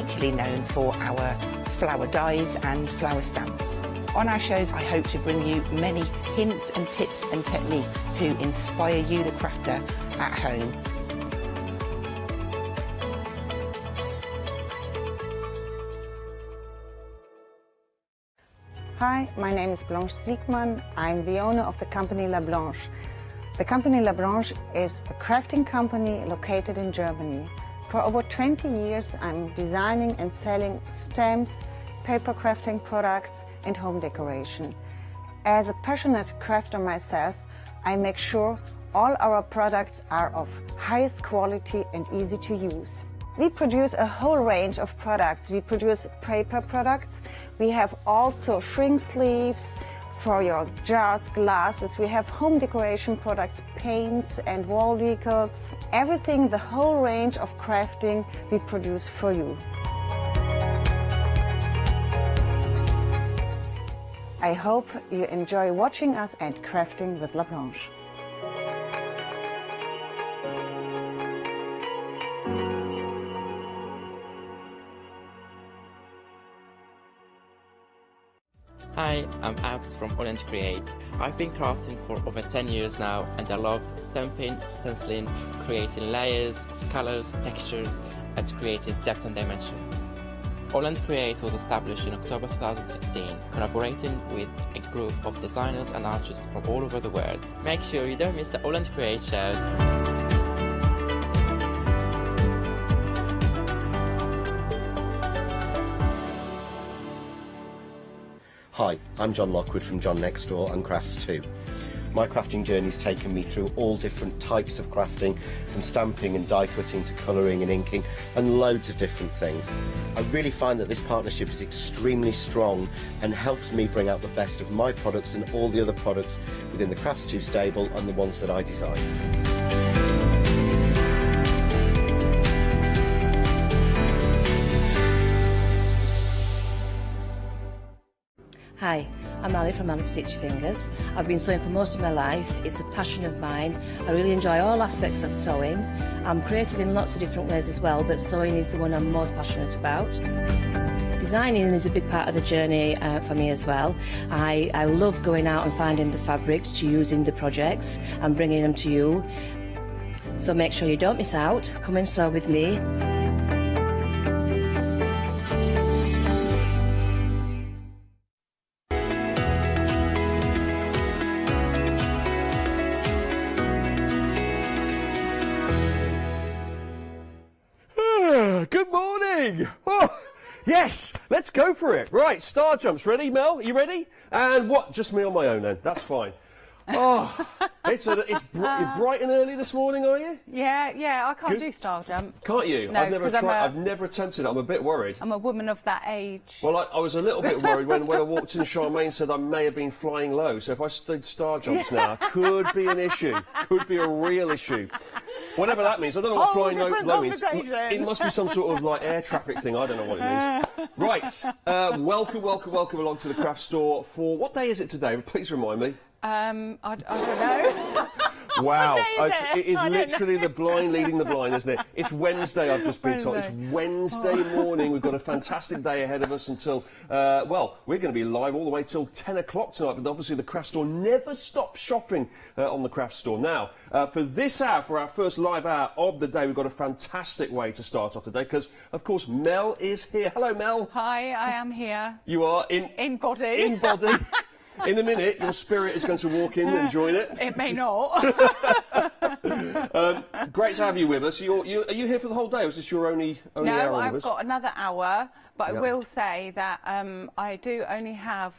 particularly known for our flower dies and flower stamps. On our shows, I hope to bring you many hints and tips and techniques to inspire you, the crafter, at home. Hi, my name is Blanche Siegmann. I'm the owner of the company La Blanche. The company La Blanche is a crafting company located in Germany. For over 20 years, I'm designing and selling stamps, paper crafting products and home decoration. As a passionate crafter myself, I make sure all our products are of highest quality and easy to use. We produce a whole range of products. We produce paper products. We have also shrink sleeves for your jars, glasses. We have home decoration products, paints and wall decals. Everything, the whole range of crafting we produce for you. I hope you enjoy watching us and crafting with La Blanche. Hi, I'm Abs from AALL Create. I've been crafting for over 10 years now and I love stamping, stenciling, creating layers of colours, textures and creating depth and dimension. AALL Create was established in October 2016, collaborating with a group of designers and artists from all over the world. Make sure you don't miss the AALL Create shows. Hi, I'm John Lockwood from John Next Door and Crafts 2. My crafting journey's taken me through all different types of crafting, from stamping and die cutting to colouring and inking, and loads of different things. I really find that this partnership is extremely strong and helps me bring out the best of my products and all the other products within the Crafts 2 stable and the ones that I design. Hi, I'm Ali from Ali Stitch Fingers. I've been sewing for most of my life. It's a passion of mine. I really enjoy all aspects of sewing. I'm creative in lots of different ways as well, but sewing is the one I'm most passionate about. Designing is a big part of the journey for me as well. I love going out and finding the fabrics to use in the projects and bringing them to you. So make sure you don't miss out. Come and sew with me. Good morning! Oh, yes, let's go for it. Right, star jumps. Ready, Mel? Are you ready? And what? Just me on my own then. That's fine. Oh, you're bright and early this morning, are you? Yeah, I can't do star jumps. Can't you? No, I've never attempted it. I'm a bit worried. I'm a woman of that age. Well, I was a little bit worried when I walked in. Charmaine said I may have been flying low, so if I did star jumps now, could be an issue. Could be a real issue. Whatever that means. I don't know what flying low means. It must be some sort of like air traffic thing. I don't know what it means. Right. Welcome along to the craft store for, what day is it today? Please remind me. I don't know. Wow, it is literally the blind leading the blind, isn't it? It's Wednesday, I've just been told. It's Wednesday morning. We've got a fantastic day ahead of us until, well, we're going to be live all the way till 10 o'clock tonight, but obviously the craft store never stops shopping on the craft store. Now, for this hour, for our first live hour of the day, we've got a fantastic way to start off the day because, of course, Mel is here. Hello, Mel. Hi, I am here. You are in body. In body. In a minute, your spirit is going to walk in and join it. It may not. Great to have you with us. Are you here for the whole day, or is this your only hour with us? No, I've got another hour, but I will say that I do only have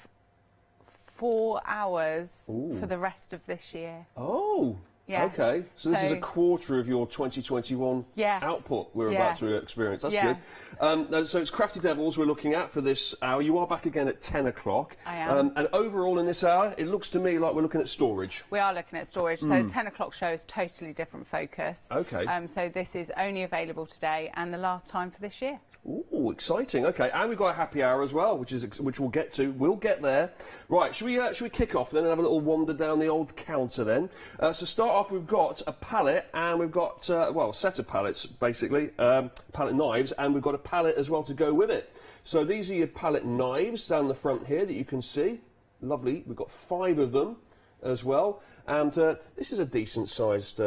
4 hours for the rest of this year. Oh. Yes. Okay, so this is a quarter of your 2021 output we're about to experience. That's good. So it's Crafty Devils we're looking at for this hour. You are back again at 10 o'clock. I am. And overall in this hour, it looks to me like we're looking at storage. We are looking at storage. So 10 o'clock show is totally different focus. Okay. So this is only available today and the last time for this year. Ooh, exciting. Okay, and we've got a happy hour as well, which we'll get to. We'll get there. Right, should we kick off then and have a little wander down the old counter then? So start start off, we've got a palette, and we've got, well, a set of palettes, basically, palette knives, and we've got a palette as well to go with it. So these are your palette knives down the front here that you can see. Lovely. We've got 5 of them as well. And this is a decent-sized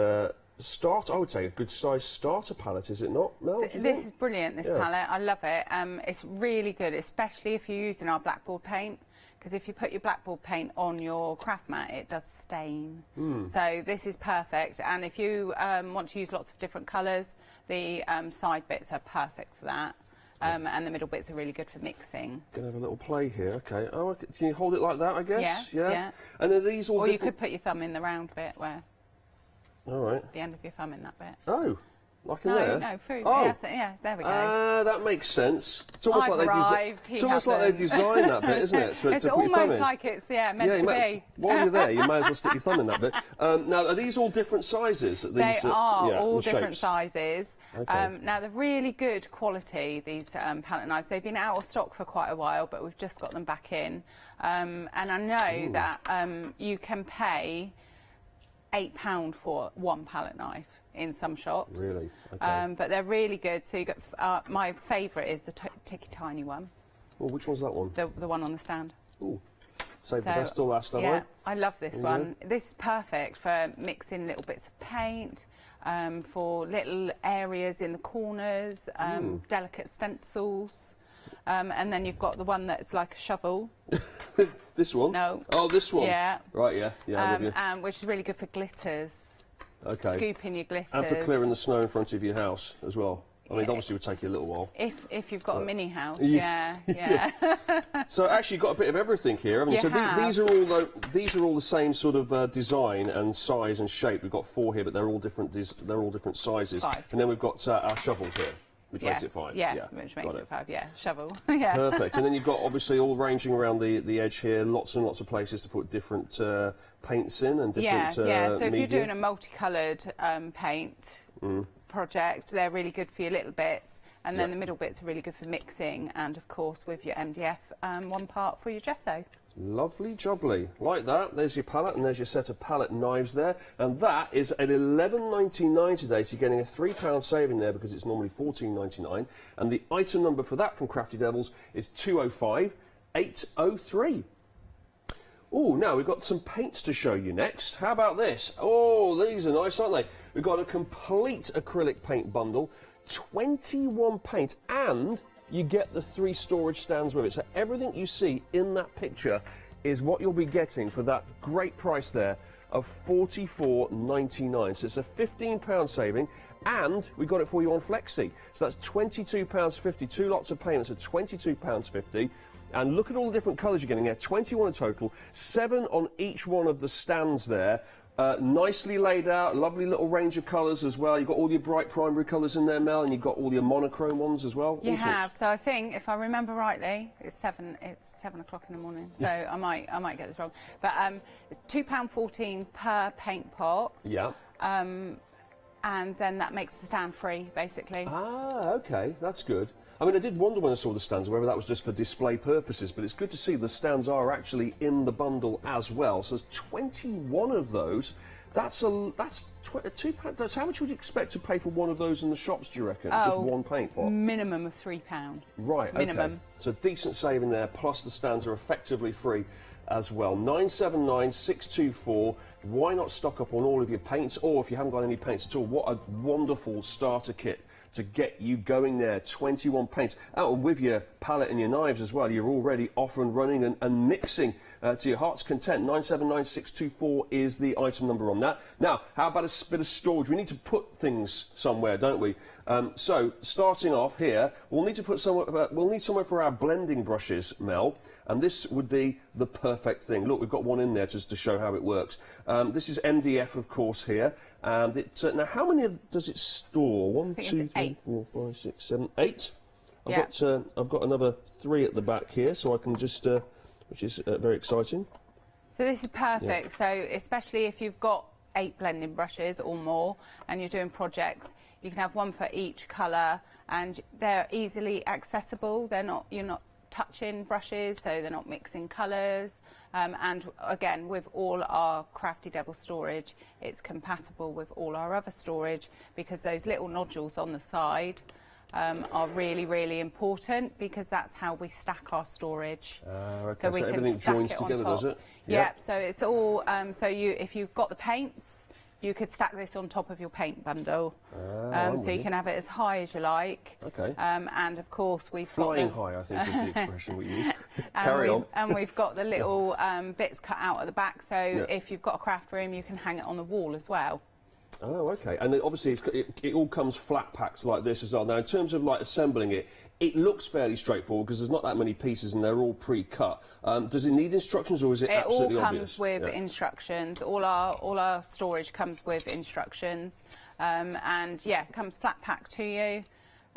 start, I would say, a good-sized starter palette, is it not, Mel? This is brilliant, this palette. I love it. It's really good, especially if you're using our blackboard paint. Because if you put your blackboard paint on your craft mat, it does stain. So this is perfect. And if you want to use lots of different colours, the side bits are perfect for that. And the middle bits are really good for mixing. Gonna have a little play here, okay. Oh, can you hold it like that, I guess? Yes, yeah. yeah. And are these all Or different? you could put your thumb in the round bit where... All right. The end of your thumb in that bit. Oh. Like in there? No, food. Oh. Yes, yeah, there we go. That makes sense. It's almost I've like arrived, it's almost like they designed that bit, isn't it? It's to put your thumb almost in. like it's meant to be. While you're there, you may as well stick your thumb in that bit. Now, are these all different sizes? They are all different shapes? sizes. Okay. Now, they're really good quality, these palette knives. They've been out of stock for quite a while, but we've just got them back in. And I know that you can pay £8 for one palette knife in some shops. Really? Okay. But they're really good. So you got my favourite is the ticky tiny one. Well, which one's that one? The one on the stand. Ooh. Save the best till last, have I love this one. This is perfect for mixing little bits of paint, for little areas in the corners, delicate stencils. And then you've got the one that's like a shovel. This one? No. Oh, this one? Yeah. Right, yeah. Which is really good for glitters. Okay. Scooping your glitters. And for clearing the snow in front of your house as well. I mean, obviously it would take you a little while. If you've got a mini house, yeah. So actually, you've got a bit of everything here, haven't you? So these are all the same sort of design and size and shape. We've got 4 here, but they're all different. They're all different sizes. 5. And then we've got our shovel here, which makes it 5. Yes, which makes it 5. Yeah, shovel. Yeah. Perfect. And then you've got obviously all ranging around the edge here, lots and lots of places to put different paints in and different So if media. you're doing a multicoloured paint project, they're really good for your little bits. And then the middle bits are really good for mixing, and of course with your MDF, one part for your gesso. Lovely jubbly. Like that, there's your palette, and there's your set of palette knives there. And that is at £11.99 today, so you're getting a £3 saving there because it's normally £14.99. And the item number for that from Crafty Devils is 205803. Oh, now we've got some paints to show you next. How about this? Oh, these are nice, aren't they? We've got a complete acrylic paint bundle, 21 paints, and you get the 3 storage stands with it. So everything you see in that picture is what you'll be getting for that great price there of $44.99. So it's a £15 saving, and we got it for you on Flexi. So that's £22.50. 2 lots of payments at £22.50. And look at all the different colours you're getting there. 21 in total, 7 on each one of the stands there. Nicely laid out, lovely little range of colours as well. You've got all your bright primary colours in there, Mel, and you've got all your monochrome ones as well. You have. So I think, if I remember rightly, it's 7 o'clock in the morning. So I might get this wrong. But £2.14 per paint pot. Yeah. And then that makes the stand free, basically. Ah, okay, that's good. I mean, I did wonder when I saw the stands whether that was just for display purposes, but it's good to see the stands are actually in the bundle as well. So there's 21 of those. That's £2. That's how much would you expect to pay for one of those in the shops, do you reckon? Just one paint pot? Minimum of £3. Right, minimum. Okay. So decent saving there, plus the stands are effectively free as well. 979624. Why not stock up on all of your paints? Or if you haven't got any paints at all, what a wonderful starter kit to get you going there. 21 paints. Out with your palette and your knives as well. You're already off and running and mixing to your heart's content. 979624 is the item number on that. Now, how about a bit of storage? We need to put things somewhere, don't we? So, starting off here, we'll need to put we'll need somewhere for our blending brushes, Mel. And this would be the perfect thing. Look, we've got one in there just to show how it works. This is MDF, of course, here. And now, how many does it store? 1, 2, 3, 4, 5, 6, 7, 8. I've got another 3 at the back here, so I can just, which is very exciting. So this is perfect. Yeah. So especially if you've got 8 blending brushes or more, and you're doing projects, you can have one for each colour, and they're easily accessible. You're not touch-in brushes, so they're not mixing colours. And again, with all our Crafty Devil storage, it's compatible with all our other storage, because those little nodules on the side are really, really important, because that's how we stack our storage. Okay, so we can everything stack joins it together, on top. does it? Yep. So it's all. So if you've got the paints, you could stack this on top of your paint bundle. So you can have it as high as you like. Okay. And of course we've Flying got high, I think, is the expression we use. Carry on. And we've got the little bits cut out at the back, so if you've got a craft room, you can hang it on the wall as well. Oh, okay. And obviously it all comes flat packed like this as well. Now, in terms of like assembling it, it looks fairly straightforward because there's not that many pieces and they're all pre-cut. Does it need instructions, or is it absolutely obvious? It all comes with instructions. All our storage comes with instructions, and yeah, it comes flat packed to you,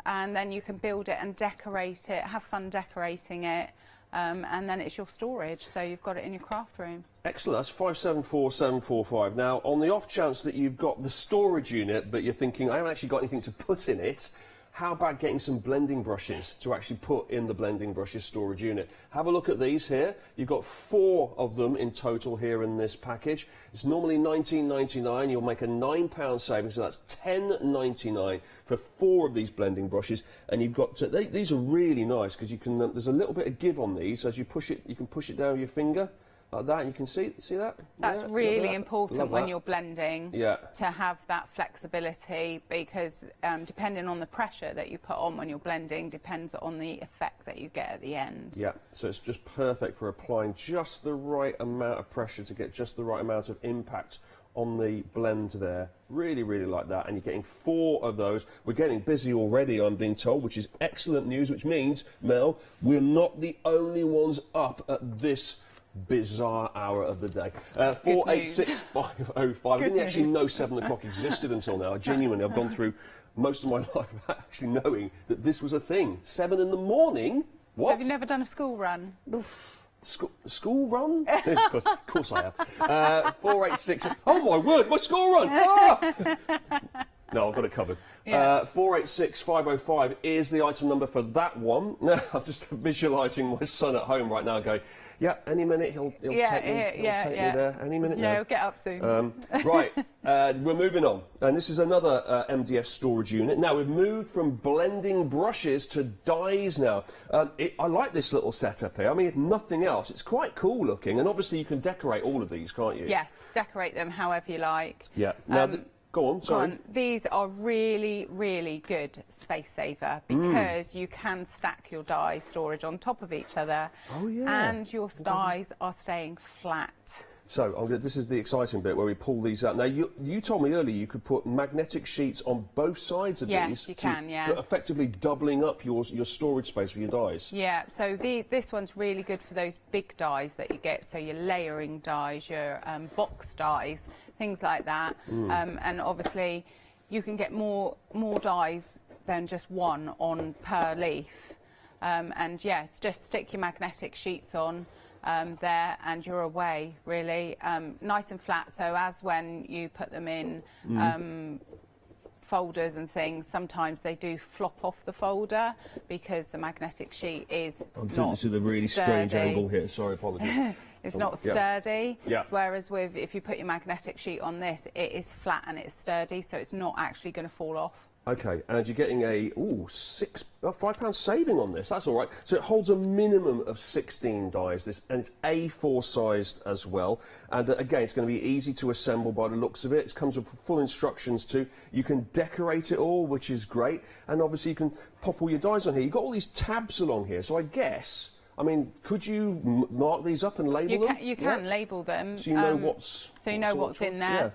and then you can build it and decorate it, have fun decorating it. And then it's your storage, so you've got it in your craft room. Excellent, that's 574745. Now, on the off chance that you've got the storage unit, but you're thinking, I haven't actually got anything to put in it, how about getting some blending brushes to actually put in the blending brushes storage unit? Have a look at these here. You've got 4 of them in total here in this package. It's normally $19.99. You'll make a £9 saving, so that's $10.99 for 4 of these blending brushes. And you've got these are really nice because you can. There's a little bit of give on these as you push it. You can push it down with your finger. Like that, and you can see that? That's really important when you're blending, to have that flexibility, because depending on the pressure that you put on when you're blending depends on the effect that you get at the end. Yeah, so it's just perfect for applying just the right amount of pressure to get just the right amount of impact on the blend there. Really, really like that. And you're getting 4 of those. We're getting busy already, I'm being told, which is excellent news, which means, Mel, we're not the only ones up at this bizarre hour of the day. 486505. I didn't actually know 7 o'clock existed until now. Genuinely, I've gone through most of my life without actually knowing that this was a thing. 7 in the morning? What? So have you never done a school run? School run? of course I have. 486. Oh my word, my school run! Ah! No, I've got it covered. 486505 is the item number for that one. Now, I'm just visualising my son at home right now going, yeah, any minute he'll take me there. Any minute now. Yeah, he'll get up soon. Right, we're moving on. And this is another MDF storage unit. Now, we've moved from blending brushes to dies now. I like this little setup here. I mean, if nothing else, it's quite cool looking. And obviously, you can decorate all of these, can't you? Yes, decorate them however you like. Yeah. Now, go on, sorry. Go on. These are really, really good space saver, because you can stack your die storage on top of each other. Oh, yeah. And your dies are staying flat. So this is the exciting bit where we pull these out. Now, you told me earlier you could put magnetic sheets on both sides of these. Yes, you can, yeah. Effectively doubling up your storage space for your dies. Yeah, so this one's really good for those big dies that you get, so your layering dies, your box dies, things like that. And obviously, you can get more dies than just one on per leaf. And yeah, just stick your magnetic sheets on there and you're away, really. Nice and flat, so as when you put them in folders and things, sometimes they do flop off the folder because the magnetic sheet is This is a really strange angle here, sorry, apologies. It's not sturdy, Yeah. whereas if you put your magnetic sheet on this, it is flat and it's sturdy, so it's not actually going to fall off. Okay, and you're getting a £5 saving on this. That's all right. So it holds a minimum of 16 dies. And it's A4 sized as well. And again, it's going to be easy to assemble by the looks of it. It comes with full instructions too. You can decorate it all, which is great. And obviously, you can pop all your dies on here. You've got all these tabs along here. So I guess, I mean, could you mark these up and label them? You can label them. So you know what's in there. Yeah.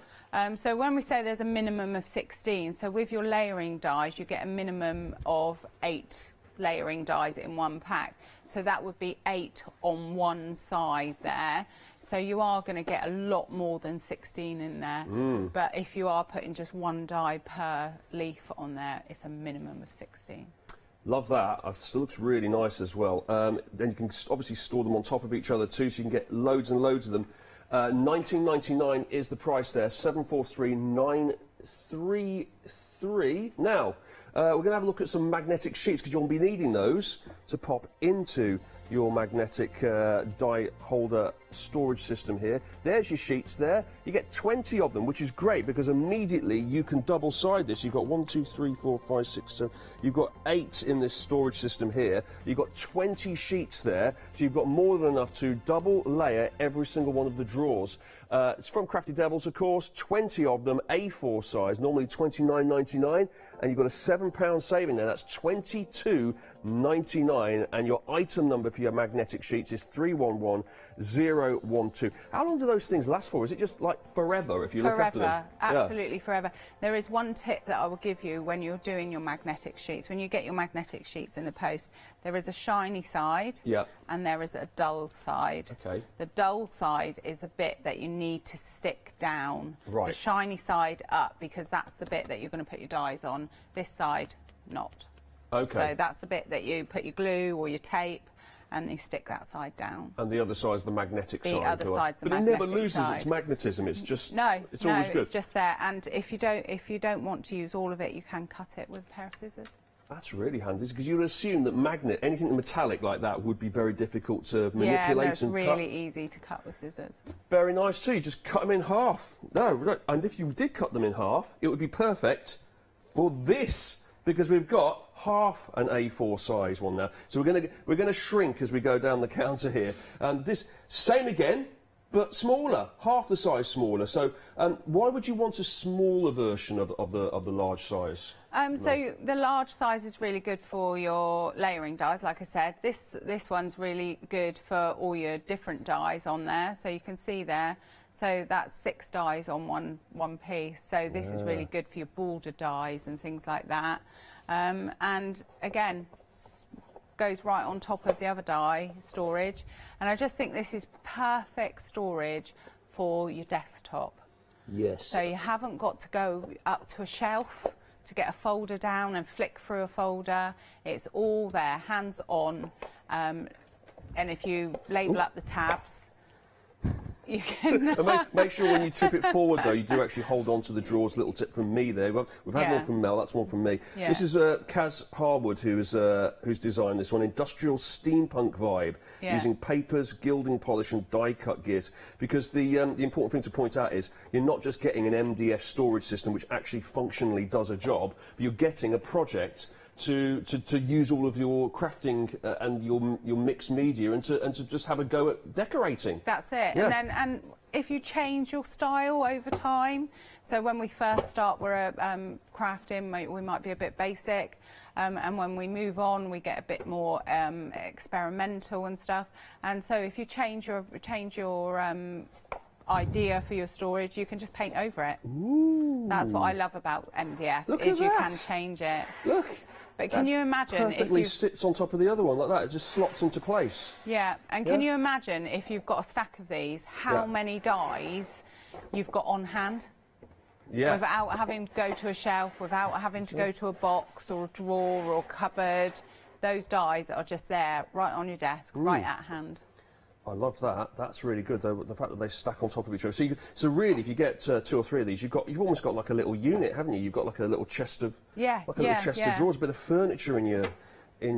So when we say there's a minimum of 16, so with your layering dies, you get a minimum of 8 layering dies in one pack. So that would be 8 on one side there. So you are going to get a lot more than 16 in there. But if you are putting just one die per leaf on there, it's a minimum of 16. Love that. It still looks really nice as well. Then you can obviously store them on top of each other too, so you can get loads and loads of them. $19.99 is the price there, 743933. Now, we're going to have a look at some magnetic sheets because you'll be needing those to pop into your magnetic die holder storage system here. There's your sheets there. You get 20 of them, which is great because immediately you can double side this. You've got 1, 2, 3, 4, 5, 6, 7. You've got 8 in this storage system here. You've got 20 sheets there, so you've got more than enough to double layer every single one of the drawers. It's from Crafty Devils, of course, 20 of them, A4 size, normally $29.99, and you've got a £7 saving there. That's $22.99, and your item number for your magnetic sheets is 311012. How long do those things last for? Is it just like forever if you look after them? Forever, absolutely forever. There is one tip that I will give you when you're doing your magnetic sheets. When you get your magnetic sheets in the post, there is a shiny side and there is a dull side. Okay. The dull side is the bit that you need to stick down. Right. The shiny side up, because that's the bit that you're going to put your dies on. This side, not. Okay. So that's the bit that you put your glue or your tape and you stick that side down. And the other side's the magnetic side. The other side's the magnetic side. But it never loses its magnetism. It's just it's always good. It's just there. And if you don't want to use all of it, you can cut it with a pair of scissors. That's really handy, because you would assume that anything metallic like that would be very difficult to manipulate it's and really cut. easy to cut with scissors. Very nice too. You just cut them in half. No, and if you did cut them in half, it would be perfect for this, because we've got half an A4 size one now. So we're gonna shrink as we go down the counter here. And this same again, but smaller, half the size smaller. So why would you want a smaller version of the large size? So the large size is really good for your layering dies, like I said. This one's really good for all your different dies on there. So you can see there. So that's 6 dies on one piece. So this is really good for your border dies and things like that. And again, goes right on top of the other die storage. And I just think this is perfect storage for your desktop. Yes. So you haven't got to go up to a shelf to get a folder down and flick through a folder. It's all there, hands on. And if you label up the tabs, you can... And make sure when you tip it forward, though, you do actually hold on to the drawers. Little tip from me there. We've had one from Mel, that's one from me. Yeah. This is Kaz Harwood, who's designed this one. Industrial steampunk vibe, using papers, gilding polish and die-cut gears. Because the important thing to point out is you're not just getting an MDF storage system, which actually functionally does a job, but you're getting a project to use all of your crafting and your mixed media and to just have a go at decorating. That's it. Yeah. And if you change your style over time, so when we first start we're crafting, we might be a bit basic, and when we move on we get a bit more experimental and stuff. And so if you change your idea for your storage, you can just paint over it. Ooh. That's what I love about MDF. Look is at you that. can change it. Look. But can you imagine perfectly if you sits on top of the other one like that? It just slots into place. Yeah, and can you imagine if you've got a stack of these, how many dies you've got on hand? Yeah. Without having to go to a shelf, without having to go to a box or a drawer or a cupboard. Those dies are just there, right on your desk, right at hand. I love that. That's really good, though, the fact that they stack on top of each other. So really, if you get 2 or 3 of these, you've almost got like a little unit, haven't you? You've got like a little chest of little chest of drawers, a bit of furniture in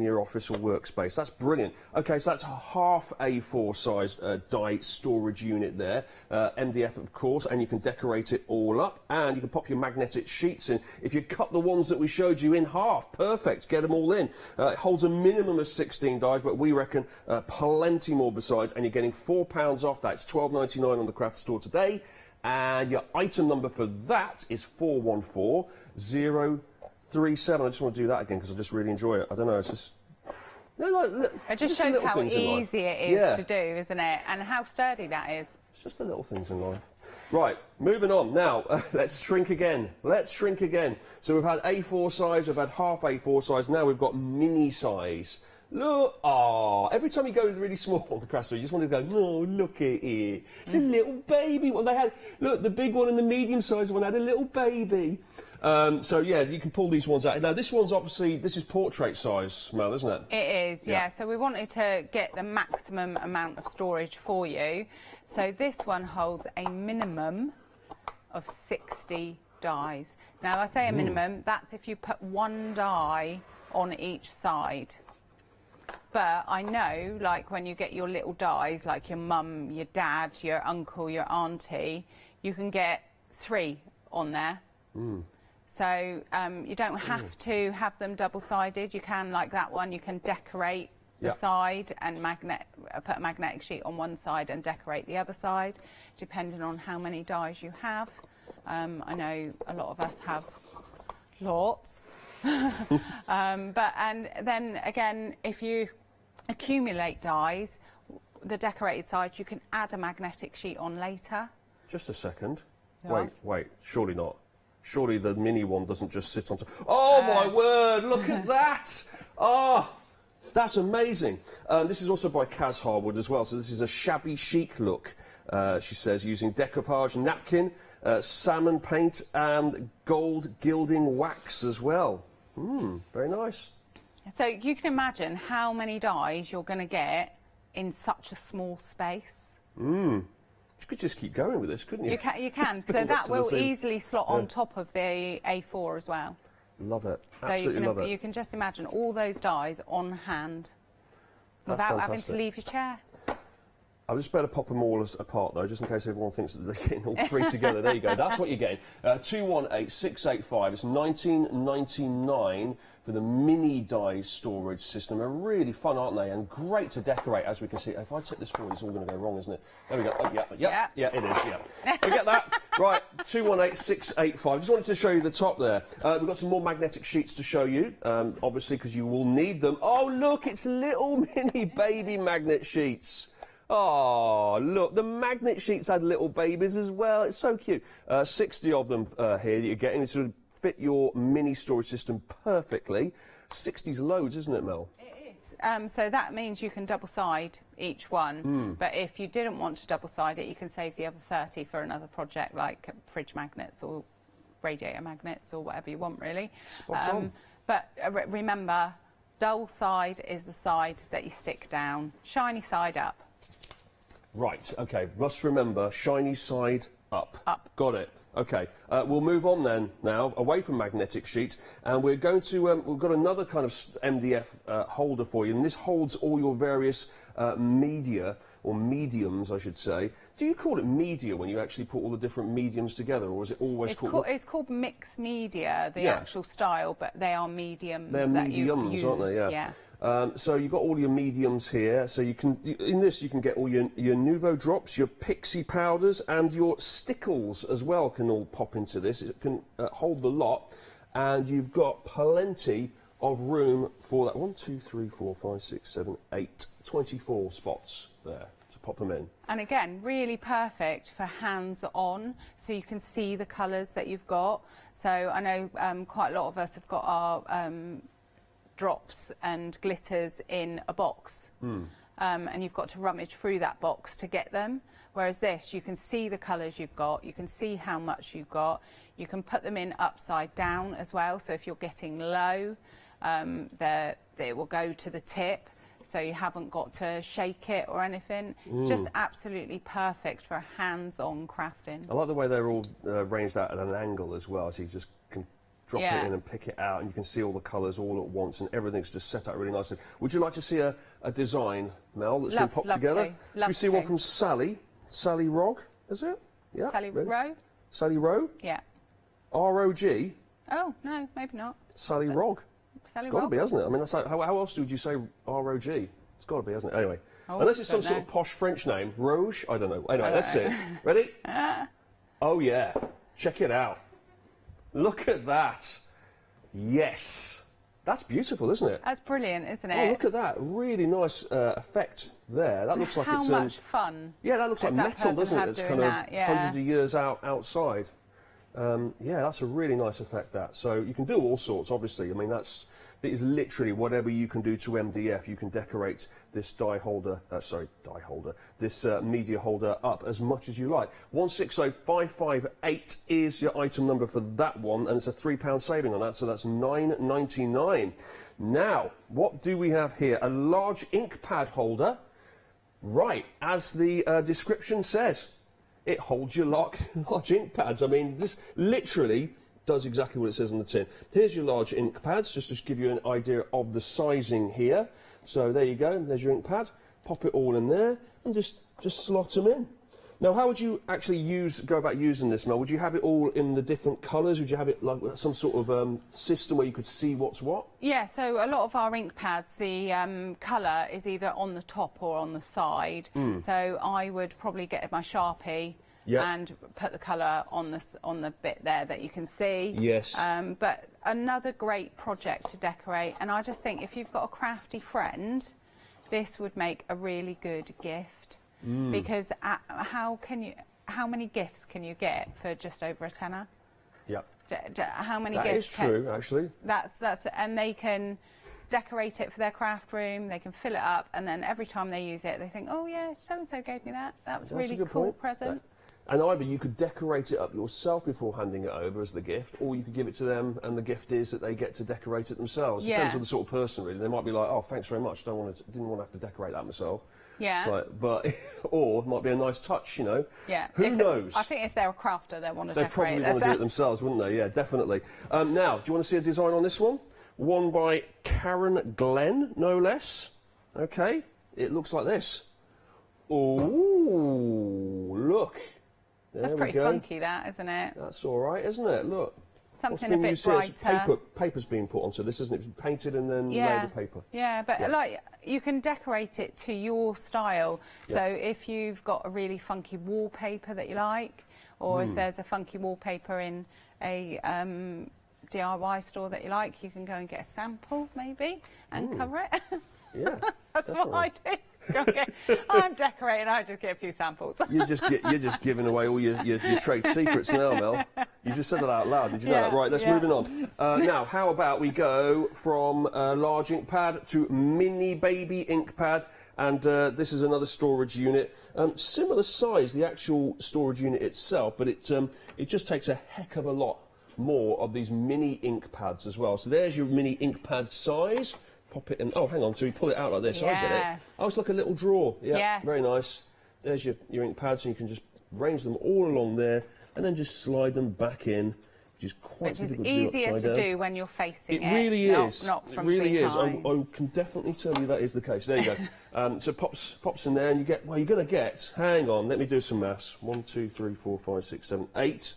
your office or workspace. That's brilliant. Okay, so that's a half A4 size die storage unit there, MDF of course, and you can decorate it all up, and you can pop your magnetic sheets in. If you cut the ones that we showed you in half, perfect, get them all in. It holds a minimum of 16 dies, but we reckon plenty more besides, and you're getting £4 off that. It's $12.99 on the craft store today, and your item number for that is 414037. I just want to do that again because I just really enjoy it. I don't know, it's just... It just shows how easy it is to do, isn't it? And how sturdy that is. It's just the little things in life. Right, moving on. Now, let's shrink again. Let's shrink again. So we've had A4 size, we've had half A4 size, now we've got mini size. Look, every time you go really small on the craft store, you just want to go, oh, look at it. The little baby one. They had, look, the big one and the medium sized one had a little baby. So yeah, you can pull these ones out. Now this one's obviously, this is portrait size, Mel, isn't it? It is, yeah. So we wanted to get the maximum amount of storage for you. So this one holds a minimum of 60 dies. Now I say a minimum, that's if you put 1 die on each side. But I know, like, when you get your little dies, like your mum, your dad, your uncle, your auntie, you can get 3 on there. So you don't have to have them double-sided. You can, like that one, you can decorate the side and put a magnetic sheet on one side and decorate the other side, depending on how many dies you have. I know a lot of us have lots. And then again, if you accumulate dies, the decorated side, you can add a magnetic sheet on later. Just a second. Yeah. Wait, surely not. Surely the mini one doesn't just sit on top. Oh my word, look at that! Oh, that's amazing. This is also by Kaz Harwood as well, so this is a shabby chic look, she says, using decoupage napkin, salmon paint and gold gilding wax as well. Very nice. So you can imagine how many dies you're going to get in such a small space. You could just keep going with this, couldn't you? You can. So that will easily slot on top of the A4 as well. Love it. So Absolutely love it. You can just imagine all those dies on hand without having to leave your chair. I just better pop them all apart though, just in case everyone thinks that they're getting all 3 together. There you go. That's what you're getting. 218685. It's $19.99 for the mini die storage system. They're really fun, aren't they? And great to decorate, as we can see. If I take this forward, it's all going to go wrong, isn't it? There we go. Oh, yeah, it is. Yeah. Forget that. Right, 218685. Just wanted to show you the top there. We've got some more magnetic sheets to show you, obviously, because you will need them. Oh, look, it's little mini baby magnet sheets. Oh, look, the magnet sheets had little babies as well. It's so cute. 60 of them here that you're getting to sort of fit your mini storage system perfectly. 60's loads, isn't it, Mel? It is. So that means you can double-side each one. But if you didn't want to double-side it, you can save the other 30 for another project like fridge magnets or radiator magnets or whatever you want, really. Spot on. But remember, dull side is the side that you stick down. Shiny side up. Right, okay, must remember, shiny side up. Up. Got it. Okay, we'll move on then now, away from magnetic sheets, and we're going to, we've got another kind of MDF holder for you, and this holds all your various media, or mediums, I should say. Do you call it media when you actually put all the different mediums together, or is it always called... It's called mixed media, the actual style, but they are mediums. They're that mediums, you use. aren't they? Yeah. So you've got all your mediums here. So you can, in this, you can get all your Nuvo drops, your Pixie powders, and your Stickles as well can all pop into this. It can hold the lot, and you've got plenty of room for that. 1, 2, 3, 4, 5, 6, 7, 8, 24 spots there to pop them in. And again, really perfect for hands-on, so you can see the colours that you've got. So I know quite a lot of us have got our drops and glitters in a box, and you've got to rummage through that box to get them, whereas this, you can see the colours you've got, you can see how much you've got, you can put them in upside down as well, so if you're getting low, they will go to the tip, so you haven't got to shake it or anything. It's just absolutely perfect for hands-on crafting. I like the way they're all ranged out at an angle as well, so you just can drop it in and pick it out, and you can see all the colours all at once, and everything's just set out really nicely. Would you like to see a design, Mel, that's been popped together? Should we see one from Sally? Sally Rogg, is it? Yeah. Sally Rowe? Sally Rowe? Yeah. R-O-G? Oh, no, maybe not. Sally Rogg? Sally It's got to Rogg. be, hasn't it? I mean, that's like, how else would you say R-O-G? It's got to be, hasn't it? Anyway. Oh, Unless it's some don't sort know. of posh French name. Rouge? I don't know. Anyway, let's see it. Ready? Oh, yeah. Check it out. Look at that. Yes. That's beautiful, isn't it? That's brilliant, isn't it? Oh, look at that. Really nice effect there. That looks like How it's... much fun. Yeah, that looks like that metal, person doesn't had it? It's doing kind of that, yeah. hundreds of years outside. Yeah, that's a really nice effect, that. So you can do all sorts, obviously. I mean, that is literally whatever you can do to MDF. You can decorate this this media holder up as much as you like. 160558 is your item number for that one, and it's a £3 saving on that, so that's £9.99. Now, what do we have here? A large ink pad holder. Right, as the description says, it holds your large ink pads. I mean, this literally does exactly what it says on the tin. Here's your large ink pads, just to give you an idea of the sizing here. So there you go, there's your ink pad. Pop it all in there and just slot them in. Now, how would you actually go about using this, Mel? Would you have it all in the different colours? Would you have it like some sort of system where you could see what's what? Yeah, so a lot of our ink pads, the colour is either on the top or on the side. So I would probably get my Sharpie and put the colour on the bit there that you can see. Yes. But another great project to decorate, and I just think if you've got a crafty friend, this would make a really good gift. Because how many gifts can you get for just over a tenner? Yep. How many gifts? That is true, actually. That's and they can decorate it for their craft room. They can fill it up, and then every time they use it, they think, "Oh yeah, so and so gave me that. That was a really cool present." And either you could decorate it up yourself before handing it over as the gift, or you could give it to them, and the gift is that they get to decorate it themselves. Depends on the sort of person, really. They might be like, "Oh, thanks very much. Didn't want to have to decorate that myself." Yeah. So, or it might be a nice touch, you know. Yeah. Who knows? I think if they're a crafter, they want to decorate. They probably want to do it themselves, wouldn't they? Yeah, definitely. Now, do you want to see a design on this one? One by Karen Glenn, no less. Okay. It looks like this. Ooh, look. That's pretty funky, that, isn't it? That's all right, isn't it? Look. Something a bit brighter. Paper's being put onto this, isn't it? It's painted and then laid with paper. Yeah, but like you can decorate it to your style. So if you've got a really funky wallpaper that you like, or if there's a funky wallpaper in a DIY store that you like, you can go and get a sample maybe and cover it. Yeah, that's definitely what I do. I'm decorating. I just get a few samples. You're just giving away all your trade secrets now, Mel. You just said that out loud. Did you know that? Right. Let's move on. Now, how about we go from large ink pad to mini baby ink pad, and this is another storage unit, similar size, the actual storage unit itself, but it just takes a heck of a lot more of these mini ink pads as well. So there's your mini ink pad size. Pop it in. Oh, hang on. So you pull it out like this. Yes. I get it. Oh, it's like a little drawer. Yeah, yes. Very nice. There's your ink pads, and you can just arrange them all along there, and then just slide them back in, which is quite difficult to do. Which is easier to do when you're facing it. It really is. Not from behind. It really is. I can definitely tell you that is the case. There you go. So pops in there, and you get. Well, you're going to get. Hang on. Let me do some maths. 1, 2, 3, 4, 5, 6, 7, 8.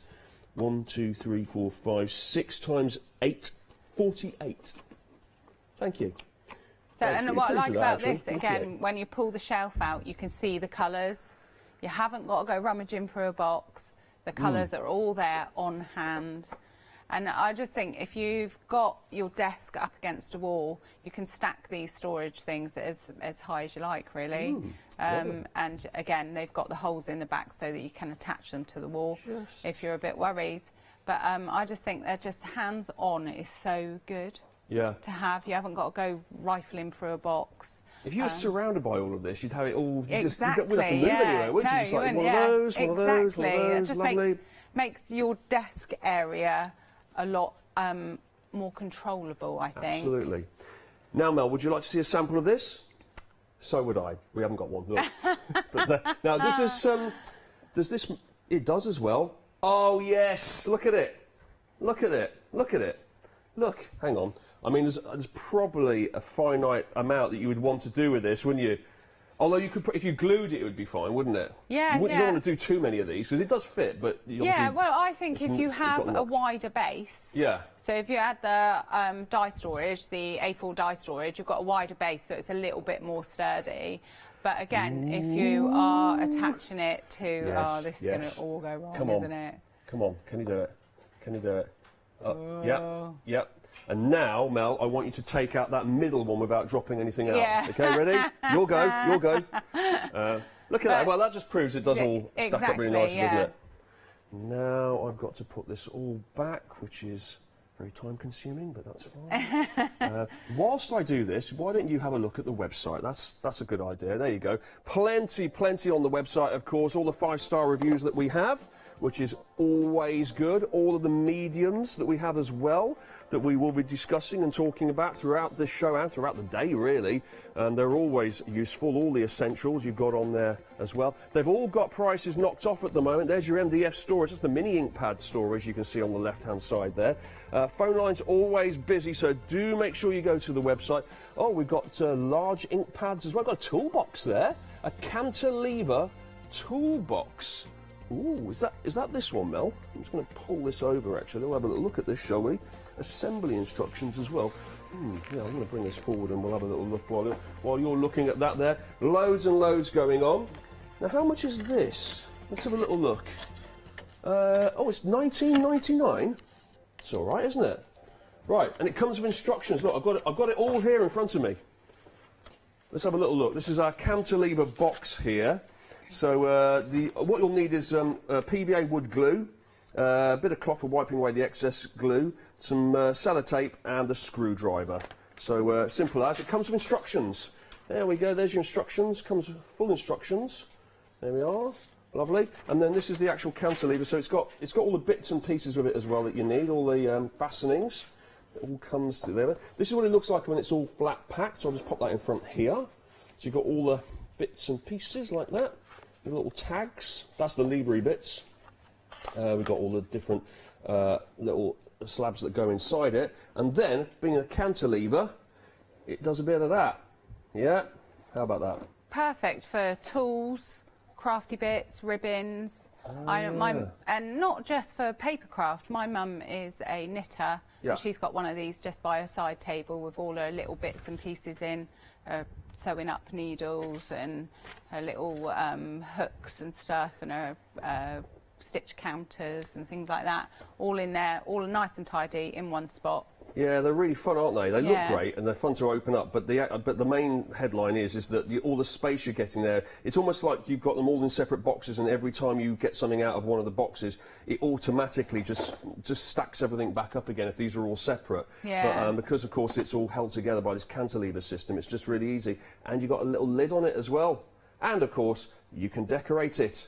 1, 2, 3, 4, 5, 6 times 8, 48. Thank you. So, and what I like about this, again, when you pull the shelf out, you can see the colours. You haven't got to go rummaging through a box. The colours are all there on hand. And I just think if you've got your desk up against a wall, you can stack these storage things as high as you like, really. And again, they've got the holes in the back so that you can attach them to the wall if you're a bit worried. But I just think they're just hands-on is so good. Yeah. To have. You haven't got to go rifling through a box. If you were surrounded by all of this, you'd have it all. You wouldn't have to move anywhere, would you? Just like one of those, one of those, one of those. It just makes your desk area a lot more controllable, I think. Absolutely. Now, Mel, would you like to see a sample of this? So would I. We haven't got one. Look. Now, this is does this? It does as well. Oh yes! Look at it. Look at it. Look at it. Look. Hang on. I mean, there's probably a finite amount that you would want to do with this, wouldn't you? Although you could, if you glued it, it would be fine, wouldn't it? Yeah, you don't want to do too many of these because it does fit, but yeah. Well, I think if you have a wider base. Yeah. So if you add the die storage, the A4 die storage, you've got a wider base, so it's a little bit more sturdy. But again, if you are attaching it to, this is going to all go wrong, isn't it? Come on, can you do it? Can you do it? Yep. Yep. And now, Mel, I want you to take out that middle one without dropping anything out. Yeah. Okay, ready? You'll go, you'll go. Look at that. Well, that just proves it does all stack up really nicely, doesn't it? Now I've got to put this all back, which is very time-consuming, but that's fine. Whilst I do this, why don't you have a look at the website? That's a good idea. There you go. Plenty on the website, of course. All the 5-star reviews that we have, which is always good. All of the mediums that we have as well, that we will be discussing and talking about throughout this show and throughout the day, really. And they're always useful. All the essentials you've got on there as well. They've all got prices knocked off at the moment. There's your MDF storage. That's the mini ink pad storage you can see on the left-hand side there. Phone line's always busy, so do make sure you go to the website. Oh, we've got large ink pads as well. Got a toolbox there, a cantilever toolbox. Ooh, is that this one, Mel? I'm just going to pull this over, actually. We'll have a little look at this, shall we? Assembly instructions as well. Yeah, I'm going to bring this forward and we'll have a little look while you're looking at that there. Loads and loads going on. Now, how much is this? Let's have a little look. Oh, it's $19.99. It's all right, isn't it? Right, and it comes with instructions. Look, I've got it all here in front of me. Let's have a little look. This is our cantilever box here. So what you'll need is PVA wood glue, a bit of cloth for wiping away the excess glue, some sellotape and a screwdriver. So simple as. It comes with instructions. There we go, there's your instructions. Comes with full instructions. There we are. Lovely. And then this is the actual cantilever. So it's got all the bits and pieces with it as well that you need, all the fastenings. It all comes together. This is what it looks like when it's all flat packed. So I'll just pop that in front here. So you've got all the bits and pieces like that. The little tags. That's the levery bits. We've got all the different little slabs that go inside it. And then, being a cantilever, it does a bit of that. Yeah? How about that? Perfect for tools, crafty bits, ribbons. And not just for paper craft. My mum is a knitter. Yeah. She's got one of these just by her side table with all her little bits and pieces in, sewing up needles and her little hooks and stuff, and her stitch counters and things like that, all in there, all nice and tidy in one spot. Yeah, they're really fun, aren't they? They look great and they're fun to open up. But the main headline is that all the space you're getting there, it's almost like you've got them all in separate boxes, and every time you get something out of one of the boxes, it automatically just stacks everything back up again if these are all separate. Yeah. But because of course it's all held together by this cantilever system, it's just really easy. And you've got a little lid on it as well. And of course you can decorate it.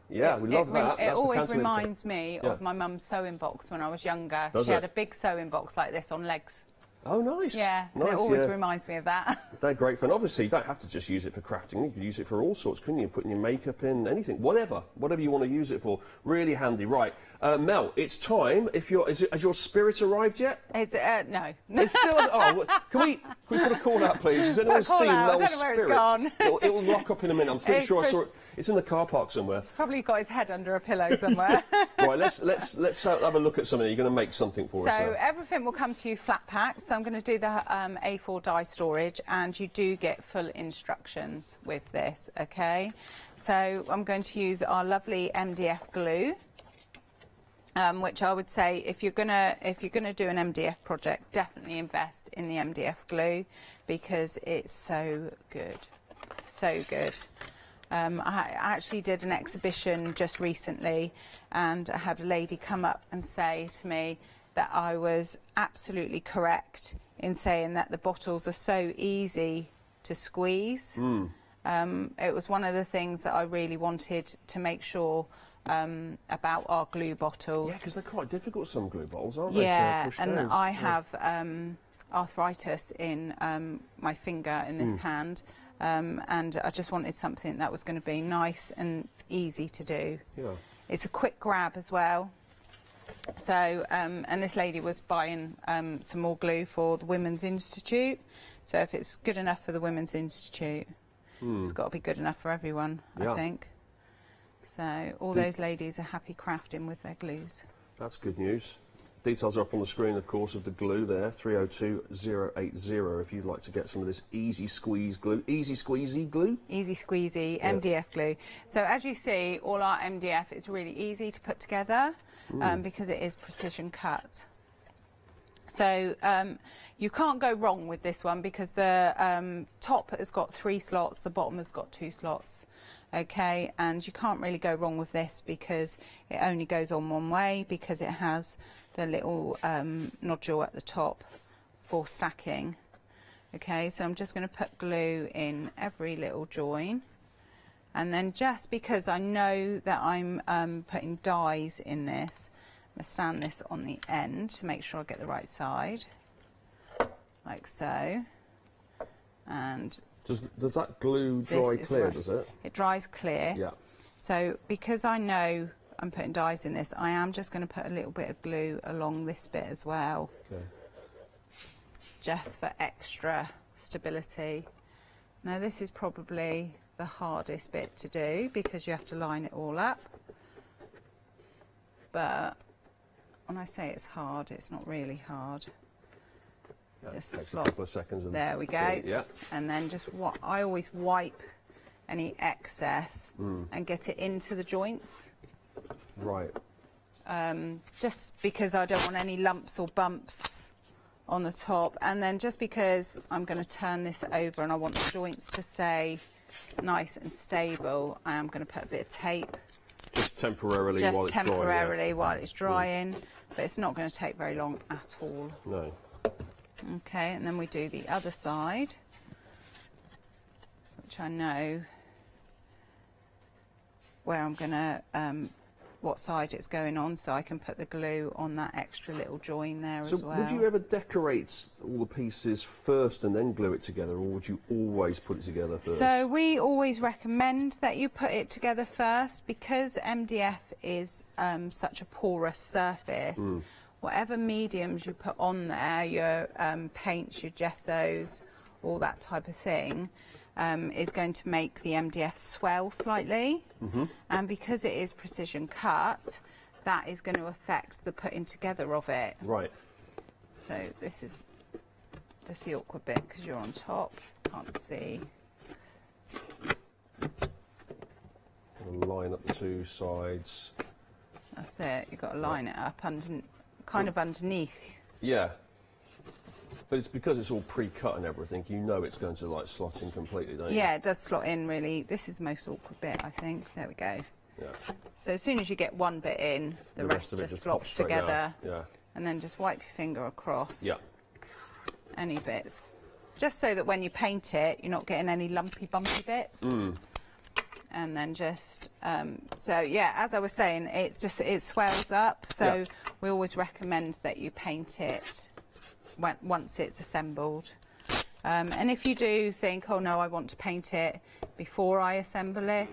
Yeah, we love that. It always reminds me of my mum's sewing box when I was younger. She had a big sewing box like this on legs. Oh, nice. Yeah, nice, and it always reminds me of that. They're great fun. Obviously, you don't have to just use it for crafting. You could use it for all sorts, couldn't you? Putting your makeup in, anything, whatever you want to use it for. Really handy. Right, Mel, it's time. Has your spirit arrived yet? It's no. It's still. Oh, can we put a call out, please? Has anyone seen Mel's spirit? It'll lock up in a minute. I'm pretty sure I saw it. It's in the car park somewhere. He's probably got his head under a pillow somewhere. Right, let's have a look at something. You're going to make something for us. So everything will come to you flat packed. So I'm going to do the A4 die storage, and you do get full instructions with this. Okay. So I'm going to use our lovely MDF glue, which I would say if you're gonna do an MDF project, definitely invest in the MDF glue because it's so good, so good. I actually did an exhibition just recently, and I had a lady come up and say to me that I was absolutely correct in saying that the bottles are so easy to squeeze. It was one of the things that I really wanted to make sure about our glue bottles. Yeah, because they're quite difficult, some glue bottles, aren't they? Yeah, and I have arthritis in my finger in this hand. And I just wanted something that was going to be nice and easy to do. Yeah. It's a quick grab as well. So, and this lady was buying some more glue for the Women's Institute. So if it's good enough for the Women's Institute, it's got to be good enough for everyone, I think. So all those ladies are happy crafting with their glues. That's good news. Details are up on the screen, of course, of the glue there, 302080, if you'd like to get some of this easy squeeze glue. Easy squeezy glue? Easy squeezy MDF glue. So as you see, all our MDF is really easy to put together because it is precision cut. So you can't go wrong with this one because the top has got 3 slots, the bottom has got 2 slots. Okay, and you can't really go wrong with this because it only goes on one way because it has the little nodule at the top for stacking. Okay, so I'm just going to put glue in every little join, and then just because I know that I'm putting dies in this, I'm going to stand this on the end to make sure I get the right side, like so. And does that glue dry clear, does it? It dries clear. Yeah. So because I know I'm putting dies in this, I am just going to put a little bit of glue along this bit as well. Okay. Just for extra stability. Now this is probably the hardest bit to do because you have to line it all up. But when I say it's hard, it's not really hard. Just takes slot. a couple of seconds. And there we go. Yeah. And then just I always wipe any excess and get it into the joints. Right. Just because I don't want any lumps or bumps on the top, and then just because I'm going to turn this over and I want the joints to stay nice and stable, I am going to put a bit of tape. Just temporarily while it's drying. Just temporarily while it's drying, but it's not going to take very long at all. No. Okay, and then we do the other side, which I know where I'm going to what side it's going on, so I can put the glue on that extra little join there as well. Would you ever decorate all the pieces first and then glue it together, or would you always put it together first? So we always recommend that you put it together first, because MDF is such a porous surface. Whatever mediums you put on there, your paints, your gessos, all that type of thing, is going to make the MDF swell slightly, and because it is precision cut, that is going to affect the putting together of it. Right. So this is just the awkward bit because you're on top, can't see. Line up the two sides. That's it, you've got to line it up kind of underneath. Yeah. But it's because it's all pre-cut and everything, you know it's going to like slot in completely, don't you? Yeah, it does slot in really. This is the most awkward bit, I think. There we go. Yeah. So as soon as you get one bit in, the rest of it just pops slots straight together. down. Yeah. And then just wipe your finger across. Yeah. Any bits. Just so that when you paint it, you're not getting any lumpy, bumpy bits. And then just, so yeah, as I was saying, it swells up. So we always recommend that you paint it once it's assembled. And if you do think, oh no, I want to paint it before I assemble it,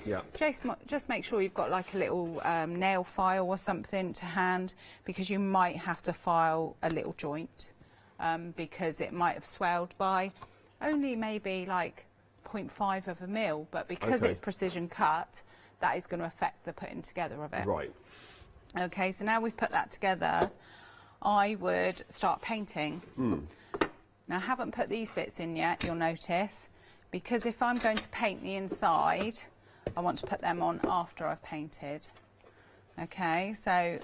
just make sure you've got like a little nail file or something to hand, because you might have to file a little joint because it might have swelled by only maybe like 0.5 of a mil, but because it's precision cut, that is going to affect the putting together of it. Right. Okay, so now we've put that together, I would start painting. Now, I haven't put these bits in yet, you'll notice, because if I'm going to paint the inside, I want to put them on after I've painted. Okay, so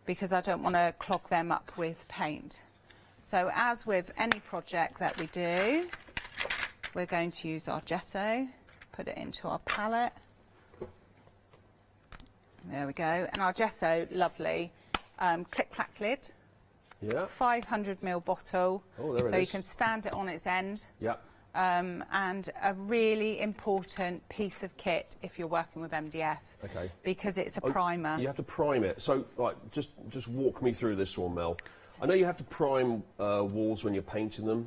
because I don't want to clog them up with paint. So as with any project that we do, we're going to use our gesso, put it into our palette. There we go, and our gesso, lovely. Click-clack lid. Yeah. 500ml bottle. Oh, there it so is. you can stand it on its end. Yeah. And a really important piece of kit if you're working with MDF. Okay. Because it's a primer. You have to prime it. So, like, just walk me through this one, Mel. I know you have to prime walls when you're painting them.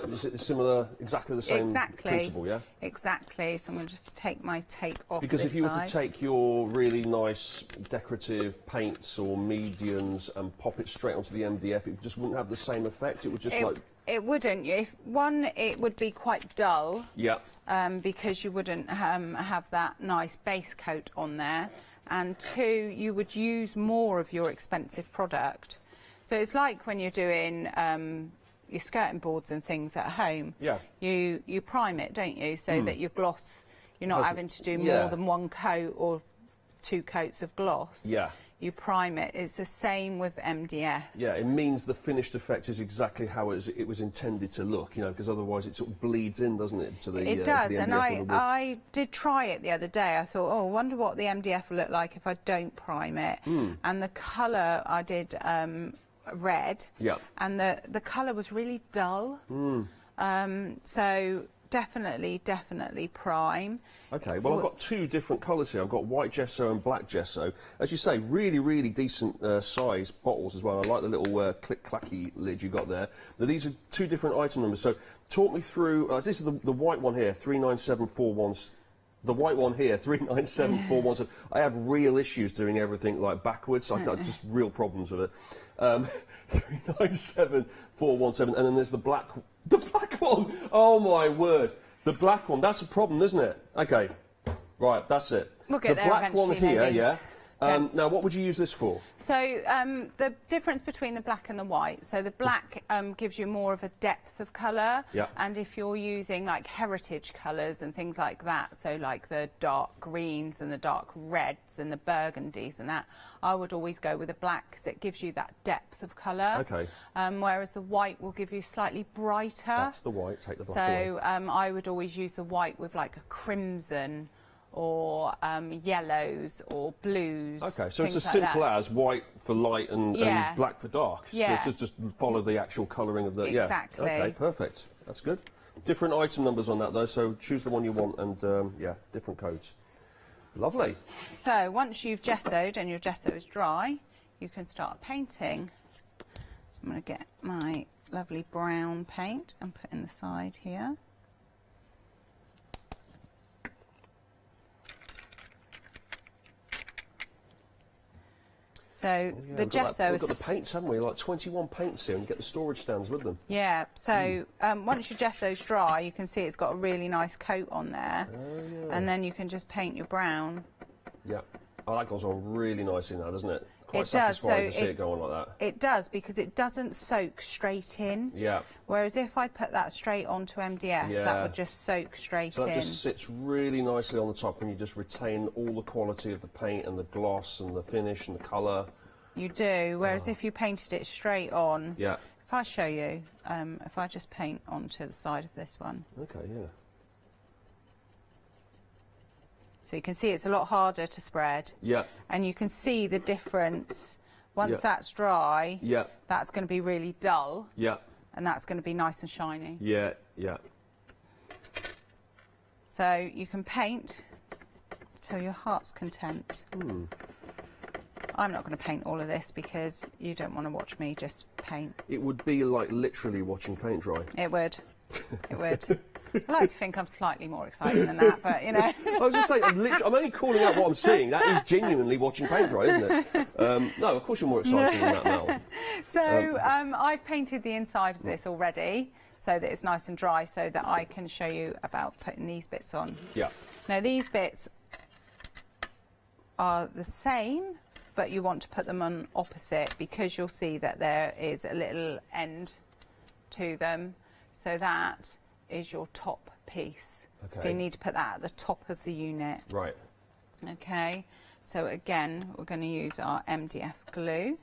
Is it similar, exactly the same principle, yeah? Exactly. So I'm going to just take my tape off Because this if you were side. to take your really nice decorative paints or mediums and pop it straight onto the MDF, it just wouldn't have the same effect. It would just It wouldn't. If one, it would be quite dull. Yeah. Because you wouldn't have that nice base coat on there. And two, you would use more of your expensive product. So it's like when you're doing your skirting boards and things at home. Yeah. You prime it, don't you? So that your gloss, you're not having to do more than one coat or 2 coats of gloss. Yeah. You prime it. It's the same with MDF. Yeah, it means the finished effect is exactly how it was intended to look, you know, because otherwise it sort of bleeds in, doesn't it, to the It does, to the MDF and on the wood. I did try it the other day. I thought, oh, I wonder what the MDF will look like if I don't prime it. And the colour I did red, and the colour was really dull. So definitely prime. Okay, well, I've got 2 different colours here. I've got white gesso and black gesso. As you say, really decent size bottles as well. I like the little click-clacky lid you got there. Now, these are 2 different item numbers. So talk me through, this is the white one here, 39741. The white one here, 39741. So I have real issues doing everything like backwards. I've got just real problems with it. 397 417, and then there's the black one. Oh my word, the black one. That's a problem, isn't it? Okay, right, that's it. We'll get there the black one eventually, here, ladies. yeah. Gents. Now, what would you use this for? So the difference between the black and the white. So the black gives you more of a depth of colour. Yeah. And if you're using like heritage colours and things like that, so like the dark greens and the dark reds and the burgundies and that, I would always go with the black because it gives you that depth of colour. Okay. Whereas the white will give you slightly brighter. That's the white. Take the black away. So I would always use the white with like a crimson or yellows or blues. Okay, so it's as things like simple that. as white for light and black for dark. Yeah. So it's just follow the actual colouring of the... Exactly. Yeah. Okay, perfect. That's good. Different item numbers on that, though, so choose the one you want and, yeah, different codes. Lovely. So once you've gessoed and your gesso is dry, you can start painting. I'm going to get my lovely brown paint and put in the side here. So the gesso is... We've got the paints, haven't we? Like 21 paints here, and get the storage stands with them. Yeah, so once your gesso's dry, you can see it's got a really nice coat on there. Oh, yeah. And then you can just paint your brown. Yeah. Oh, that goes on really nicely now, doesn't it? Quite It does, satisfying so to see it go on like that. It does, because it doesn't soak straight in. Yeah. Whereas if I put that straight onto MDF, that would just soak straight So in. that just sits really nicely on the top, and you just retain all the quality of the paint and the gloss and the finish and the colour. You do, whereas if you painted it straight on, Yeah. if I show you, if I just paint onto the side of this one. Okay, yeah. So you can see it's a lot harder to spread. Yeah. And you can see the difference. Once Yeah. that's dry, Yeah. that's going to be really dull, Yeah. and that's going to be nice and shiny. Yeah. Yeah. So you can paint till your heart's content. I'm not going to paint all of this because you don't want to watch me just paint. It would be like literally watching paint dry. It would. It would. I like to think I'm slightly more exciting than that, but you know. I was just saying, I'm only calling out what I'm seeing. That is genuinely watching paint dry, isn't it? No, of course you're more exciting than that, Mel. So I've painted the inside of this already so that it's nice and dry so that I can show you about putting these bits on. Yeah. Now these bits are the same, but you want to put them on opposite because you'll see that there is a little end to them. So that is your top piece. Okay. So you need to put that at the top of the unit. Right. Okay, so again, we're going to use our MDF glue.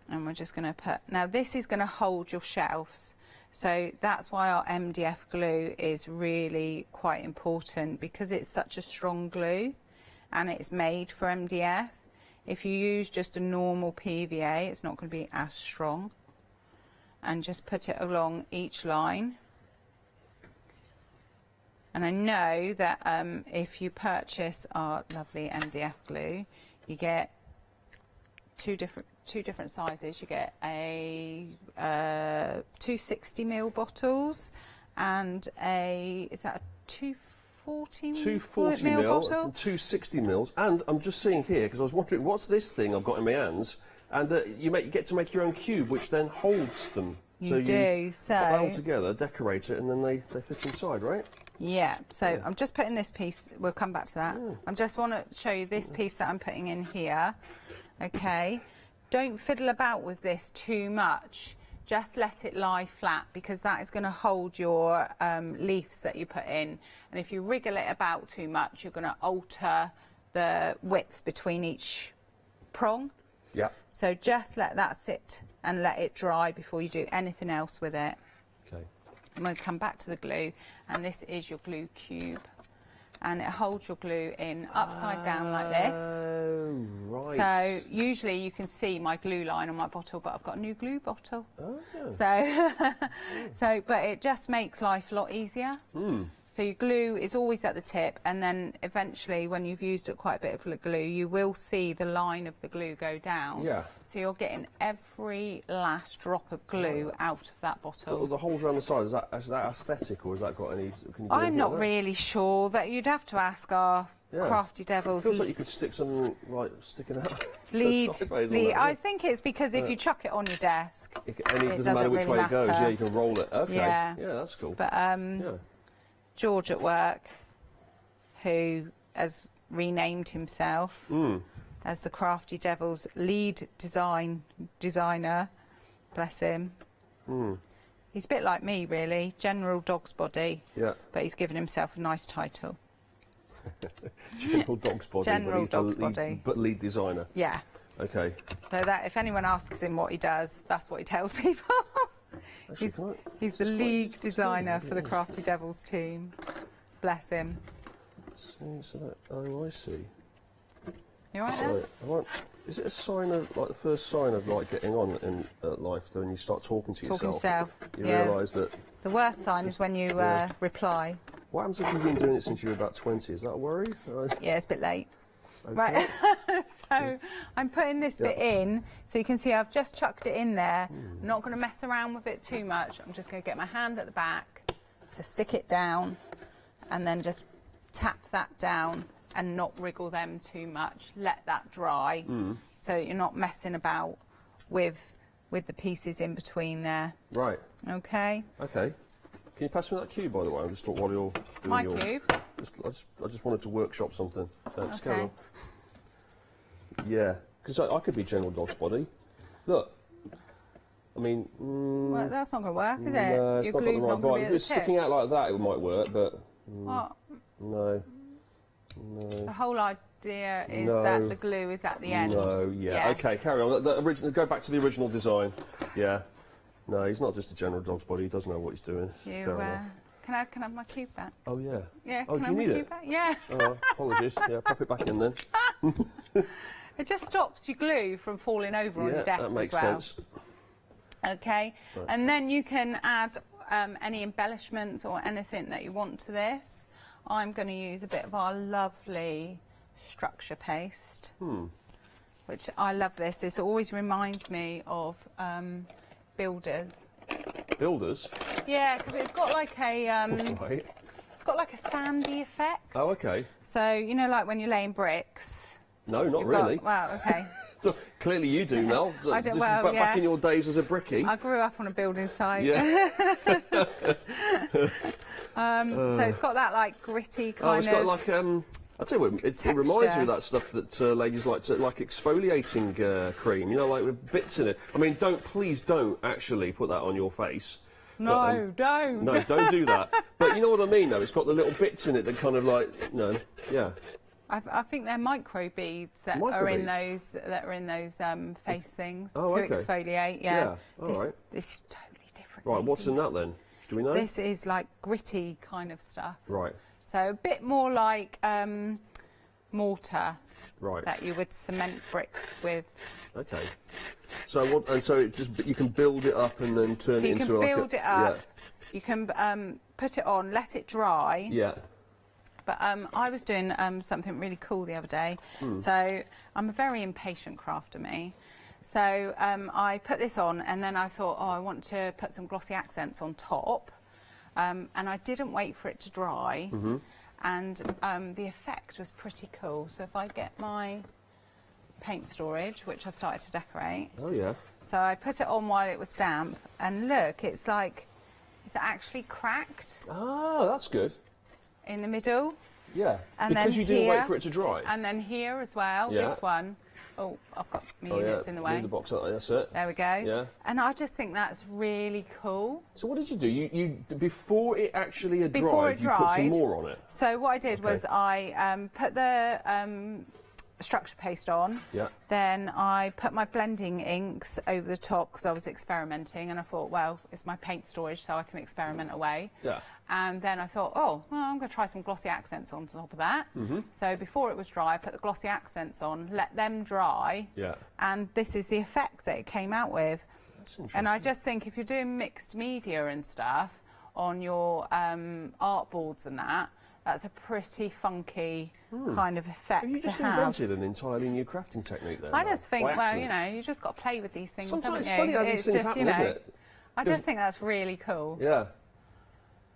And we're just going to put, now this is going to hold your shelves. So that's why our MDF glue is really quite important, because it's such a strong glue and it's made for MDF. If you use just a normal PVA, it's not going to be as strong. And just put it along each line. And I know that if you purchase our lovely MDF glue, you get two different sizes. You get a 260ml bottles and is that a 240ml bottle? And 260ml. And I'm just seeing here, because I was wondering, what's this thing I've got in my hands? And you get to make your own cube, which then holds them. So you put that all together, decorate it, and then they fit inside, right? Yeah, so I'm just putting this piece, we'll come back to that. I just want to show you this piece that I'm putting in here. Okay, don't fiddle about with this too much. Just let it lie flat, because that is going to hold your leaves that you put in. And if you wriggle it about too much, you're going to alter the width between each prong. Yeah. So just let that sit and let it dry before you do anything else with it. Okay. I'm going to come back to the glue, and this is your glue cube. And it holds your glue in upside down like this. Oh, right. So usually you can see my glue line on my bottle, but I've got a new glue bottle. Oh, yeah. But it just makes life a lot easier. So your glue is always at the tip, and then eventually when you've used up quite a bit of the glue, you will see the line of the glue go down. Yeah. So you're getting every last drop of glue out of that bottle. The holes around the side, is that aesthetic, or has that got any... Can you do I'm anything not like that? really sure. That you'd have to ask our Yeah. Crafty Devils. It feels like you could stick something like sticking out Lead. sideways on that, I think it's because if you chuck it on your desk, it doesn't matter which really way it goes. matter. Yeah, you can roll it. Okay. Yeah. Yeah, that's cool. But yeah. George at work, who has renamed himself as the Crafty Devils lead designer, bless him. He's a bit like me, really, General Dog's Body. Yeah. But he's given himself a nice title. General Dog's Body. General but he's Dog's the lead, Body. But lead designer. Yeah. Okay. So that if anyone asks him what he does, that's what he tells people. Actually, he's the lead designer for the Crafty Devils team. Bless him. So that, oh, I see. You all right So, there? is it a sign of, like, the first sign of, like, getting on in life, when you start talking to Talking yourself? You yeah. realise that... The worst sign is when you reply. What happens if you've been doing it since you were about 20? Is that a worry? Yeah, it's a bit late. Okay. Right, so I'm putting this bit in, so you can see I've just chucked it in there. I'm not going to mess around with it too much. I'm just going to get my hand at the back to stick it down and then just tap that down and not wriggle them too much. Let that dry so you're not messing about with the pieces in between there. Right. Okay. Okay. Can you pass me that cube, by the way? I just thought while you're doing My your... cube? I just wanted to workshop something. Thanks, Okay. carry on. Yeah, because I could be General Dog's Body. Look. I mean... Well, that's not going to work, is it? No, it's Your not got the glue's right not going to vibe. be If at it's the tip. sticking out like that, it might work, but... What? No. The whole idea is No. that the glue is at the end. No, yeah. Yes. Okay, carry on. Go back to the original design. Yeah. No, he's not just a General Dog's Body. He does know what he's doing. You, Fair enough. can I have my cube back? Oh, yeah. Yeah. Oh, can do I you have need my it? cube back? Yeah. Oh, apologies. Yeah, pop it back in then. It just stops your glue from falling over on your desk that makes as well. sense. Okay. Sorry. And then you can add any embellishments or anything that you want to this. I'm going to use a bit of our lovely structure paste, which I love this. This always reminds me of builders. Builders? Yeah, because it's got like a Right. it's got like a sandy effect. Oh, okay. So you know, like when you're laying bricks. No, not you've really. Wow. Okay. Clearly you do, Mel. I do, Just well, back yeah. in your days as a brickie. I grew up on a building site. Yeah. So it's got that like gritty kind Oh, it's got of. like I'll tell you what, it reminds me of that stuff that ladies like to, like exfoliating cream, you know, like with bits in it. I mean, please don't actually put that on your face. No, don't. No, don't do that. But you know what I mean, though? It's got the little bits in it that kind of like, yeah. I think they're micro beads that are in those face things to exfoliate. Yeah. All right. This is totally different. Right, what's in ladies. that then? Do we know? This is like gritty kind of stuff. Right. So a bit more like mortar Right. that you would cement bricks with. Okay. So you can build it up and then turn So it you into can like build it up. You can put it on, let it dry. Yeah. But I was doing something really cool the other day. So I'm a very impatient crafter, me. So I put this on and then I thought, I want to put some glossy accents on top. And I didn't wait for it to dry. And the effect was pretty cool. So if I get my paint storage, which I've started to decorate. Oh, yeah. So I put it on while it was damp. And look, it's actually cracked. Oh, that's good. In the middle. Yeah, And because then you didn't here, wait for it to dry. And then here as well, Yeah. this one. Oh, I've got my Oh, units yeah. in the way. Leave the box out there, that's it. There we go. Yeah. And I just think that's really cool. So what did you do? You before it actually had Before dried, it you put some dried, more on it? So what I did Okay. was I put the structure paste on. Yeah. Then I put my blending inks over the top because I was experimenting and I thought, well, it's my paint storage so I can experiment away. Yeah. And then I thought, I'm going to try some glossy accents on top of that. So before it was dry, I put the glossy accents on, let them dry. Yeah. And this is the effect that it came out with. That's interesting. And I just think if you're doing mixed media and stuff on your art boards and that's a pretty funky kind of effect You to just have. invented an entirely new crafting technique there. I Mel, just think, by well, accident. you just got to play with these things, Sometimes haven't it's you? funny how these things just, happen, isn't it? I just think that's really cool. Yeah.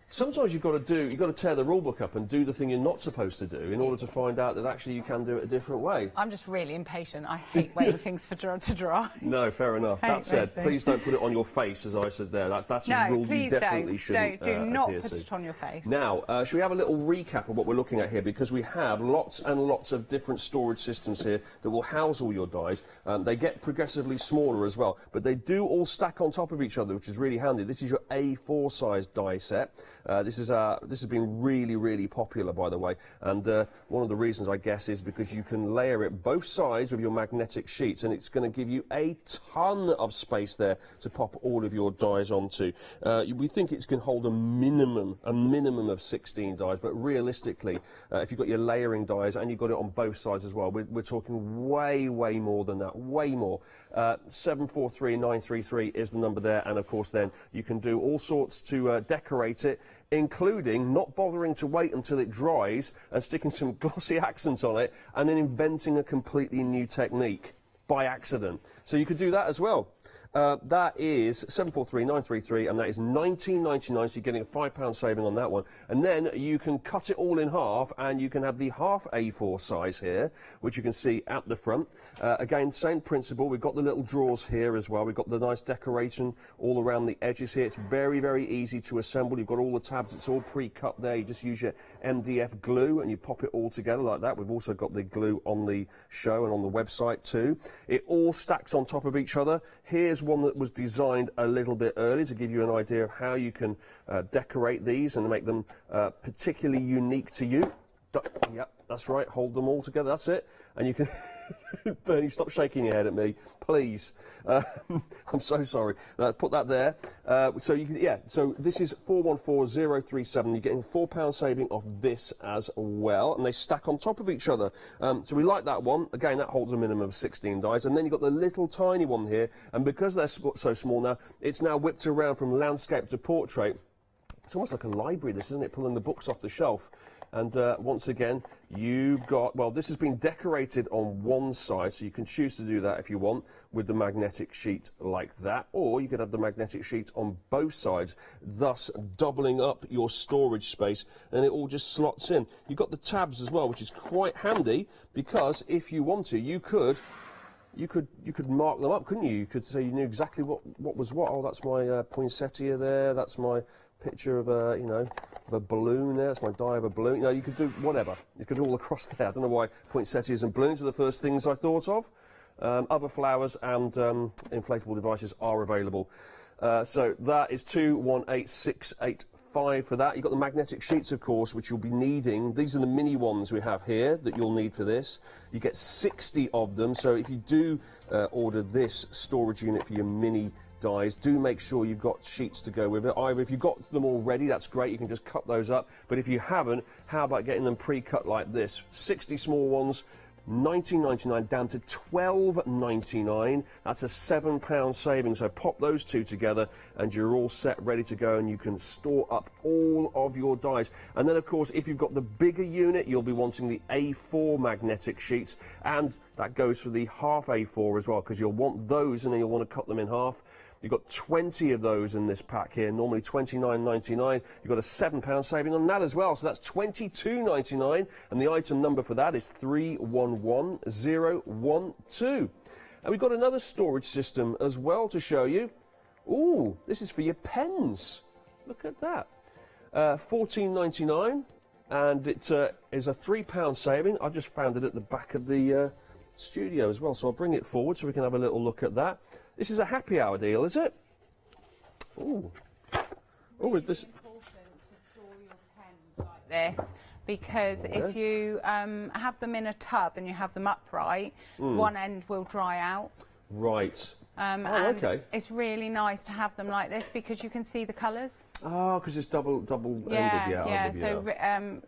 Sometimes you've got to tear the rule book up and do the thing you're not supposed to do in order to find out that actually you can do it a different way. I'm just really impatient. I hate waiting things to dry. No, fair enough. That said, please don't put it on your face, as I said there. That's a rule you definitely shouldn't do not adhere put to. it on your face. Now, should we have a little recap of what we're looking at here? Because we have lots and lots of different storage systems here that will house all your dies. They get progressively smaller as well, but they do all stack on top of each other, which is really handy. This is your A4 size die set. This has been really popular, by the way, and one of the reasons, I guess, is because you can layer it both sides with your magnetic sheets, and it's going to give you a ton of space there to pop all of your dies onto. We think it's going to hold a minimum of 16 dies, but realistically, if you've got your layering dies and you've got it on both sides as well, we're talking way more than that, way more. 743933 is the number there, and of course then you can do all sorts to decorate it, including not bothering to wait until it dries and sticking some glossy accents on it and then inventing a completely new technique by accident. So you could do that as well. That is 743933, and that is £19.99, so you're getting a £5 saving on that one. And then you can cut it all in half, and you can have the half A4 size here, which you can see at the front. Again, same principle. We've got the little drawers here as well. We've got the nice decoration all around the edges here. It's very easy to assemble. You've got all the tabs. It's all pre-cut there. You just use your MDF glue, and you pop it all together like that. We've also got the glue on the show and on the website too. It all stacks on top of each other. Here's one that was designed a little bit early to give you an idea of how you can decorate these and make them particularly unique to you. Yep, that's right, hold them all together, that's it. And you can... Bernie, stop shaking your head at me, please. I'm so sorry. Put that there. So you can, yeah. So this is 414037. You're getting £4 saving off this as well, and they stack on top of each other. So we like that one. Again, that holds a minimum of 16 dies, and then you've got the little tiny one here. And because they're so small now, it's now whipped around from landscape to portrait. It's almost like a library, this, isn't it? Pulling the books off the shelf. And once again, you've got, well, this has been decorated on one side, so you can choose to do that if you want with the magnetic sheet like that, or you could have the magnetic sheet on both sides, thus doubling up your storage space, and it all just slots in. You've got the tabs as well, which is quite handy, because if you want to, you could mark them up, couldn't you? You could say you knew exactly what was what. Oh, that's my poinsettia there. That's my picture of a, of a balloon there. That's my die of a balloon. You could do whatever. You could do all across there. I don't know why poinsettias and balloons are the first things I thought of. Other flowers and inflatable devices are available. So that is 218685 for that. You've got the magnetic sheets, of course, which you'll be needing. These are the mini ones we have here that you'll need for this. You get 60 of them, so if you do order this storage unit for your mini dies, do make sure you've got sheets to go with it. Either if you've got them already, that's great, you can just cut those up. But if you haven't, how about getting them pre-cut like this? 60 small ones, £19.99 down to £12.99. That's a £7 saving. So pop those two together and you're all set, ready to go, and you can store up all of your dies. And then, of course, if you've got the bigger unit, you'll be wanting the A4 magnetic sheets, and that goes for the half A4 as well, because you'll want those and then you'll want to cut them in half. You've got 20 of those in this pack here, normally £29.99. You've got a £7 saving on that as well, so that's £22.99, and the item number for that is 311012. And we've got another storage system as well to show you. Ooh, this is for your pens. Look at that. £14.99, and it is a £3 saving. I just found it at the back of the studio as well, so I'll bring it forward so we can have a little look at that. This is a happy hour deal, is it? Ooh. Oh, is this... It's important to store your pens like this, because if you have them in a tub and you have them upright, one end will dry out. Right. And okay. It's really nice to have them like this because you can see the colours. Oh, because it's double-ended, yeah. So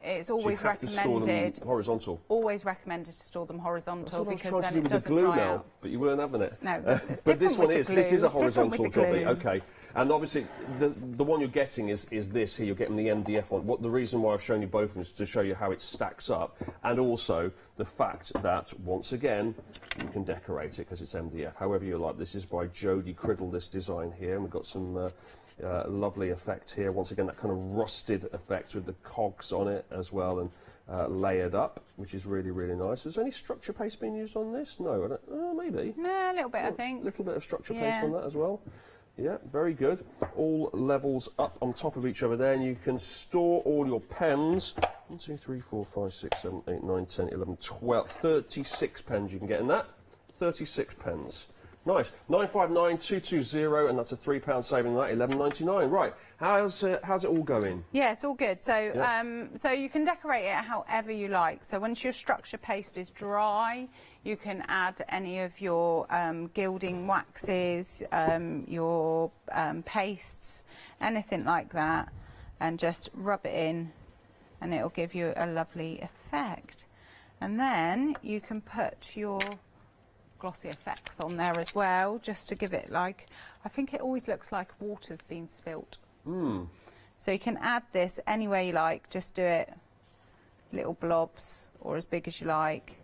it's always recommended. Horizontal. Always recommended to store them horizontal, because then it doesn't dry out. But you weren't having it. No, but this one is. This is a horizontal jobby. Okay. Okay. And obviously, the one you're getting is this here. You're getting the MDF one. The reason why I've shown you both of them is to show you how it stacks up, and also the fact that, once again, you can decorate it because it's MDF however you like. This is by Jodie Criddle, this design here, and we've got some Lovely effect here. Once again, that kind of rusted effect with the cogs on it as well, and layered up, which is really, really nice. Is there any structure paste being used on this? No, I don't, maybe. No, a little bit, I think. A little bit of structure paste on that as well. Yeah, very good. All levels up on top of each other there, and you can store all your pens. 1, 2, 3, 4, 5, 6, 7, 8, 9, 10, 11, 12, 36 pens you can get in that. 36 pens. Nice. 959220, and that's a £3 saving on that. 11.99. Right. How's it all going? Yeah, it's all good. So, so you can decorate it however you like. So once your structure paste is dry, you can add any of your gilding waxes, your pastes, anything like that, and just rub it in, and it'll give you a lovely effect. And then you can put your glossy effects on there as well, just to give it, like, I think it always looks like water's been spilt. So you can add this anywhere you like, just do it little blobs or as big as you like,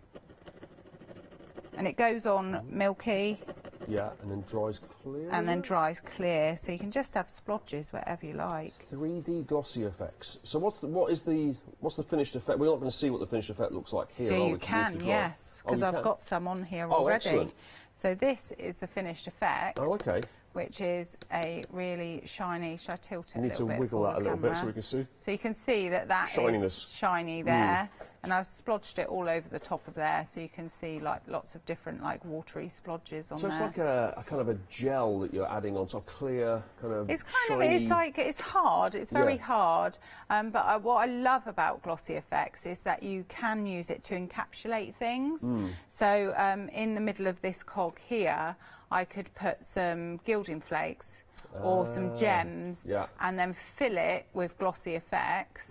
and it goes on milky. Yeah, and then dries clear. And then dries clear, so you can just have splodges wherever you like. 3D glossy effects. So what's the finished effect? We're not going to see what the finished effect looks like here. So you can, yes, because I've got some on here already. Excellent. So this is the finished effect. Oh, okay. Which is a really shiny. Should I tilt it a little bit? You need to wiggle that a little bit so we can see. So you can see that is shiny there. And I've splodged it all over the top of there, so you can see like lots of different like watery splodges on there. So it's like a kind of a gel that you're adding on top, clear kind of. It's kind shiny... of, it's like, it's hard. It's very hard. But what I love about glossy effects is that you can use it to encapsulate things. So in the middle of this cog here, I could put some gilding flakes or some gems and then fill it with glossy effects,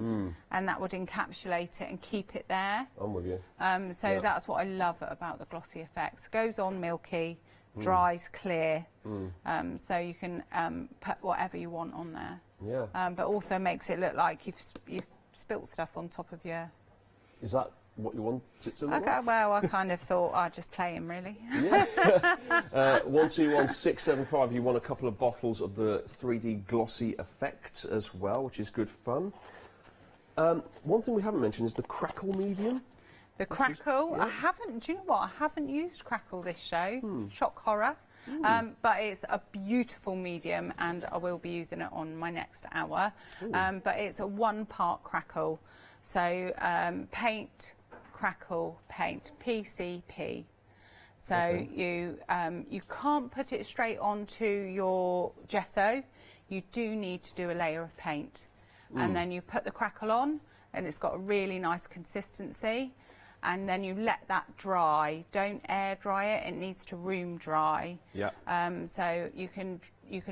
and that would encapsulate it and keep it there. I'm with you. So that's what I love about the glossy effects. Goes on milky, dries clear, so you can put whatever you want on there. Yeah. But also makes it look like you've spilt stuff on top of your... Is that what you want it to look Okay, like? well, I kind of thought I'd just play him, really. Yeah. 121675, you won a couple of bottles of the 3D glossy effect as well, which is good fun. One thing we haven't mentioned is the crackle medium. The crackle, I haven't, do you know what, I haven't used crackle this show, shock horror, but it's a beautiful medium and I will be using it on my next hour. But it's a 1-part crackle, so paint, crackle, paint, PCP. So you can't put it straight onto your gesso, you do need to do a layer of paint. And then you put the crackle on and it's got a really nice consistency, and then you let that dry. Don't air dry it, it needs to room dry. So you can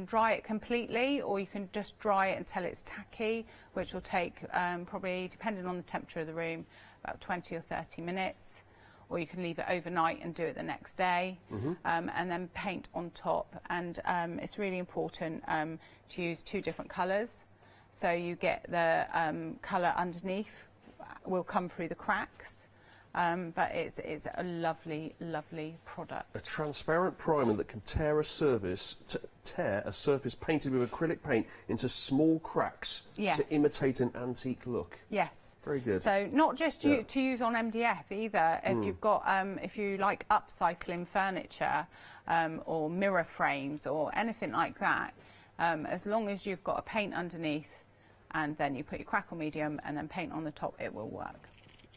dry it completely, or you can just dry it until it's tacky, which will take probably, depending on the temperature of the room, about 20 or 30 minutes. Or you can leave it overnight and do it the next day, and then paint on top. And it's really important to use 2 different colours. So you get the colour underneath will come through the cracks, but it's a lovely, lovely product. A transparent primer that can tear a surface painted with acrylic paint into small cracks to imitate an antique look. Yes. Very good. So not just to use on MDF either. If you've got, if you like upcycling furniture or mirror frames or anything like that, as long as you've got a paint underneath and then you put your crackle medium and then paint on the top, it will work.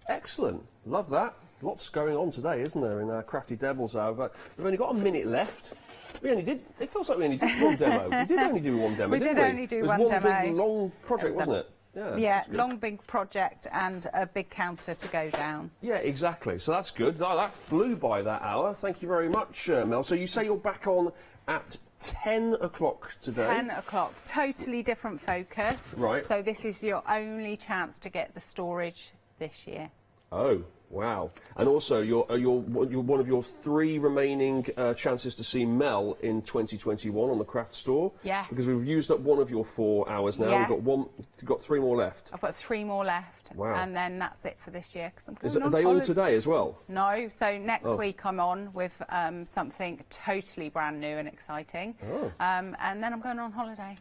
Excellent. Love that. Lots going on today, isn't there, in our Crafty Devils Hour. We've only got a minute left. It feels like we only did one demo. We did only do one demo, we didn't did we? only do it was one demo. Big, long project, wasn't it? Yeah, long, big project and a big counter to go down. Yeah, exactly. So that's good. That flew by that hour. Thank you very much, Mel. So you say you're back on at 10 o'clock today? 10 o'clock. Totally different focus. Right. So this is your only chance to get the storage this year. Oh, wow. And also, you're one of your 3 remaining chances to see Mel in 2021 on the Craft Store. Yes. Because we've used up one of your 4 hours now. Yes. We've got 3 more left. I've got 3 more left. Wow. And then that's it for this year. Cause Are they all today as well? No. So next week I'm on with something totally brand new and exciting. And then I'm going on holiday.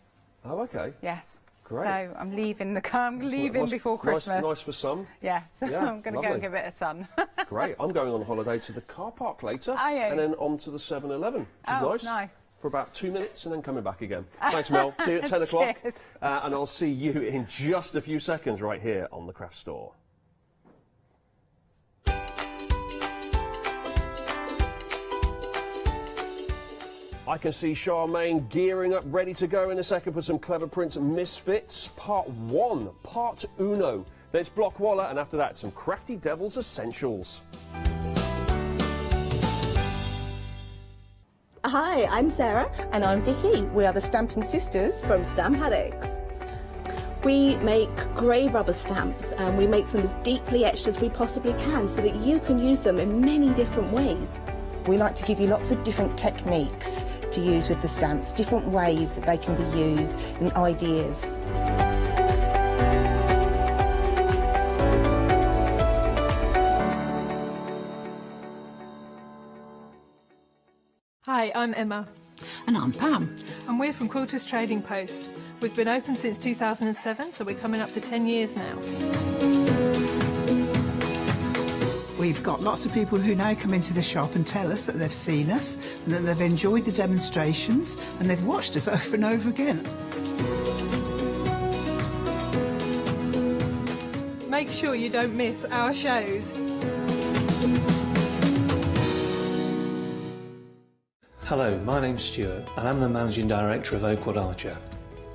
Oh, okay. Yes. Great. So I'm leaving before Christmas. Nice for some. Yes. Yeah, I'm going to go and give it a sun. Great. I'm going on holiday to the car park later. Are you? And then on to the 7-Eleven, which is nice. Nice. For about 2 minutes and then coming back again. Thanks, Mel. See you at 10 o'clock. And I'll see you in just a few seconds right here on the Craft Store. I can see Charmaine gearing up, ready to go in a second for some Clever Prints Misfits, part 1, part uno. Then it's Block Walla, and after that, some Crafty Devils Essentials. Hi, I'm Sarah. And I'm Vicky. We are the Stamping Sisters From Stamp Addicts. We make grey rubber stamps and we make them as deeply etched as we possibly can so that you can use them in many different ways. We like to give you lots of different techniques to use with the stamps, different ways that they can be used and ideas. Hi, I'm Emma. And I'm Pam. And we're from Quilters Trading Post. We've been open since 2007, so we're coming up to 10 years now. We've got lots of people who now come into the shop and tell us that they've seen us, that they've enjoyed the demonstrations, and they've watched us over and over again. Make sure you don't miss our shows. Hello, my name's Stuart and I'm the Managing Director of Oakwood Archer.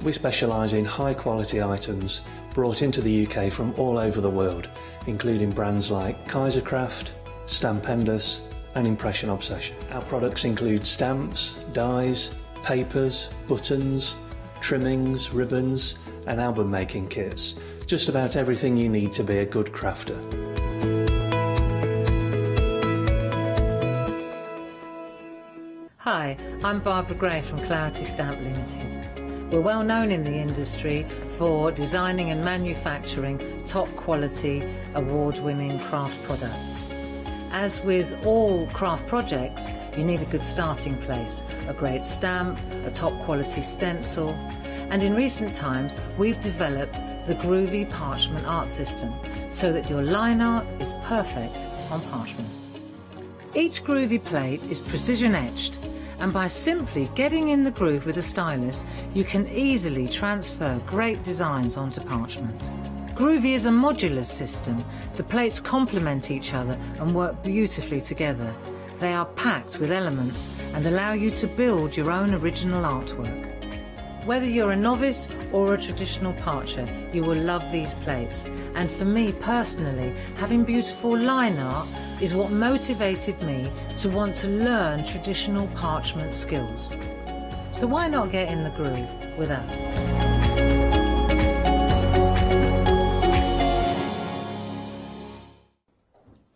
We specialise in high quality items brought into the UK from all over the world, including brands like Kaisercraft, Stampendous and Impression Obsession. Our products include stamps, dies, papers, buttons, trimmings, ribbons and album making kits. Just about everything you need to be a good crafter. Hi, I'm Barbara Gray from Clarity Stamp Limited. We're well known in the industry for designing and manufacturing top quality, award-winning craft products. As with all craft projects, you need a good starting place, a great stamp, a top quality stencil, and in recent times we've developed the groovy parchment art system so that your line art is perfect on parchment. Each groovy plate is precision etched, and by simply getting in the groove with a stylus, you can easily transfer great designs onto parchment. Groovy is a modular system. The plates complement each other and work beautifully together. They are packed with elements and allow you to build your own original artwork. Whether you're a novice or a traditional parcher, you will love these plates. And for me personally, having beautiful line art is what motivated me to want to learn traditional parchment skills. So why not get in the groove with us?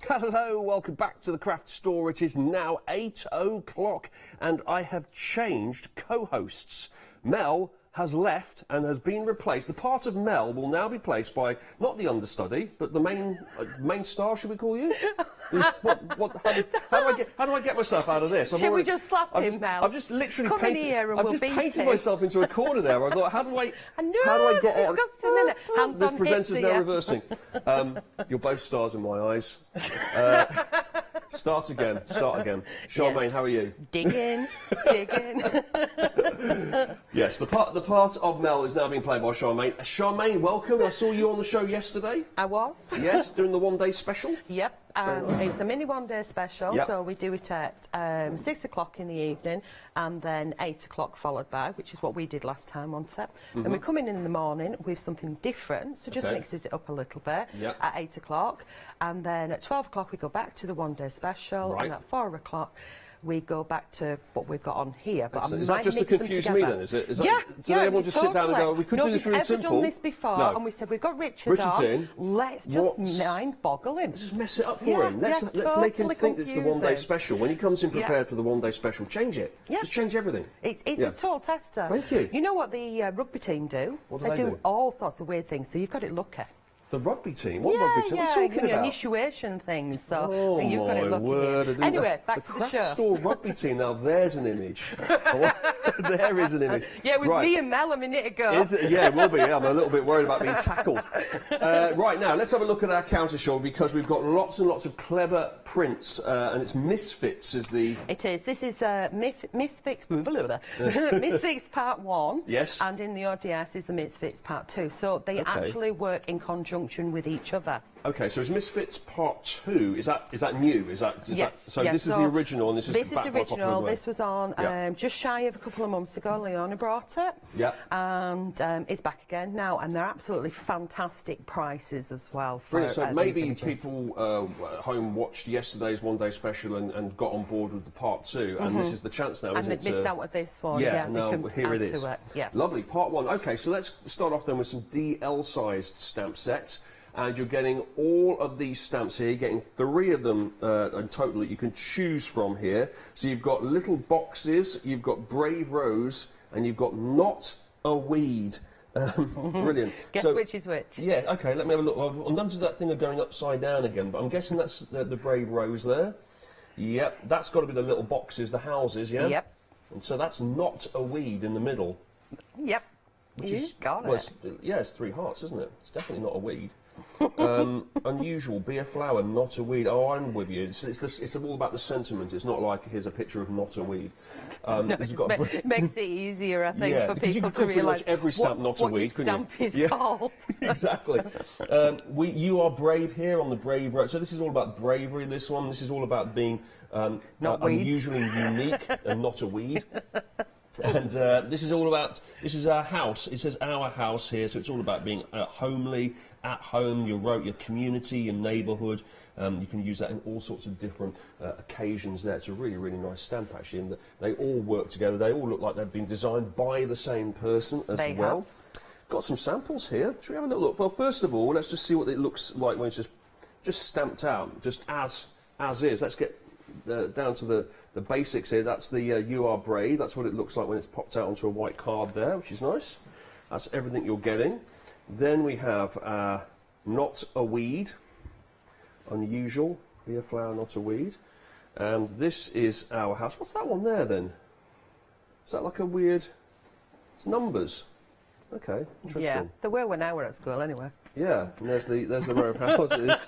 Hello, welcome back to the Craft Store. It is now 8 o'clock and I have changed co-hosts. Mel has left and has been replaced. The part of Mel will now be placed by not the understudy, but the main star. Should we call you? How do I get myself out of this? Should we just slap him, Mel? I've just literally Come in here and we'll beat painted him. myself into a corner there. I thought, how do I get out? Disgusting, isn't it? Hands This on presenter's hips now here. reversing. You're both stars in my eyes. Start again. Charmaine, how are you? Digging. Yes, the part of Mel is now being played by Charmaine. Charmaine, welcome. I saw you on the show yesterday. I was. Yes, doing the one-day special. Yep. It was a mini one-day special, Yep. so we do it at 6 o'clock in the evening and then 8 o'clock followed by, which is what we did last time on set. And we come in the morning with something different, so just mixes it up a little bit at 8 o'clock. And then at 12 o'clock we go back to the one-day special, and at 4 o'clock we go back to what we've got on here. But Is that just to confuse me then? Is it? Do everyone just sit down and go, we could do this really simple? Nobody's ever done this before, and we said, we've got Richard on. in. Let's just mind-boggle him. Let's just mess it up for him. Let's make him think it's the one-day special. When he comes in prepared for the one-day special, change it. Just change everything. It's a total tester. Thank you. You know what the rugby team do? What do they do? All sorts of weird things, so you've got it lucky. The rugby team? What rugby team? What are you talking about? Initiation things. So Oh, you've got it my looking word. in. Anyway, back to the craft show. store rugby team. Now, there's an image. There is an image. Yeah, it was right. me and Mel a minute ago. Is it? Yeah, it will be. Yeah, I'm a little bit worried about being tackled. Right, now, let's have a look at our counter show because we've got lots and lots of clever prints, and it's Misfits is the... It is. This is Misfits Misfits Part 1. Yes. And in the ODS is the Misfits Part 2. So they actually work in conjunction with each other. Okay, so it's Misfits Part 2. Is that new? Yes. So this is the original, and this is the back by original. popular This was on just shy of a couple of months ago. Leona brought it. Yeah. And it's back again now, and they're absolutely fantastic prices as well. For, Brilliant. So maybe these images. people at home watched yesterday's One Day Special and got on board with the Part 2, and this is the chance now, isn't it? And they've missed out with this one. Yeah, they no, can here it add is. to it. Yeah. Lovely, Part 1. Okay, so let's start off then with some DL-sized stamp sets. And you're getting all of these stamps here. You're getting 3 of them in total that you can choose from here. So you've got little boxes, you've got Brave Rose, and you've got Not a Weed. Brilliant. Guess which is which. Yeah, okay, let me have a look. I'm done to that thing of going upside down again, but I'm guessing that's the Brave Rose there. Yep, that's got to be the little boxes, the houses, yeah? Yep. And so that's Not a Weed in the middle. Yep. Which You is, got well, it. it's 3 hearts, isn't it? It's definitely not a weed. Unusual, be a flower, not a weed. Oh, I'm with you. It's all about the sentiment. It's not like here's a picture of not a weed. No, it makes it easier, I think, for people to realise every stamp not a weed, stamp is called. Exactly. You Are Brave here on the Brave Road. So this is all about bravery. This one. This is all about being unusual and unique and not a weed. And this is all about, this is our house. It says our house here, so it's all about being homely, at home, your community, your neighbourhood. You can use that in all sorts of different occasions there. It's a really, really nice stamp, actually, and they all work together. They all look like they've been designed by the same person as well. Got some samples here. Should we have a little look? Well, first of all, let's just see what it looks like when it's just stamped out, just as is. Let's get down to the basics here. That's the You Are Brave. That's what it looks like when it's popped out onto a white card there, which is nice. That's everything you're getting. Then we have Not a Weed. Unusual, be a flower, not a weed. And this is our house. What's that one there then? Is that like a weird... It's numbers. Okay, interesting. Yeah, there were when I were at school anyway. Yeah, and there's the row of houses.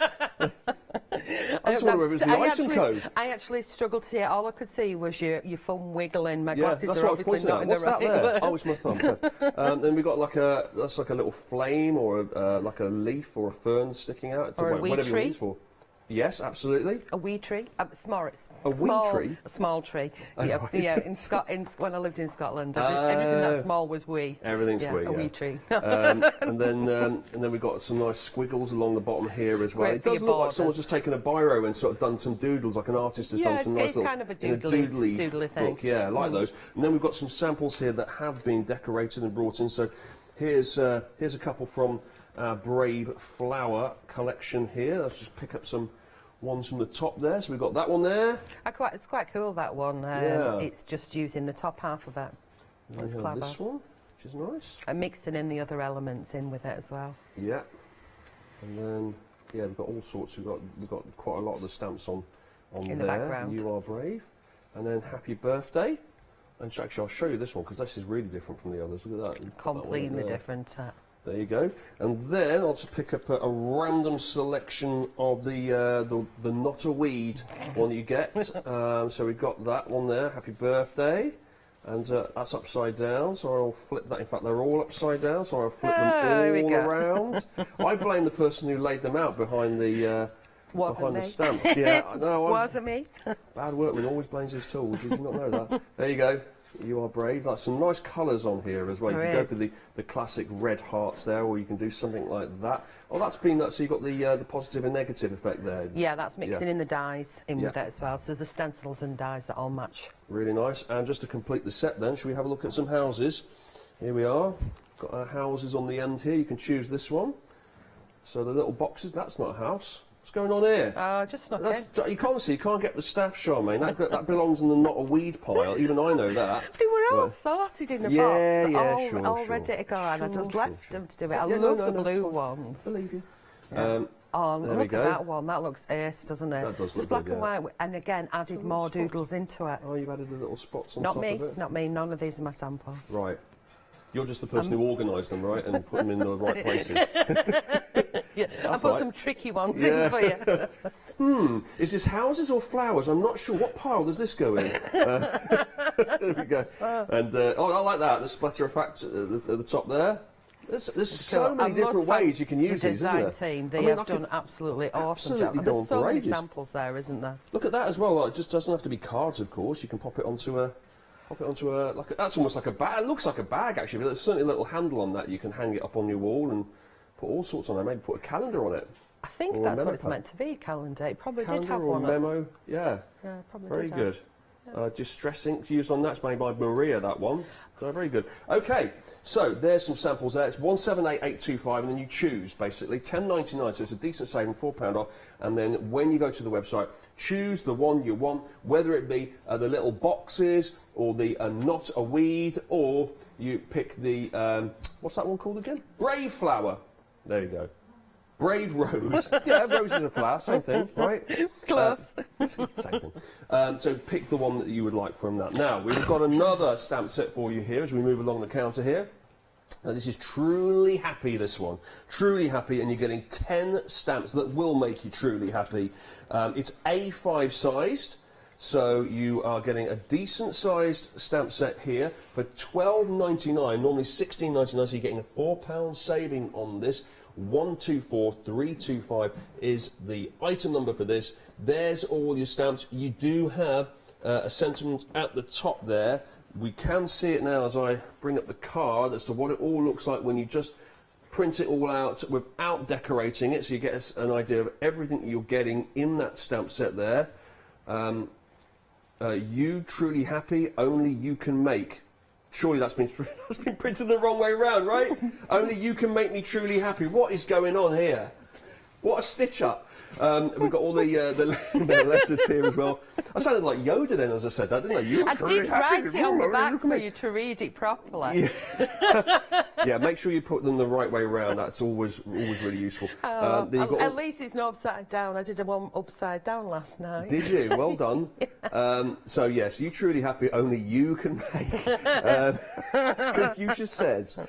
I just wonder if it was the item code. I actually struggled to see it. All I could see was your thumb wiggling. My glasses that's are what obviously not in What's the right that there? way. Oh, it's my thumb. Then we've got that's like a little flame or like a leaf or a fern sticking out. Or a wee tree. Yes, absolutely. A wee tree. A wee tree? A small tree. Oh, Yeah, right. yeah. When I lived in Scotland, anything that small was wee. Everything's wee, a yeah. wee tree. And then we've got some nice squiggles along the bottom here as well. Great It for does your look like borders. someone's just taken a biro and sort of done some doodles, like an artist has done some nice it's little kind of a doodly thing. look. Yeah, I like those. And then we've got some samples here that have been decorated and brought in. So here's a couple from our Brave Flower collection here. Let's just pick up some ones from the top there. So we've got that one there. It's quite cool, that one. Yeah. It's just using the top half of it. It's clever. This one, which is nice. And mixing in the other elements in with it as well. Yeah. And then, we've got all sorts. We've got quite a lot of the stamps on in there. The background. You Are Brave. And then Happy Birthday. And actually, I'll show you this one because this is really different from the others. Look at that. Completely different. There you go. And then I'll just pick up a random selection of the Not a Weed one you get. So we've got that one there, Happy Birthday. And that's upside down, so I'll flip that. In fact, they're all upside down, so I'll flip them all around. I blame the person who laid them out behind the stamps. Yeah, no, Wasn't me. Bad workman always blames his tools. Did you not know that? There you go. You Are Brave. That's some nice colours on here as well. You can go for the classic red hearts there, or you can do something like that. Oh, that's been that. So you've got the positive and negative effect there. Yeah, that's mixing in the dyes with it as well. So there's the stencils and dyes that all match. Really nice. And just to complete the set then, should we have a look at some houses? Here we are. Got our houses on the end here. You can choose this one. So the little boxes, that's not a house. What's going on here? Just snuck in. You can't see, you can't get the staff, Charmaine. That belongs in the Not a Weed pile. Even I know that. They were all sorted in a box, all ready to go, and I just left them to do it. I love the blue ones. Believe you. Oh, there we look go. at that one. That looks ace, doesn't it? That does Just look black good, and white, and again added more doodles into it. Oh, you added the little spots on Not top me, of it? not me. None of these are my samples. Right. You're just the person who organised them, right, and put them in the right places. Yeah, I put right. some tricky ones in for you. Is this houses or flowers? I'm not sure. What pile does this go in? There we go. And oh, I like that. The splatter effect at the top there. There's so many different ways you can use these, isn't there? The design team, they have done absolutely awesome job. And there's so many samples there, isn't there? Look at that as well. Like, it just doesn't have to be cards, of course. You can pop it onto a. That's almost like a bag. It looks like a bag actually, but there's certainly a little handle on that. You can hang it up on your wall and put all sorts on there. Maybe put a calendar on it. I think that's what it's meant to be, a calendar. It probably did have or one. Memo, yeah. Yeah, probably very did good. Distress ink used on that's made by Maria, that one. So very good. Okay, so there's some samples there. It's 178825, and then you choose basically £10.99. So it's a decent saving, £4 off. And then when you go to the website, choose the one you want, whether it be the little boxes or the not a weed, or you pick the what's that one called again? Brave flower. There you go. Brave rose. Yeah, rose is a flower, same thing, right? Close. Same thing. So pick the one that you would like from that. Now, we've got another stamp set for you here as we move along the counter here. Now, this is Truly Happy, this one. Truly Happy, and you're getting 10 stamps that will make you truly happy. It's A5 sized. So you are getting a decent sized stamp set here for £12.99, normally £16.99, so you're getting a £4 saving on this. 124325 is the item number for this. There's all your stamps. You do have a sentiment at the top there. We can see it now as I bring up the card as to what it all looks like when you just print it all out without decorating it, so you get an idea of everything that you're getting in that stamp set there. You Truly Happy, only you can make. Surely that's been printed the wrong way around, right? Only you can make me truly happy. What is going on here? What a stitch up. We've got all the letters here as well. I sounded like Yoda then as I said that, didn't I? You I did write it on the back for you to read it properly. Yeah. Yeah, make sure you put them the right way around. That's always really useful. At least it's not upside down. I did one upside down last night. Did you? Well done. So yes, You Truly Happy, only you can make. Confucius says.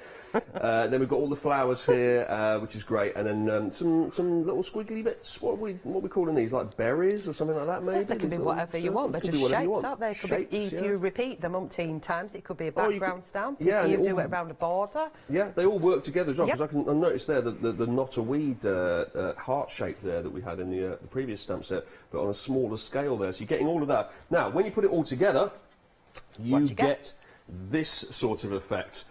Then we've got all the flowers here, which is great, and then some little squiggly bits. What are we calling these? Like berries or something like that, maybe? They can be whatever you want. They're just shapes, aren't they? If you repeat them umpteen times, it could be a background stamp. Yeah, if you do it around a border. Yeah, they all work together as well. Because I noticed there the not a weed heart shape there that we had in the previous stamp set, but on a smaller scale there. So you're getting all of that. Now, when you put it all together, you get this sort of effect.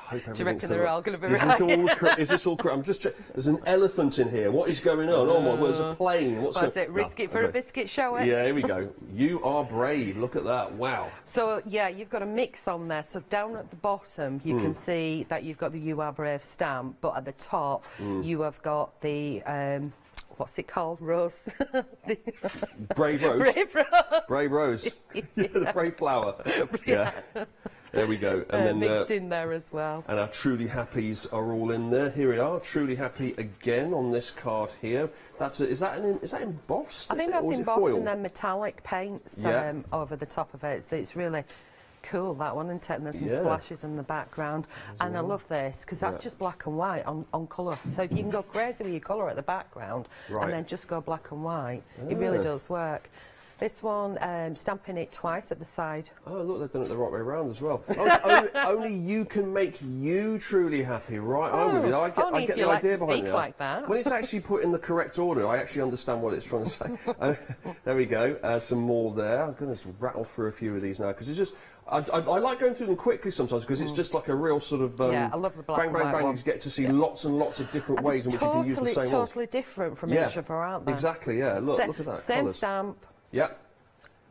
Do you reckon they're all going to be right? Is this all correct? I'm just checking. There's an elephant in here. What is going on? Oh my word, there's a plane. What's going on? Risk it for a biscuit, show it? Yeah, here we go. You are brave. Look at that. Wow. So, yeah, you've got a mix on there. So down at the bottom, you can see that you've got the You Are Brave stamp, but at the top, you have got the... what's it called? Rose? Brave Rose. Brave Rose. Brave Rose. The brave flower. Yeah. There we go. And then mixed in there as well. And our Truly Happies are all in there. Here we are. Truly Happy again on this card here. Is that embossed? I think that's embossed and then metallic paints over the top of it. It's really cool, that one, isn't it? And there's some splashes in the background. And I love this because that's just black and white on colour. So if you can go crazy with your colour at the background and then just go black and white, it really does work. This one, stamping it twice at the side. Oh, look, they've done it the right way around as well. Only you can make you truly happy, right? I'm with you. I get the idea behind it. Like that. When it's actually put in the correct order, I actually understand what it's trying to say. There we go. Some more there. I'm going to rattle through a few of these now because it's just... I like going through them quickly sometimes because it's just like a real sort of I love the black bang, bang, bang. You get to see lots and lots of different ways in which you can use the same ones. Totally different from each other, aren't they? Exactly, yeah. Look at that. Same colours. Stamp. Yep.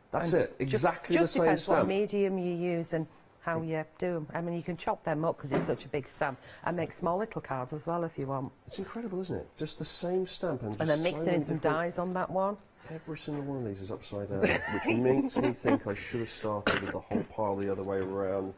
That's it. Exactly the same depends stamp. What medium you use and how you do them. I mean, you can chop them up because it's such a big stamp and make small little cards as well if you want. It's incredible, isn't it? Just the same stamp and then mixing in some dies on that one. Every single one of these is upside down, which makes me think I should have started with the whole pile the other way around.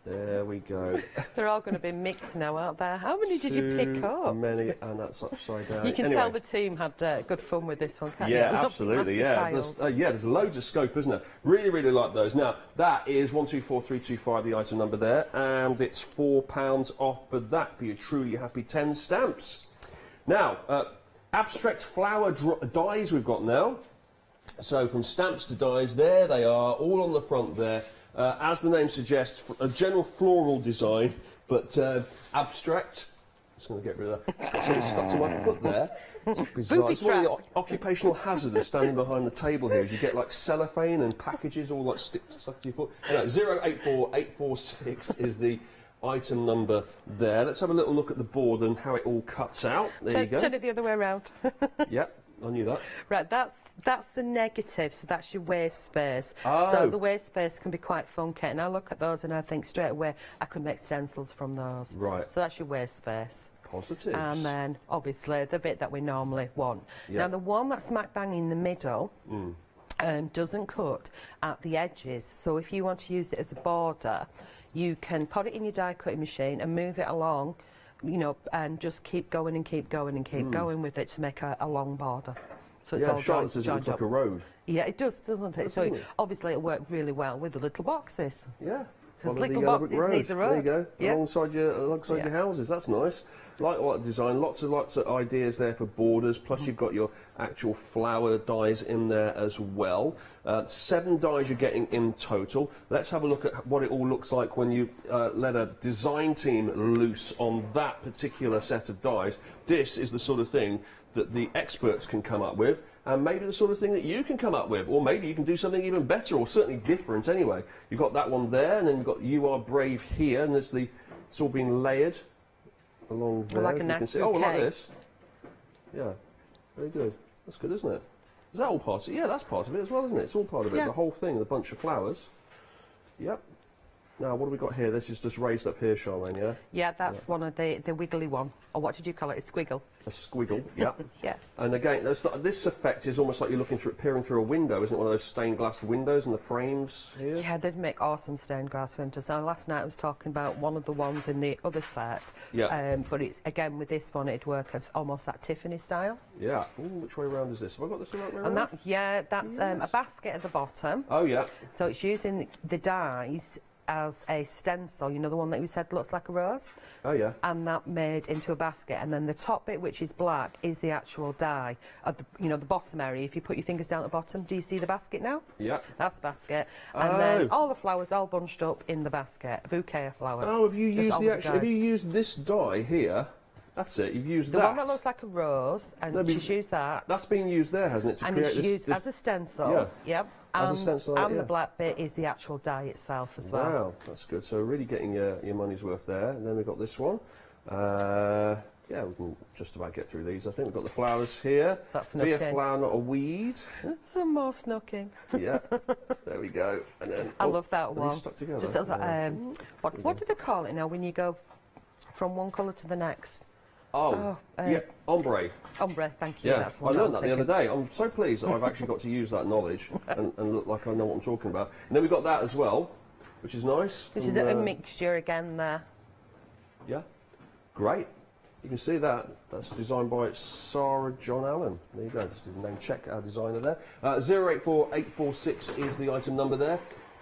There we go. They're all going to be mixed now, aren't they? How many did you pick up? Many, and that's upside down. You can anyway. tell the team had good fun with this one, can't you? Yeah, absolutely. Yeah, there's loads of scope, isn't there? Really, really like those. Now that is 124325, the item number there, and it's £4 off for that for your truly happy 10 stamps. Now, abstract flower dies we've got now. So from stamps to dies, there they are, all on the front there. As the name suggests, a general floral design, but abstract. I'm just going to get rid of that. Something stuck to my foot there. It's bizarre. It's one of the occupational hazards of standing behind the table here, is you get like cellophane and packages all like stuck to your foot. Anyway, 084846 is the item number there. Let's have a little look at the board and how it all cuts out. There you go. Turn it the other way around. Yep. I knew that. Right, that's the negative, so that's your waste space. Oh. So the waste space can be quite funky, and I look at those and I think straight away I could make stencils from those. Right. So that's your waste space. Positives. And then, obviously, the bit that we normally want. Yeah. Now, the one that's smack bang in the middle doesn't cut at the edges, so if you want to use it as a border, you can put it in your die cutting machine and move it along, you know, and just keep going and keep going and keep going with it to make a long border. So it's all Charlotte says it looks like a road. Yeah, it does, doesn't it? So obviously it worked really well with the little boxes. Yeah. Because Follow little the boxes road. need a road. There you go. Yeah. Alongside your houses. That's nice. Like what design. Lots of ideas there for borders. Plus you've got your actual flower dies in there as well. 7 dies you're getting in total. Let's have a look at what it all looks like when you let a design team loose on that particular set of dies. This is the sort of thing that the experts can come up with, and maybe the sort of thing that you can come up with, or maybe you can do something even better, or certainly different anyway. You've got that one there, and then you've got You Are Brave here, and it's all been layered along there. Like a as you nice can see. Oh, like bouquet. this. Yeah, very good. That's good, isn't it? Is that all part of it? Yeah, that's part of it as well, isn't it? It's all part of it. Yeah. The whole thing, the bunch of flowers. Yep. Now, what have we got here? This is just raised up here, Charlene, yeah? Yeah, that's one of the wiggly one. Or what did you call it? A squiggle. A squiggle, yeah. Yeah. And again, this effect is almost like you're peering through a window, isn't it? One of those stained glass windows and the frames here. Yeah, they'd make awesome stained glass windows. So last night I was talking about one of the ones in the other set. Yeah. But it's again with this one, it'd work as almost that Tiffany style. Yeah. Ooh, which way around is this? Have I got this the right way around? And that's a basket at the bottom. Oh, yeah. So it's using the dies as a stencil, you know, the one that we said looks like a rose. Oh, yeah. And that made into a basket, and then the top bit, which is black, is the actual die of the, you know, the bottom area. If you put your fingers down at the bottom, do you see the basket now? Yeah. That's the basket. And then all the flowers all bunched up in the basket, a bouquet of flowers. Oh, have you Just used all the the actual? dies. Have you used this die here? That's it. You've used The that. one that looks like a rose, and she's used that. That's been used there, hasn't it, to And create it's this? used as a stencil. Yeah. Yep. As a stencil, and yeah. the black bit is the actual die itself as well. Wow, that's good. So really getting your money's worth there. And then we've got this one. Yeah, we can just about get through these. I think we've got the flowers here. That's Be a snooking. flower, not a weed. Some more snooking. Yeah, there we go. And then I love that are one. these stuck together. Just what do they call it now when you go from one colour to the next? Yeah, ombre. Ombre, thank you. Yeah, That's I what learned was that the other thinking. day. I'm so pleased that I've actually got to use that knowledge and look like I know what I'm talking about. And then we've got that as well, which is nice. This is a mixture again there. Yeah, great. You can see that. That's designed by Sarah John Allen. There you go. Just did a name check our designer there. 084846 is the item number there.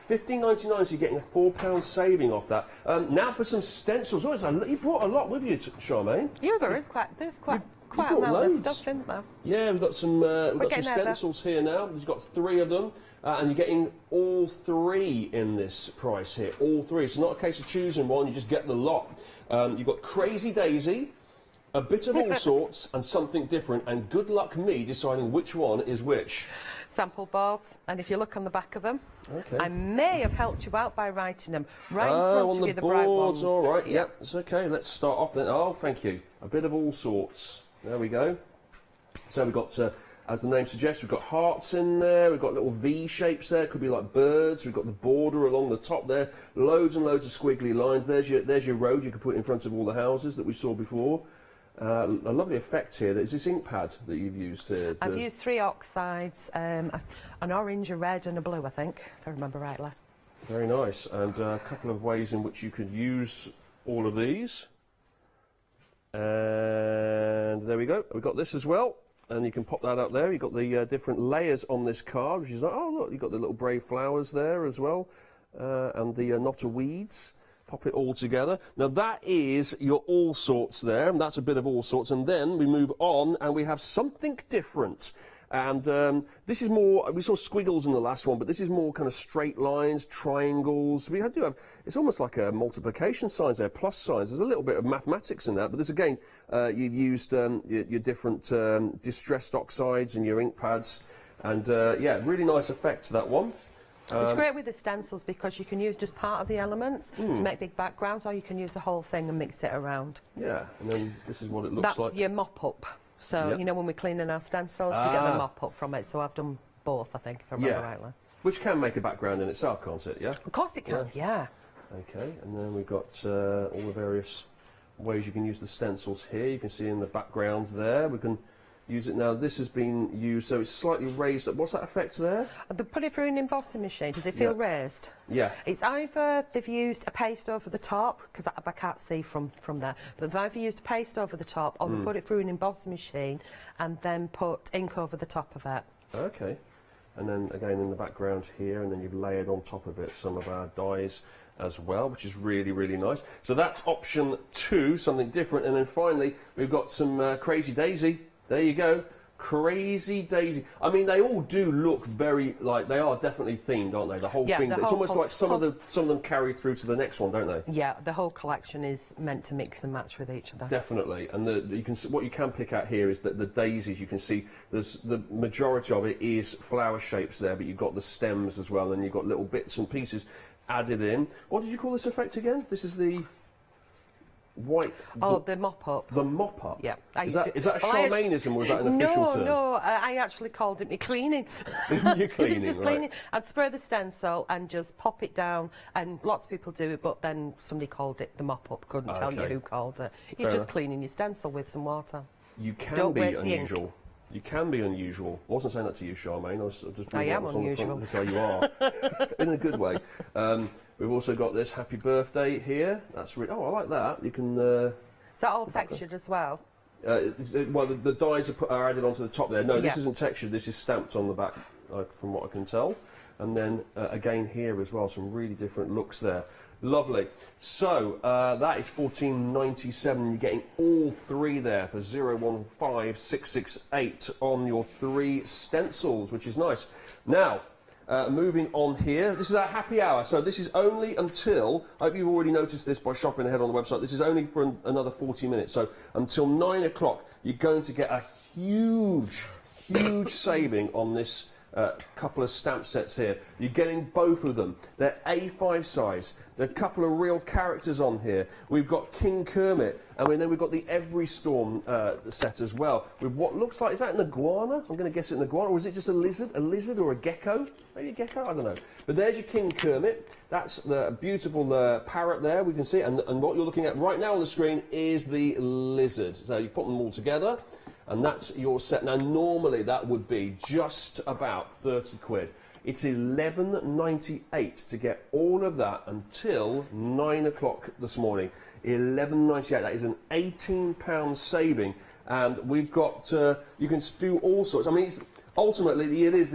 $15.99, so you're getting a £4 saving off that. Now for some stencils. Oh, you brought a lot with you, Charmaine. Yeah, there's quite a brought amount loads. of stuff in there. Yeah, we've got some stencils here now. We've got 3 of them, and you're getting all 3 in this price here. All 3. It's not a case of choosing one. You just get the lot. You've got Crazy Daisy, a bit of all sorts, and something different. And good luck me deciding which one is which. Sample boards, and if you look on the back of them, Okay. I may have helped you out by writing them right in Oh, front on of the you, the bright boards, ones. all right. Yeah. Yep, it's okay. Let's start off then. Oh, thank you. A bit of all sorts. There we go. So we've got, as the name suggests, we've got hearts in there. We've got little V shapes there. Could be like birds. We've got the border along the top there. Loads and loads of squiggly lines. There's your road you could put in front of all the houses that we saw before. A lovely effect here. Is this ink pad that you've used here? I've used 3 oxides, an orange, a red and a blue, I think, if I remember rightly. Very nice, and a couple of ways in which you could use all of these. And there we go, we've got this as well, and you can pop that up there. You've got the different layers on this card, which is like, oh look, you've got the little brave flowers there as well, and the knot of weeds. Pop it all together. Now that is your all sorts there, and that's a bit of all sorts, and then we move on and we have something different. And this is more, we saw squiggles in the last one, but this is more kind of straight lines, triangles. We do have, it's almost like a multiplication signs there, plus signs. There's a little bit of mathematics in that, but this again, you've used your different distressed oxides and your ink pads. And yeah, really nice effect to that one. It's great with the stencils because you can use just part of the elements to make big backgrounds, or you can use the whole thing and mix it around. Yeah, and then this is what it looks like. That's your mop-up. So, you know, when we're cleaning our stencils, you get the mop-up from it. So I've done both, I think, if I remember rightly. Which can make a background in itself, can't it? Yeah. Of course it can. Yeah. Okay, and then we've got all the various ways you can use the stencils here. You can see in the background there. We can use it now. This has been used, so it's slightly raised up. What's that effect there? They put it through an embossing machine. Does it feel raised? Yeah. It's either they've used a paste over the top, because I can't see from there, but they've either used a paste over the top, or they put it through an embossing machine and then put ink over the top of it. Okay. And then again in the background here, and then you've layered on top of it some of our dies as well, which is really, really nice. So that's option 2, something different. And then finally, we've got some Crazy Daisy. There you go, Crazy Daisy. I mean, they all do look very, like, they are definitely themed, aren't they? The whole thing. It's almost like some of them carry through to the next one, don't they? Yeah, the whole collection is meant to mix and match with each other. Definitely, and what you can pick out here is that the daisies, you can see there's the majority of it is flower shapes there, but you've got the stems as well, and you've got little bits and pieces added in. What did you call this effect again? This is the white. The mop-up. The mop-up? Yeah. Is that a Charmaineism, or is that an official term? No, I actually called it me cleaning. You're cleaning, just cleaning. I'd spray the stencil and just pop it down, and lots of people do it, but then somebody called it the mop-up. Couldn't tell you who called it. You're just cleaning your stencil with some water. You can be unusual. You can be unusual. I wasn't saying that to you, Charmaine. I was just being am unusual. You are, in a good way. We've also got this Happy Birthday here. That's really, I like that. You can. Is that all textured as well? Well, the dies are added onto the top there. No, this isn't textured. This is stamped on the back, from what I can tell. And then again here as well, some really different looks there. Lovely. So that is $14.97. You're getting all 3 there for 015668 on your 3 stencils, which is nice. Now, moving on here, this is our happy hour. So this is only until, I hope you've already noticed this by shopping ahead on the website, this is only for another 40 minutes. So until 9 o'clock, you're going to get a huge, huge saving on this couple of stamp sets here. You're getting both of them. They're A5 size. There are a couple of real characters on here. We've got King Kermit, and then we've got the Every Storm set as well, with what looks like, is that an iguana? I'm going to guess it's an iguana, or is it just a lizard or a gecko? Maybe a gecko? I don't know. But there's your King Kermit. That's the beautiful parrot there, we can see, and what you're looking at right now on the screen is the lizard. So you put them all together, and that's your set. Now, normally that would be just about 30 quid. It's $11.98 to get all of that until 9 o'clock this morning. $11.98. That is an £18 saving, and we've got. You can do all sorts. I mean, ultimately, it is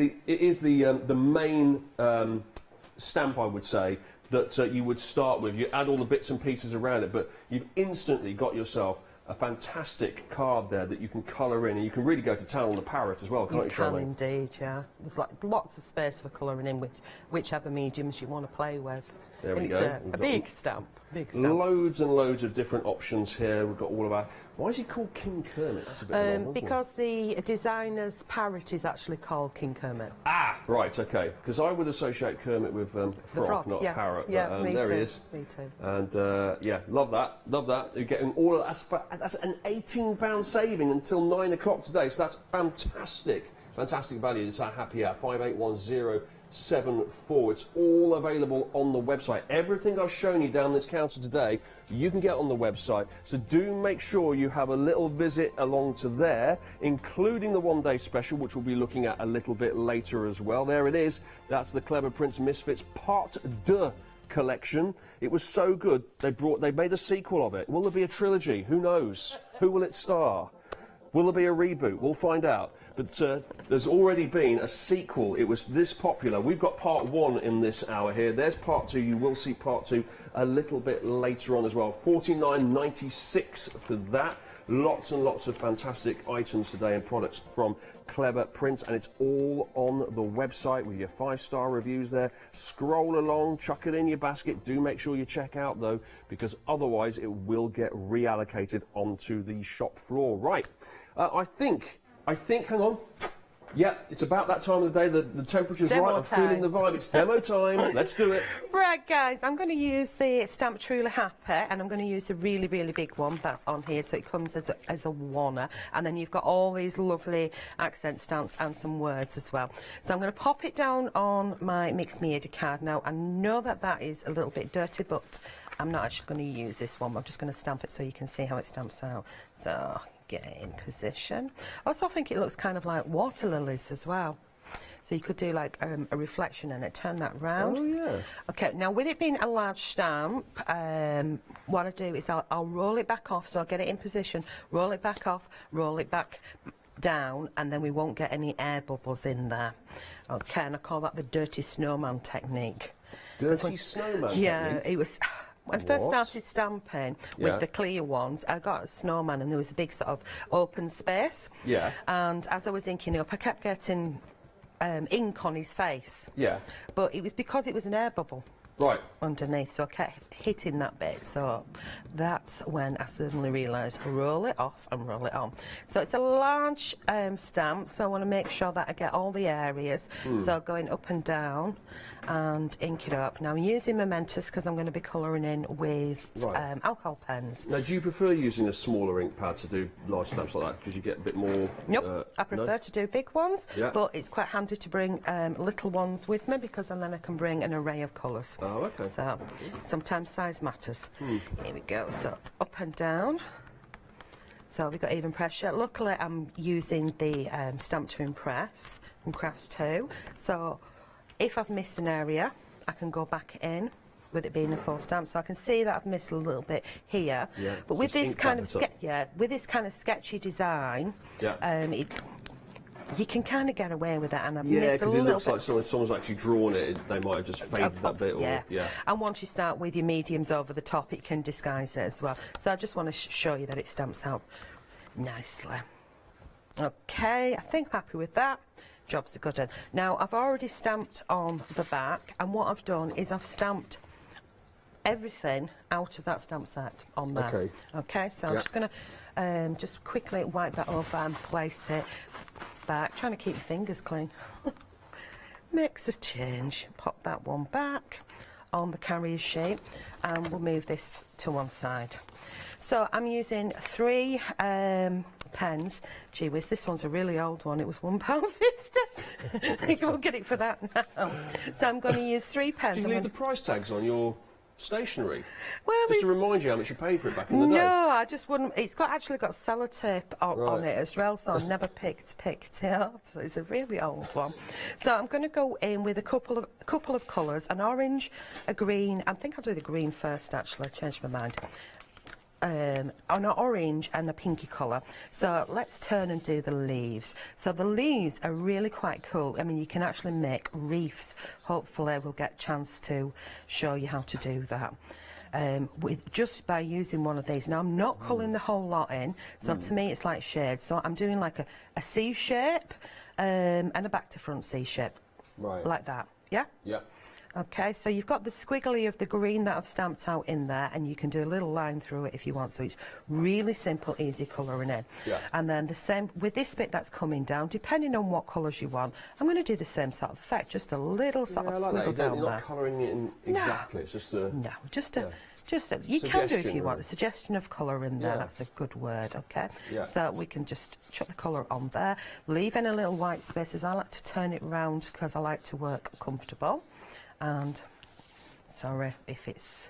the main stamp, I would say, that you would start with. You add all the bits and pieces around it, but you've instantly got yourself a fantastic card there that you can colour in, and you can really go to town on the parrot as well, can't you, Charmaine? You can indeed, yeah. There's like lots of space for colouring in whichever mediums you want to play with. There we go. It's a big stamp. Loads and loads of different options here. We've got all of our. Why is he called King Kermit? That's a bit odd, isn't because the designer's parrot is actually called King Kermit. Ah, right, okay. Because I would associate Kermit with frog, not a parrot. Yeah, but, me there too. he is. Me too. And yeah, love that. Love that. You're getting all of that's an £18 saving until 9 o'clock today. So that's fantastic. Fantastic value. It's our happy hour. 5810 474. It's all available on the website. Everything I've shown you down this counter today, you can get on the website. So do make sure you have a little visit along to there, including the one-day special, which we'll be looking at a little bit later as well. There it is. That's the Clever Prints Misfits Part 2 collection. It was so good, they made a sequel of it. Will there be a trilogy? Who knows? Who will it star? Will there be a reboot? We'll find out. But there's already been a sequel. It was this popular. We've got part 1 in this hour here. There's part 2. You will see part 2 a little bit later on as well. $49.96 for that. Lots and lots of fantastic items today and products from Clever Prints, and it's all on the website with your 5-star reviews there. Scroll along, chuck it in your basket. Do make sure you check out though, because otherwise it will get reallocated onto the shop floor. Right, I think, hang on. Yeah, it's about that time of the day. The temperature's Demo right. I'm time. feeling the vibe. It's demo time. Let's do it. Right, guys, I'm going to use the Stamp Truly Happy, and I'm going to use the really, really big one that's on here, so it comes as a wanna, and then you've got all these lovely accent stamps and some words as well. So I'm going to pop it down on my Mixed Media card. Now, I know that is a little bit dirty, but I'm not actually going to use this one. I'm just going to stamp it so you can see how it stamps out. So, get in position. I also think it looks kind of like water lilies as well. So you could do like a reflection and it turn that round. Oh yeah. Okay, now with it being a large stamp, what I do is I'll roll it back off, so I'll get it in position, roll it back off, roll it back down, and then we won't get any air bubbles in there. Okay, and I call that the dirty snowman technique. Dirty snowman yeah, technique? it was... When I first started stamping with the clear ones, I got a snowman and there was a big sort of open space. Yeah. And as I was inking up, I kept getting ink on his face. Yeah. But it was because it was an air bubble. Right. Underneath, so I kept hitting that bit. So that's when I suddenly realised, roll it off and roll it on. So it's a large stamp, so I want to make sure that I get all the areas. So going up and down and ink it up. Now I'm using Momentous because I'm going to be colouring in with alcohol pens. Now, do you prefer using a smaller ink pad to do large stamps like that because you get a bit more? Nope, I prefer to do big ones, Yeah. but it's quite handy to bring little ones with me because then I can bring an array of colours. Oh, okay. So sometimes size matters. Here we go. So up and down. So we've got even pressure. Luckily, I'm using the Stamp to Impress from Crafts 2. So if I've missed an area, I can go back in with it being a full stamp. So I can see that I've missed a little bit here. Yeah, but with just this ink kind that of with this kind of sketchy design, you can kind of get away with it, and I've missed a because little it looks bit. like someone's actually drawn it. They might have just faded that bit. Yeah. And once you start with your mediums over the top, it can disguise it as well. So I just want to show you that it stamps out nicely. Okay, I think I'm happy with that. Job's a good one. Now, I've already stamped on the back, and what I've done is I've stamped everything out of that stamp set on there. Okay. Okay, so I'm just going to just quickly wipe that over and place it back. Trying to keep your fingers clean. Makes a change. Pop that one back on the carrier sheet, and we'll move this to one side. So I'm using 3 pens. Gee whiz, this one's a really old one. It was £1.50. You won't get it for that now. So I'm going to use 3 pens. Do you leave the price tags on your stationery? Well, just to remind you how much you paid for it back in the day. No, I just wouldn't. It's actually got sellotape on it as well, so I never picked it up. So it's a really old one. So I'm going to go in with a couple of colours: an orange, a green. I think I'll do the green first. Actually, I changed my mind. An orange and a pinky colour. So let's turn and do the leaves. So the leaves are really quite cool. I mean, you can actually make wreaths. Hopefully we'll get a chance to show you how to do that. With just by using one of these. Now I'm not colouring the whole lot in, so to me it's like shades. So I'm doing like a C shape and a back to front C shape. Right. Like that. Yeah? Yeah. Okay, so you've got the squiggly of the green that I've stamped out in there, and you can do a little line through it if you want. So it's really simple, easy colouring in. Yeah. And then the same with this bit that's coming down, depending on what colours you want. I'm going to do the same sort of effect, just a little sort of squiggle down You're there. not colouring it in exactly. It's just a you can do if you want a suggestion of colour in there. Yeah. That's a good word. Okay. Yeah. So we can just chuck the colour on there, leaving a little white spaces. I like to turn it round because I like to work comfortable. And sorry if it's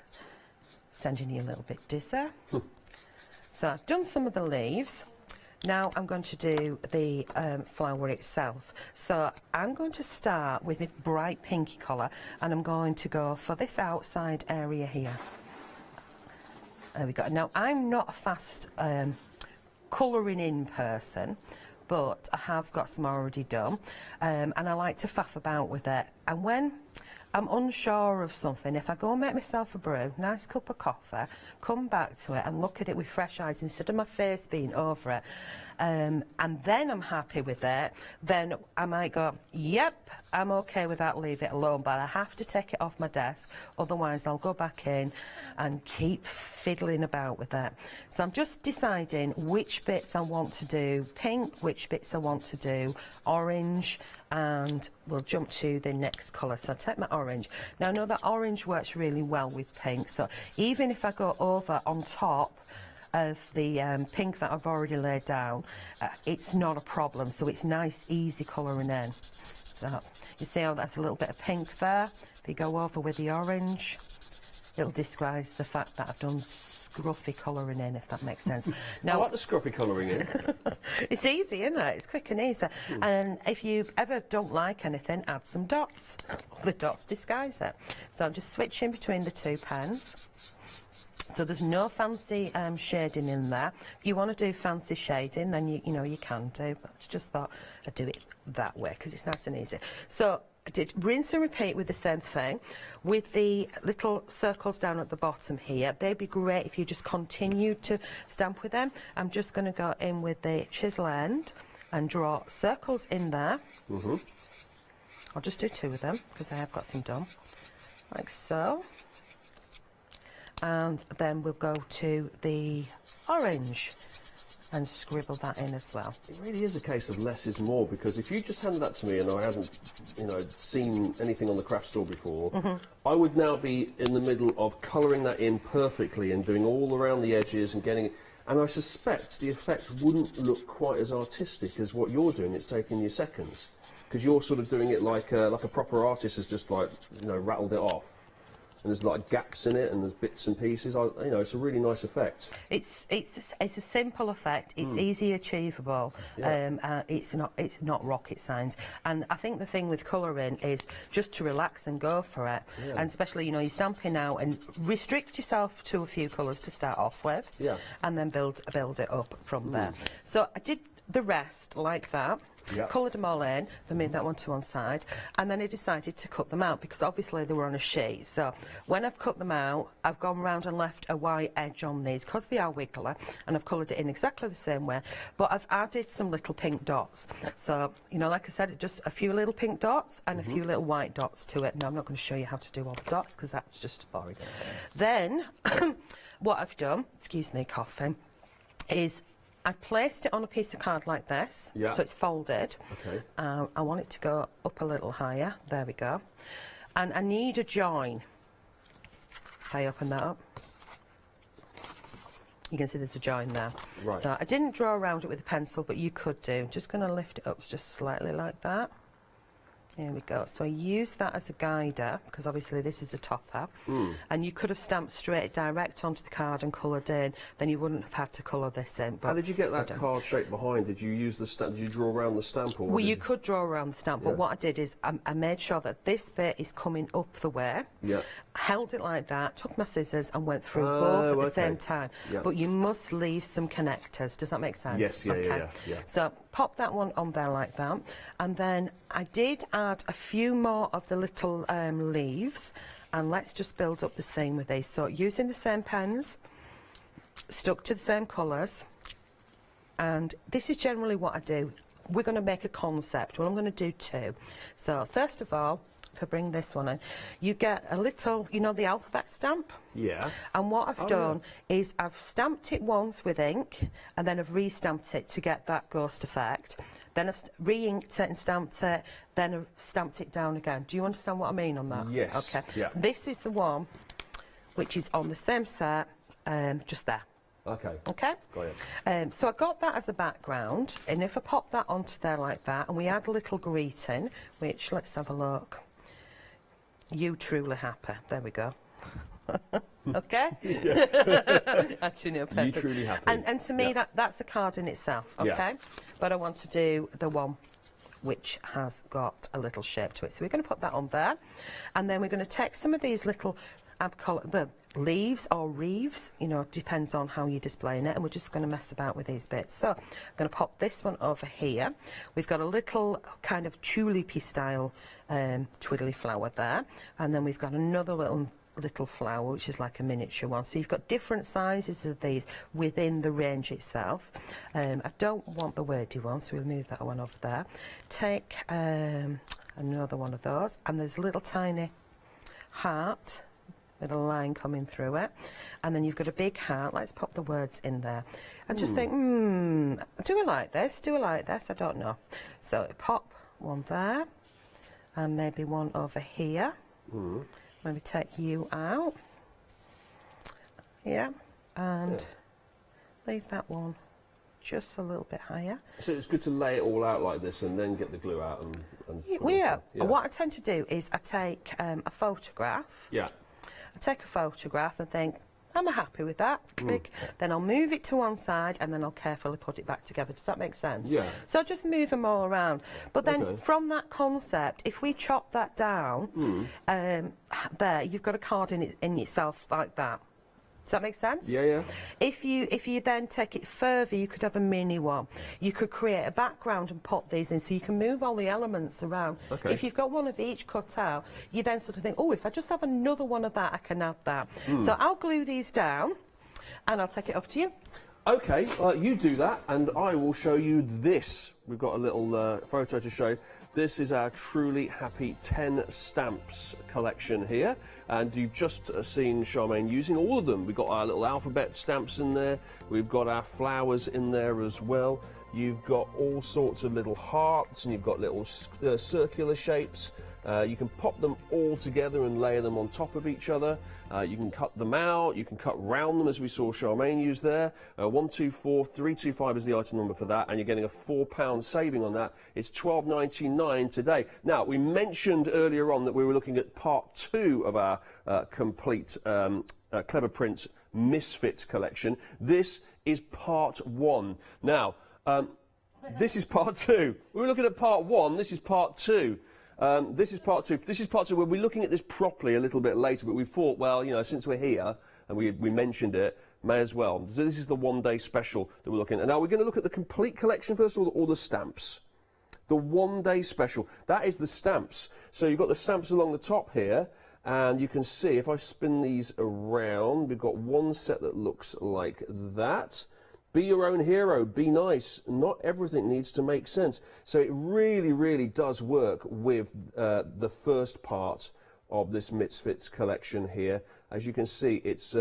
sending you a little bit dizzy. So I've done some of the leaves. Now I'm going to do the flower itself. So I'm going to start with my bright pinky colour, and I'm going to go for this outside area here. There we go. Now I'm not a fast colouring in person, but I have got some already done, and I like to faff about with it. And when I'm unsure of something, if I go and make myself a brew, nice cup of coffee, come back to it and look at it with fresh eyes instead of my face being over it, and then I'm happy with it, then I might go, yep, I'm okay with that, leave it alone, but I have to take it off my desk, otherwise I'll go back in and keep fiddling about with it. So I'm just deciding which bits I want to do pink, which bits I want to do orange, and we'll jump to the next colour. So I'll take my orange. Now I know that orange works really well with pink, so even if I go over on top of the pink that I've already laid down, it's not a problem. So it's nice, easy colouring in. So you see how that's a little bit of pink there. If you go over with the orange, it'll disguise the fact that I've done scruffy colouring in, if that makes sense. Now, I like the scruffy colouring in. It's easy, isn't it? It's quick and easy. And if you ever don't like anything, add some dots. The dots disguise it. So I'm just switching between the two pens. So there's no fancy shading in there. If you want to do fancy shading, then you know you can do. But I just thought I'd do it that way because it's nice and easy. So I did rinse and repeat with the same thing. With the little circles down at the bottom here, they'd be great if you just continued to stamp with them. I'm just going to go in with the chisel end and draw circles in there. I'll just do two of them because I have got some done, like so. And then we'll go to the orange and scribble that in as well. It really is a case of less is more, because if you just handed that to me and I hadn't, seen anything on the craft store before, I would now be in the middle of colouring that in perfectly and doing all around the edges and getting it. And I suspect the effect wouldn't look quite as artistic as what you're doing. It's taking you seconds because you're sort of doing it like a proper artist has just rattled it off. And there's like gaps in it, and there's bits and pieces. It's a really nice effect. It's a simple effect. It's easy achievable. Yeah. It's not rocket science. And I think the thing with colouring is just to relax and go for it. Yeah. And especially you're stamping out and restrict yourself to a few colours to start off with. Yeah. And then build it up from there. So I did the rest like that. Yep. Coloured them all in, I made that one to one side, and then I decided to cut them out because obviously they were on a sheet. So when I've cut them out, I've gone round and left a white edge on these because they are wiggly, and I've coloured it in exactly the same way, but I've added some little pink dots. So, like I said, just a few little pink dots and a few little white dots to it. Now, I'm not going to show you how to do all the dots because that's just boring. Then, what I've done, excuse me, coughing, is I've placed it on a piece of card like this, so it's folded. Okay. I want it to go up a little higher. There we go. And I need a join. If I open that up, you can see there's a join there. Right. So I didn't draw around it with a pencil, but you could do. I'm just going to lift it up just slightly like that. There we go. So I use that as a guider because obviously this is a topper, and you could have stamped straight direct onto the card and coloured in. Then you wouldn't have had to colour this in. But how did you get that card shape behind? Did you use the stamp? Did you draw around the stamp? Or well, you could draw around the stamp, but what I did is I made sure that this bit is coming up the way. Yeah. Held it like that, took my scissors and went through both at the same time. Yeah. But you must leave some connectors. Does that make sense? Yes. Yeah. So pop that one on there like that, and then I did add a few more of the little leaves, and let's just build up the same with these. So using the same pens, stuck to the same colours, and this is generally what I do. We're going to make a concept. Well, I'm going to do two. So first of all, if I bring this one in, you get a little, you know, the alphabet stamp? Yeah. And what I've done is I've stamped it once with ink, and then I've re-stamped it to get that ghost effect. Then I've re-inked it and stamped it, then I've stamped it down again. Do you understand what I mean on that? Yes. Okay. Yeah. This is the one which is on the same set, just there. Okay. Okay? Got it. So I got that as a background, and if I pop that onto there like that, and we add a little greeting, which, let's have a look. You truly happy. There we go. Okay? Actually, no purpose. You truly happy. And to me, that's a card in itself, okay? Yeah. But I want to do the one which has got a little shape to it. So we're going to put that on there, and then we're going to take some of these little, I'd call it the leaves or reeves, you know, depends on how you're displaying it, and we're just going to mess about with these bits. So I'm going to pop this one over here. We've got a little kind of tulipy style twiddly flower there, and then we've got another little flower which is like a miniature one. So you've got different sizes of these within the range itself. I don't want the wordy one, so we'll move that one over there. Take another one of those, and there's a little tiny heart with a line coming through it, and then you've got a big heart. Let's pop the words in there and just think, do I like this? Do I like this? I don't know. So pop one there, and maybe one over here. Maybe take you out. Yeah, and leave that one just a little bit higher. So it's good to lay it all out like this and then get the glue out and Yeah. What I tend to do is I take a photograph. Yeah. I take a photograph and think, am I happy with that? Click. Then I'll move it to one side, and then I'll carefully put it back together. Does that make sense? Yeah. So I just move them all around. But then from that concept, if we chop that down, there, you've got a card in itself like that. Does that make sense? Yeah, yeah. If you then take it further, you could have a mini one. You could create a background and pop these in, so you can move all the elements around. Okay. If you've got one of each cut out, you then sort of think, oh, if I just have another one of that, I can add that. So I'll glue these down, and I'll take it up to you. Okay, you do that, and I will show you this. We've got a little photo to show. This is our Truly Happy 10 stamps collection here, and you've just seen Charmaine using all of them. We've got our little alphabet stamps in there, we've got our flowers in there as well, you've got all sorts of little hearts, and you've got little circular shapes. You can pop them all together and layer them on top of each other. You can cut them out, you can cut round them, as we saw Charmaine use there. 124325 is the item number for that, and you're getting a £4 saving on that. It's £12.99 today. Now, we mentioned earlier on that we were looking at part 2 of our complete Clever Print Misfits collection. This is part 1. Now, this is part 2. We were looking at part 1, this is part 2. This is part 2. This is part 2. We'll be looking at this properly a little bit later, but we thought, well, you know, since we're here and we mentioned it, may as well. So this is the one-day special that we're looking at. Now we're going to look at the complete collection first, or the stamps. The one-day special. That is the stamps. So you've got the stamps along the top here, and you can see if I spin these around, we've got one set that looks like that. Be your own hero, be nice. Not everything needs to make sense. So it really, really does work with the first part of this Misfits collection here. As you can see, it's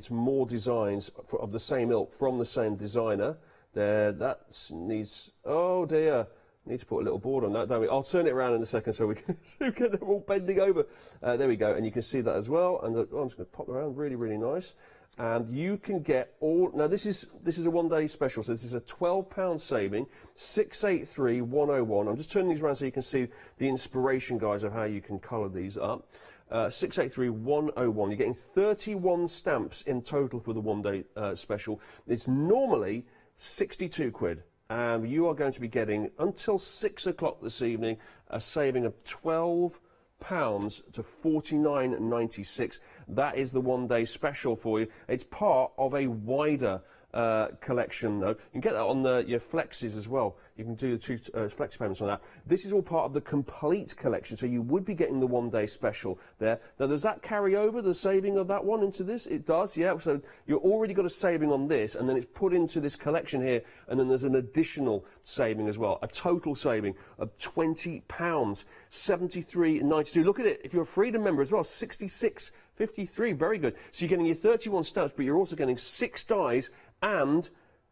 more designs of the same ilk from the same designer. There, that needs, oh dear, need to put a little board on that, don't we? I'll turn it around in a second so we can they're all bending over. There we go, and you can see that as well. And I'm just going to pop around, really, really nice. And you can get all, now this is a one-day special, so this is a £12 saving, 683101. I'm just turning these around so you can see the inspiration, guys, of how you can colour these up. 683101. You're getting 31 stamps in total for the one-day special. It's normally 62 quid. You are going to be getting, until 6 o'clock this evening, a saving of £12 to £49.96. That is the one-day special for you. It's part of a wider collection though. You can get that on your flexes as well. You can do the 2 flex payments on that. This is all part of the complete collection, so you would be getting the one-day special there. Now, does that carry over the saving of that one into this? It does, yeah. So you've already got a saving on this, and then it's put into this collection here, and then there's an additional saving as well. A total saving of £20, $73.92. Look at it. If you're a Freedom member as well, $66.53. Very good. So you're getting your 31 stamps, but you're also getting 6 dies and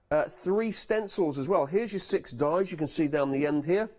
3 stencils as well. Here's your 6 dies. You can see down the end here.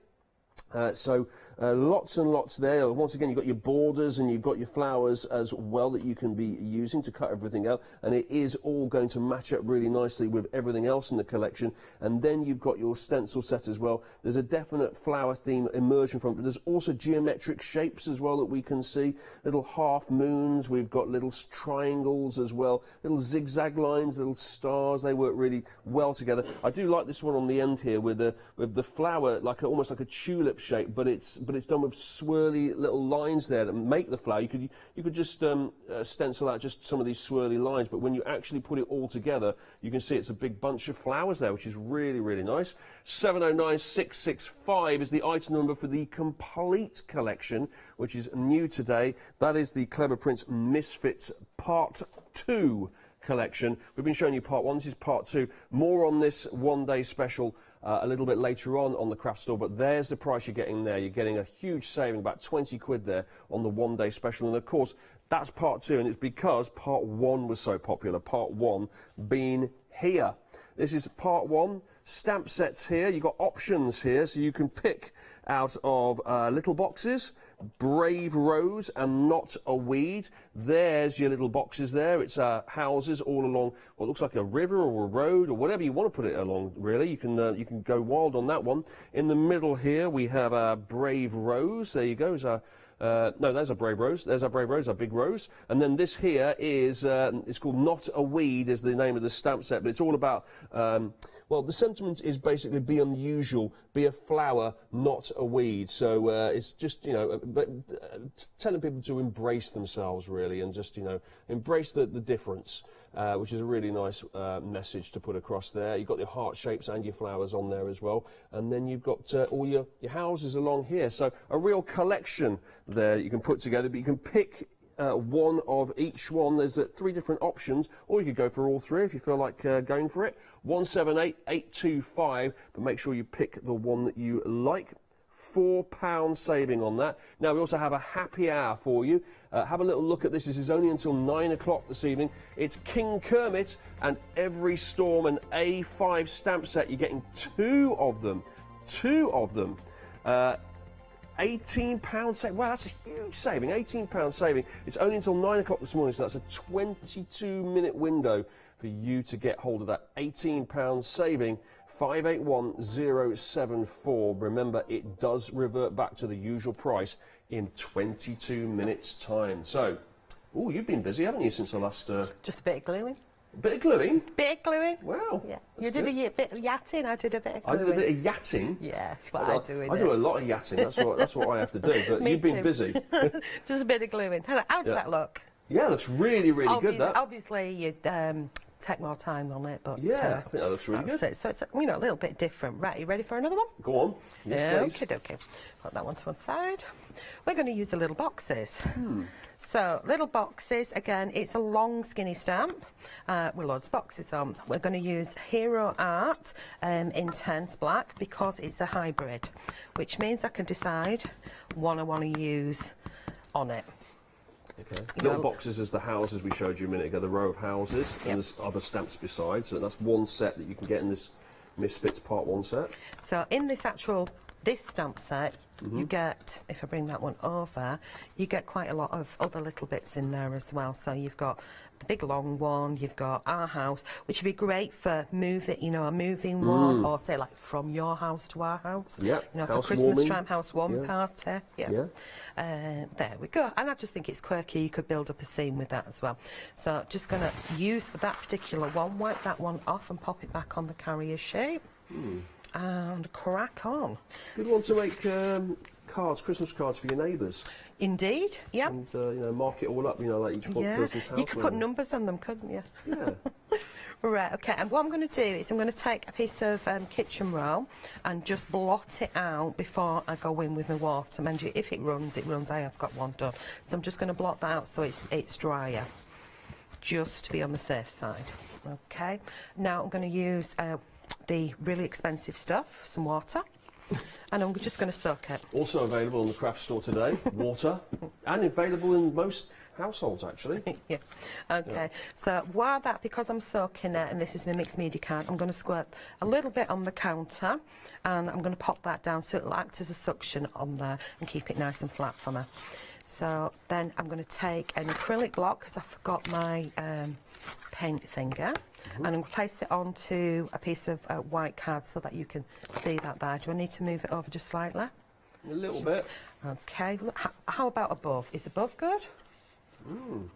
Lots and lots there. Once again, you've got your borders and you've got your flowers as well that you can be using to cut everything out, and it is all going to match up really nicely with everything else in the collection. And then you've got your stencil set as well. There's a definite flower theme immersion from it, but there's also geometric shapes as well that we can see, little half moons. We've got little triangles as well, little zigzag lines, little stars. They work really well together. I do like this one on the end here with the flower almost like a tulip shape, but it's done with swirly little lines there that make the flower. You could just stencil out just some of these swirly lines, but when you actually put it all together, you can see it's a big bunch of flowers there, which is really, really nice. 709665 is the item number for the complete collection, which is new today. That is the Clever Prints Misfits Part 2 collection. We've been showing you Part 1. This is Part 2. More on this one-day special a little bit later on the craft store, but there's the price you're getting there. You're getting a huge saving, about 20 quid there on the one-day special, and of course that's Part 2, and it's because Part 1 was so popular, Part 1 being here. This is Part 1, stamp sets here. You've got options here, so you can pick out of little boxes, Brave Rose and Not a Weed. There's your little boxes there. It's houses all along what looks like a river or a road or whatever you want to put it along, really. You can go wild on that one. In the middle here we have a Brave Rose. There you go. No, there's a Brave Rose. There's our Brave Rose, our big rose. And then this here is, it's called Not a Weed is the name of the stamp set, but it's all about, well, the sentiment is basically be unusual, be a flower, not a weed. So it's just, telling people to embrace themselves, really, and just, embrace the difference. Which is a really nice message to put across there. You've got your heart shapes and your flowers on there as well. And then you've got all your houses along here. So a real collection there you can put together, but you can pick one of each one. There's 3 different options, or you could go for all 3 if you feel like going for it. 178825, but make sure you pick the one that you like. £4 saving on that. Now we also have a happy hour for you. Have a little look at this. This is only until 9 o'clock this evening. It's King Kermit and Every Storm, an A5 stamp set. You're getting 2 of them. 2 of them. £18 saving. Wow, that's a huge saving. £18 saving. It's only until 9 o'clock this morning, so that's a 22-minute window for you to get hold of that £18 saving. 581074. Remember, it does revert back to the usual price in 22 minutes' time. So, you've been busy, haven't you, since the last... Just a bit of gluing. Bit of gluing? Bit of gluing. Wow. Yeah. You did a bit of yatting, I did a bit of gluing. I did a bit of yatting? Yeah, that's what I do. I do a lot of yatting, that's what I have to do, but you've been busy. Just a bit of gluing. How does that look? Yeah, looks really, really good, that. Obviously, you'd take more time on it, but... Yeah, I think that looks really good. So it's, a little bit different. Right, you ready for another one? Go on. Yes, please. Okay. Put that one to one side. We're going to use the little boxes. So, little boxes, again, it's a long, skinny stamp with loads of boxes on. We're going to use Hero Art Intense Black because it's a hybrid, which means I can decide what I want to use on it. Okay. Little boxes as the houses we showed you a minute ago, the row of houses, and there's other stamps besides. So that's one set that you can get in this Misfits Part 1 set. So in this stamp set, you get, if I bring that one over, you get quite a lot of other little bits in there as well. So you've got the big long one, you've got our house, which would be great for a moving one, or say like from your house to our house. Yeah. For Christmas time, house warming party. Yeah. There we go. And I just think it's quirky. You could build up a scene with that as well. So just going to use that particular one, wipe that one off and pop it back on the carrier shape. And crack on. Good one to make cards, Christmas cards for your neighbours. Indeed, yeah. And mark it all up, like each business house. You could put numbers on them, couldn't you? Yeah. Right, okay, and what I'm going to do is I'm going to take a piece of kitchen roll and just blot it out before I go in with my water. Mind you, if it runs, it runs. I have got one done. So I'm just going to blot that out so it's drier, just to be on the safe side. Okay, now I'm going to use the really expensive stuff, some water, and I'm just going to soak it. Also available in the craft store today, water, and available in most households actually. Yeah. Okay. So while that, because I'm soaking it, and this is my mixed media card, I'm going to squirt a little bit on the counter, and I'm going to pop that down so it'll act as a suction on there and keep it nice and flat for me. So then I'm going to take an acrylic block because I forgot my paint finger, and I'm going to place it onto a piece of white card so that you can see that there. Do I need to move it over just slightly? A little bit. Okay. How about above? Is above good?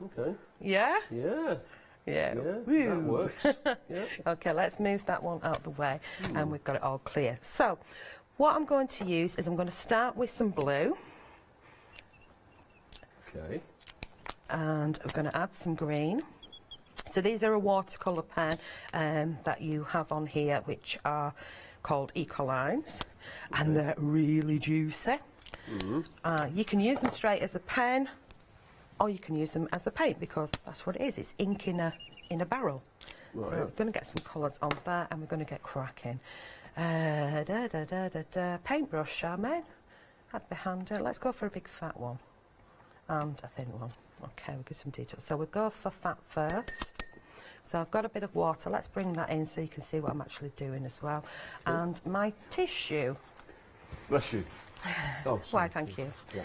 Okay. Yeah? Yeah. Yeah. Yeah, that works. Yeah. Okay, let's move that one out of the way, and we've got it all clear. So, what I'm going to use is I'm going to start with some blue. Okay. And I'm going to add some green. So these are a watercolour pen that you have on here, which are called Ecolines, and they're really juicy. You can use them straight as a pen, or you can use them as a paint, because that's what it is. It's ink in a barrel. Right. So we're going to get some colours on there, and we're going to get cracking. Paintbrush, Charmaine. That'd be handy. Let's go for a big fat one and a thin one. Okay, we'll get some details. So we'll go for fat first. So I've got a bit of water. Let's bring that in so you can see what I'm actually doing as well. Sure. And my tissue. Bless you. Oh, sorry. Why, thank you. Yeah.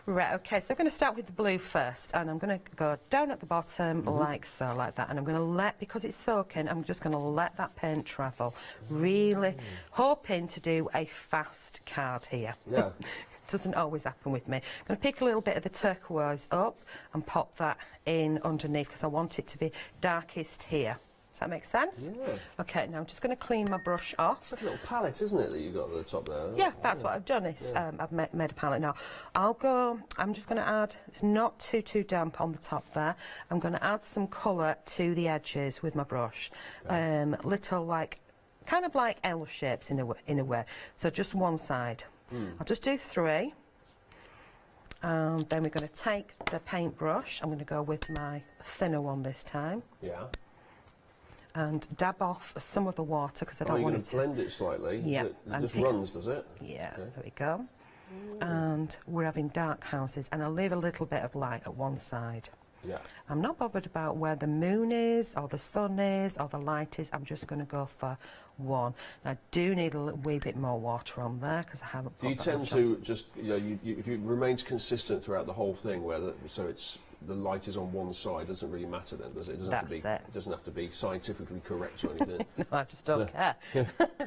Right, okay, so I'm going to start with the blue first, and I'm going to go down at the bottom like so, like that, and I'm going to let, because it's soaking, I'm just going to let that paint travel, really hoping to do a fast card here. Yeah. Doesn't always happen with me. I'm going to pick a little bit of the turquoise up and pop that in underneath, because I want it to be darkest here. Does that make sense? Yeah. Okay, now I'm just going to clean my brush off. It's like a little palette, isn't it, that you've got at the top there? Yeah, that's what I've done. Is I've made a palette now. I'm just going to add, it's not too damp on the top there. I'm going to add some colour to the edges with my brush. Okay. Little, like, kind of like L shapes in a way. So just one side. I'll just do 3. And then we're going to take the paintbrush. I'm going to go with my thinner one this time. Yeah. And dab off some of the water, because I don't want it to... You're going to blend it slightly? Yeah. It just runs, does it? Yeah, okay. There we go. And we're having dark houses, and I'll leave a little bit of light at one side. Yeah. I'm not bothered about where the moon is, or the sun is, or the light is. I'm just going to go for one. I do need a wee bit more water on there, because I haven't put Do you tend to just, you know, if it remains consistent throughout the whole thing, so it's the light is on one side, doesn't really matter then, does it? It doesn't have to be scientifically correct or anything. No, I just don't care.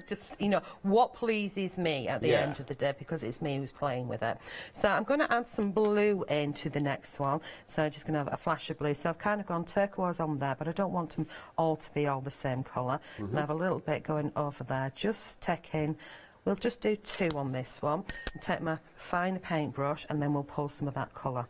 Just, you know, what pleases me at the end of the day, because it's me who's playing with it. So I'm going to add some blue into the next one. So I'm just going to have a flash of blue. So I've kind of gone turquoise on there, but I don't want them all to be all the same colour. And I have a little bit going over there, just taking... We'll just do 2 on this one, and take my finer paintbrush, and then we'll pull some of that colour.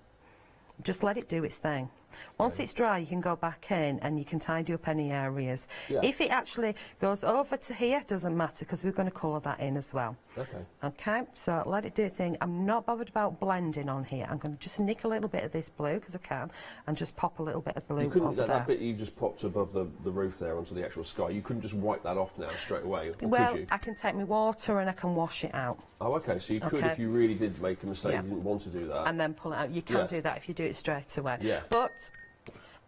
Just let it do its thing. Once it's dry, you can go back in and you can tidy up any areas. Yeah. If it actually goes over to here, doesn't matter, because we're going to colour that in as well. Okay. Okay, so let it do its thing. I'm not bothered about blending on here. I'm going to just nick a little bit of this blue, because I can, and just pop a little bit of blue over there. That bit you just popped above the roof there onto the actual sky, you couldn't just wipe that off now straight away, well, could you? I can take my water and I can wash it out. Oh, okay, so you could, if you really did make a mistake, you didn't want to do that. And then pull it out. You can do that if you do it straight away. Yeah. But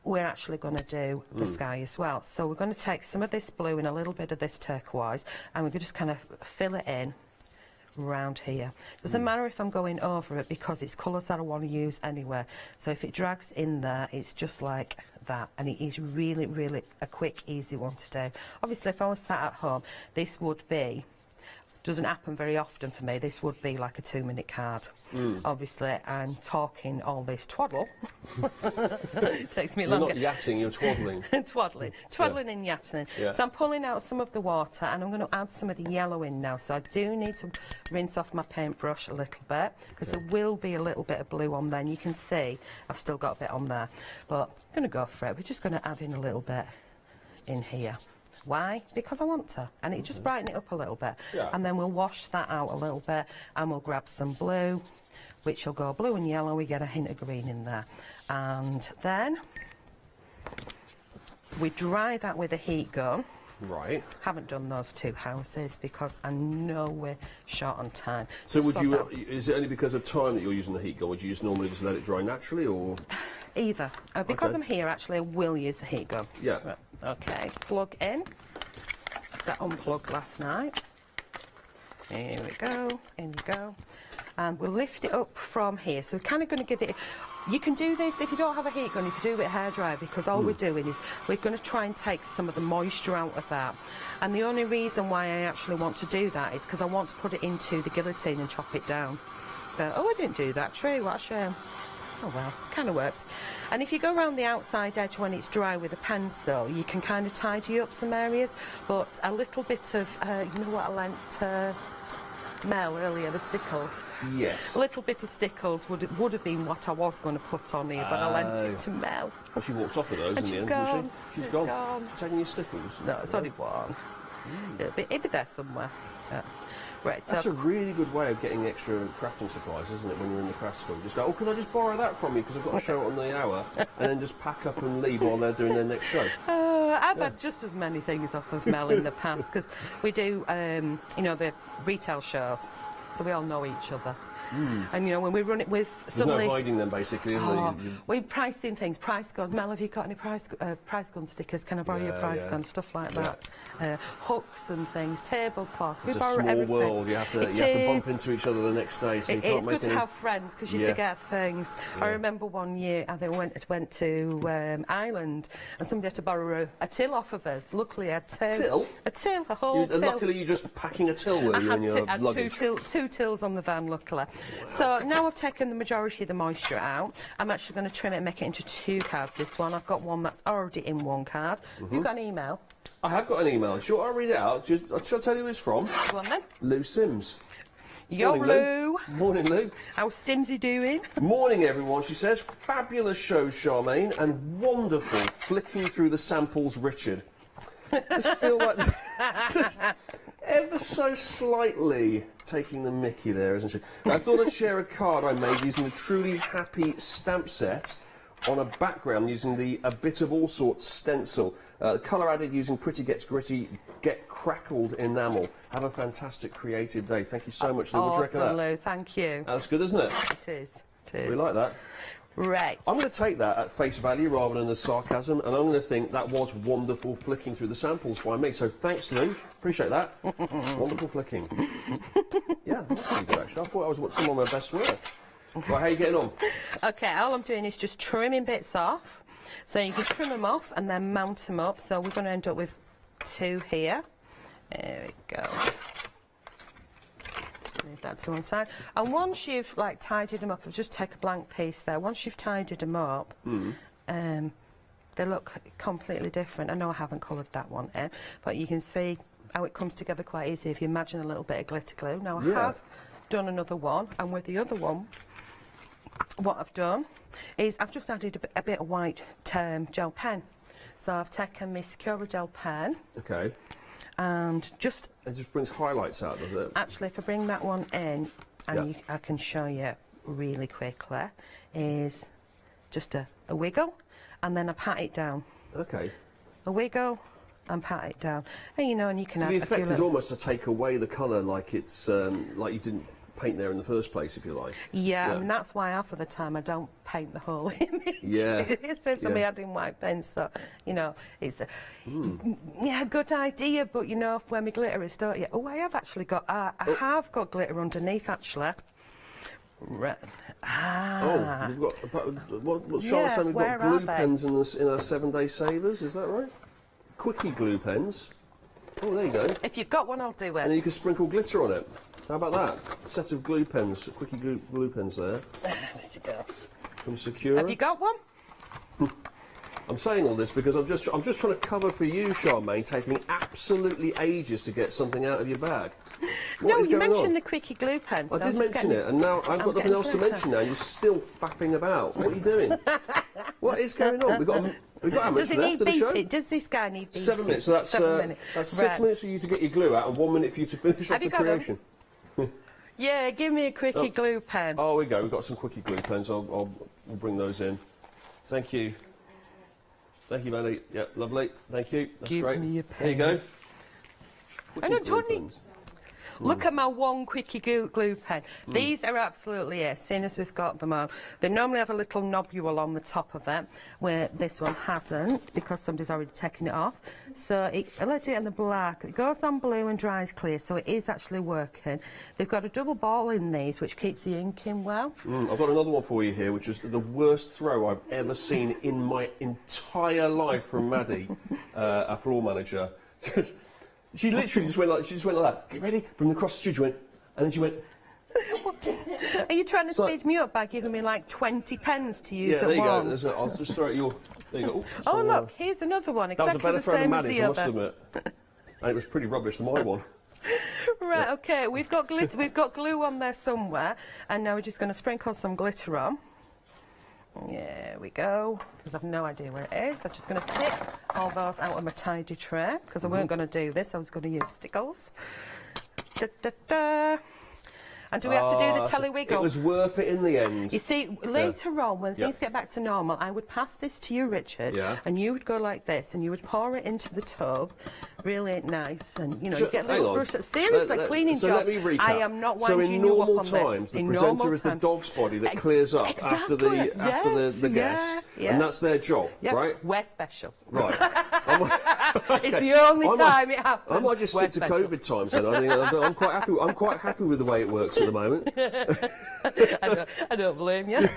we're actually going to do the sky as well. So we're going to take some of this blue and a little bit of this turquoise, and we're going to just kind of fill it in around here. Doesn't matter if I'm going over it, because it's colours that I want to use anyway. So if it drags in there, it's just like that, and it is really, really a quick, easy one to do. Obviously, if I was sat at home, this would be... Doesn't happen very often for me. This would be like a 2-minute card. Obviously, I'm talking all this twaddle. It takes me longer. You're not yatting, you're twaddling. Twaddling and yatting. Yeah. So I'm pulling out some of the water, and I'm going to add some of the yellow in now. So I do need to rinse off my paintbrush a little bit, because there will be a little bit of blue on there, and you can see I've still got a bit on there. But I'm going to go for it. We're just going to add in a little bit in here. Why? Because I want to, and it just brighten it up a little bit. Yeah. And then we'll wash that out a little bit, and we'll grab some blue, which will go blue and yellow. We get a hint of green in there, and then we dry that with a heat gun. Right. Haven't done those two houses because I know we're short on time. So would you? Is it only because of time that you're using the heat gun? Would you just normally just let it dry naturally, or? Either. Because Okay. I'm here, actually, I will use the heat gun. Yeah. Right. Okay. Plug in. That unplugged last night. Here we go. In you go. And we'll lift it up from here. So we're kind of going to give it... You can do this, if you don't have a heat gun, you can do it with a hairdryer, because all we're doing is we're going to try and take some of the moisture out of that. And the only reason why I actually want to do that is because I want to put it into the guillotine and chop it down. But, oh, I didn't do that, true, what a shame. Oh well, kind of works. And if you go around the outside edge when it's dry with a pencil, you can kind of tidy up some areas, but a little bit of, you know what I lent Mel earlier, the stickles? Yes. A little bit of stickles would have been what I was going to put on here, but I lent it to Mel. Well, she walked off with those And in the she's end, gone. didn't she? She's gone. She's taking your stickles? No, it's only one. It'll be there somewhere. Yeah. Right, so That's a really good way of getting extra crafting supplies, isn't it, when you're in the craft school? Just go, oh, can I just borrow that from you because I've got a show on the hour, and then just pack up and leave while they're doing their next show. I've had just as many things off of Mel in the past, because we do, you know, the retail shows, so we all know each other. And you know, when we run it with suddenly... There's no hiding them, basically, is there? We're pricing things, price gun. Mel, have you got any price gun stickers? Can I borrow your price gun? Stuff like that. Hooks and things, tablecloths. It's We a borrow small everything. world. You have to bump into each other the next day, so you can't It's make good to have friends because you forget things. I remember one year I went to Ireland and somebody had to borrow a till off of us. Luckily, I had till? A till, a whole till. Luckily, you're just packing a till, were you, in your I had luggage? two tills on the van, luckily. So now I've taken the majority of the moisture out. I'm actually going to trim it and make it into two cards, this one. I've got one that's already in one card. You've got an email? I have got an email. Shall I read it out? Shall I tell you who it's from? Go on then. Lou Sims. Yo, Morning, Lou. Morning, Lou. How's Simsy doing? Morning, everyone. She says, fabulous show, Charmaine, and wonderful flicking through the samples, Richard. Just feel like just ever so slightly taking the mickey there, isn't she? I thought I'd share a card I made using the Truly Happy stamp set on a background using the A Bit of All Sorts stencil. Colour added using Pretty Gets Gritty, Get Crackled enamel. Have a fantastic creative day. Thank you so much, Lou. What do you reckon of Awesome, that? Lou. Thank you. That's good, isn't it? It is. It is. We like that. Right. I'm going to take that at face value rather than as sarcasm, and I'm going to think that was wonderful flicking through the samples by me. So thanks, Lou. Appreciate that. Wonderful flicking. Yeah, that's pretty good, actually. I thought I was some of my best work. Right, how are you getting on? Okay, all I'm doing is just trimming bits off. So you can trim them off and then mount them up. So we're going to end up with two here. There we go. Leave that to one side. And once you've like tidied them up, I'll just take a blank piece there. Once you've tidied them up, they look completely different. I know I haven't coloured that one in, but you can see how it comes together quite easy if you imagine a little bit of glitter glue. Now I have done another one, and with the other one, what I've done is I've just added a bit of white gel pen. So I've taken my Secura gel pen. Okay. And just... It just brings highlights out, does it? Actually, if I bring that one in, and I can show you really quickly, is just a wiggle, and then I pat it down. Okay. A wiggle, and pat it down. And, you know, and you can So have the a few effect is almost to take away the colour like it's, like you didn't paint there in the first place, if you like. Yeah, and that's why half of the time I don't paint the whole image. Yeah. It saves me adding white pens, so, you know, it's a good idea, but, you know, when my glitter is, don't you? Oh, I have actually got, I have got glitter underneath, actually. Right. Oh, you've got, what Charlotte's saying, we've got glue pens in our 7-day savers, is that right? Quickie glue pens. Oh, there you go. If you've got one, I'll do it. And you can sprinkle glitter on it. How about that? A set of glue pens, quickie glue pens there. Let's go. From Secura. Have you got one? I'm saying all this because I'm just trying to cover for you, Charmaine, taking absolutely ages to get something out of your bag. What is you going mentioned on? the quickie glue pen. So I did mention it, and now I've got nothing else to mention now. You're still faffing about. What are you doing? What is going on? We've got We've got how much left of the show? Does this guy need beeping? 7 minutes. So that's 7 minutes. That's 6 minutes for you to get your glue out and 1 minute for you to finish off the creation. Yeah, give me a quickie glue pen. Oh, we go. We've got some quickie glue pens. We'll bring those in. Thank you. Thank you, Mandy. Yeah, lovely. Thank you. That's Give great. me a pen. There you go. I know, Tony. Look at my one quickie glue pen. These are absolutely it, seeing as we've got them on. They normally have a little nobule on the top of them, where this one hasn't, because somebody's already taken it off. So let's do it in the black. It goes on blue and dries clear, so it is actually working. They've got a double ball in these, which keeps the ink in well. I've got another one for you here, which is the worst throw I've ever seen in my entire life from Maddie, our floor manager. She literally just went like that. Get ready from across the studio, and then she went. Are you trying to speed me up by giving me like 20 pens to use there at you once? go. I'll just throw it at your. There you go. Oh look, here's another one. That was a Exactly better the throw than same as Maddie's, the I must other. admit. And it was pretty rubbish to my one. Right. Okay. We've got glitter. We've got glue on there somewhere, and now we're just going to sprinkle some glitter on. There we go, because I've no idea where it is. I'm just going to take all those out of my tidy tray, because I weren't going to do this, I was going to use stickles. Da, da, da. And do we have to do the telewiggle? It was worth it in the end. You see, later on, when things get back to normal, I would pass this to you, Richard, and you would go like this, and you would pour it into the tub, really nice, and you know, you get a little brush. Seriously, cleaning job. So let me recap. I am not so winding in you up normal on times, this. the presenter is the dog's body that clears up after the guest, and that's their job, right? We're special. Right. It's the only time it happens. I might just stick to COVID times then. I think I'm quite happy. I'm quite happy with the way it works at the moment. I don't blame you.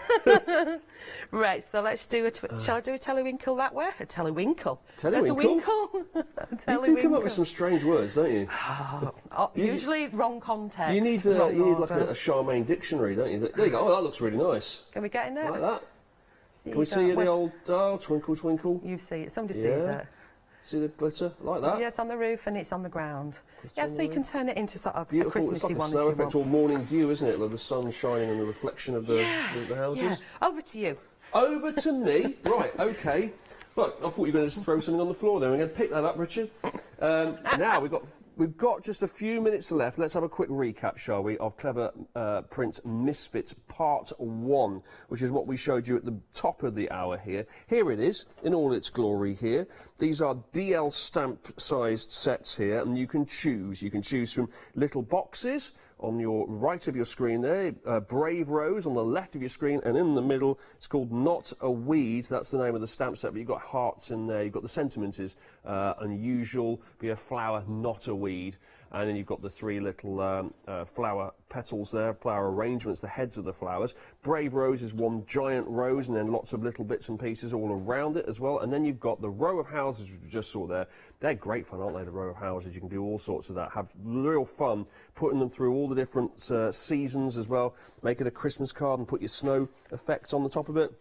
Right, so let's do shall I do a telewinkle that way? A telewinkle. There's a winkle. You do come up with some strange words, don't you? Usually wrong context. You need like a Charmaine dictionary, don't you? There you go. Oh, that looks really nice. Can we get in there? Like that. Can we see the old twinkle twinkle? You see it. Somebody sees it. See the glitter like that? Yeah, it's on the roof and it's on the ground. Yeah, so you can turn it into sort of beautiful. a Christmassy it's like one. A snow effect or morning dew, isn't it? Like the sun shining and the reflection of the houses. Yeah. Over to you. Over to me. Right. Okay. Look, I thought you were going to just throw something on the floor there. We're going to pick that up, Richard. Now we've got just a few minutes left. Let's have a quick recap, shall we, of Clever Print Misfits Part 1, which is what we showed you at the top of the hour here. Here it is, in all its glory here. These are DL stamp-sized sets here, and you can choose. You can choose from little boxes on your right of your screen there, Brave Rose on the left of your screen, and in the middle it's called Not a Weed. That's the name of the stamp set, but you've got hearts in there. You've got the sentiment is unusual, be a flower, not a weed. And then you've got the three little flower petals there, flower arrangements, the heads of the flowers. Brave Rose is one giant rose, and then lots of little bits and pieces all around it as well. And then you've got the row of houses, which we just saw there. They're great fun, aren't they, the row of houses? You can do all sorts of that. Have real fun putting them through all the different seasons as well. Make it a Christmas card and put your snow effect on the top of it.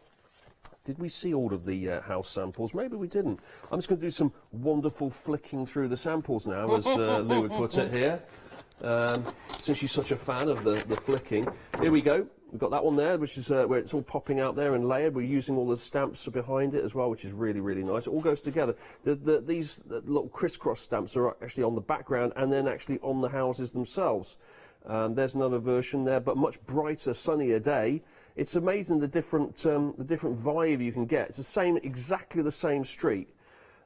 Did we see all of the house samples? Maybe we didn't. I'm just going to do some wonderful flicking through the samples now, as Lou would put it here. Since she's such a fan of the flicking. Here we go. We've got that one there, which is where it's all popping out there and layered. We're using all the stamps behind it as well, which is really, really nice. It all goes together. These little crisscross stamps are actually on the background and then actually on the houses themselves. There's another version there, but much brighter, sunnier day. It's amazing the different vibe you can get. It's exactly the same street,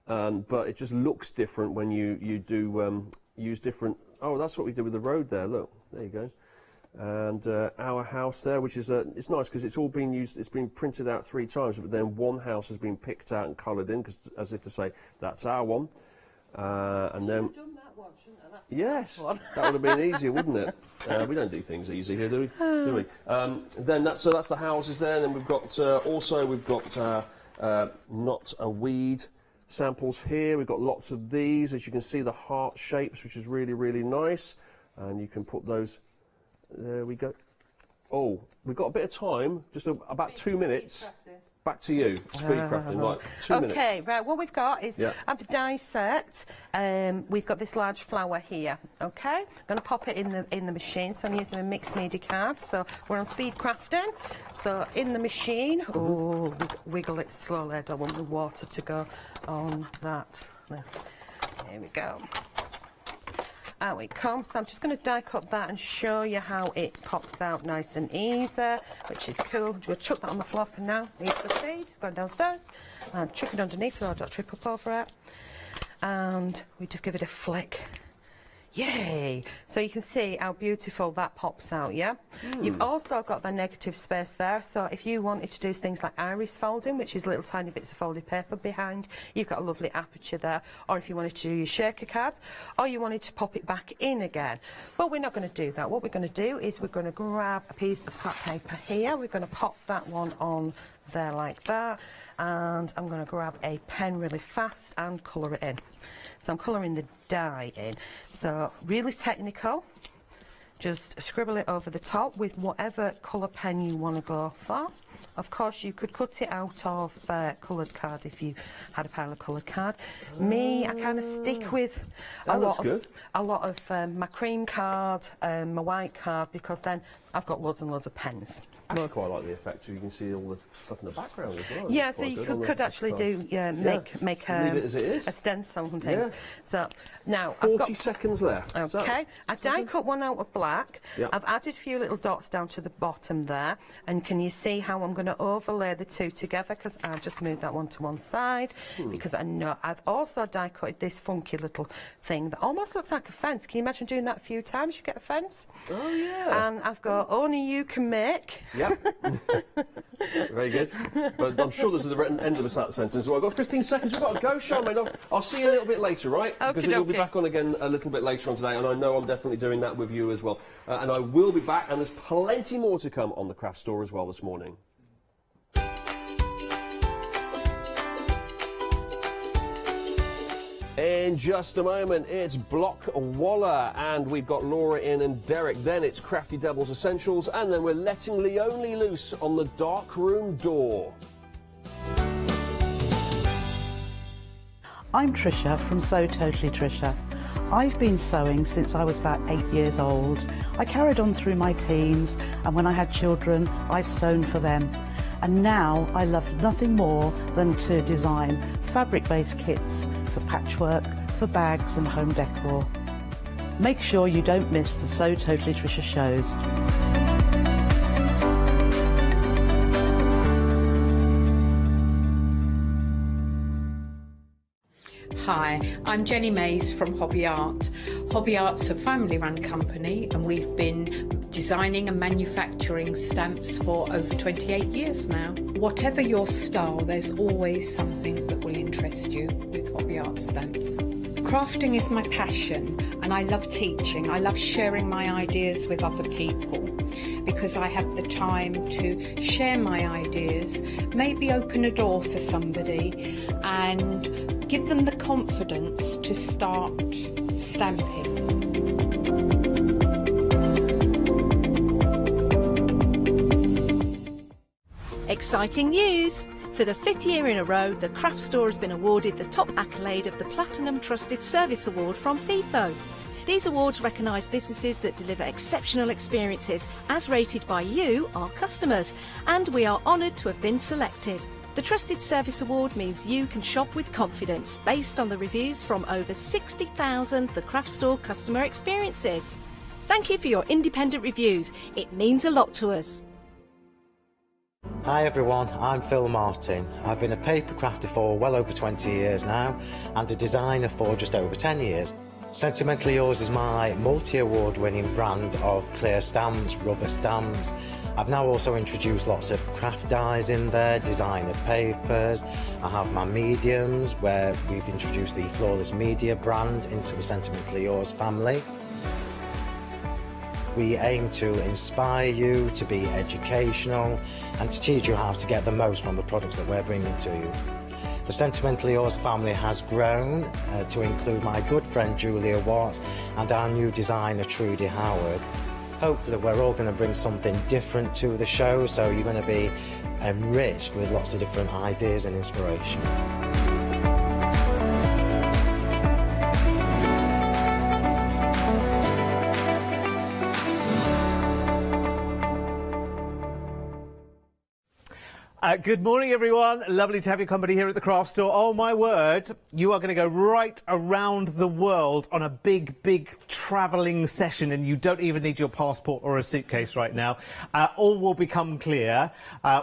but it just looks different when you do use different. Oh, that's what we did with the road there. Look, there you go. And our house there, which is it's nice because it's all been used. It's been printed out 3 times, but then one house has been picked out and coloured in, because as if to say that's our one. And then. Yes, that would have been easier, wouldn't it? We don't do things easy here, do we? Then that's the houses there. And then we've got Not a Weed samples here. We've got lots of these, as you can see, the heart shapes, which is really, really nice. And you can put those. There we go. Oh, we've got a bit of time, just about 2 minutes. back to you. Speed crafting, right, 2 minutes. Okay, right, what we've got is I've the die set. We've got this large flower here, okay? I'm going to pop it in the machine, so I'm using a mixed media card. So we're on speed crafting. So in the machine, wiggle it slowly. I don't want the water to go on that. There we go. Out it comes. So I'm just going to die cut that and show you how it pops out nice and easy, which is cool. We'll chuck that on the floor for now. Here's the seed. It's going downstairs. And chuck it underneath so I don't trip up over it. And we just give it a flick. Yay! So you can see how beautiful that pops out, yeah? You've also got the negative space there, so if you wanted to do things like iris folding, which is little tiny bits of folded paper behind, you've got a lovely aperture there, or if you wanted to do your shaker cards, or you wanted to pop it back in again. But we're not going to do that. What we're going to do is we're going to grab a piece of scrap paper here, we're going to pop that one on there like that, and I'm going to grab a pen really fast and colour it in. So I'm colouring the die in. So really technical. Just scribble it over the top with whatever colour pen you want to go for. Of course, you could cut it out of coloured card if you had a pile of coloured card. Me, I kind of stick with a lot of my cream card, my white card, because then I've got loads and loads of pens. I actually quite like the effect, so you can see all the stuff in the background as well. Yeah, so you could actually make a stencil and things. So now 40 seconds left. Okay, I die cut one out of black. I've added a few little dots down to the bottom there, and can you see how I'm going to overlay the two together? Because I've just moved that one to one side because I know I've also die cutted this funky little thing that almost looks like a fence. Can you imagine doing that a few times? You get a fence. Oh yeah. And I've got only you can make. Yep. Very good. But I'm sure there's the end of that sentence. Well, I've got 15 seconds. We've got to go, Charmaine. I'll see you a little bit later, right? Because you'll be back on again a little bit later on today, and I know I'm definitely doing that with you as well. And I will be back, and there's plenty more to come on the Craft Store as well this morning. In just a moment, it's Block Waller, and we've got Laura in and Derek. Then it's Crafty Devils Essentials, and then we're letting Leonie loose on the dark room door. I'm Trisha from Sew Totally Trisha. I've been sewing since I was about 8 years old. I carried on through my teens, and when I had children, I've sewn for them. And now I love nothing more than to design fabric-based kits for patchwork, for bags and home decor. Make sure you don't miss the Sew Totally Trisha shows. Hi, I'm Jenny Mays from Hobby Art. Hobby Art's a family-run company, and we've been designing and manufacturing stamps for over 28 years now. Whatever your style, there's always something that will interest you with Hobby Art stamps. Crafting is my passion, and I love teaching. I love sharing my ideas with other people because I have the time to share my ideas, maybe open a door for somebody and give them the confidence to start stamping. Exciting news! For the 5th year in a row, the Craft Store has been awarded the top accolade of the Platinum Trusted Service Award from FIFO. These awards recognise businesses that deliver exceptional experiences as rated by you, our customers, and we are honoured to have been selected. The Trusted Service Award means you can shop with confidence based on the reviews from over 60,000 The Craft Store customer experiences. Thank you for your independent reviews. It means a lot to us. Hi everyone, I'm Phil Martin. I've been a paper crafter for well over 20 years now and a designer for just over 10 years. Sentimentally Yours is my multi-award winning brand of clear stamps, rubber stamps. I've now also introduced lots of craft dies in there, designer papers. I have my mediums where we've introduced the Flawless Media brand into the Sentimentally Yours family. We aim to inspire you, to be educational and to teach you how to get the most from the products that we're bringing to you. The Sentimentally Yours family has grown to include my good friend Julia Watts and our new designer Trudy Howard. Hopefully we're all going to bring something different to the show, so you're going to be enriched with lots of different ideas and inspiration. Good morning, everyone. Lovely to have your company here at the craft store. Oh, my word, you are going to go right around the world on a big, big travelling session, and you don't even need your passport or a suitcase right now. All will become clear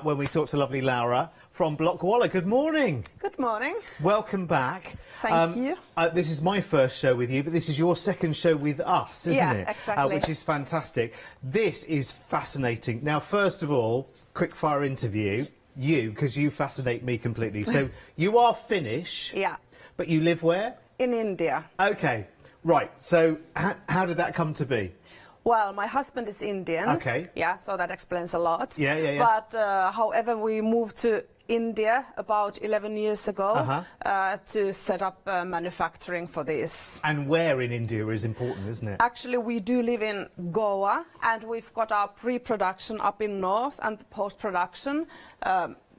when we talk to lovely Laura from Blockwalla. Good morning. Good morning. Welcome back. Thank you. This is my first show with you, but this is your second show with us, isn't it? Yeah, exactly. Which is fantastic. This is fascinating. Now, first of all, quick fire interview. Because you fascinate me completely. So you are Finnish. Yeah. But you live where? In India. Okay. Right. So how did that come to be? Well, my husband is Indian. Okay. Yeah, so that explains a lot. Yeah. But however, we moved to India about 11 years ago to set up manufacturing for this. And where in India is important, isn't it? Actually, we do live in Goa, and we've got our pre-production up in north and the post-production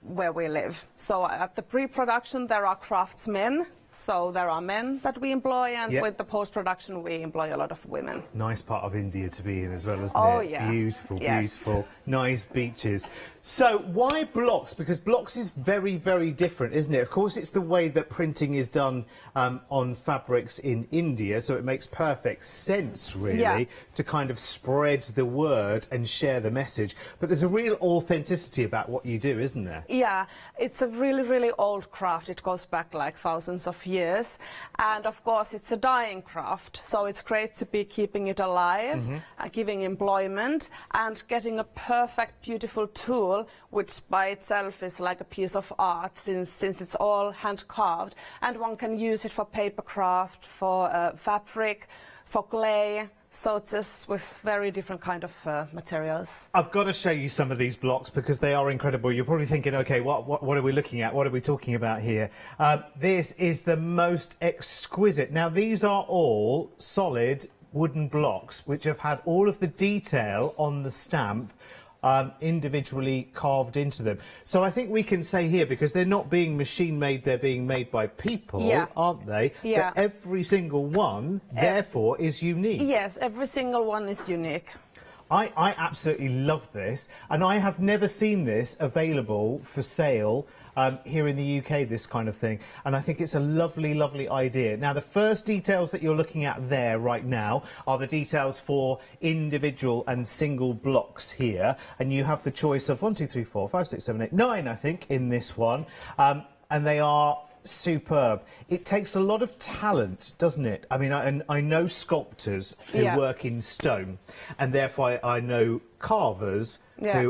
where we live. So at the pre-production there are craftsmen. So there are men that we employ, and with the post-production we employ a lot of women. Nice part of India to be in as well, isn't it? Oh, yeah. Beautiful, yes. beautiful. Nice beaches. So why blocks? Because blocks is very, very different, isn't it? Of course, it's the way that printing is done on fabrics in India, so it makes perfect sense, really, to kind of spread the word and share the message. But there's a real authenticity about what you do, isn't there? Yeah, it's a really, really old craft. It goes back like thousands of years, and of course it's a dying craft, so it's great to be keeping it alive, giving employment and getting a perfect, beautiful tool which by itself is like a piece of art, since it's all hand carved, and one can use it for paper craft, for fabric, for clay. So just with very different kind of materials. I've got to show you some of these blocks because they are incredible. You're probably thinking, okay, what are we looking at? What are we talking about here? This is the most exquisite. Now, these are all solid wooden blocks which have had all of the detail on the stamp individually carved into them. So I think we can say here, because they're not being machine made, they're being made by people, aren't they? Yeah. That every single one, therefore, is unique. Yes, every single one is unique. I absolutely love this, and I have never seen this available for sale here in the UK, this kind of thing, and I think it's a lovely, lovely idea. Now, the first details that you're looking at there right now are the details for individual and single blocks here, and you have the choice of 1, 2, 3, 4, 5, 6, 7, 8, 9, I think, in this one, and they are superb. It takes a lot of talent, doesn't it? I mean, I know sculptors who work in stone, and therefore I know carvers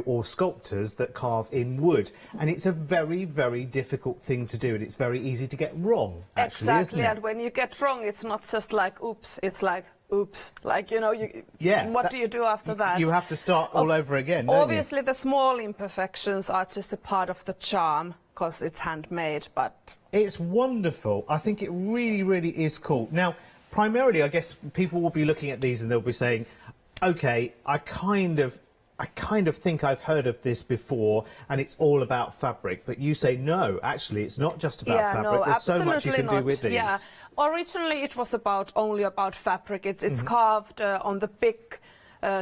or sculptors that carve in wood, and it's a very, very difficult thing to do, and it's very easy to get wrong, actually, exactly, isn't it? and when you get wrong, it's not just like oops, it's like oops, like, you know, what do you do after that? You have to start all over again, don't obviously the small imperfections are just a part of the charm because it's handmade, but it's wonderful. I think it really, really is cool. Now, primarily, I guess people will be looking at these and they'll be saying, OK, I kind of think I've heard of this before, and it's all about fabric. But you say, no, actually, it's not just about fabric. No, there's so much you can do with these. Yeah, originally it was only about fabric. It's carved on the big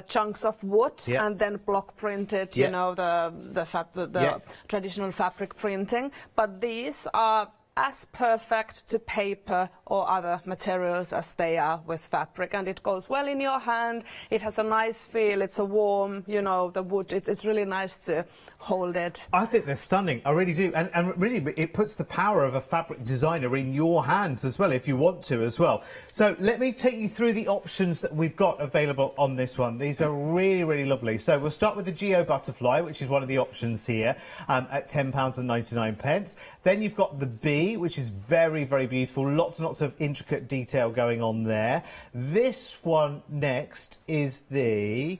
chunks of wood and then block printed, you know, the traditional fabric printing. But these are as perfect to paper or other materials as they are with fabric, and it goes well in your hand. It has a nice feel. It's a warm, you know, the wood. It's really nice to hold it. I think they're stunning. I really do, and really it puts the power of a fabric designer in your hands as well, if you want to as well. So let me take you through the options that we've got available on this one. These are really, really lovely. So we'll start with the Geo Butterfly, which is one of the options here, at £10.99. Then you've got the B, which is very, very beautiful. Lots and lots of intricate detail going on there. This one next is the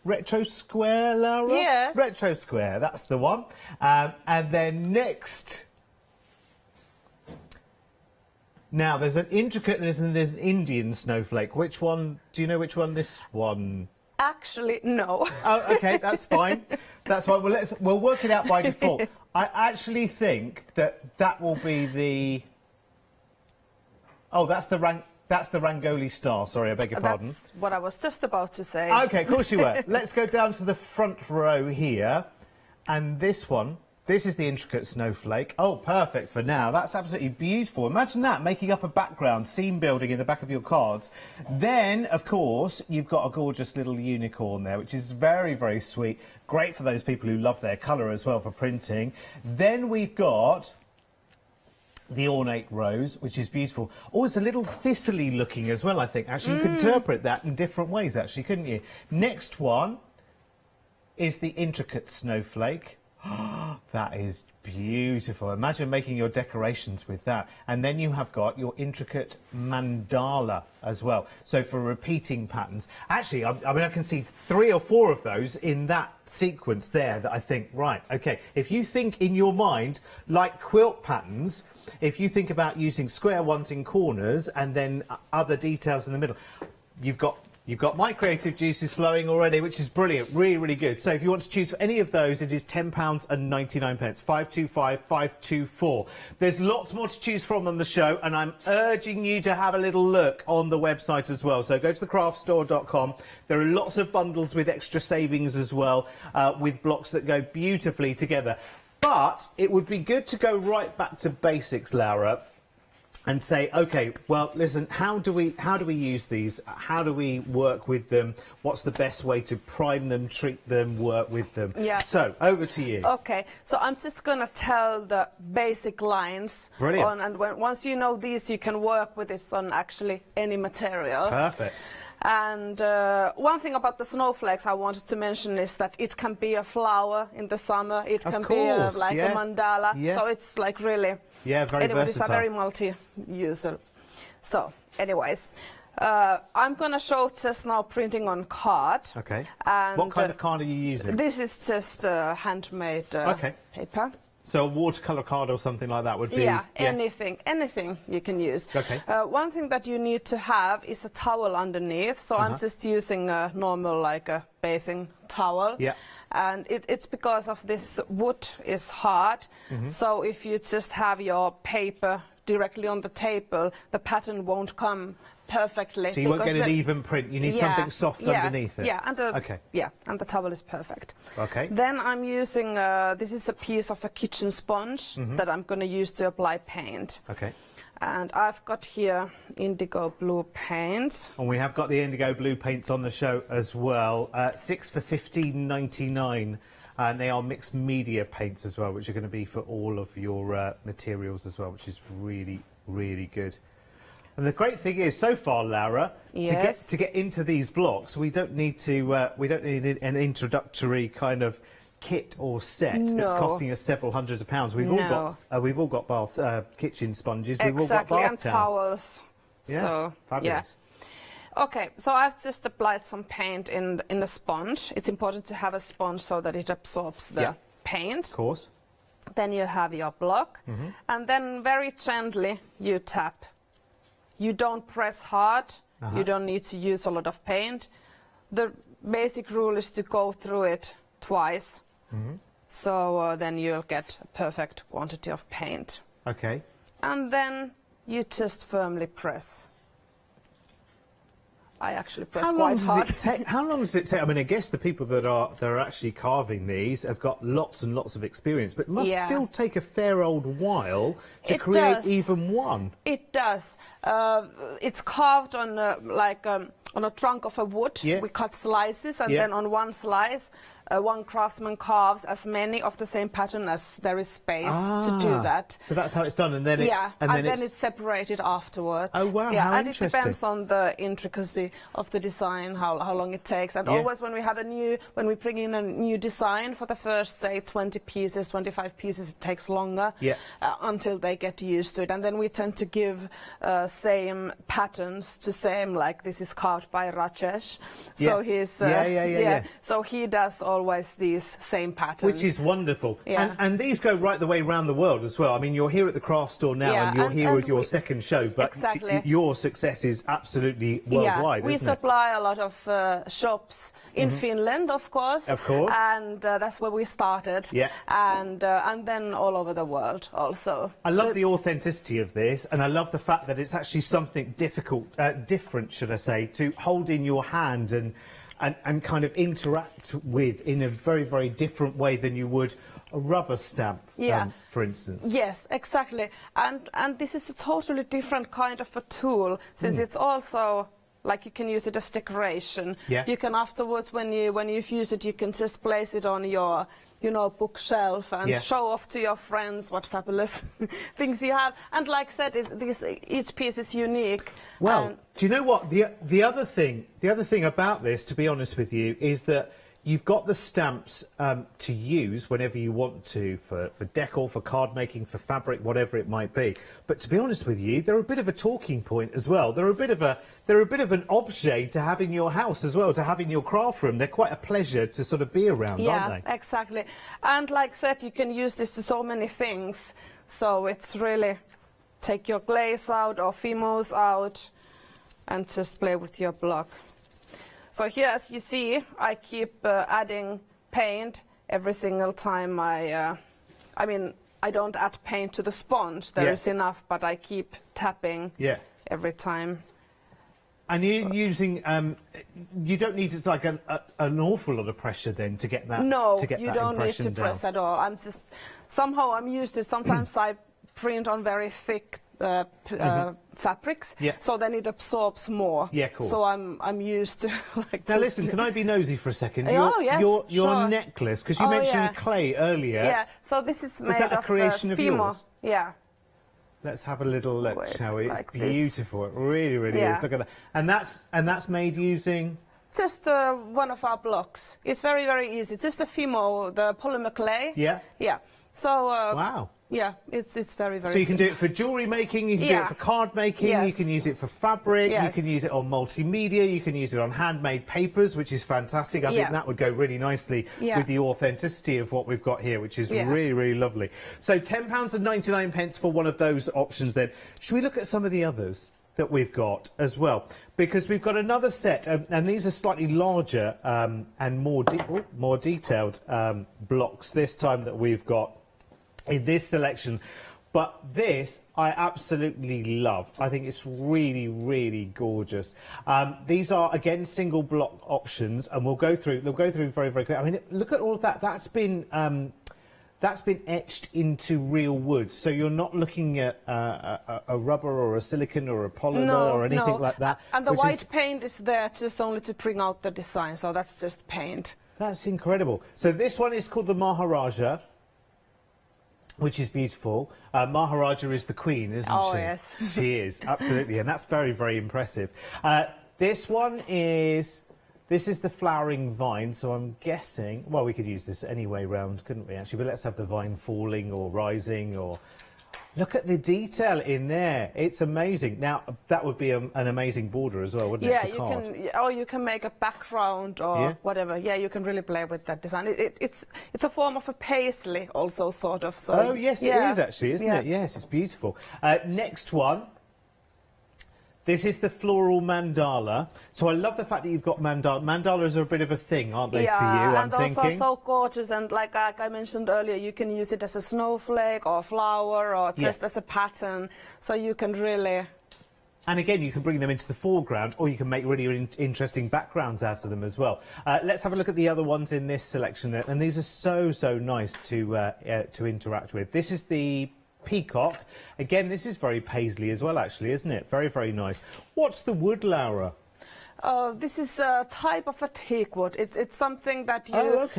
Retro Square, Laura? Yes. Retro Square, that's the one. And then next... Now, there's an intricate and there's an Indian snowflake. Which one, do you know which one this one Actually, no. Oh, okay, that's fine. That's fine. Well, we'll work it out by default. I actually think that will be the. Oh, that's the Rangoli star. Sorry, I beg your pardon. That's what I was just about to say. Okay, of course you were. Let's go down to the front row here, and this one. This is the intricate snowflake. Oh, perfect for now. That's absolutely beautiful. Imagine that, making up a background, scene building in the back of your cards. Then, of course, you've got a gorgeous little unicorn there, which is very, very sweet. Great for those people who love their colour as well for printing. Then we've got the ornate rose, which is beautiful. Oh, it's a little thistly looking as well, I think. Actually, you could interpret that in different ways, actually, couldn't you? Next one is the intricate snowflake. That is beautiful. Imagine making your decorations with that. And then you have got your intricate mandala as well. So for repeating patterns. Actually, I mean, I can see 3 or 4 of those in that sequence there that I think, right, OK, if you think in your mind, like quilt patterns, if you think about using square ones in corners and then other details in the middle, you've got my creative juices flowing already, which is brilliant, really, really good. So if you want to choose for any of those, it is £10.99, 525 524. There's lots more to choose from on the show, and I'm urging you to have a little look on the website as well. So go to thecraftstore.com. There are lots of bundles with extra savings as well, with blocks that go beautifully together. But it would be good to go right back to basics, Laura, and say, OK, well, listen, how do we use these? How do we work with them? What's the best way to prime them, treat them, work with them? Yeah. So, over to you. OK, so I'm just going to tell the basic lines. Brilliant. And once you know these, you can work with this on actually any material. Perfect. And one thing about the snowflakes I wanted to mention is that it can be a flower in the summer. It can be like a mandala. Yeah. So it's like really... Yeah, very anyways, versatile. It's a very multi-user. So, anyways, I'm going to show just now printing on card. OK. And what kind of card are you using? This is just handmade paper. So a watercolour card or something like that would be... Yeah, anything you can use. OK. One thing that you need to have is a towel underneath. So I'm just using a normal, like a bathing towel. Yeah. And it's because of this wood is hard. So if you just have your paper directly on the table, the pattern won't come perfectly. So you won't get an even print. You need something soft underneath it. Yeah, and the towel is perfect. OK. Then I'm using, this is a piece of a kitchen sponge that I'm going to use to apply paint. OK. And I've got here indigo blue paint. And we have got the indigo blue paints on the show as well. 6 for £15.99. And they are mixed media paints as well, which are going to be for all of your materials as well, which is really, really good. And the great thing is, so far, Laura, to get into these blocks, we don't need an introductory kind of kit or set that's costing us several hundreds of pounds. We've all got bath kitchen sponges. We've all got bath and towels. Yeah, so, fabulous. Yeah. OK, so I've just applied some paint in the sponge. It's important to have a sponge so that it absorbs the paint. Of course. Then you have your block, and then very gently you tap. You don't press hard. You don't need to use a lot of paint. The basic rule is to go through it twice. So then you'll get a perfect quantity of paint. OK. And then you just firmly press. I actually press quite hard. How long does it take? I mean, I guess the people that are actually carving these have got lots and lots of experience, but it must still take a fair old while to create even one. It does. It's carved on on a trunk of a wood. We cut slices, and then on one slice, one craftsman carves as many of the same pattern as there is space to do that. So that's how it's done, and then it's separated afterwards. Oh wow! Yeah, how and interesting. It depends on the intricacy of the design, how long it takes, and always when we bring in a new design for the first, say, 20 pieces, 25 pieces, it takes longer until they get used to it, and then we tend to give same patterns to same, like this is carved out by Rajesh. So he's so he does always these same patterns, which is wonderful. And these go right the way around the world as well. I mean, you're here at the craft store now, and you're here with your second show, but your success is absolutely worldwide. We supply a lot of shops in Finland, of course, and that's where we started. And then all over the world also. I love the authenticity of this, and I love the fact that it's actually something different, should I say, to hold in your hand and kind of interact with in a very, very different way than you would a rubber stamp, for instance. Yes, exactly. And this is a totally different kind of a tool, since it's also like you can use it as decoration. You can afterwards, when you've used it, you can just place it on your bookshelf and show off to your friends what fabulous things you have. And like I said, each piece is unique. Well, do you know what? The other thing about this, to be honest with you, is that you've got the stamps to use whenever you want to, for decor, for card making, for fabric, whatever it might be. But to be honest with you, they're a bit of a talking point as well. They're a bit of an objet to have in your house as well, to have in your craft room. They're quite a pleasure to sort of be around, aren't they? Yeah, exactly. And like I said, you can use this to so many things. So it's really take your glaze out or Fimos out and just play with your block. So here, as you see, I keep adding paint every single time I mean, I don't add paint to the sponge. There is enough, but I keep tapping every time. And you're using, you don't need like an awful lot of pressure then to get that. No, to get you that don't need impression to press down. at all. Somehow I'm used to. Sometimes I print on very thick fabrics, so then it absorbs more. Yeah, of course. So I'm used to. Like, now listen, can I be nosy for a second? Yes, your sure. necklace, because you mentioned clay earlier. Yeah. So this is made that a creation of Fimo. yours? Yeah. Let's have a little look, shall we? It's like beautiful. this. It really, really is. Look at that. And that's made using. Just one of our blocks. It's very, very easy. Just the Fimo, the polymer clay. Yeah. Yeah. So. Wow. Yeah, it's very, very. So you can simple. do it for jewellery making, you can do it for card making, you can use it for fabric, you can use it on multimedia, you can use it on handmade papers, which is fantastic. I think that would go really nicely with the authenticity of what we've got here, which is really, really lovely. So £10.99 for one of those options then. Should we look at some of the others that we've got as well? Because we've got another set, and these are slightly larger and more detailed blocks this time that we've got in this selection. But this I absolutely love. I think it's really, really gorgeous. These are again single block options, and we'll go through very, very quickly. I mean, look at all of that. That's been etched into real wood, so you're not looking at a rubber or a silicone or a polymer or anything like that. And the white paint is there just only to bring out the design, so that's just paint. That's incredible. So this one is called the Maharaja, which is beautiful. Maharaja is the queen, isn't she? Oh, yes. She is, absolutely, and that's very, very impressive. This one is... This is the flowering vine, so I'm guessing... Well, we could use this any way round, couldn't we, actually? But let's have the vine falling or rising or... Look at the detail in there. It's amazing. Now, that would be an amazing border as well, wouldn't it, for card? Or you can make a background or whatever. Yeah, you can really play with that design. It's a form of a paisley also, sort of. So, oh, yes, it is actually, isn't it? Yes, it's beautiful. Next one. This is the floral mandala. So I love the fact that you've got mandala. Mandalas are a bit of a thing, aren't they, for you, I'm thinking? And those are so gorgeous. And like I mentioned earlier, you can use it as a snowflake or a flower or just as a pattern. So you can really... And again, you can bring them into the foreground, or you can make really interesting backgrounds out of them as well. Let's have a look at the other ones in this selection. And these are so, so nice to interact with. This is the... peacock. Again, this is very paisley as well, actually, isn't it? Very, very nice. What's the wood, Laura? This is a type of a teak wood. It's something that you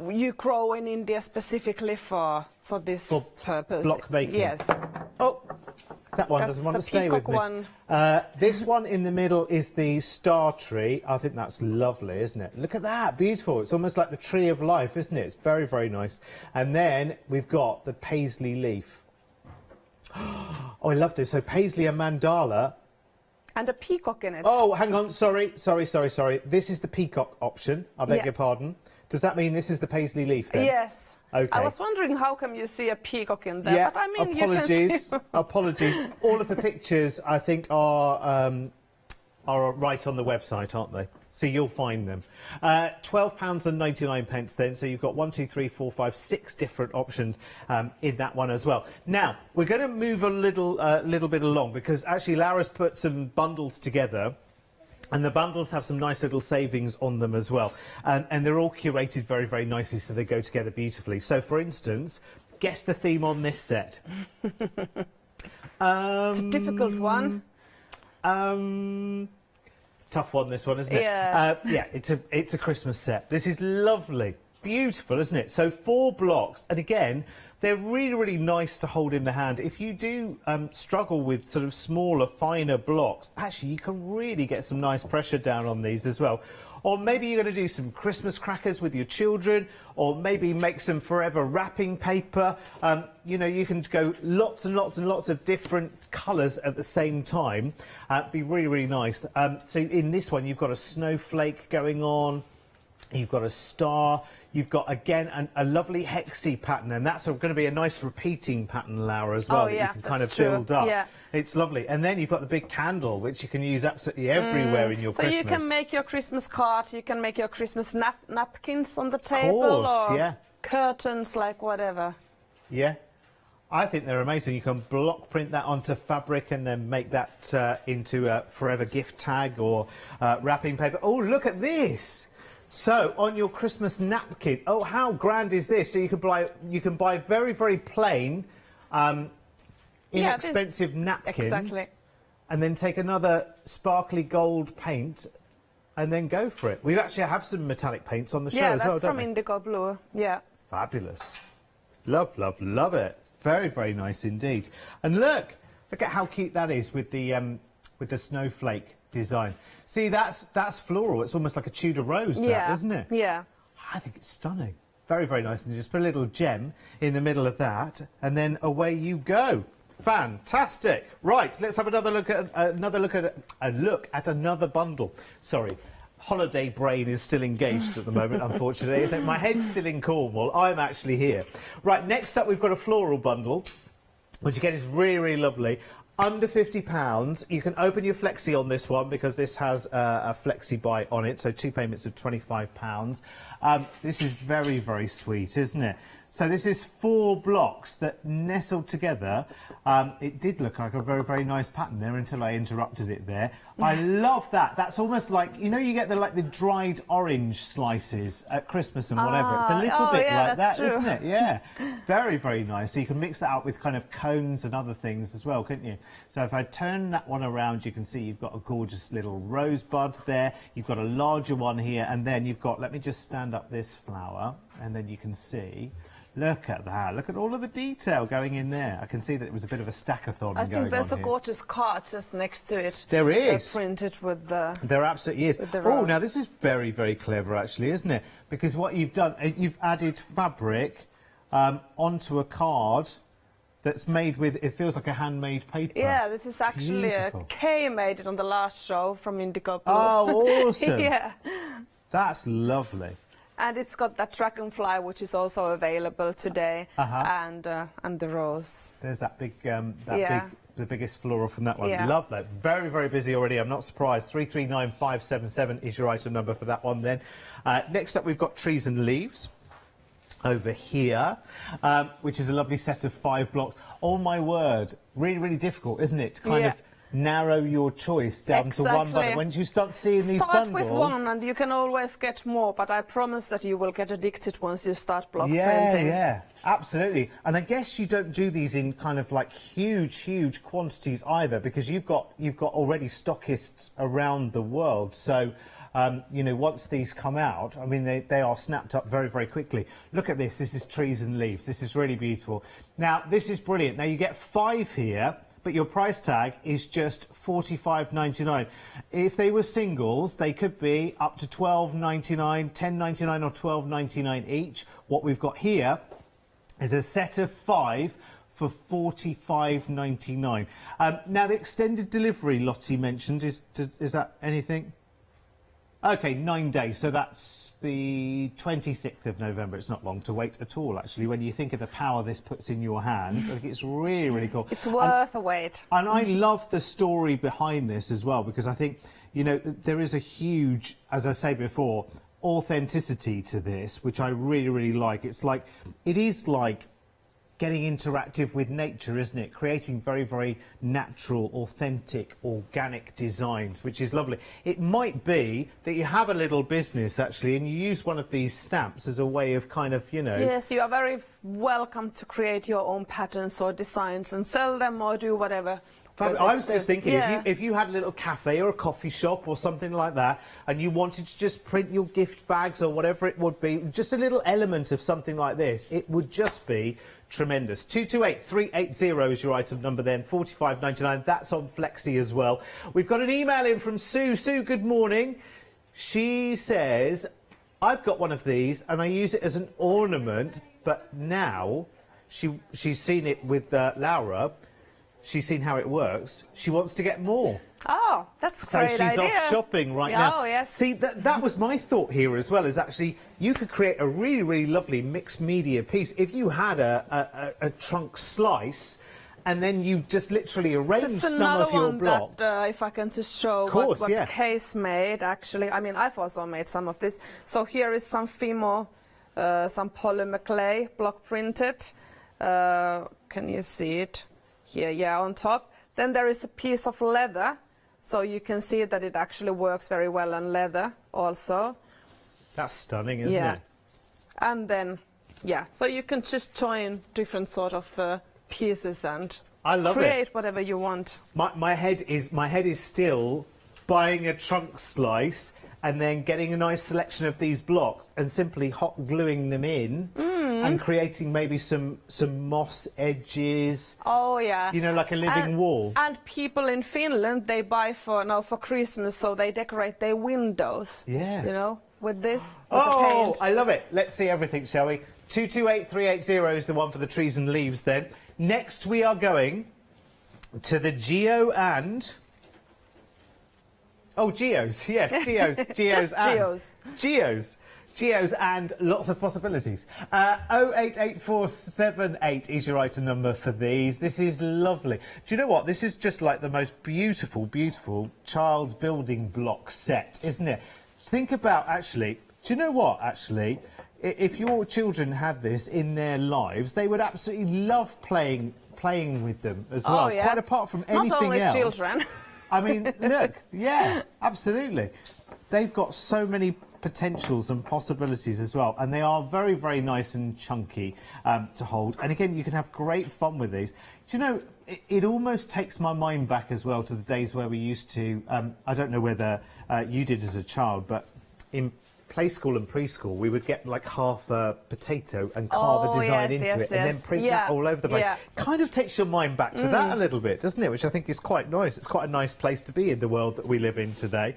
you grow in India specifically for this purpose. Block making. Yes. Oh, that one doesn't want to stay with me. One. This one in the middle is the star tree. I think that's lovely, isn't it? Look at that, beautiful. It's almost like the tree of life, isn't it? It's very, very nice. And then we've got the paisley leaf. Oh, I love this. So paisley and mandala And a peacock in it. Oh, hang on, sorry. This is the peacock option, I beg your pardon. Does that mean this is the paisley leaf then? Yes. Okay. I was wondering how come you see a peacock in there, Yeah, but I mean apologies, you can see... apologies. All of the pictures, I think, are right on the website, aren't they? So you'll find them. £12.99 then, so you've got 1, 2, 3, 4, 5, 6 different options in that one as well. Now, we're going to move a little bit along, because actually Laura's put some bundles together, and the bundles have some nice little savings on them as well. And they're all curated very, very nicely, so they go together beautifully. So, for instance, guess the theme on this set. It's a difficult one. Tough one, this one, isn't it? Yeah. Yeah, it's a Christmas set. This is lovely. Beautiful, isn't it? So 4 blocks, and again, they're really, really nice to hold in the hand. If you do struggle with sort of smaller, finer blocks, actually, you can really get some nice pressure down on these as well. Or maybe you're going to do some Christmas crackers with your children, or maybe make some forever wrapping paper. You know, you can go lots and lots and lots of different colours at the same time. Be really, really nice. So in this one, you've got a snowflake going on. You've got a star. You've got, again, a lovely hexy pattern, and that's going to be a nice repeating pattern, Laura, as well, Oh, that yeah, you can kind of that's true. build up. Yeah. It's lovely. And then you've got the big candle, which you can use absolutely everywhere in your so Christmas. you can make your Christmas card, you can make your Christmas napkins on the table, course, or yeah. curtains, like whatever. Yeah. I think they're amazing. You can block print that onto fabric and then make that into a forever gift tag or wrapping paper. Oh, look at this! So, on your Christmas napkin, oh, how grand is this? So you can buy very, very plain, inexpensive napkins, exactly. and then take another sparkly gold paint and then go for it. We actually have some metallic paints on the show as well, Yeah, that's don't from we? indigo blue. Yeah. Fabulous. Love, love, love it. Very, very nice indeed. And look at how cute that is with the snowflake design. See, that's floral. It's almost like a Tudor rose, that, isn't it? Yeah. I think it's stunning. Very, very nice. And just put a little gem in the middle of that, and then away you go. Fantastic. Right, let's have another look at another bundle. Sorry. Holiday brain is still engaged at the moment, unfortunately. I think my head's still in Cornwall. I'm actually here. Right, next up we've got a floral bundle, which again is really, really lovely. Under £50. You can open your flexi on this one because this has a flexi buy on it, so 2 payments of £25. This is very, very sweet, isn't it? So this is 4 blocks that nestled together. It did look like a very, very nice pattern there until I interrupted it there. I love that. That's almost like, you know, you get the dried orange slices at Christmas and whatever. It's a little bit like that, isn't it? Yeah. Very, very nice. So you can mix that up with kind of cones and other things as well, couldn't you? So if I turn that one around, you can see you've got a gorgeous little rosebud there. You've got a larger one here, and then you've got, let me just stand up this flower, and then you can see. Look at that. Look at all of the detail going in there. I can see that it was a bit of a stackathon going on here. I think there's a gorgeous card just next to it. There is. Printed with the... There absolutely is. Oh, now this is very, very clever, actually, isn't it? Because what you've done, you've added fabric onto a card that's made with, it feels like a handmade paper. Yeah, this is actually Beautiful. Kay made it on the last show from Indigo Blue. Oh, awesome. Yeah. That's lovely. And it's got that dragonfly, which is also available today, and the rose. There's that big, the biggest floral from that one. Yeah. Love that. Very, very busy already. I'm not surprised. 339577 is your item number for that one then. Next up, we've got trees and leaves over here, which is a lovely set of 5 blocks. Oh, my word. Really, really difficult, isn't it? To kind of narrow your choice down to one bundle. When you start seeing these bundles... Start with one and you can always get more, but I promise that you will get addicted once you start block printing. Yeah, absolutely. And I guess you don't do these in kind of like huge quantities either, because you've got already stockists around the world. So, you know, once these come out, I mean, they are snapped up very, very quickly. Look at this. This is trees and leaves. This is really beautiful. Now, this is brilliant. Now, you get 5 here, but your price tag is just $45.99. If they were singles, they could be up to $12.99, $10.99 or $12.99 each. What we've got here is a set of 5 for $45.99. Now, the extended delivery Lottie mentioned, is that anything? OK, 9 days, so that's the 26th of November. It's not long to wait at all, actually. When you think of the power this puts in your hands, I think it's really, really cool. It's worth a wait. And I love the story behind this as well, because I think, you know, there is a huge, as I say before, authenticity to this, which I really, really like. It is like getting interactive with nature, isn't it? Creating very, very natural, authentic, organic designs, which is lovely. It might be that you have a little business, actually, and you use one of these stamps as a way of kind of, you know... Yes, you are very welcome to create your own patterns or designs and sell them or do whatever. I was just thinking, if you had a little cafe or a coffee shop or something like that, and you wanted to just print your gift bags or whatever it would be, just a little element of something like this, it would just be tremendous. 228380 is your item number then, $45.99. That's on Flexi as well. We've got an email in from Sue. Sue, good morning. She says, I've got one of these and I use it as an ornament, but now she's seen it with Laura. She's seen how it works. She wants to get more. Oh, that's a great idea. So she's off shopping right now. Oh, yes. See, that was my thought here as well, is actually you could create a really, really lovely mixed media piece. If you had a trunk slice and then you just literally arrange some of your blocks. That, if I can just show what Case made, actually. I mean, I've also made some of this. So here is some Fimo, some polymer clay, block printed. Can you see it? Here, yeah, on top. Then there is a piece of leather, so you can see that it actually works very well on leather also. That's stunning, isn't it? And then, yeah, so you can just join different sort of pieces and create whatever you want. My head is still buying a trunk slice and then getting a nice selection of these blocks and simply hot gluing them in and creating maybe some moss edges. Oh yeah. You know, like a living wall. And people in Finland, they buy for Christmas, so they decorate their windows. Yeah. You know, with this. Oh, I love it. Let's see everything, shall we? 228380 is the one for the trees and leaves then. Next we are going to the Geo and... Oh, Geos, yes, Geos and lots of possibilities. 088478 is your item number for these. This is lovely. Do you know what? This is just like the most beautiful, beautiful child's building block set, isn't it? Think about, actually, do you know what, actually? If your children had this in their lives, they would absolutely love playing with them as well. Oh, yeah. Quite apart from anything else. Not only children. I mean, look, yeah, absolutely. They've got so many potentials and possibilities as well, and they are very, very nice and chunky to hold. And again, you can have great fun with these. Do you know, it almost takes my mind back as well to the days where we used to, I don't know whether you did as a child, but in play school and preschool, we would get like half a potato and carve a design into it and then print that all over the place. Kind of takes your mind back to that a little bit, doesn't it? Which I think is quite nice. It's quite a nice place to be in the world that we live in today.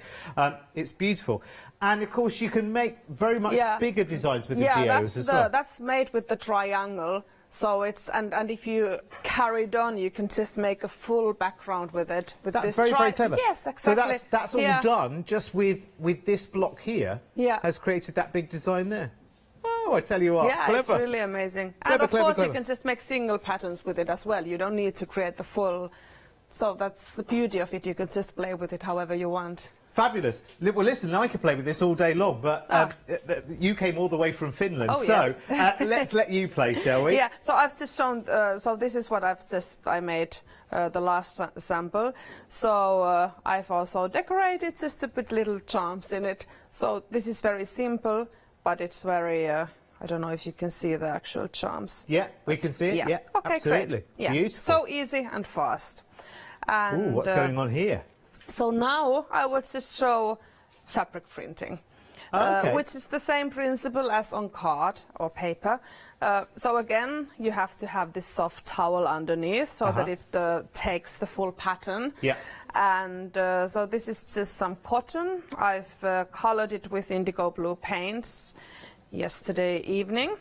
It's beautiful. And of course you can make very much bigger designs with the Geos as well. That's made with the triangle. So it's and if you carried on, you can just make a full background with it. With that's this very, very clever. Yes, exactly. So that's all done just with this block here. Yeah. Has created that big design there. Oh, I tell you what. Yeah, clever. It's really amazing. And of course, you can just make single patterns with it as well. You don't need to create the full. So that's the beauty of it. You can just play with it however you want. Fabulous. Well, listen, I could play with this all day long, but you came all the way from Finland, let's let you play, shall we? Yeah, so I've just shown, so this is what I made the last sample. So I've also decorated just to put little charms in it. So this is very simple, but it's very, I don't know if you can see the actual charms. Yeah, we can see it, yeah okay, absolutely. Great. Yeah. Beautiful. So easy and fast. And, what's going on here? So now I will just show fabric printing, which is the same principle as on card or paper. So again, you have to have this soft towel underneath so that it takes the full pattern. Yeah. And so this is just some cotton. I've colored it with indigo blue paints yesterday evening.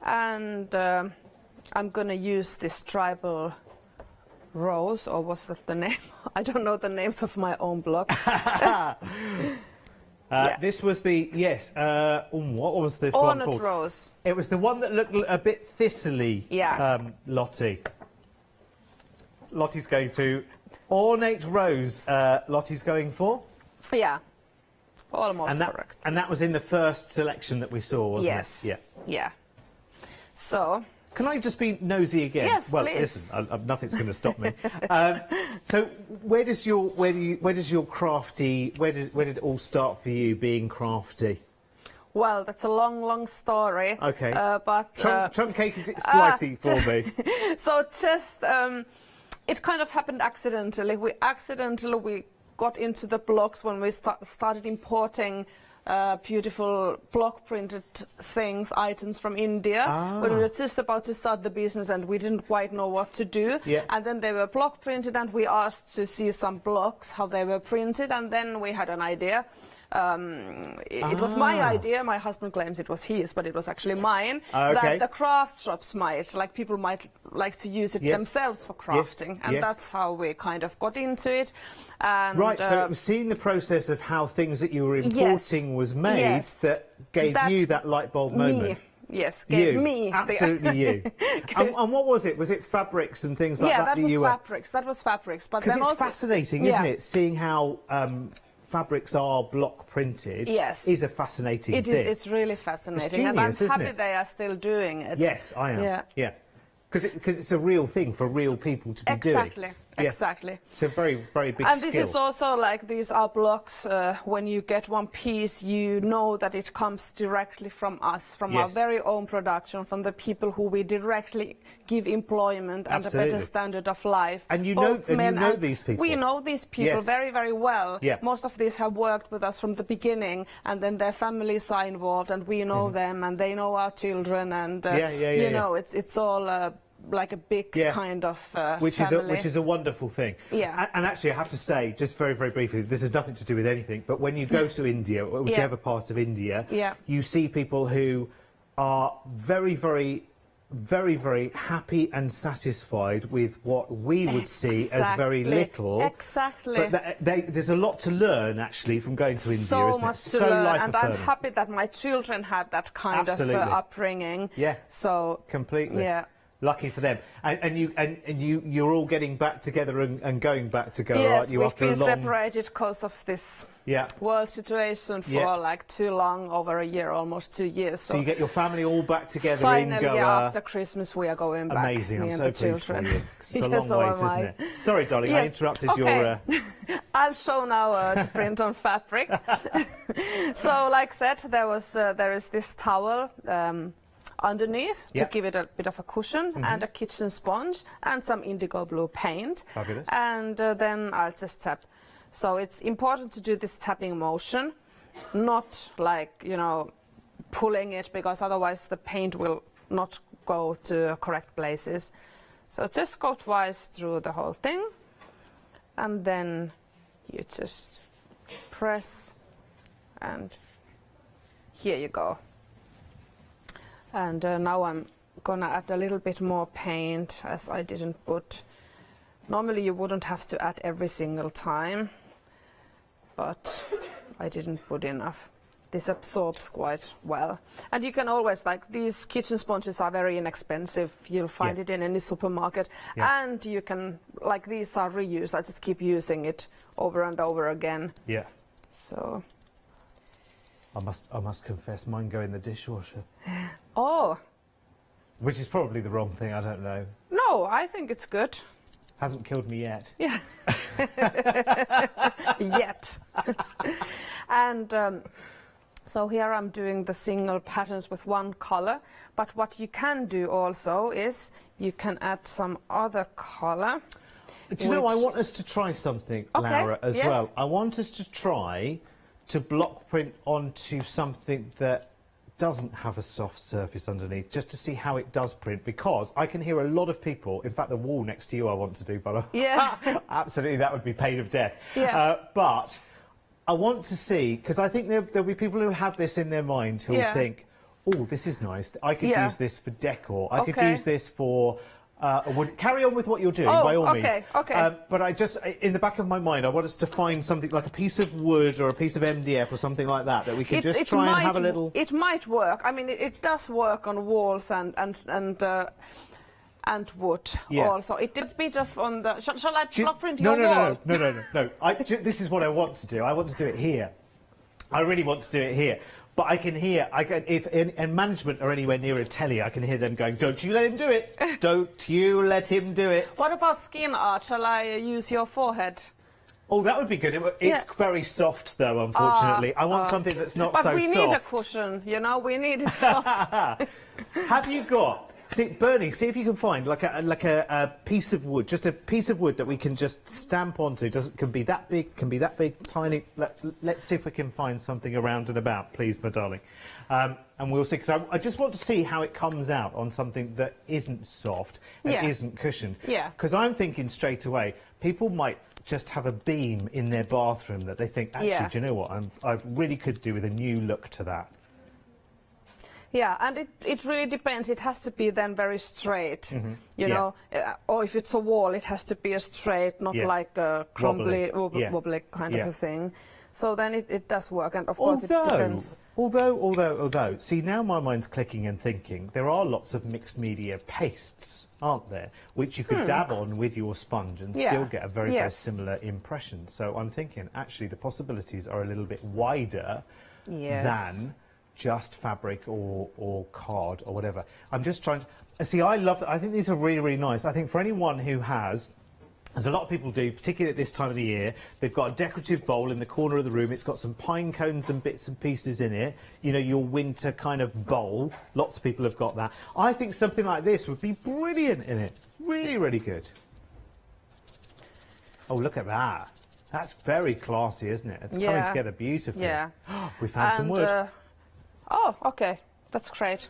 And I'm going to use this tribal rose, or was that the name? I don't know the names of my own blocks. This was the, what was this one Ornate called? rose. It was the one that looked a bit thistly, Lottie. Lottie's going through. Ornate rose, Lottie's going for? Yeah, almost correct. And that was in the first selection that we saw, wasn't it? Yes. Yeah. So... Can I just be nosy again? Yes, well, please. Listen, nothing's going to stop me. So, where did your crafty? Where did it all start for you being crafty? Well, that's a long story. Okay. But truncate it slightly for me. So just it kind of happened accidentally. We got into the blocks when we started importing beautiful block printed items from India, when we were just about to start the business and we didn't quite know what to do. And then they were block printed and we asked to see some blocks, how they were printed, and then we had an idea. It was my idea. My husband claims it was his, but it was actually mine. That the craft shops people might like to use it themselves for crafting, and that's how we kind of got into it. And, so it was seeing the process of how things that you were importing was made that gave you that light bulb moment. Yes, gave me. Absolutely you. And what was it? Was it fabrics and things like that? That was fabrics. But because then it's also, fascinating, isn't it? Seeing how fabrics are block printed is a fascinating thing. It's really fascinating. It's genius, and I'm happy they are still doing it. Yes, I am. Yeah. Because it's a real thing for real people to be doing. Exactly. It's a very, very big skill. And this is also like these are blocks. When you get one piece, you know that it comes directly from us, from our very own production, from the people who we directly give employment and a better standard of life. And you know these people. We know these people very, very well. Most of these have worked with us from the beginning, and then their families are involved, and we know them, and they know our children, and you know, it's all. Like a big kind of which is a wonderful thing. And actually, I have to say, just very, very briefly, this has nothing to do with anything, but when you go to India, whichever part of India, you see people who are very, very, very, very happy and satisfied with what we would see as very little. But there's a lot to learn, actually, from going to India, so isn't much it? to learn, and I'm happy that my children had that kind of upbringing. So completely. Lucky for them, and you're all getting back together and going back together, aren't you? Yes, we've been separated because of this world situation for like too long, over a year, almost 2 years. So you get your family all back together finally, in Goa. After Christmas we are going back. Amazing, I'm so pleased for you. It's a Yes, long wait, isn't it? Sorry, darling, I interrupted your... I'll show now to print on fabric. So, like I said, there is this towel underneath to give it a bit of a cushion, and a kitchen sponge and some indigo blue paint. Fabulous. And then I'll just tap. So it's important to do this tapping motion, not like, you know, pulling it, because otherwise the paint will not go to correct places. So just go twice through the whole thing, and then you just press, and here you go. And now I'm gonna add a little bit more paint, as I didn't put. Normally you wouldn't have to add every single time, but I didn't put enough. This absorbs quite well. And you can always, like, these kitchen sponges are very inexpensive. You'll find it in any supermarket. And you can, like, these are reused. I just keep using it over and over again. So... I must confess, mine go in the dishwasher. Oh. Which is probably the wrong thing, I don't know. No, I think it's good. Hasn't killed me yet. Yeah. Yet. And so here I'm doing the single patterns with one color, but what you can do also is you can add some other color. Do you know, I want us to try something, Laura, as well. I want us to try to block print onto something that doesn't have a soft surface underneath, just to see how it does print, because I can hear a lot of people, in fact the wall next to you I want to do, but absolutely, that would be pain of death. But I want to see, because I think there'll be people who have this in their mind who will think, Oh, this is nice. I could use this for decor. I could Okay. use this for... carry on with what you're doing, by all means. Okay. But I just, in the back of my mind, I want us to find something like a piece of wood or a piece of MDF or something like that we can just try and have a little... It might work. I mean, it does work on walls and wood also. It's a bit of on the... Shall I plop print your wall? No. This is what I want to do. I want to do it here. I really want to do it here. But I can hear, if in management are anywhere near a telly, I can hear them going, don't you let him do it. Don't you let him do it. What about skin art? Shall I use your forehead? Oh, that would be good. It's very soft, though, unfortunately. I want something that's not so soft. But we need a cushion, you know, we need it soft. Have you got... See, Bernie, see if you can find like a piece of wood, just a piece of wood that we can just stamp onto. Can be that big, tiny. Let's see if we can find something around and about, please, my darling. And we'll see, because I just want to see how it comes out on something that isn't soft and isn't cushioned. Yeah. Because I'm thinking straight away, people might just have a beam in their bathroom that they think, actually, do you know what? I really could do with a new look to that. Yeah, and it really depends. It has to be then very straight, you know. Or if it's a wall, it has to be a straight, not like a crumbly, wobbly kind of a thing. So then it does work, and of course it depends. Although, see, now my mind's clicking and thinking, there are lots of mixed media pastes, aren't there, which you could dab on with your sponge and still get a very, very similar impression. So I'm thinking, actually, the possibilities are a little bit wider than just fabric or card or whatever. I'm just trying to... See, I love that. I think these are really, really nice. I think for anyone who has... As a lot of people do, particularly at this time of the year, they've got a decorative bowl in the corner of the room. It's got some pine cones and bits and pieces in it. You know, your winter kind of bowl. Lots of people have got that. I think something like this would be brilliant in it. Really, really good. Oh, look at that. That's very classy, isn't it? It's coming together beautifully. Yeah. We found some wood. Oh, okay. That's great.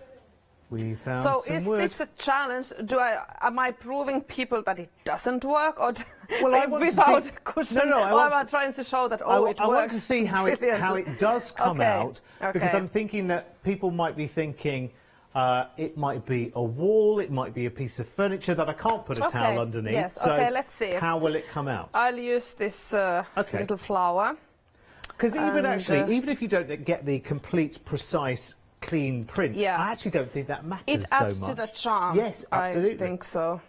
We found some wood. So is this a challenge? Am I proving people that it doesn't work, or without a cushion? No, am I trying to show that it works? I want to see how it does come out, because I'm thinking that people might be thinking it might be a wall, it might be a piece of furniture that I can't put a towel underneath. Yes. So let's see. How will it come out? I'll use this little flower. Because even if you don't get the complete, precise, clean print, I actually don't think that matters so much. It adds to the charm. Yes, absolutely. I think so,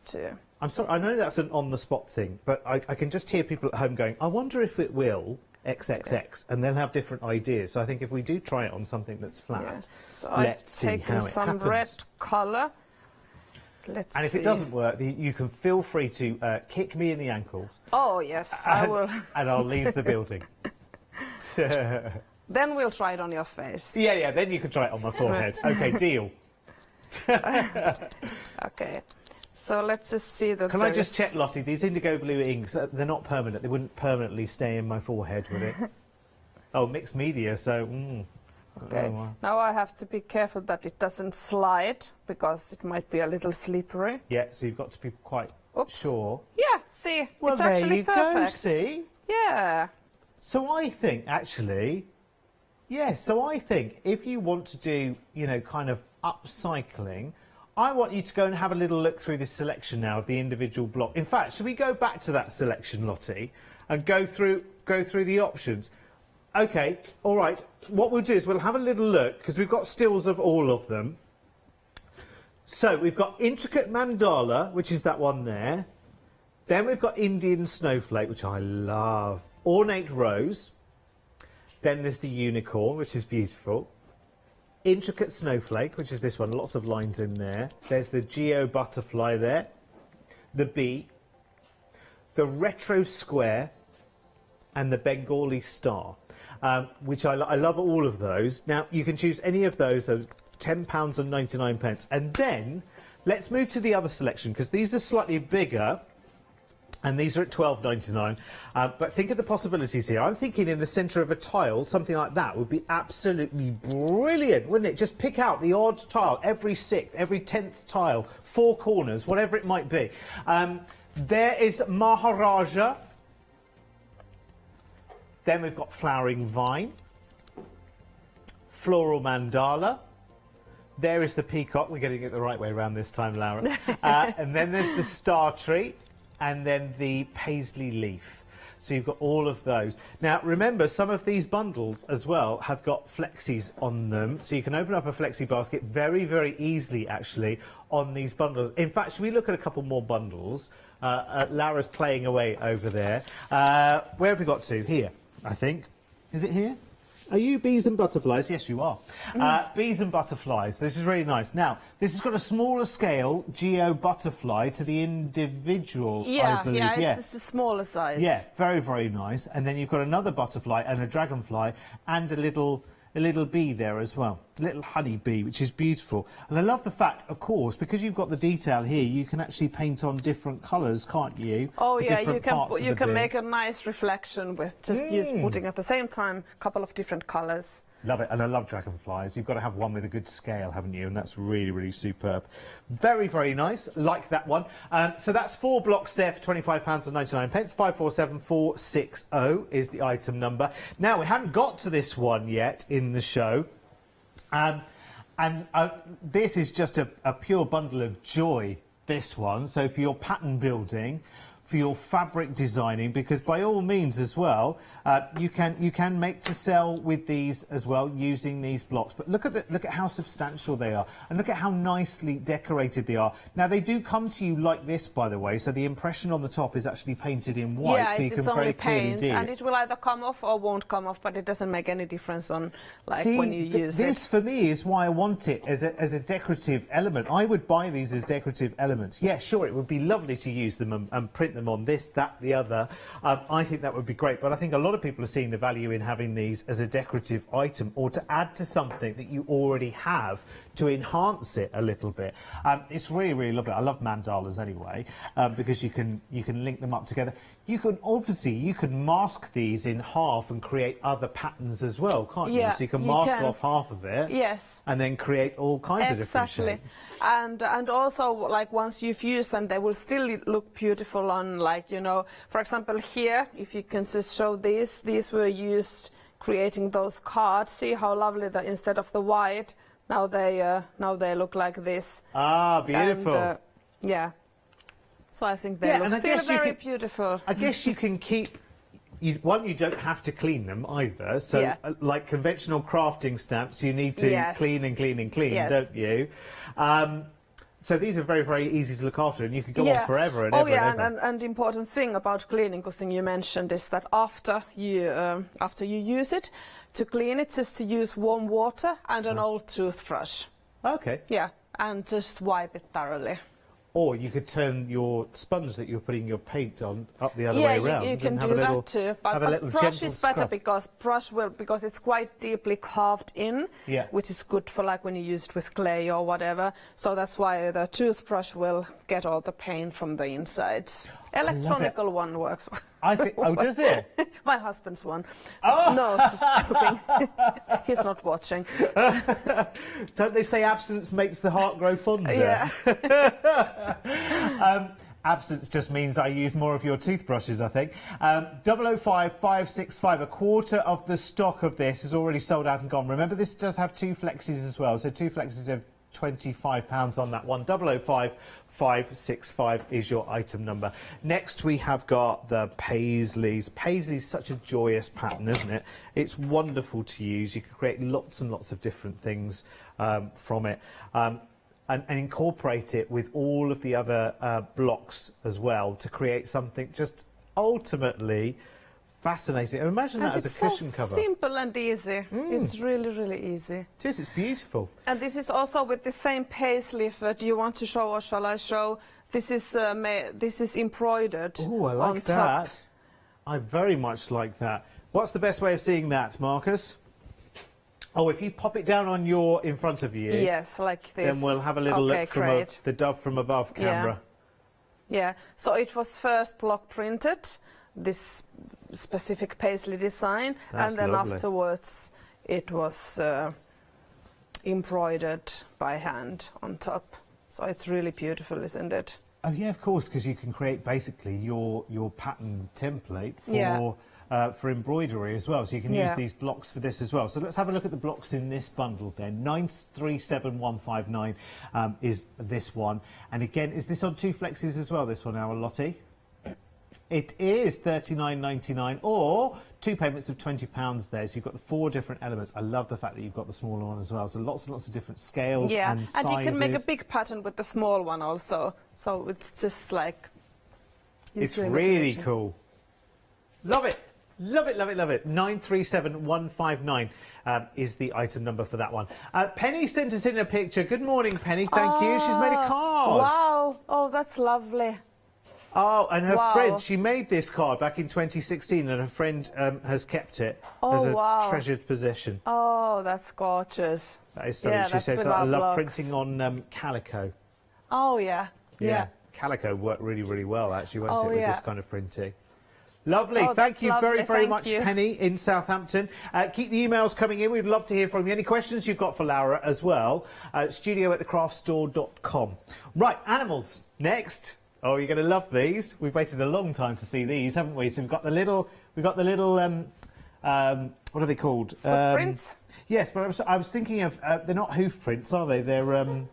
too. I'm sorry, I know that's an on-the-spot thing, but I can just hear people at home going, I wonder if it will XXX, and they'll have different ideas. So I think if we do try it on something that's flat, so let's see how it happens. I've taken some red colour. Let's and if it doesn't work, you can feel free to kick me in the ankles. Oh, yes, I will. And I'll leave the building. Then we'll try it on your face. Yeah, then you can try it on my forehead. Okay, deal. Okay, so let's just see that. Can I just check, Lottie, these indigo blue inks, they're not permanent. They wouldn't permanently stay in my forehead, would it? Oh, mixed media, so... Okay, now I have to be careful that it doesn't slide, because it might be a little slippery. Yeah, so you've got to be quite sure. Yeah, see, well, it's actually perfect. Well, there you go, see? Yeah. So I think, actually, so I think if you want to do, you know, kind of upcycling, I want you to go and have a little look through this selection now of the individual block. In fact, should we go back to that selection, Lottie, and go through the options? Okay, all right. What we'll do is we'll have a little look, because we've got stills of all of them. So we've got intricate mandala, which is that one there. Then we've got Indian snowflake, which I love. Ornate rose. Then there's the unicorn, which is beautiful. Intricate snowflake, which is this one, lots of lines in there. There's the geo butterfly there. The bee. The retro square. And the Bengali star, which I love all of those. Now, you can choose any of those at £10.99. And then, let's move to the other selection, because these are slightly bigger. And these are at £12.99. But think of the possibilities here. I'm thinking in the centre of a tile, something like that would be absolutely brilliant, wouldn't it? Just pick out the odd tile, every 6th, every 10th tile, 4 corners, whatever it might be. There is Maharaja. Then we've got flowering vine. Floral mandala. There is the peacock. We're getting it the right way around this time, Laura. And then there's the star tree, and then the paisley leaf. So you've got all of those. Now, remember, some of these bundles as well have got flexis on them. So you can open up a flexi basket very, very easily, actually, on these bundles. In fact, should we look at a couple more bundles? Laura's playing away over there. Where have we got to? Here, I think. Is it here? Are you bees and butterflies? Yes, you are. Bees and butterflies. This is really nice. Now, this has got a smaller scale geo butterfly to the individual, I believe. Yeah, it's just a smaller size. Yeah, very, very nice. And then you've got another butterfly and a dragonfly and a little bee there as well. A little honey bee, which is beautiful. And I love the fact, of course, because you've got the detail here, you can actually paint on different colours, can't you? Oh, for yeah, different you can make a nice reflection with just putting at the same time a couple of different colours. Love it, and I love dragonflies. You've got to have one with a good scale, haven't you? And that's really, really superb. Very, very nice. Like that one. So that's 4 blocks there for £25.99. 547460 is the item number. Now, we haven't got to this one yet in the show. This is just a pure bundle of joy, this one. So for your pattern building, for your fabric designing, because by all means as well, you can make to sell with these as well using these blocks. But look at how substantial they are, and look at how nicely decorated they are. Now they do come to you like this, by the way. So the impression on the top is actually painted in white, yeah, so you can very clearly do and it will either come off or won't come off, but it doesn't make any difference on when you use it. This for me is why I want it as a decorative element. I would buy these as decorative elements. Yeah, sure, it would be lovely to use them and print them on this, that, the other. I think that would be great, but I think a lot of people are seeing the value in having these as a decorative item or to add to something that you already have to enhance it a little bit. It's really, really lovely. I love mandalas anyway, because you can link them up together. You can mask these in half and create other patterns as well, can't you? So you can mask off half of it, yes, and then create all kinds of different shapes. And also, like, once you've used them, they will still look beautiful on, like, you know, for example, here, if you can just show these were used creating those cards. See how lovely that instead of the white, now they look like this. Ah, beautiful. And, yeah. So I think they look still very beautiful. I guess you can keep... you don't have to clean them either. So, like conventional crafting stamps, you need to clean and clean and clean, don't you? So these are very, very easy to look after, and you could go on forever and ever and ever. And the important thing about cleaning, because thing you mentioned, is that after you use it, to clean it, just to use warm water and an old toothbrush. Okay. Yeah, and just wipe it thoroughly. Or you could turn your sponge that you're putting your paint on up the other way around. Yeah, you can do that too. But brush is better scrub. because it's quite deeply carved in, which is good for like when you use it with clay or whatever. So that's why the toothbrush will get all the paint from the insides. Electronical one works. I think. Oh, does it? My husband's one. Oh! No, just joking. He's not watching. Don't they say absence makes the heart grow fonder? Yeah. Absence just means I use more of your toothbrushes, I think. 005565, a quarter of the stock of this is already sold out and gone. Remember, this does have 2 flexis as well, so 2 flexis of £25 on that one. 005565 is your item number. Next we have got the Paisleys. Paisley's such a joyous pattern, isn't it? It's wonderful to use. You can create lots and lots of different things from it. And incorporate it with all of the other blocks as well to create something just ultimately fascinating. And imagine that as a cushion cover. It's simple and easy. It's really, really easy. It is, it's beautiful. And this is also with the same paisley. Do you want to show or shall I show? This is embroidered. Oh, I like that. I very much like that. What's the best way of seeing that, Marcus? Oh, if you pop it down on in front of you. Yes, like this. Then we'll have a little look from the dove from above camera. Yeah, so it was first block printed, this specific paisley design, and then afterwards it was embroidered by hand on top. So it's really beautiful, isn't it? Oh yeah, of course, because you can create basically your pattern template for for embroidery as well, so you can use these blocks for this as well. So let's have a look at the blocks in this bundle then. 937159 is this one. And again, is this on 2 flexes as well, this one, our Lottie? It is $39.99 or 2 payments of £20 there. So you've got the 4 different elements. I love the fact that you've got the smaller one as well. So lots and lots of different scales and sizes. And you can make a big pattern with the small one also. So it's just like... It's really cool. Love it. Love it, love it, love it. 937159 is the item number for that one. Penny sent us in a picture. Good morning, Penny. Thank you. She's made a card. Wow. Oh, that's lovely. Oh, and her friend, she made this card back in 2016, and her friend has kept it as a treasured possession. Oh, that's gorgeous. That is stunning. She says, I love printing on calico. Oh, yeah. Yeah. Calico worked really, really well, actually, won't it, with this kind of printing. Lovely. Thank you very, very much, Penny, in Southampton. Keep the emails coming in. We'd love to hear from you. Any questions you've got for Laura as well, studio@thecraftstore.com. Right, animals. Next. Oh, you're going to love these. We've waited a long time to see these, haven't we? So we've got the little, what are they called? Footprints? Yes, but I was thinking of, they're not hoof prints, are they? They're,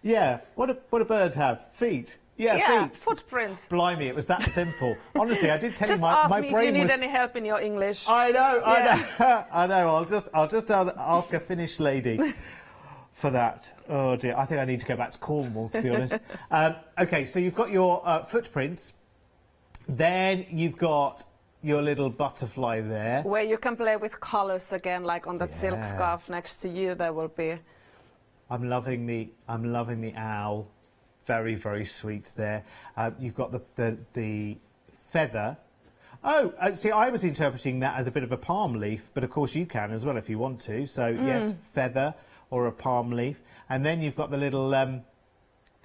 yeah. What do birds have? Feet. Yeah, feet. Footprints. Blimey, it was that simple. Honestly, I did tell just you my brain was... Just ask me if you need any help in your English. I know, I know. I'll just ask a Finnish lady for that. Oh dear, I think I need to go back to Cornwall, to be honest. Okay, so you've got your footprints. Then you've got your little butterfly there. Where you can play with colours again, like on that silk scarf next to you, there will be... I'm loving the owl. Very, very sweet there. You've got the feather. Oh, see, I was interpreting that as a bit of a palm leaf, but of course you can as well if you want to. So, yes, feather or a palm leaf. And then you've got the little...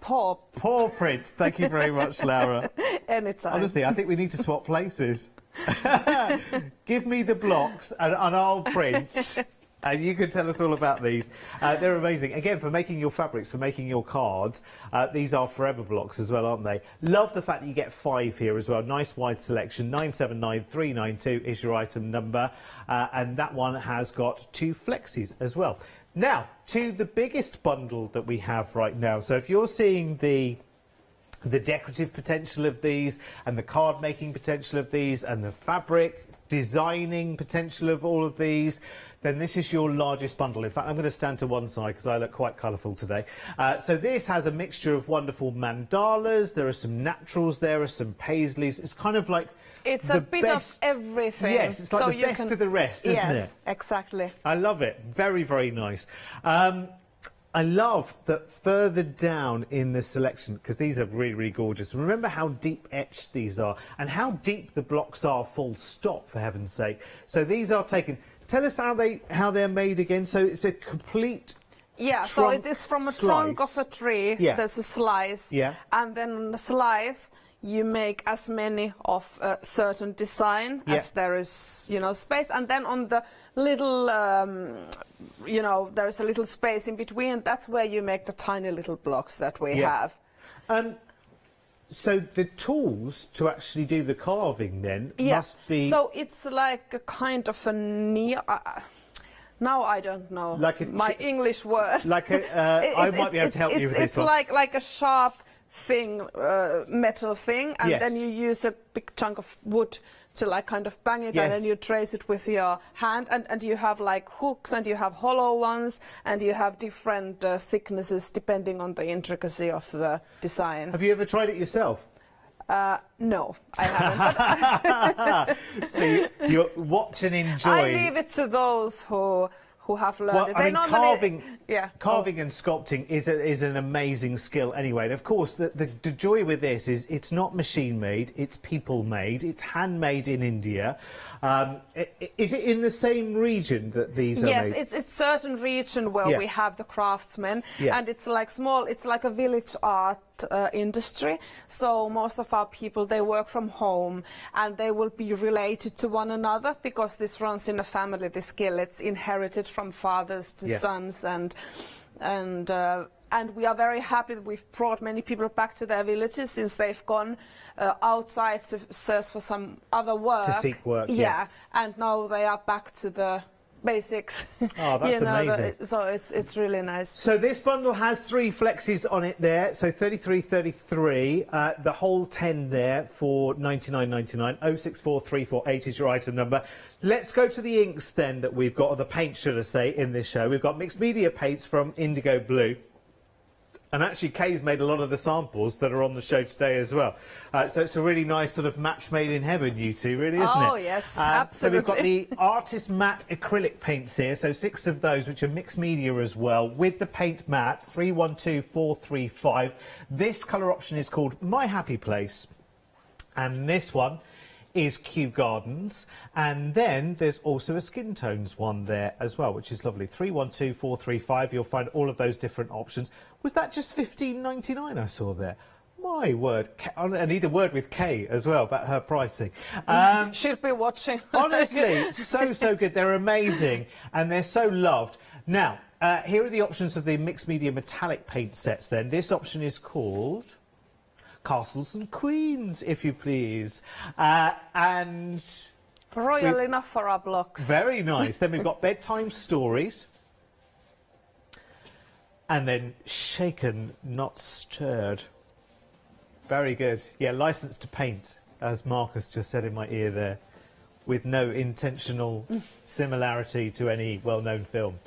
paw print. Thank you very much, Laura. Anytime. Honestly, I think we need to swap places. Give me the blocks and I'll print. And you can tell us all about these. They're amazing. Again, for making your fabrics, for making your cards, these are forever blocks as well, aren't they? Love the fact that you get 5 here as well. Nice wide selection. 979392 is your item number. And that one has got 2 flexes as well. Now, to the biggest bundle that we have right now. So if you're seeing the decorative potential of these and the card making potential of these and the fabric designing potential of all of these, then this is your largest bundle. In fact, I'm going to stand to one side because I look quite colourful today. So this has a mixture of wonderful mandalas. There are some naturals. There are some paisleys. It's kind of like it's a bit of everything. Yes, it's like the best of the rest, isn't it? Yes, exactly. I love it. Very, very nice. I love that further down in the selection, because these are really, really gorgeous. Remember how deep etched these are and how deep the blocks are, full stop, for heaven's sake. So these are taken... Tell us how they're made again. So it's a complete so it is from a trunk of a tree. Yeah. There's a slice. Yeah. And then on the slice you make as many of a certain design as there is, space. And then on the little, there's a little space in between. That's where you make the tiny little blocks that we have. So the tools to actually do the carving then must be... So it's like a kind of a now I don't know my English word. Like I might be able to help you with this one. It's like a sharp thing, metal thing, and then you use a big chunk of wood to kind of bang it, and then you trace it with your hand, and you have like hooks, and you have hollow ones, and you have different thicknesses depending on the intricacy of the design. Have you ever tried it yourself? No, I haven't. So you watch and enjoy. I leave it to those who have learned it. I mean, carving and sculpting is an amazing skill anyway. And of course, the joy with this is it's not machine made, it's people made, it's handmade in India. Is it in the same region that these are made? Yes, it's certain region where we have the craftsmen, and it's like it's like a village art industry. So most of our people, they work from home, and they will be related to one another because this runs in a family. This skill, it's inherited from fathers to sons, and and we are very happy that we've brought many people back to their villages since they've gone outside to search for some other work. To seek work, yeah. And now they are back to the basics. Oh, that's amazing. So it's really nice. So this bundle has 3 flexis on it there, so 33, the whole 10 there for 99.99. 064348 is your item number. Let's go to the inks then that we've got, or the paint should I say, in this show. We've got mixed media paints from Indigo Blue. And actually, Kay's made a lot of the samples that are on the show today as well. So it's a really nice sort of match made in heaven, you two, really, isn't it? Oh, yes, absolutely. So we've got the Artist Matte acrylic paints here, so 6 of those, which are mixed media as well, with the paint matte, 312435. This colour option is called My Happy Place. And this one is Kew Gardens, and then there's also a skin tones one there as well, which is lovely. 312435. You'll find all of those different options. Was that just $15.99 I saw there? My word, I need a word with Kay as well about her pricing. She'll be watching. Honestly, so good. They're amazing and they're so loved. Now, here are the options of the mixed media metallic paint sets then. This option is called Castles and Queens, if you please. And royal enough for our blocks. Very nice. Then we've got Bedtime Stories. And then Shaken, Not Stirred. Very good. Yeah, licensed to paint, as Marcus just said in my ear there, with no intentional similarity to any well-known film.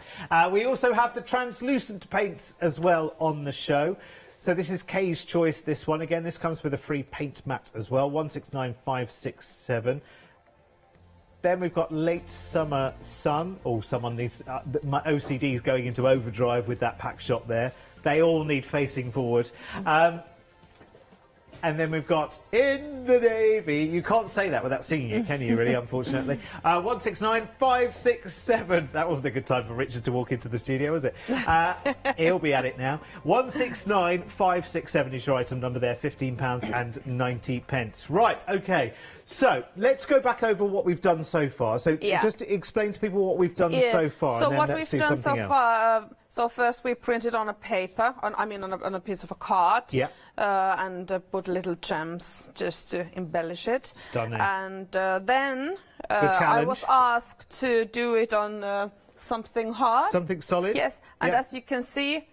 We also have the translucent paints as well on the show. So this is Kay's choice, this one. Again, this comes with a free paint mat as well, 169567. Then we've got Late Summer Sun. Oh, someone needs... my OCD is going into overdrive with that pack shot there. They all need facing forward. And then we've got In the Navy. You can't say that without singing it, can you, really, unfortunately? 169567. That wasn't a good time for Richard to walk into the studio, was it? He'll be at it now. 169567 is your item number there, £15.90. Right, OK. So, let's go back over what we've done so far. So, just explain to people what we've done so far, so and then what let's we've do done something so else. far, so first we printed on a paper, on a piece of a card, and put little gems just to embellish it. Stunning. And then I was asked to do it on something hard. Something solid? Yes, and as you can see,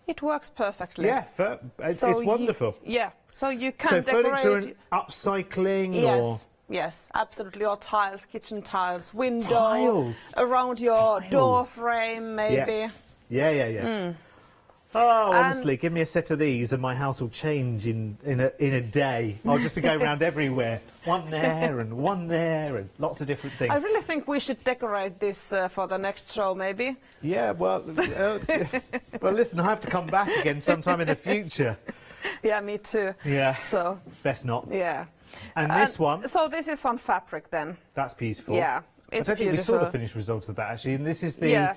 it works perfectly. Yeah, it's wonderful. So you can so decorate... furniture and upcycling, or... Yes, absolutely. Or tiles, kitchen tiles, window, tiles around your door frame, maybe. Yeah. Oh, honestly, give me a set of these and my house will change in a day. I'll just be going around everywhere. One there and one there and lots of different things. I really think we should decorate this for the next show, maybe. Yeah, well, listen, I have to come back again sometime in the future. Yeah, me too. Yeah. So. Best not. Yeah. And this one. So this is on fabric then. That's beautiful. Yeah, it's I don't think we beautiful. saw the finished results of that actually. And this is the.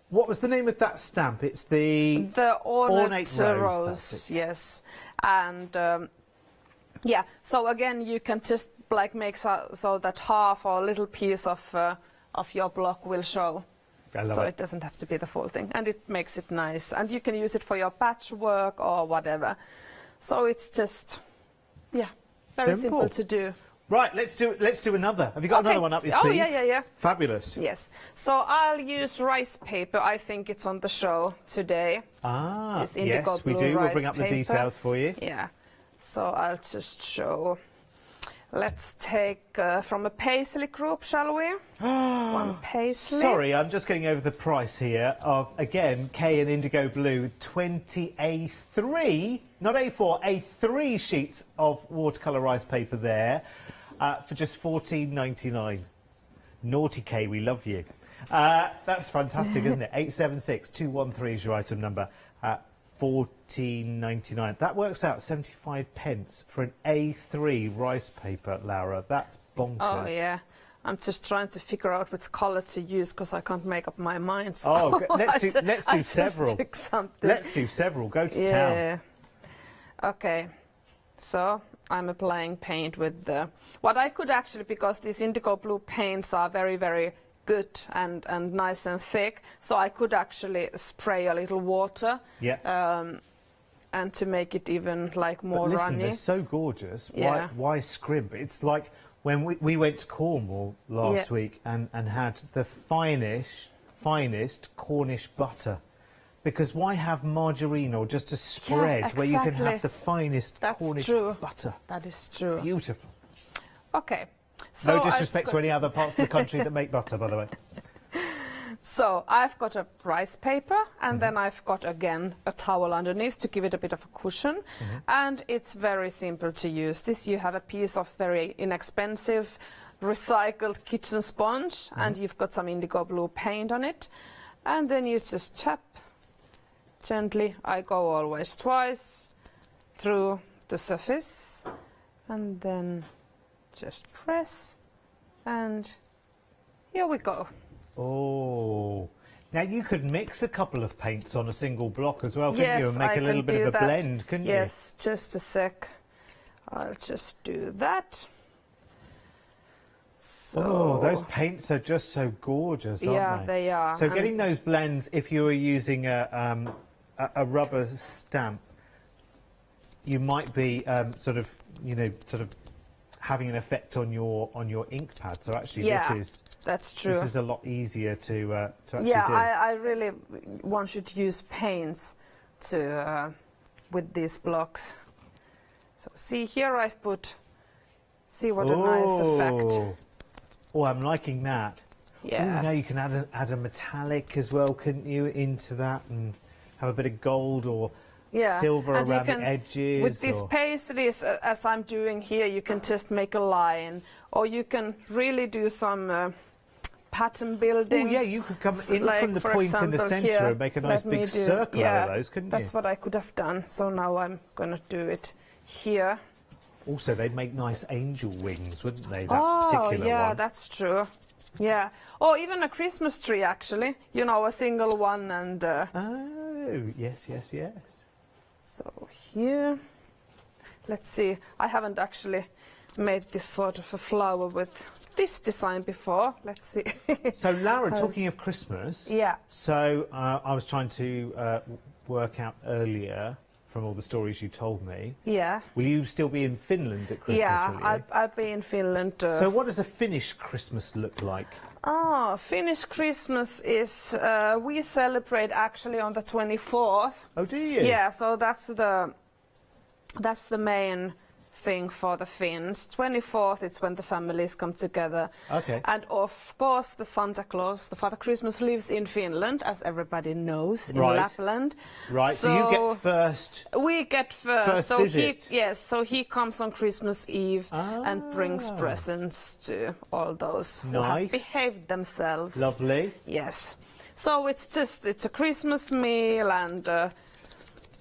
What was the name of that stamp? It's the ornate rose. Yes, and so again you can just like make so that half or a little piece of your block will show. I love so it. It doesn't have to be the full thing, and it makes it nice. And you can use it for your patchwork or whatever. So it's just very simple to do. Right, let's do another. Have you got another one up your sleeve? Oh, yeah. Fabulous. Yes. So I'll use rice paper. I think it's on the show today. Ah, it's indigo yes, we blue do. rice We'll bring up the paper. details for you. Yeah. So I'll just show. Let's take from a paisley group, shall we? One paisley. Sorry, I'm just getting over the price here of, again, K and Indigo Blue, 20 A3, not A4, A3 sheets of watercolour rice paper there for just $14.99. Naughty K, we love you. That's fantastic, isn't it? 876-213 is your item number. $14.99. That works out 75 pence for an A3 rice paper, Laura. That's bonkers. Oh, yeah. I'm just trying to figure out which colour to use because I can't make up my mind. So oh, let's do several. Let's do several. Go to town. Okay. So I'm applying paint with the... What I could actually, because these indigo blue paints are very, very good and nice and thick, so I could actually spray a little water. And to make it even like more but listen, runny. They're so gorgeous. Yeah. Why scrimp? It's like when we went to Cornwall last week and had the finest Cornish butter. Because why have margarine or just a spread where you can have the finest Cornish butter? That is true. Beautiful. Okay. So no disrespect to any other parts of the country that make butter, by the way. So I've got a rice paper, and then I've got again a towel underneath to give it a bit of a cushion. And it's very simple to use. This, you have a piece of very inexpensive recycled kitchen sponge, and you've got some indigo blue paint on it. And then you just tap gently. I go always twice through the surface, and then just press, and here we go. Oh, now you could mix a couple of paints on a single block as well, couldn't you, and make a little bit of a blend, couldn't you? Yes, just a sec. I'll just do that. So, oh, those paints are just so gorgeous, aren't they? Yeah, they are. So getting those blends, if you were using a rubber stamp, you might be sort of having an effect on your ink pad. So actually, that's true. This is a lot easier to actually do. Yeah, I really want you to use paints to with these blocks. So see here, I've put. See what a nice effect. Oh, I'm liking that. Yeah. Ooh, now you can add a metallic as well, couldn't you, into that, and have a bit of gold or silver and around the edges. With these paisley, as I'm doing here, you can just make a line, or you can really do some pattern building. Oh, yeah, you could come in like, from the for point in the example, centre here, and make a nice big circle out of those, couldn't you? That's what I could have done. So now I'm going to do it here. Also, they'd make nice angel wings, wouldn't they? That particular yeah, one. that's true. Yeah. Or even a Christmas tree, actually. You know, a single one and... Oh, yes, yes, yes. So here, let's see. I haven't actually made this sort of a flower with this design before. Let's see. So, Lara, talking of Christmas... Yeah. So, I was trying to work out earlier... from all the stories you told me. Yeah. Will you still be in Finland at Christmas? Yeah, I'll be in Finland. So what does a Finnish Christmas look like? Finnish Christmas is, we celebrate actually on the 24th. Oh, do you? Yeah, so that's the main thing for the Finns. 24th, it's when the families come together. Okay. And of course, the Santa Claus, the Father Christmas, lives in Finland, as everybody knows, in Lapland. Right. So you get first. We get first. First so visit. so he comes on Christmas Eve and brings presents to all those who have behaved themselves. Lovely. Yes. So it's a Christmas meal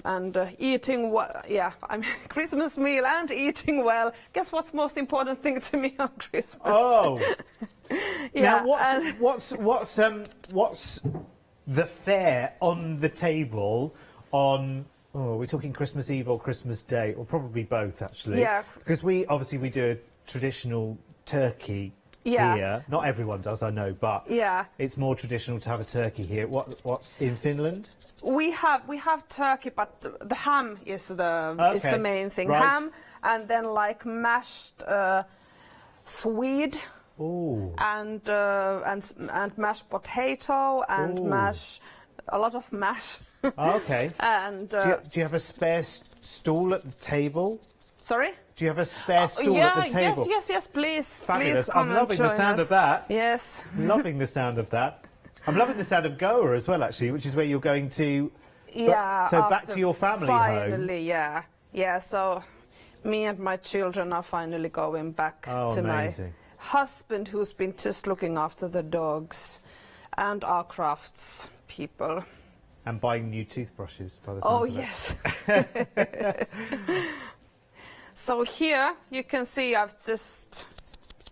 and eating well. Yeah, I mean, Christmas meal and eating well. Guess what's most important thing to me on Christmas? Oh. Yeah. Now, what's the fare on the table on? Oh, we're talking Christmas Eve or Christmas Day, or probably both, actually. Yeah. Because we do a traditional turkey. Here. Not everyone does, I know, but it's more traditional to have a turkey here. What's in Finland? We have turkey, but the ham is the main thing. Right. Ham, and then like mashed swede. Ooh. And mashed potato and a lot of mash. Okay. And do you have a spare stool at the table? Sorry? Do you have a spare stool at the table? Yes, please. Fabulous. Please come I'm loving the sound of that. Yes. Loving the sound of that. I'm loving the sound of Goa as well, actually, which is where you're going to. Yeah. So back to your family home. Finally, yeah. Yeah, so me and my children are finally going back to amazing. my husband, who's been just looking after the dogs and our crafts people. And buying new toothbrushes, by the sounds of it. Yes. So here you can see I've just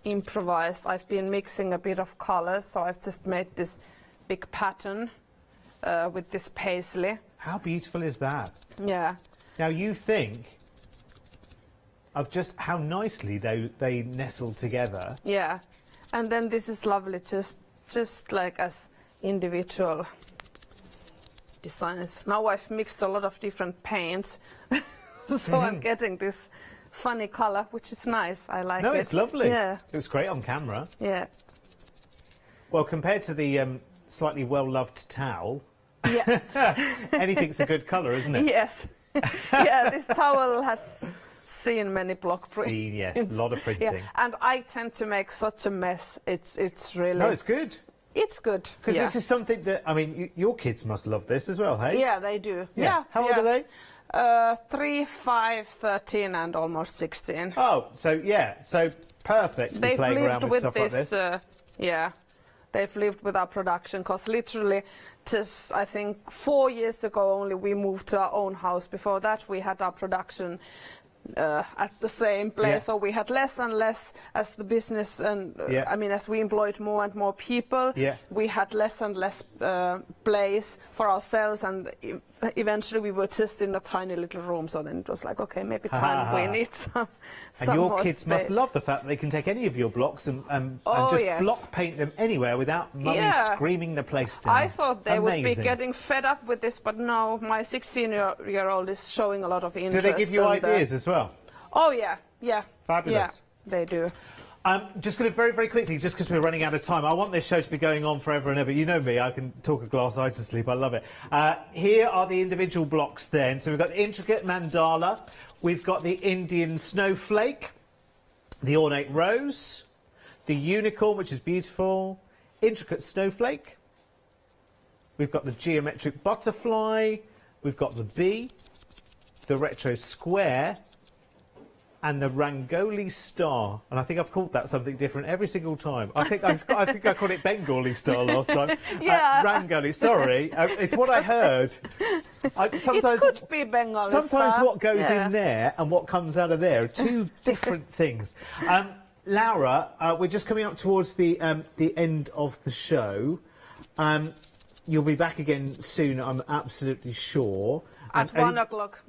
improvised. I've been mixing a bit of colors, so I've just made this big pattern with this paisley. How beautiful is that? Yeah. Now you think of just how nicely they nestle together. Yeah. And then this is lovely just just like as individual designs. Now I've mixed a lot of different paints, so I'm getting this funny color, which is nice. I like it. No, it's lovely. Yeah. It was great on camera. Yeah. Well, compared to the slightly well-loved towel, Yeah. anything's a good colour, isn't it? Yes. Yeah, this towel has seen many block prints. Yes, a lot of printing. Yeah. And I tend to make such a mess. It's really... No, it's good. It's good. Because yeah. this is something that, I mean, your kids must love this as well, hey? Yeah, they do. Yeah. How old are they? 3, 5, 13 and almost 16. Oh, so yeah, so perfect to be playing around with stuff like this. Yeah, they've lived with our production, because literally just, I think, 4 years ago only we moved to our own house. Before that we had our production at the same place, Yeah. so we had less and less as the business, and Yeah. I mean, as we employed more and more people, Yeah. we had less and less place for ourselves, and eventually we were just in a tiny little room, so then it was like, okay, maybe time we need some And your more kids must space. love the fact that they can take any of your blocks and Oh, just yes. block paint them anywhere without mummy Yeah. screaming the place down. I thought they would be Amazing. getting fed up with this, but no, my 16-year-old is showing a lot of Do interest. they give you and, ideas as well? Oh, yeah, yeah. Fabulous. Yeah, they do. Just going to very, very quickly, just because we're running out of time, I want this show to be going on forever and ever. You know me, I can talk a glass eye to sleep. I love it. Here are the individual blocks then. So we've got the intricate mandala, we've got the Indian snowflake, the ornate rose, the unicorn, which is beautiful, intricate snowflake, we've got the geometric butterfly, we've got the bee, the retro square, and the Rangoli star. And I think I've called that something different every single time. I think I called it Bengali star last time. Yeah. Rangoli, sorry. It's what I heard. Sometimes, it could be Bengali sometimes star. what goes Yeah. in there and what comes out of there are two different things. Laura, we're just coming up towards the end of the show. You'll be back again soon, I'm absolutely sure. At 1 o'clock.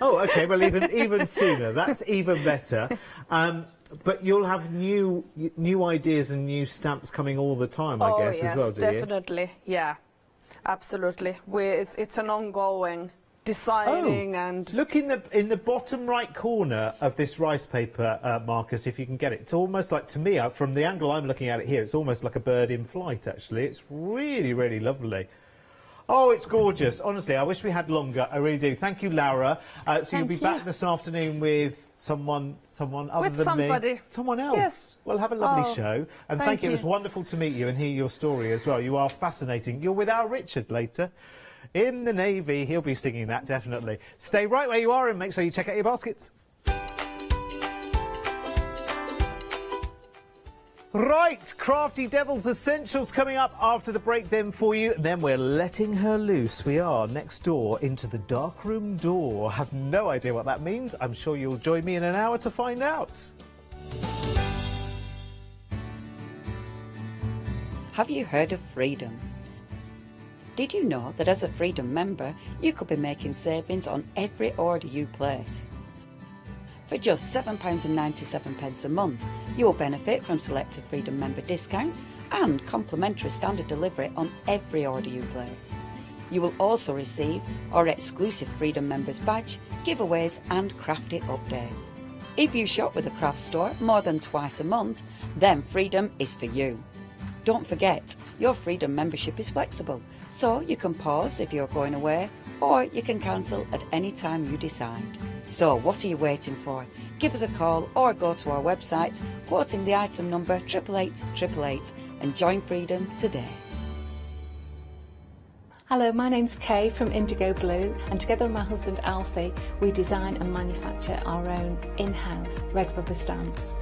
Oh, okay. Well, even sooner. That's even better. But you'll have new ideas and new stamps coming all the time, I guess, yes, as well, do you? definitely. Yeah, absolutely. It's an ongoing designing and. Look in the bottom right corner of this rice paper, Marcus, if you can get it. It's almost like, to me, from the angle I'm looking at it here, it's almost like a bird in flight. Actually, it's really, really lovely. Oh, it's gorgeous. Honestly, I wish we had longer. I really do. Thank you, Laura. So you'll be back this afternoon with someone other than me. Someone else. Yes. Well, have a lovely Oh, show. And thank you. It was you. wonderful to meet you and hear your story as well. You are fascinating. You're with our Richard later. In the Navy. He'll be singing that, definitely. Stay right where you are and make sure you check out your baskets. Right, Crafty Devil's Essentials coming up after the break then for you. Then we're letting her loose. We are next door into the darkroom door. Have no idea what that means. I'm sure you'll join me in an hour to find out. Have you heard of Freedom? Did you know that as a Freedom member, you could be making savings on every order you place? For just £7.97 a month, you will benefit from selected Freedom member discounts and complimentary standard delivery on every order you place. You will also receive our exclusive Freedom members badge, giveaways and crafty updates. If you shop with the craft store more than twice a month, then Freedom is for you. Don't forget, your Freedom membership is flexible, so you can pause if you're going away, or you can cancel at any time you decide. So what are you waiting for? Give us a call or go to our website, quoting the item number 88888 and join Freedom today. Hello, my name's Kay from Indigo Blue, and together with my husband Alfie, we design and manufacture our own in-house red rubber stamps.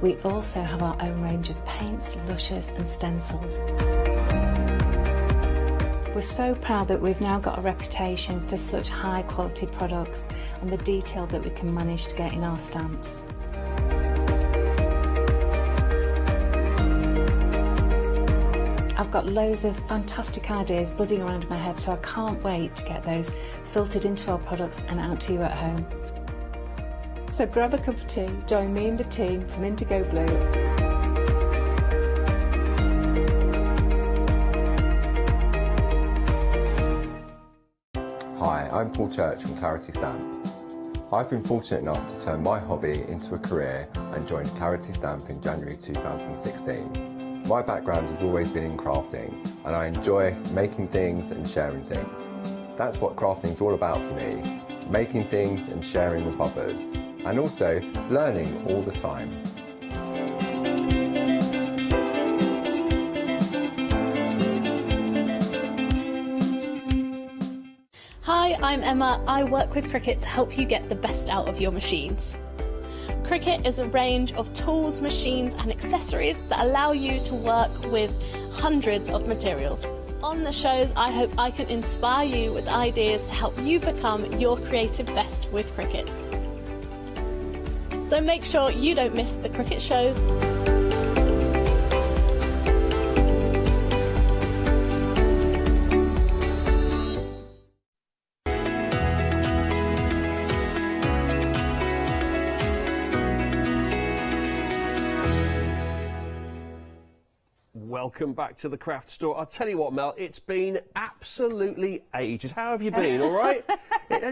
We also have our own range of paints, lushes and stencils. We're so proud that we've now got a reputation for such high quality products and the detail that we can manage to get in our stamps. I've got loads of fantastic ideas buzzing around in my head, so I can't wait to get those filtered into our products and out to you at home. So grab a cup of tea, join me and the team from Indigo Blue. Hi, I'm Paul Church from Clarity Stamp. I've been fortunate enough to turn my hobby into a career and joined Clarity Stamp in January 2016. My background has always been in crafting and I enjoy making things and sharing things. That's what crafting's all about for me, making things and sharing with others, and also learning all the time. Hi, I'm Emma. I work with Cricut to help you get the best out of your machines. Cricut is a range of tools, machines and accessories that allow you to work with hundreds of materials. On the shows, I hope I can inspire you with ideas to help you become your creative best with Cricut. So make sure you don't miss the Cricut shows. Welcome back to the craft store. I'll tell you what, Mel, it's been absolutely ages. How have you been? All right?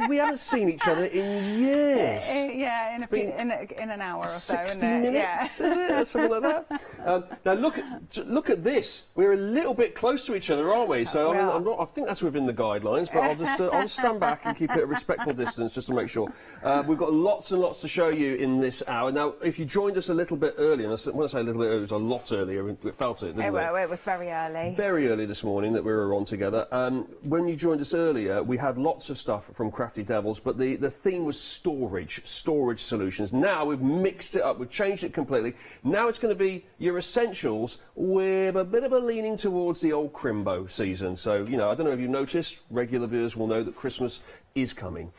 We haven't seen each other in years. Yeah, in an hour or so. 60 minutes, is it? Or something like that? Now look at this. We're a little bit close to each other, aren't we? So I think that's within the guidelines, but I'll just stand back and keep it at a respectful distance just to make sure. We've got lots and lots to show you in this hour. Now, if you joined us a little bit earlier, and when I say a little bit earlier, it was a lot earlier, we felt it, didn't we? It was very early. Very early this morning that we were on together. When you joined us earlier, we had lots of stuff from Crafty Devils, but the theme was storage solutions. Now we've mixed it up, we've changed it completely. Now it's going to be your essentials with a bit of a leaning towards the old crimbo season. So, you know, I don't know if you've noticed, regular viewers will know that Christmas is coming,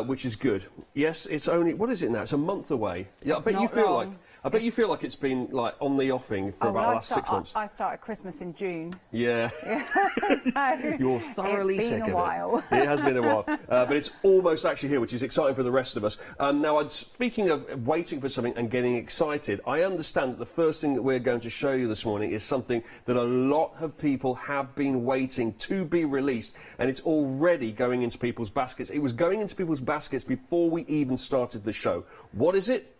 which is good. Yes, it's only, what is it now? It's a month away. Yeah, I bet you feel like it's been like on the offing for about the last 6 months. I started Christmas in June. Yeah. So you're thoroughly sick of it. It's been a while. It has been a while, but it's almost actually here, which is exciting for the rest of us. Now, speaking of waiting for something and getting excited, I understand that the first thing that we're going to show you this morning is something that a lot of people have been waiting to be released, and it's already going into people's baskets. It was going into people's baskets before we even started the show. What is it?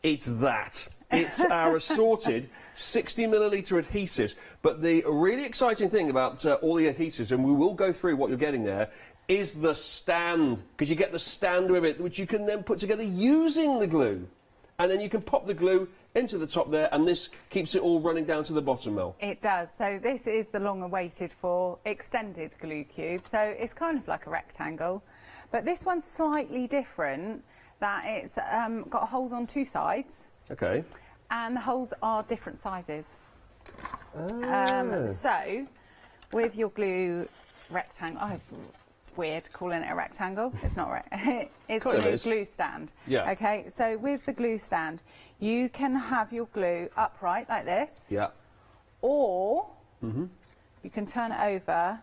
It's that. It's our assorted 60ml adhesives. But the really exciting thing about all the adhesives, and we will go through what you're getting there, is the stand. Because you get the stand with it, which you can then put together using the glue. And then you can pop the glue into the top there, and this keeps it all running down to the bottom, Mel. It does. So this is the long-awaited for extended glue cube. So it's kind of like a rectangle. But this one's slightly different, that it's got holes on two sides. Okay. And the holes are different sizes. So, with your glue rectangle, weird calling it a rectangle. It's not right. It's a glue stand. Yeah. Okay. So with the glue stand, you can have your glue upright like this. Yeah. Or you can turn it over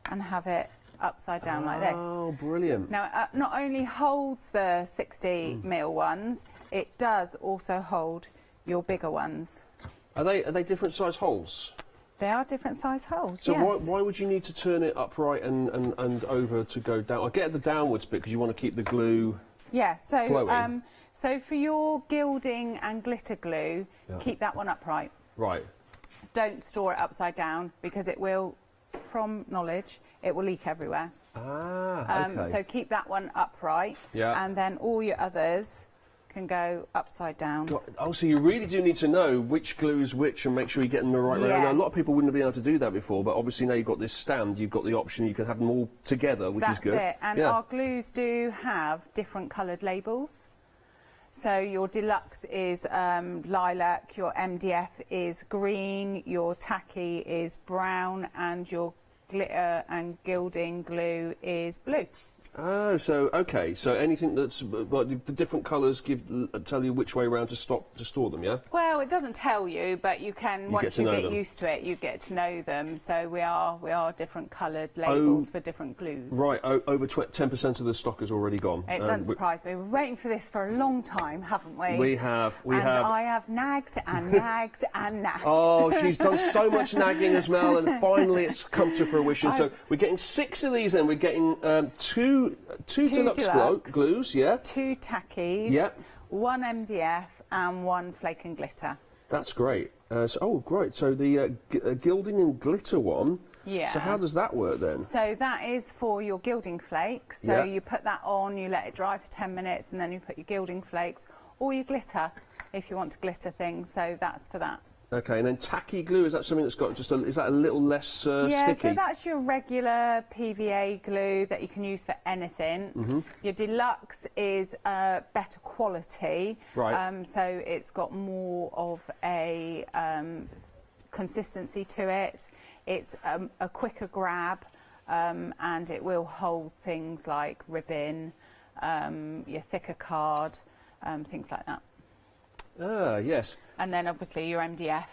and have it upside down like this. Oh, brilliant. Now, it not only holds the 60ml ones, it does also hold your bigger ones. Are they different size holes? They are different size holes, so yes. why would you need to turn it upright and over to go down? I get the downwards bit because you want to keep the glue flowing. So for your gilding and glitter glue, keep that one upright. Right. Don't store it upside down because it will, from knowledge, it will leak everywhere. Okay. So keep that one upright, and then all your others can go upside down. Oh, so you really do need to know which glue's which and make sure you get them the right way. Now, a lot of people wouldn't have been able to do that before, but obviously now you've got this stand, you've got the option, you can have them all together, which is good. That's it, and our glues do have different coloured labels. So your deluxe is lilac, your MDF is green, your tacky is brown, and your glitter and gilding glue is blue. Oh, so okay. So anything that's the different colours tell you which way around to store them, yeah? Well, it doesn't tell you, but you can once you get used to it, you get to know them. So we are different coloured labels for different glues. Right. Over 10% of the stock is already gone. It doesn't surprise me. We're waiting for this for a long time, haven't we? We have. I have nagged and nagged and nagged. Oh, she's done so much nagging as well, and finally it's come to fruition. So we're getting 6 of these, and we're getting two deluxe glues, yeah. 2 tackies, yeah. 1 MDF and 1 flake and glitter. That's great. Great. So the gilding and glitter one. Yeah. So how does that work then? So that is for your gilding flakes. So you put that on, you let it dry for 10 minutes, and then you put your gilding flakes or your glitter if you want to glitter things. So that's for that. Okay, and then tacky glue, is that something that's got just is that a little less sticky? Yeah, so that's your regular PVA glue that you can use for anything. Mm-hmm. Your deluxe is better quality. Right. So it's got more of a consistency to it. It's a quicker grab, and it will hold things like ribbon, your thicker card, things like that. Ah, yes. And then obviously your MDF.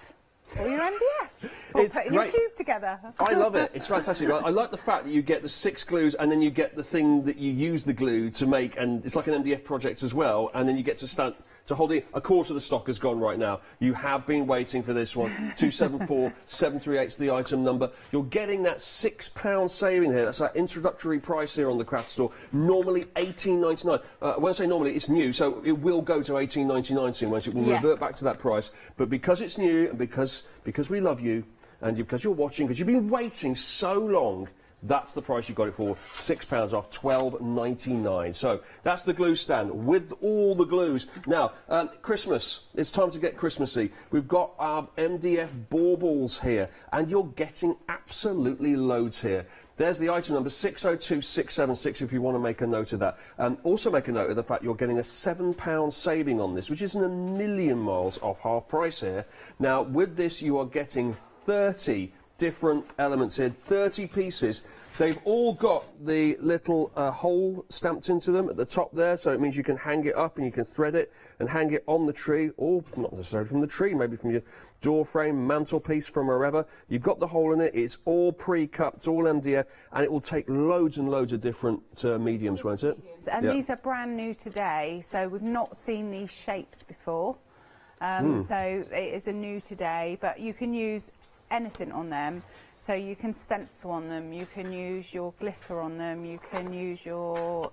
Or your MDF. Or It's putting great. your cube together. I love it. It's fantastic. I like the fact that you get the 6 glues and then you get the thing that you use the glue to make, and it's like an MDF project as well, and then you get to hold it. A quarter of the stock has gone right now. You have been waiting for this one. 274738 is the item number. You're getting that £6 saving here. That's our introductory price here on the craft store. Normally $18.99. When I say normally, it's new, so it will go to $18.99 soon. It will revert back to that price. But because it's new and because we love you, and because you're watching, because you've been waiting so long, that's the price you got it for, £6 off, $12.99. So that's the glue stand with all the glues. Now, Christmas, it's time to get Christmassy. We've got our MDF baubles here, and you're getting absolutely loads here. There's the item number 602676 if you want to make a note of that. Also make a note of the fact you're getting a £7 saving on this, which isn't a million miles off half price here. Now, with this, you are getting 30 different elements here, 30 pieces. They've all got the little hole stamped into them at the top there, so it means you can hang it up and you can thread it and hang it on the tree, or not necessarily from the tree, maybe from your door frame, mantelpiece, from wherever. You've got the hole in it, it's all pre-cut, it's all MDF, and it will take loads and loads of different mediums, won't it? And these are brand new today, so we've not seen these shapes before. So it is a new today, but you can use anything on them. So you can stencil on them, you can use your glitter on them, you can use your...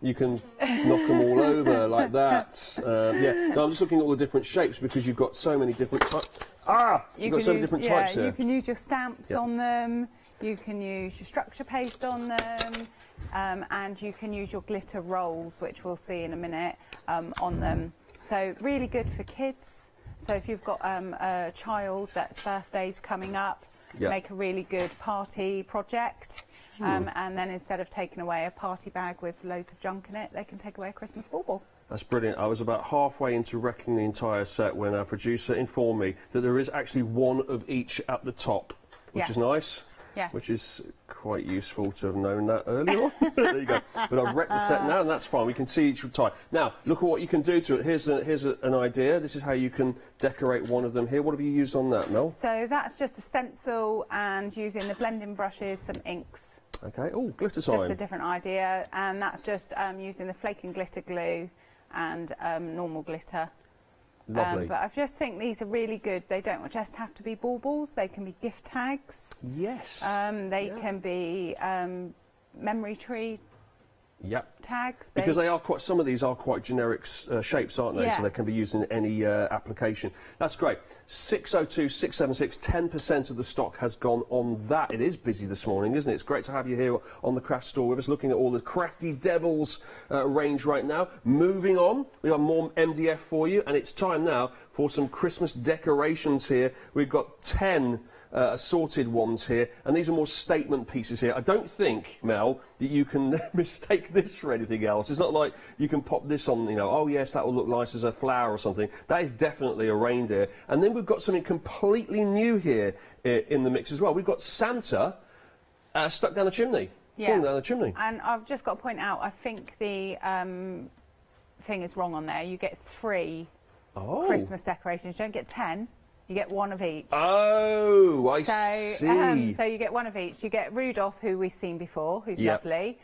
You can knock them all over like that. Yeah, no, I'm just looking at all the different shapes because you've got so many different types. You've got so many different types here. You can use your stamps on them, you can use your structure paste on them, and you can use your glitter rolls, which we'll see in a minute, on them. So really good for kids. So if you've got a child that's birthday's coming up, make a really good party project. And then instead of taking away a party bag with loads of junk in it, they can take away a Christmas bauble. That's brilliant. I was about halfway into wrecking the entire set when our producer informed me that there is actually one of each at the top, which is nice. Yes. Which is quite useful to have known that earlier on. There you go. But I've wrecked the set now, and that's fine. We can see each type. Now, look at what you can do to it. Here's an idea. This is how you can decorate one of them here. What have you used on that, Mel? So that's just a stencil and using the blending brushes, some inks. Okay. Oh, glitter time. Just a different idea. And that's just using the flake and glitter glue and normal glitter. Lovely. But I just think these are really good. They don't just have to be baubles. They can be gift tags. Yes. They can be memory tree tags. Because they are quite. Some of these are quite generic shapes, aren't they? Yes. So they can be used in any application. That's great. 602676. 10% of the stock has gone on that. It is busy this morning, isn't it? It's great to have you here on the craft store with us, looking at all the Crafty Devils range right now. Moving on, we have more MDF for you, and it's time now for some Christmas decorations here. We've got 10 assorted ones here, and these are more statement pieces here. I don't think, Mel, that you can mistake this for anything else. It's not like you can pop this on, you know, oh yes, that will look nice as a flower or something. That is definitely a reindeer. And then we've got something completely new here in the mix as well. We've got Santa stuck down a chimney. falling down the chimney. And I've just got to point out, I think the thing is wrong on there. You get 3 Christmas decorations. You don't get 10. You get 1 of each. Oh, I see. So you get 1 of each. You get Rudolph, who we've seen before, who's lovely.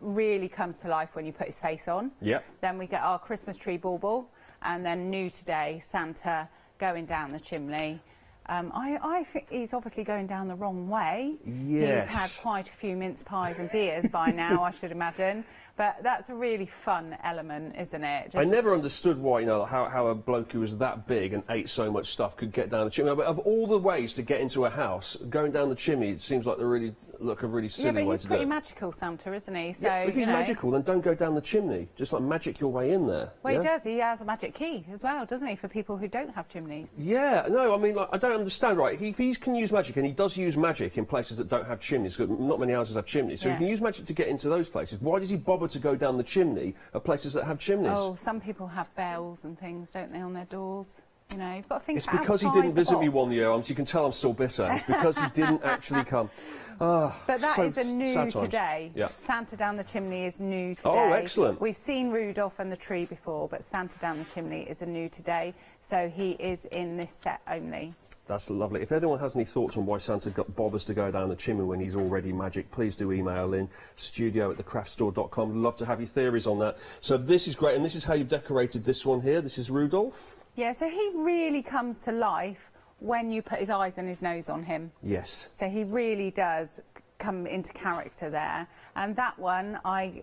Really comes to life when you put his face on. Yep. Then we get our Christmas tree bauble, and then new today, Santa going down the chimney. I think he's obviously going down the wrong way. Yes. He's had quite a few mince pies and beers by now, I should imagine. But that's a really fun element, isn't it? I never understood why, you know, how a bloke who was that big and ate so much stuff could get down the chimney. But of all the ways to get into a house, going down the chimney, it seems like a really silly way to do it. Yeah, but he's pretty magical, Santa, isn't he? So, if he's magical, then don't go down the chimney. Just like magic your way in there. Well, he does. He has a magic key as well, doesn't he, for people who don't have chimneys? Yeah, no, I mean, like, I don't understand, right? If he can use magic, and he does use magic in places that don't have chimneys, because not many houses have chimneys, so he can use magic to get into those places. Why does he bother to go down the chimney at places that have chimneys? Oh, some people have bells and things, don't they, on their doors? You know, you've got to think It's because he didn't visit me one year. You can tell I'm still bitter. It's because he didn't actually come. But that is a new sad times. today. Yeah. Santa down the chimney is new today. Oh, excellent. We've seen Rudolph and the tree before, but Santa down the chimney is a new today. So he is in this set only. That's lovely. If anyone has any thoughts on why Santa bothers to go down the chimney when he's already magic, please do email in studio@thecraftstore.com. Love to have your theories on that. So this is great, and this is how you've decorated this one here. This is Rudolph. Yeah, so he really comes to life when you put his eyes and his nose on him. Yes. So he really does come into character there. And that one, I,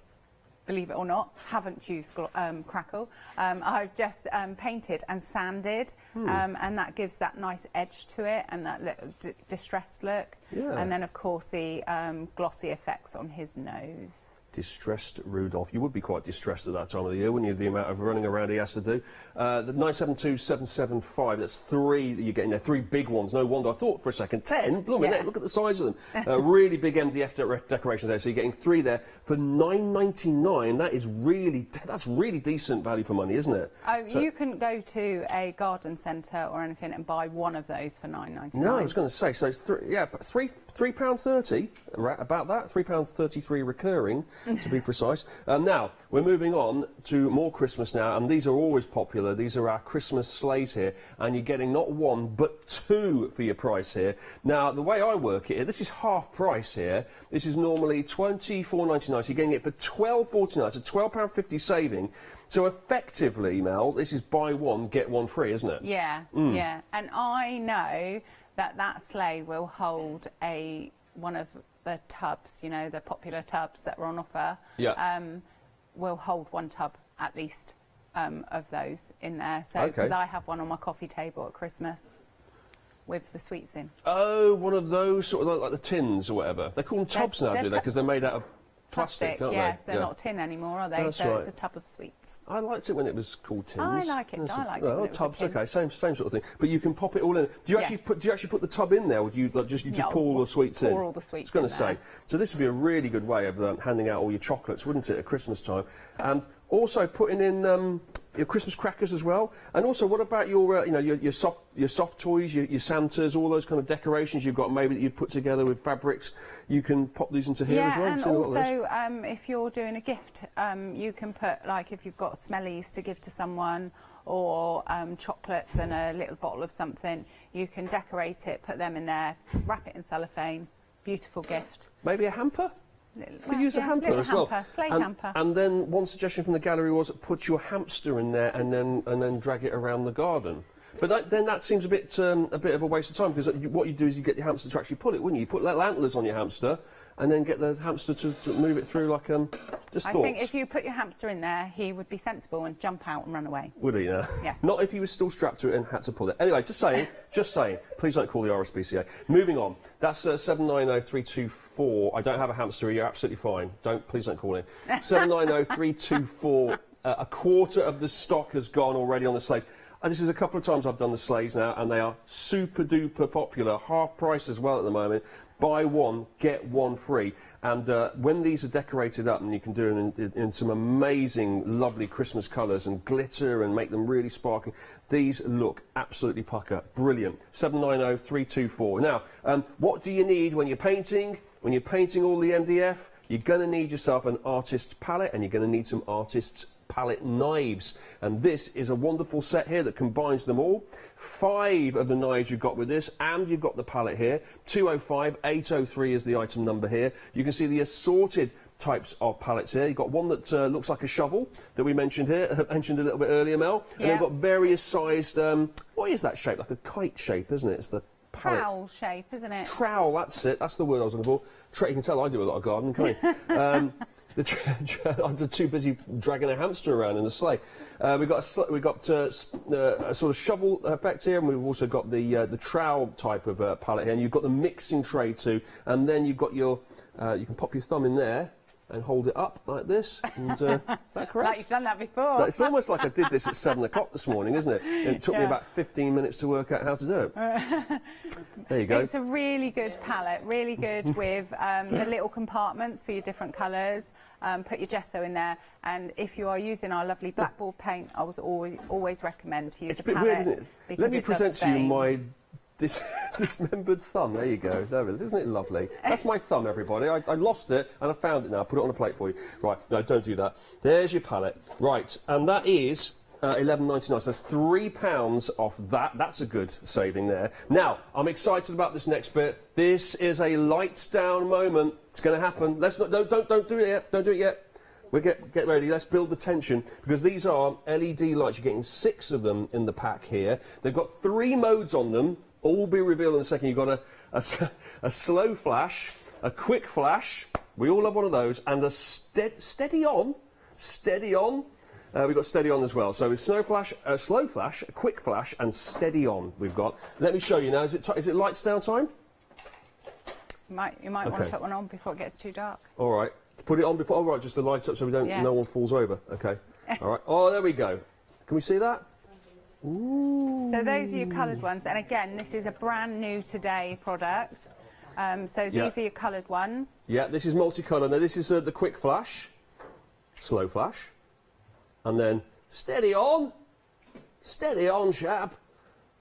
believe it or not, haven't used crackle. I've just painted and sanded, and that gives that nice edge to it and that little distressed look. Yeah. And then, of course, the glossy effects on his nose. Distressed Rudolph. You would be quite distressed at that time of the year, wouldn't you, the amount of running around he has to do. The 972775, that's 3 that you're getting there, 3 big ones. No wonder. I thought for a second, 10? Blooming heck, look at the size of them. Really big MDF decorations there, so you're getting 3 there for $9.99. That's really decent value for money, isn't it? Oh, so you couldn't go to a garden centre or anything and buy one of those for $9.99. No, I was going to say, so it's £3.30, right, about that, £3.33 recurring. To be precise. Now, we're moving on to more Christmas now, and these are always popular. These are our Christmas sleighs here, and you're getting not 1, but 2 for your price here. Now, the way I work it, this is half price here. This is normally $24.99, so you're getting it for $12.49. It's a £12.50 saving. So effectively, Mel, this is buy 1, get 1 free, isn't it? Yeah, yeah. And I know that sleigh will hold one of the tubs, you know, the popular tubs that were on offer, will hold 1 tub at least of those in there. So, because I have one on my coffee table at Christmas with the sweets in. Oh, one of those, sort of like the tins or whatever. They call them tubs now, do they? Because they're made out of plastic, aren't yeah, they? so they're not tin anymore, are they? That's so right. it's a tub of sweets. I liked it when it was called tins. I like it. I like it. When it was tubs, a tin. okay, same sort of thing. But you can pop it all in. Do you actually put the tub in there, or do you just pour all the sweets in? Pour all the sweets. I was going to say. So this would be a really good way of handing out all your chocolates, wouldn't it, at Christmas time? And also putting in your Christmas crackers as well. And also, what about your your soft toys, your Santas, all those kind of decorations you've got maybe that you've put together with fabrics? You can pop these into here as well. And also, if you're doing a gift, you can put, like, if you've got smellies to give to someone, or chocolates and a little bottle of something, you can decorate it, put them in there, wrap it in cellophane. Beautiful gift. Maybe a hamper? Could use a hamper as well. Sleigh hamper. And then one suggestion from the gallery was put your hamster in there and then drag it around the garden. But then that seems a bit of a waste of time, because what you do is you get your hamster to actually pull it, wouldn't you? You put little antlers on your hamster and then get the hamster to move it through like just I thoughts. think if you put your hamster in there, he would be sensible and jump out and run away. Would he? No. Yes. Not if he was still strapped to it and had to pull it. Anyway, just saying. Just saying. Please don't call the RSPCA. Moving on. That's 790324. I don't have a hamster. You're absolutely fine. Please don't call in. 790324. A quarter of the stock has gone already on the sleighs. This is a couple of times I've done the sleighs now, and they are super duper popular. Half price as well at the moment. Buy 1, get 1 free. And when these are decorated up, and you can do it in some amazing, lovely Christmas colours and glitter and make them really sparkling, these look absolutely pucker. Brilliant. 790324. Now, what do you need when you're painting, when you're painting all the MDF, you're going to need yourself an artist's palette, and you're going to need some artist's palette knives, and this is a wonderful set here that combines them all. 5 of the knives you've got with this, and you've got the palette here. 205, 803 is the item number here. You can see the assorted types of palettes here. You've got one that looks like a shovel that we mentioned here, mentioned a little bit earlier, Mel. And Yeah. they've got various sized, what is that shape? Like a kite shape, isn't it? It's the palette. Trowel shape, isn't it? Trowel, that's it. That's the word I was looking for. You can tell I do a lot of gardening, can't you? I'm too busy dragging a hamster around in a sleigh. We've got a sort of shovel effect here, and we've also got the trowel type of palette here, and you've got the mixing tray too, and then you've got your you can pop your thumb in there and hold it up like this. And, is that correct? Like you've done that before. It's almost like I did this at 7 o'clock this morning, isn't it? And it took me about 15 minutes to work out how to do it. There you go. It's a really good palette, really good with the little compartments for your different colours. Put your gesso in there, and if you are using our lovely blackboard paint, I was always recommend to use It's a a bit palette. weird, isn't it? Let me present to you my dismembered thumb. There you go. There it is. Isn't it lovely? That's my thumb, everybody. I lost it and I found it now. I put it on a plate for you. Right, no, don't do that. There's your palette. Right, and that is £11.99. So that's £3 off that. That's a good saving there. Now, I'm excited about this next bit. This is a lights down moment. It's going to happen. Let's not. Don't do it yet. Don't do it yet. We'll get ready. Let's build the tension, because these are LED lights. You're getting 6 of them in the pack here. They've got 3 modes on them. All will be revealed in a second. You've got a slow flash, a quick flash. We all have one of those, and a steady on. We've got steady on as well. So with slow flash, a quick flash, and steady on. We've got. Let me show you now. Is it lights down time? You might want to put one on before it gets too dark. All right. Put it on before. All right, just to light up so we don't. Yeah. No one falls over. Okay. All right. Oh, there we go. Can we see that? Ooh. So those are your coloured ones, and again, this is a brand new today product. So these are your coloured ones. Yeah, this is multicolour. Now this is the quick flash, slow flash, and then steady on, chap.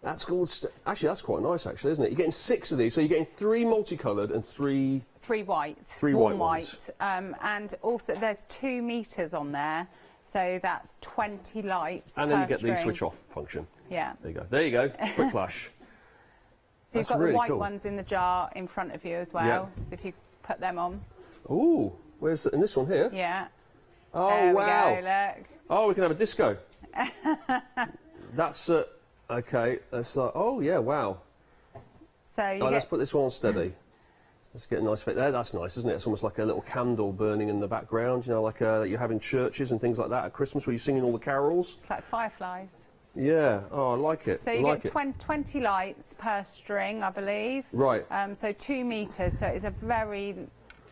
That's called. Actually, that's quite nice, actually, isn't it? You're getting 6 of these, so you're getting 3 multicoloured and 3 white. 3 warm white ones. And also there's 2 meters on there, so that's 20 lights. And then you per get the string. switch off function. Yeah. There you go. There you go. Quick flash. So you've That's got really the white cool. ones in the jar in front of you as well. Yeah. So if you put them on. Ooh, where's in this one here? Yeah. Oh there wow. We go, look. Oh, we can have a disco. That's okay. That's oh yeah, wow. So you Let's put this one on steady. Let's get a nice fit there. That's nice, isn't it? It's almost like a little candle burning in the background, you know, like that you have in churches and things like that at Christmas, where you're singing all the carols. It's like fireflies. Yeah. Oh, I like it. So I you like get 20 lights per string, I believe. Right. So 2 meters. So it's a very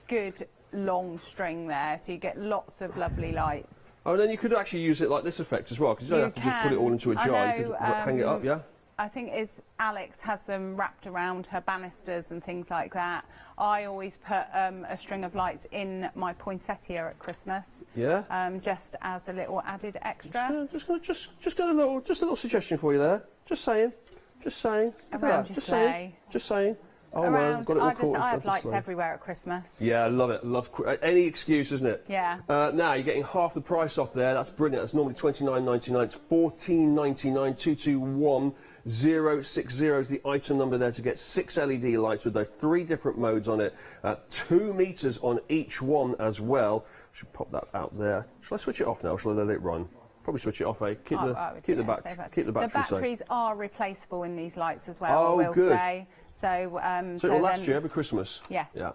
good long string there. So you get lots of lovely lights. Oh, and then you could actually use it like this effect as well, because you don't have to just put it all into a jar. You could hang it up, yeah? I think Alex has them wrapped around her banisters and things like that. I always put a string of lights in my poinsettia at Christmas. Yeah. Just as a little added extra. Just got a little suggestion for you there. Just saying. Around your sleigh. Just saying. Oh Around, no, I've got it all caught I have inside the lights sleigh. everywhere at Christmas. Yeah, I love it. Any excuse, isn't it? Yeah. Now you're getting half the price off there. That's brilliant. That's normally $29.99. It's $14.99. 221060 is the item number there to get 6 LED lights with those 3 different modes on it. 2 meters on each one as well. Should pop that out there. Shall I switch it off now? Or shall I let it run? Probably switch it off, eh? Keep the battery safe. The batteries are replaceable in these lights as well. Oh, I will good. say. So it'll last you every Christmas? Yes. Yeah.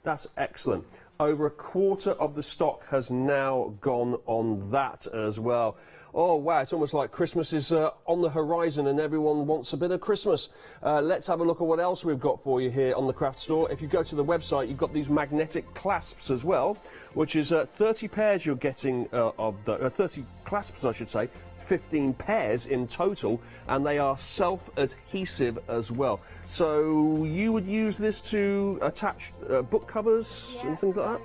That's excellent. Over a quarter of the stock has now gone on that as well. Oh, wow, it's almost like Christmas is on the horizon and everyone wants a bit of Christmas. Let's have a look at what else we've got for you here on the craft store. If you go to the website, you've got these magnetic clasps as well, which is 30 pairs you're getting of the 30 clasps, I should say, 15 pairs in total, and they are self-adhesive as well. So you would use this to attach book covers and things like that?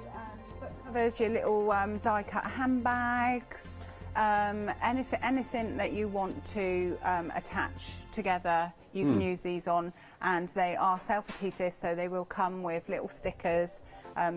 book covers, your little die-cut handbags, anything that you want to attach together, you can use these on, and they are self-adhesive, so they will come with little stickers,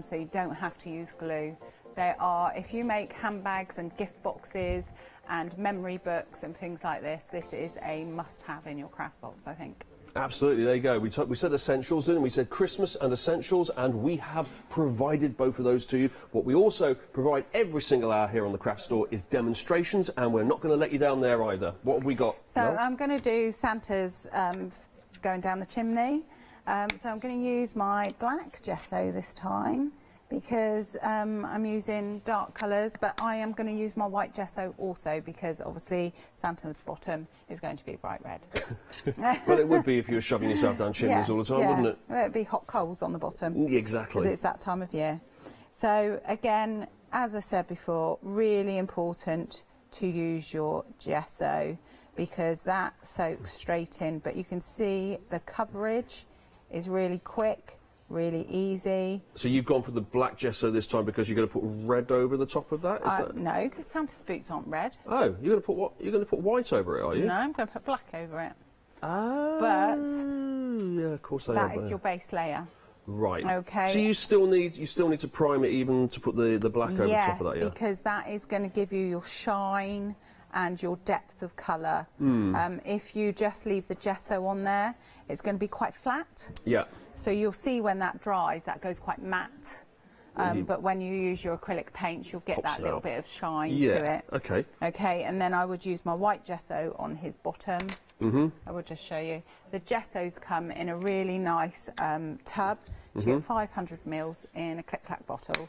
so you don't have to use glue. They are, if you make handbags and gift boxes and memory books and things like this, this is a must-have in your craft box, I think. Absolutely, there you go. We said essentials in, we said Christmas and essentials, and we have provided both of those to you. What we also provide every single hour here on the Craft Store is demonstrations, and we're not going to let you down there either. What have we got? So I'm going to do Santa's going down the chimney. So I'm going to use my black gesso this time, because I'm using dark colours, but I am going to use my white gesso also, because obviously Santa's bottom is going to be bright red. Well, it would be if you were shoving yourself down chimneys all the time, wouldn't it? Well, it'd be hot coals on the bottom. Exactly. Because it's that time of year. So again, as I said before, really important to use your gesso, because that soaks straight in, but you can see the coverage is really quick, really easy. So you've gone for the black gesso this time because you're going to put red over the top of that? No, because Santa's boots aren't red. Oh, you're going to put what? You're going to put white over it, are you? No, I'm going to put black over it. Oh, but yeah, of course that is your base layer. Right. Okay. So you still need to prime it even to put the black over the top of that, yeah? Yes, because that is going to give you your shine and your depth of colour. If you just leave the gesso on there, it's going to be quite flat. Yeah. So you'll see when that dries, that goes quite matte. But when you use your acrylic paints, you'll get that little bit of shine to it. Okay. Okay, and then I would use my white gesso on his bottom. I will just show you. The gessos come in a really nice tub. So you get 500 mils in a click-clack bottle.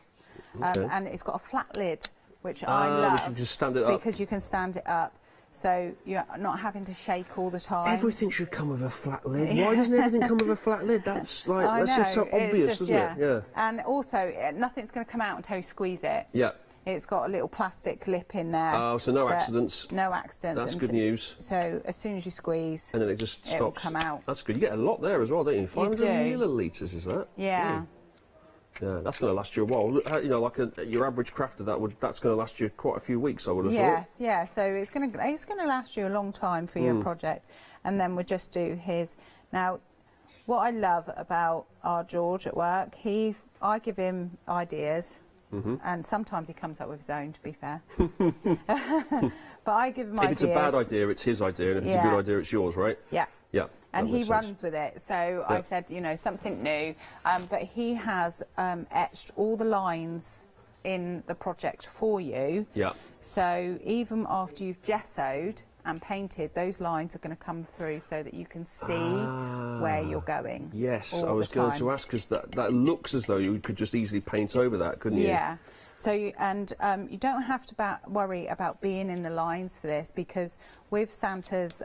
And it's got a flat lid, which I love. Which you can stand it up. Because you can stand it up. So you're not having to shake all the time. Everything should come with a flat lid. Why doesn't everything come with a flat lid? That's like just so obvious, isn't it? Yeah. And also, nothing's going to come out until you squeeze it. Yeah. It's got a little plastic lip in there. Oh, so no accidents. No accidents. That's good news. So as soon as you squeeze, and then it just stops. It'll come out. That's good. You get a lot there as well, don't you? 500 millilitres, is that? Yeah. Yeah, that's going to last you a while. You know, like your average crafter, that's going to last you quite a few weeks, I would have thought. Yes, yeah. So it's going to last you a long time for your project, and then we'll just do his. Now, what I love about our George at work, I give him ideas, and sometimes he comes up with his own. To be fair, but I give him ideas. If it's a bad idea, it's his idea, and if it's a good idea, it's yours, right? Yeah. Yeah. And he runs with it, so I said, you know, something new. But he has etched all the lines in the project for you. Yeah. So even after you've gessoed and painted, those lines are going to come through so that you can see where you're going. Yes, I was going to ask, because that looks as though you could just easily paint over that, couldn't you? Yeah. So you don't have to worry about being in the lines for this, because with Santa's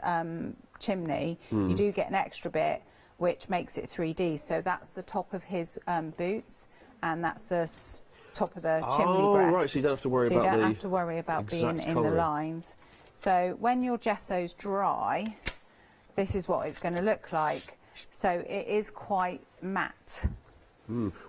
chimney, you do get an extra bit which makes it 3D. So that's the top of his boots, and that's the top of the chimney breast. Right, so you don't have to worry about you don't have to worry about being in the lines. So when your gesso's dry, this is what it's going to look like. So it is quite matte.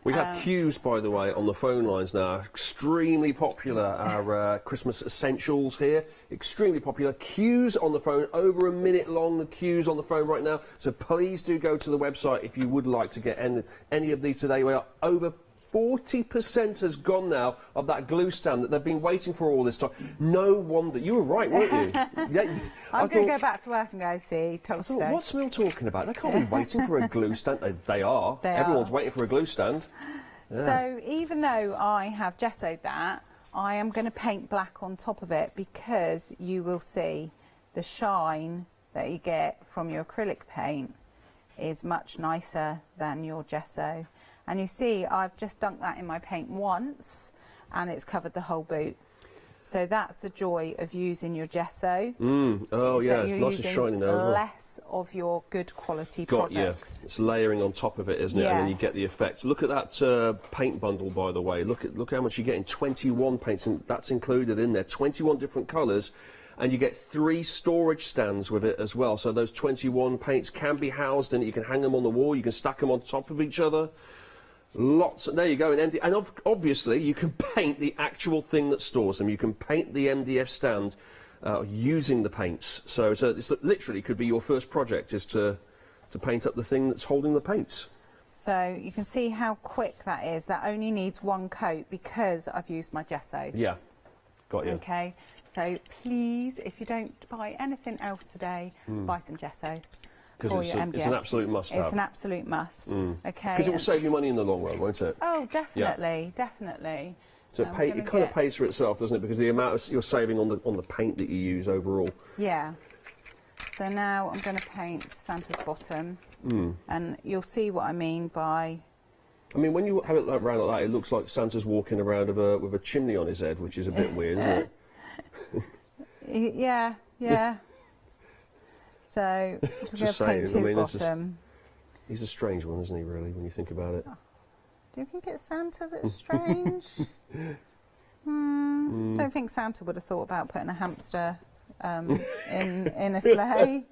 We have cues, by the way, on the phone lines now. Extremely popular, our Christmas essentials here. Extremely popular. Cues on the phone, over a minute long, the cues on the phone right now. So please do go to the website if you would like to get any of these today. We are over 40% has gone now of that glue stand that they've been waiting for all this time. No wonder. You were right, weren't you? Yeah, I'm going to go back to work and go see. What's Mill talking about? They can't be waiting for a glue stand. They are. Everyone's waiting for a glue stand. Yeah. So even though I have gessoed that, I am going to paint black on top of it, because you will see the shine that you get from your acrylic paint is much nicer than your gesso. And you see, I've just dunked that in my paint once, and it's covered the whole boot. So that's the joy of using your gesso. Oh yeah, lots of shine there as well. Less of your good quality products. It's layering on top of it, isn't it? Yes. And then you get the effect. Look at that paint bundle, by the way. Look how much you get in 21 paints, and that's included in there. 21 different colours. And you get 3 storage stands with it as well. So those 21 paints can be housed in it. You can hang them on the wall. You can stack them on top of each other. Lots. There you go. And obviously, you can paint the actual thing that stores them. You can paint the MDF stand using the paints. So it's literally could be your first project is to paint up the thing that's holding the paints. So you can see how quick that is. That only needs one coat because I've used my gesso. Yeah, got you. Okay, so please, if you don't buy anything else today, buy some gesso. Because it's an absolute must-have. It's an absolute must. Okay. Because it will save you money in the long run, won't it? Oh, definitely, definitely. So it kind of pays for itself, doesn't it? Because the amount you're saving on the paint that you use overall. Yeah. So now I'm going to paint Santa's bottom, and you'll see what I mean by. I mean, when you have it around like that, it looks like Santa's walking around with a chimney on his head, which is a bit weird, isn't it? Yeah, yeah. So I'm just going to paint his bottom. He's a strange one, isn't he? Really, when you think about it. Do you think it's Santa that's strange? Don't think Santa would have thought about putting a hamster in a sleigh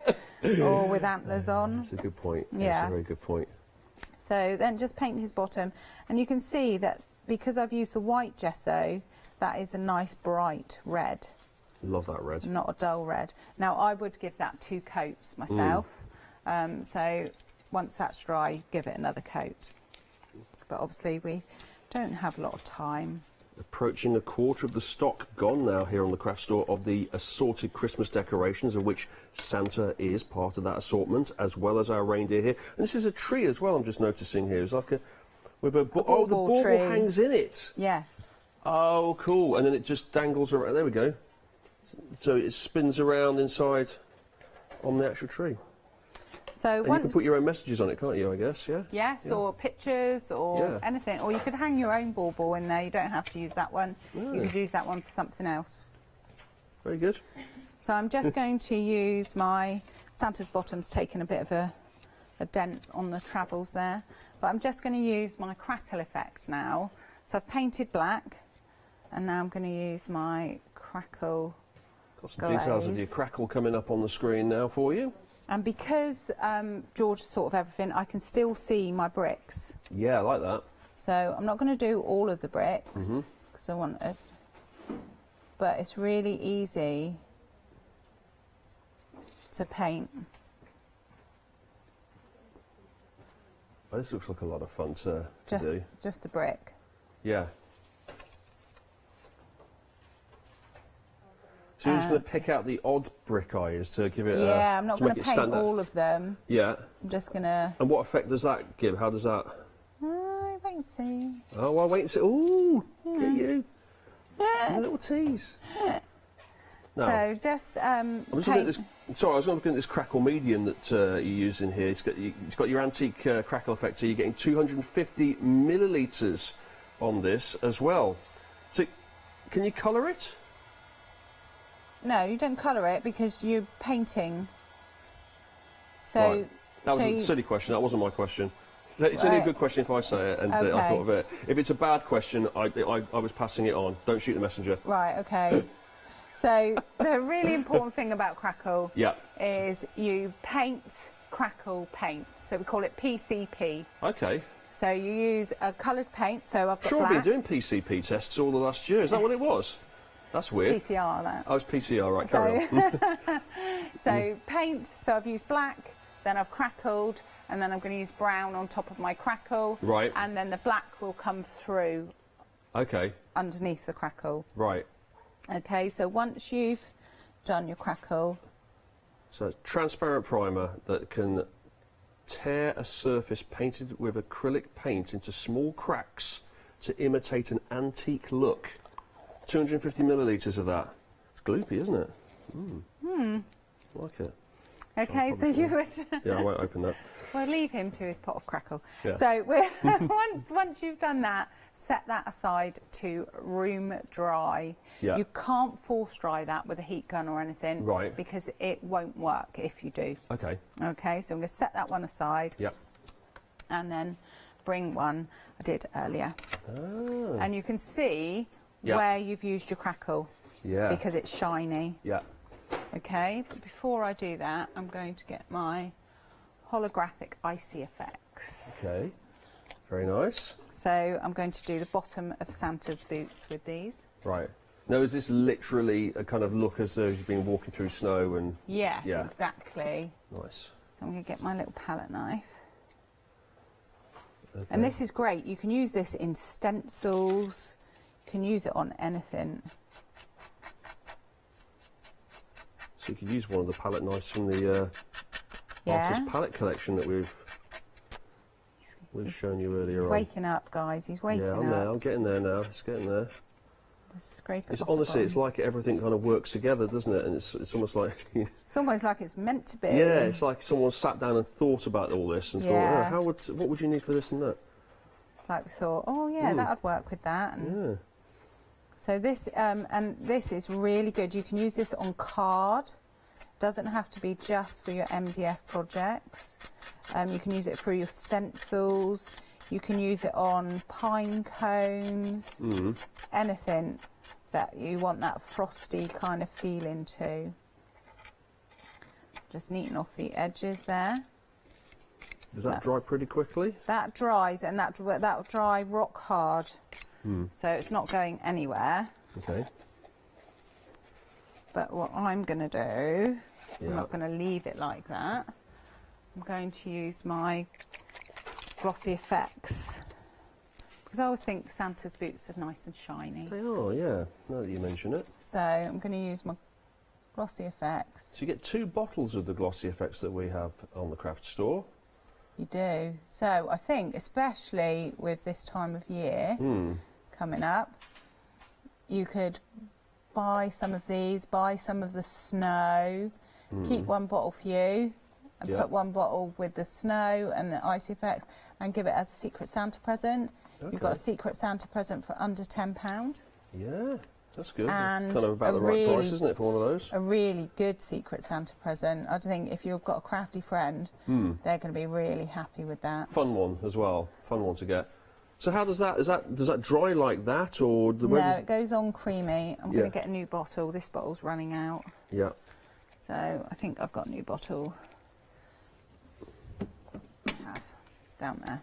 or with antlers on. That's a good point. Yeah. That's a very good point. So then just paint his bottom, and you can see that because I've used the white gesso, that is a nice bright red. Love that red. Not a dull red. Now I would give that 2 coats myself. So once that's dry, give it another coat. But obviously we don't have a lot of time. Approaching a quarter of the stock gone now here on the craft store of the assorted Christmas decorations, of which Santa is part of that assortment, as well as our reindeer here. And this is a tree as well, I'm just noticing here. It's like with a oh, the bauble hangs in it. Yes. Oh, cool. And then it just dangles around. There we go. So it spins around inside on the actual tree. So and you can put your own messages on it, can't you, I guess, yeah? Yes, or pictures or anything. Or you could hang your own bauble in there. You don't have to use that one. You could use that one for something else. Very good. So I'm just going to use my Santa's bottom's taken a bit of a dent on the travels there. But I'm just going to use my crackle effect now. So I've painted black, and now I'm going to use my crackle Got some details of your crackle coming up on the screen now for you. And because George thought of everything, I can still see my bricks. Yeah, I like that. So I'm not going to do all of the bricks because I want it, but it's really easy to paint. Well, this looks like a lot of fun to do. Just a brick. Yeah. So you're just going to pick out the odd brick eyes to give it yeah, I'm not going to paint all of them. Yeah. I'm just going to... And what effect does that give? How does that... wait and see. Oh, well, wait and see. Ooh, get you. A little tease. No. So just I'm just looking at this, sorry, I was looking at this crackle medium that you're using here. It's got your antique crackle effect here. You're getting 250 millilitres on this as well. So, can you colour it? No, you don't colour it because you're painting. So right. That was a silly question. That wasn't my question. It's only a good question if I say it, and I thought of it. If it's a bad question, I was passing it on. Don't shoot the messenger. Right. Okay. So the really important thing about crackle is you paint crackle paint. So we call it PCP. Okay. So you use a coloured paint. So I've got sure, black. I've been doing PCP tests all the last year. Is that what it was? That's weird. It's PCR, that. Oh, it's PCR, right, carry on. So paint, so I've used black, then I've crackled, and then I'm going to use brown on top of my crackle. Right. And then the black will come through underneath the crackle. Right. Okay, so once you've done your crackle... So it's transparent primer that can tear a surface painted with acrylic paint into small cracks to imitate an antique look. 250 millilitres of that. It's gloopy, isn't it? I like it. Okay, so you would... Yeah, I won't open that. We'll leave him to his pot of crackle. Yeah. So once you've done that, set that aside to room dry. Yeah. You can't force dry that with a heat gun or anything. Right. Because it won't work if you do. Okay. Okay, so I'm going to set that one aside. Yep. And then bring one I did earlier. Oh. And you can see where you've used your crackle. Yeah. Because it's shiny. Yeah. Okay, but before I do that, I'm going to get my holographic icy effects. Okay, very nice. So I'm going to do the bottom of Santa's boots with these. Right. Now, is this literally a kind of look as though you've been walking through snow and... Yes, exactly. Nice. So I'm going to get my little palette knife. Okay. And this is great. You can use this in stencils. You can use it on anything. So you could use one of the palette knives from the artist palette collection that we've shown you earlier He's on. waking up, guys. He's waking up. Yeah, I'm there. I'm getting there now. It's getting there. Just scrape it It's off the honestly, it's bottom. like everything kind of works together, doesn't it? And it's almost like... It's almost like it's meant to be. Yeah, it's like someone sat down and thought about all this and Yeah. thought, oh, what would you need for this and that? It's like we thought, oh yeah, that would work with that. And Yeah. so this, and this is really good. You can use this on card. Doesn't have to be just for your MDF projects. You can use it for your stencils. You can use it on pine cones. Anything that you want that frosty kind of feeling to. Just neaten off the edges there. Does that dry pretty quickly? That dries, and that will dry rock hard. So it's not going anywhere. Okay. But what I'm going to do, I'm not going to leave it like that. I'm going to use my glossy effects. Because I always think Santa's boots are nice and shiny. They are, yeah, now that you mention it. So I'm going to use my glossy effects. So you get 2 bottles of the glossy effects that we have on the craft store. You do. So I think, especially with this time of year coming up, you could buy some of these, buy some of the snow, keep 1 bottle for you, and put 1 bottle with the snow and the icy effects, and give it as a Secret Santa present. You've got a Secret Santa present for under £10. Yeah, that's good. And that's kind of about the right price, isn't it, for one of those? A really good Secret Santa present. I think if you've got a crafty friend, they're going to be really happy with that. Fun one as well. Fun one to get. So how does that, does that dry like that, or... No, it goes on creamy. I'm going to get a new bottle. This bottle's running out. Yeah. So I think I've got a new bottle. Down there.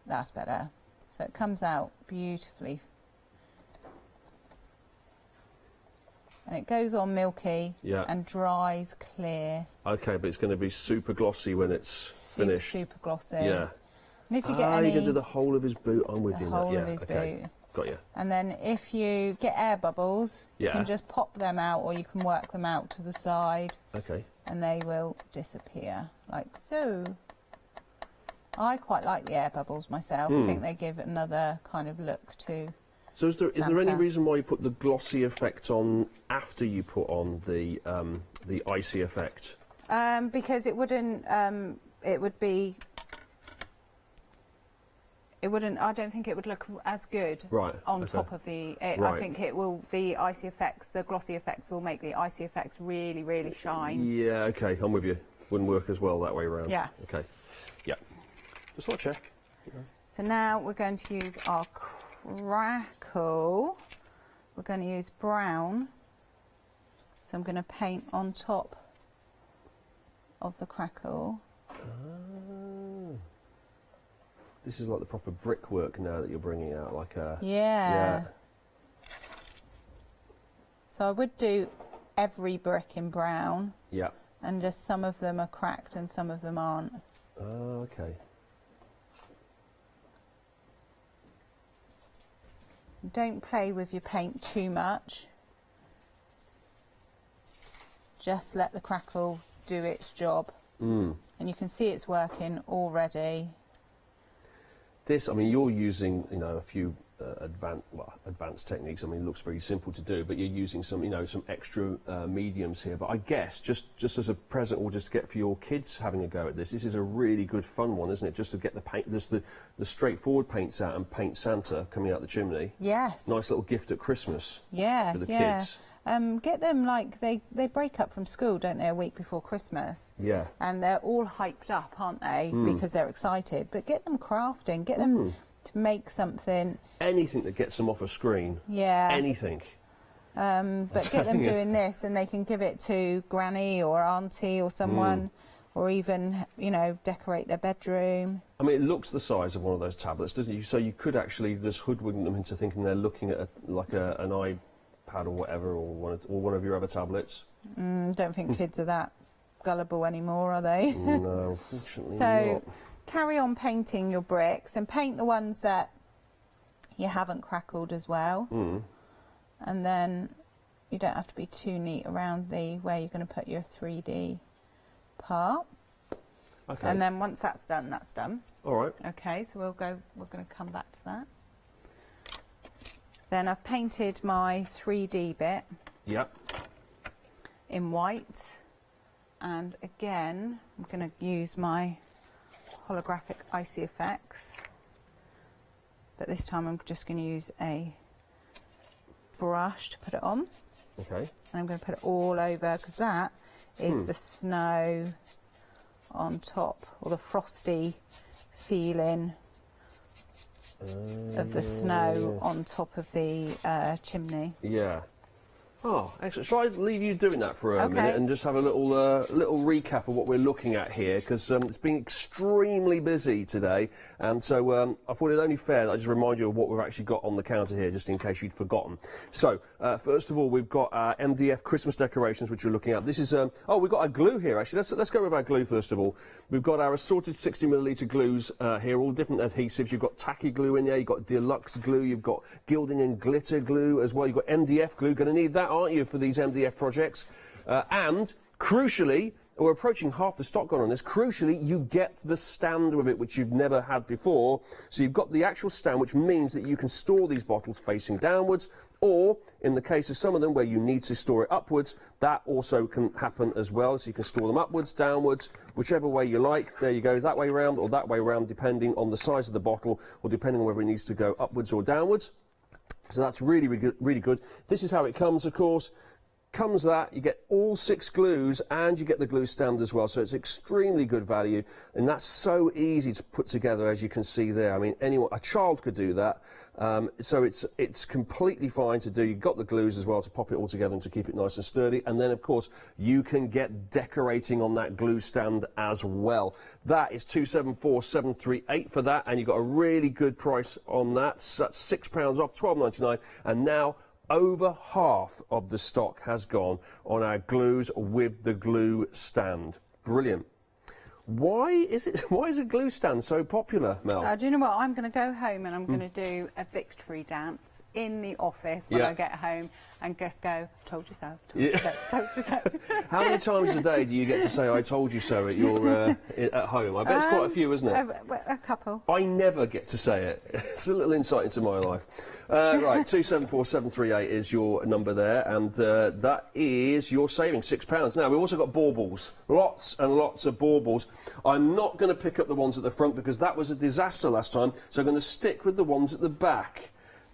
That's better. So it comes out beautifully. And it goes on milky and dries clear. Okay, but it's going to be super glossy when it's finished. Super glossy. Yeah. And if you get any... you're going to do the whole of his boot. I'm with you. The whole of his boot. Got you. And then if you get air bubbles, you Yeah. can just pop them out, or you can work them out to the side. Okay. And they will disappear, like so. I quite like the air bubbles myself. I think they give another kind of look to So is there any Santa. reason why you put the glossy effect on after you put on the icy effect? Because it wouldn't, it would be... It wouldn't. I don't think it would look as good on top of the. I think it will. The icy effects, the glossy effects, will make the icy effects really, really shine. Yeah. Okay. I'm with you. Wouldn't work as well that way around. Yeah. Okay. Yeah. Just want to check. So now we're going to use our crackle. We're going to use brown. So I'm going to paint on top of the crackle. This is like the proper brickwork now that you're bringing out, like a... Yeah. So I would do every brick in brown. Yeah. And just some of them are cracked and some of them aren't. Oh, okay. Don't play with your paint too much. Just let the crackle do its job. And you can see it's working already. This, I mean, you're using, you know, a few advanced techniques. I mean, it looks very simple to do, but you're using some, you know, some extra mediums here. But I guess just as a present, or just to get for your kids having a go at this, this is a really good fun one, isn't it? Just to get the paint, just the straightforward paints out and paint Santa coming out the chimney. Yes. Nice little gift at Christmas. Yeah, for the kids. Get them, like, they break up from school, don't they, a week before Christmas? Yeah. And they're all hyped up, aren't they? Because they're excited. But get them crafting, get them to make something. Anything that gets them off a screen. Yeah. Anything. But get them doing this, and they can give it to Granny or Auntie or someone or even, you know, decorate their bedroom. I mean, it looks the size of one of those tablets, doesn't it? So you could actually just hoodwink them into thinking they're looking at an iPad or whatever, or one of your other tablets. Don't think kids are that gullible anymore, are they? No, unfortunately So not. carry on painting your bricks and paint the ones that you haven't crackled as well. And then you don't have to be too neat around where you're going to put your 3D part. Okay. And then once that's done, that's done. All right. Okay, so we're going to come back to that. Then I've painted my 3D bit. Yep. In white. And again, I'm going to use my holographic icy effects. But this time I'm just going to use a brush to put it on. Okay. And I'm going to put it all over, because that is the snow on top, or the frosty feeling of the snow on top of the chimney. Yeah. Oh, excellent. Shall I leave you doing that for a Okay. minute and just have a little recap of what we're looking at here, because it's been extremely busy today, and so I thought it only fair that I just remind you of what we've actually got on the counter here, just in case you'd forgotten. So, first of all, we've got our MDF Christmas decorations, which we're looking at. This is, we've got our glue here, actually. Let's go with our glue first of all. We've got our assorted 60ml glues here, all different adhesives. You've got tacky glue in there, you've got deluxe glue, you've got gilding and glitter glue as well. You've got MDF glue. Going to need that, aren't you, for these MDF projects? And crucially, we're approaching half the stock gone on this. Crucially, you get the stand with it, which you've never had before. So you've got the actual stand, which means that you can store these bottles facing downwards, or in the case of some of them where you need to store it upwards, that also can happen as well. So you can store them upwards, downwards, whichever way you like. There you go, that way round or that way round, depending on the size of the bottle or depending on whether it needs to go upwards or downwards. So that's really, really good. This is how it comes, of course. Comes that, you get all 6 glues and you get the glue stand as well, so it's extremely good value, and that's so easy to put together, as you can see there. I mean, a child could do that, so it's completely fine to do. You've got the glues as well to pop it all together and to keep it nice and sturdy, and then of course you can get decorating on that glue stand as well. That is 274738 for that, and you've got a really good price on that. So that's £6 off, £12.99, and now over half of the stock has gone on our glues with the glue stand. Brilliant. Why is a glue stand so popular, Mel? Do you know what? I'm going to go home and I'm going to do a victory dance in the office when I get home and just go, told you so, told you so, told you so. How many times a day do you get to say, I told you so at your at home? I bet it's quite a few, isn't it? A couple. I never get to say it. It's a little insight into my life. Right, 274738 is your number there, and that is your saving, £6. Now, we've also got baubles. Lots and lots of baubles. I'm not going to pick up the ones at the front because that was a disaster last time, so I'm going to stick with the ones at the back.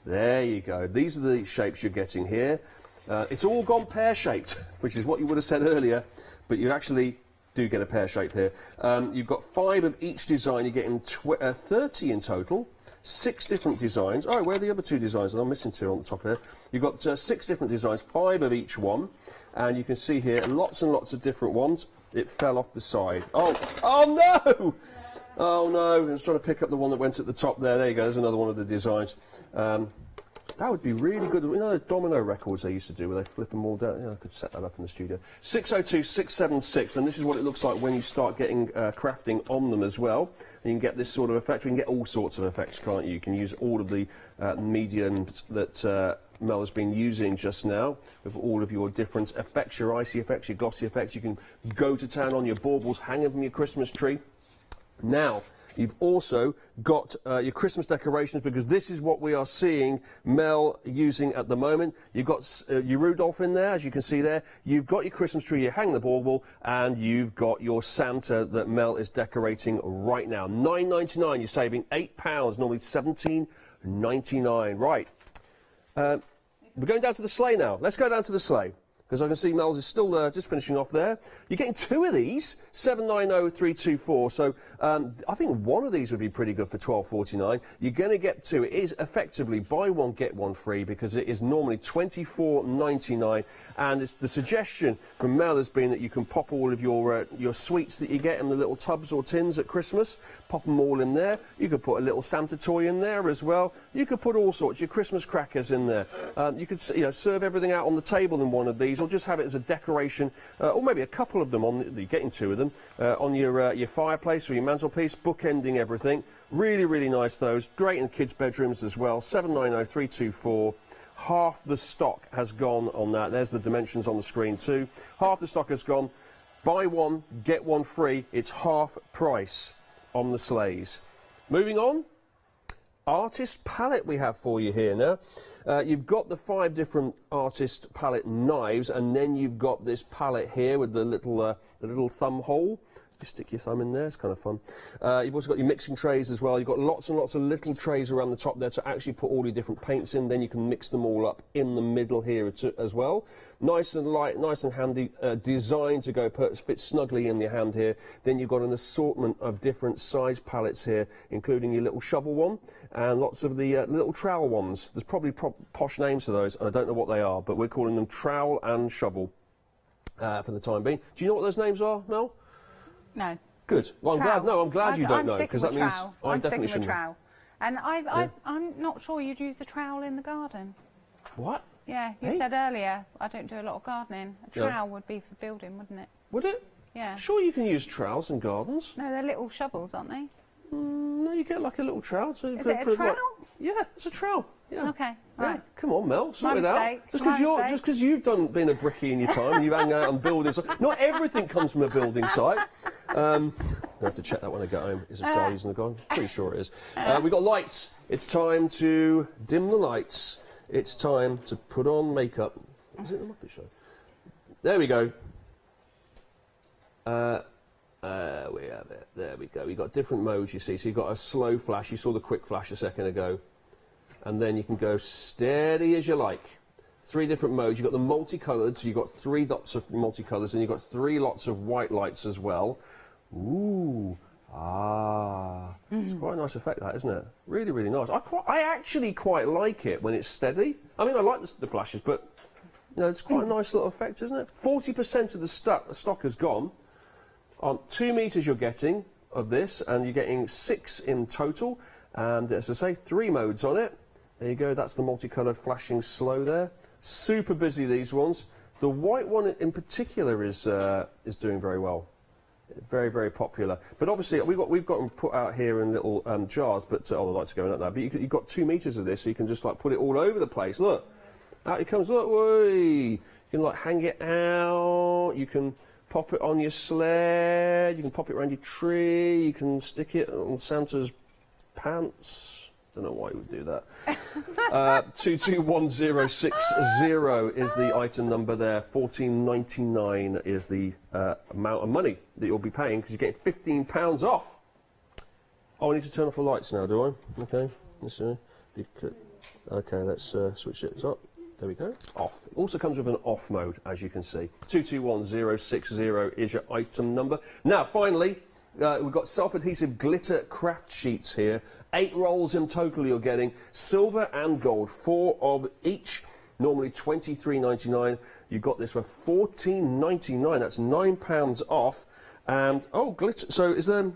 There you go. These are the shapes you're getting here. It's all gone pear-shaped, which is what you would have said earlier, but you actually do get a pear shape here. You've got 5 of each design. You're getting 30 in total. 6 different designs. Oh, where are the other 2 designs that I'm missing 2 on the top here? You've got 6 different designs, 5 of each one, and you can see here lots and lots of different ones. It fell off the side. Oh no! Oh no, I was trying to pick up the one that went at the top there. There you go, there's another one of the designs. That would be really good. You know the domino records they used to do where they flip them all down? Yeah, I could set that up in the studio. 602-676, and this is what it looks like when you start getting crafting on them as well. And you can get this sort of effect. You can get all sorts of effects, can't you? You can use all of the mediums that Mel has been using just now with all of your different effects, your icy effects, your glossy effects. You can go to town on your baubles, hang them from your Christmas tree. Now, you've also got your Christmas decorations, because this is what we are seeing Mel using at the moment. You've got your Rudolph in there, as you can see there. You've got your Christmas tree, you hang the bauble, and you've got your Santa that Mel is decorating right now. £9.99, you're saving £8, normally £17.99. Right. We're going down to the sleigh now. Let's go down to the sleigh. because I can see Mel's is still just finishing off there. You're getting 2 of these, 790-324. So I think one of these would be pretty good for $12.49. You're going to get 2. It is effectively buy one, get one free, because it is normally $24.99. And the suggestion from Mel has been that you can pop all of your sweets that you get in the little tubs or tins at Christmas, pop them all in there. You could put a little Santa toy in there as well. You could put all sorts, your Christmas crackers in there. You could serve everything out on the table in one of these, or just have it as a decoration, or maybe a couple of them you're getting 2 of them on your fireplace or your mantelpiece, bookending everything. Really, really nice those. Great in kids' bedrooms as well. 790-324. Half the stock has gone on that. There's the dimensions on the screen too. Half the stock has gone. Buy one, get one free. It's half price on the sleighs. Moving on, artist palette we have for you here now. You've got the 5 different artist palette knives, and then you've got this palette here with the little thumb hole. Just stick your thumb in there, it's kind of fun. You've also got your mixing trays as well. You've got lots and lots of little trays around the top there to actually put all your different paints in. Then you can mix them all up in the middle here as well. Nice and light, nice and handy, designed to go fit snugly in your hand here. Then you've got an assortment of different size palettes here, including your little shovel one and lots of the little trowel ones. There's probably posh names for those, and I don't know what they are, but we're calling them trowel and shovel for the time being. Do you know what those names are, Mel? No. Good. Well, I'm glad you don't know, because that means I I'm definitely sticking with shouldn't. trowel. And I'm not sure you'd use a trowel in the garden. What? Yeah, you said earlier I don't do a lot of gardening. A trowel would be for building, wouldn't it? Would it? Yeah. Sure, you can use trowels in gardens. No, they're little shovels, aren't they? No, you get like a little trowel. Is it a trowel? Yeah, it's a trowel. Yeah. Okay. Yeah. Right. Come on, Mel, sort it mistake. out. Just because you've been a brickie in your time and you hang out on buildings. Not everything comes from a building site. I have to check that when I get home. Is a trowel using the garden? Pretty sure it is. We've got lights. It's time to dim the lights. It's time to put on makeup. Is it the Muppet Show? There we go. We have it. There we go. We've got different modes, you see. So you've got a slow flash. You saw the quick flash a second ago. And then you can go steady as you like. 3 different modes. You've got the multicoloured, so you've got 3 dots of multicolours, and you've got 3 lots of white lights as well. Ooh. It's quite a nice effect, that, isn't it? Really, really nice. I actually quite like it when it's steady. I mean, I like the flashes, but it's quite a nice little effect, isn't it? 40% of the stock has gone. On 2 metres you're getting of this, and you're getting 6 in total. And as I say, 3 modes on it. There you go. That's the multicoloured flashing slow there. Super busy, these ones. The white one in particular is doing very well. Very, very popular. But obviously, we've got them put out here in little jars. But the lights are going up there. But you've got 2 metres of this, so you can just like put it all over the place. Look, out it comes. Look, whey! You can like hang it out. You can pop it on your sled. You can pop it around your tree. You can stick it on Santa's pants. Don't know why you would do that. 221060 is the item number there. $14.99 is the amount of money that you'll be paying, because you're getting £15 off. Oh, I need to turn off the lights now, do I? Okay. Let's switch it up. There we go. Off. It also comes with an off mode, as you can see. 221060 is your item number. Now, finally, we've got self-adhesive glitter craft sheets here. 8 rolls in total you're getting. Silver and gold, 4 of each. Normally $23.99. You got this for $14.99. That's £9 off. And, glitter. So is there...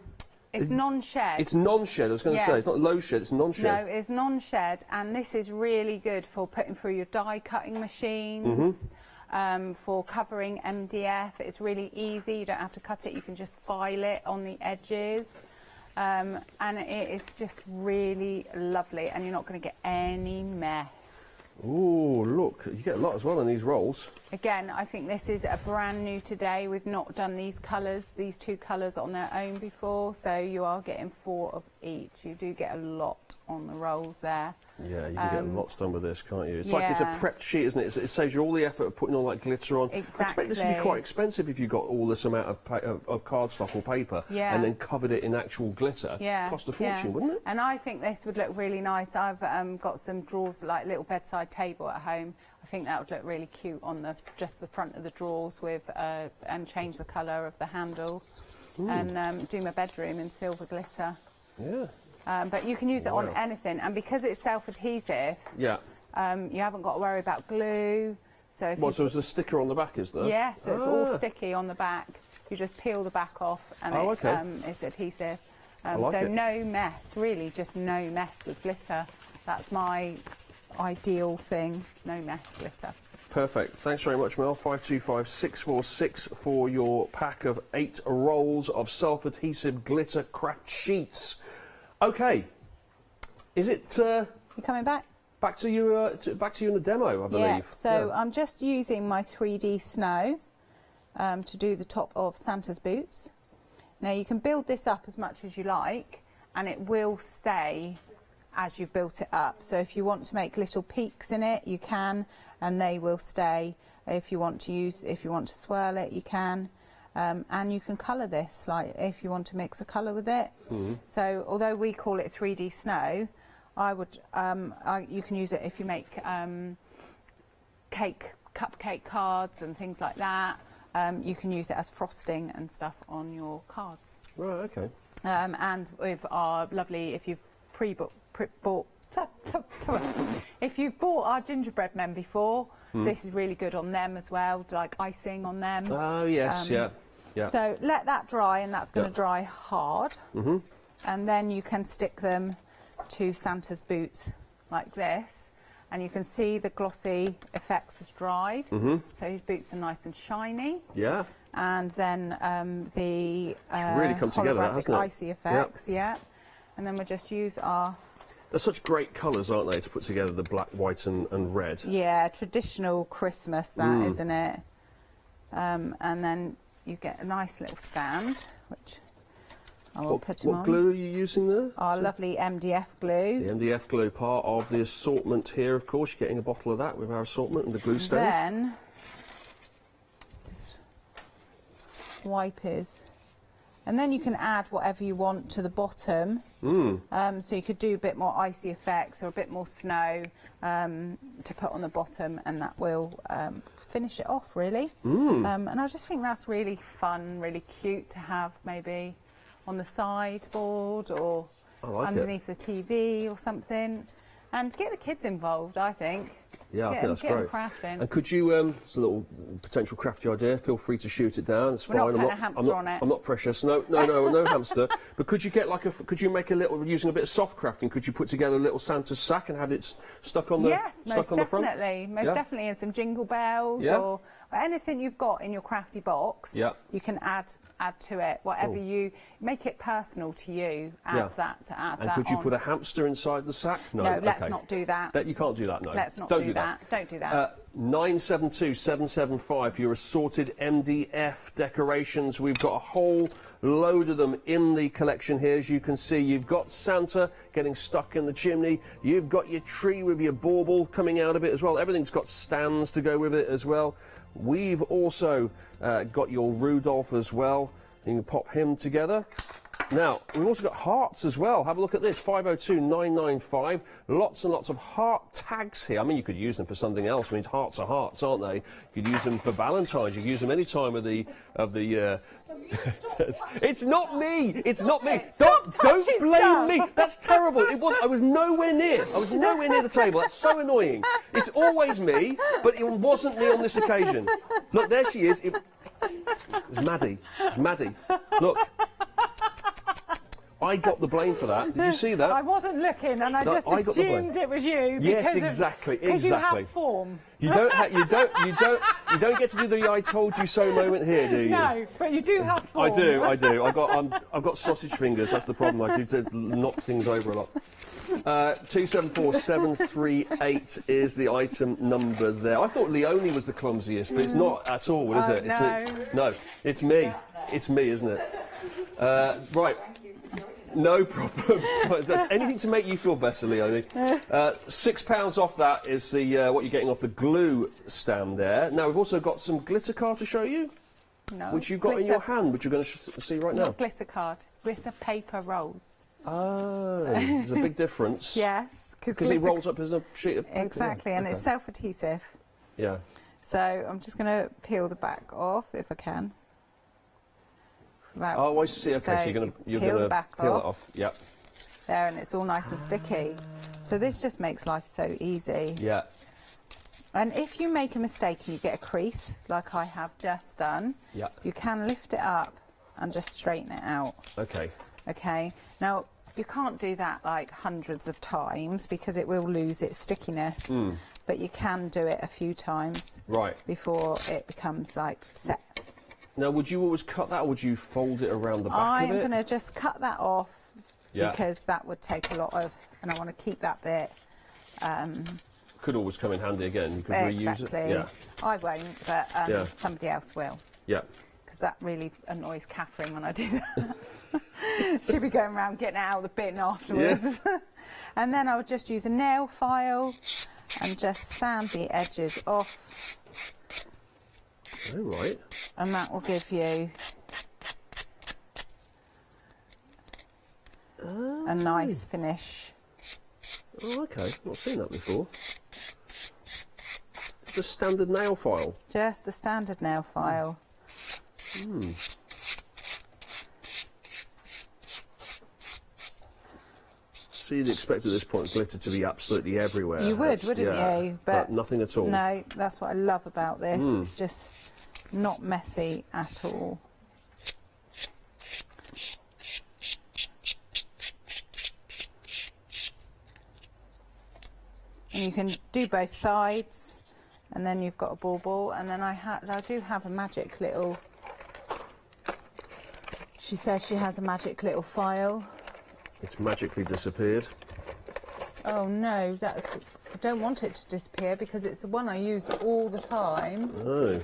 It's non-shed. It's non-shed, I was going to say. It's not low shed, it's non-shed. No, it's non-shed, and this is really good for putting through your die-cutting machines, for covering MDF. It's really easy. You don't have to cut it. You can just file it on the edges. And it is just really lovely, and you're not going to get any mess. Ooh, look, you get a lot as well in these rolls. Again, I think this is a brand new today. We've not done these colours, these 2 colours on their own before, so you are getting 4 of each. You do get a lot on the rolls there. Yeah, you can get lots done with this, can't you? It's like it's a prepped sheet, isn't it? It saves you all the effort of putting all that glitter on. Exactly. I expect this to be quite expensive if you've got all this amount of cardstock or paper and then covered it in actual glitter. Yeah. Cost a fortune, wouldn't it? And I think this would look really nice. I've got some drawers, like little bedside table at home. I think that would look really cute on just the front of the drawers with and change the colour of the handle and do my bedroom in silver glitter. Yeah. But you can use it on anything, and because it's self-adhesive, you haven't got to worry about glue. So if so there's a sticker on the back, is there? Yeah, so it's all sticky on the back. You just peel the back off, and it's adhesive. So no mess, really, just no mess with glitter. That's my ideal thing, no mess glitter. Perfect. Thanks very much, Mel. 525646 for your pack of 8 rolls of self-adhesive glitter craft sheets. Okay, is it? You coming back? Back to you. Back to you in the demo, I believe. Yeah. So I'm just using my 3D snow to do the top of Santa's boots. Now you can build this up as much as you like, and it will stay as you've built it up. So if you want to make little peaks in it, you can, and they will stay. If you want to swirl it, you can. And you can colour this, like if you want to mix a colour with it. So although we call it 3D snow, you can use it if you make cupcake cards and things like that. You can use it as frosting and stuff on your cards. Right, okay. And with our lovely, if you've if you've bought our gingerbread men before, this is really good on them as well, like icing on them. Oh yes, yeah. So let that dry, and that's going to dry hard. And then you can stick them to Santa's boots like this, and you can see the glossy effects have dried. So his boots are nice and shiny. Yeah. And then the really come together, hasn't it? icy effects, And then we'll just use our... They're such great colours, aren't they, to put together the black, white and red. Yeah, traditional Christmas, that, isn't it? And then you get a nice little stand, which I will put them on. What glue are you using there? Our lovely MDF glue. The MDF glue, part of the assortment here, of course. You're getting a bottle of that with our assortment and the glue stand. Then, just wipe his... And then you can add whatever you want to the bottom. So you could do a bit more icy effects or a bit more snow to put on the bottom, and that will finish it off, really. And I just think that's really fun, really cute to have maybe on the sideboard or underneath the TV or something. And get the kids involved, I think. Yeah, I think that's great. Crafting. And could you, it's a little potential crafty idea, feel free to shoot it down, it's fine. We're not putting a hamster on it. I'm not precious, no hamster. But could you get could you make a little, using a bit of soft crafting, could you put together a little Santa sack and have it stuck on the Yes, most definitely. Most definitely, and some jingle bells or anything you've got in your crafty box, you can add to it, whatever you make it personal to you. Add that on. And could you put a hamster inside the sack? No, let's not do that. You can't do that. No, let's not do that. Don't do that. 972775. Your assorted MDF decorations. We've got a whole load of them in the collection here. As you can see, you've got Santa getting stuck in the chimney. You've got your tree with your bauble coming out of it as well. Everything's got stands to go with it as well. We've also got your Rudolph as well. You can pop him together. Now, we've also got hearts as well. Have a look at this, 502995. Lots and lots of heart tags here. I mean, you could use them for something else. I mean, hearts are hearts, aren't they? You could use them for Valentine's. You can use them any time of the It's not me! It's not me! Don't blame me! That's terrible! I was nowhere near. I was nowhere near the table. That's so annoying. It's always me, but it wasn't me on this occasion. Look, there she is. It's Maddie. It's Maddie. Look. I got the blame for that. Did you see that? I wasn't looking, and I just assumed it was you. Yes, exactly. Because you have form. You don't get to do the "I told you so" moment here, do you? No, but you do have form. I do. I've got sausage fingers. That's the problem. I do to knock things over a lot. 274738 is the item number there. I thought Leonie was the clumsiest, but it's not at all, is it? No, it's me. It's me, isn't it? Right. No problem. Anything to make you feel better, Leonie. £6 off that is the what you're getting off the glue stand there. Now we've also got some glitter card to show you. No. Which you've got in your hand, which you're going to see right now. Not glitter card, it's glitter paper rolls. Oh, there's a big difference. Yes, because it rolls up as a sheet of paper. Exactly, and it's self-adhesive. Yeah. So I'm just going to peel the back off if I can. Oh, I see. Okay, so you're going to peel the back it off. off. Yep. There, and it's all nice and sticky. So this just makes life so easy. Yeah. And if you make a mistake and you get a crease, like I have just done, you can lift it up and just straighten it out. Okay. Okay. Now, you can't do that like hundreds of times because it will lose its stickiness, but you can do it a few times before it becomes like set. Now, would you always cut that, or would you fold it around the back of it? I'm going to just cut that off because that would take a lot of, and I want to keep that bit. Could always come in handy again. You could reuse it. Yeah. I won't, but somebody else will. Yeah. Because that really annoys Catherine when I do that. She'll be going around getting it out of the bin afterwards. Yeah. And then I'll just use a nail file and just sand the edges off. Oh, right. And that will give you a nice finish. Oh, okay. Not seen that before. Just standard nail file. Just a standard nail file. So you'd expect at this point glitter to be absolutely everywhere. You would, wouldn't you? But nothing at all. No, that's what I love about this. It's just not messy at all. And you can do both sides, and then you've got a bauble, and then I do have a magic little. She says she has a magic little file. It's magically disappeared. Oh no, I don't want it to disappear because it's the one I use all the time. Oh.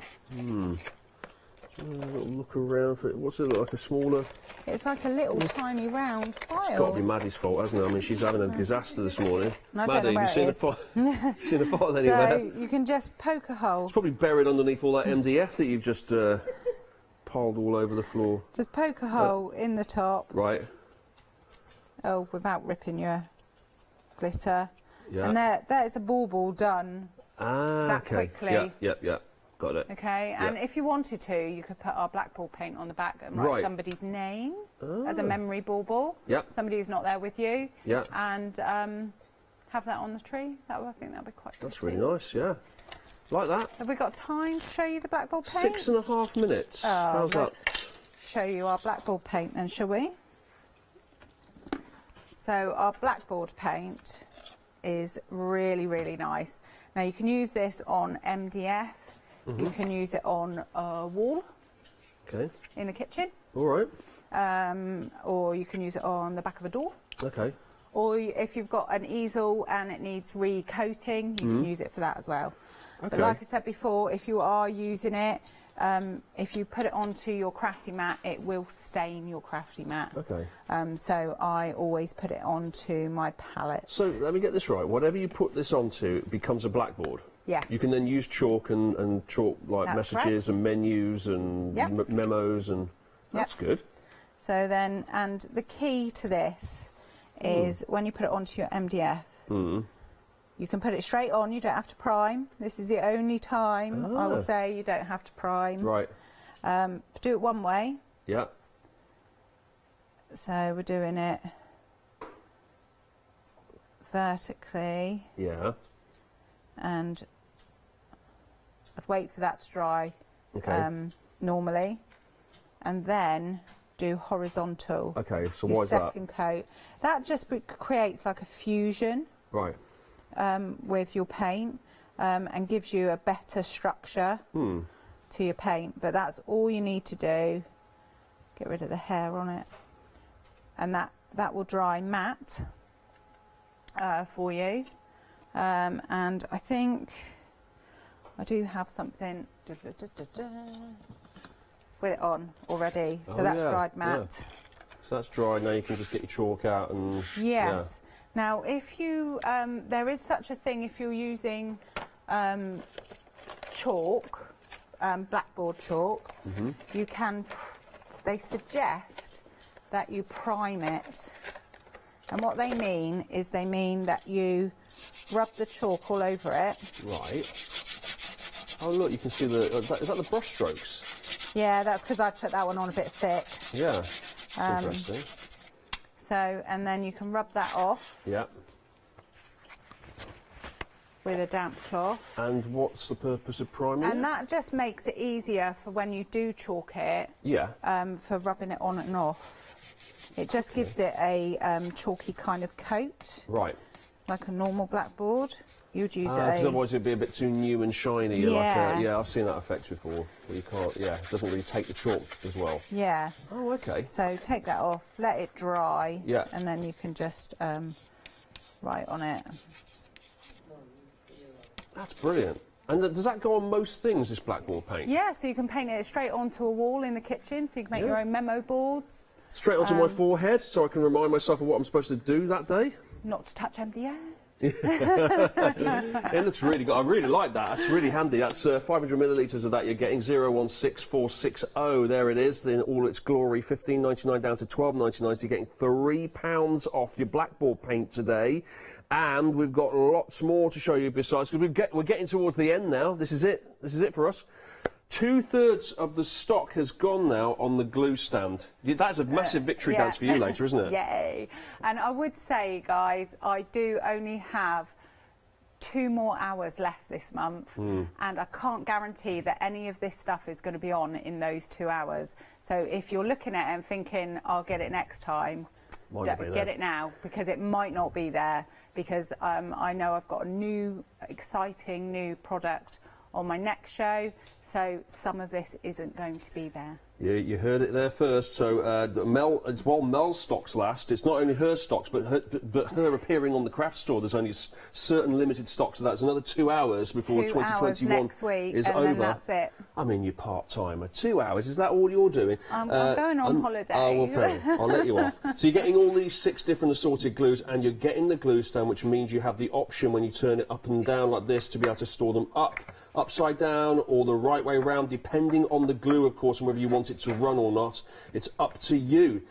Look around for it. What's it look like? A smaller? It's like a little tiny round file. It's got to be Maddie's fault, hasn't it? I mean, she's having a disaster this morning. Maddie, have you seen the file anywhere? So you can just poke a hole. It's probably buried underneath all that MDF that you've just piled all over the floor. Just poke a hole in the top. Right. Oh, without ripping your glitter. Yeah. And there's a bauble done that quickly. Yeah. Got it. Okay, and if you wanted to, you could put our blackboard paint on the back and write somebody's name as a memory bauble. Yeah. Somebody who's not there with you. Yeah. And have that on the tree. I think that'd be quite good. That's really nice, yeah. Like that. Have we got time to show you the blackboard paint? 6.5 minutes. How's that? Show you our blackboard paint then, shall we? So our blackboard paint is really, really nice. Now you can use this on MDF. You can use it on a wall in a kitchen. All right. Or you can use it on the back of a door. Okay. Or if you've got an easel and it needs recoating, you can use it for that as well. Okay. But like I said before, if you are using it, if you put it onto your crafty mat, it will stain your crafty mat. Okay. So I always put it onto my palette. So let me get this right. Whatever you put this onto becomes a blackboard. Yes. You can then use chalk and chalk like That's messages and menus and memos and that's good. So then, and the key to this is when you put it onto your MDF, you can put it straight on. You don't have to prime. This is the only time I will say you don't have to prime. Right. Do it one way. Yeah. So we're doing it vertically. Yeah. And I'd wait for that to dry normally, and then do horizontal. Okay, so your why is that? second coat. That just creates like a fusion with your paint and gives you a better structure to your paint. But that's all you need to do. Get rid of the hair on it, and that will dry matte for you. And I think I do have something with it on already, so that's dried matte. So that's dry. Now you can just get your chalk out and... Yes. Now, if you... there is such a thing if you're using chalk, blackboard chalk, you can... They suggest that you prime it. And what they mean is they mean that you rub the chalk all over it. Right. Oh, look, you can see the... is that the brush strokes? Yeah, that's because I put that one on a bit thick. Yeah, that's interesting. So, and then you can rub that off. Yeah. With a damp cloth. And what's the purpose of priming? And that just makes it easier for when you do chalk it. Yeah. For rubbing it on and off. It just gives it a chalky kind of coat. Right. Like a normal blackboard. You'd use it. Because otherwise it'd be a bit too new and shiny. Yes. Yeah, I've seen that effect before. Where you can't. Yeah, it doesn't really take the chalk as well. Yeah. Oh, okay. So take that off, let it dry. Yeah. And then you can just write on it. That's brilliant. And does that go on most things, this blackboard paint? Yeah, so you can paint it straight onto a wall in the kitchen, so you can make your own memo boards. Straight onto my forehead, so I can remind myself of what I'm supposed to do that day? Not to touch MDF. It looks really good. I really like that. That's really handy. That's 500 millilitres of that you're getting. 016460. There it is in all its glory. $15.99 down to $12.99. So you're getting £3 off your blackboard paint today. And we've got lots more to show you besides, because we're getting towards the end now. This is it. This is it for us. 2/3 of the stock has gone now on the glue stand. That's a massive victory dance for you later, isn't it? Yay. And I would say, guys, I do only have 2 more hours left this month, and I can't guarantee that any of this stuff is going to be on in those 2 hours. So if you're looking at it and thinking, I'll get it next time, get it now, because it might not be there, because I know I've got a new, exciting new product on my next show, so some of this isn't going to be there. Yeah, you heard it there first. So while Mel's stocks last, it's not only her stocks, but her appearing on the craft store. There's only certain limited stocks, so that's another 2 hours before 2021 next week, is and over. Then that's it. I mean, you're part-timer. 2 hours, is that all you're doing? I'm going on holiday. Oh, well, fair. I'll let you off. So you're getting all these 6 different assorted glues, and you're getting the glue stand, which means you have the option when you turn it up and down like this to be able to store them upside down, or the right way round, depending on the glue, of course, and whether you want it to run or not. It's up to you.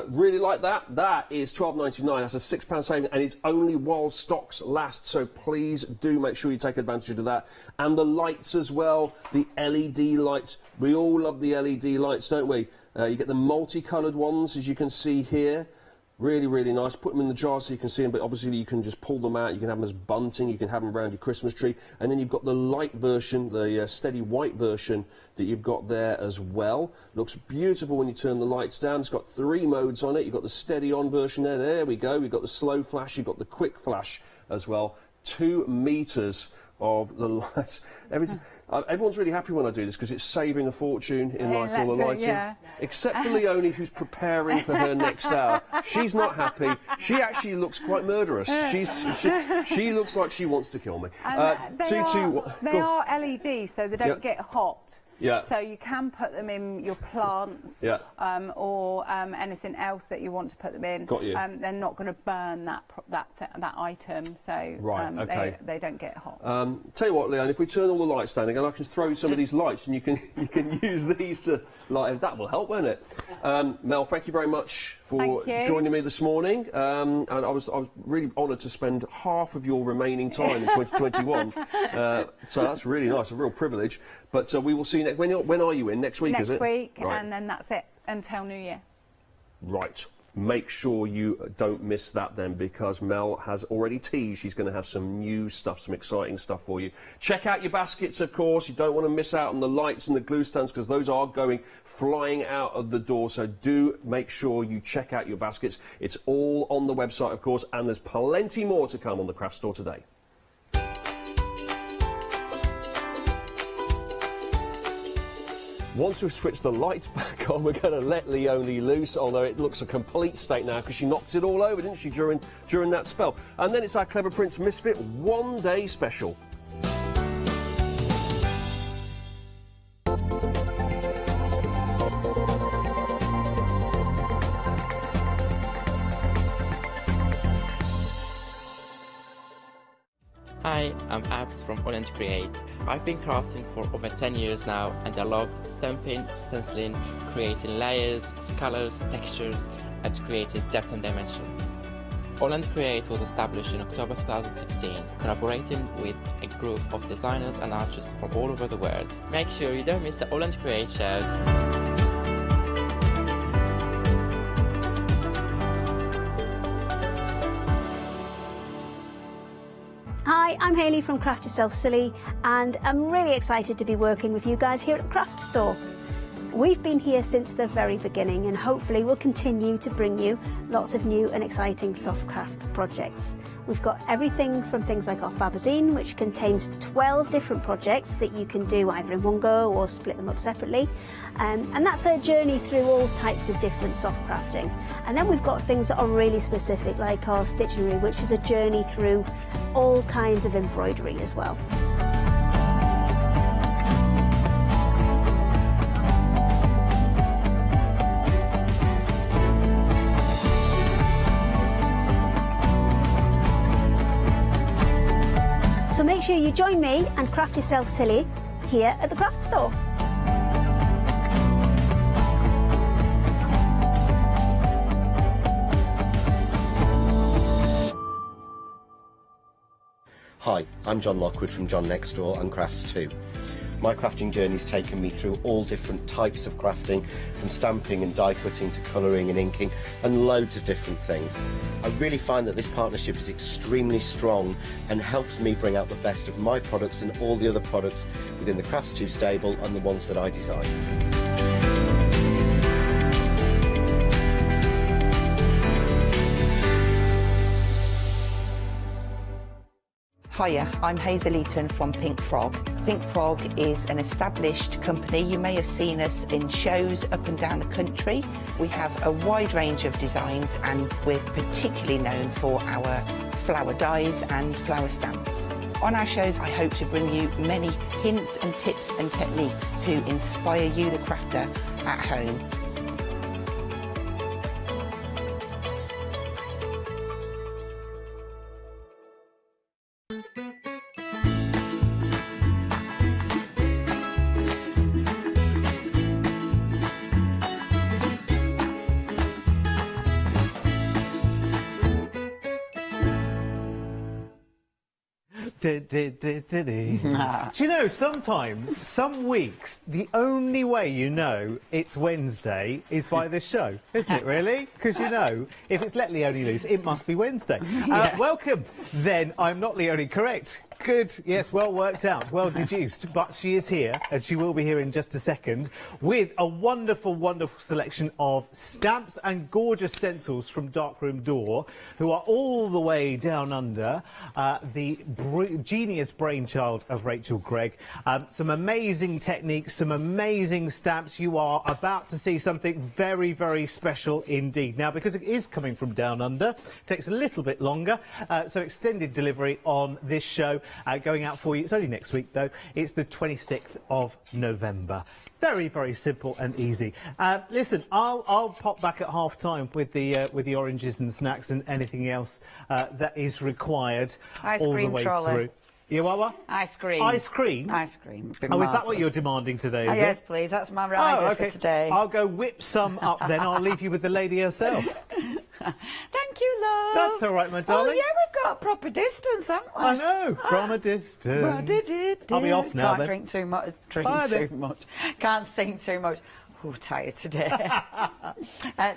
Really like that. That is $12.99. That's a £6 saving, and it's only while stocks last. So please do make sure you take advantage of that. And the lights as well, the LED lights. We all love the LED lights, don't we? You get the multicoloured ones, as you can see here. Really, really nice. Put them in the jar so you can see them, but obviously you can just pull them out. You can have them as bunting. You can have them around your Christmas tree. And then you've got the light version, the steady white version that you've got there as well. Looks beautiful when you turn the lights down. It's got 3 modes on it. You've got the steady on version there. There we go. We've got the slow flash. You've got the quick flash as well. 2 meters of the lights. Everyone's really happy when I do this because it's saving a fortune in like all the lighting. Yeah. Except for Leonie, who's preparing for her next hour. She's not happy. She actually looks quite murderous. She looks like she wants to kill me. They are LED, so they don't get hot. Yeah. So you can put them in your plants, or anything else that you want to put them in. Got you. They're not going to burn that item, so they don't get hot. Tell you what, Leon, if we turn all the lights down again, I can throw some of these lights, and you can use these to light. That will help, won't it? Mel, thank you very much for joining me this morning. And I was really honoured to spend half of your remaining time in 2021. So that's really nice, a real privilege. But we will see you next. When are you in? Next week, is it? Next week, right. And then that's it until New Year. Right. Make sure you don't miss that then, because Mel has already teased she's going to have some new stuff, some exciting stuff for you. Check out your baskets, of course. You don't want to miss out on the lights and the glue stands, because those are going flying out of the door. So do make sure you check out your baskets. It's all on the website, of course, and there's plenty more to come on the craft store today. Once we've switched the lights back on, we're going to let Leonie loose, although it looks a complete state now because she knocked it all over, didn't she, during that spell. And then it's our Clever Prince Misfit one-day special. Hi, I'm Abs from AALL Create. I've been crafting for over 10 years now, and I love stamping, stenciling, creating layers, colours, textures, and creating depth and dimension. AALL Create was established in October 2016, collaborating with a group of designers and artists from all over the world. Make sure you don't miss the AALL Create shows. Hi, I'm Hayley from Craft Yourself Silly, and I'm really excited to be working with you guys here at the Craft Store. We've been here since the very beginning, and hopefully we'll continue to bring you lots of new and exciting soft craft projects. We've got everything from things like our Fabazine, which contains 12 different projects that you can do either in one go or split them up separately. And that's a journey through all types of different soft crafting. And then we've got things that are really specific, like our Stitchery, which is a journey through all kinds of embroidery as well. So make sure you join me and Craft Yourself Silly here at the Craft Store. Hi, I'm John Lockwood from John Next Door and Crafts Too. My crafting journey's taken me through all different types of crafting, from stamping and die cutting to colouring and inking, and loads of different things. I really find that this partnership is extremely strong and helps me bring out the best of my products and all the other products within the Crafts 2 stable and the ones that I design. Hiya, I'm Hazel Eaton from Pink Frog. Pink Frog is an established company. You may have seen us in shows up and down the country. We have a wide range of designs, and we're particularly known for our flower dies and flower stamps. On our shows, I hope to bring you many hints and tips and techniques to inspire you, the crafter, at home. Do you know, sometimes, some weeks, the only way you know it's Wednesday is by this show, isn't it, really? Because, you know, if it's Let Leonie Loose, it must be Wednesday. Welcome, then. I'm not Leonie, correct? Good, yes, well worked out, well deduced. But she is here, and she will be here in just a second, with a wonderful, wonderful selection of stamps and gorgeous stencils from Darkroom Door, who are all the way down under, the genius brainchild of Rachel Gregg. Some amazing techniques, some amazing stamps. You are about to see something very, very special indeed. Now, because it is coming from down under, it takes a little bit longer, so extended delivery on this show. Going out for you. It's only next week, though. It's the 26th of November. Very, very simple and easy. Listen, I'll pop back at half-time with the oranges and snacks and anything else that is required all the way through. You are what? Ice cream. Ice cream? Ice cream. Oh, is that what you're demanding today, is yes, it? please. That's my rider for today. I'll go whip some up then. I'll leave you with the lady herself. Thank you, love. That's all right, my darling. Oh, yeah, we've got proper distance, haven't we? I know, from a distance. I'll be off now, Can't then. drink too much. Too much. Can't sing too much. Oh, tired today.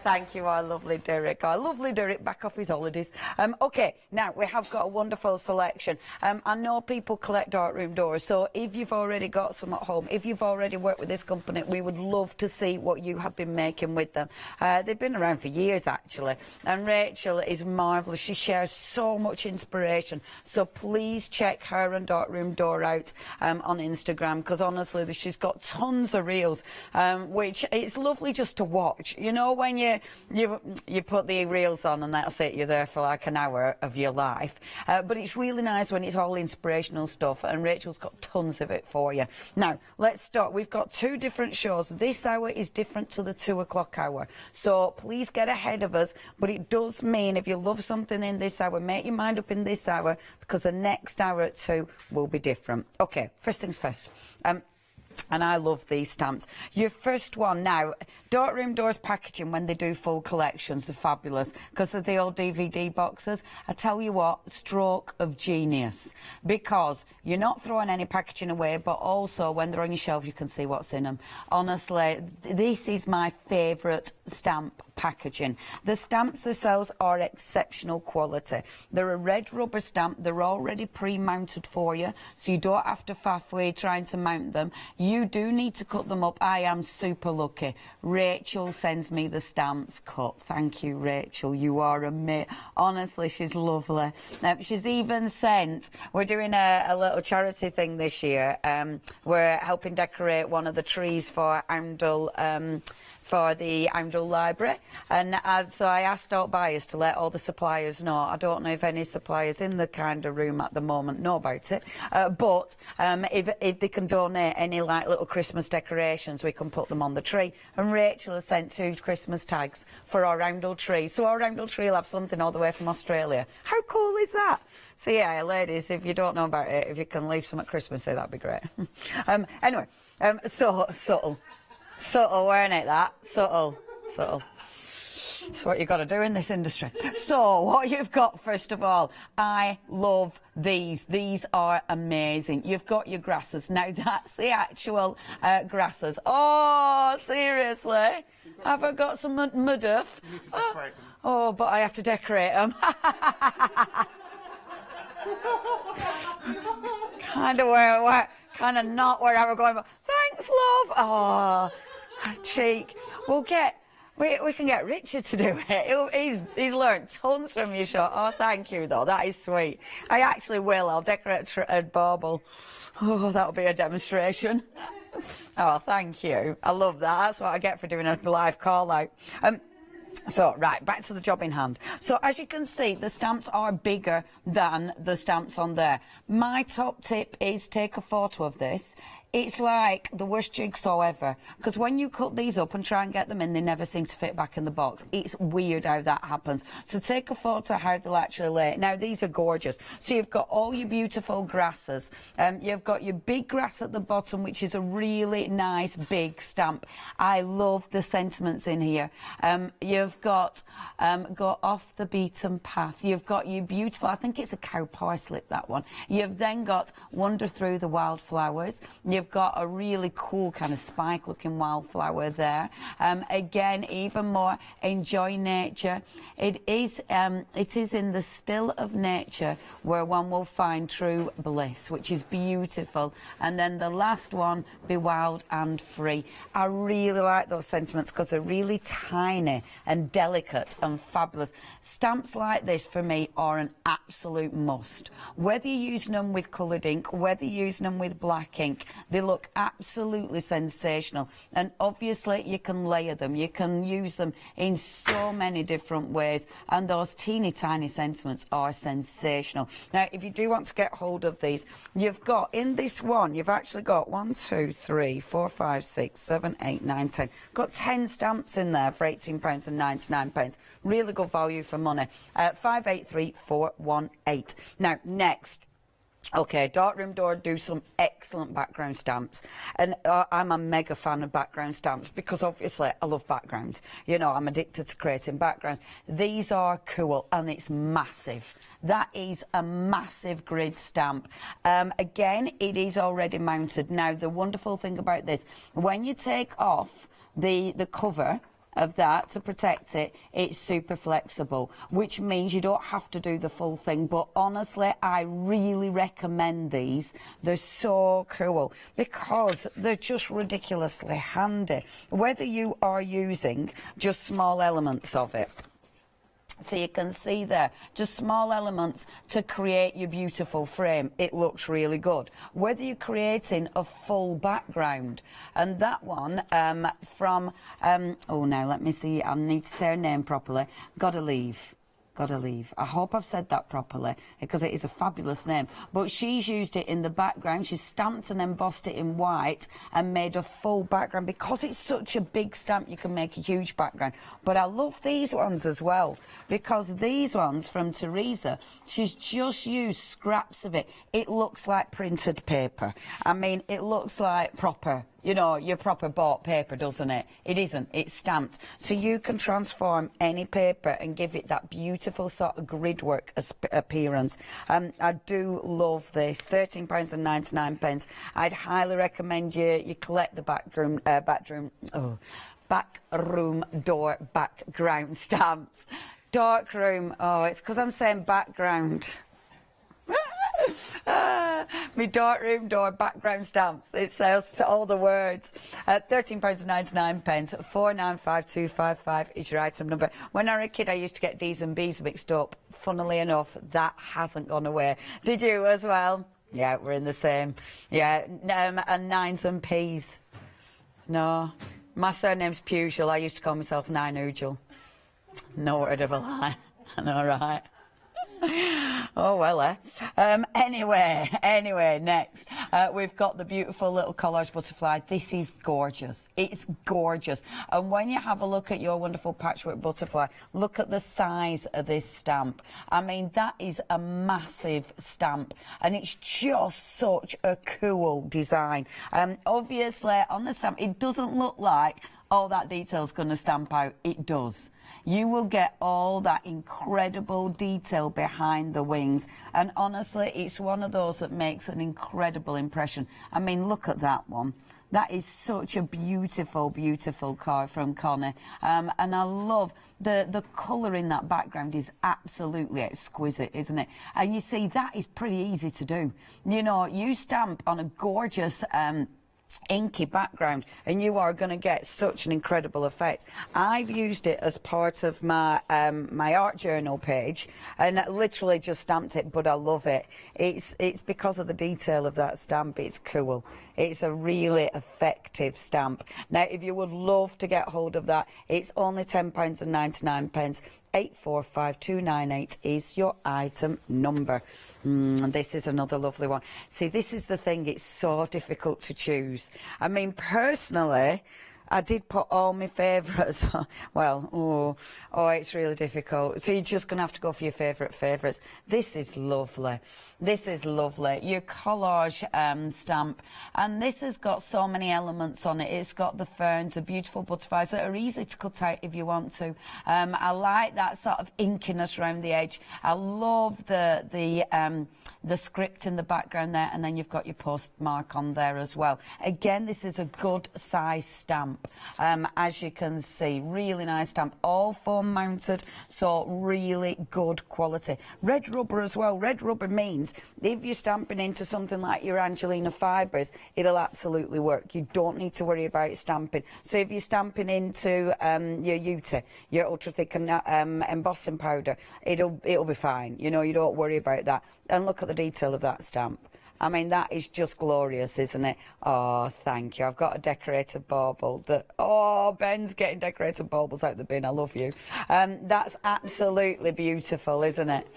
Thank you, our lovely Derek. Our lovely Derek back off his holidays. OK, now we have got a wonderful selection. I know people collect Darkroom doors, so if you've already got some at home, if you've already worked with this company, we would love to see what you have been making with them. They've been around for years, actually, and Rachel is marvellous. She shares so much inspiration, so please check her and Darkroom Door out on Instagram, because honestly, she's got tons of reels, which it's lovely just to watch. You know, when you put the reels on and that's it, you're there for like an hour of your life. But it's really nice when it's all inspirational stuff, and Rachel's got tons of it for you. Now, let's start. We've got 2 different shows. This hour is different to the 2 o'clock hour. So please get ahead of us. But it does mean if you love something in this hour, make your mind up in this hour, because the next hour at 2 will be different. OK, first things first. And I love these stamps. Your first one now, Darkroom Doors packaging, when they do full collections, they're fabulous because of the old DVD boxes. I tell you what, stroke of genius, because you're not throwing any packaging away, but also when they're on your shelf you can see what's in them. Honestly, this is my favourite stamp packaging. The stamps themselves are exceptional quality. They're a red rubber stamp. They're already pre-mounted for you, so you don't have to faff with trying to mount them. You do need to cut them up. I am super lucky. Rachel sends me the stamps cut. Thank you, Rachel. You are a mate. Honestly, she's lovely. She's even sent, we're doing a little charity thing this year. We're helping decorate one of the trees for Oundle, for the Oundle Library, and so I asked out buyers to let all the suppliers know. I don't know if any suppliers in the kind of room at the moment know about it, but if they can donate any like little Christmas decorations, we can put them on the tree. And Rachel has sent 2 Christmas tags for our Oundle tree, so our Oundle tree will have something all the way from Australia. How cool is that? So yeah, ladies, if you don't know about it, if you can leave some at Christmas, that'd be great. Anyway, so subtle. Subtle, weren't it, that? Subtle. It's what you've got to do in this industry. So, what you've got, first of all, I love these. These are amazing. You've got your grasses. Now, that's the actual grasses. Oh, seriously? Have I got some mudduff? Oh, but I have to decorate them. Kind of not where I was going, but thanks, love. Oh, cheek. We can get Richard to do it. He's learnt tons from you, Sean. Oh, thank you, though. That is sweet. I actually will. I'll decorate a bauble. Oh, that'll be a demonstration. Oh, thank you. I love that. That's what I get for doing a live call out. So, right, back to the job in hand. So, as you can see, the stamps are bigger than the stamps on there. My top tip is take a photo of this. It's like the worst jigsaw ever, because when you cut these up and try and get them in, they never seem to fit back in the box. It's weird how that happens. So take a photo of how they'll actually lay. Now, these are gorgeous. So you've got all your beautiful grasses. You've got your big grass at the bottom, which is a really nice big stamp. I love the sentiments in here. You've got go off the beaten path. You've got your beautiful, I think it's a cow pie slip, that one. You've then got wander through the wildflowers. You've got a really cool kind of spike looking wildflower there. Again, even more, enjoy nature. It is in the still of nature where one will find true bliss, which is beautiful. And then the last one, be wild and free. I really like those sentiments because they're really tiny and delicate and fabulous. Stamps like this for me are an absolute must. Whether you're using them with coloured ink, whether you're using them with black ink, they look absolutely sensational. And obviously you can layer them, you can use them in so many different ways, and those teeny tiny sentiments are sensational. Now, if you do want to get hold of these, you've got in this one, you've actually got 1, 2, 3, 4, 5, 6, 7, 8, 9, 10. Got 10 stamps in there for £18.99. Really good value for money. 583418. Now, next. Okay, Darkroom Door do some excellent background stamps, and I'm a mega fan of background stamps because obviously I love backgrounds. You know, I'm addicted to creating backgrounds. These are cool, and it's massive. That is a massive grid stamp. Again, it is already mounted. Now, the wonderful thing about this, when you take off the cover of that to protect it, it's super flexible, which means you don't have to do the full thing. But honestly, I really recommend these. They're so cool because they're just ridiculously handy, whether you are using just small elements of it. So you can see there, just small elements to create your beautiful frame. It looks really good. Whether you're creating a full background, and that one from, oh now let me see, I need to say her name properly, Gotta Leave. I hope I've said that properly because it is a fabulous name. But she's used it in the background. She's stamped and embossed it in white and made a full background. Because it's such a big stamp, you can make a huge background. But I love these ones as well because these ones from Teresa, she's just used scraps of it. It looks like printed paper. I mean, it looks like proper. You know, your proper bought paper, doesn't it? It isn't. It's stamped. So you can transform any paper and give it that beautiful sort of grid work appearance. I do love this. £13.99. I'd highly recommend you collect the backroom door background stamps. Dark room. Oh, it's because I'm saying background. My dark room door background stamps. It sells to all the words. £13.99. 495255 is your item number. When I was a kid, I used to get D's and B's mixed up. Funnily enough, that hasn't gone away. Did you as well? Yeah, we're in the same. Yeah, and nines and P's. No, my surname's Pugel. I used to call myself Nine Oogel. No word of a lie. I know, right? Oh well, anyway, next we've got the beautiful little collage butterfly. This is gorgeous. It's gorgeous. And when you have a look at your wonderful patchwork butterfly, look at the size of this stamp. I mean, that is a massive stamp, and it's just such a cool design. Obviously, on the stamp, it doesn't look like all that detail's going to stamp out. It does. You will get all that incredible detail behind the wings, and honestly, it's one of those that makes an incredible impression. I mean, look at that one. That is such a beautiful, beautiful card from Connie, and I love the colour in that background is absolutely exquisite, isn't it? And you see, that is pretty easy to do. You know, you stamp on a gorgeous inky background and you are going to get such an incredible effect. I've used it as part of my my art journal page and literally just stamped it, but I love it. It's because of the detail of that stamp. It's cool. It's a really effective stamp. Now, if you would love to get hold of that, it's only £10.99. 845298 is your item number. This is another lovely one. See, this is the thing, it's so difficult to choose. I mean, personally, I did put all my favourites. Well, oh, it's really difficult. So you're just going to have to go for your favourites. This is lovely. This is lovely. Your collage stamp. And this has got so many elements on it. It's got the ferns, the beautiful butterflies that are easy to cut out if you want to. I like that sort of inkiness around the edge. I love the script in the background there, and then you've got your postmark on there as well. Again, this is a good size stamp. As you can see, really nice stamp, all foam mounted, so really good quality. Red rubber as well. Red rubber means if you're stamping into something like your Angelina fibres, it'll absolutely work. You don't need to worry about stamping. So if you're stamping into your Uti, your ultra thick embossing powder, it'll be fine. You know, you don't worry about that. And look at the detail of that stamp. I mean, that is just glorious, isn't it? Oh, thank you. I've got a decorated bauble. Oh, Ben's getting decorated baubles out the bin. I love you. That's absolutely beautiful, isn't it?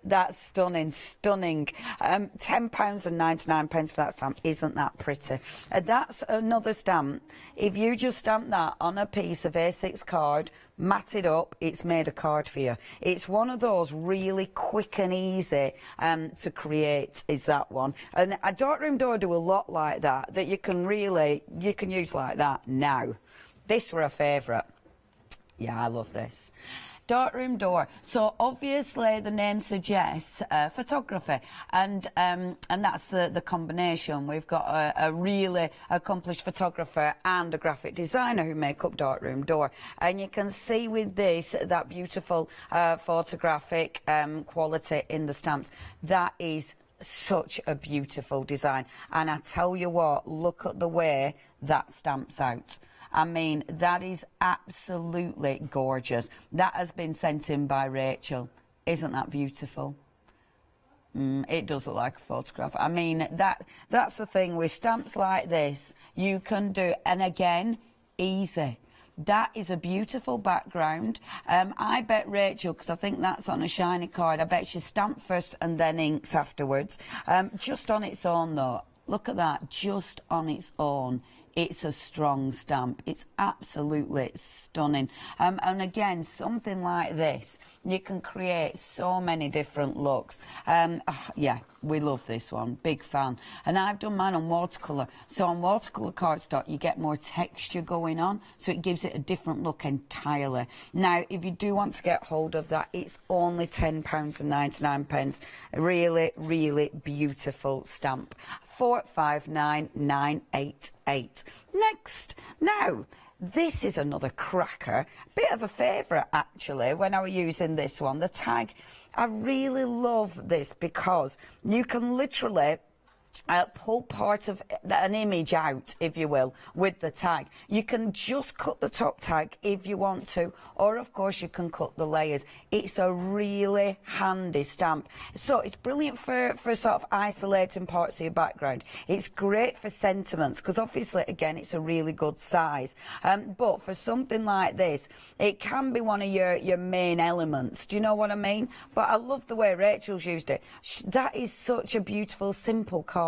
That's stunning, stunning. £10.99 for that stamp. Isn't that pretty? That's another stamp. If you just stamp that on a piece of A6 card, mat it up, it's made a card for you. It's one of those really quick and easy to create, is that one. And a darkroom door do a lot like that you can use like that now. This were a favourite. Yeah, I love this. Darkroom door. So obviously the name suggests photography, and that's the combination. We've got a really accomplished photographer and a graphic designer who make up darkroom door, and you can see with this that beautiful photographic quality in the stamps. That is such a beautiful design, and I tell you what, look at the way that stamps out. I mean, that is absolutely gorgeous. That has been sent in by Rachel. Isn't that beautiful? It does look like a photograph. I mean, that's the thing with stamps like this. You can do, and again, easy. That is a beautiful background. I bet Rachel, because I think that's on a shiny card, I bet she stamped first and then inks afterwards. Just on its own, though, look at that, just on its own. It's a strong stamp. It's absolutely stunning. And again, something like this, you can create so many different looks. Yeah, we love this one. Big fan. And I've done mine on watercolour. So on watercolour cardstock, you get more texture going on, so it gives it a different look entirely. Now, if you do want to get hold of that, it's only £10.99. Really, really beautiful stamp. 459988. Next, now this is another cracker, bit of a favourite actually when I was using this one, the tag. I really love this because you can literally pull part of an image out, if you will, with the tag. You can just cut the top tag if you want to, or of course you can cut the layers. It's a really handy stamp. So it's brilliant for sort of isolating parts of your background. It's great for sentiments, because obviously, again, it's a really good size. But for something like this, it can be one of your main elements. Do you know what I mean? But I love the way Rachel's used it. That is such a beautiful, simple card.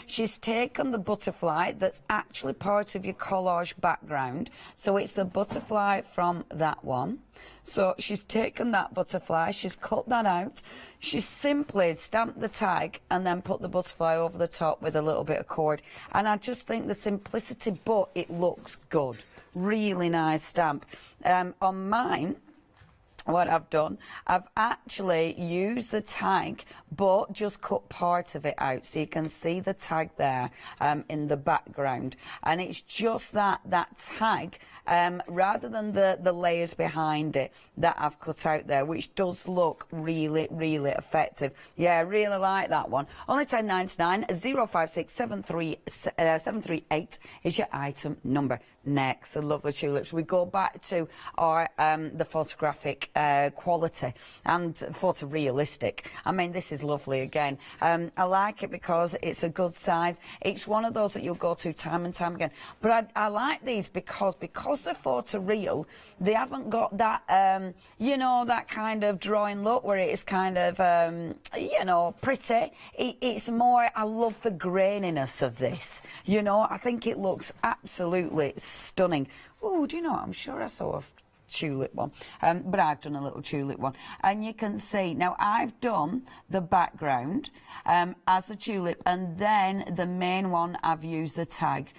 She's taken the butterfly that's actually part of your collage background. So it's the butterfly from that one. So she's taken that butterfly, she's cut that out, she's simply stamped the tag and then put the butterfly over the top with a little bit of cord. And I just think the simplicity, but it looks good. Really nice stamp. On mine, what I've done, I've actually used the tag but just cut part of it out, so you can see the tag there in the background, and it's just that tag rather than the layers behind it that I've cut out there, which does look really, really effective. Yeah, I really like that one. Only £10.99. 056 738 is your item number. Next, I love the tulips. We go back to our the photographic quality and photorealistic. I mean, this is lovely again. I like it because it's a good size. It's one of those that you'll go to time and time again. But I like these because they're photoreal. They haven't got that, you know, that kind of drawing look where it's kind of, you know, pretty. It's more, I love the graininess of this. You know, I think it looks absolutely stunning. Oh, do you know what? I'm sure I saw a tulip one, but I've done a little tulip one, and you can see now I've done the background as a tulip, and then the main one I've used the tag.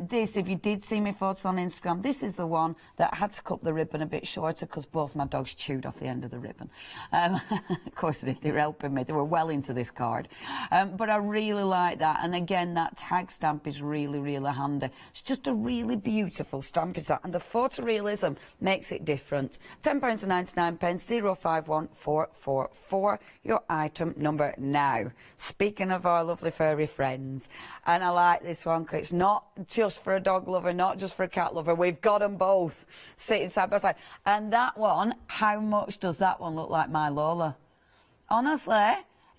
This, if you did see my photos on Instagram, this is the one that I had to cut the ribbon a bit shorter because both my dogs chewed off the end of the ribbon. Of course they were helping me, they were well into this card, but I really like that. And again, that tag stamp is really, really handy. It's just a really beautiful stamp, is that, and the photorealism makes it different. £10.99, 051444, your item number now. Speaking of our lovely furry friends, and I like this one because it's not just for a dog lover, not just for a cat lover, we've got them both sitting side by side. And that one, how much does that one look like my Lola? Honestly,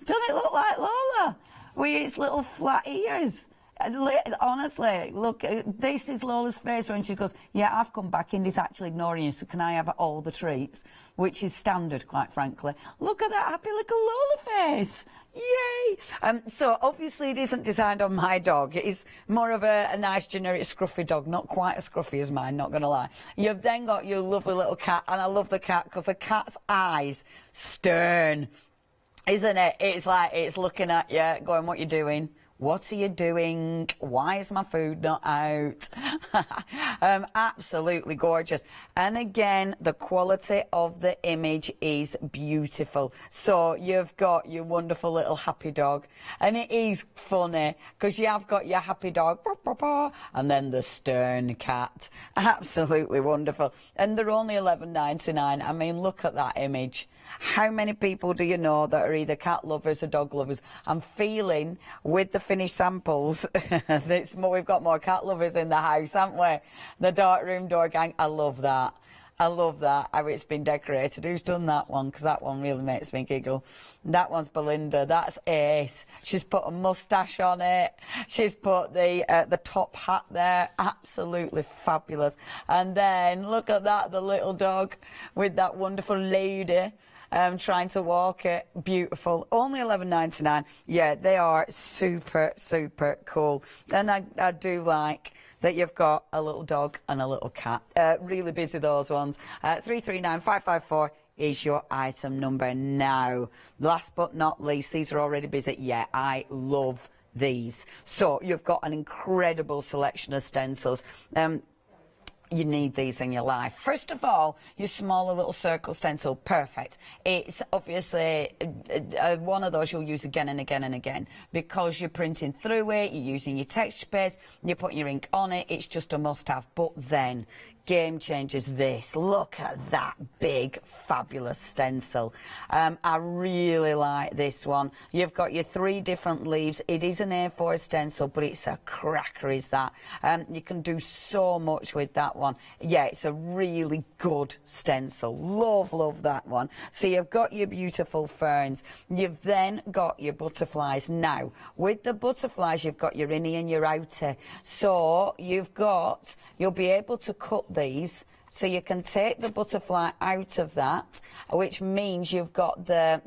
doesn't it look like Lola with its little flat ears? Honestly, look, this is Lola's face when she goes, yeah, I've come back and he's actually ignoring you, so can I have all the treats? Which is standard, quite frankly. Look at that happy little Lola face. Yay! So obviously it isn't designed on my dog. It is more of a nice generic scruffy dog, not quite as scruffy as mine, not gonna lie. You've then got your lovely little cat, and I love the cat because the cat's eyes, stern, isn't it? It's like it's looking at you, going, what you doing? What are you doing? Why is my food not out? Absolutely gorgeous. And again, the quality of the image is beautiful. So you've got your wonderful little happy dog. And it is funny because you have got your happy dog and then the stern cat. Absolutely wonderful. And they're only £11.99. I mean, look at that image. How many people do you know that are either cat lovers or dog lovers? I'm feeling with the finished samples, we've got more cat lovers in the house, haven't we? The dark room door gang, I love that. I love that, how it's been decorated. Who's done that one? Because that one really makes me giggle. That one's Belinda. That's ace. She's put a moustache on it. She's put the top hat there. Absolutely fabulous. And then, look at that, the little dog with that wonderful lady trying to walk it. Beautiful. Only $11.99. Yeah, they are super, super cool. And I do like that you've got a little dog and a little cat. Really busy, those ones. 339554 is your item number now. Last but not least, these are already busy. Yeah, I love these. So you've got an incredible selection of stencils. You need these in your life. First of all, your smaller little circle stencil, perfect. It's obviously one of those you'll use again and again and again because you're printing through it, you're using your texture paste, you're putting your ink on it. It's just a must-have. But then, game changers this. Look at that big, fabulous stencil. I really like this one. You've got your 3 different leaves. It is an A4 stencil, but it's a cracker, is that. You can do so much with that one. Yeah, it's a really good stencil. Love that one. So you've got your beautiful ferns. You've then got your butterflies. Now, with the butterflies, you've got your innie and your outer. So you'll be able to cut these, so you can take the butterfly out of that, which means you've got the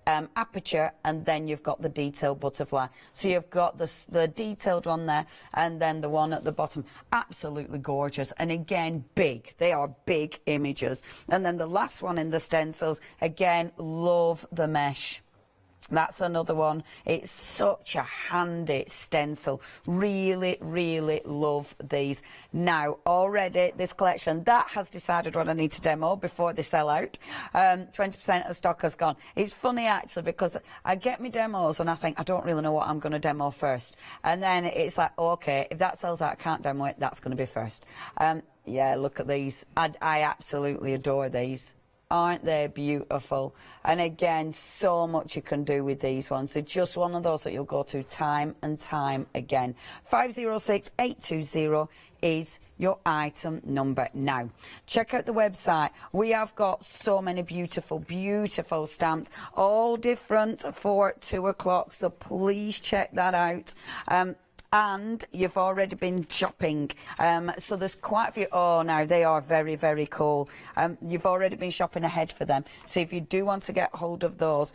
aperture, and then you've got the detailed butterfly. So you've got the detailed one there, and then the one at the bottom. Absolutely gorgeous, and again, big. They are big images. And then the last one in the stencils, again, love the mesh. That's another one. It's such a handy stencil. Really, really love these. Now, already this collection, that has decided what I need to demo before they sell out. 20% of stock has gone. It's funny, actually, because I get my demos and I think, I don't really know what I'm going to demo first. And then it's like, okay, if that sells out, I can't demo it, that's going to be first. Yeah, look at these. I absolutely adore these. Aren't they beautiful? And again, so much you can do with these ones. They're just one of those that you'll go to time and time again. 506820 is your item number now. Check out the website. We have got so many beautiful, beautiful stamps, all different for 2 o'clock, so please check that out. And you've already been shopping, so there's quite a few. Oh, now they are very, very cool. You've already been shopping ahead for them, so if you do want to get hold of those,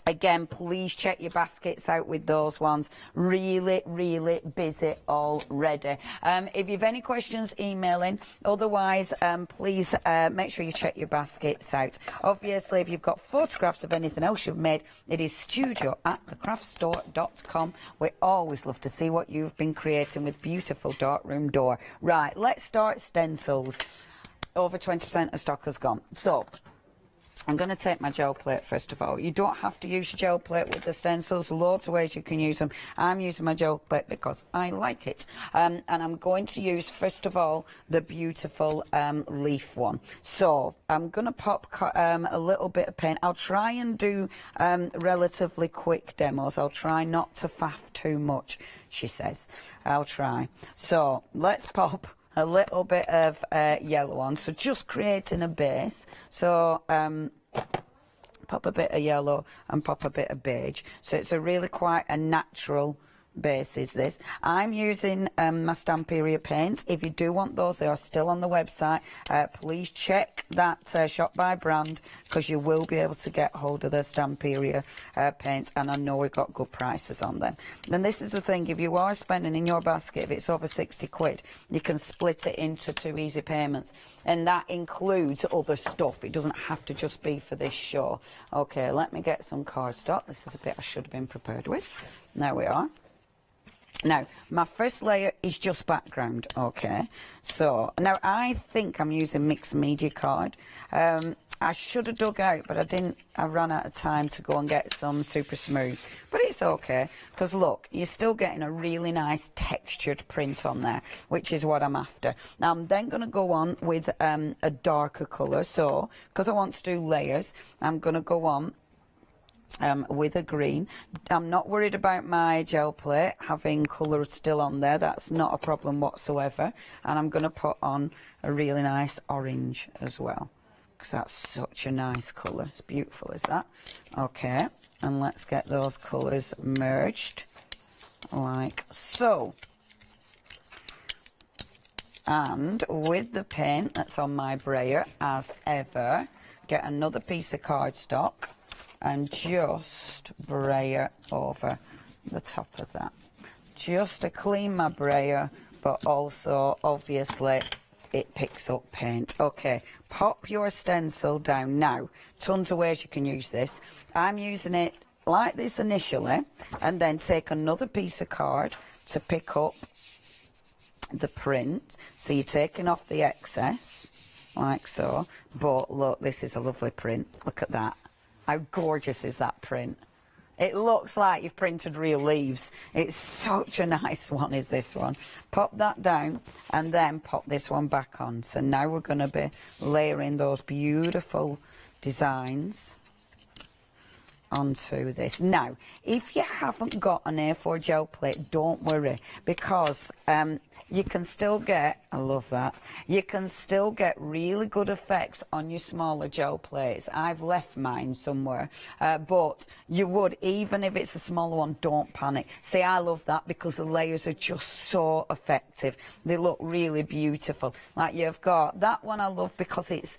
again, please check your baskets out with those ones. Really, really busy already. If you've any questions, email in. Otherwise, please make sure you check your baskets out. Obviously, if you've got photographs of anything else you've made, it is studio@thecraftstore.com. We always love to see what you've been creating with beautiful darkroom door. Right, let's start stencils. Over 20% of stock has gone. So, I'm going to take my gel plate first of all. You don't have to use your gel plate with the stencils. Loads of ways you can use them. I'm using my gel plate because I like it. And I'm going to use, first of all, the beautiful leaf one. So I'm going to pop a little bit of paint. I'll try and do relatively quick demos. I'll try not to faff too much, she says. I'll try. So let's pop a little bit of yellow on, so just creating a base. So pop a bit of yellow and pop a bit of beige, so it's a really quite a natural base is this. I'm using my Stamperia paints. If you do want those, they are still on the website. Please check that shop by brand, because you will be able to get hold of the Stamperia paints, and I know we've got good prices on them. And this is the thing, if you are spending in your basket, if it's over 60 quid, you can split it into 2 easy payments, and that includes other stuff. It doesn't have to just be for this show. Okay, let me get some cardstock. This is a bit I should have been prepared with. There we are. Now, my first layer is just background, okay? So, now I think I'm using mixed media card. I should have dug out, but I didn't. I ran out of time to go and get some super smooth. But it's okay, because look, you're still getting a really nice textured print on there, which is what I'm after. Now, I'm then going to go on with a darker colour. So, because I want to do layers, I'm going to go on with a green. I'm not worried about my gel plate having colour still on there. That's not a problem whatsoever. And I'm going to put on a really nice orange as well, because that's such a nice colour. It's beautiful, is that? Okay, and let's get those colours merged like so. And with the paint that's on my brayer, as ever, get another piece of cardstock and just brayer over the top of that. Just to clean my brayer, but also, obviously, it picks up paint. Okay, pop your stencil down. Now, tons of ways you can use this. I'm using it like this initially, and then take another piece of card to pick up the print. So you're taking off the excess, like so. But look, this is a lovely print. Look at that. How gorgeous is that print? It looks like you've printed real leaves. It's such a nice one, is this one. Pop that down and then pop this one back on. So now we're going to be layering those beautiful designs onto this. Now, if you haven't got an A4 gel plate, don't worry, because you can still get, I love that, you can still get really good effects on your smaller gel plates. I've left mine somewhere, but you would, even if it's a smaller one, don't panic. See, I love that because the layers are just so effective. They look really beautiful. Like you've got that one I love because it's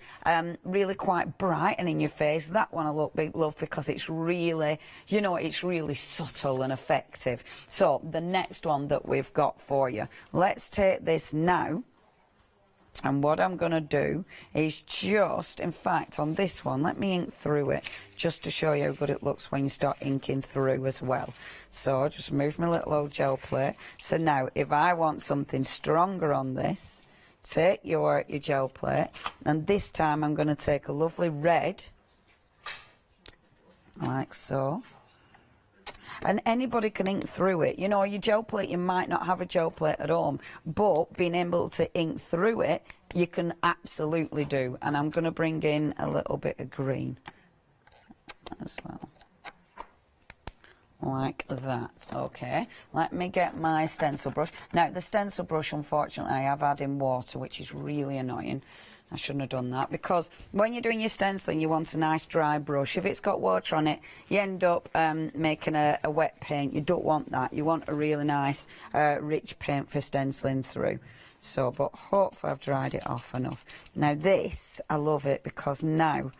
really quite bright and in your face. That one I love because it's really, you know, it's really subtle and effective. So the next one that we've got for you, let's take this now, and what I'm going to do is just, in fact, on this one, let me ink through it just to show you how good it looks when you start inking through as well. So just move my little old gel plate. So now if I want something stronger on this, take your gel plate, and this time I'm going to take a lovely red, like so. And anybody can ink through it. You know, your gel plate, you might not have a gel plate at home, but being able to ink through it, you can absolutely do. And I'm going to bring in a little bit of green as well. Like that. Okay, let me get my stencil brush. Now, the stencil brush, unfortunately, I have had in water, which is really annoying. I shouldn't have done that, because when you're doing your stenciling, you want a nice dry brush. If it's got water on it, you end up making a wet paint. You don't want that. You want a really nice, rich paint for stenciling through. So, but hopefully I've dried it off enough. Now this, I love it, because now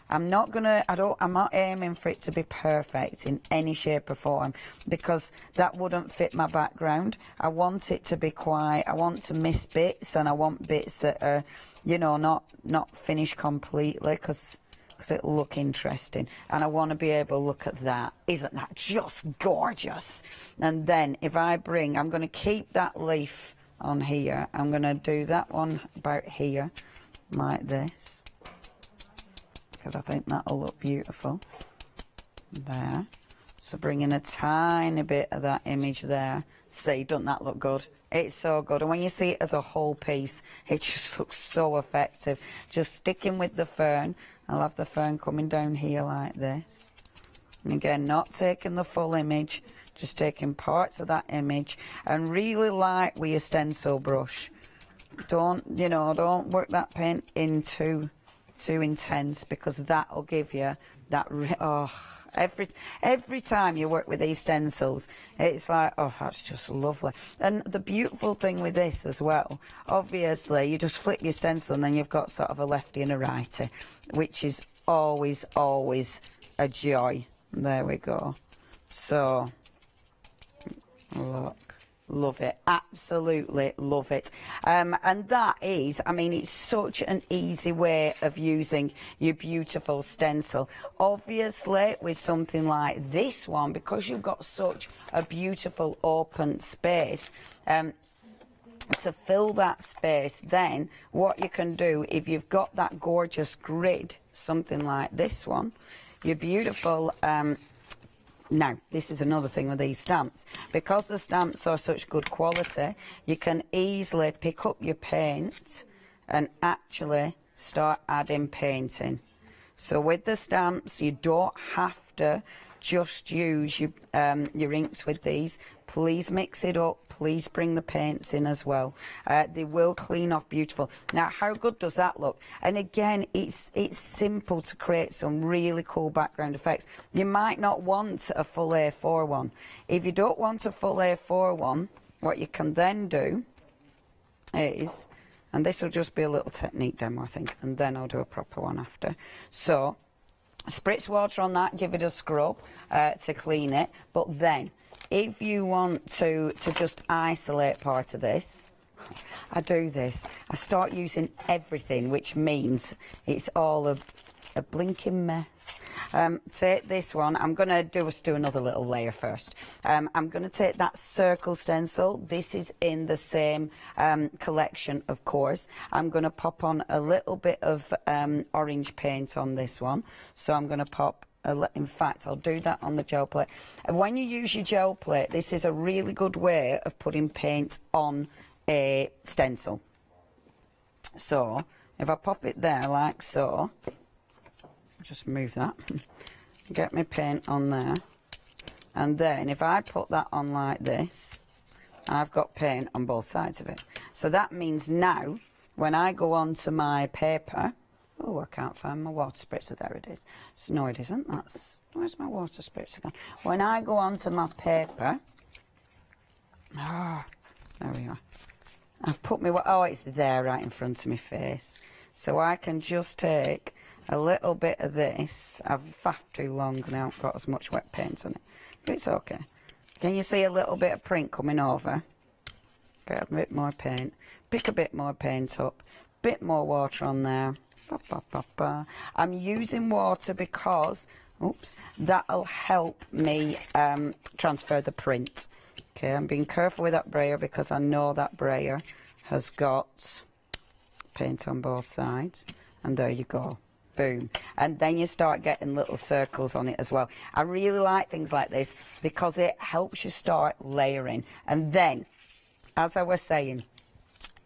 I'm not aiming for it to be perfect in any shape or form, because that wouldn't fit my background. I want it to be quite, I want to miss bits, and I want bits that are, you know, not finished completely, because it'll look interesting. And I want to be able to look at that. Isn't that just gorgeous? And then if I bring, I'm going to keep that leaf on here. I'm going to do that one about here, like this, because I think that'll look beautiful. There. So bringing a tiny bit of that image there. See, doesn't that look good? It's so good. And when you see it as a whole piece, it just looks so effective. Just sticking with the fern. I'll have the fern coming down here like this. And again, not taking the full image, just taking parts of that image. And really light with your stencil brush. Don't work that paint in too intense, because that'll give you that, every time you work with these stencils, it's like, oh, that's just lovely. And the beautiful thing with this as well, obviously, you just flip your stencil and then you've got sort of a lefty and a righty, which is always, always a joy. There we go. So, look. Love it, absolutely love it. And that is, I mean, it's such an easy way of using your beautiful stencil. Obviously, with something like this one, because you've got such a beautiful open space, to fill that space, then what you can do, if you've got that gorgeous grid, something like this one, your beautiful now, this is another thing with these stamps. Because the stamps are such good quality, you can easily pick up your paint and actually start adding paint in. So with the stamps, you don't have to just use your inks with these. Please mix it up. Please bring the paints in as well. They will clean off beautiful. Now, how good does that look? And again, it's simple to create some really cool background effects. You might not want a full A4 one. If you don't want a full A4 one, what you can then do is, and this will just be a little technique demo, I think, and then I'll do a proper one after. So, spritz water on that, give it a scrub to clean it, but then if you want to just isolate part of this, I do this. I start using everything, which means it's all a blinking mess. Take this one. I'm going to do another little layer first. I'm going to take that circle stencil. This is in the same collection, of course. I'm going to pop on a little bit of orange paint on this one. So I'm going to pop, in fact, I'll do that on the gel plate. And when you use your gel plate, this is a really good way of putting paint on a stencil. So if I pop it there like so, just move that, get my paint on there, and then if I put that on like this, I've got paint on both sides of it. So that means now when I go on to my paper, oh, I can't find my water spritzer, there it is. So, no, it isn't. Where's my water spritzer gone? When I go on to my paper, there we are. I've put it's there right in front of my face. So I can just take a little bit of this. I've faffed too long now, I've got as much wet paint on it, but it's okay. Can you see a little bit of print coming over? Get a bit more paint, pick a bit more paint up, bit more water on there. Ba, ba, ba, ba. I'm using water because, that'll help me transfer the print. Okay, I'm being careful with that brayer because I know that brayer has got paint on both sides, and there you go. Boom. And then you start getting little circles on it as well. I really like things like this because it helps you start layering. And then, as I was saying,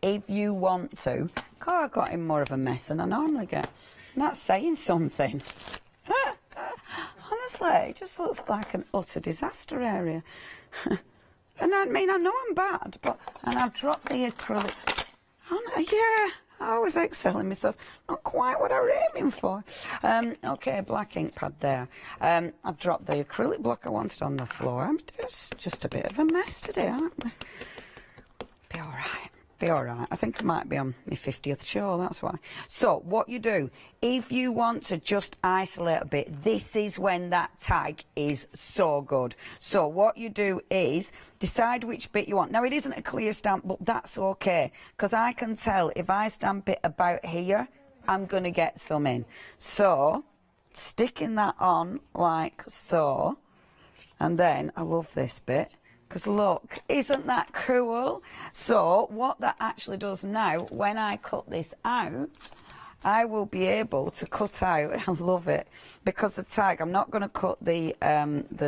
if you want to, God, I got in more of a mess than I normally get. I'm not saying something. Honestly, it just looks like an utter disaster area. And I mean, I know I'm bad, and I've dropped the acrylic. Yeah. I was excelling myself. Not quite what I was aiming for. Okay, black ink pad there. I've dropped the acrylic block I wanted on the floor. It's just a bit of a mess today, aren't we? Be all right. Be all right. I think I might be on my 50th show, that's why. So, what you do, if you want to just isolate a bit, this is when that tag is so good. So, what you do is decide which bit you want. Now, it isn't a clear stamp, but that's okay, because I can tell if I stamp it about here, I'm going to get some in. So, sticking that on like so, and then, I love this bit. Because look, isn't that cool? So what that actually does now, when I cut this out, I will be able to cut out, I love it, because the tag, I'm not going to cut the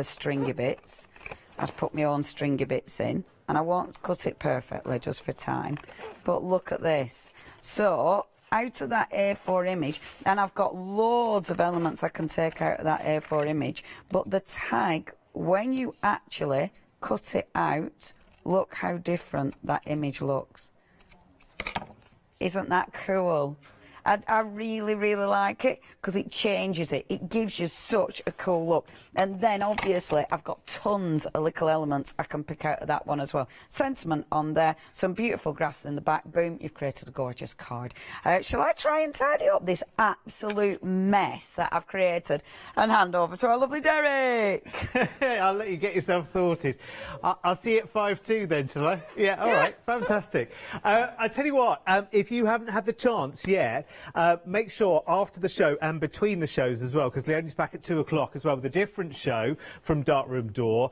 stringy bits. I'd put my own stringy bits in, and I won't cut it perfectly just for time. But look at this. So out of that A4 image, and I've got loads of elements I can take out of that A4 image, but the tag, when you actually cut it out, look how different that image looks. Isn't that cool? I really, really like it because it changes it. It gives you such a cool look. And then, obviously, I've got tons of little elements I can pick out of that one as well. Sentiment on there, some beautiful grass in the back. Boom, you've created a gorgeous card. Shall I try and tidy up this absolute mess that I've created and hand over to our lovely Derek? I'll let you get yourself sorted. I'll see you at 5-2 then, shall I? Yeah, all right, fantastic. I tell you what, if you haven't had the chance yet, make sure after the show and between the shows as well, because Leonie's back at 2 o'clock as well with a different show from Darkroom Door.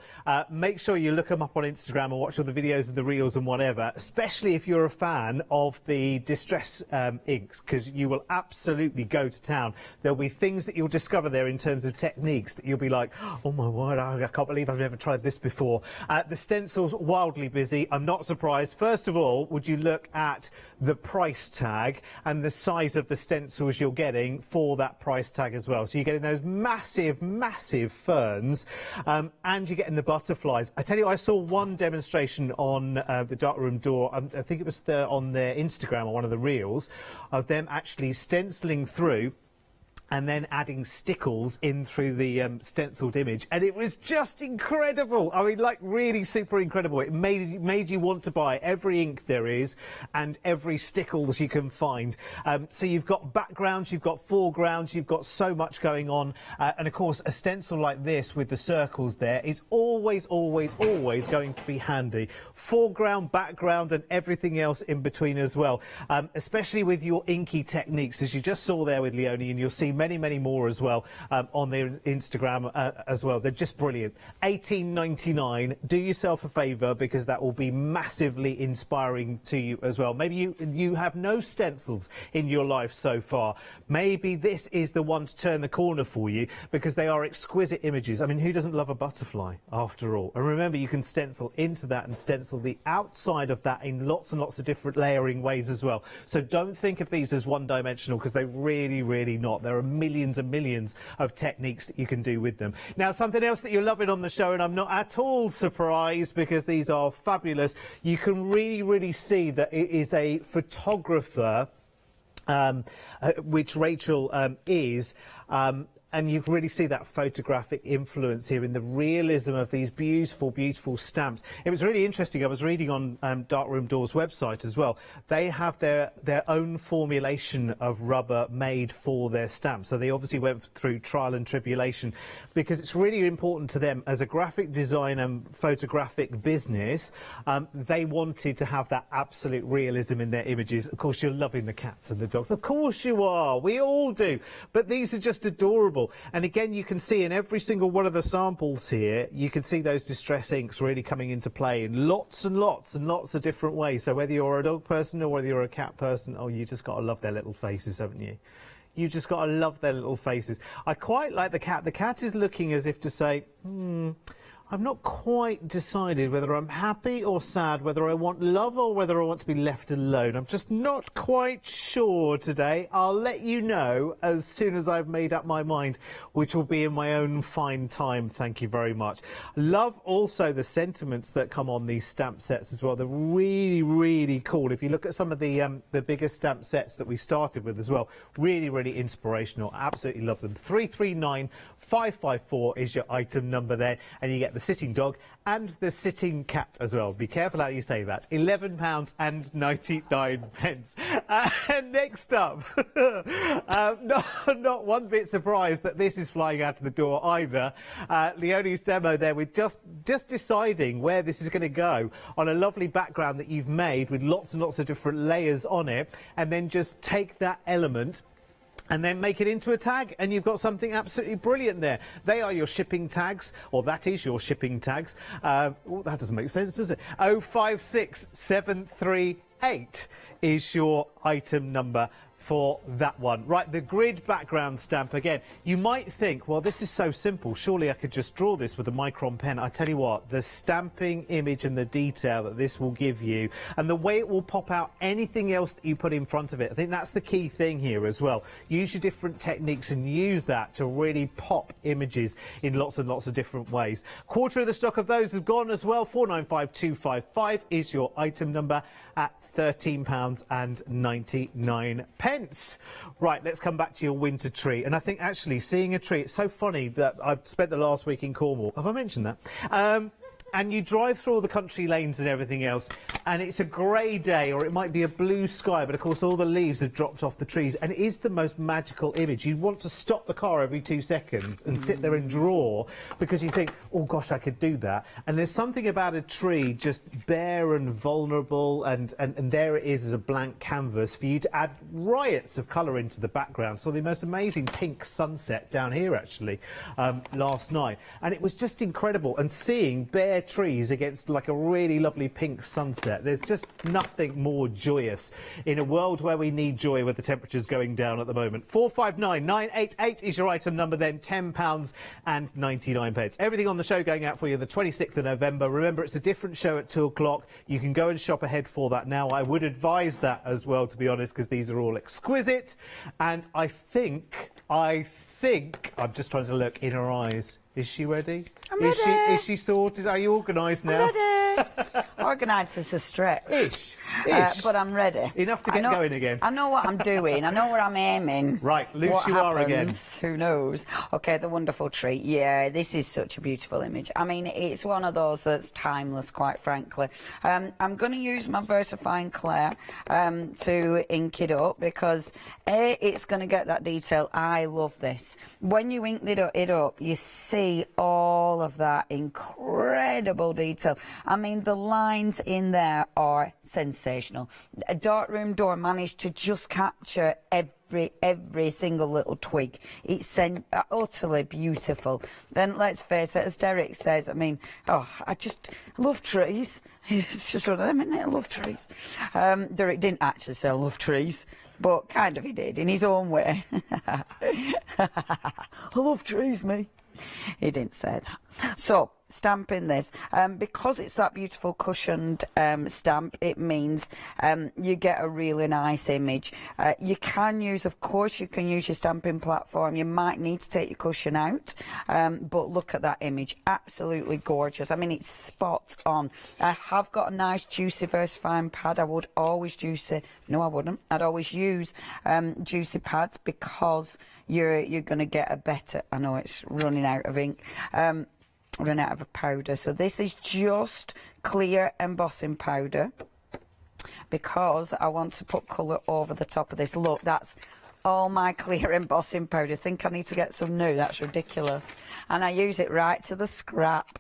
Make sure you look them up on Instagram and watch all the videos and the reels and whatever, especially if you're a fan of the distress inks, because you will absolutely go to town. There'll be things that you'll discover there in terms of techniques that you'll be like, oh my word, I can't believe I've never tried this before. The stencil's wildly busy. I'm not surprised. First of all, would you look at the price tag and the size of the stencils you're getting for that price tag as well. So you're getting those massive, massive ferns, and you're getting the butterflies. I tell you, I saw one demonstration on the Darkroom Door, I think it was on their Instagram or one of the reels, of them actually stenciling through and then adding stickles in through the stenciled image, and it was just incredible. I mean, like, really super incredible. It made you want to buy every ink there is and every stickles you can find. So you've got backgrounds, you've got foregrounds, you've got so much going on, and of course a stencil like this with the circles there is always going to be handy. Foreground, background, and everything else in between as well, especially with your inky techniques, as you just saw there with Leonie, and you'll see many more as well on their Instagram as well. They're just brilliant. $18.99. Do yourself a favour, because that will be massively inspiring to you as well. Maybe you have no stencils in your life so far. Maybe this is the one to turn the corner for you, because they are exquisite images. I mean, who doesn't love a butterfly after all? And remember, you can stencil into that and stencil the outside of that in lots and lots of different layering ways as well. So don't think of these as one-dimensional, because they're really not. There are millions and millions of techniques that you can do with them. Now, something else that you're loving on the show, and I'm not at all surprised because these are fabulous, you can really see that it is a photographer, which Rachel is, and you can really see that photographic influence here in the realism of these beautiful stamps. It was really interesting. I was reading on Darkroom Door's website as well. They have their own formulation of rubber made for their stamps. So they obviously went through trial and tribulation, because it's really important to them as a graphic design and photographic business. They wanted to have that absolute realism in their images. Of course, you're loving the cats and the dogs. Of course you are. We all do. But these are just adorable. And again, you can see in every single one of the samples here, you can see those distress inks really coming into play in lots and lots of different ways. So whether you're a dog person or whether you're a cat person, oh, you just got to love their little faces, haven't you? You just got to love their little faces. I quite like the cat. The cat is looking as if to say, I've not quite decided whether I'm happy or sad, whether I want love or whether I want to be left alone. I'm just not quite sure today. I'll let you know as soon as I've made up my mind, which will be in my own fine time. Thank you very much. Love also the sentiments that come on these stamp sets as well. They're really cool. If you look at some of the bigger stamp sets that we started with as well, really inspirational. Absolutely love them. 339554 is your item number there, and you get the sitting dog and the sitting cat as well. Be careful how you say that. £11.99. And next up, not one bit surprised that this is flying out of the door either. Leonie's demo there with just deciding where this is going to go on a lovely background that you've made with lots and lots of different layers on it, and then just take that element and then make it into a tag, and you've got something absolutely brilliant there. They are your shipping tags, or that is your shipping tags. That doesn't make sense, does it? 056738 is your item number for that one. Right, the grid background stamp again. You might think, well, this is so simple. Surely I could just draw this with a micron pen. I tell you what, the stamping image and the detail that this will give you, and the way it will pop out anything else that you put in front of it. I think that's the key thing here as well. Use your different techniques and use that to really pop images in lots and lots of different ways. Quarter of the stock of those have gone as well. 495255 is your item number at £13.99. Right, let's come back to your winter tree. And I think actually seeing a tree, it's so funny that I've spent the last week in Cornwall. Have I mentioned that? and you drive through all the country lanes and everything else, and it's a grey day, or it might be a blue sky, but of course all the leaves have dropped off the trees, and it is the most magical image. You want to stop the car every 2 seconds and sit there and draw, because you think, oh gosh, I could do that. And there's something about a tree just bare and vulnerable, and there it is as a blank canvas for you to add riots of colour into the background. So the most amazing pink sunset down here, actually, last night, and it was just incredible. And seeing bare trees against like a really lovely pink sunset, there's just nothing more joyous in a world where we need joy with the temperatures going down at the moment. 459988 is your item number then, £10.99. Everything on the show going out for you the 26th of November. Remember, it's a different show at 2 o'clock. You can go and shop ahead for that now. I would advise that as well, to be honest, because these are all exquisite. And I think I'm just trying to look in her eyes. Is she ready? I'm ready. Is she sorted? Are you organised now? I'm ready. Organised is a stretch. Ish. But I'm ready. Enough to get going again. I know what I'm doing. I know where I'm aiming. Right, loose what you happens, are again. Who knows? Okay, the wonderful tree. Yeah, this is such a beautiful image. I mean, it's one of those that's timeless, quite frankly. I'm going to use my VersaFine Clay to ink it up, because it's going to get that detail. I love this. When you ink it up, you see all of that incredible detail. I mean, the lines in there are sensational. A darkroom door managed to just capture every single little twig. It's utterly beautiful. Then let's face it, as Derek says, I mean, I just love trees. It's just one of them, isn't it? I love trees. Derek didn't actually say I love trees, but kind of he did in his own way. I love trees, me. He didn't say that. So, stamping this, because it's that beautiful cushioned stamp, it means you get a really nice image. You can use, of course, you can use your stamping platform. You might need to take your cushion out, but look at that image. Absolutely gorgeous. I mean, it's spot on. I have got a nice juicy VersaFine pad. I would always no, I wouldn't. I'd always use juicy pads, because you're going to get a better, I know it's running out of ink, run out of a powder. So this is just clear embossing powder, because I want to put colour over the top of this. Look, that's all my clear embossing powder. Think I need to get some new? That's ridiculous. And I use it right to the scrap.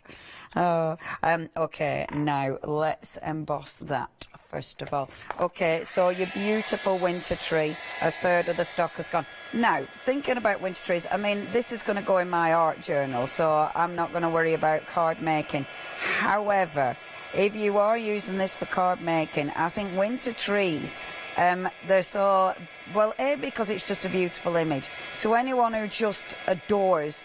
Okay, now let's emboss that first of all. Okay, so your beautiful winter tree, a third of the stock has gone. Now, thinking about winter trees, I mean, this is going to go in my art journal, so I'm not going to worry about card making. However, if you are using this for card making, I think winter trees, they're so, well, because it's just a beautiful image. So anyone who just adores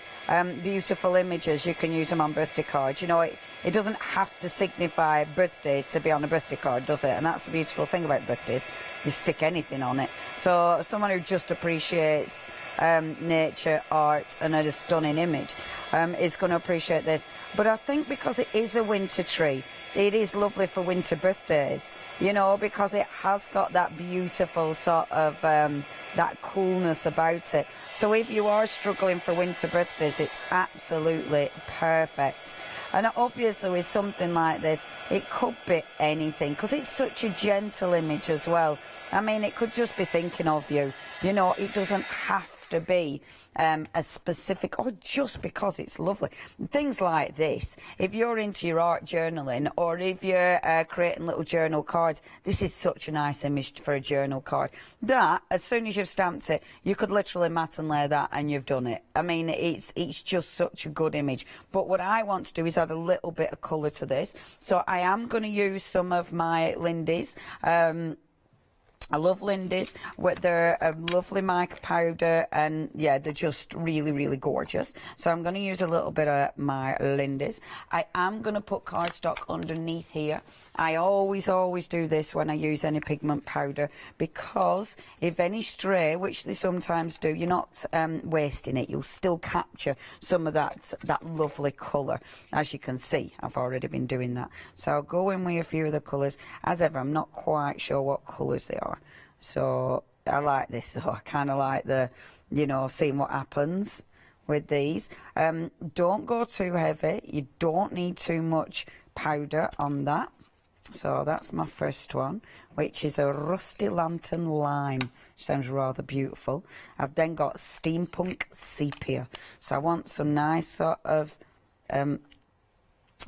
beautiful images, you can use them on birthday cards. You know, it doesn't have to signify birthday to be on a birthday card, does it? And that's the beautiful thing about birthdays. You stick anything on it. So someone who just appreciates nature, art, and a stunning image is going to appreciate this. But I think because it is a winter tree, it is lovely for winter birthdays, you know, because it has got that beautiful sort of that coolness about it. So if you are struggling for winter birthdays, it's absolutely perfect. And obviously with something like this, it could be anything, because it's such a gentle image as well. I mean, it could just be thinking of you. You know, it doesn't have to be a specific, or just because it's lovely. Things like this, if you're into your art journaling, or if you're creating little journal cards, this is such a nice image for a journal card. That, as soon as you've stamped it, you could literally mat and lay that and you've done it. I mean, it's just such a good image. But what I want to do is add a little bit of colour to this. So I am going to use some of my Lindy's. I love Lindy's. They're a lovely mica powder, and yeah, they're just really, really gorgeous. So I'm going to use a little bit of my Lindy's. I am going to put cardstock underneath here. I always do this when I use any pigment powder, because if any stray, which they sometimes do, you're not wasting it. You'll still capture some of that lovely colour. As you can see, I've already been doing that. So I'll go in with a few of the colours. As ever, I'm not quite sure what colours they are. So I like this, so I kind of like the, you know, seeing what happens with these. Don't go too heavy. You don't need too much powder on that. So that's my first one, which is a Rusty Lantern Lime. Sounds rather beautiful. I've then got Steampunk Sepia. So I want some nice sort of...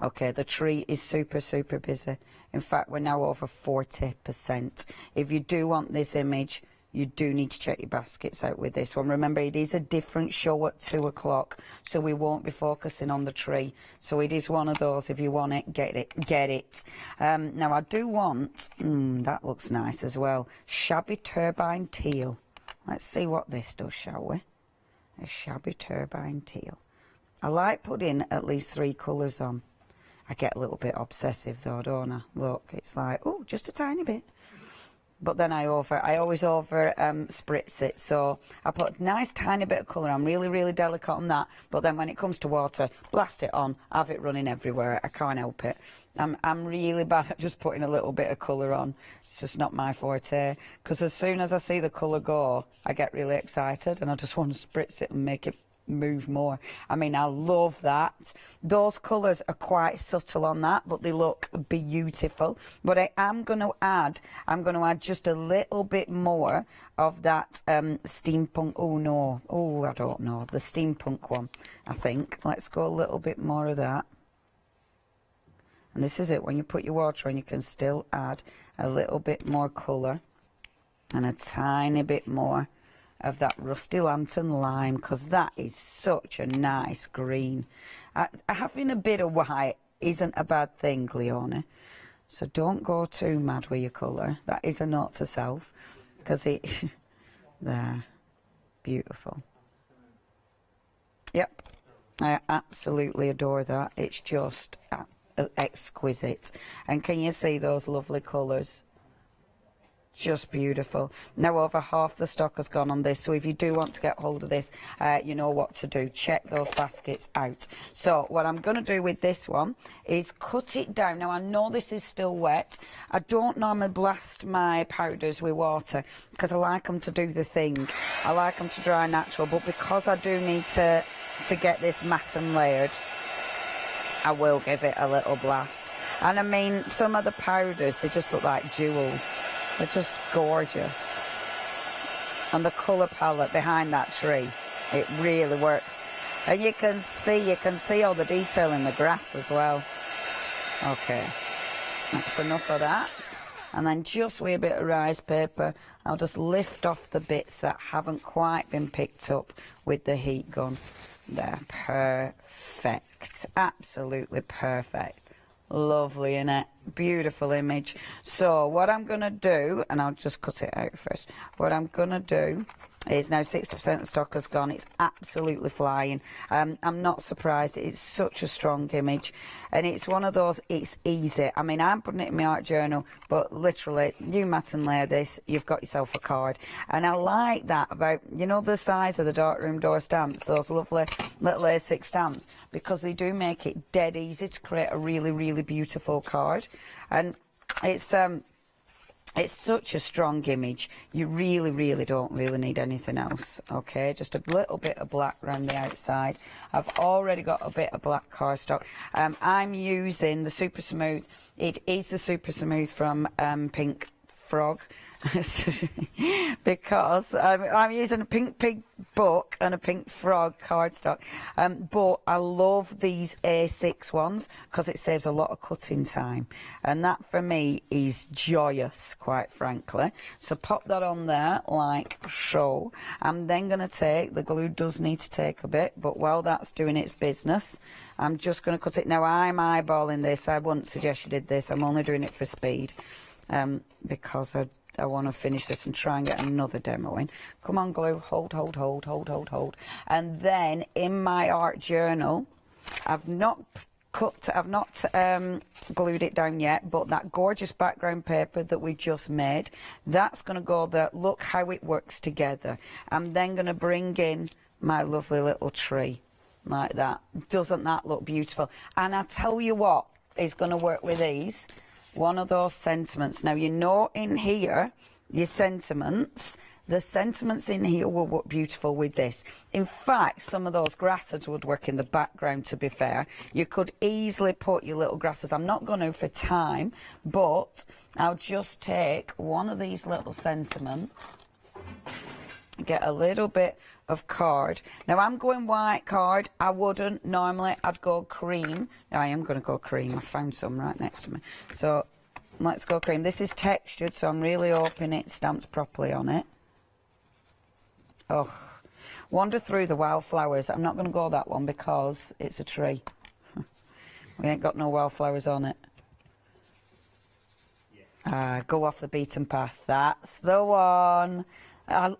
okay, the tree is super, super busy. In fact, we're now over 40%. If you do want this image, you do need to check your baskets out with this one. Remember, it is a different show at 2 o'clock, so we won't be focusing on the tree. So it is one of those, if you want it, get it, get it. Now, I do want, that looks nice as well, Shabby Turbine Teal. Let's see what this does, shall we? A Shabby Turbine Teal. I like putting at least 3 colours on. I get a little bit obsessive though, don't I? Look, it's like, oh, just a tiny bit. But then I always over spritz it. So I put a nice tiny bit of colour. I'm really, really delicate on that. But then when it comes to water, blast it on, have it running everywhere. I can't help it. I'm really bad at just putting a little bit of colour on. It's just not my forte. Because as soon as I see the colour go, I get really excited and I just want to spritz it and make it move more. I mean, I love that. Those colours are quite subtle on that, but they look beautiful. But I am going to add, just a little bit more of that steampunk. Oh no, I don't know, the steampunk one, I think. Let's go a little bit more of that. And this is it, when you put your water on, you can still add a little bit more colour and a tiny bit more of that Rusty Lantern Lime, because that is such a nice green. Having a bit of white isn't a bad thing, Leonie. So don't go too mad with your colour. That is a note to self, because it... there. Beautiful. Yep. I absolutely adore that. It's just exquisite. And can you see those lovely colours? Just beautiful. Now over half the stock has gone on this, so if you do want to get hold of this, you know what to do. Check those baskets out. So what I'm going to do with this one is cut it down. Now I know this is still wet. I don't normally blast my powders with water because I like them to do the thing. I like them to dry natural, but because I do need to get this matte and layered, I will give it a little blast. And I mean, some of the powders, they just look like jewels. They're just gorgeous. And the colour palette behind that tree, it really works. And you can see all the detail in the grass as well. Okay, that's enough of that. And then just with a bit of rice paper, I'll just lift off the bits that haven't quite been picked up with the heat gun. There, perfect, absolutely perfect. Lovely, innit? Beautiful image. So what I'm going to do, and I'll just cut it out first, what I'm going to do is, now 60% of stock has gone. It's absolutely flying. I'm not surprised. It's such a strong image. And it's one of those, it's easy. I mean, I'm putting it in my art journal, but literally, you mat and layer this, you've got yourself a card. And I like that about, you know, the size of the darkroom door stamps, those lovely little A6 stamps, because they do make it dead easy to create a really, really beautiful card. And it's such a strong image. You really, really don't really need anything else, okay? Just a little bit of black around the outside. I've already got a bit of black cardstock. I'm using the Super Smooth. It is the Super Smooth from Pink Frog. Because I'm using a Pink Pig book and a Pink Frog cardstock, but I love these A6 ones because it saves a lot of cutting time, and that for me is joyous, quite frankly. So pop that on there like so. I'm then going to take, the glue does need to take a bit, but while that's doing its business, I'm just going to cut it. Now I'm eyeballing this. I wouldn't suggest you did this. I'm only doing it for speed, because I want to finish this and try and get another demo in. Come on, glue. Hold, hold, hold, hold, hold, hold. And then in my art journal, I've not glued it down yet, but that gorgeous background paper that we just made, that's going to go there. Look how it works together. I'm then going to bring in my lovely little tree like that. Doesn't that look beautiful? And I tell you what is going to work with these. One of those sentiments. Now, you know in here, your sentiments, The sentiments in here will work beautiful with this. In fact, some of those grasses would work in the background, to be fair. You could easily put your little grasses. I'm not going to for time, but I'll just take one of these little sentiments, get a little bit of card. Now I'm going white card. I wouldn't normally. I'd go cream. Now I am going to go cream. I found some right next to me. So let's go cream. This is textured, so I'm really hoping it stamps properly on it. Oh, wander through the wildflowers. I'm not going to go that one because it's a tree. We ain't got no wildflowers on it. Go off the beaten path. That's the one. And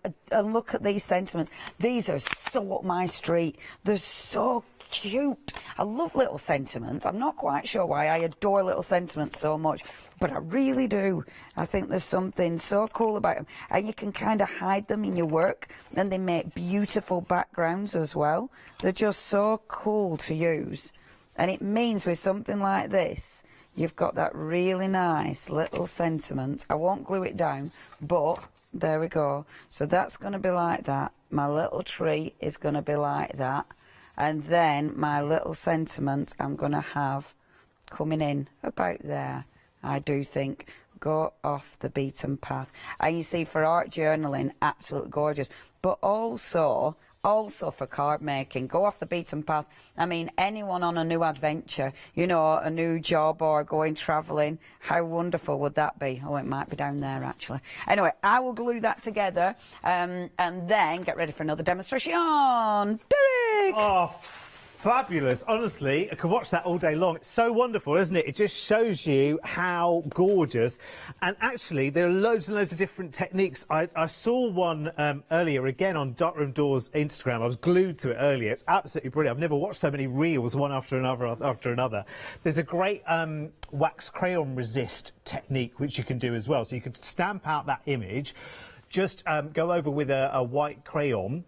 look at these sentiments. These are so up my street. They're so cute. I love little sentiments. I'm not quite sure why I adore little sentiments so much, but I really do. I think there's something so cool about them. And you can kind of hide them in your work, and they make beautiful backgrounds as well. They're just so cool to use. And it means with something like this, you've got that really nice little sentiment. I won't glue it down, but there we go. So that's going to be like that. My little tree is going to be like that. And then my little sentiment I'm going to have coming in about there. I do think go off the beaten path. And you see, for art journaling, absolutely gorgeous. But also for card making, go off the beaten path. I mean, anyone on a new adventure, you know, a new job or going travelling, how wonderful would that be? Oh, it might be down there, actually. Anyway, I will glue that together and then get ready for another demonstration. Derek! Oh, fabulous. Honestly, I could watch that all day long. It's so wonderful, isn't it? It just shows you how gorgeous. And actually, there are loads and loads of different techniques. I saw one earlier, again, on Darkroom Doors Instagram. I was glued to it earlier. It's absolutely brilliant. I've never watched so many reels, one after another. There's a great wax crayon resist technique, which you can do as well. So you can stamp out that image, just go over with a white crayon,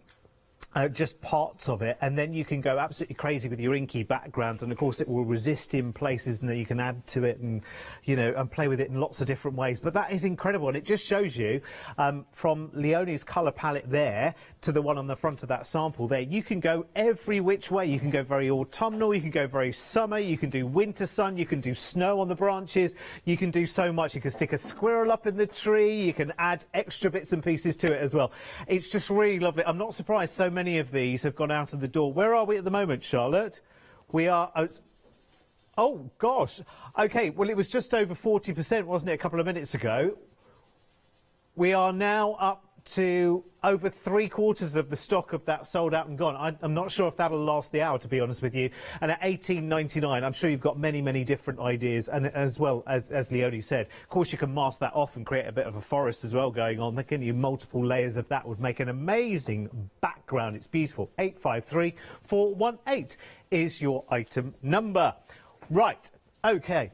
just parts of it, and then you can go absolutely crazy with your inky backgrounds, and of course it will resist in places, and then you can add to it and, you know, and play with it in lots of different ways. But that is incredible, and it just shows you from Leonie's colour palette there to the one on the front of that sample there, you can go every which way. You can go very autumnal, you can go very summer, you can do winter sun, you can do snow on the branches, you can do so much. You can stick a squirrel up in the tree, you can add extra bits and pieces to it as well. It's just really lovely. I'm not surprised so many of these have gone out of the door. Where are we at the moment, Charlotte? We are... Oh, gosh. OK, well, it was just over 40%, wasn't it, a couple of minutes ago? We are now up to over 3/4 of the stock of that sold out and gone. I'm not sure if that'll last the hour, to be honest with you. And at $18.99, I'm sure you've got many, many different ideas. And as well, as Leonie said, of course, you can mask that off and create a bit of a forest as well going on. Can you multiple layers of that would make an amazing background. It's beautiful. 853418 is your item number. Right. OK.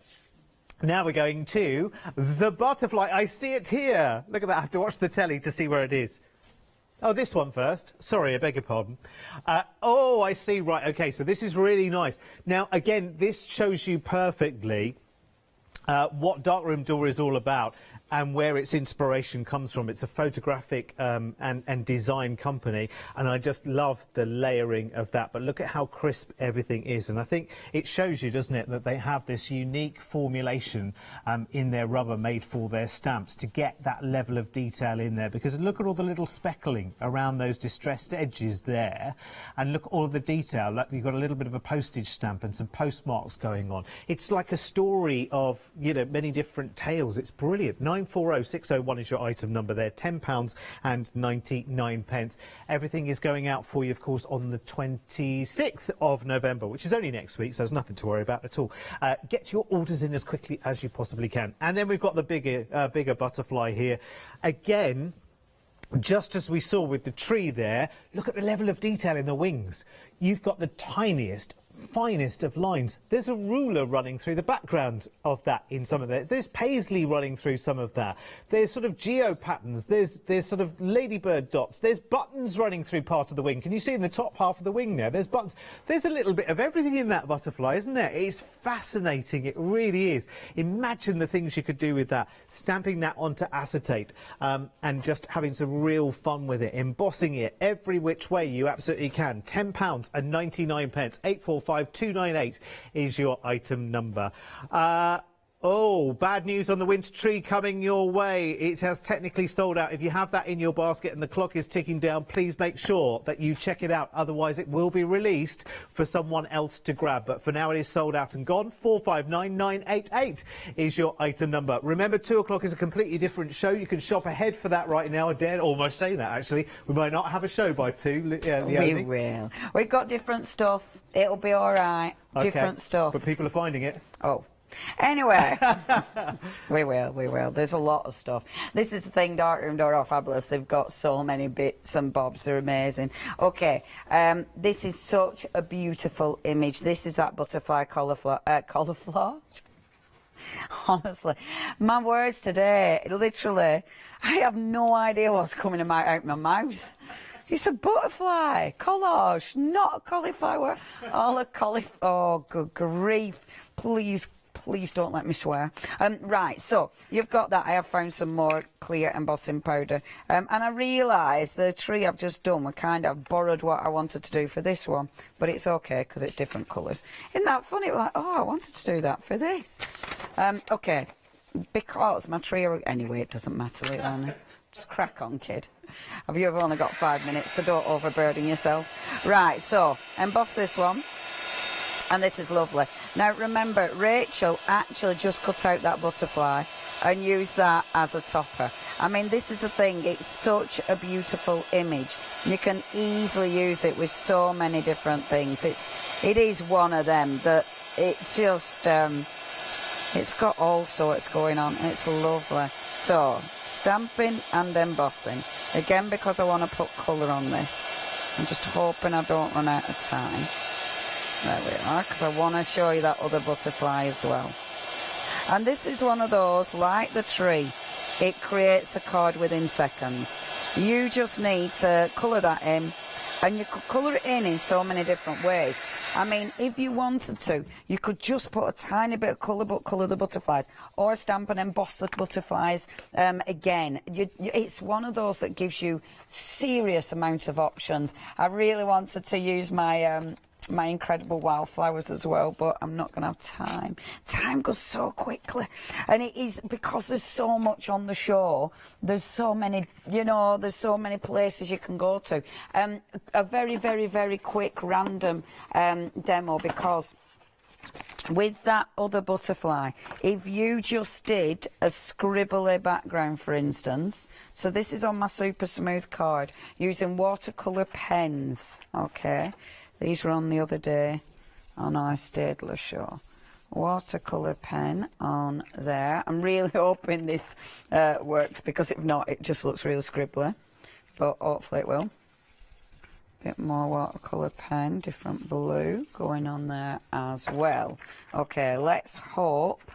Now we're going to the butterfly. I see it here. Look at that. I have to watch the telly to see where it is. Oh, this one first. Sorry, I beg your pardon. Oh, I see. Right. OK, so this is really nice. Now, again, this shows you perfectly what Darkroom Door is all about and where its inspiration comes from. It's a photographic and design company, and I just love the layering of that. But look at how crisp everything is, and I think it shows you, doesn't it, that they have this unique formulation in their rubber made for their stamps to get that level of detail in there. Because look at all the little speckling around those distressed edges there, and look at all of the detail. Like you've got a little bit of a postage stamp and some postmarks going on. It's like a story of, you know, many different tales. It's brilliant. 940601 is your item number there, £10.99. Everything is going out for you, of course, on the 26th of November, which is only next week, so there's nothing to worry about at all. Get your orders in as quickly as you possibly can. And then we've got the bigger butterfly here. Again, just as we saw with the tree there, look at the level of detail in the wings. You've got the tiniest, finest of lines. There's a ruler running through the background of that in some of that. There's paisley running through some of that. There's sort of geo patterns. There's sort of ladybird dots. There's buttons running through part of the wing. Can you see in the top half of the wing there? There's buttons. There's a little bit of everything in that butterfly, isn't there? It's fascinating. It really is. Imagine the things you could do with that. Stamping that onto acetate and just having some real fun with it. Embossing it every which way you absolutely can. £10 and 99 pence. 845298 is your item number. Oh, bad news on the winter tree coming your way. It has technically sold out. If you have that in your basket and the clock is ticking down, please make sure that you check it out. Otherwise, it will be released for someone else to grab. But for now, it is sold out and gone. 459988 is your item number. Remember, 2 o'clock is a completely different show. You can shop ahead for that right now. I dare almost say that, actually. We might not have a show by 2. We will. We've got different stuff. It'll be all right. Okay. Different stuff. But people are finding it. Oh. Anyway, we will. There's a lot of stuff. This is the thing, Darkroom Door are fabulous. They've got so many bits and bobs. They're amazing. Okay, this is such a beautiful image. This is that butterfly cauliflower. Honestly, my words today, literally, I have no idea what's coming out my mouth. It's a butterfly collage, not a cauliflower. Oh, good grief. Please don't let me swear. Right, so you've got that. I have found some more clear embossing powder. And I realised the tree I've just done, we kind of borrowed what I wanted to do for this one. But it's okay, because it's different colours. Isn't that funny? Like, oh, I wanted to do that for this. Okay, because my tree... Anyway, it doesn't matter, really. Just crack on, kid. You've only got 5 minutes, so don't overburden yourself. Right, so emboss this one. And this is lovely. Now remember, Rachel actually just cut out that butterfly and used that as a topper. I mean, this is the thing, it's such a beautiful image. You can easily use it with so many different things. It is one of them that it just, it's got all sorts going on, and it's lovely. So, stamping and embossing. Again, because I want to put colour on this. I'm just hoping I don't run out of time. There we are, because I want to show you that other butterfly as well. And this is one of those, like the tree, it creates a card within seconds. You just need to colour that in, and you could colour it in so many different ways. I mean, if you wanted to, you could just put a tiny bit of colour, but colour the butterflies, or stamp and emboss the butterflies again. It's one of those that gives you serious amount of options. I really wanted to use my my incredible wildflowers as well, but I'm not going to have time. Time goes so quickly, and it is because there's so much on the show. There's so many, there's so many places you can go to. A very, very, very quick random demo, because with that other butterfly, if you just did a scribbly background, for instance, so this is on my super smooth card using watercolour pens, okay? These were on the other day on our Staedtler show. Watercolour pen on there. I'm really hoping this works, because if not, it just looks real scribbly. But hopefully it will. Bit more watercolour pen, different blue going on there as well. Okay, let's hope.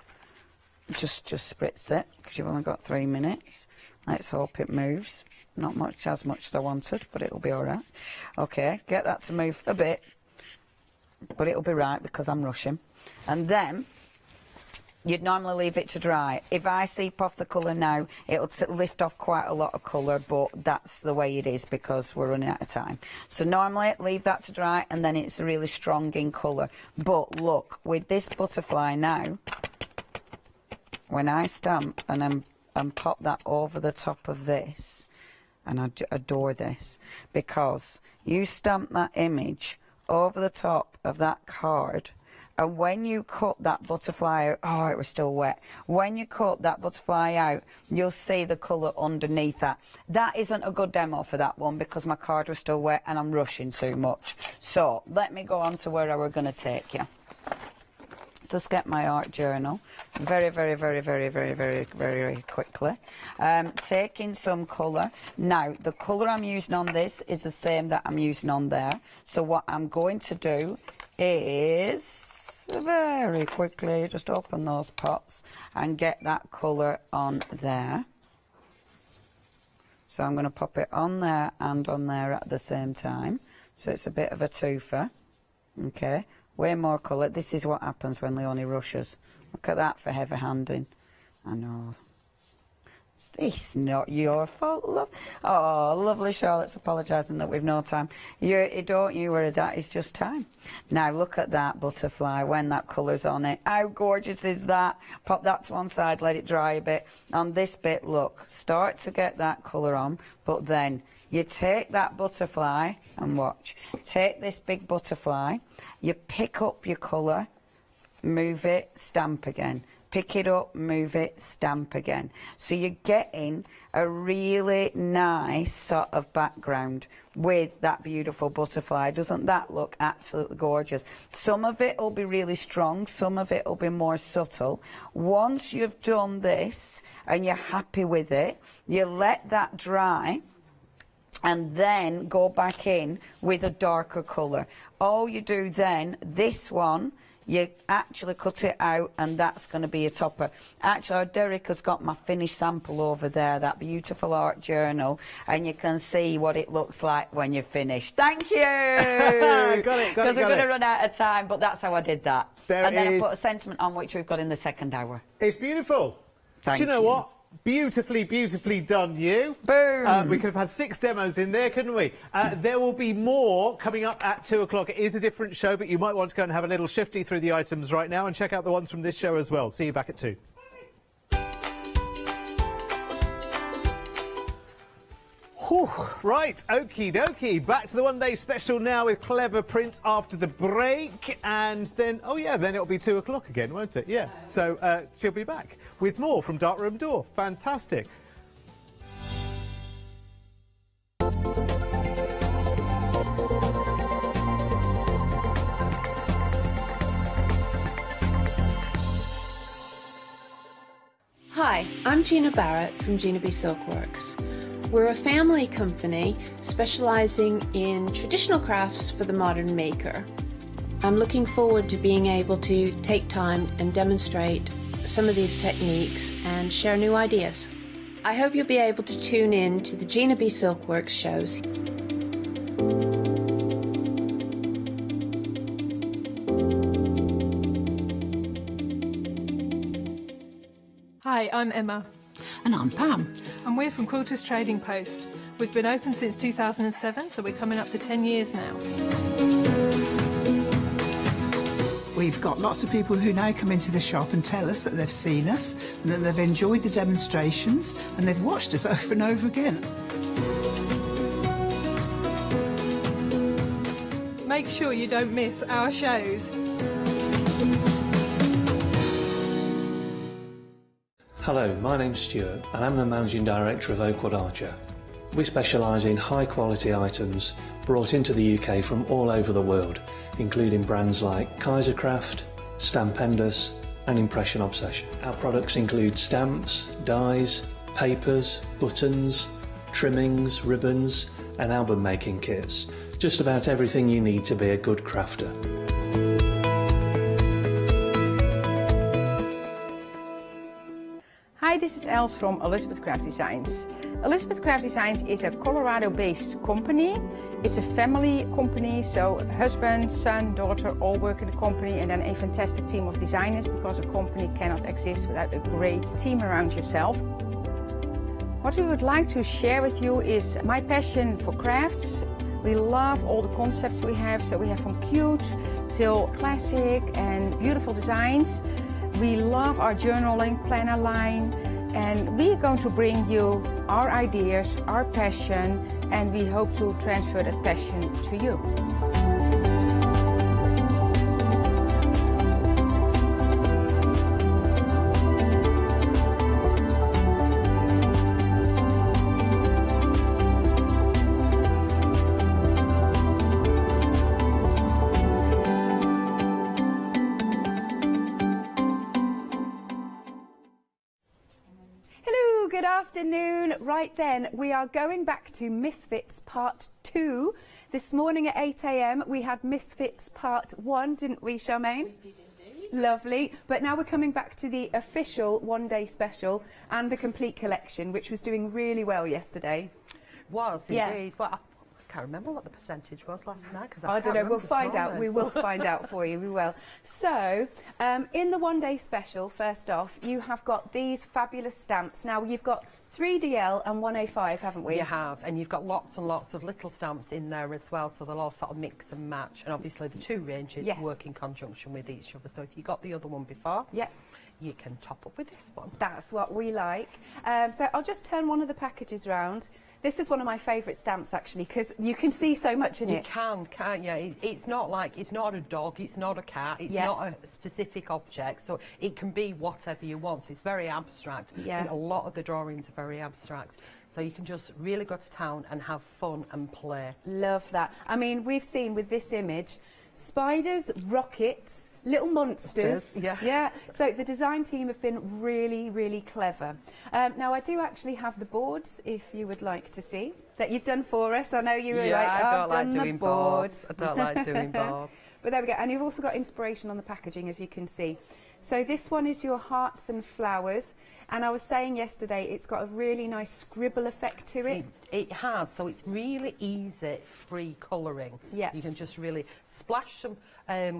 Just spritz it, because you've only got 3 minutes. Let's hope it moves. Not much as I wanted, but it'll be all right. Okay, get that to move a bit, but it'll be right because I'm rushing. And then you'd normally leave it to dry. If I seep off the colour now, it'll lift off quite a lot of colour, but that's the way it is because we're running out of time. So normally leave that to dry, and then it's really strong in colour. But look, with this butterfly now, when I stamp and pop that over the top of this, and I adore this, because you stamp that image over the top of that card, and when you cut that butterfly out, oh, it was still wet. When you cut that butterfly out, you'll see the colour underneath that. That isn't a good demo for that one, because my card was still wet and I'm rushing too much. So let me go on to where I were going to take you. So let's get my art journal very, very, very, very, very, very, very quickly. Taking some colour. Now, the colour I'm using on this is the same that I'm using on there. So what I'm going to do is very quickly just open those pots and get that colour on there. So I'm going to pop it on there and on there at the same time. So it's a bit of a twofer. Okay, way more colour. This is what happens when Leonie rushes. Look at that for heavy handing. I know. It's not your fault, love. Oh, lovely Charlotte's apologising that we've no time. Don't you worry, that is just time. Now look at that butterfly when that colour's on it. How gorgeous is that? Pop that to one side, let it dry a bit. On this bit, look, start to get that colour on, but then you take that butterfly and watch. Take this big butterfly, you pick up your colour, move it, stamp again. Pick it up, move it, stamp again. So you're getting a really nice sort of background with that beautiful butterfly. Doesn't that look absolutely gorgeous? Some of it will be really strong, some of it will be more subtle. Once you've done this and you're happy with it, you let that dry and then go back in with a darker colour. All you do then, this one, you actually cut it out and that's going to be a topper. Actually, Derek has got my finished sample over there, that beautiful art journal, and you can see what it looks like when you're finished. Thank you! Got it. Because we're going to run out of time, but that's how I did that. Then I put a sentiment on which we've got in the second hour. It's beautiful. Thank you. Do you know you. what? Beautifully, beautifully done, you. Boom! We could have had 6 demos in there, couldn't we? There will be more coming up at 2 o'clock. It is a different show, but you might want to go and have a little shifty through the items right now and check out the ones from this show as well. See you back at 2. Whew, right, okie dokie. Back to the one-day special now with Clever Prints after the break. And then, oh yeah, then it'll be 2 o'clock again, won't it? Yeah. So she'll be back with more from Darkroom Door. Fantastic. Hi, I'm Gina Barrett from Gina B Silkworks. We're a family company specialising in traditional crafts for the modern maker. I'm looking forward to being able to take time and demonstrate some of these techniques and share new ideas. I hope you'll be able to tune in to the Gina B Silkworks shows. Hi, I'm Emma. And I'm Pam. And we're from Quilters Trading Post. We've been open since 2007, so we're coming up to 10 years now. We've got lots of people who now come into the shop and tell us that they've seen us, and that they've enjoyed the demonstrations, and they've watched us over and over again. Make sure you don't miss our shows. Hello, my name's Stuart and I'm the Managing Director of Oakwood Archer. We specialise in high quality items brought into the UK from all over the world, including brands like Kaisercraft, Stampendous and Impression Obsession. Our products include stamps, dies, papers, buttons, trimmings, ribbons and album making kits. Just about everything you need to be a good crafter. Hi, this is Els from Elizabeth Craft Designs. Elizabeth Craft Designs is a Colorado-based company. It's a family company, so husband, son, daughter all work in the company, and then a fantastic team of designers, because a company cannot exist without a great team around yourself. What we would like to share with you is my passion for crafts. We love all the concepts we have, so we have from cute till classic and beautiful designs. We love our journaling planner line, and we're going to bring you our ideas, our passion, and we hope to transfer that passion to you. good afternoon. Right then, we are going back to Misfits Part 2. This morning at 8 a.m. we had Misfits Part 1, didn't we, Charmaine? We did indeed. Lovely. But now we're coming back to the official one-day special and the complete collection, which was doing really well yesterday. Was indeed. Well, I can't remember what the percentage was last night. Cause I don't know, we'll find out. We will find out for you, we will. So, in the one-day special, first off, you have got these fabulous stamps. Now, you've got 3DL and 105, haven't we? You have, and you've got lots and lots of little stamps in there as well, so they'll all sort of mix and match. And obviously the two ranges work in conjunction with each other. So if you got the other one before, you can top up with this one. That's what we like. So I'll just turn one of the packages round. This is one of my favourite stamps, actually, because you can see so much in it. You can, can't you? It's not like, it's not a dog, it's not a cat, it's not a specific object, so it can be whatever you want. So it's very abstract. And a lot of the drawings are very abstract. So you can just really go to town and have fun and play. Love that. I mean, we've seen with this image, spiders, rockets, little monsters. Yeah. So the design team have been really, really clever. Now, I do actually have the boards, if you would like to see, that you've done for us. I know you were like, I don't like doing boards. I don't like doing boards. But there we go. And you've also got inspiration on the packaging, as you can see. So this one is your hearts and flowers. And I was saying yesterday, it's got a really nice scribble effect to it. It has, so it's really easy, free colouring. Yeah. You can just really splash some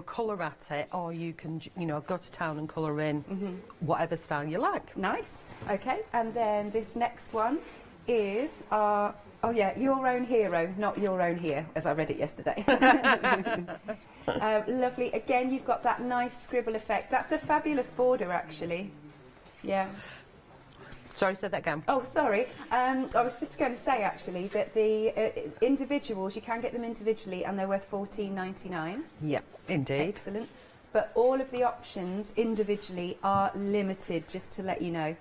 colour at it, or you can, you know, go to town and colour in whatever style you like. Nice. Okay, and then this next one is our, oh yeah, Your Own Hero, not Your Own Here, as I read it yesterday. Lovely. Again, you've got that nice scribble effect. That's a fabulous border, actually. Yeah. Sorry, say that again. Oh, sorry. I was just going to say, actually, that the individuals, you can get them individually, and they're worth $14.99. Yeah, indeed. Excellent. But all of the options individually are limited, just to let you know.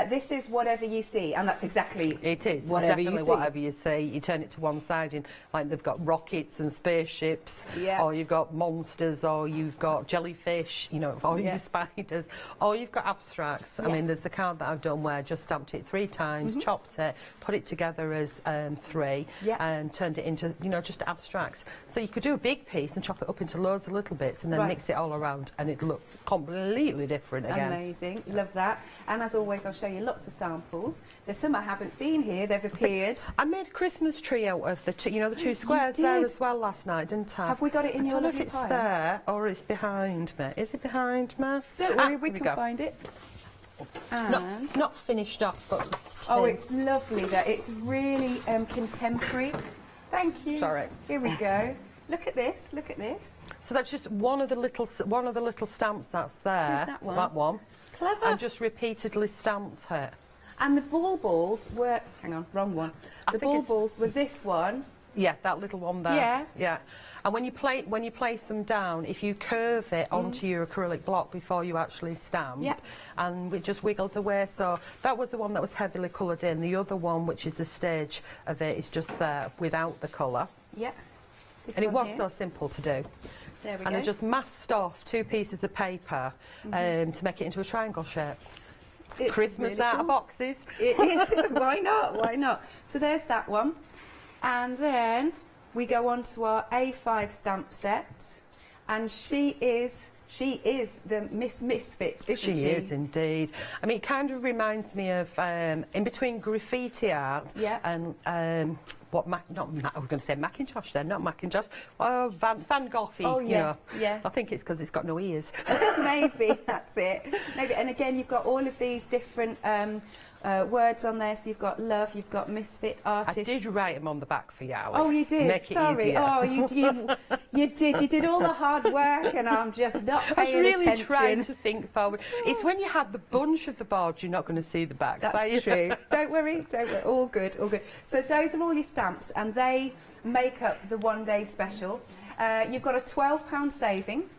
This is whatever you see, and that's exactly it is. Whatever definitely you see. Whatever you see. You turn it to one side, and like they've got rockets and spaceships, or you've got monsters, or you've got jellyfish, you know, or you've spiders, or you've got abstracts. I mean, there's the card that I've done where I just stamped it 3 times, chopped it, put it together as 3, and turned it into, you know, just abstracts. So you could do a big piece and chop it up into loads of little bits, and then mix it all around, and it looks completely different again. Amazing, love that. And as always, I'll show you lots of samples. There's some I haven't seen here, they've appeared. I made a Christmas tree out of the two, you know, the 2 squares there as well last night, didn't I? Have we got it in your lovely I don't know if it's there or it's behind me. Is it behind me? Don't worry, we can find it. It's not finished off, but it's oh, it's lovely there. It's really contemporary. Thank you. Sorry. Here we go. Look at this. Look at this. So that's just one of the little stamps that's there. That one. That one. Clever. And just repeatedly stamped it. And the balls were, hang on, wrong one. The balls were this one. Yeah, that little one there. Yeah. Yeah. And when you place them down, if you curve it onto your acrylic block before you actually stamp, and it just wiggles away. So that was the one that was heavily coloured in. The other one, which is the stage of it, is just there without the colour. Yeah. And it was so simple to do. There we and go. I just masked off 2 pieces of paper to make it into a triangle shape. It's Christmas really out cool. of boxes. It is. Why not? Why not? So there's that one. And then we go on to our A5 stamp set. And she is the Miss Misfit, isn't she? She is indeed. I mean, it kind of reminds me of in between graffiti art and I was going to say Macintosh then, not Macintosh. Oh, Van Gogh. Oh, yeah, yeah. I think it's because it's got no ears. Maybe that's it. Maybe. And again, you've got all of these different words on there. So you've got love, you've got misfit artist. I did write them on the back for you, Alice. Oh, you did. Make Sorry. It oh, you did. You did all the hard work, and I'm just not paying I was really attention. trying to think forward. It's when you have the bunch of the boards, you're not going to see the back. That's true. Don't worry. Don't worry. All good. All good. So those are all your stamps, and they make up the one-day special. You've got a £12 saving.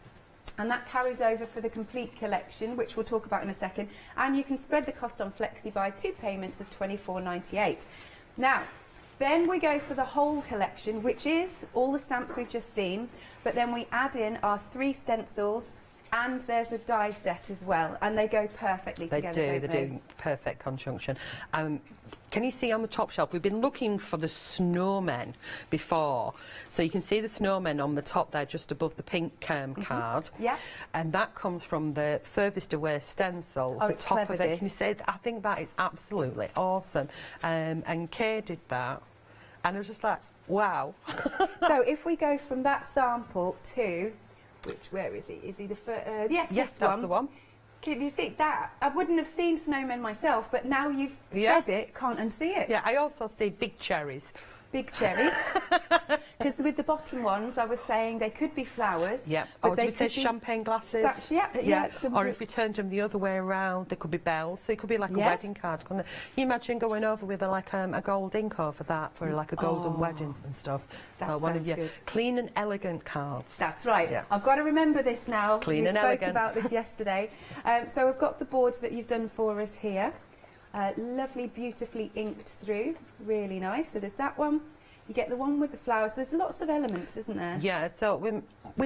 And that carries over for the complete collection, which we'll talk about in a second. And you can spread the cost on FlexiBuy, 2 payments of £24.98. Now, then we go for the whole collection, which is all the stamps we've just seen, but then we add in our 3 stencils and there's a die set as well, and they go perfectly together. They do perfect conjunction. Can you see on the top shelf, we've been looking for the snowmen before, so you can see the snowmen on the top there just above the pink card. Yeah. And that comes from the furthest away stencil. Oh, the it's top clever, of it. this. Can you see? I think that is absolutely awesome. And Kay did that, and I was just like, wow. So if we go from that sample to, where is he? Is he the first? Yes, yes, this that's one. the one. Can you see that? I wouldn't have seen snowmen myself, but now you've said it, can't unsee it. Yeah, I also see big cherries. Big cherries. Because with the bottom ones, I was saying they could be flowers. Yeah. But Or they do we say could be champagne glasses? such- yeah, some- Or if we turned them the other way around, they could be bells. So it could be like a Yeah. wedding card. Couldn't it? Can you imagine going over with a gold ink over that for like a golden wedding and stuff? That So one of sounds your good. clean and elegant cards. That's right. Yeah. I've got to remember this now. Clean we and spoke elegant. about this yesterday. So we've got the boards that you've done for us here. Lovely, beautifully inked through. Really nice. So there's that one. You get the one with the flowers. There's lots of elements, isn't there? Yeah, so with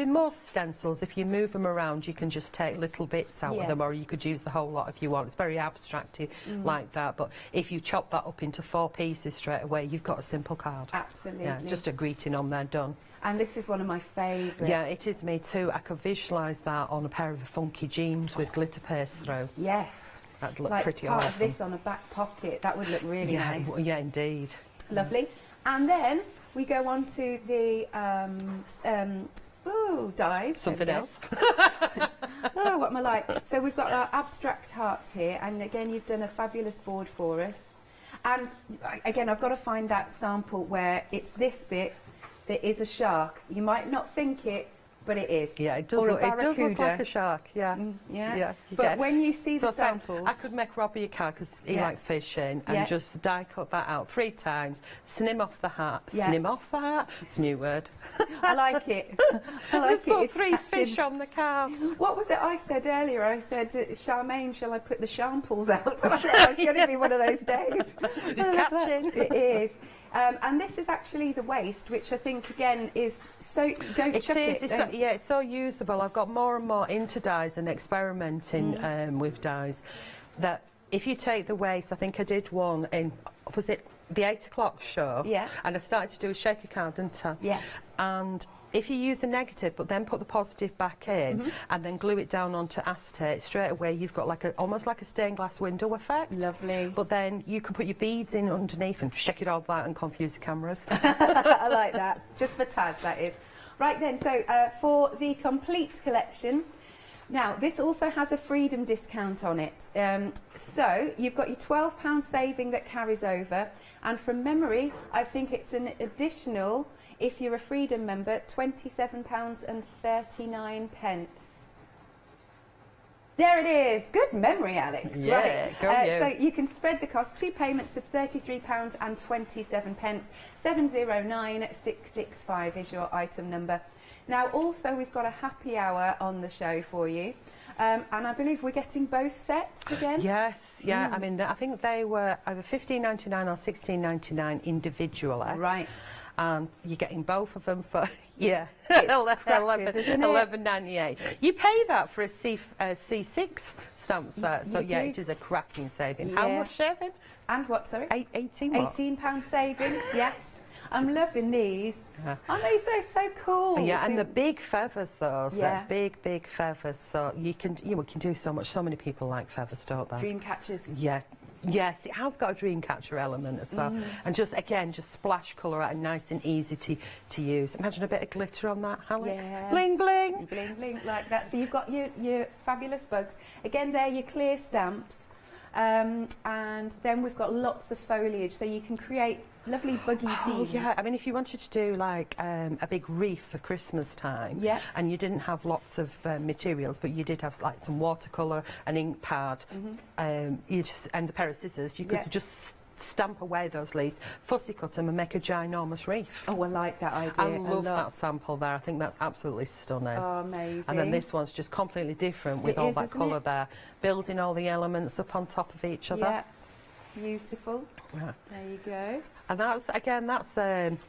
most stencils, if you move them around, you can just take little bits out of them, or you could use the whole lot if you want. It's very abstracty like that, but if you chop that up into 4 pieces straight away, you've got a simple card. Absolutely. Yeah, just a greeting on there, done. And this is one of my favourites. Yeah, it is me too. I could visualise that on a pair of funky jeans with glitter paste through. Yes. That'd look like pretty part awesome. of this on a back pocket. That would look really nice. Yeah, indeed. Lovely. And then we go on to the dies. Something There we else. go. Oh, what am I like? So we've got our abstract hearts here, and again, you've done a fabulous board for us. And again, I've got to find that sample where it's this bit that is a shark. You might not think it, but it is. Yeah, it does, Or a look, it does look barracuda. like a shark, yeah. Yeah. you But get- when you see the So I samples... I could make Robbie a card because he Yeah. likes fishing, and Yeah. just die cut that out 3 times, snim off the hat. Yeah. Snim off the hat? It's a new word. I like it. I like Let's it. put It's 3 catching. fish on the card. What was it I said earlier? I said, Charmaine, shall I put the shamples out? It's going to be one of those days. It's catching. It is. And this is actually the waste, which I think, again, is so... Don't It chuck is, it. it's so, yeah, it's so usable. I've got more and more into dyes and experimenting with dyes, that if you take the waste, I think I did one in, was it the 8 o'clock show? Yeah. And I started to do a shaker card, didn't I? Yes. And if you use the negative but then put the positive back in and then glue it down onto acetate, straight away you've got like almost like a stained glass window effect. Lovely. But then you can put your beads in underneath and shake it all out and confuse the cameras. I like that. Just for Taz, that is. Right then, so for the complete collection, now this also has a freedom discount on it. So you've got your £12 saving that carries over, and from memory, I think it's an additional, if you're a freedom member, £27.39. There it is. Good memory, Alex. Yeah, right. go you. So you can spread the cost. 2 payments of £33.27. 709665 is your item number. Now, also, we've got a happy hour on the show for you. And I believe we're getting both sets again? Yes, yeah. I mean, I think they were either $15.99 or $16.99 individually. Right. And you're getting both of them for, yeah, It's crackers, isn't it? $11.98. You pay that for a C6 stamp set, so You yeah, do. it is a cracking saving. How Yeah. much saving? And what, sorry? 18 what? £18 saving, yes. I'm loving these. Aren't they so cool? Yeah, and So- the big feathers, though. So Yeah. big feathers. So you can do so much. So many people like feathers, don't they? Dream catchers. Yeah. Yes, it has got a dream catcher element as well. And just splash colour out and nice and easy to use. Imagine a bit of glitter on that, Alex. Yes. Bling, bling. Bling, bling, like that. So you've got your fabulous bugs. Again, they're your clear stamps. And then we've got lots of foliage, so you can create lovely buggy scenes. Oh yeah, I mean if you wanted to do like a big wreath for Christmas time, Yeah. and you didn't have lots of materials, but you did have like some watercolour, an ink pad, you just and a pair of scissors, you could Yeah. just stamp away those leaves, fussy cut them and make a ginormous wreath. Oh, I like that idea. I love that sample there. I think that's absolutely stunning. Oh, amazing. And then this one's just completely different with It all is, that isn't colour it? there, building all the elements up on top of each other. Yeah. Beautiful. Yeah. There you go. And that's, again, that's,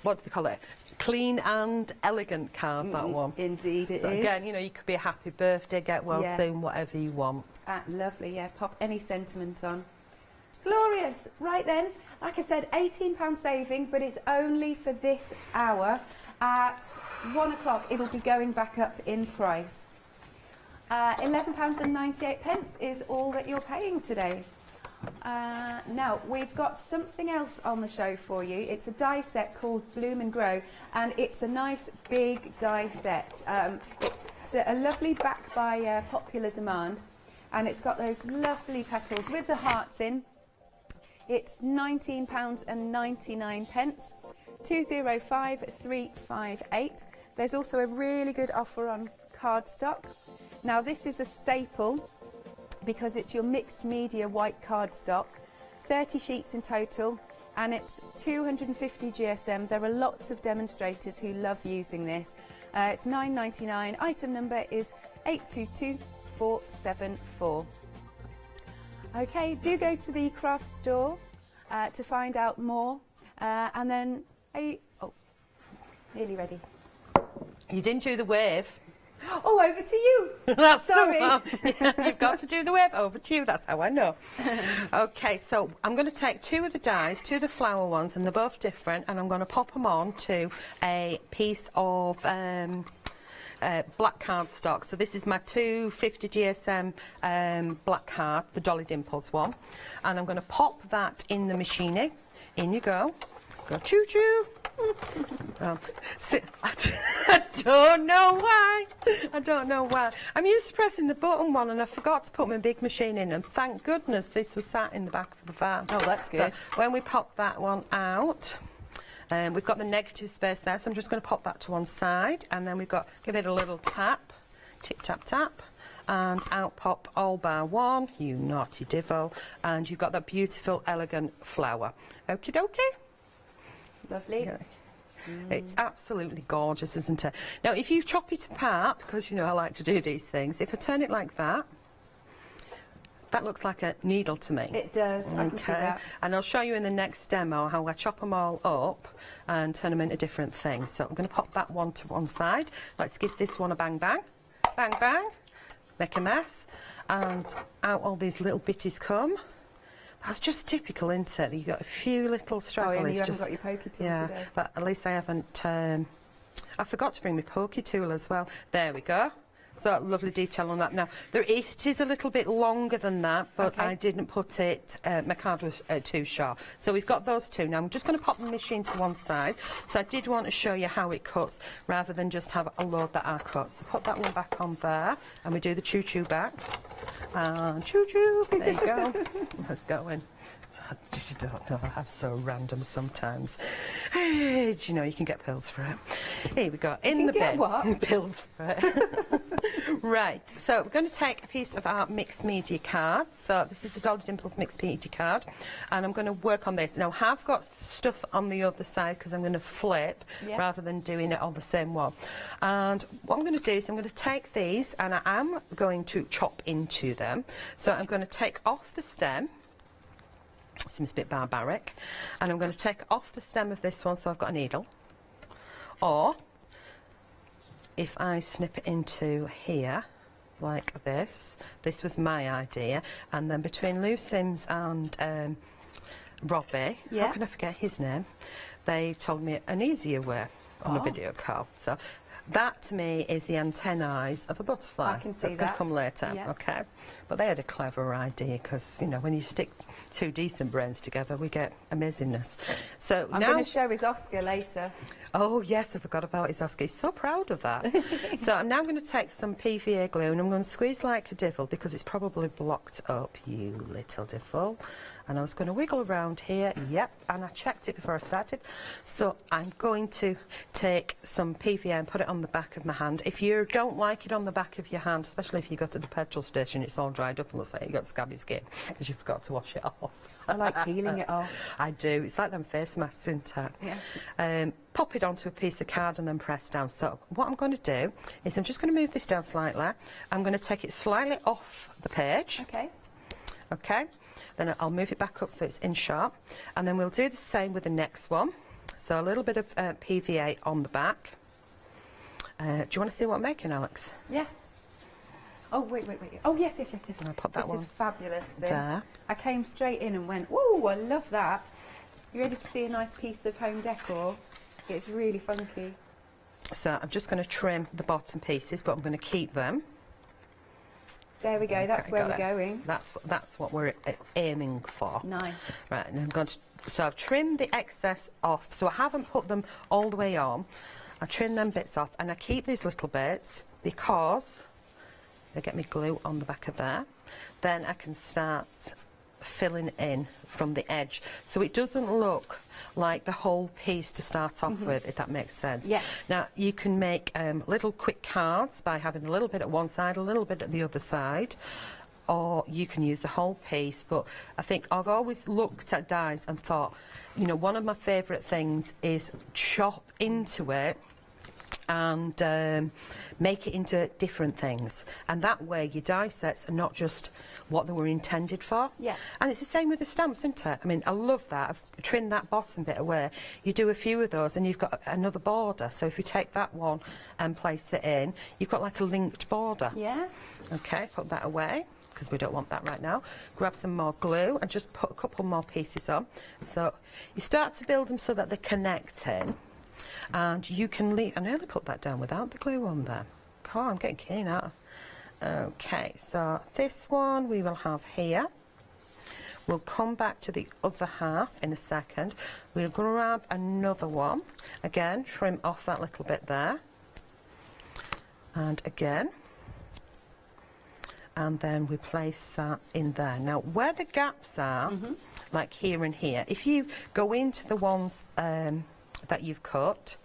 what do we call it? Clean and elegant card, that one. Indeed it So is. again, you know, you could be a happy birthday, get well Yeah. soon, whatever you want. Lovely, yeah, pop any sentiment on. Glorious. Right then, like I said, £18 saving, but it's only for this hour. At 1 o'clock, it'll be going back up in price. £11.98 is all that you're paying today. Now, we've got something else on the show for you. It's a die set called Bloom and Grow, and it's a nice big die set. It's a lovely back by popular demand, and it's got those lovely petals with the hearts in. It's £19.99, 205358. There's also a really good offer on cardstock. Now, this is a staple because it's your mixed media white cardstock, 30 sheets in total, and it's 250 GSM. There are lots of demonstrators who love using this. It's £9.99. Item number is 822474. Okay, do go to the craft store to find out more, and then nearly ready. You didn't do the wave. Oh, over to you. That's Sorry. You've got to do the wave. Over to you. That's how I know. Okay, so I'm going to take two of the dies, two of the flower ones, and they're both different, and I'm going to pop them on to a piece of black cardstock. So this is my 250 GSM black card, the Dolly Dimples one, and I'm going to pop that in the machine. In you go. Go choo choo. I don't know why. I don't know why. I'm used to pressing the button one, and I forgot to put my big machine in, and thank goodness this was sat in the back of the van. Oh, that's good. So when we pop that one out, we've got the negative space there, so I'm just going to pop that to one side, and then we've got, give it a little tap, tip tap tap, and out pop all bar one, you naughty divil, and you've got that beautiful elegant flower. Okie dokie. Lovely. Yeah. It's absolutely gorgeous, isn't it? Now, if you chop it apart, because you know I like to do these things, if I turn it like that, that looks like a needle to me. It does. I can see that. And I'll show you in the next demo how I chop them all up and turn them into different things. So I'm going to pop that one to one side. Let's give this one a bang bang, bang bang, make a mess, and out all these little bitties come. That's just typical, isn't it? You've got a few little stragglers. Oh, and you haven't got your pokey tool today. But at least I haven't... I forgot to bring my pokey tool as well. There we go. So lovely detail on that. Now, it is a little bit longer than that, but I didn't put it... my card was too sharp. So we've got those two. Now, I'm just going to pop the machine to one side. So I did want to show you how it cuts, rather than just have a load that are cut. So put that one back on there, and we do the choo-choo back. And choo-choo, there you go. Let's go in. You don't know, I'm so random sometimes. Do you know you can get pills for it? Here we go, in the bin. What? Pills for it. Right, so we're going to take a piece of our mixed media card. So this is the Dolly Dimples mixed media card, and I'm going to work on this. Now, I have got stuff on the other side because I'm going to flip rather than doing it on the same one. And what I'm going to do is I'm going to take these, and I am going to chop into them. So I'm going to take off the stem. Seems a bit barbaric. And I'm going to take off the stem of this one, so I've got a needle. Or if I snip it into here like this was my idea, and then between Lou Sims and Robbie, how can I forget his name, they told me an easier way on a video call. So that to me is the antennae of a butterfly. I can see That's going to come later, okay? But they had a clever idea, because you know, when you stick two decent brains together, we get amazingness. So I'm now going to show his Oscar later. Oh yes, I forgot about his Oscar. He's so proud of that. So I'm now going to take some PVA glue, and I'm going to squeeze like a divil, because it's probably blocked up, you little divil. And I was going to wiggle around here, and I checked it before I started. So I'm going to take some PVA and put it on the back of my hand. If you don't like it on the back of your hand, especially if you go to the petrol station, it's all dried up and looks like you've got scabby skin, because you forgot to wash it off. I like peeling it off. I do. It's like them face masks, isn't it? Yeah. Pop it onto a piece of card and then press down. So what I'm going to do is I'm just going to move this down slightly. I'm going to take it slightly off the page. Okay. Okay. Then I'll move it back up so it's in sharp. And then we'll do the same with the next one. So a little bit of PVA on the back. Do you want to see what I'm making, Alex? Yeah. Oh, wait. Oh, yes. I'll put that this one is fabulous, this. there. I came straight in and went, whoa, I love that. You ready to see a nice piece of home decor? It's really funky. So I'm just going to trim the bottom pieces, but I'm going to keep them. There we go, that's where we're got it. going. That's what we're aiming for. Nice. Right, and I'm going to, so I've trimmed the excess off, so I haven't put them all the way on. I trim them bits off, and I keep these little bits because they get me glue on the back of there. Then I can start filling in from the edge, so it doesn't look like the whole piece to start off with, if that makes sense. Yeah. Now you can make little quick cards by having a little bit at one side, a little bit at the other side, or you can use the whole piece. But I think I've always looked at dies and thought, you know, one of my favourite things is chop into it and make it into different things, and that way your die sets are not just what they were intended for. Yeah. And it's the same with the stamps, isn't it? I mean, I love that. I've trimmed that bottom bit away. You do a few of those and you've got another border, so if you take that one and place it in, you've got like a linked border. Yeah. Okay, put that away because we don't want that right now. Grab some more glue and just put a couple more pieces on. So you start to build them so that they're connecting. And you can leave, I nearly put that down without the glue on there. Oh, I'm getting keen out. Okay, so this one we will have here. We'll come back to the other half in a second. We'll grab another one. Again, trim off that little bit there. And again. And then we place that in there. Now, where the gaps are, like here and here, if you go into the ones that you've cut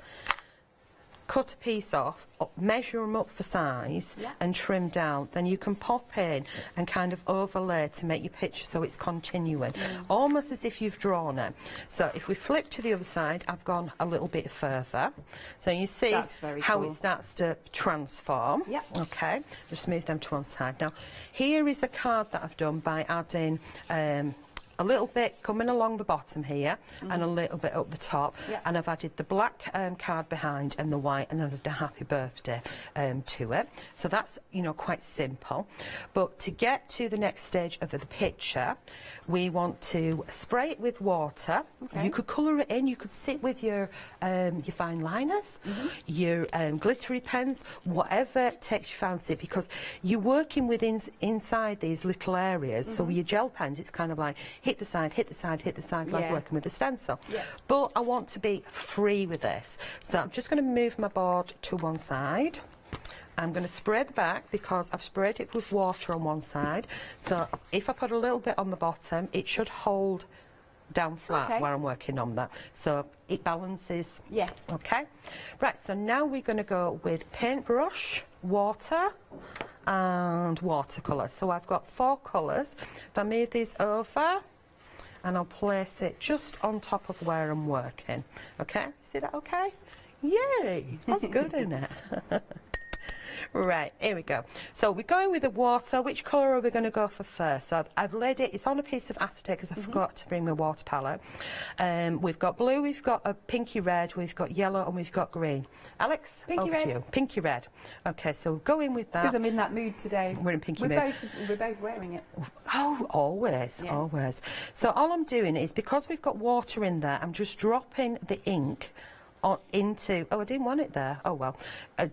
a piece off, measure them up for size and trim down, then you can pop in and kind of overlay to make your picture so it's continuing, almost as if you've drawn it. So if we flip to the other side, I've gone a little bit further. So you see how it starts to transform. Okay, just move them to one side. Now, here is a card that I've done by adding a little bit coming along the bottom here and a little bit up the top, and I've added the black card behind and the white, and added a happy birthday to it. So that's, you know, quite simple. But to get to the next stage of the picture, we want to spray it with water. You could colour it in, you could sit with your fine liners, your glittery pens, whatever takes your fancy, because you're working within inside these little areas. So with your gel pens, it's kind of like hit the side, hit the side, hit the side, like working with a stencil. But I want to be free with this. So I'm just going to move my board to one side. I'm going to spray the back because I've sprayed it with water on one side. So if I put a little bit on the bottom, it should hold down flat where I'm working on that. So it balances. Yes. Okay. Right, so now we're going to go with paintbrush, water and watercolour. So I've got 4 colours. If I move these over, and I'll place it just on top of where I'm working. Okay, see that okay? Yay, that's good, isn't it? Right, here we go. So we're going with the water. Which colour are we going to go for first? So I've laid it, it's on a piece of acetate because I forgot to bring my water palette. We've got blue, we've got a pinky red, we've got yellow and we've got green. Alex, over to you. Pinky red. Okay, so we'll go in with that. Because I'm in that mood today. We're in pinky mood. We're both wearing it. Oh, always, always. So all I'm doing is, because we've got water in there, I'm just dropping the ink into, I didn't want it there, oh well,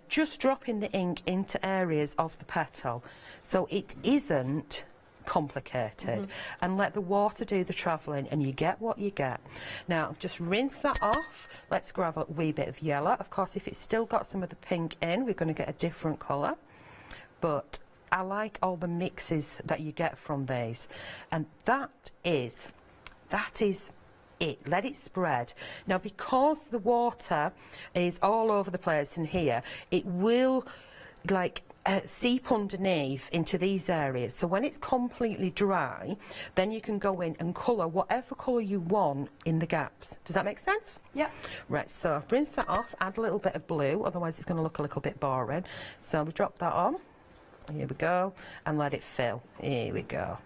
just dropping the ink into areas of the petal so it isn't complicated, and let the water do the travelling and you get what you get. Now just rinse that off. Let's grab a wee bit of yellow. Of course, if it's still got some of the pink in, we're going to get a different colour, but I like all the mixes that you get from these, and that is it. Let it spread. Now, because the water is all over the place in here, it will like seep underneath into these areas. So when it's completely dry, then you can go in and colour whatever colour you want in the gaps. Does that make sense? Yeah. Right, so rinse that off, add a little bit of blue, otherwise it's going to look a little bit boring. So we drop that on. Here we go, and let it fill. Here we go.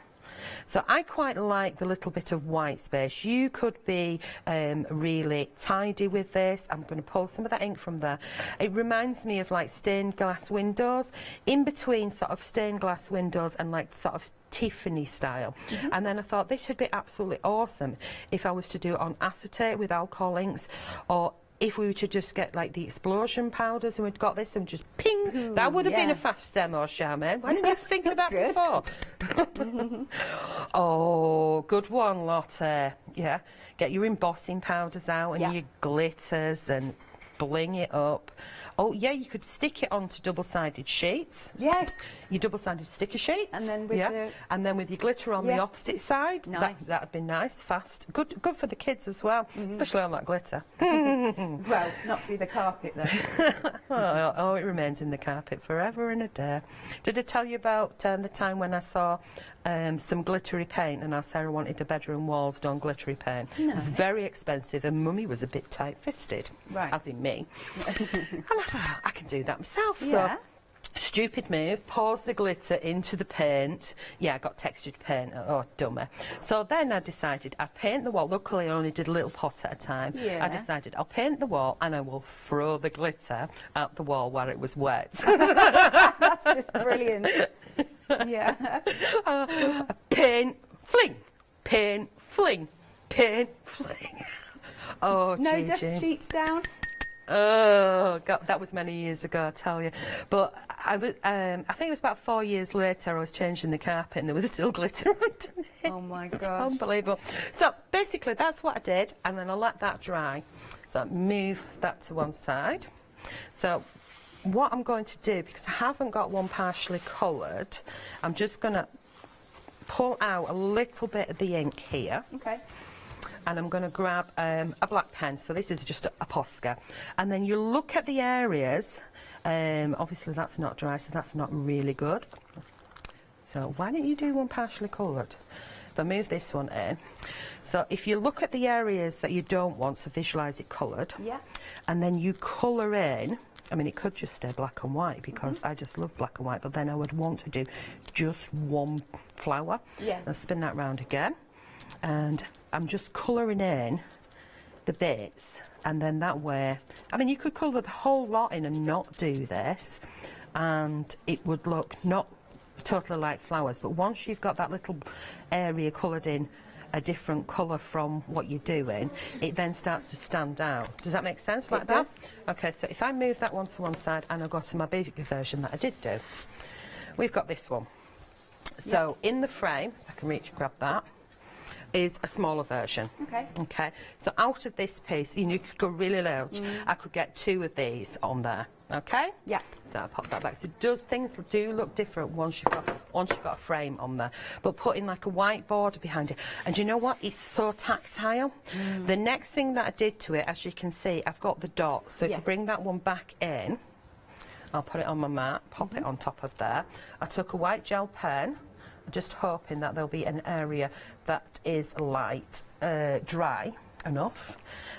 So I quite like the little bit of white space. You could be really tidy with this. I'm going to pull some of that ink from there. It reminds me of like stained glass windows, in between sort of stained glass windows and like sort of Tiffany style. And then I thought this would be absolutely awesome if I was to do it on acetate with alcohol inks, or if we were to just get like the explosion powders and we'd got this and just ping. Ooh, that would have been a fast demo, Charmaine. Why didn't you think of that before? Oh, good one, Lotte. Yeah, get your embossing powders out and your glitters and bling it up. Oh yeah, you could stick it onto double-sided sheets. Yes. Your double-sided sticker sheets. And then with the... and then with your glitter on the opposite side. Nice. That'd be nice, fast. Good for the kids as well, especially on that glitter. Well, not through the carpet though. Oh, it remains in the carpet forever and a day. Did I tell you about the time when I saw some glittery paint and asked Sarah wanted the bedroom walls done glittery paint? No. It was very expensive and Mummy was a bit tight-fisted, as in me. And I thought, I can do that myself. Yeah. So, stupid move, pours the glitter into the paint. Yeah, I got textured paint. Oh, dummy. So then I decided I'd paint the wall. Luckily, I only did a little pot at a time. Yeah. I decided I'll paint the wall and I will throw the glitter out the wall where it was wet. That's just brilliant. Yeah. Paint, fling. Paint, fling. Paint, fling. Oh, no Gigi. dust sheets down? Oh, God, that was many years ago, I tell you. But I think it was about 4 years later I was changing the carpet and there was still glitter underneath. Oh, my gosh. Unbelievable. So, basically, that's what I did, and then I let that dry. So, move that to one side. So, what I'm going to do, because I haven't got one partially coloured, I'm just going to pull out a little bit of the ink here. Okay. And I'm going to grab a black pen. So this is just a Posca. And then you look at the areas. Obviously that's not dry, so that's not really good. So why don't you do one partially coloured? If I move this one in. So if you look at the areas that you don't want to visualise it coloured. Yeah. And then you colour in. I mean, it could just stay black and white because I just love black and white. But then I would want to do just one flower. Yeah. And spin that round again. And I'm just colouring in the bits, and then that way, I mean, you could colour the whole lot in and not do this, and it would look not totally like flowers, but once you've got that little area coloured in a different colour from what you're doing, it then starts to stand out. Does that make sense? Like that? Okay, so if I move that one to one side and I go to my bigger version that I did do, we've got this one. So in the frame, if I can reach and grab that, is a smaller version. Okay. Okay. So out of this piece, you could go really large. I could get 2 of these on there. Okay. Yeah. So I pop that back. So things do look different once you've got a frame on there. But putting like a white border behind it, and you know what? It's so tactile. The next thing that I did to it, as you can see, I've got the dots. So if you bring that one back in, I'll put it on my mat, pop it on top of there. I took a white gel pen. Just hoping that there'll be an area that is light, dry enough.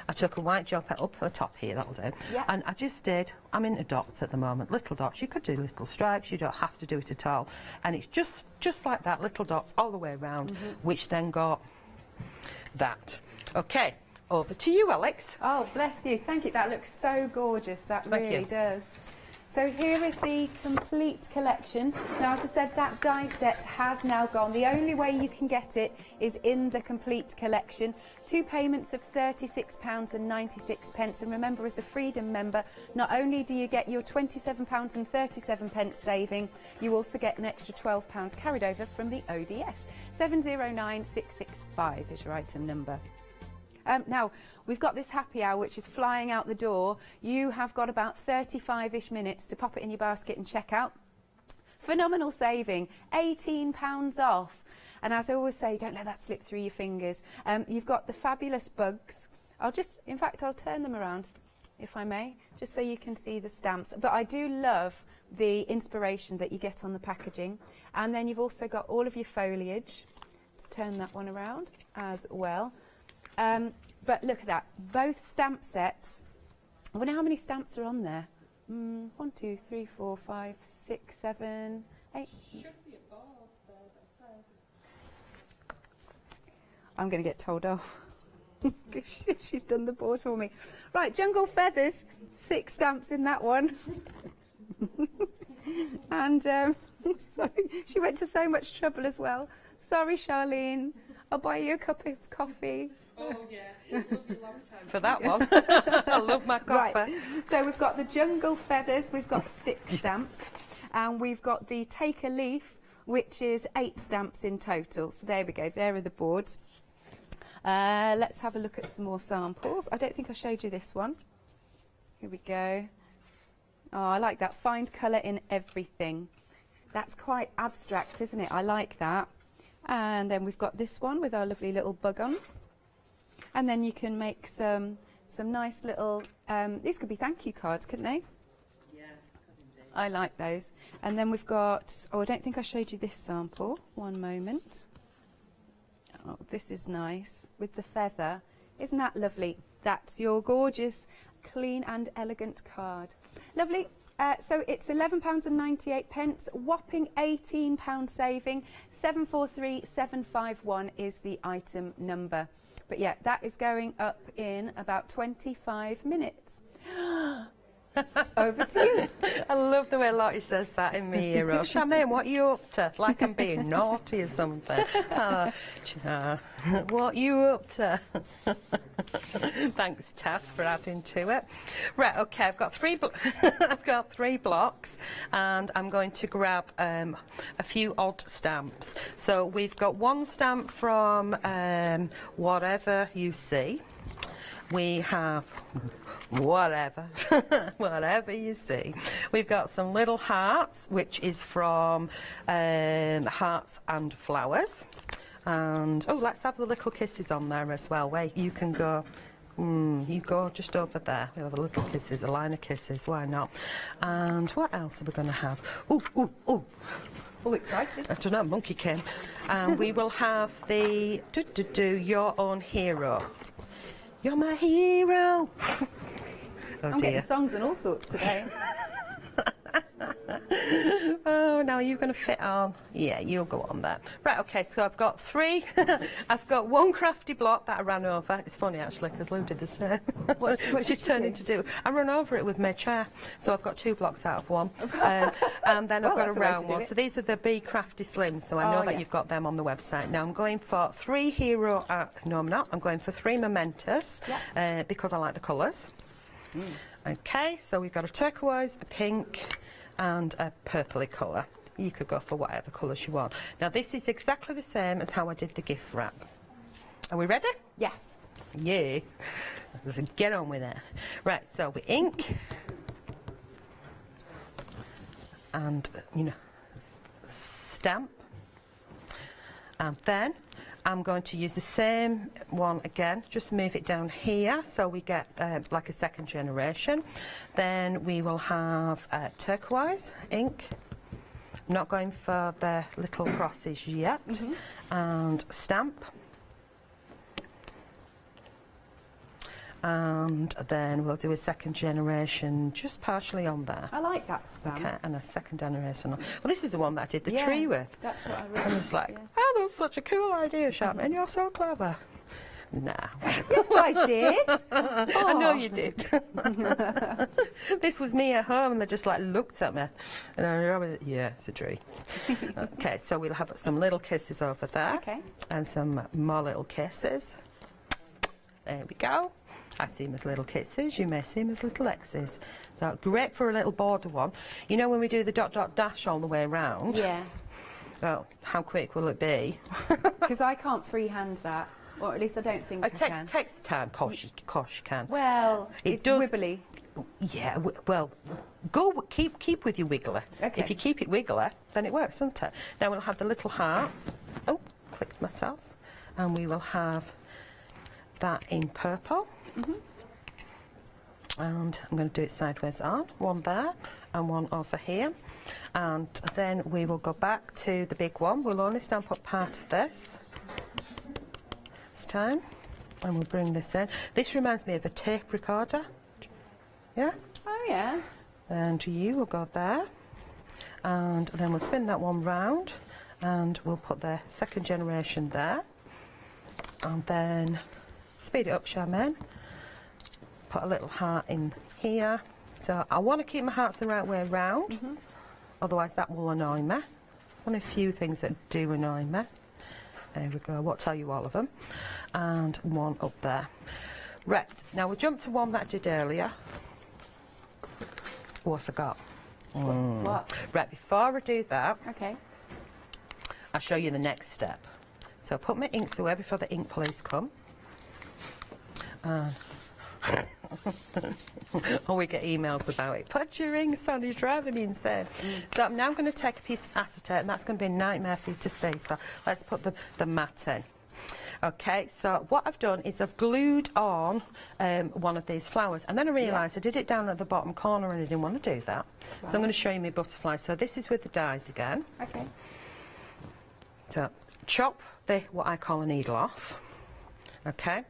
I took a white gel pen up the top here, that'll do. Yeah. And I just did, I'm into dots at the moment, little dots. You could do little stripes, you don't have to do it at all. And it's just like that, little dots all the way around, which then got that. Okay, over to you, Alex. Oh, bless you. Thank you. That looks so gorgeous. That really does. So here is the complete collection. Now, as I said, that die set has now gone. The only way you can get it is in the complete collection. 2 payments of £36.96. And remember, as a Freedom member, not only do you get your £27.37 saving, you also get an extra £12 carried over from the ODS. 709665 is your item number. Now, we've got this happy hour, which is flying out the door. You have got about 35-ish minutes to pop it in your basket and check out. Phenomenal saving, £18 off. And as I always say, don't let that slip through your fingers. You've got the fabulous bugs. I'll turn them around, if I may, just so you can see the stamps. But I do love the inspiration that you get on the packaging. And then you've also got all of your foliage. Let's turn that one around as well. But look at that, both stamp sets. I wonder how many stamps are on there. 1, 2, 3, 4, 5, 6, 7, 8. Should be a board there that says. I'm going to get told off. She's done the board for me. Right, Jungle Feathers, 6 stamps in that one. And sorry, she went to so much trouble as well. Sorry, Charlene. I'll buy you a cup of coffee. Oh, yeah. For that one. I love my coffee. Right, so we've got the Jungle Feathers, we've got 6 stamps, and we've got the Take a Leaf, which is 8 stamps in total. So there we go, there are the boards. Let's have a look at some more samples. I don't think I showed you this one. Here we go. Oh, I like that. Find colour in everything. That's quite abstract, isn't it? I like that. And then we've got this one with our lovely little bug on. And then you can make some nice little, these could be thank you cards, couldn't they? Yeah, I like those. And then we've got, oh, I don't think I showed you this sample. One moment. Oh, this is nice with the feather. Isn't that lovely? That's your gorgeous, clean and elegant card. Lovely. So it's £11.98, whopping £18 saving. 743751 is the item number. But yeah, that is going up in about 25 minutes. Over to you. I love the way Lottie says that in my ear. Charmaine, what are you up to? Like I'm being naughty or something. What are you up to? Thanks, Tess, for adding to it. Right, okay, I've got 3 blocks, and I'm going to grab a few odd stamps. So we've got 1 stamp from Whatever You See. We have whatever, whatever you see. We've got some little hearts, which is from Hearts and Flowers. And, oh, let's have the little kisses on there as well, where you can go, you go just over there. We have a little kisses, a line of kisses, why not? And what else are we going to have? Ooh, ooh, ooh. Oh, excited. I don't know, monkey came. And we will have the Your Own Hero. You're my hero. Oh, I'm getting songs and all sorts today. Oh, now you're going to fit on. Yeah, you'll go on there. Right, okay, so I've got 3. I've got 1 crafty block that I ran over. It's funny, actually, because Lou did the same. What she's turning to do. I run over it with my chair, so I've got 2 blocks out of 1. And then I've got a round one. So these are the Be Crafty Slims, so I know that you've got them on the website. Now I'm going for 3 hero... no, I'm not. I'm going for 3 momentous, because I like the colours. Okay, so we've got a turquoise, a pink, and a purpley colour. You could go for whatever colours you want. Now this is exactly the same as how I did the gift wrap. Are we ready? Yes. Yeah. Let's get on with it. Right, so we ink. And, you know, stamp. And then I'm going to use the same one again, just move it down here so we get like a second generation. Then we will have turquoise ink. I'm not going for the little crosses yet. And stamp. And then we'll do a second generation just partially on there. I like that stamp. Okay, and a second generation on. Well, this is the one that I did the tree with. That's what I really I was like, oh, that's such a cool idea, Charmaine, you're so clever. Nah. Yes, I did. I know you did. This was me at home, and they just like looked at me, and I was, yeah, it's a tree. Okay, so we'll have some little kisses over there. Okay. And some more little kisses. There we go. I see them as little kisses, you may see them as little X's. They're great for a little border one. You know when we do the dot dot dash all the way around? Yeah. Well, how quick will it be? Because I can't freehand that, or at least I don't think I can. It takes time, of course you can. Well, it's wibbly. Yeah, well, keep with your wiggler. Okay. If you keep it wiggler, then it works, doesn't it? Now we'll have the little hearts. Oh, clicked myself. And we will have that in purple. And I'm going to do it sideways on, one there and one over here, and then we will go back to the big one. We'll only stamp up part of this time, and we'll bring this in. This reminds me of a tape recorder. Yeah? Oh yeah. And you will go there, and then we'll spin that one round, and we'll put the second generation there. And then speed it up, Charmaine. Put a little heart in here. So I want to keep my hearts the right way round, otherwise that will annoy me. Only a few things that do annoy me. There we go, I won't tell you all of them. And one up there. Right, now we'll jump to one that I did earlier. Oh, I forgot. What? Right, before I do that, okay, I'll show you the next step. So I'll put my inks away before the ink police come. Oh, we get emails about it. Put your inks on, you're driving me insane. So I'm now going to take a piece of acetate, and that's going to be a nightmare for you to see. So let's put the mat in. Okay, so what I've done is I've glued on one of these flowers, and then I realised I did it down at the bottom corner and I didn't want to do that. Right. So I'm going to show you my butterfly. So this is with the dies again. Okay. So chop what I call a needle off. Okay,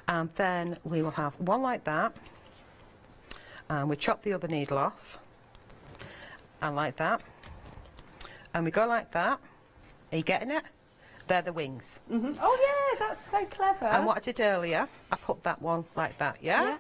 and then we will have one like that, and we chop the other needle off, and like that, and we go like that. Are you getting it? They're the wings. Oh yeah, that's so clever. And what I did earlier, I put that one like that, yeah?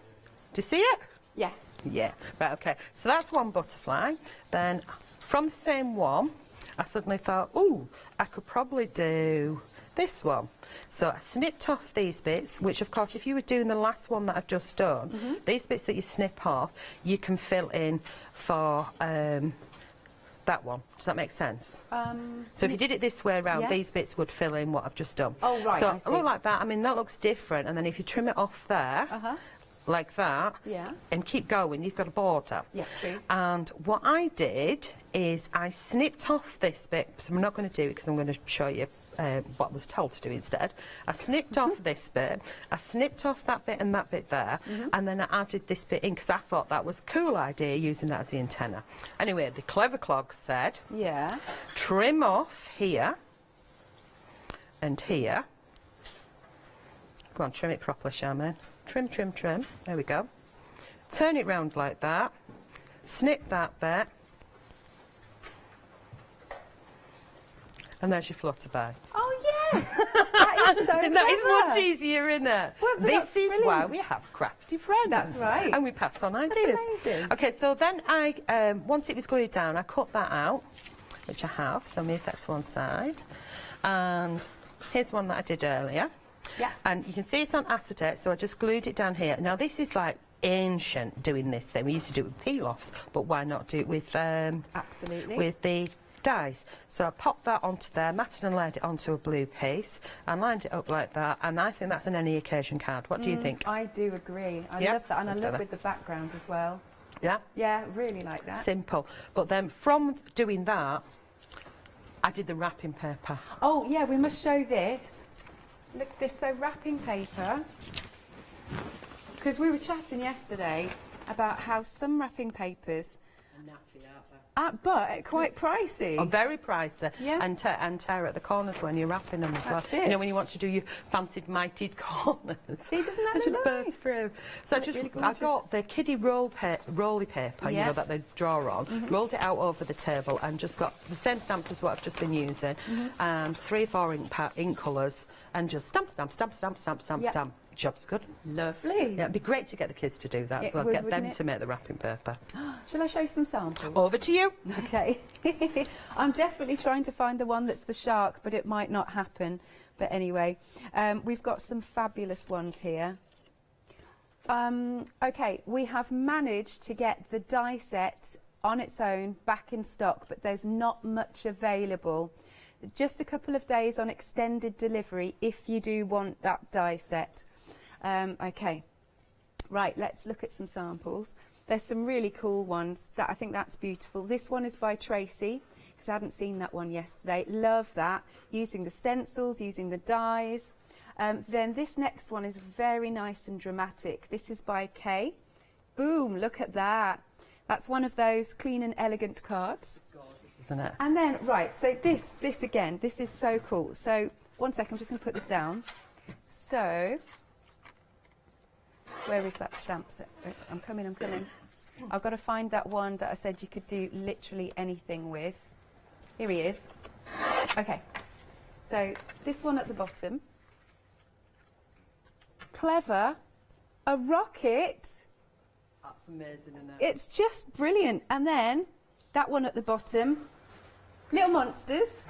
Do you see it? Yes. Yeah, right, okay. So that's one butterfly. Then from the same one, I suddenly thought, ooh, I could probably do this one. So I snipped off these bits, which of course if you were doing the last one that I've just done, these bits that you snip off, you can fill in for that one. Does that make sense? So if you did it this way around, these bits would fill in what I've just done. Oh, right, so I see. look like that. I mean, that looks different. And then if you trim it off there, like that, and keep going, you've got a border. Yeah, true. And what I did is I snipped off this bit, so I'm not going to do it because I'm going to show you what I was told to do instead. I snipped off this bit, I snipped off that bit and that bit there, and then I added this bit in because I thought that was a cool idea, using that as the antenna. Anyway, the clever clog said, trim off here and here. Go on, trim it properly, Charmaine. Trim, trim, trim. There we go. Turn it round like that. Snip that bit. And there's your flutterby. Oh yes, that is so clever. That is much easier, isn't it? Well, this is why we have crafty friends. That's right. And we pass on ideas. That's amazing. Okay, so then I, once it was glued down, I cut that out, which I have. So move that to one side. And here's one that I did earlier. Yeah. And you can see it's on acetate, so I just glued it down here. Now this is like ancient doing this thing. We used to do it with peel-offs, but why not do it with absolutely with the dies? So I popped that onto there, matted and laid it onto a blue piece, and lined it up like that. And I think that's an any occasion card. What do you think? I do agree. I love that, and I love with the background as well. Yeah. Yeah, really like that. Simple. But then from doing that, I did the wrapping paper. Oh yeah, we must show this. Look at this, so wrapping paper, because we were chatting yesterday about how some wrapping papers but quite pricey. Oh, very pricey. Yeah. And tear at the corners when you're wrapping them as well. That's it. You know, when you want to do your fancied mighted corners. See, doesn't that they look just nice? burst through. So I just, really I gorgeous. got the kiddie rolly paper, you know, that they draw on, rolled it out over the table and just got the same stamps as what I've just been using, and 3 or 4 ink colours, and just stamp, stamp, stamp, stamp, stamp, stamp, stamp. Job's good. Lovely. Yeah, it'd be great to get the kids to do that as well. Get them to make the wrapping paper. Shall I show some samples? Over to you. Okay. I'm desperately trying to find the one that's the shark, but it might not happen. But anyway, we've got some fabulous ones here. Okay, we have managed to get the die set on its own back in stock, but there's not much available. Just a couple of days on extended delivery if you do want that die set. Okay, right, let's look at some samples. There's some really cool ones. I think that's beautiful. This one is by Tracy, because I hadn't seen that one yesterday. Love that. Using the stencils, using the dies. Then this next one is very nice and dramatic. This is by Kay. Boom, look at that. That's one of those clean and elegant cards. Isn't it? And then, right, so this again, this is so cool. So, one second, I'm just going to put this down. So, where is that stamp set? I'm coming. I've got to find that one that I said you could do literally anything with. Here he is. Okay, so this one at the bottom. clever? A rocket. That's amazing, isn't it? It's just brilliant. And then that one at the bottom, little monsters.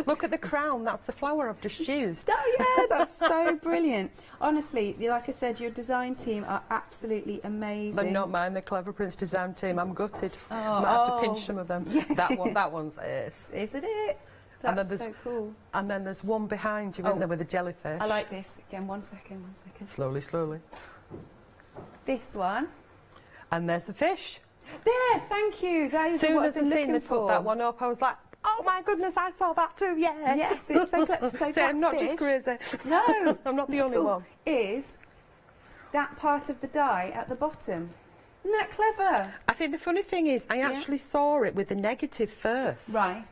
Look at the crown, that's the flower I've just used. Oh yeah, that's so brilliant. Honestly, like I said, your design team are absolutely amazing. But not mine, the Clever Prince design team. I'm gutted. Oh, I might have to pinch some of them. Yeah. That one's ace. Isn't it? That's so cool. And then there's one behind you, isn't there, with a jellyfish? I like this. Again, one second. Slowly, slowly. This one. And there's the fish. There, thank you. Those As soon are as I seen they put that one up, I was like, oh my goodness, I saw that too, yes. Yes, it's so clever. So that I'm not fish, just crazy. No, I'm not the only one. Is that part of the die at the bottom. Isn't that clever? I think the funny thing is, I actually saw it with the negative first. Right.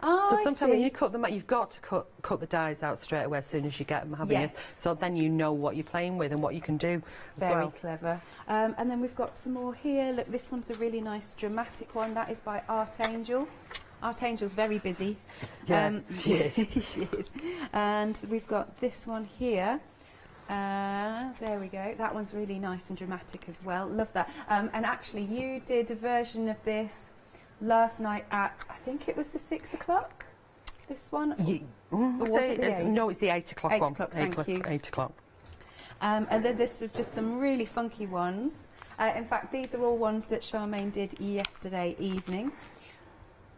Oh, so I sometimes when see. you cut them out, you've got to cut the dies out straight away as soon as you get them, haven't you? So then you know what you're playing with and what you can do. Very clever. And then we've got some more here. Look, this one's a really nice dramatic one. That is by Archangel. Archangel's very busy. Yes, she is. She is. And we've got this one here. There we go. That one's really nice and dramatic as well. Love that. And actually, you did a version of this last night at, I think it was the 6 o'clock. This one. Or was it the 8? No, it's the 8 o'clock one. 8 o'clock. Thank you. 8 o'clock. And then there's just some really funky ones. In fact, these are all ones that Charmaine did yesterday evening.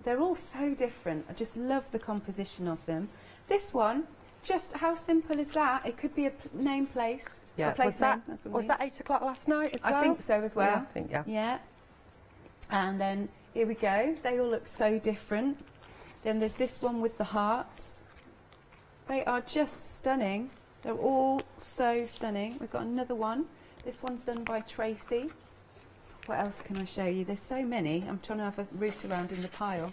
They're all so different. I just love the composition of them. This one, just how simple is that? It could be a name place. Yeah. A place name. Was that 8 o'clock last night as well? I think so as well. Yeah, I think, yeah. Yeah. And then here we go. They all look so different. Then there's this one with the hearts. They are just stunning. They're all so stunning. We've got another one. This one's done by Tracy. What else can I show you? There's so many. I'm trying to have a route around in the pile.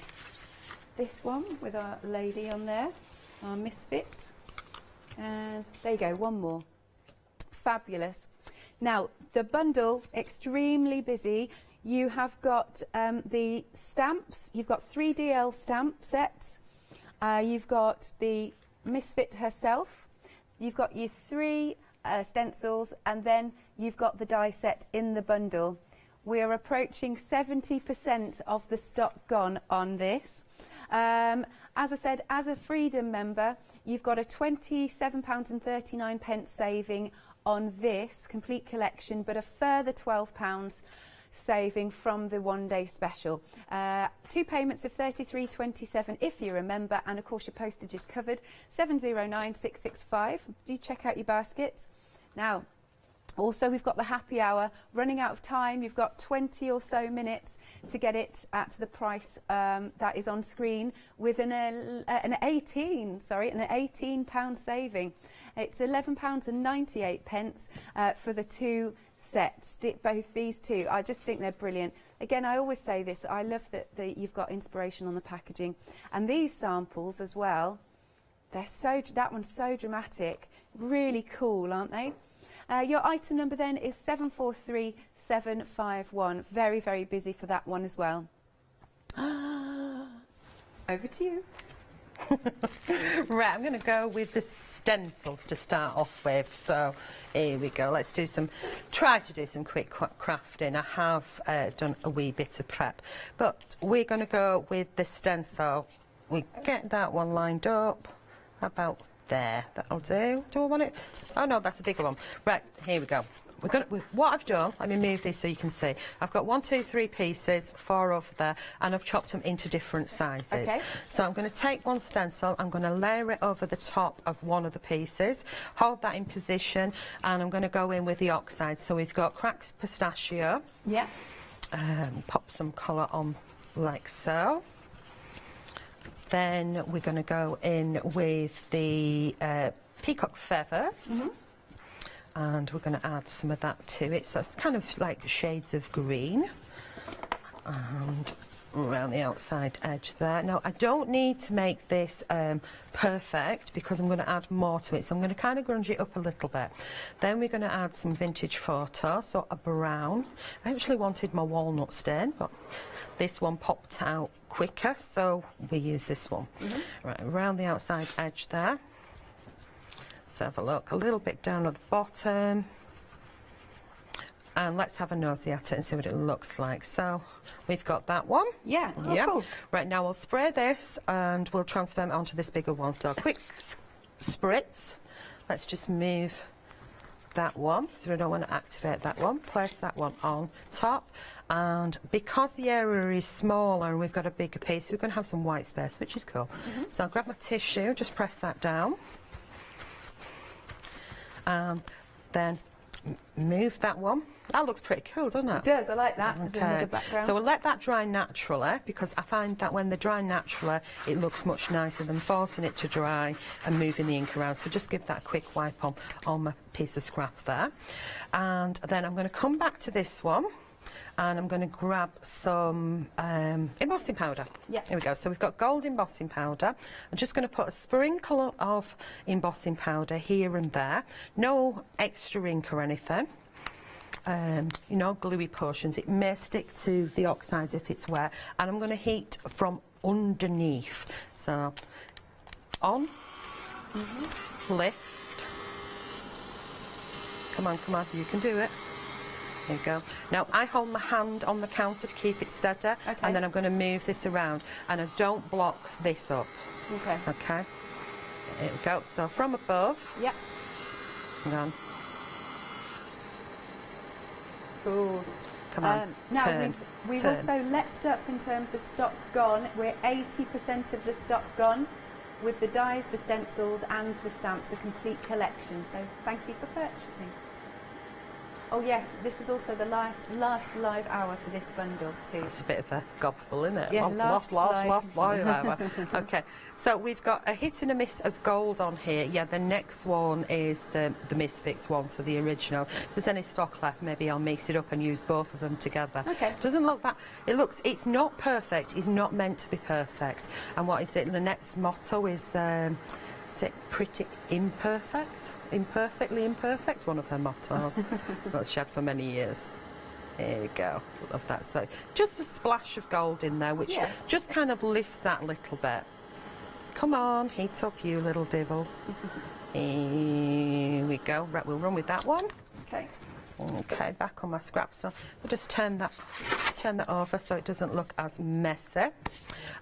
This one with our lady on there, our misfit. And there you go, one more. Fabulous. Now, the bundle, extremely busy. You have got the stamps. You've got 3DL stamp sets. You've got the misfit herself. You've got your 3 stencils, and then you've got the die set in the bundle. We are approaching 70% of the stock gone on this. As I said, as a Freedom member, you've got a £27.39 saving on this complete collection, but a further £12 saving from the one-day special. 2 payments of £33.27 if you're a member, and of course your postage is covered. 709665. Do check out your baskets. Now, also we've got the happy hour running out of time. You've got 20 or so minutes to get it at the price that is on screen with an £18 saving. It's £11.98 for the 2 sets, both these two. I just think they're brilliant. Again, I always say this, I love that you've got inspiration on the packaging, and these samples as well, that one's so dramatic, really cool, aren't they? Your item number then is 743751. Very, very busy for that one as well. Over to you. Right, I'm going to go with the stencils to start off with. So here we go. Let's try to do some quick crafting. I have done a wee bit of prep, but we're going to go with the stencil. We get that one lined up about there. That'll do. Do I want it? Oh no, that's a bigger one. Right, here we go. What I've done, let me move this so you can see. I've got 1, 2, 3 pieces, 4 over there, and I've chopped them into different sizes. Okay. So I'm going to take one stencil, I'm going to layer it over the top of one of the pieces, hold that in position, and I'm going to go in with the oxide. So we've got cracked pistachio. Yeah. Pop some colour on like so. Then we're going to go in with the peacock feathers. Mm-hmm. And we're going to add some of that to it, so it's kind of like shades of green, and around the outside edge there. Now I don't need to make this perfect because I'm going to add more to it, so I'm going to kind of grunge it up a little bit. Then we're going to add some vintage photo, so a brown. I actually wanted my walnut stain, but this one popped out quicker, so we use this one. Mm-hmm. Right, around the outside edge there. have a look. A little bit down at the bottom. And let's have a nosy at it and see what it looks like. So we've got that one. Yeah. Oh, yeah. cool. Right, now we'll spray this and we'll transfer it onto this bigger one. So a quick spritz. Let's just move that one. So we don't want to activate that one. Place that one on top. And because the area is smaller and we've got a bigger piece, we're going to have some white space, which is cool. So I'll grab my tissue, just press that down. And then move that one. That looks pretty cool, doesn't it? It does, I like that as another background. So we'll let that dry naturally, because I find that when they dry naturally, it looks much nicer than forcing it to dry and moving the ink around. So just give that a quick wipe on my piece of scrap there. And then I'm going to come back to this one. And I'm going to grab some embossing powder. Yeah. Here we go. So we've got gold embossing powder. I'm just going to put a sprinkle of embossing powder here and there. No extra ink or anything. You know, gluey portions. It may stick to the oxides if it's wet. And I'm going to heat from underneath. So on, lift. Come on, you can do it. There you go. Now I hold my hand on the counter to keep it steady, and then I'm going to move this around, and I don't block this up. Okay. Okay. There we go. So from above. Yep. Hang on. Cool. Come on. Now turn, we've turn. also leapt up in terms of stock gone. We're 80% of the stock gone, with the dies, the stencils, and the stamps, the complete collection. So thank you for purchasing. Oh yes, this is also the last live hour for this bundle too. It's a bit of a gobful, isn't it? Yeah, last live hour. Okay, so we've got a hit and a miss of gold on here. Yeah, the next one is the Misfits one, so the original. If there's any stock left, maybe I'll mix it up and use both of them together. Okay. Doesn't look that. It's not perfect. It's not meant to be perfect. And what is it? The next motto is it pretty imperfect? Imperfectly imperfect, one of her mottos that she had for many years. There we go, love that. So just a splash of gold in there, which just kind of lifts that a little bit. Come on, heat up, you little devil. Here we go. Right, we'll run with that one. Okay. Okay, back on my scrap. So we'll just turn that over so it doesn't look as messy.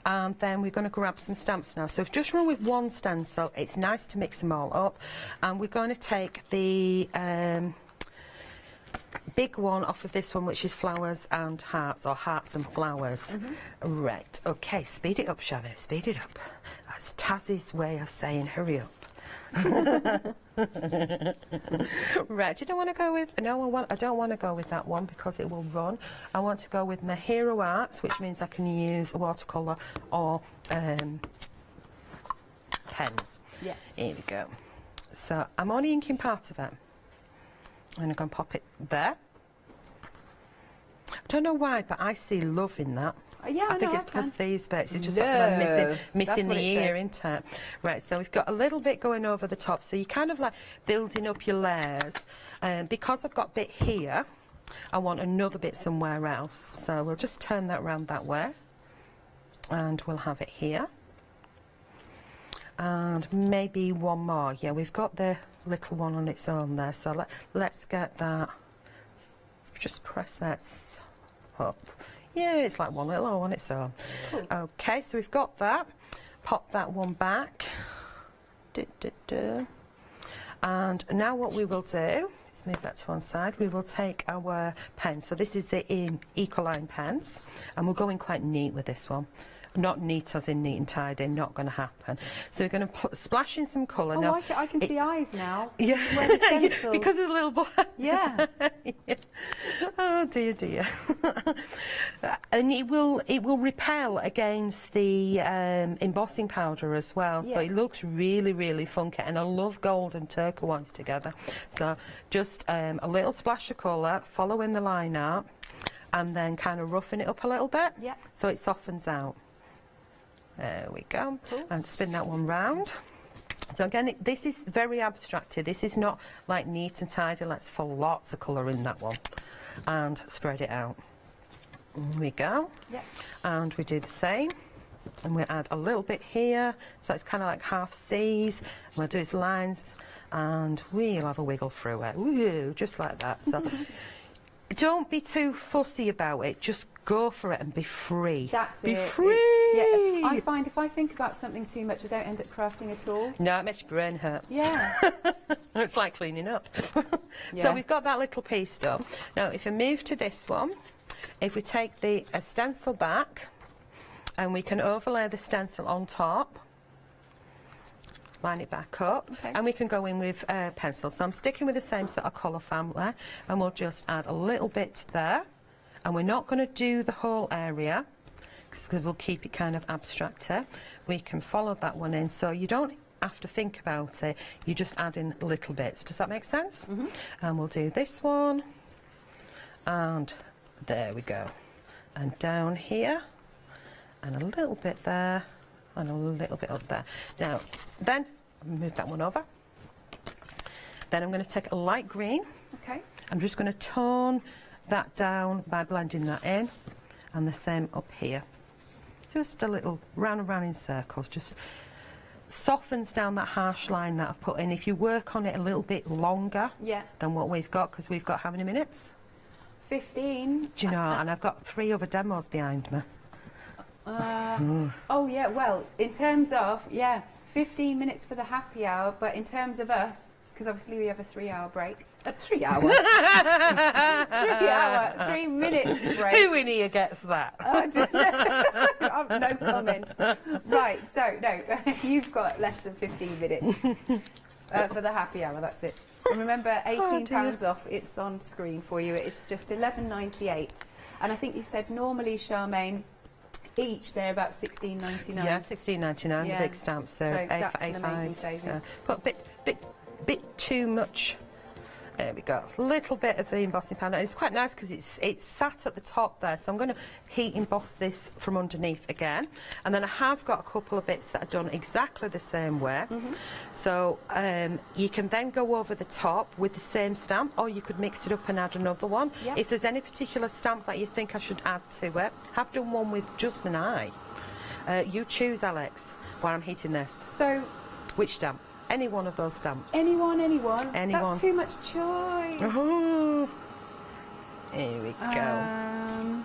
And then we're going to grab some stamps now. So just run with one stencil. It's nice to mix them all up. And we're going to take the big one off of this one, which is flowers and hearts, or hearts and flowers. Right, okay, speed it up, shall we? Speed it up. That's Taz's way of saying hurry up. Right, you don't want to go with... No, I don't want to go with that one because it will run. I want to go with my Hero Arts, which means I can use watercolour or pens. Yeah. Here we go. So I'm only inking part of it. And I'm going to pop it there. I don't know why, but I see love in that. Yeah, I think it's because these bits, it's just sort of missing the ear, isn't it? Right, so we've got a little bit going over the top, so you're kind of like building up your layers. Because I've got a bit here, I want another bit somewhere else. So we'll just turn that round that way, and we'll have it here. And maybe one more. Yeah, we've got the little one on its own there, so let's get that. Just press that up. Yeah, it's like one little O on its own. Cool. Okay, so we've got that. Pop that one back. And now what we will do, let's move that to one side, we will take our pen. So this is the Ecoline pens, and we'll go in quite neat with this one. Not neat as in neat and tidy, not going to happen. So we're going to splash in some colour. Oh, now, I can see eyes now. Yeah, Where the stencils. because there's a little boy. Yeah. Yeah. Oh dear, dear. And it will repel against the embossing powder as well. Yeah. So it looks really, really funky. And I love gold and turquoise together. So just a little splash of colour, following the line out, and then kind of roughing it up a little bit. Yeah. So it softens out. There we go. Cool. And spin that one round. So again, this is very abstracted. This is not like neat and tidy. Let's fill lots of colour in that one and spread it out. There we go. Yep. And we do the same. And we'll add a little bit here, so it's kind of like half C's. We'll do its lines, and we'll have a wiggle through it. Ooh, just like that. So don't be too fussy about it. Just go for it and be free. That's be it. free. Yeah, I find if I think about something too much, I don't end up crafting at all. No, it makes your brain hurt. Yeah. It's like cleaning up. Yeah. So we've got that little piece done. Now, if we move to this one, if we take the stencil back, and we can overlay the stencil on top, line it back up, and we can go in with pencil. So I'm sticking with the same sort of colour family, and we'll just add a little bit there. And we're not going to do the whole area, because we'll keep it kind of abstracter. We can follow that one in, so you don't have to think about it, you just add in little bits. Does that make sense? And we'll do this one, and there we go. And down here, and a little bit there, and a little bit up there. Now, then, move that one over. Then I'm going to take a light green. Okay. I'm just going to tone that down by blending that in, and the same up here. Just a little round and round in circles, just softens down that harsh line that I've put in. If you work on it a little bit longer than what we've got, because we've got how many minutes? 15. Do you know, and I've got 3 other demos behind me. Oh yeah, well, in terms of, 15 minutes for the happy hour, but in terms of us, because obviously we have a 3-hour break. A 3-hour? 3-hour, 3 minutes break. Who in here gets that? No comment. Right, so, no, you've got less than 15 minutes for the happy hour, that's it. And remember, £18 off, it's on screen for you. It's just $11.98. And I think you said normally, Charmaine, each they're about $16.99. Yeah, $16.99. Yeah. The big stamps there. So that's an amazing saving. But a bit too much. There we go. A little bit of the embossing powder. It's quite nice because it's sat at the top there. So I'm going to heat emboss this from underneath again. And then I have got a couple of bits that are done exactly the same way. So you can then go over the top with the same stamp, or you could mix it up and add another one. If there's any particular stamp that you think I should add to it, have done one with just an eye. You choose, Alex, while I'm heating this. So, which stamp? Any one of those stamps. Anyone. Anyone. That's too much choice. Here we go.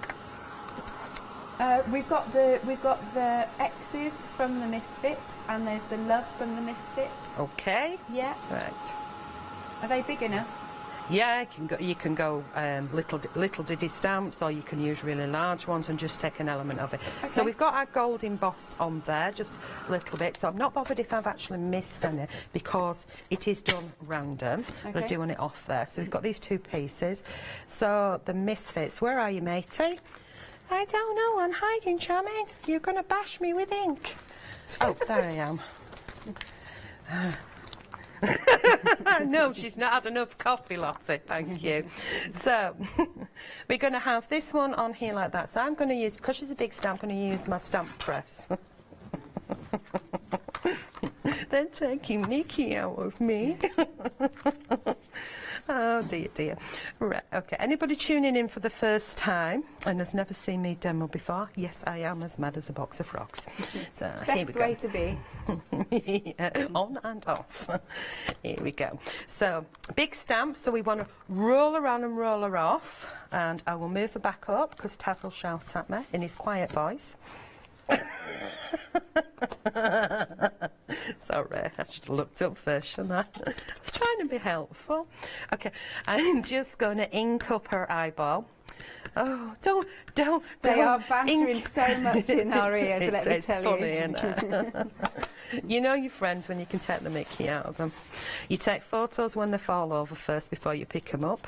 We've got the X's from the Misfit, and there's the Love from the Misfit. Okay. Yeah. Right. Are they big enough? Yeah, you can go little diddy stamps, or you can use really large ones and just take an element of it. Okay. So we've got our gold embossed on there, just a little bit. So I'm not bothered if I've actually missed any, because it is done random. But I do want it off there. So we've got these 2 pieces. So the Misfits, where are you, matey? I don't know, I'm hiding, Charmaine. You're going to bash me with ink. Oh, there I am. No, she's not had enough coffee, Lottie, thank you. So, we're going to have this one on here like that. So I'm going to use, because she's a big stamp, I'm going to use my stamp press. They're taking Nikki out of me. Oh dear. Right, okay. Anybody tuning in for the first time and has never seen me demo before? Yes, I am as mad as a box of rocks. So here we go. Best way to be. On and off. Here we go. So big stamp. So we want to roll her on and roll her off, and I will move her back up because Taz will shout at me in his quiet voice. Sorry, I should have looked up first, shouldn't I? I was trying to be helpful. Okay, I'm just going to ink up her eyeball. Oh, don't. They are bantering so much in our ears, let me tell funny, you. Isn't it? You know your friends when you can take the mickey out of them. You take photos when they fall over first before you pick them up.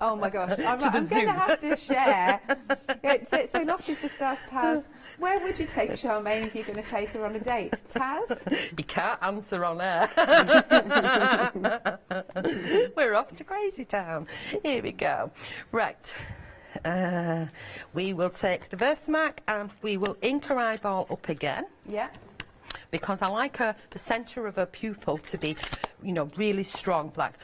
Oh my gosh, I'm going to have to share. So Lottie's just asked Taz, where would you take Charmaine if you're going to take her on a date? Taz? You can't answer on air. We're off to Crazy Town. Here we go. Right. We will take the Versamac and we will ink her eyeball up again. Yeah. Because I like the centre of her pupil to be you know, really strong black.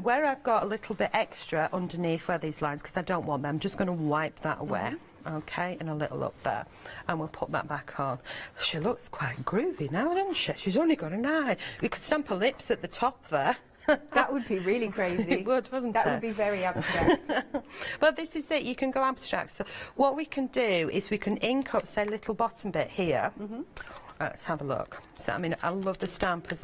Where I've got a little bit extra underneath where these lines, because I don't want them, I'm just going to wipe that away. Okay, and a little up there, and we'll put that back on. She looks quite groovy now, doesn't she? She's only got an eye. We could stamp her lips at the top there. That would be really crazy. It would, wouldn't it? That would be very abstract. But this is it, you can go abstract. So what we can do is we can ink up, say, little bottom bit here. Let's have a look. So, I mean, I love the stamp as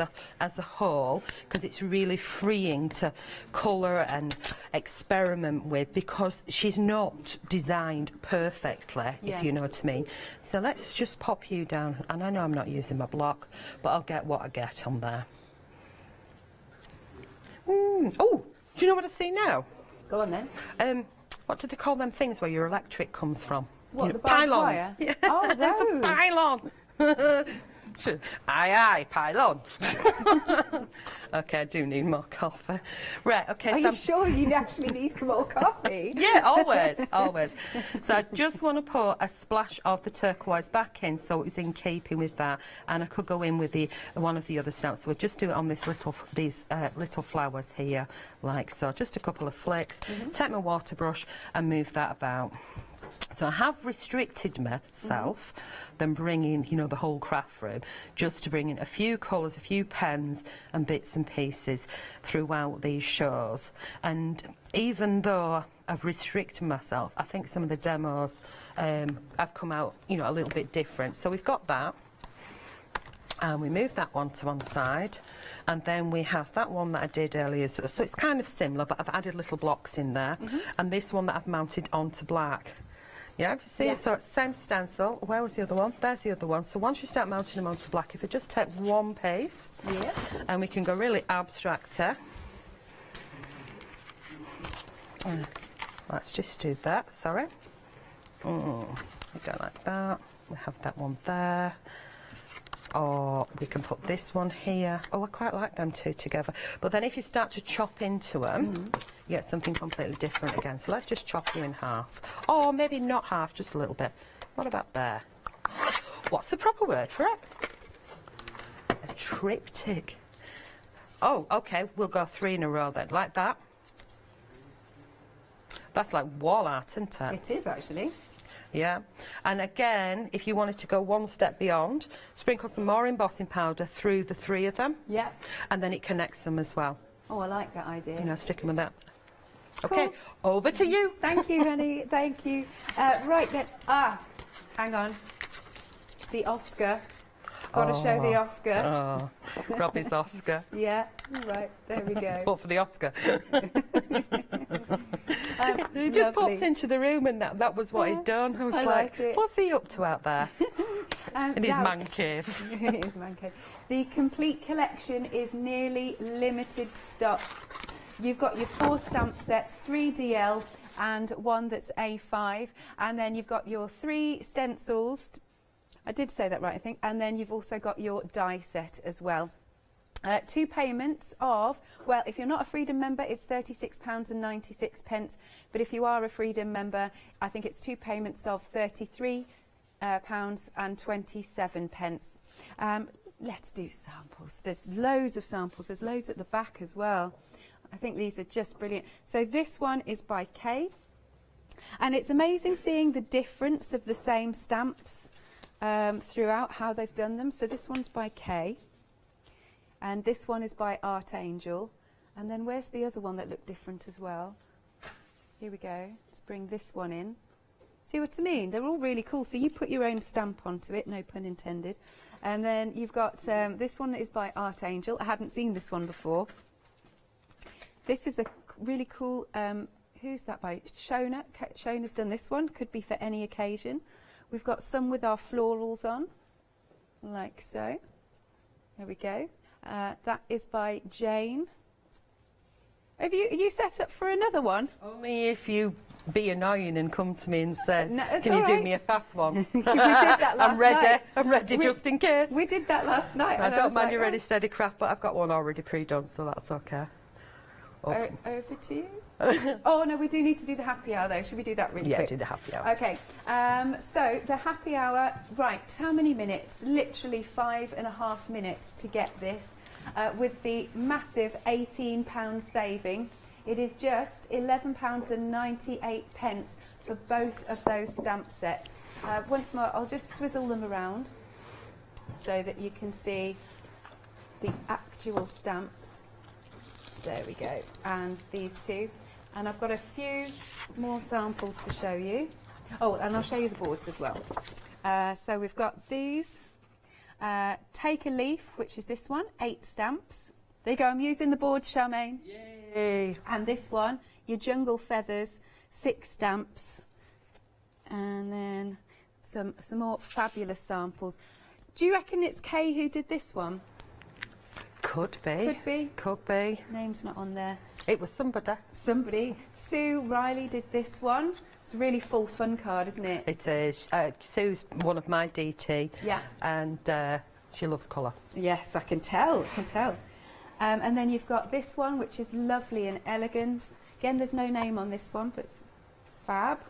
a whole, because it's really freeing to colour and experiment with, because she's not designed perfectly, if you know what I mean. So let's just pop you down. And I know I'm not using my block, but I'll get what I get on there. Oh, do you know what I see now? Go on then. What do they call them things where your electric comes from? What, you know, the barbed pylons. wire? Yeah. Oh, There's a those. pylon. Aye, pylon. Okay, I do need more coffee. Right, okay. Are you sure you actually need more coffee? Yeah, always, always. So I just want to put a splash of the turquoise back in, so it's in keeping with that, and I could go in with one of the other stamps. So we'll just do it on these little flowers here, like so. Just a couple of flicks. Take my water brush and move that about. So I have restricted myself than bringing, you know, the whole craft room, just to bring in a few colours, a few pens and bits and pieces throughout these shows. And even though I've restricted myself, I think some of the demos have come out, you know, a little bit different. So we've got that. And we move that one to one side, and then we have that one that I did earlier. So it's kind of similar, but I've added little blocks in there. And this one that I've mounted onto black. Yeah, you see it? So same stencil. Where was the other one? There's the other one. So once you start mounting them onto black, if you just take one piece, and we can go really abstract here. Let's just do that, sorry. We go like that. We have that one there. Or we can put this one here. Oh, I quite like them two together. But then if you start to chop into them, you get something completely different again. So let's just chop you in half. Or maybe not half, just a little bit. What about there? What's the proper word for it? A triptych. Oh, okay, we'll go 3 in a row then, like that. That's like wall art, isn't it? It is, actually. Yeah, and again, if you wanted to go one step beyond, sprinkle some more embossing powder through the 3 of them. Yeah. And then it connects them as well. Oh, I like that idea. You know, stick them with that. Cool. Okay, over to you. Thank you, honey. Thank you. Right then. Hang on. The Oscar. Got to show the Oscar. Oh, Robbie's Oscar. Yeah, right. There we go. Vote for the Oscar. He just popped into the room and that was what he'd done. I was like, what's he up to out there? In his man cave. His man cave. The complete collection is nearly limited stock. You've got your 4 stamp sets, 3 DL and 1 that's A5. And then you've got your 3 stencils. I did say that right, I think. And then you've also got your die set as well. 2 payments of, well, if you're not a Freedom member, it's £36.96. But if you are a Freedom member, I think it's 2 payments of £33.27. Let's do samples. There's loads of samples. There's loads at the back as well. I think these are just brilliant. So this one is by Kay. And it's amazing seeing the difference of the same stamps throughout, how they've done them. So this one's by Kay. And this one is by Art Angel. And then where's the other one that looked different as well? Here we go. Let's bring this one in. See what I mean? They're all really cool. So you put your own stamp onto it, no pun intended. And then you've got this one is by Art Angel. I hadn't seen this one before. This is a really cool, who's that by? Shona. Shona's done this one. Could be for any occasion. We've got some with our florals on, like so. There we go. That is by Jane. Are you set up for another one? Only if you be annoying and come to me and say, no, can you do me a fast one? We did that last I'm ready. night. I'm ready just in case. We did that last night. I don't mind you ready, steady craft, but I've got one already pre-done, so that's okay. Over to you. Oh no, we do need to do the happy hour though. Should we do that really quick? Yeah, do the happy hour. Okay. So the happy hour. Right. How many minutes? Literally 5.5 minutes to get this. with the massive £18 saving. It is just £11.98 for both of those stamp sets. Once more, I'll just swizzle them around so that you can see the actual stamps. There we go, and these two. And I've got a few more samples to show you. Oh, and I'll show you the boards as well. So we've got these. Take a Leaf, which is this one, 8 stamps. There you go, I'm using the board, Charmaine. Yay! And this one, your Jungle Feathers, 6 stamps. And then some more fabulous samples. Do you reckon it's Kay who did this one? Could be. Could be. Could be. Name's not on there. It was somebody. Somebody. Sue Riley did this one. It's a really full fun card, isn't it? It is. Sue's one of my DT. Yeah. And she loves colour. Yes, I can tell. I can tell. And then you've got this one, which is lovely and elegant. Again, there's no name on this one, but it's fab.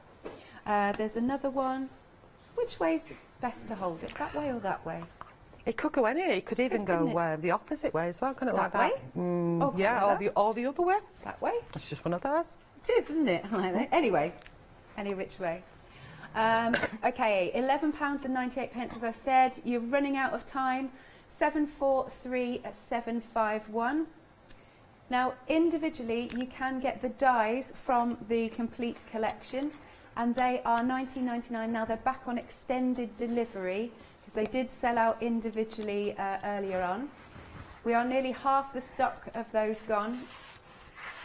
There's another one. Which way's best to hold it? That way or that way? It could go anywhere. It could even go the opposite way as well, couldn't it? That like way? that? Oh, yeah, like or the other way. That way? It's just one of those. It is, isn't it? I like that. Anyway, any which way. Okay, £11.98, as I said. You're running out of time. 743751. Now, individually, you can get the dies from the complete collection, and they are £19.99. Now, they're back on extended delivery, because they did sell out individually earlier on. We are nearly half the stock of those gone.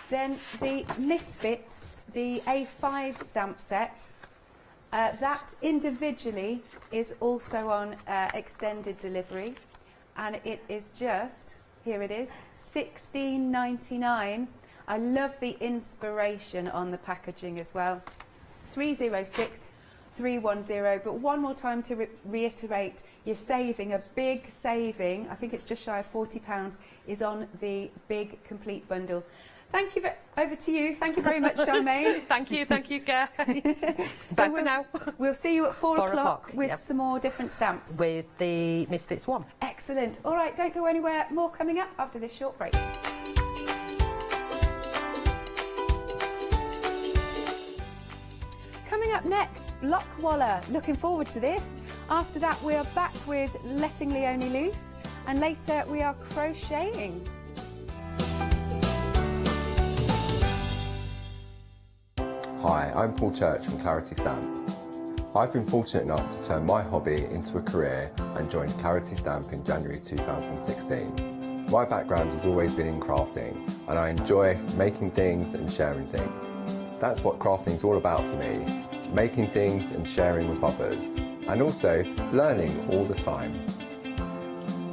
Then the Misfits, the A5 stamp set, that individually is also on extended delivery, and it is just, here it is, £16.99. I love the inspiration on the packaging as well. 306310, but one more time to reiterate, you're saving, a big saving, I think it's just shy of £40, is on the big complete bundle. Thank you, over to you. Thank you very much, Charmaine. Thank you, guys. So we'll see you at 4 o'clock with yep. some more different stamps. With the Misfits one. Excellent. All right, don't go anywhere. More coming up after this short break. Coming up next, Blockwaller. Looking forward to this. After that, we are back with Letting Leonie Loose, and later we are crocheting. Hi, I'm Paul Church from Clarity Stamp. I've been fortunate enough to turn my hobby into a career and joined Clarity Stamp in January 2016. My background has always been in crafting, and I enjoy making things and sharing things. That's what crafting is all about for me, making things and sharing with others, and also learning all the time.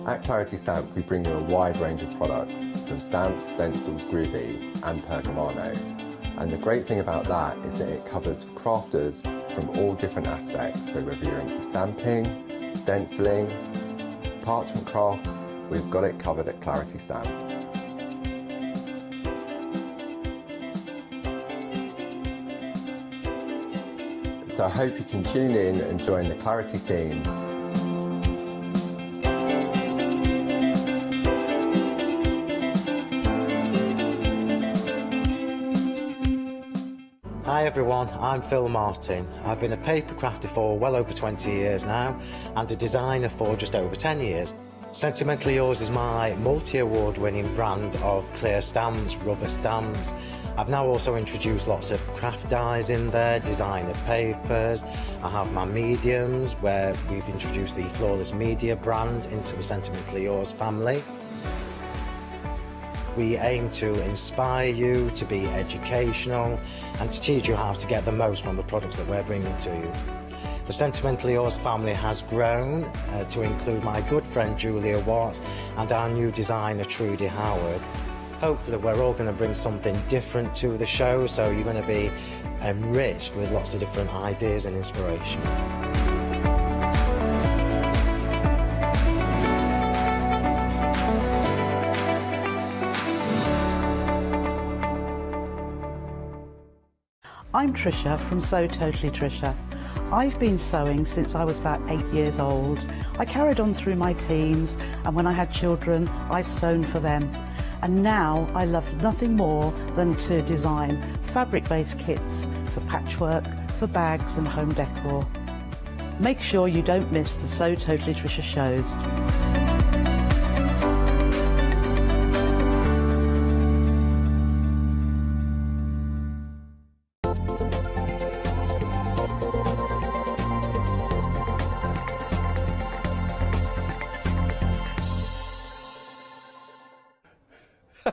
At Clarity Stamp, we bring you a wide range of products, from stamps, stencils, groovy, and pergamano. And the great thing about that is that it covers crafters from all different aspects. So whether you're into stamping, stenciling, parchment craft, we've got it covered at Clarity Stamp. So I hope you can tune in and join the Clarity team. Hi everyone, I'm Phil Martin. I've been a paper crafter for well over 20 years now and a designer for just over 10 years. Sentimentally Yours is my multi-award winning brand of clear stamps, rubber stamps. I've now also introduced lots of craft dies in there, designer papers. I have my mediums where we've introduced the Flawless Media brand into the Sentimentally Yours family. We aim to inspire you, to be educational, and to teach you how to get the most from the products that we're bringing to you. The Sentimentally Yours family has grown to include my good friend Julia Watts and our new designer Trudy Howard. Hopefully we're all going to bring something different to the show, so you're going to be enriched with lots of different ideas and inspiration. I'm Trisha from So Totally Trisha. I've been sewing since I was about 8 years old. I carried on through my teens, and when I had children, I've sewn for them. And now I love nothing more than to design fabric-based kits for patchwork, for bags and home decor. Make sure you don't miss the Sew Totally Tricia shows.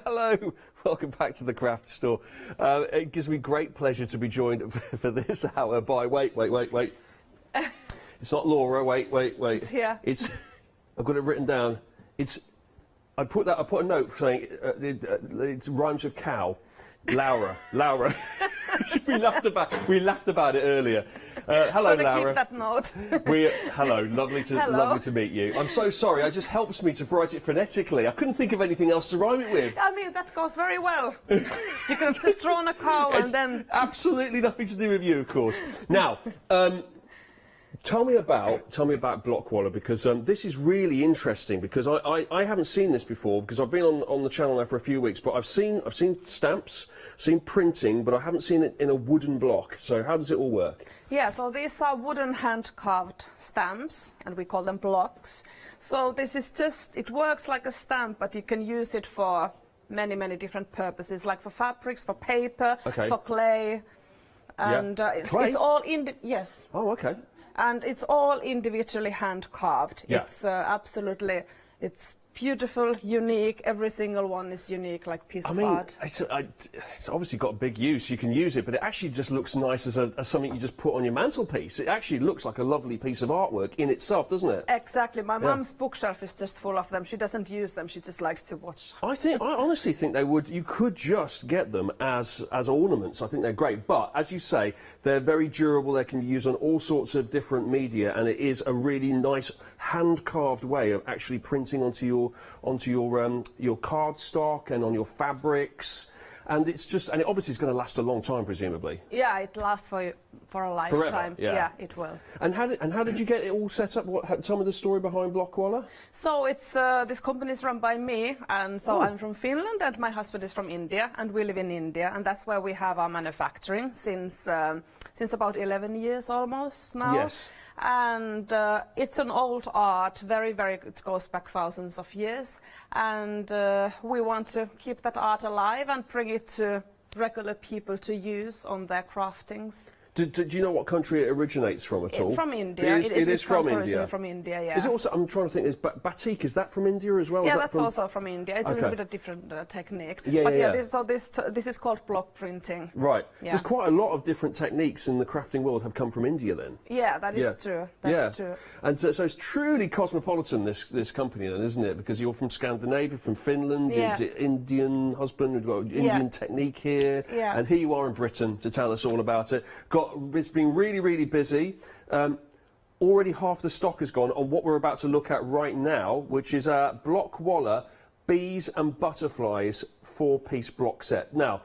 Hello, welcome back to the Craft Store. It gives me great pleasure to be joined for this hour by, wait. It's not Laura, wait. It's here. I've got it written down. I put a note saying it rhymes with cow. Laura. we laughed about it earlier. Hello, Laura. Keep that note. Hello, lovely to meet you. I'm so sorry. It just helps me to write it phonetically. I couldn't think of anything else to rhyme it with. I mean, that goes very well. You could have just drawn a cow and then... Absolutely nothing to do with you, of course. Now, tell me about Blockwalla, because this is really interesting, because I haven't seen this before, because I've been on the channel now for a few weeks, but I've seen stamps, seen printing, but I haven't seen it in a wooden block. So how does it all work? Yeah, so these are wooden hand-carved stamps, and we call them blocks. So this is it works like a stamp, but you can use it for many different purposes, like for fabrics, for paper, for clay, and clay? It's all yes. Oh, okay. And it's all individually hand-carved. Yeah. It's absolutely, it's beautiful, unique. Every single one is unique, like piece of art. It's obviously got big use. You can use it, but it actually just looks nice as something you just put on your mantelpiece. It actually looks like a lovely piece of artwork in itself, doesn't it? Exactly. My mum's bookshelf is just full of them. She doesn't use them. She just likes to watch. I honestly think you could just get them as ornaments. I think they're great. But as you say, they're very durable. They can be used on all sorts of different media, and it is a really nice hand-carved way of actually printing onto your cardstock and on your fabrics, and it obviously is going to last a long time, presumably. Yeah, it lasts for a lifetime. Forever, yeah, it will. And how did you get it all set up? Tell me the story behind Blockwalla. So it's this company is run by me, and so I'm from Finland, and my husband is from India, and we live in India, and that's where we have our manufacturing since about 11 years almost now. Yes. And it's an old art, it goes back thousands of years, and we want to keep that art alive and bring it to regular people to use on their craftings. Do you know what country it originates from at all? From India. It is from India. From India, yeah. Is it also? I'm trying to think. Is batik? Is that from India as well? Yeah, that's also from India. It's a little bit of different technique. Yeah, but yeah. This is called block printing. Right. Yeah. So there's quite a lot of different techniques in the crafting world have come from India then. Yeah, that is true. That's true. And so it's truly cosmopolitan, this company then, isn't it? Because you're from Scandinavia, from Finland, you've got Indian husband, we've got Indian technique here, and here you are in Britain to tell us all about it. It's been really busy. Already half the stock has gone on what we're about to look at right now, which is a Blockwalla Bees and Butterflies 4-piece block set. Now,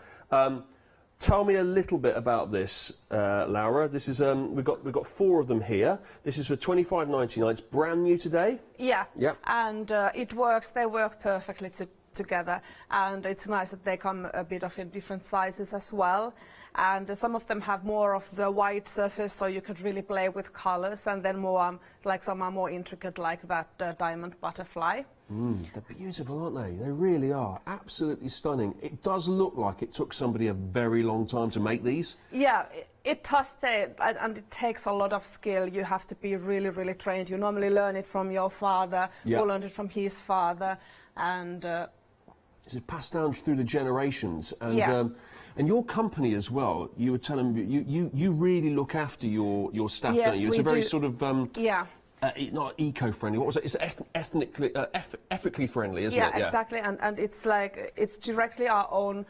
tell me a little bit about this, Laura. This is we've got 4 of them here. This is for $25.99. It's brand new today. Yeah. Yep. And it works. They work perfectly together, and it's nice that they come a bit of in different sizes as well. And some of them have more of the white surface, so you could really play with colors, and then more like some are more intricate, like that diamond butterfly. They're beautiful, aren't they? They really are. Absolutely stunning. It does look like it took somebody a very long time to make these. Yeah, it does take, and it takes a lot of skill. You have to be really trained. You normally learn it from your father, who learned it from his father, and... it's passed down through the generations, and your company as well. You were telling me you really look after your staff, don't you? It's a very sort of not eco-friendly. What was it? It's ethically friendly, isn't it? Yeah, exactly. And it's like it's directly our own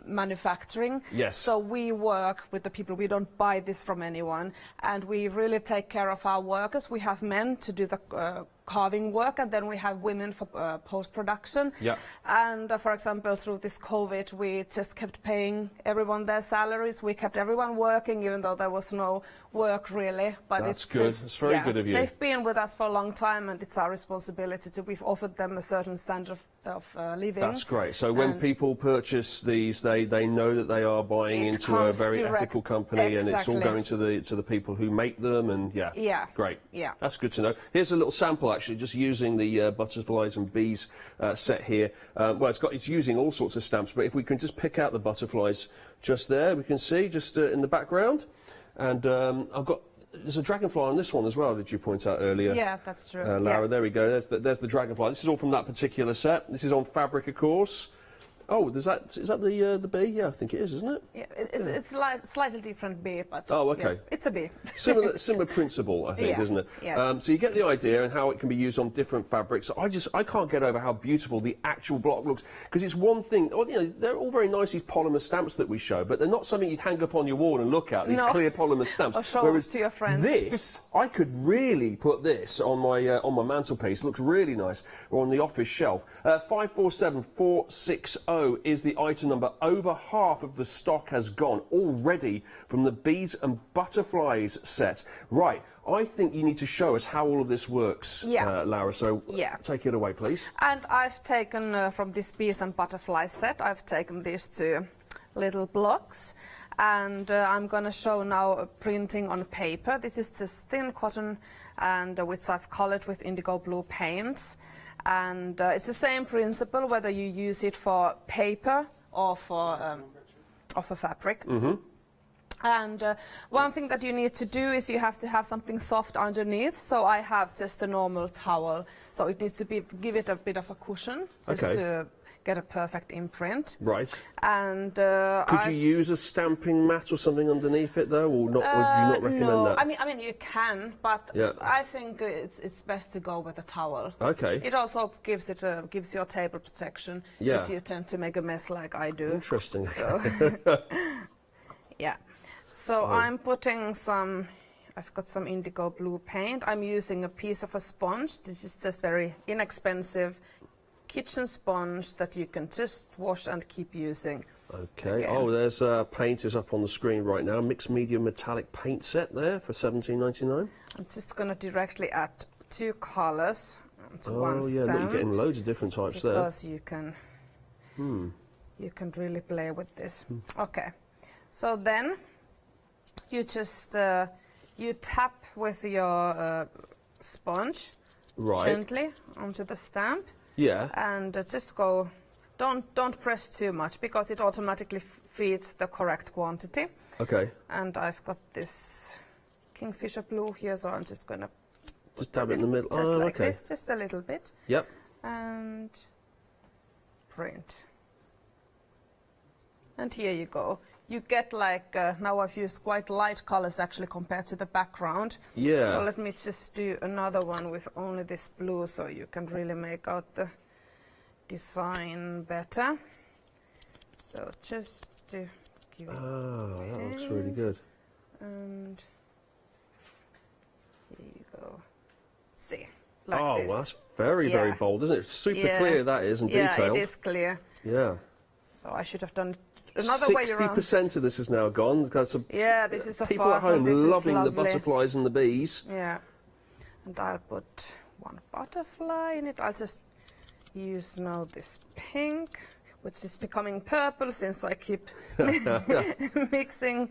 manufacturing. Yes. So we work with the people. We don't buy this from anyone, and we really take care of our workers. We have men to do the carving work, and then we have women for post-production. Yeah. And for example, through this COVID, we just kept paying everyone their salaries. We kept everyone working, even though there was no work really. But that's it's good. just, It's very good of you. They've been with us for a long time, and it's our responsibility to. We've offered them a certain standard of living. That's great. So when people purchase these, they know that they are buying into a very ethical company, and it's all going to the people who make them. And yeah, great. Yeah, that's good to know. Here's a little sample, actually, just using the butterflies and bees set here. Well, it's using all sorts of stamps, but if we can just pick out the butterflies just there, we can see just in the background. And there's a dragonfly on this one as well, did you point out earlier? Yeah, that's true. Lara, there we go. There's the dragonfly. This is all from that particular set. This is on fabric, of course. Oh, is that the bee? Yeah, I think it is, isn't it? Yeah, it's slightly different bee, but oh, okay. Yes, it's a bee. Similar principle, I think, isn't it? Yes. So you get the idea and how it can be used on different fabrics. I can't get over how beautiful the actual block looks, because it's one thing. Well, you know, they're all very nice, these polymer stamps that we show, but they're not something you'd hang up on your wall and look at. These clear polymer stamps. Or show to your friends. This, I could really put this on my mantelpiece. It looks really nice, or on the office shelf. 547460 is the item number. Over half of the stock has gone already from the bees and butterflies set. Right, I think you need to show us how all of this works, Lara, so take it away, please. And I've taken, from this bees and butterflies set, I've taken these two little blocks, and I'm going to show now printing on paper. This is this thin cotton, and which I've colored with indigo blue paints. And it's the same principle whether you use it for paper or for fabric. Mm-hmm. And one thing that you need to do is you have to have something soft underneath. So I have just a normal towel. So it needs to give it a bit of a cushion, just to get a perfect imprint. Right. And could you use a stamping mat or something underneath it, though, or not? Would you not recommend that? I mean, you can, but I think it's best to go with a towel. Okay. It also gives your table protection if you tend to make a mess like I do. Interesting. So yeah. So I'm putting some. I've got some indigo blue paint. I'm using a piece of a sponge. This is just very inexpensive kitchen sponge that you can just wash and keep using. Okay. Again. Oh, there's paint is up on the screen right now. Mixed medium metallic paint set there for $17.99. I'm just going to directly add two colours to one stamp. Oh yeah, you're getting loads of different types there. Because you can really play with this. Okay. So then you just you tap with your sponge gently onto the stamp. Yeah. And just go. Don't press too much, because it automatically feeds the correct quantity. Okay. And I've got this kingfisher blue here, so I'm just gonna just dab it in the middle. Just like this, just a little bit. Yep. And print. And here you go. You get like, now I've used quite light colors actually compared to the background. Yeah. So let me just do another one with only this blue, so you can really make out the design better. So just to give it that looks really good. And here you go. See, like this. Well, that's very, very bold, isn't it? Super clear that is, and detailed. Yeah, it is clear. Yeah. So I should have done it another way around. 60% of this is now gone. Because this is a people at home loving the butterflies and the bees. Yeah. And I'll put one butterfly in it. I'll just use now this pink, which is becoming purple since I keep mixing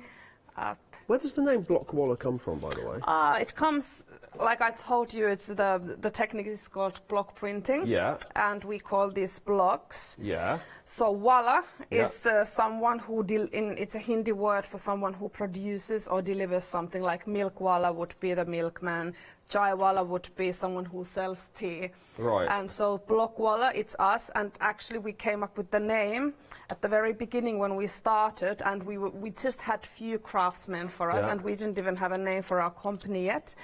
up. Where does the name Block-Waller come from, by the way? It comes, like I told you, it's the technique is called block printing. Yeah. And we call these blocks. Yeah. So wala is someone who it's a Hindi word for someone who produces or delivers something. Like milk wala would be the milkman. Chai wala would be someone who sells tea. Right. And so block wala, it's us. And actually we came up with the name at the very beginning when we started, and we just had few craftsmen for us, and we didn't even have a name for our company yet.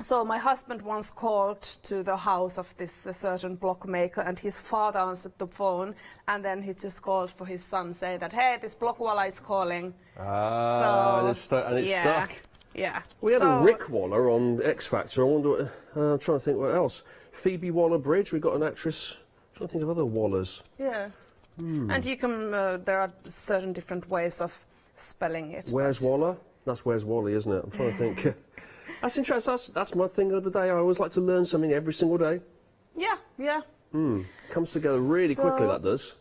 So my husband once called to the house of this certain block maker, and his father answered the phone, and then he just called for his son, say that, hey, this block wala is calling. And it's stuck. Yeah. We had a Rick Waller on X Factor. I wonder what, I'm trying to think what else. Phoebe Waller-Bridge, we've got an actress. I'm trying to think of other Wallers. Yeah. And you can, there are certain different ways of spelling it. Where's Waller? That's Where's Wally, isn't it? I'm trying to think. That's interesting. That's my thing of the day. I always like to learn something every single day. Yeah, yeah. Comes together really quickly, that does.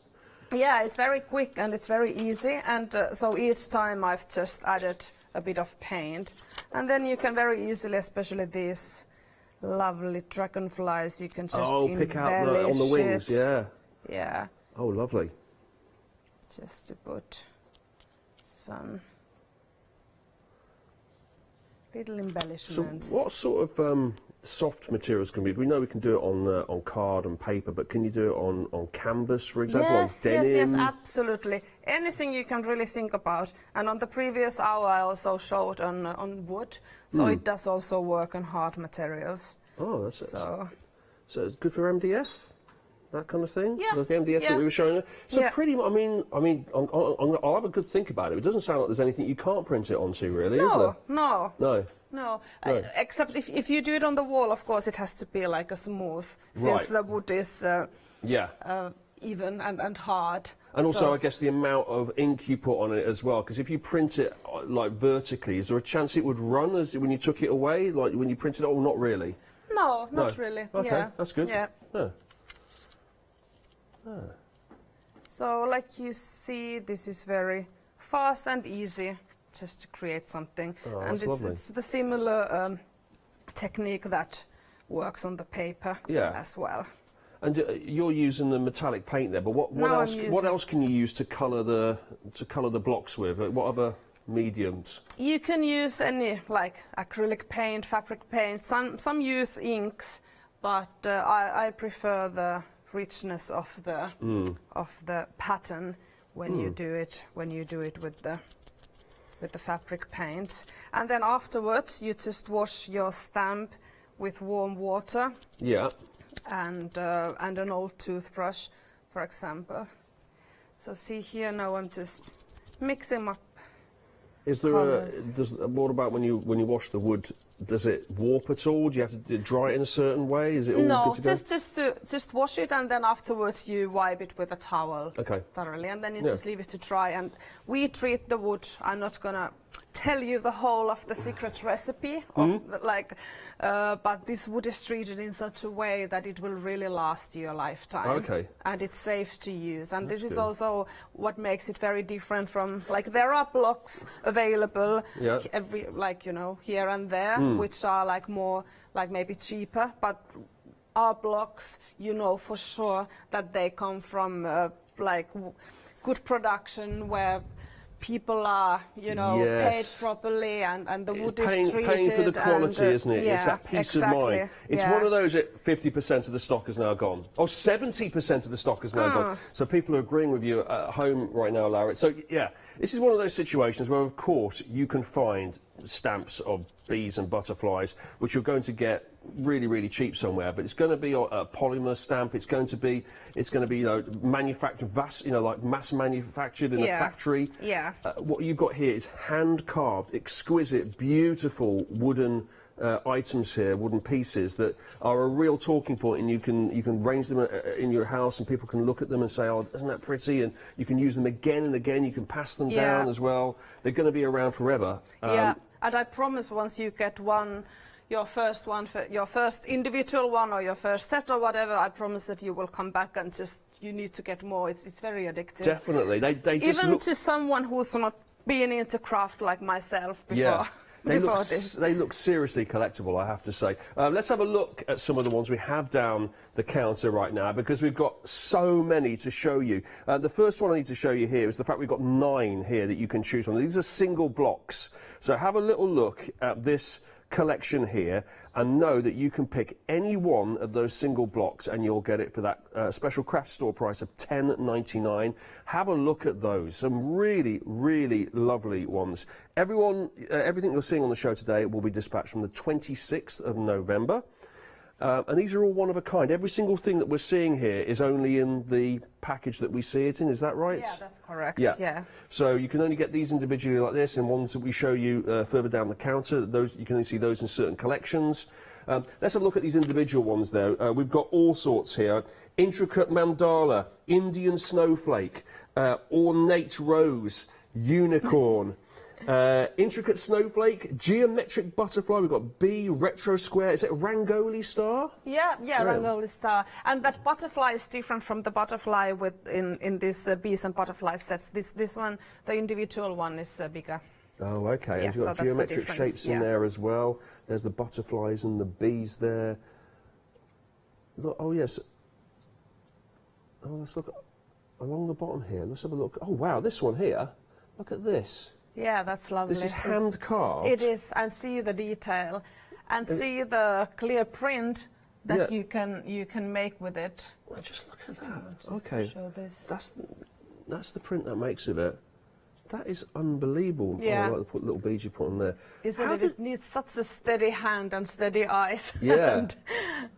Yeah, it's very quick and it's very easy. And so each time I've just added a bit of paint. And then you can very easily, especially these lovely dragonflies, you can just pick out on the wings, yeah. Yeah. Oh, lovely. Just to put some little embellishments. So what sort of soft materials can we? We know we can do it on card and paper, but can you do it on canvas, for example, Yes, on denim? yes, absolutely. Anything you can really think about. And on the previous hour, I also showed on wood, so it does also work on hard materials. Oh, that's it. So it's good for MDF, that kind of thing. Yeah. The MDF that we were showing. So Yeah. pretty much. I mean, I'll have a good think about it. It doesn't sound like there's anything you can't print it onto, really, is there? No. No. No, No. except if you do it on the wall, of course, it has to be like a smooth, Right. since the wood is even and hard. And also, So- I guess the amount of ink you put on it as well, because if you print it like vertically, is there a chance it would run as when you took it away, like when you printed it? Oh, not really. No, not really. Okay, Yeah. that's good. Yeah. Yeah. So, like you see, this is very fast and easy just to create something. Oh, and that's lovely. it's the similar technique that works on the paper as well. And you're using the metallic paint there, but what No, else? I'm using- What else can you use to colour the blocks with? What other mediums? You can use any, like acrylic paint, fabric paint. Some use inks, but I prefer the richness of the pattern when you do it with the fabric paint. And then afterwards, you just wash your stamp with warm water. Yeah. And an old toothbrush, for example. So see here now I'm just mixing up. Is there colours. what about when you wash the wood? Does it warp at all? Do you have to dry it in a certain way? Is it all No, good to go? just wash it and then afterwards you wipe it with a towel thoroughly, and then you just leave it to dry. And we treat the wood. I'm not gonna tell you the whole of the secret recipe, but this wood is treated in such a way that it will really last you a lifetime. Okay. And it's safe to use. And That's this is good. also what makes it very different from, like, there are blocks available here and there, which are like more, like maybe cheaper, but our blocks, you know for sure that they come from good production where people are, paid properly and the wood is treated. Paying for the quality, isn't it? Yeah, it's that peace exactly. of mind. It's one of those that 50% of the stock is now gone. Oh, 70% of the stock is now gone. So people are agreeing with you at home right now, Larry. So, yeah, this is one of those situations where, of course, you can find stamps of bees and butterflies, which you're going to get really, really cheap somewhere, but it's going to be a polymer stamp. It's going to be manufactured, mass manufactured in a factory. Yeah. What you've got here is hand carved, exquisite, beautiful wooden items here, wooden pieces that are a real talking point, and you can range them in your house, and people can look at them and say, "Oh, isn't that pretty?" And you can use them again and again. You can pass them down as well. They're going to be around forever. And I promise once you get your first individual one or your first set or whatever, I promise that you will come back and you need to get more. It's very addictive. Definitely. They just even look... to someone who's not been into craft like myself before. Yeah. They They look seriously collectible, I have to say. Let's have a look at some of the ones we have down the counter right now, because we've got so many to show you. The first one I need to show you here is the fact we've got 9 here that you can choose from. These are single blocks. So have a little look at this collection here and know that you can pick any one of those single blocks and you'll get it for that special craft store price of $10.99. Have a look at those. Some really, really lovely ones. Everything you're seeing on the show today will be dispatched from the 26th of November. And these are all one of a kind. Every single thing that we're seeing here is only in the package that we see it in, is that right? Yeah, that's correct. Yeah. Yeah. So you can only get these individually like this, and ones that we show you further down the counter. Those you can only see those in certain collections. Let's have a look at these individual ones, though. We've got all sorts here. Intricate mandala, Indian snowflake, ornate rose, unicorn. Intricate snowflake, geometric butterfly. We've got bee, retro square. Is it Rangoli star? Yeah, Rangoli star. And that butterfly is different from the butterfly in this bees and butterfly sets. This one, the individual one, is bigger. Oh, okay. Yeah, and you've got so that's the geometric difference, shapes in there as well. There's the butterflies and the bees there. Look, oh, yes. Oh, let's look along the bottom here. Let's have a look. Oh, wow, this one here. Look at this. Yeah, that's lovely. This is hand carved. It is, and see the detail, and see the clear print that you can make with it. Well, just look at that. Okay, show this. That's the print that makes of it. That is unbelievable. Yeah. Oh, I like the little beads you put on there. Isn't it? It needs such a steady hand and steady eyes. Yeah. and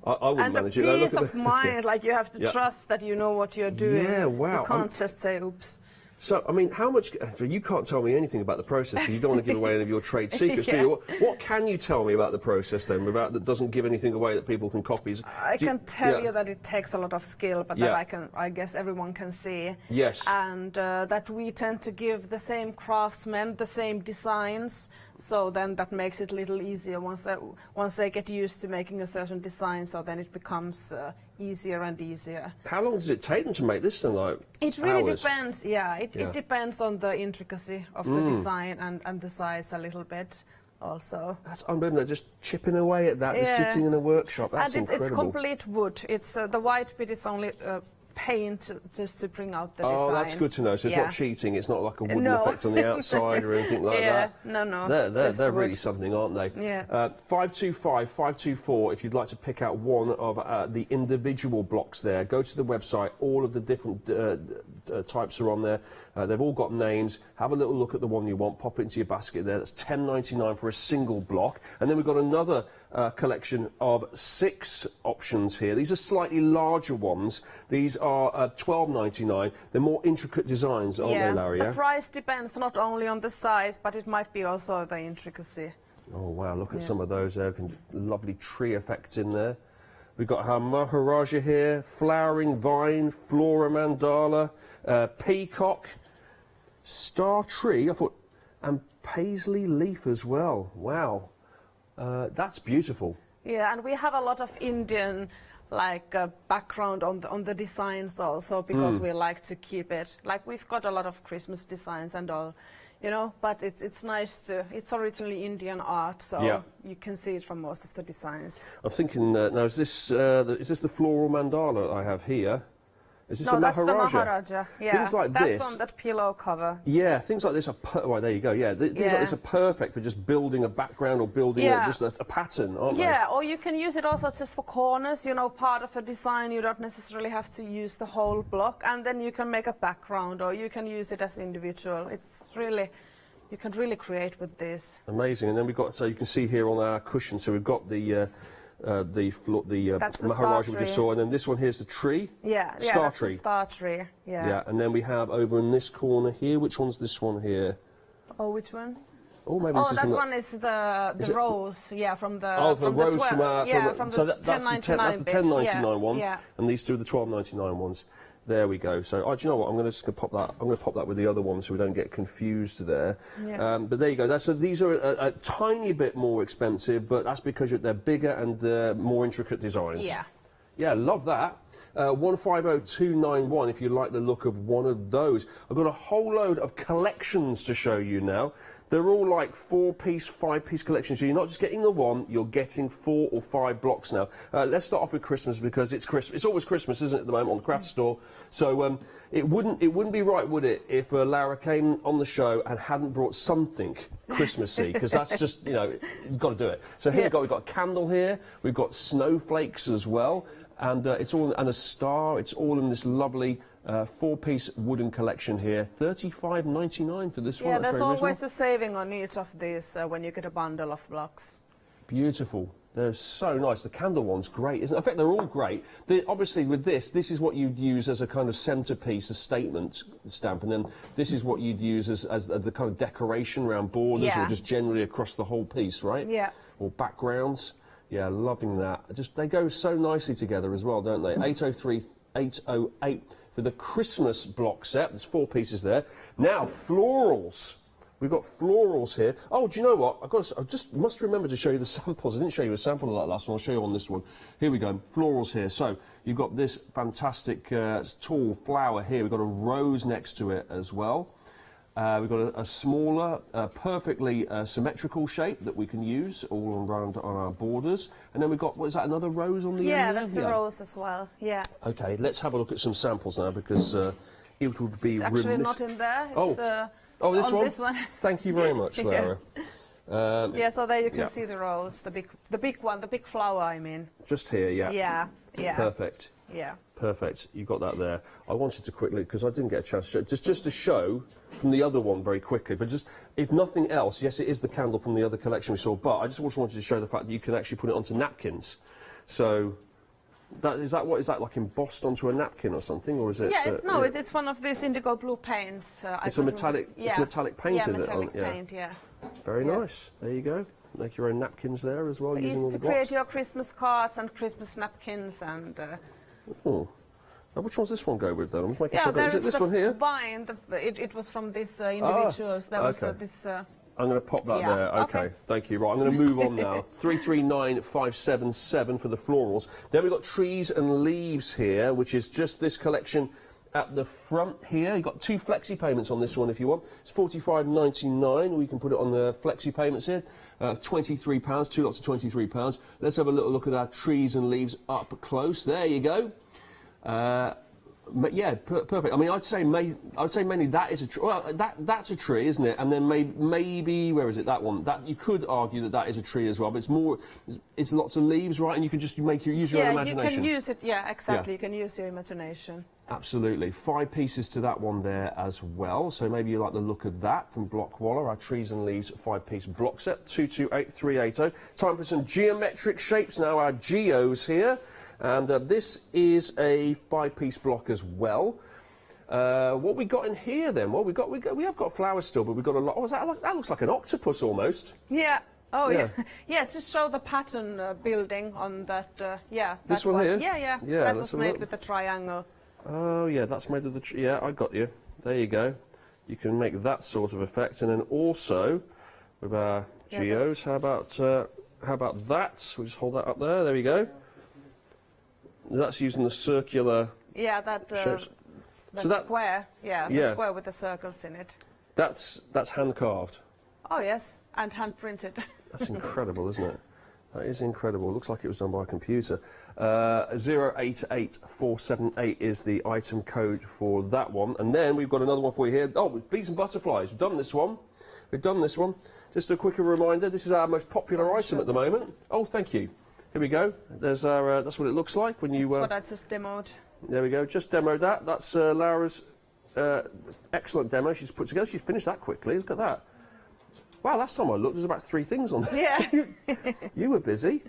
I wouldn't manage it. And a Look peace at of the- mind, like you have to trust that you know what you're doing. Yeah, wow. You can't just say, oops. So, I mean, how much... You can't tell me anything about the process because you don't want to give away any of your trade secrets, do you? What can you tell me about the process, then, without that doesn't give anything away that people can copy? I can tell you that it takes a lot of skill, but that I guess everyone can see. Yes. And that we tend to give the same craftsmen the same designs, so then that makes it a little easier once they get used to making a certain design, so then it becomes easier and easier. How long does it take them to make this, then, like It really hours? depends, it depends on the intricacy of the design and the size a little bit also. That's unbelievable. They're just chipping away at that, just sitting in a workshop. That's and incredible. It's complete wood. It's the white bit is only paint just to bring out the design. Oh, that's good to know. So it's not cheating. It's not like a wooden effect on the outside or anything like that. No. They're really something, aren't they? Yeah. 525, 524. If you'd like to pick out one of the individual blocks there, go to the website. All of the different types are on there. They've all got names. Have a little look at the one you want. Pop it into your basket there. That's $10.99 for a single block. And then we've got another collection of 6 options here. These are slightly larger ones. These are $12.99. They're more intricate designs, aren't they, Larry? The price depends not only on the size, but it might be also the intricacy. Oh, wow, look at some of those there. Lovely tree effects in there. We've got our Maharaja here, flowering vine, flora mandala, peacock, star tree, and paisley leaf as well. Wow, that's beautiful. Yeah, and we have a lot of Indian background on the designs also, because we like to keep it. Like, we've got a lot of Christmas designs and all, you know, but it's nice to, it's originally Indian art, so you can see it from most of the designs. I'm thinking, now is this the floral mandala I have here? Is this No, a that's Maharaja? the Maharaja. Yeah, Things like that's this. on that pillow cover. Yeah, things like this are. Well, there you go. Yeah, things like this are perfect for just building a background or building just a pattern, aren't they? Yeah, or you can use it also just for corners. You know, part of a design. You don't necessarily have to use the whole block, and then you can make a background, or you can use it as individual. It's really, you can really create with this. Amazing. And then we've got, so you can see here on our cushion. So we've got the Maharaja we just saw, and then this one here's the tree. Star tree. The star tree. Yeah, and then we have over in this corner here. Which one's this one here? Oh, which one? Oh, maybe this is that one is the rose. Yeah, from the. Oh, the rose from the so that's the $10.99 one, yeah. and these two are the $12.99 ones. There we go. So, do you know what? I'm going to pop that. I'm going to pop that with the other one, so we don't get confused there. Yeah. But there you go. So these are a tiny bit more expensive, but that's because they're bigger and more intricate designs. Yeah. Yeah, love that. 150291 if you like the look of one of those. I've got a whole load of collections to show you now. They're all like 4-piece, 5-piece collections. So you're not just getting the one, you're getting 4 or 5 blocks now. Let's start off with Christmas, because it's Christmas. It's always Christmas, isn't it, at the moment on the craft store? So it wouldn't be right, would it, if Lara came on the show and hadn't brought something Christmassy? Because that's just, you know, you've got to do it. So here we've got a candle here. We've got snowflakes as well. And it's all, and a star. It's all in this lovely 4-piece wooden collection here. $35.99 for this one. Yeah, That's there's very always reasonable. a saving on each of these when you get a bundle of blocks. Beautiful. They're so nice. The candle one's great, isn't it? In fact, they're all great. Obviously, with this is what you'd use as a kind of centrepiece, a statement stamp, and then this is what you'd use as the kind of decoration around borders or just generally across the whole piece, right? Yeah. Or backgrounds. Yeah, loving that. They go so nicely together as well, don't they? 803, 808 for the Christmas block set. There's 4 pieces there. Now, florals. We've got florals here. Oh, do you know what? I just must remember to show you the samples. I didn't show you a sample of that last one. I'll show you on this one. Here we go. Florals here. So you've got this fantastic tall flower here. We've got a rose next to it as well. We've got a smaller, perfectly symmetrical shape that we can use all around on our borders. And then we've got, what is that, another rose on the end? Yeah, that's a rose as well. Yeah. Okay, let's have a look at some samples now because it would be remiss. It's actually not in there. It's, oh, this on one? This one. Thank you very much, Lara. Yeah, so there you can see the rose, the big one, the big flower, I mean. Just here, yeah. Yeah, yeah. Perfect. Yeah. Perfect. You got that there. I wanted to quickly, because I didn't get a chance to show, just to show from the other one very quickly, but just, if nothing else, yes, it is the candle from the other collection we saw, but I just also wanted to show the fact that you can actually put it onto napkins. So, is that like embossed onto a napkin or something, or is it? Yeah, no, it's one of these indigo blue paints. It's a metallic. Yeah. It's metallic paint, yeah, is metallic it? Paint, yeah. Very nice. There you go. Make your own napkins there as well, So using all the to create blocks. your Christmas cards and Christmas napkins and. Oh. Now, which one's this one go with then? I'm just making Yeah, sure. there Is it this one here? Vine. It was from these individuals. There was okay. this. I'm going to pop that Yeah, there. Okay, thank you. Right, I'm going to move on now. 339577 for the florals. Then we've got trees and leaves here, which is just this collection at the front here. You've got 2 flexi payments on this one if you want. It's £45.99. We can put it on the flexi payments here. £23, 2 lots of £23. Let's have a little look at our trees and leaves up close. There you go. But yeah, perfect. I mean, I'd say mainly that is a tree. Well, that's a tree, isn't it? And then maybe where is it? That one. That you could argue that is a tree as well. But it's lots of leaves, right? And you can just use your own imagination. Yeah, you can use it. Yeah, exactly. Yeah. You can use your imagination. Absolutely. 5 pieces to that one there as well. So maybe you like the look of that from Blockwaller, our trees and leaves 5-piece block set. 228380. Time for some geometric shapes now. Our geos here. And this is a 5-piece block as well. What we got in here then? Well, we have got flowers still, but we've got a lot. Oh, that looks like an octopus almost. Yeah. Oh yeah. Yeah. To show the pattern building on that. Yeah. This one here. Yeah. Yeah. That was made with the triangle. Oh yeah, that's made of the. Yeah, I got you. There you go. You can make that sort of effect, and then also with our geos. How about that? We'll just hold that up there. There we go. That's using the circular. Yeah, that square. Yeah, the square with the circles in it. That's hand carved. Oh yes, and hand printed. That's incredible, isn't it? That is incredible. It looks like it was done by a computer. 088478 is the item code for that one. And then we've got another one for you here. Oh, bees and butterflies. We've done this one. Just a quicker reminder, this is our most popular item at the moment. Oh, thank you. Here we go. There's our, that's what it looks like when you... That's what I just demoed. There we go. Just demoed that. That's Laura's excellent demo she's put together. She's finished that quickly. Look at that. Wow, last time I looked, there's about 3 things on there. Yeah. You were busy.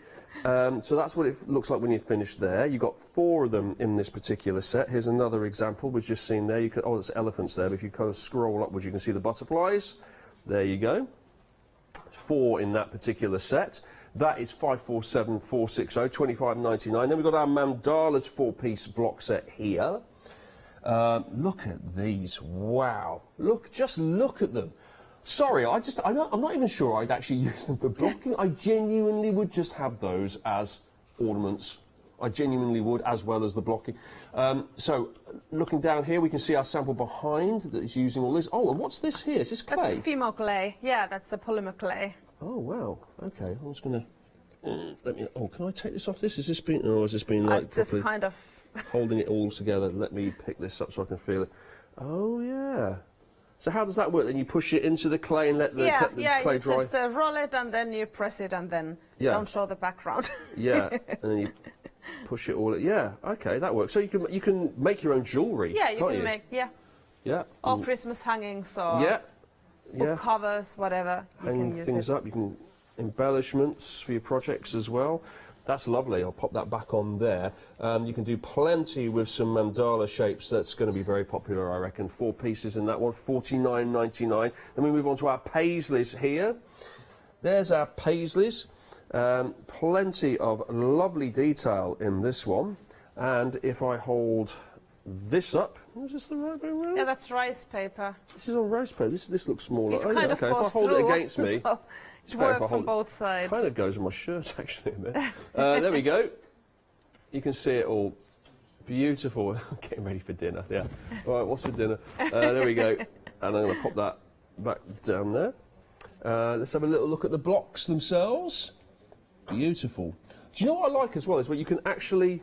So that's what it looks like when you're finished there. You've got 4 of them in this particular set. Here's another example we've just seen there. Oh, there's elephants there, but if you kind of scroll upwards, you can see the butterflies. There you go. 4 in that particular set. That is 547460, £25.99. Then we've got our mandalas 4-piece block set here. Look at these. Wow. Just look at them. Sorry, I'm not even sure I'd actually use them for blocking. I genuinely would just have those as ornaments. I genuinely would, as well as the blocking. So, looking down here, we can see our sample behind that is using all this. Oh, and what's this here? Is this clay? That's Fimo clay. Yeah, that's the polymer clay. Oh, wow. Okay, I'm just going to... let me... Oh, can I take this off this? Has this been... Oh, has this been, like, just kind of... holding it all together. Let me pick this up so I can feel it. Oh, yeah. So how does that work? Then you push it into the clay and let the clay dry? Yeah, you just roll it and then you press it and then don't show the background. Yeah, and then you push it all... Yeah, okay, that works. So you can make your own jewellery, Yeah, you can't can make... Yeah. Yeah. Or Christmas hangings or... Yeah. Book covers, whatever. You Hang can use things it. up. You can embellishments for your projects as well. That's lovely. I'll pop that back on there. You can do plenty with some mandala shapes. That's going to be very popular, I reckon. 4 pieces in that one, $49.99. Then we move on to our paisleys here. There's our paisleys. Plenty of lovely detail in this one. And if I hold this up, is this the right way around? Yeah, that's rice paper. This is on rice paper. This looks smaller. It's kind of okay. If I hold it against me, so it works on both sides. Kind of goes on my shirt actually a bit. There we go. You can see it all. Beautiful. Getting ready for dinner. Yeah. All right. What's for dinner? There we go. And I'm going to pop that back down there. Let's have a little look at the blocks themselves. Beautiful. Do you know what I like as well is where you can actually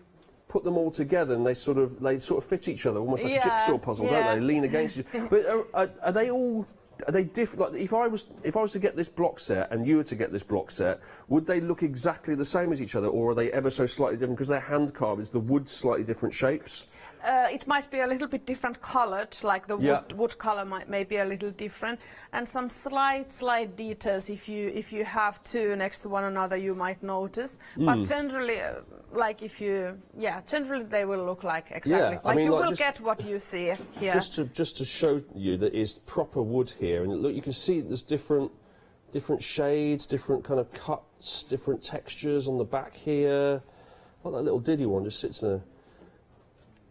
put them all together and they sort of fit each other, almost like a jigsaw puzzle, don't they? Lean against you. But are they all? Are they different? Like if I was to get this block set and you were to get this block set, would they look exactly the same as each other, or are they ever so slightly different because they're hand carved? Is the wood slightly different shapes? It might be a little bit different coloured, like the wood colour may be a little different, and some slight details. If you have two next to one another, you might notice. But generally, generally they will look like exactly. I mean, you will get what you see here. Just to show you that is proper wood here, and look, you can see there's different shades, different kind of cuts, different textures on the back here. Like that little diddy one just sits there.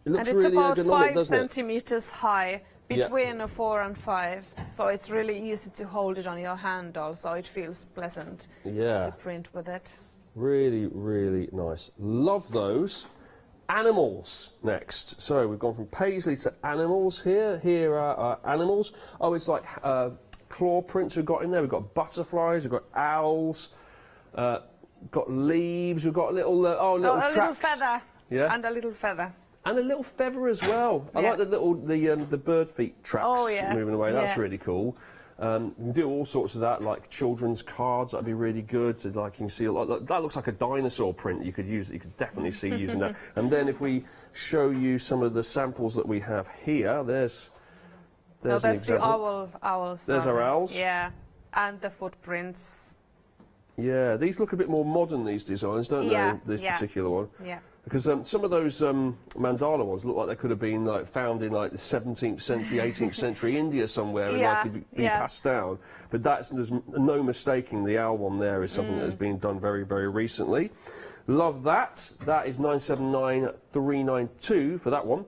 It looks and it's really about ergonomic, 5 centimeters high, between a 4 and 5. So it's really easy to hold it on your hand also. It feels pleasant to print with it. Really, really nice. Love those. Animals next. So we've gone from paisley to animals here. Here are our animals. Oh, it's like claw prints we've got in there. We've got butterflies, we've got owls, got leaves, we've got little little tracks. A little feather. Yeah. And a little feather. And a little feather as well. I like the bird feet tracks moving away. That's really cool. You can do all sorts of that, like children's cards. That'd be really good. So, like you can see, that looks like a dinosaur print. You could use. You could definitely see using that. And then if we show you some of the samples that we have here, there's an example. The owls. There's our owls. Yeah, and the footprints. Yeah, these look a bit more modern, these designs, don't they? This particular one. Yeah. Because some of those mandala ones look like they could have been found in the 17th century, 18th century India somewhere and been passed down. But there's no mistaking the owl one there is something that has been done very, very recently. Love that. That is 979,392 for that one.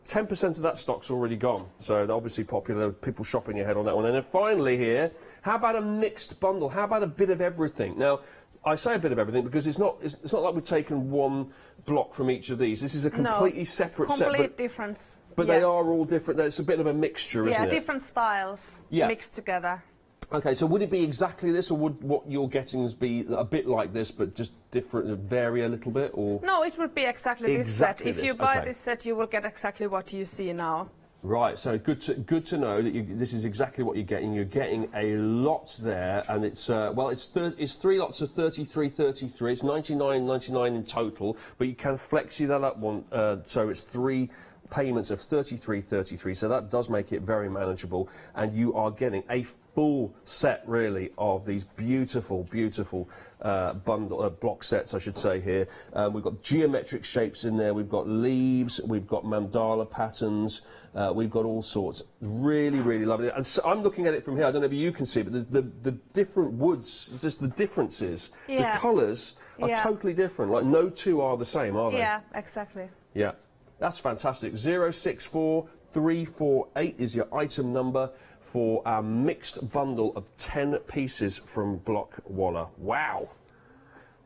10% of that stock's already gone, so they're obviously popular. People shopping ahead on that one. And then finally here, how about a mixed bundle? How about a bit of everything? Now, I say a bit of everything because it's not like we've taken one block from each of these. This is a completely separate set. Complete difference. But they are all different. It's a bit of a mixture, isn't it? Yeah, different styles mixed together. Okay, so would it be exactly this, or would what you're getting be a bit like this, but just different, vary a little bit, or? No, it would be exactly this set. If you buy this set, you will get exactly what you see now. Right, so good to know that this is exactly what you're getting. You're getting a lot there, and it's it's 3 lots of 33.33. It's 99.99 in total, but you can flexi that up one, so it's 3 payments of 33.33. So that does make it very manageable, and you are getting a full set really of these beautiful block sets, I should say here. We've got geometric shapes in there, we've got leaves, we've got mandala patterns, we've got all sorts. Really, really lovely. And so I'm looking at it from here, I don't know if you can see, but the different woods, just the differences, the colours are totally different. Like no two are the same, are they? Yeah, exactly. Yeah, that's fantastic. 064348 is your item number for our mixed bundle of 10 pieces from Blockwalla. Wow.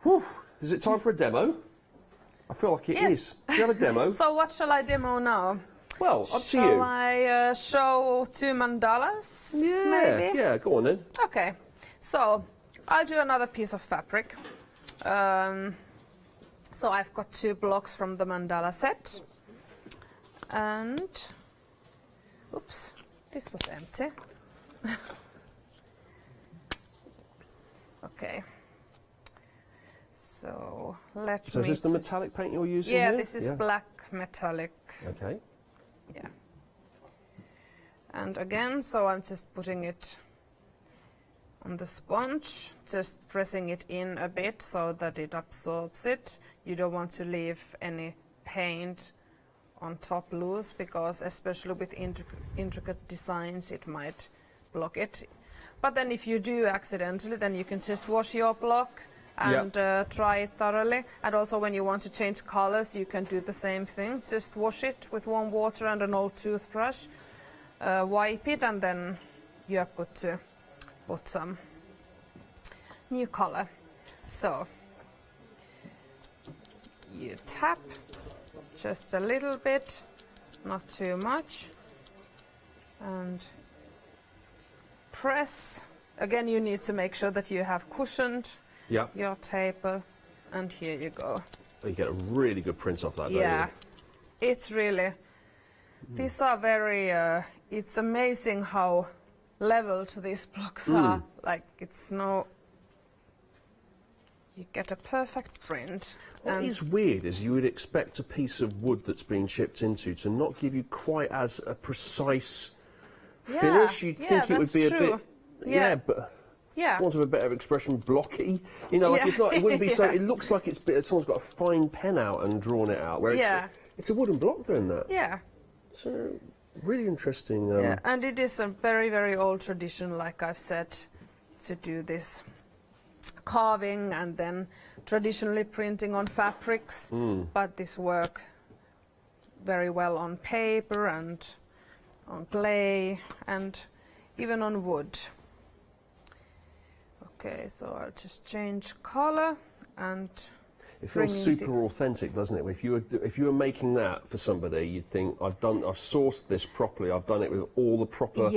Whew. Is it time for a demo? I feel like it is. Do you have a demo? So what shall I demo now? Well, up to you. Shall I show 2 mandalas, maybe? Yeah, go on then. Okay, so I'll do another piece of fabric. So I've got 2 blocks from the mandala set. And, oops, this was empty. Okay. So let me... So is this the metallic paint you're using here? Yeah, this is black metallic. Okay. Yeah. And again, so I'm just putting it on the sponge, just pressing it in a bit so that it absorbs it. You don't want to leave any paint on top loose, because especially with intricate designs it might block it. But then if you do accidentally, then you can just wash your block and try it thoroughly. And also when you want to change colors, you can do the same thing. Just wash it with warm water and an old toothbrush, wipe it, and then you're good to put some new color. So you tap just a little bit, not too much, and press. Again, you need to make sure that you have cushioned your table, and here you go. You get a really good print off that, don't you? Yeah, it's really, these are very, it's amazing how leveled these blocks are. Like, it's no, you get a perfect print. What is weird is you would expect a piece of wood that's been chipped into to not give you quite as a precise finish. You'd think it would be a bit, but want of a better expression, blocky. You know, like it's not. It wouldn't be so. It looks like someone's got a fine pen out and drawn it out. Where it's a wooden block doing that. Yeah. So really interesting. Yeah, and it is a very, very old tradition, like I've said, to do this carving and then traditionally printing on fabrics. But this work very well on paper and on clay and even on wood. Okay, so I'll just change color and it feels super authentic, doesn't it? If you were making that for somebody, you'd think, I've sourced this properly. I've done it with all the proper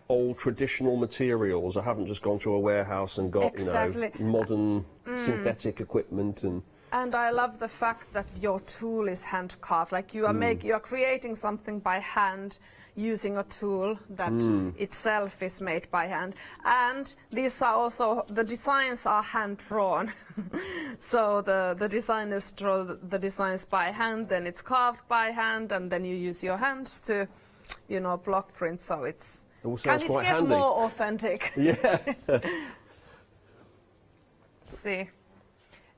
old traditional materials. I haven't just gone to a warehouse and got you know, modern synthetic equipment and. And I love the fact that your tool is hand carved. Like you are you are creating something by hand using a tool that itself is made by hand. And these are also, the designs are hand drawn. So the designers draw the designs by hand, then it's carved by hand, and then you use your hands to, you know, block print. So it's sounds quite handy. Get more authentic. Yeah. See.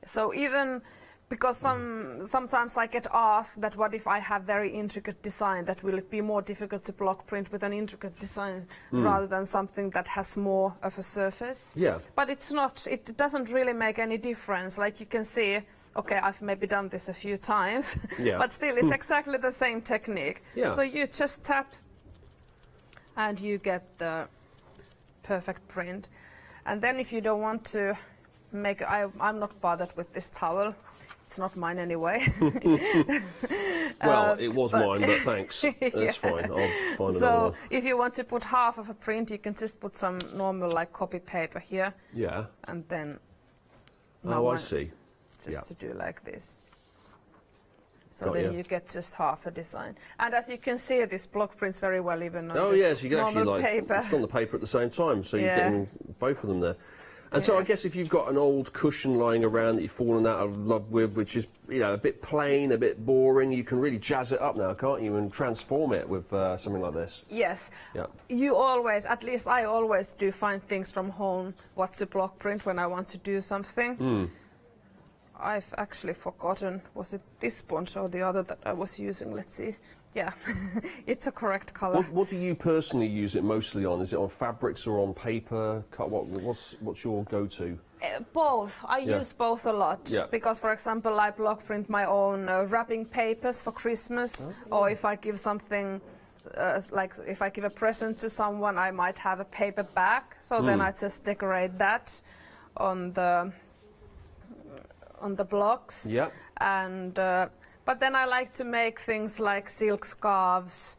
So even because sometimes I get asked that what if I have very intricate design, that will it be more difficult to block print with an intricate design rather than something that has more of a surface? Yeah. But it's not, it doesn't really make any difference. Like you can see, okay, I've maybe done this a few times, but still it's exactly the same technique. Yeah. So you just tap and you get the perfect print. And then if you don't want to make, I'm not bothered with this towel. It's not mine anyway. Well, it was mine, but thanks. That's fine. I'll find another one. So if you want to put half of a print, you can just put some normal like copy paper here. Yeah. And then. I see. Just to do like this. So then you get just half a design. And as you can see, this block prints very well even on this you can actually like paper. it's on the paper at the same time, so you're getting both of them there. And so I guess if you've got an old cushion lying around that you've fallen out of love with, which is, you know, a bit plain, a bit boring, you can really jazz it up now, can't you, and transform it with something like this. Yes. Yeah. You always, at least I always do find things from home, what to block print when I want to do something. I've actually forgotten, was it this sponge or the other that I was using? Let's see. Yeah, it's a correct colour. What do you personally use it mostly on? Is it on fabrics or on paper? What's your go-to? Both. I use both a lot. Because, for example, I block print my own wrapping papers for Christmas, or if I give something, like if I give a present to someone, I might have a paper bag, so then I just decorate that on the blocks. Yeah. And but then I like to make things like silk scarves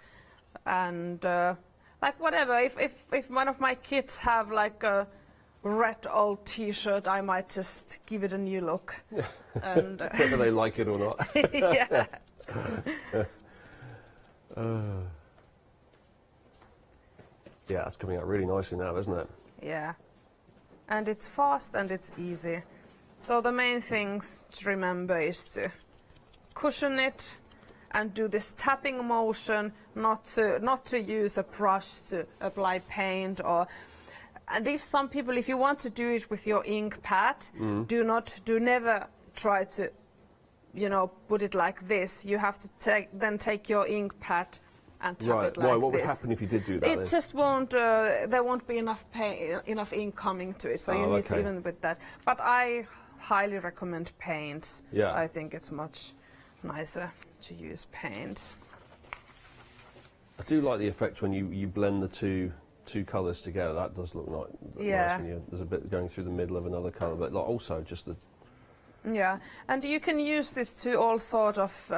and like whatever. If one of my kids have like a red old T-shirt, I might just give it a new look. And whether they like it or not. Yeah. Yeah, that's coming out really nicely now, isn't it? Yeah. And it's fast and it's easy. So the main things to remember is to cushion it and do this tapping motion, not to use a brush to apply paint, or And if you want to do it with your ink pad, never try to, you know, put it like this. You have to take your ink pad and tap it like this. Why? What would happen if you did do that? It just won't. There won't be enough ink coming to it, so you need to even with that. But I highly recommend paints. Yeah. I think it's much nicer to use paints. I do like the effect when you blend the two colours together. That does look nice. There's a bit going through the middle of another colour, but like also just the. Yeah, and you can use this to all sort of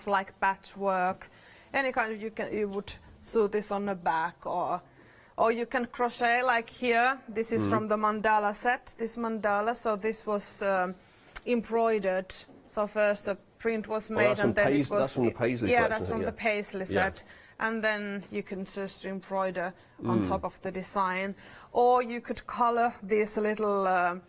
like patchwork, any kind of. You would sew this on the back, or you can crochet like here. This is from the mandala set. This mandala, so this was embroidered. So first the print was made, and then it was. That's from the Paisley collection. Yeah, that's from the Paisley set. And then you can just embroider on top of the design, or you could color these little,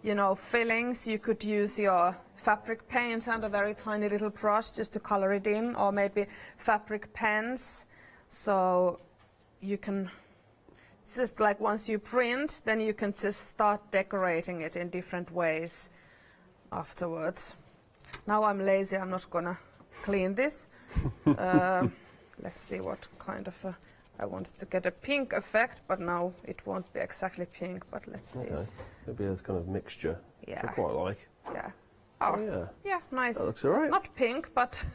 you know, fillings. You could use your fabric paints and a very tiny little brush just to color it in, or maybe fabric pens. So you can just like once you print, then you can just start decorating it in different ways afterwards. Now I'm lazy. I'm not gonna clean this. Let's see what kind of I wanted to get a pink effect, but now it won't be exactly pink, but let's see. Okay. It'll be a kind of mixture, which I Yeah. quite like. Yeah. Oh, yeah. Yeah, nice. That looks all right. Not pink, but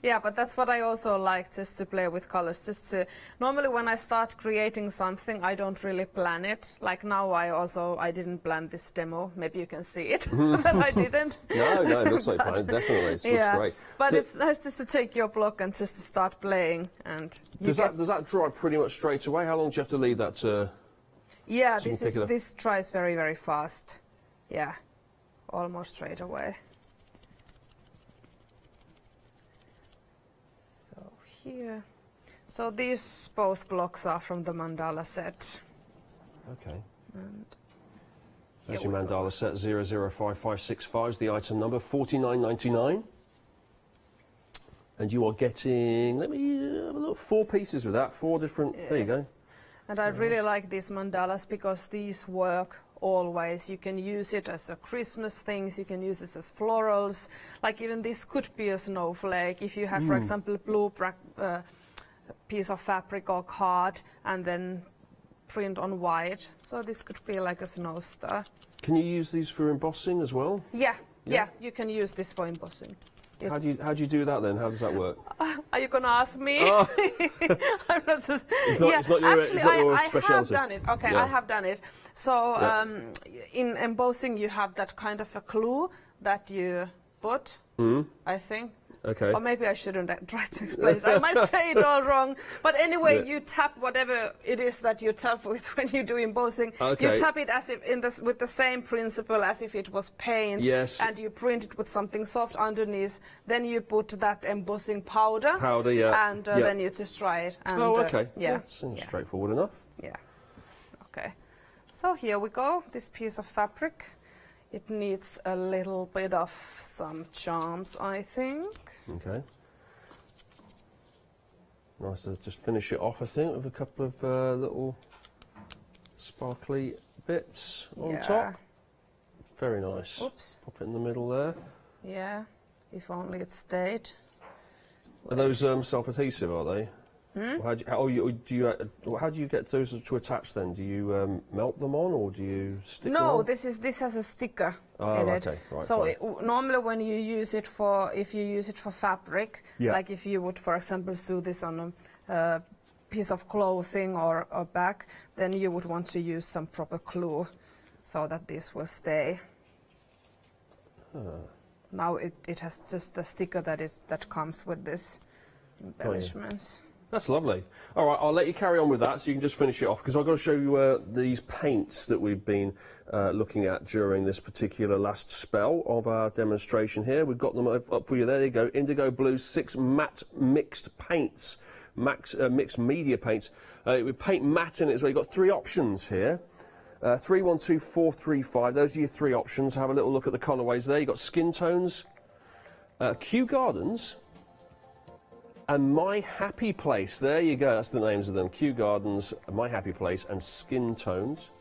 yeah, but that's what I also like, just to play with colors. Just to normally when I start creating something, I don't really plan it. Like now, I didn't plan this demo. Maybe you can see it that I didn't. No, it looks like fun. Definitely, it looks great. But it's nice just to take your block and just to start playing. And does that dry pretty much straight away? How long do you have to leave that to? Yeah, so this dries very, very fast. Yeah, almost straight away. Here. So these both blocks are from the mandala set. Okay. And there's your mandala set 005565 is the item number, $49.99. And you are getting, let me have a look, 4 pieces with that, 4 different, there you go. And I really like these mandalas because these work always. You can use it as a Christmas things, you can use it as florals, like even this could be a snowflake. If you have, for example, a blue piece of fabric or card and then print on white, so this could be like a snow star. Can you use these for embossing as well? Yeah, you can use this for embossing. How do you do that then? How does that work? Are you going to ask me? Oh. I'm not so, it's not your specialty. I have done it. Okay, yeah. I have done it. So in embossing, you have that kind of a clue that you put, I think. Okay. Or maybe I shouldn't try to explain it. I might say it all wrong. But anyway, you tap whatever it is that you tap with when you do embossing. Okay. You tap it as if with the same principle as if it was paint. Yes. And you print it with something soft underneath. Then you put that embossing powder. And then you just try it. And, okay. Yeah. Seems straightforward enough. Yeah. Okay. So here we go. This piece of fabric. It needs a little bit of some charms, I think. Okay. Nice to just finish it off, I think, with a couple of little sparkly bits on top. Very nice. Oops. Pop it in the middle there. Yeah, if only it stayed. Are those self-adhesive, are they? How do you get those to attach then? Do you melt them on, or do you stick them on? This has a sticker in it. Okay. Right, so normally when you use it for, if you use it for fabric, like if you would, for example, sew this on a piece of clothing or a bag, then you would want to use some proper glue so that this will stay. Now it has just the sticker that comes with this embellishments. That's lovely. All right, I'll let you carry on with that so you can just finish it off, because I've got to show you these paints that we've been looking at during this particular last spell of our demonstration here. We've got them up for you there. There you go. Indigo Blue 6 matte mixed paints, mixed media paints. With paint matte in it as well. You've got 3 options here. 3, 1, 2, 4, 3, 5. Those are your 3 options. Have a little look at the colourways there. You've got skin tones, Kew Gardens, and My Happy Place. There you go, that's the names of them. Kew Gardens, My Happy Place, and Skin Tones.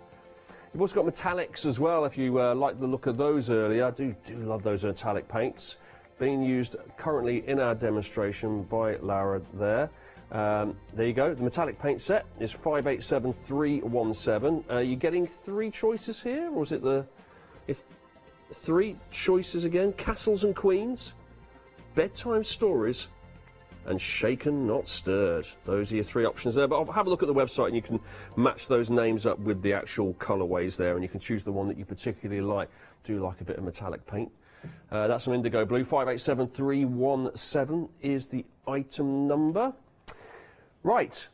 You've also got metallics as well, if you liked the look of those earlier. I do love those metallic paints. Being used currently in our demonstration by Laura there. There you go, the metallic paint set is 587317. You're getting 3 choices here, or is it the... 3 choices again? Castles and Queens, Bedtime Stories, and Shaken Not Stirred. Those are your 3 options there, but I'll have a look at the website and you can match those names up with the actual colourways there, and you can choose the one that you particularly like. Do like a bit of metallic paint. That's some indigo blue. 587317 is the item number. Right,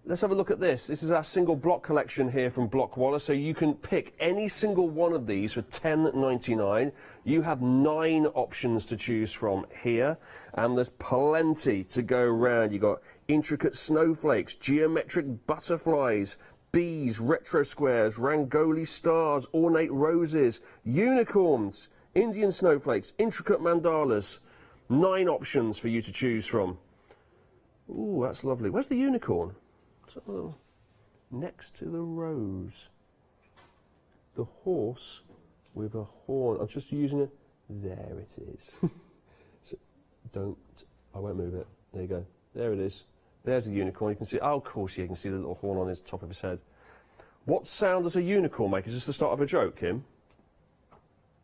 let's have a look at this. This is our single block collection here from Blockwalla, so you can pick any single one of these for $10.99. You have 9 options to choose from here, and there's plenty to go around. You've got intricate snowflakes, geometric butterflies, bees, retro squares, Rangoli stars, ornate roses, unicorns, Indian snowflakes, intricate mandalas. 9 options for you to choose from. Ooh, that's lovely. Where's the unicorn? Next to the rose. The horse with a horn. I'm just using it. There it is. So I won't move it. There you go. There it is. There's a unicorn. You can see, oh, of course, you can see the little horn on his top of his head. What sound does a unicorn make? Is this the start of a joke, Kim?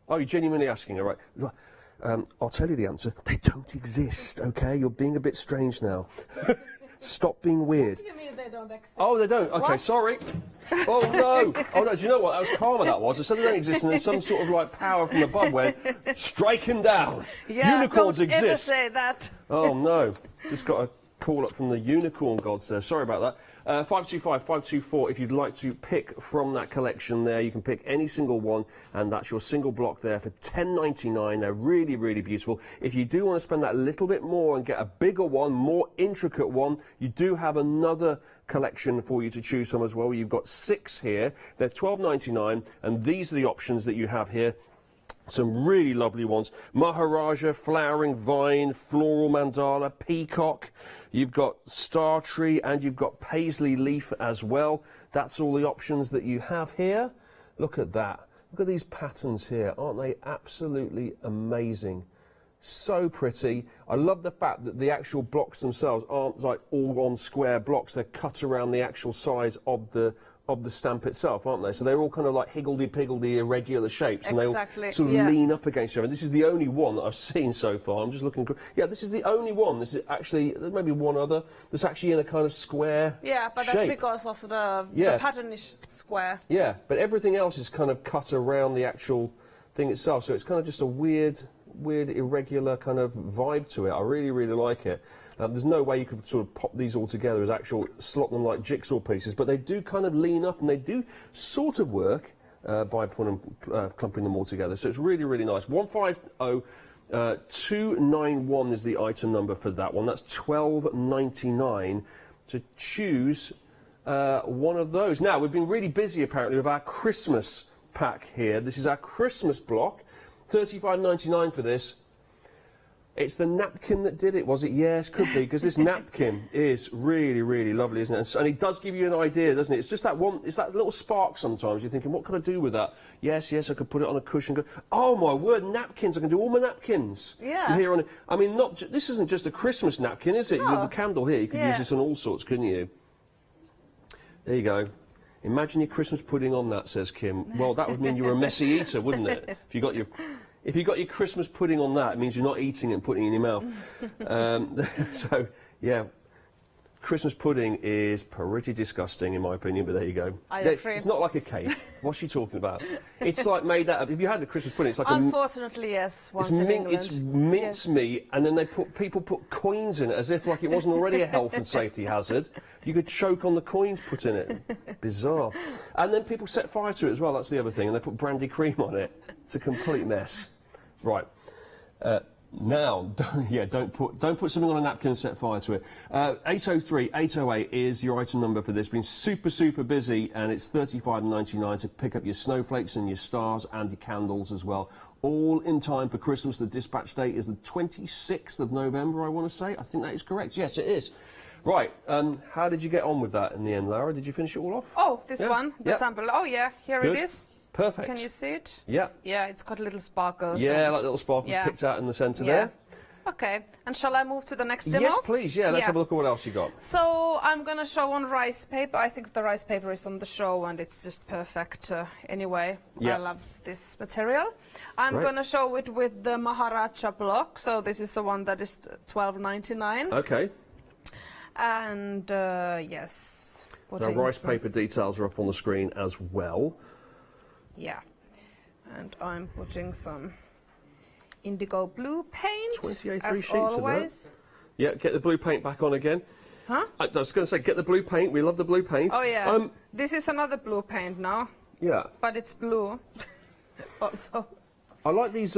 Oh, you're genuinely asking, all right. I'll tell you the answer. They don't exist, okay? You're being a bit strange now. Stop being weird. What do you mean they don't exist? Oh, they don't? Okay, What? sorry. Oh, no. Oh, no, do you know what? That was karma, that was. I said they don't exist, and then some sort of, like, power from above went, strike him down. Yeah, Unicorns don't ever exist. say that. Oh, no. Just got a call up from the unicorn gods there. Sorry about that. 525 524, if you'd like to pick from that collection there, you can pick any single one, and that's your single block there for $10.99. They're really, really beautiful. If you do want to spend that little bit more and get a bigger one, more intricate one, you do have another collection for you to choose from as well. You've got 6 here. They're $12.99, and these are the options that you have here. Some really lovely ones. Maharaja, flowering vine, floral mandala, peacock. You've got star tree, and you've got paisley leaf as well. That's all the options that you have here. Look at that. Look at these patterns here. Aren't they absolutely amazing? So pretty. I love the fact that the actual blocks themselves aren't like all on square blocks. They're cut around the actual size of the stamp itself, aren't they? So they're all kind of like higgledy-piggledy irregular shapes, and they all sort of lean up against each other. This is the only one that I've seen so far. I'm just looking. Yeah, this is the only one. This is actually, there's maybe one other that's actually in a kind of square but shape. that's because of the pattern is square. Yeah, but everything else is kind of cut around the actual thing itself, so it's kind of just a weird, irregular kind of vibe to it. I really, really like it. There's no way you could sort of pop these all together as actual, slot them like jigsaw pieces, but they do kind of lean up, and they do sort of work by clumping them all together. So it's really, really nice. 150291 is the item number for that one. That's $12.99 to choose one of those. Now, we've been really busy apparently with our Christmas pack here. This is our Christmas block. $35.99 for this. It's the napkin that did it, was it? Yes, could be, because this napkin is really, really lovely, isn't it? And it does give you an idea, doesn't it? It's just that one, it's that little spark sometimes. You're thinking, what can I do with that? Yes, I could put it on a cushion. Go, oh, my word, napkins. I can do all my napkins. Yeah. From here on. I mean, this isn't just a Christmas napkin, is it? No. You have the candle here. You could use this on all sorts, couldn't you? There you go. Imagine your Christmas pudding on that, says Kim. Well, that would mean you were a messy eater, wouldn't it? If you got your Christmas pudding on that, it means you're not eating it and putting it in your mouth. So, yeah, Christmas pudding is pretty disgusting, in my opinion, but there you go. I agree. It's not like a cake. What's she talking about? It's like made out of... If you had a Christmas pudding, it's like Unfortunately, yes, once in England. It's mincemeat, and then people put coins in it, as if like it wasn't already a health and safety hazard. You could choke on the coins put in it. Bizarre. And then people set fire to it as well, that's the other thing, and they put brandy cream on it. It's a complete mess. Right. Now, don't put something on a napkin and set fire to it. 803 808 is your item number for this. Been super, super busy, and it's $35.99 to pick up your snowflakes and your stars and your candles as well. all in time for Christmas. The dispatch date is the 26th of November, I want to say. I think that is correct. Yes, it is. Right, how did you get on with that in the end, Lara? Did you finish it all off? Oh, this one, the Yeah. sample. Oh, yeah, here Good. it is. Perfect. Can you see it? Yeah. Yeah, it's got little sparkles. Yeah, and- like little sparkles yeah. picked out in the centre Yeah. there. Okay, and shall I move to the next demo? Yes, please. Yeah, let's have a look at what else you got. So I'm going to show on rice paper. I think the rice paper is on the show and it's just perfect anyway. Yeah. I love this material. I'm Great. going to show it with the Maharaja block. So this is the one that is $12.99. Okay. And yes. So putting rice some- paper details are up on the screen as well. Yeah. And I'm putting some indigo blue paint. 28 as sheets always. of that. Yeah, get the blue paint back on again. Huh? I was going to say, get the blue paint. We love the blue paint. Oh yeah. This is another blue paint now. Yeah. But it's blue. Also. I like these.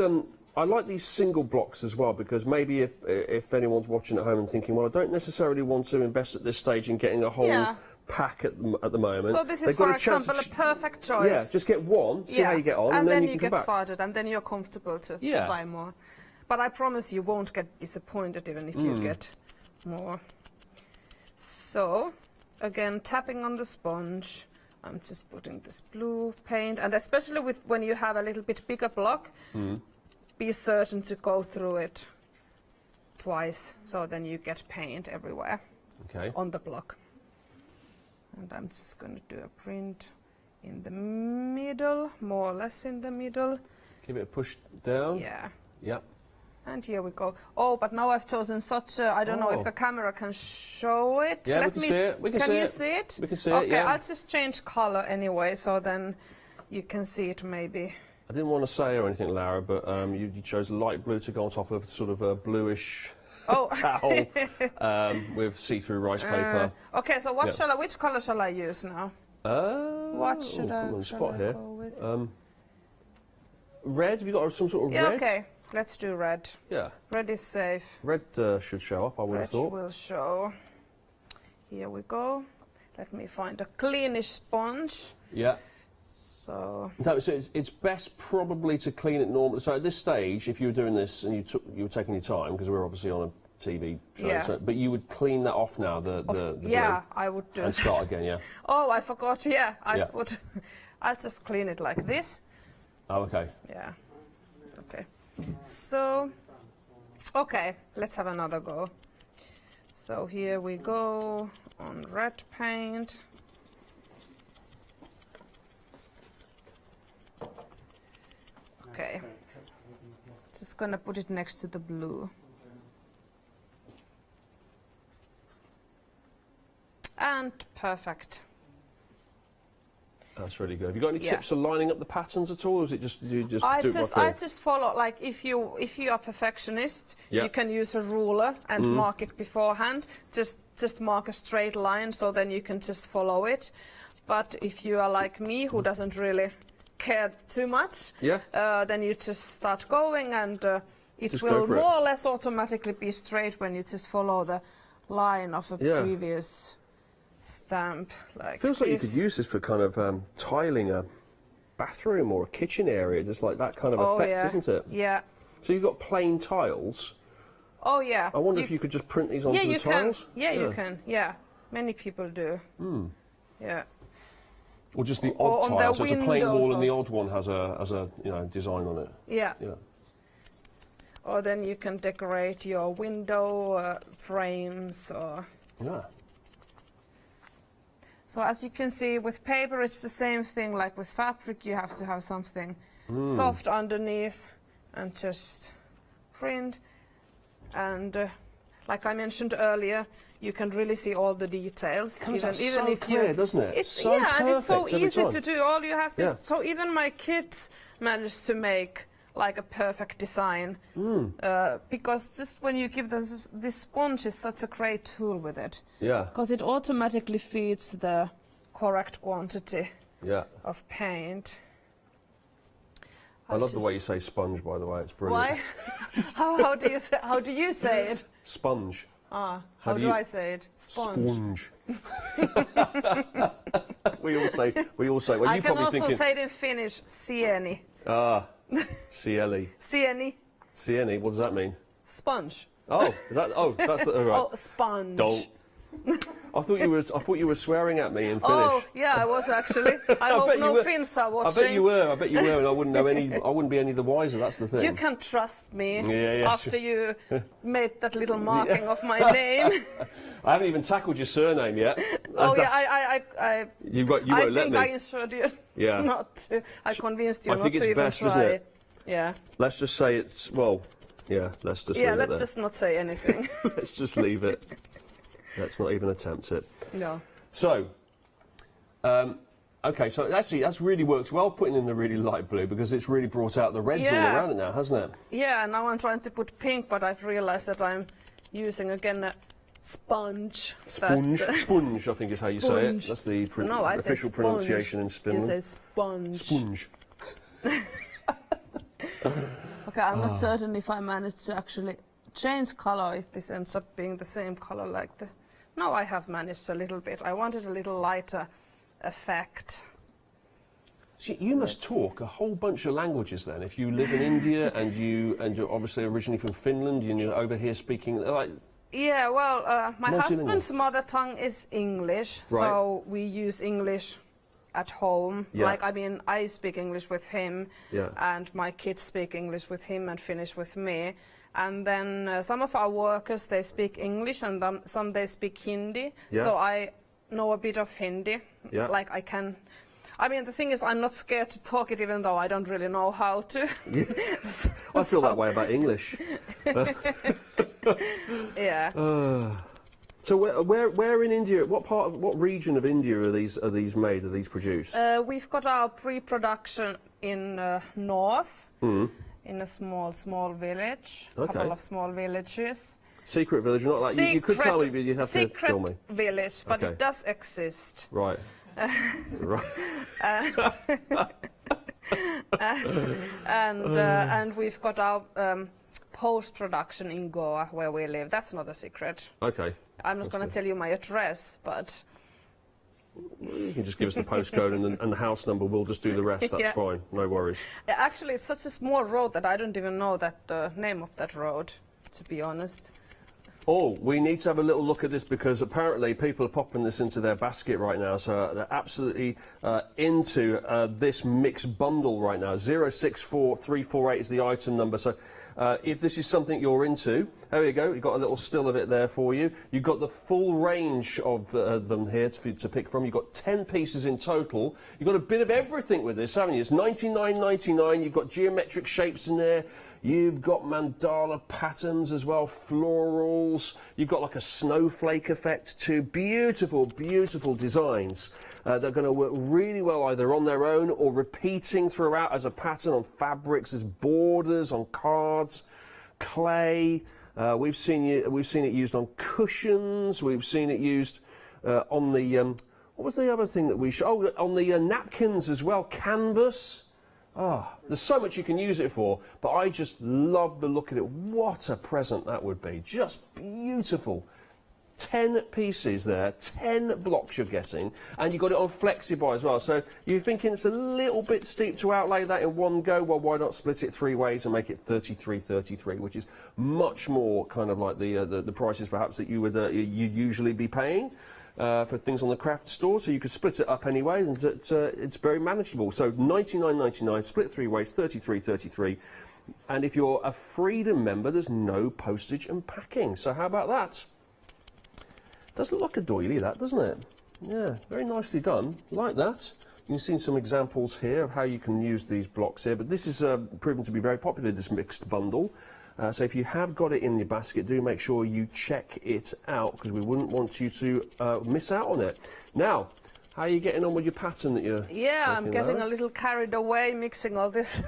I like these single blocks as well, because maybe if anyone's watching at home and thinking, well, I don't necessarily want to invest at this stage in getting a whole pack at the moment. So this is, They've got for a chance example, a perfect choice. Yeah, just get one, see how you get on, and then you you can get come back. started, and then you're comfortable to buy more. But I promise you won't get disappointed even if you get more. So, again, tapping on the sponge, I'm just putting this blue paint, and especially when you have a little bit bigger block, be certain to go through it twice, so then you get paint everywhere on the block. And I'm just going to do a print in the middle, more or less in the middle. Give it a push down. Yeah. Yep. And here we go. Oh, but now I've chosen such a, I don't know if Oh. the camera can show it. Yeah, we can see it. We can see you it. see it? We can see okay, it, yeah. I'll just change color anyway, so then you can see it maybe. I didn't want to say or anything, Lara, but you chose light blue to go on top of sort of a bluish towel with see-through rice paper. Okay, so which color shall I use now? What should I on the spot here. go with? Red? Have you got some sort of Yeah, red? okay. Let's do red. Yeah. Red is safe. Red should show up, I would have Red thought. will show. Here we go. Let me find a cleanish sponge. Yeah. So. No, so it's best probably to clean it normally. So at this stage, if you were doing this and you were taking your time, because we're obviously on a TV show, Yeah. but you would clean that off now, the yeah, glue, I would do and it. start again, yeah. Oh, I forgot. Yeah, Yeah. I'll just clean it like this. Oh, okay. Yeah. Okay. So, okay, let's have another go. So here we go on red paint. Okay. Just gonna put it next to the blue. And perfect. That's really good. Have you got any Yeah. tips for lining up the patterns at all, or is it just you just I do it just by feel? I just follow, like, if you are perfectionist, Yeah. you can use a ruler and mark it beforehand. Just mark a straight line, so then you can just follow it. But if you are like me, who doesn't really care too much, then you just start going, and it Just will go for it. more or less automatically be straight when you just follow the line of a previous stamp. Like Feels like you this. could use this for kind of tiling a bathroom or a kitchen area, just like that kind of Oh, effect, yeah. isn't it? Yeah. So you've got plain tiles. Oh yeah. I wonder if you could just print these onto the tiles. Yeah, you can. Yeah, many people do. Yeah. Or just the Or odd on tile. the So it's a plain windows wall and the or- odd one has a design on it. Yeah. Yeah. Or then you can decorate your window frames or. Yeah. So as you can see, with paper it's the same thing. Like with fabric, you have to have something soft underneath and just print. And like I mentioned earlier, you can really see all the details. Comes out so clear, doesn't it? It's, So yeah, and it's so perfect every easy time. to do. All you have to. Yeah. So even my kids managed to make like a perfect design because just when you give this sponge is such a great tool with it. Yeah. Because it automatically feeds the correct quantity Yeah. of paint. I love the way you say sponge, by the way. It's brilliant. Why? how do you say it? Sponge. How How do do you- I say it? Sponge. We all say. Well, I you can probably also thinking. say it in Finnish, sieni. Ah. CLE. CNE. CNE, what does that mean? Sponge. Oh, that's all right. Oh, sponge. Don't. I thought you were swearing at me in Finnish. Oh, yeah, I was actually. I hope no Finns are watching. I bet you were, and I wouldn't know any. I wouldn't be any the wiser. That's the thing. You can trust me after sure. you made that little marking of my name. I haven't even tackled your surname yet. Oh yeah, I you won't let me. I think I instructed you not to. I convinced you I not think to it's even best, try. isn't it? Yeah. Let's just say it's let's just leave it let's there. just not say anything. Let's just leave it. Let's not even attempt it. No. So, okay, so actually that's really works well putting in the really light blue because it's really brought out the reds all around it now, hasn't it? Yeah, now I'm trying to put pink, but I've realised that I'm using again a sponge. Sponge, I think is how you say it. That's the official pronunciation in Finland. You say sponge. Sponge. Okay, I'm not certain if I managed to actually change colour, if this ends up being the same colour like the... No, I have managed a little bit. I wanted a little lighter effect. See, you must talk a whole bunch of languages then. If you live in India and you're obviously originally from Finland, you're over here speaking like... Yeah, well, my husband's mother tongue is English, so we use English at home. Yeah. Like, I mean, I speak English with him, and my kids speak English with him and Finnish with me. And then some of our workers, they speak English, and some they speak Hindi. Yeah. So I know a bit of Hindi. Yeah. Like, I can... I mean, the thing is, I'm not scared to talk it, even though I don't really know how to. I feel that way about English. Yeah. So where in India? What region of India are these made? Are these produced? We've got our pre-production in north, in a small village, a couple of small villages. Secret village, not like you could tell me, but you'd have to tell me. Secret village, but it does exist. Right. Right. And we've got our post-production in Goa, where we live. That's not a secret. Okay. I'm not going to tell you my address, but... You can just give us the postcode and the house number. We'll just do the rest. That's fine. No worries. Actually, it's such a small road that I don't even know the name of that road, to be honest. Oh, we need to have a little look at this because apparently people are popping this into their basket right now. So they're absolutely into this mixed bundle right now. 064348 is the item number. So if this is something you're into, there you go. You've got a little still of it there for you. You've got the full range of them here to pick from. You've got 10 pieces in total. You've got a bit of everything with this, haven't you? It's $99.99. You've got geometric shapes in there. You've got mandala patterns as well, florals. You've got like a snowflake effect too. Beautiful, beautiful designs that are going to work really well either on their own or repeating throughout as a pattern on fabrics, as borders, on cards, clay. We've seen it used on cushions. We've seen it used on the what was the other thing that we showed? Oh, on the napkins as well, canvas. There's so much you can use it for, but I just love the look at it. What a present that would be. Just beautiful. 10 pieces there, 10 blocks you're getting, and you've got it on FlexiBuy as well. So you're thinking it's a little bit steep to outlay that in one go. Well, why not split it 3 ways and make it 33.33, which is much more kind of like the prices perhaps that you would you'd usually be paying. For things on the craft store, so you could split it up anyway, and it's very manageable. So $99.99, split 3 ways, $33.33, and if you're a Freedom member, there's no postage and packing. So how about that? Does look like a doily, that, doesn't it? Yeah, very nicely done. Like that. You've seen some examples here of how you can use these blocks here, but this is proven to be very popular, this mixed bundle. So if you have got it in your basket, do make sure you check it out, because we wouldn't want you to miss out on it. Now, how are you getting on with your pattern that you're I'm getting a little carried away, mixing all these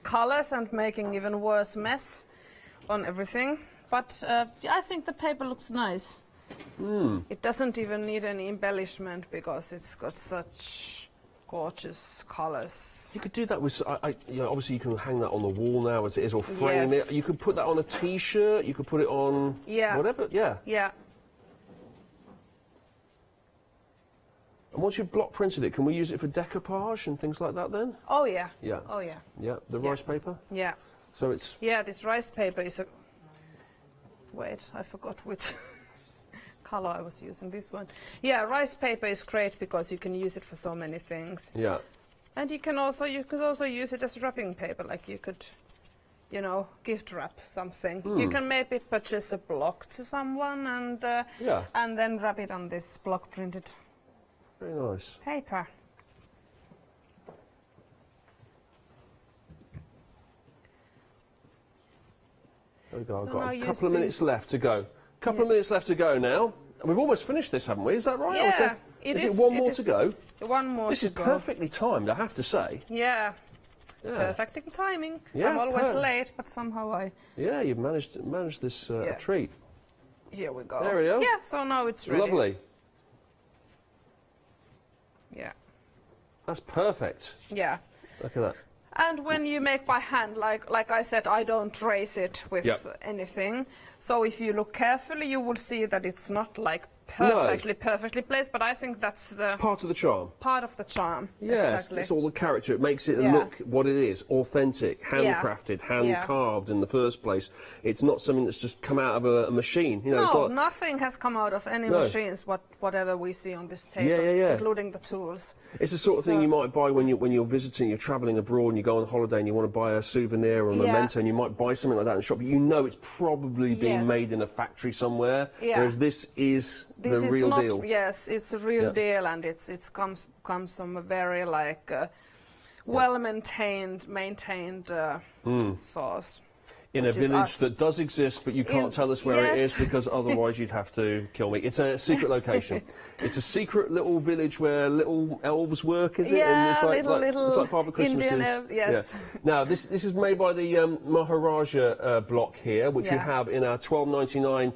colours and making even worse mess on everything. But I think the paper looks nice. It doesn't even need any embellishment because it's got such gorgeous colours. You could do that with, obviously you can hang that on the wall now as it is, or frame it. You could put that on a T-shirt, you could put it on whatever, Yeah. And once you've block printed it, can we use it for decoupage and things like that then? Oh yeah. Yeah. Oh yeah. Yeah, the rice paper? Yeah. So it's... Yeah, this rice paper is a... Wait, I forgot which color I was using. This one. Yeah, rice paper is great because you can use it for so many things. Yeah. And you could also use it as wrapping paper, like you could, you know, gift wrap something. You can maybe purchase a block to someone and then wrap it on this block printed very nice paper. There we go. So I've got now a you couple of see- minutes left to go. Couple of minutes left to go now. And we've almost finished this, haven't we? Is that right? Or Yeah, is it one more to go? One more This to is go. perfectly timed, I have to say. Yeah. Yeah. Perfect in timing. Yeah, I'm always perfect. late, but somehow I... Yeah, you've managed this a treat. Here we go. There we go. Yeah, so now it's ready. Lovely. Yeah. That's perfect. Yeah. Look at that. And when you make by hand, like I said, I don't trace it with anything. So if you look carefully, you will see that it's not like perfectly placed, but I think that's the part of the charm. Part of the charm. Yeah, exactly. it's all the character. It makes it look what it is, authentic, handcrafted, hand-carved in the first place. It's not something that's just come out of a machine. You know, it's No, not, nothing has come out of any machines, whatever we see on this table, Yeah. including the tools. It's the sort of thing you might buy when you're visiting, you're travelling abroad, and you go on holiday, and you want to buy a souvenir or a memento, and you might buy something like that in the shop. But you know it's probably being made in a factory somewhere, whereas this is the real deal. Yes, it's a real deal, and it comes from a very well-maintained source. In a village that does exist, but you can't tell us where it is because otherwise you'd have to kill me. It's a secret location. It's a secret little village where little elves work, is it? Yeah, and it's like Father Christmas's. Indian elves, yes. Yeah. Now, this is made by the Maharaja block here, which you have in our $12.99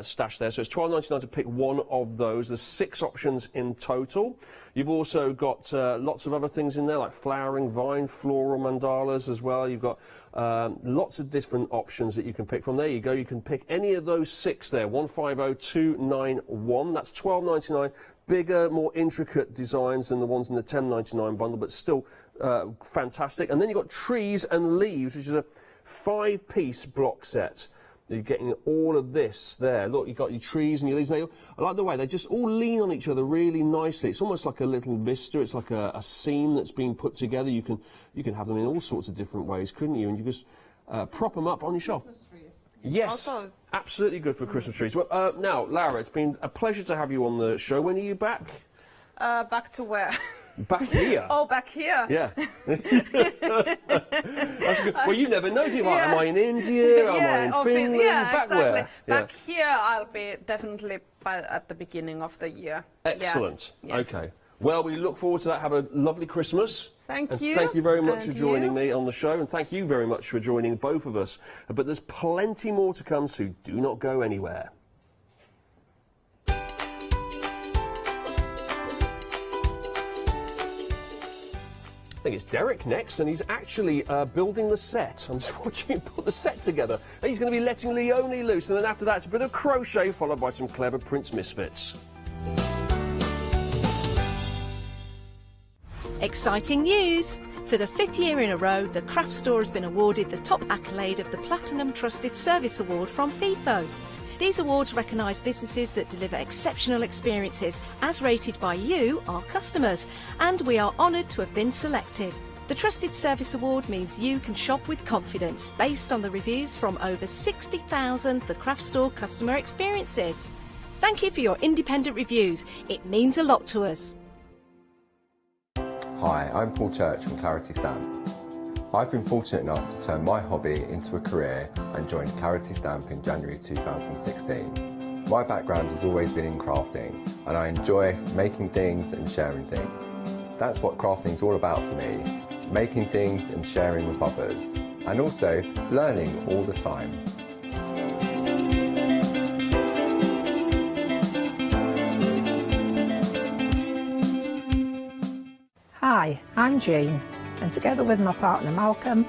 stash there. So it's $12.99 to pick one of those. There's 6 options in total. You've also got lots of other things in there, like flowering, vine, floral mandalas as well. You've got lots of different options that you can pick from. There you go. You can pick any of those 6 there. 150291. That's $12.99. Bigger, more intricate designs than the ones in the $10.99 bundle, but still fantastic. And then you've got trees and leaves, which is a 5-piece block set. You're getting all of this there. Look, you've got your trees and your leaves. I like the way they just all lean on each other really nicely. It's almost like a little vista. It's like a scene that's being put together. You can have them in all sorts of different ways, couldn't you? And you just prop them up on your shelf. Yes, also, absolutely good for Christmas trees. Well, now, Lara, it's been a pleasure to have you on the show. When are you back? Back to where? Back here? Oh, back here. Yeah. That's good. Well, you never know, do you? Am I in India? Am I in Finland? Back exactly. where? Back here, I'll be definitely at the beginning of the year. Excellent. Yeah. Yes. Okay. Well, we look forward to that. Have a lovely Christmas. Thank you. Thank you very much And for joining me on the show, and thank you very much for joining both of us. But there's plenty more to come, so do not go anywhere. I think it's Derek next, and he's actually building the set. I'm just watching him put the set together. And he's going to be letting Leonie loose, and then after that, it's a bit of crochet, followed by some clever Prince Misfits. Exciting news! For the 5th year in a row, the craft store has been awarded the top accolade of the Platinum Trusted Service Award from FIFO. These awards recognise businesses that deliver exceptional experiences, as rated by you, our customers, and we are honoured to have been selected. The Trusted Service Award means you can shop with confidence, based on the reviews from over 60,000 The Craft Store customer experiences. Thank you for your independent reviews. It means a lot to us. Hi, I'm Paul Church from Clarity Stamp. I've been fortunate enough to turn my hobby into a career and joined Clarity Stamp in January 2016. My background has always been in crafting, and I enjoy making things and sharing things. That's what crafting is all about for me, making things and sharing with others, and also learning all the time. Hi, I'm Jean, and together with my partner Malcolm,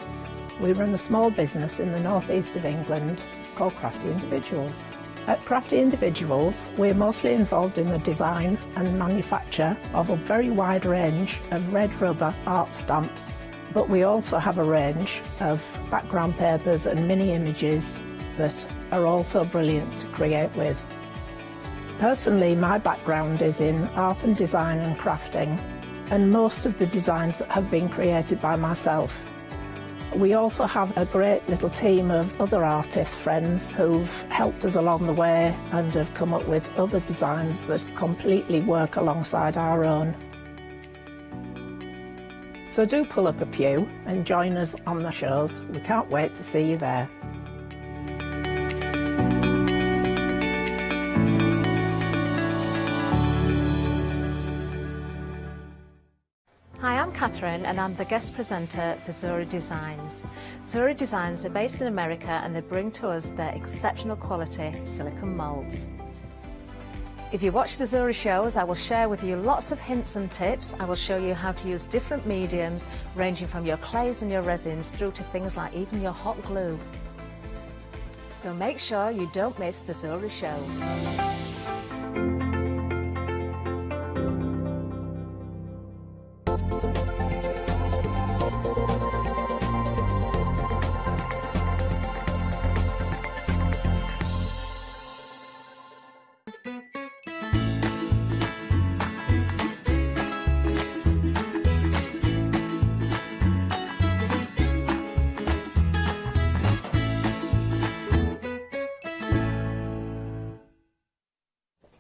we run a small business in the northeast of England called Crafty Individuals. At Crafty Individuals, we're mostly involved in the design and manufacture of a very wide range of red rubber art stamps, but we also have a range of background papers and mini images that are also brilliant to create with. Personally, my background is in art and design and crafting, and most of the designs have been created by myself. We also have a great little team of other artist friends who've helped us along the way and have come up with other designs that completely work alongside our own. So do pull up a pew and join us on the shows. We can't wait to see you there. Hi, I'm Catherine and I'm the guest presenter for Zora Designs. Zora Designs are based in America and they bring to us their exceptional quality silicone moulds. If you watch the Zora shows, I will share with you lots of hints and tips. I will show you how to use different mediums, ranging from your clays and your resins through to things like even your hot glue. So make sure you don't miss the Zora shows.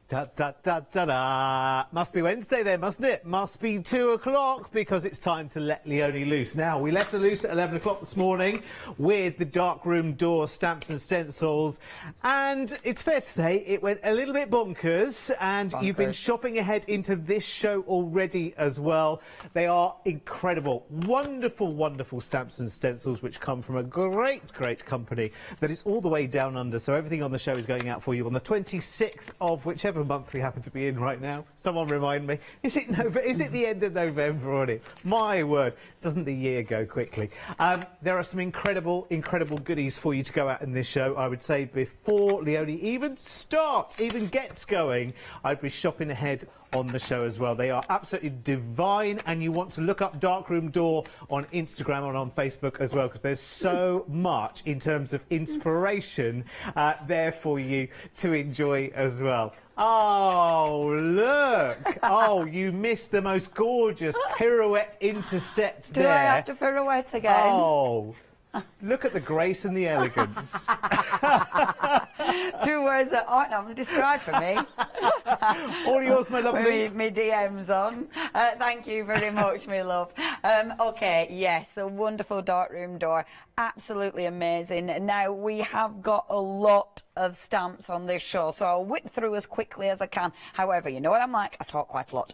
Da, da, da, da, da. Must be Wednesday then, mustn't it? Must be 2 o'clock because it's time to let Leonie loose. Now, we let her loose at 11 o'clock this morning with the darkroom door stamps and stencils. And it's fair to say it went a little bit bonkers. And you've been shopping ahead into this show already as well. They are incredible, wonderful, wonderful stamps and stencils which come from a great, great company that is all the way down under. So everything on the show is going out for you on the 26th of whichever month we happen to be in right now. Someone remind me. Is it the end of November already? My word, doesn't the year go quickly? There are some incredible, incredible goodies for you to go out in this show. I would say before Leonie even gets going, I'd be shopping ahead on the show as well. They are absolutely divine, and you want to look up Darkroom Door on Instagram and on Facebook as well, because there's so much in terms of inspiration there for you to enjoy as well. Oh, look! Oh, you missed the most gorgeous pirouette intercept there. Do I have to pirouette again? Oh, look at the grace and the elegance. 2 words that aren't normally described for me. All yours, my lovely. With me DMs on. Thank you very much, my love. OK, yes, a wonderful darkroom door. Absolutely amazing. Now, we have got a lot of stamps on this show, so I'll whip through as quickly as I can. However, you know what I'm like, I talk quite a lot.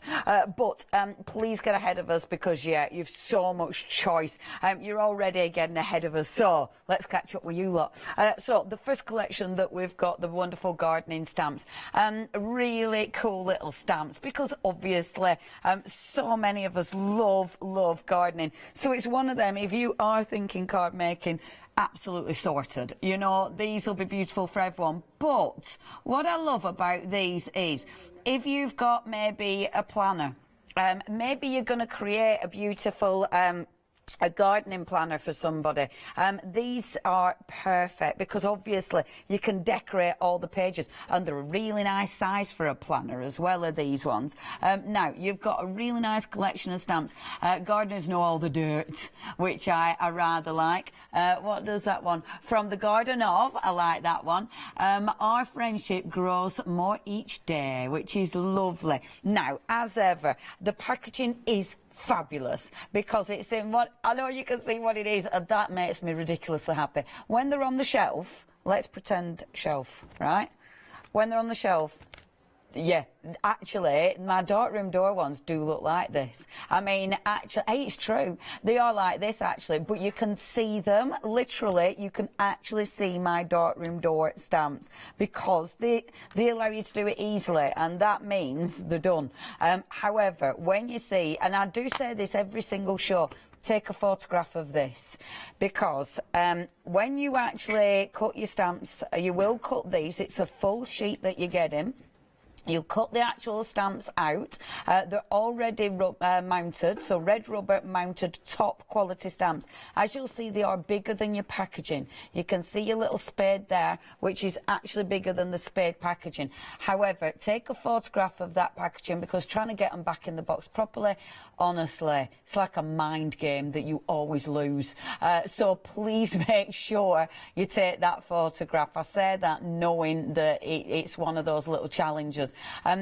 But please get ahead of us because, yeah, you've so much choice. You're already getting ahead of us, so let's catch up with you lot. So the first collection that we've got, the wonderful gardening stamps. Really cool little stamps because obviously so many of us love gardening. So it's one of them, if you are thinking card making, absolutely sorted. You know, these will be beautiful for everyone. But what I love about these is if you've got maybe a planner, maybe you're going to create a beautiful a gardening planner for somebody. These are perfect because obviously you can decorate all the pages, and they're a really nice size for a planner as well, are these ones. Now, you've got a really nice collection of stamps. Gardeners know all the dirt, which I rather like. What does that one? From the Garden of, I like that one. Our friendship grows more each day, which is lovely. Now, as ever, the packaging is fabulous because it's in what I know you can see what it is, and that makes me ridiculously happy. When they're on the shelf, let's pretend shelf, right? When they're on the shelf, yeah, actually, my darkroom door ones do look like this. I mean, actually, it's true. They are like this, actually, but you can see them. Literally, you can actually see my darkroom door stamps because they allow you to do it easily, and that means they're done. However, when you see, and I do say this every single show, take a photograph of this, because when you actually cut your stamps, you will cut these. It's a full sheet that you get in. You cut the actual stamps out. They're already mounted, so red rubber mounted top quality stamps. As you'll see, they are bigger than your packaging. You can see your little spade there, which is actually bigger than the spade packaging. However, take a photograph of that packaging, because trying to get them back in the box properly, honestly, it's like a mind game that you always lose. So please make sure you take that photograph. I say that knowing that it's one of those little challenges.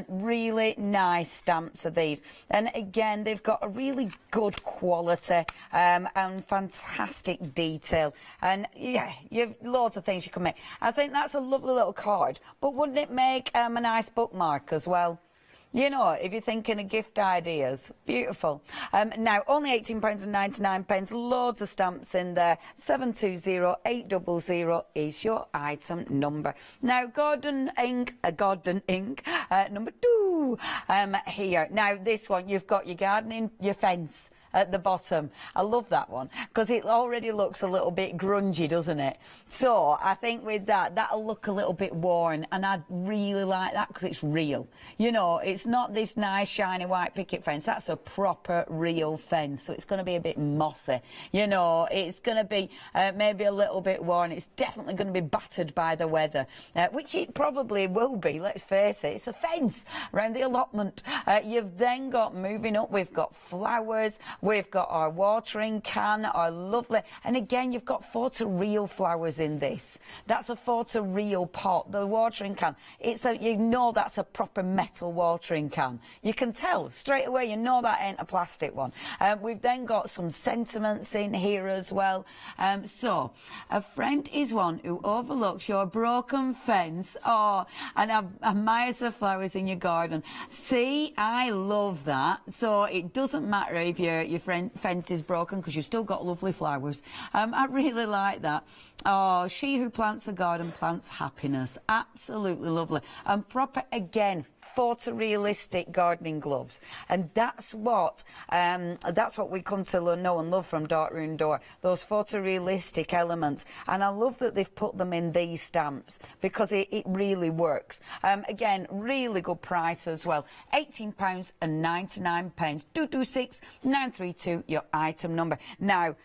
Really nice stamps are these, and again they've got a really good quality and fantastic detail, and yeah, you've loads of things you can make. I think that's a lovely little card, but wouldn't it make a nice bookmark as well? You know, if you're thinking of gift ideas, beautiful. Now, only £18.99, loads of stamps in there. 720800 is your item number. Now, Garden Ink, number 2 here. Now, this one, you've got your gardening, your fence at the bottom. I love that one, because it already looks a little bit grungy, doesn't it? So I think with that, that'll look a little bit worn, and I really like that because it's real. You know, it's not this nice shiny white picket fence. That's a proper real fence, so it's going to be a bit mossy. You know, it's going to be maybe a little bit worn. It's definitely going to be battered by the weather, which it probably will be, let's face it. It's a fence around the allotment. You've then got, moving up, we've got flowers. We've got our watering can, our lovely, and again, you've got photo real flowers in this. That's a photo real pot. The watering can, it's a, you know, that's a proper metal watering can. You can tell straight away, you know that ain't a plastic one. We've then got some sentiments in here as well. So, a friend is one who overlooks your broken fence, and admires the flowers in your garden. See, I love that. So it doesn't matter if your fence is broken, because you've still got lovely flowers. I really like that. Oh, she who plants a garden plants happiness. Absolutely lovely. And proper, again, photorealistic gardening gloves, and that's what we come to know and love from Door to Door, those photorealistic elements. And I love that they've put them in these stamps, because it really works. Again, really good price as well. £18.99, 226 932, your item number. Now,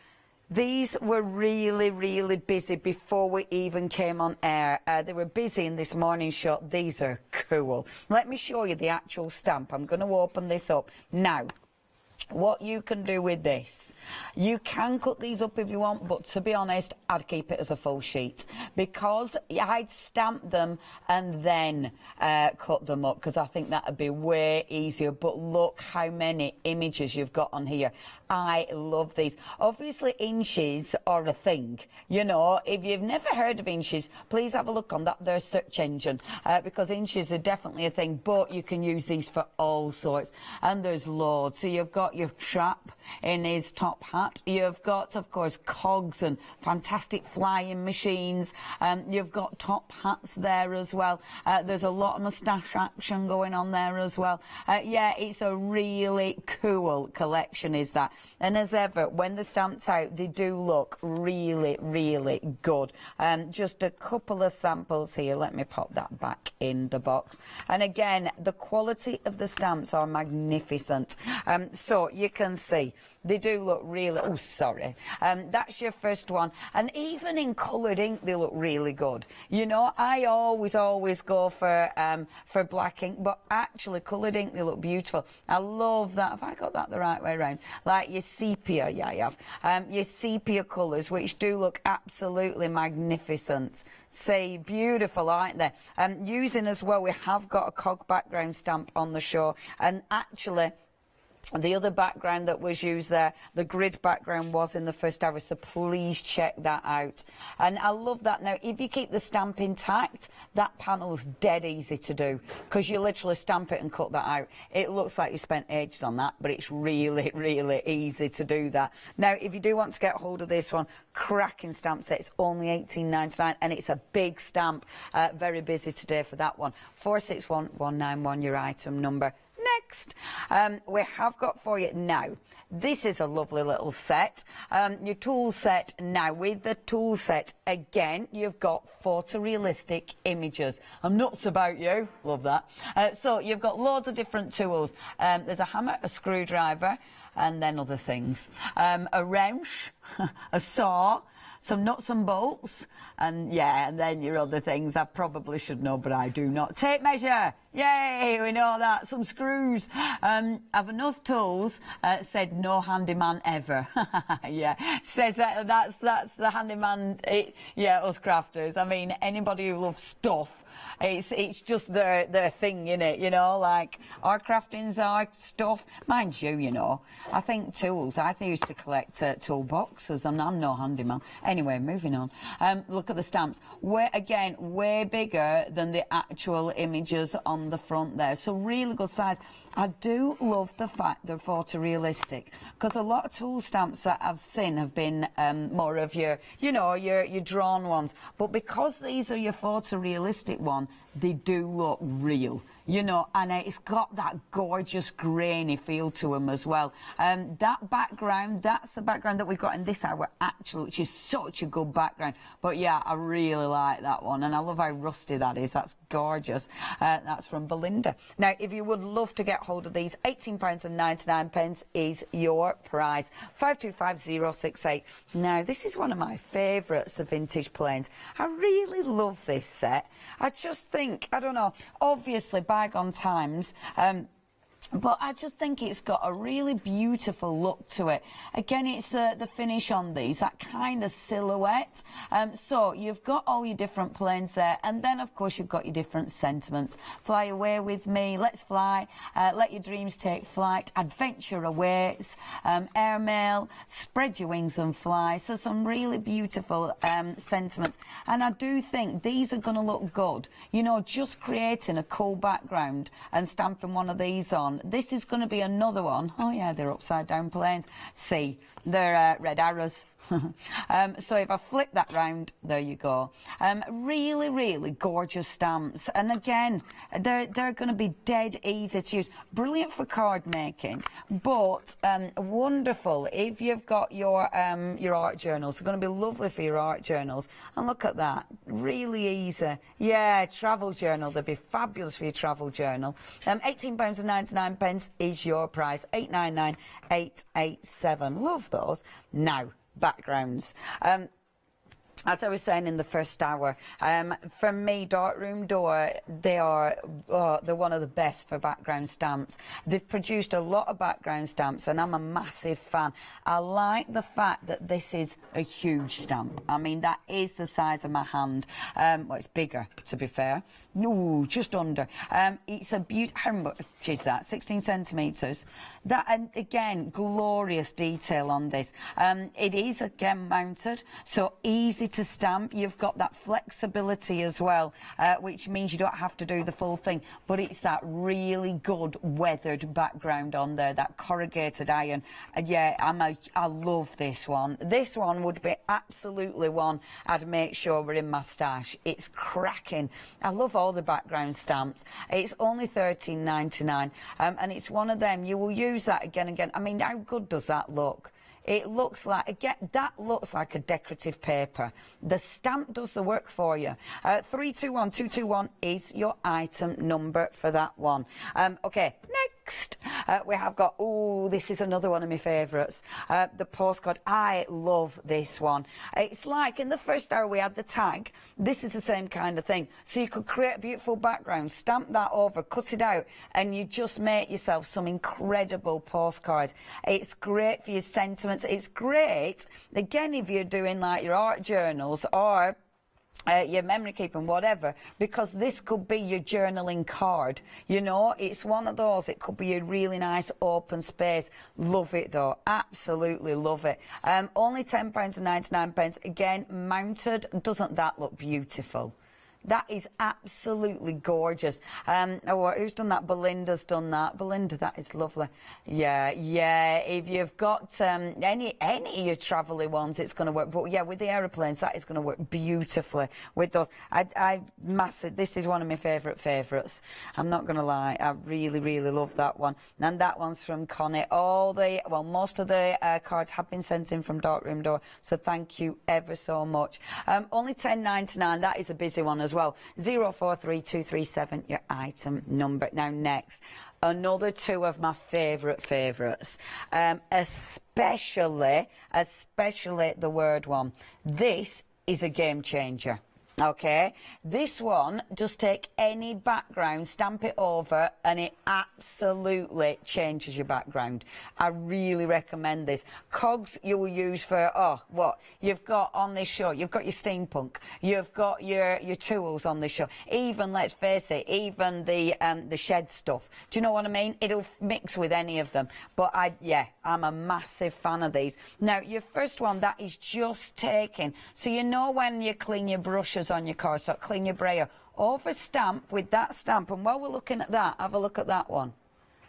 these were really, really busy before we even came on air. They were busy in this morning shot. These are cool. Let me show you the actual stamp. I'm going to open this up now. What you can do with this, you can cut these up if you want, but to be honest, I'd keep it as a full sheet, because I'd stamp them and then cut them up, because I think that would be way easier. But look how many images you've got on here. I love these. Obviously, inches are a thing. You know, if you've never heard of inches, please have a look on their search engine, because inches are definitely a thing, but you can use these for all sorts, and there's loads. So you've got your chap in his top hat. You've got, of course, cogs and fantastic flying machines. You've got top hats there as well. There's a lot of moustache action going on there as well. Yeah, it's a really cool collection, is that. And as ever, when the stamps out, they do look really, really good. Just a couple of samples here. Let me pop that back in the box. And again, the quality of the stamps are magnificent. So you can see they do look really, oh sorry, that's your first one. And even in coloured ink, they look really good. You know, I always go for black ink, but actually coloured ink, they look beautiful. I love that. Have I got that the right way around? Like your sepia, yeah, you have. Your sepia colours, which do look absolutely magnificent. See, beautiful, aren't they? Using as well, we have got a cog background stamp on the show, and actually, the other background that was used there, the grid background, was in the first hour, so please check that out. And I love that. Now, if you keep the stamp intact, that panel's dead easy to do, because you literally stamp it and cut that out. It looks like you spent ages on that, but it's really, really easy to do that. Now, if you do want to get hold of this one, cracking stamp set, it's only £18.99, and it's a big stamp. Very busy today for that one. 461191, your item number. Next. next we have got for you now. This is a lovely little set, your tool set. Now with the tool set, again, you've got photorealistic images. I'm nuts about you, love that. So you've got loads of different tools. There's a hammer, a screwdriver, and then other things. A wrench, a saw, some nuts and bolts, and yeah, and then your other things I probably should know, but I do not. Tape measure, yay, we know that. Some screws. I've enough tools. Said no handyman ever. Yeah, says that's the handyman. Yeah, us crafters. I mean, anybody who loves stuff. It's just their thing, innit? You know, like our craftings, our stuff. Mind you, you know, I think tools. I used to collect toolboxes, and I'm no handyman. Anyway, moving on. Look at the stamps. Again, way bigger than the actual images on the front there. So really good size. I do love the fact they're photorealistic, because a lot of tool stamps that I've seen have been more of your, you know, your drawn ones. But because these are your photorealistic one, they do look real. You know, and it's got that gorgeous grainy feel to them as well. That background, that's the background that we've got in this hour, actually, which is such a good background. But yeah, I really like that one, and I love how rusty that is. That's gorgeous. That's from Belinda. Now, if you would love to get hold of these, £18.99 is your price. 525068. Now, this is one of my favourites, the vintage planes. I really love this set. I just think, I don't know, obviously bygone times, but I just think it's got a really beautiful look to it. Again, it's the finish on these, that kind of silhouette. So you've got all your different planes there, and then of course you've got your different sentiments. Fly away with me, let's fly, let your dreams take flight, adventure awaits, airmail, spread your wings and fly. So some really beautiful sentiments, and I do think these are going to look good. You know, just creating a cool background and stamping one of these on. This is going to be another one. Oh yeah, they're upside down planes. See, they're red arrows. So if I flip that round, there you go. Really, really gorgeous stamps. And again, they're going to be dead easy to use. Brilliant for card making, but wonderful if you've got your art journals. They're going to be lovely for your art journals. And look at that, really easy. Yeah, travel journal. They'd be fabulous for your travel journal. £18.99 is your price. 899-887. Love those. Now, backgrounds. As I was saying in the first hour, for me, Darkroom Door, they're one of the best for background stamps. They've produced a lot of background stamps, and I'm a massive fan. I like the fact that this is a huge stamp. I mean, that is the size of my hand. Well, it's bigger, to be fair. No, just under. It's a beautiful. How much is that? 16 centimetres. That, and again, glorious detail on this. It is again mounted, so easy to stamp. You've got that flexibility as well, which means you don't have to do the full thing. But it's that really good weathered background on there, that corrugated iron. Yeah, I love this one. This one would be absolutely one I'd make sure were in my stash. It's cracking. I love all the background stamps. It's only £13.99, and it's one of them you will use that again and again. I mean, how good does that look? It looks like, again, that looks like a decorative paper. The stamp does the work for you. 321221 is your item number for that one. Okay, next we have got, oh, this is another one of my favourites. The postcard. I love this one. It's like in the first hour we had the tag. This is the same kind of thing. So you could create a beautiful background, stamp that over, cut it out, and you just make yourself some incredible postcards. It's great for your sentiments. It's great, again, if you're doing like your art journals or your memory keeping, whatever, because this could be your journaling card. You know, it's one of those. It could be a really nice open space. Love it though, absolutely love it. Only £10.99. Again, mounted. Doesn't that look beautiful? That is absolutely gorgeous. Oh, who's done that? Belinda's done that. Belinda, that is lovely. Yeah, yeah. If you've got any of your travel-y ones, it's going to work. But yeah, with the aeroplanes, that is going to work beautifully with those. Massive. This is one of my favourites. I'm not going to lie. I really, really love that one. And that one's from Connie. Most of the cards have been sent in from Darkroom Door, so thank you ever so much. Only £10.99. That is a busy one as well. 043237, your item number. Now next, another two of my favourites, especially the word one. This is a game changer. Okay, this one, just take any background, stamp it over, and it absolutely changes your background. I really recommend this. Cogs you will use for, what you've got on this show. You've got your steampunk, you've got your tools on this show. Even, let's face it, even the shed stuff. Do you know what I mean? It'll mix with any of them. But I'm a massive fan of these. Now, your first one, that is just taking, so you know when you clean your brushes on your car, so clean your brayer, over stamp with that stamp, and while we're looking at that, have a look at that one.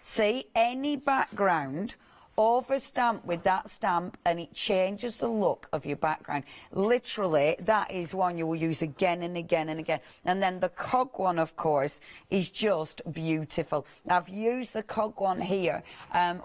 See, any background, over stamp with that stamp, and it changes the look of your background. Literally, that is one you will use again and again and again. And then the cog one, of course, is just beautiful. I've used the cog one here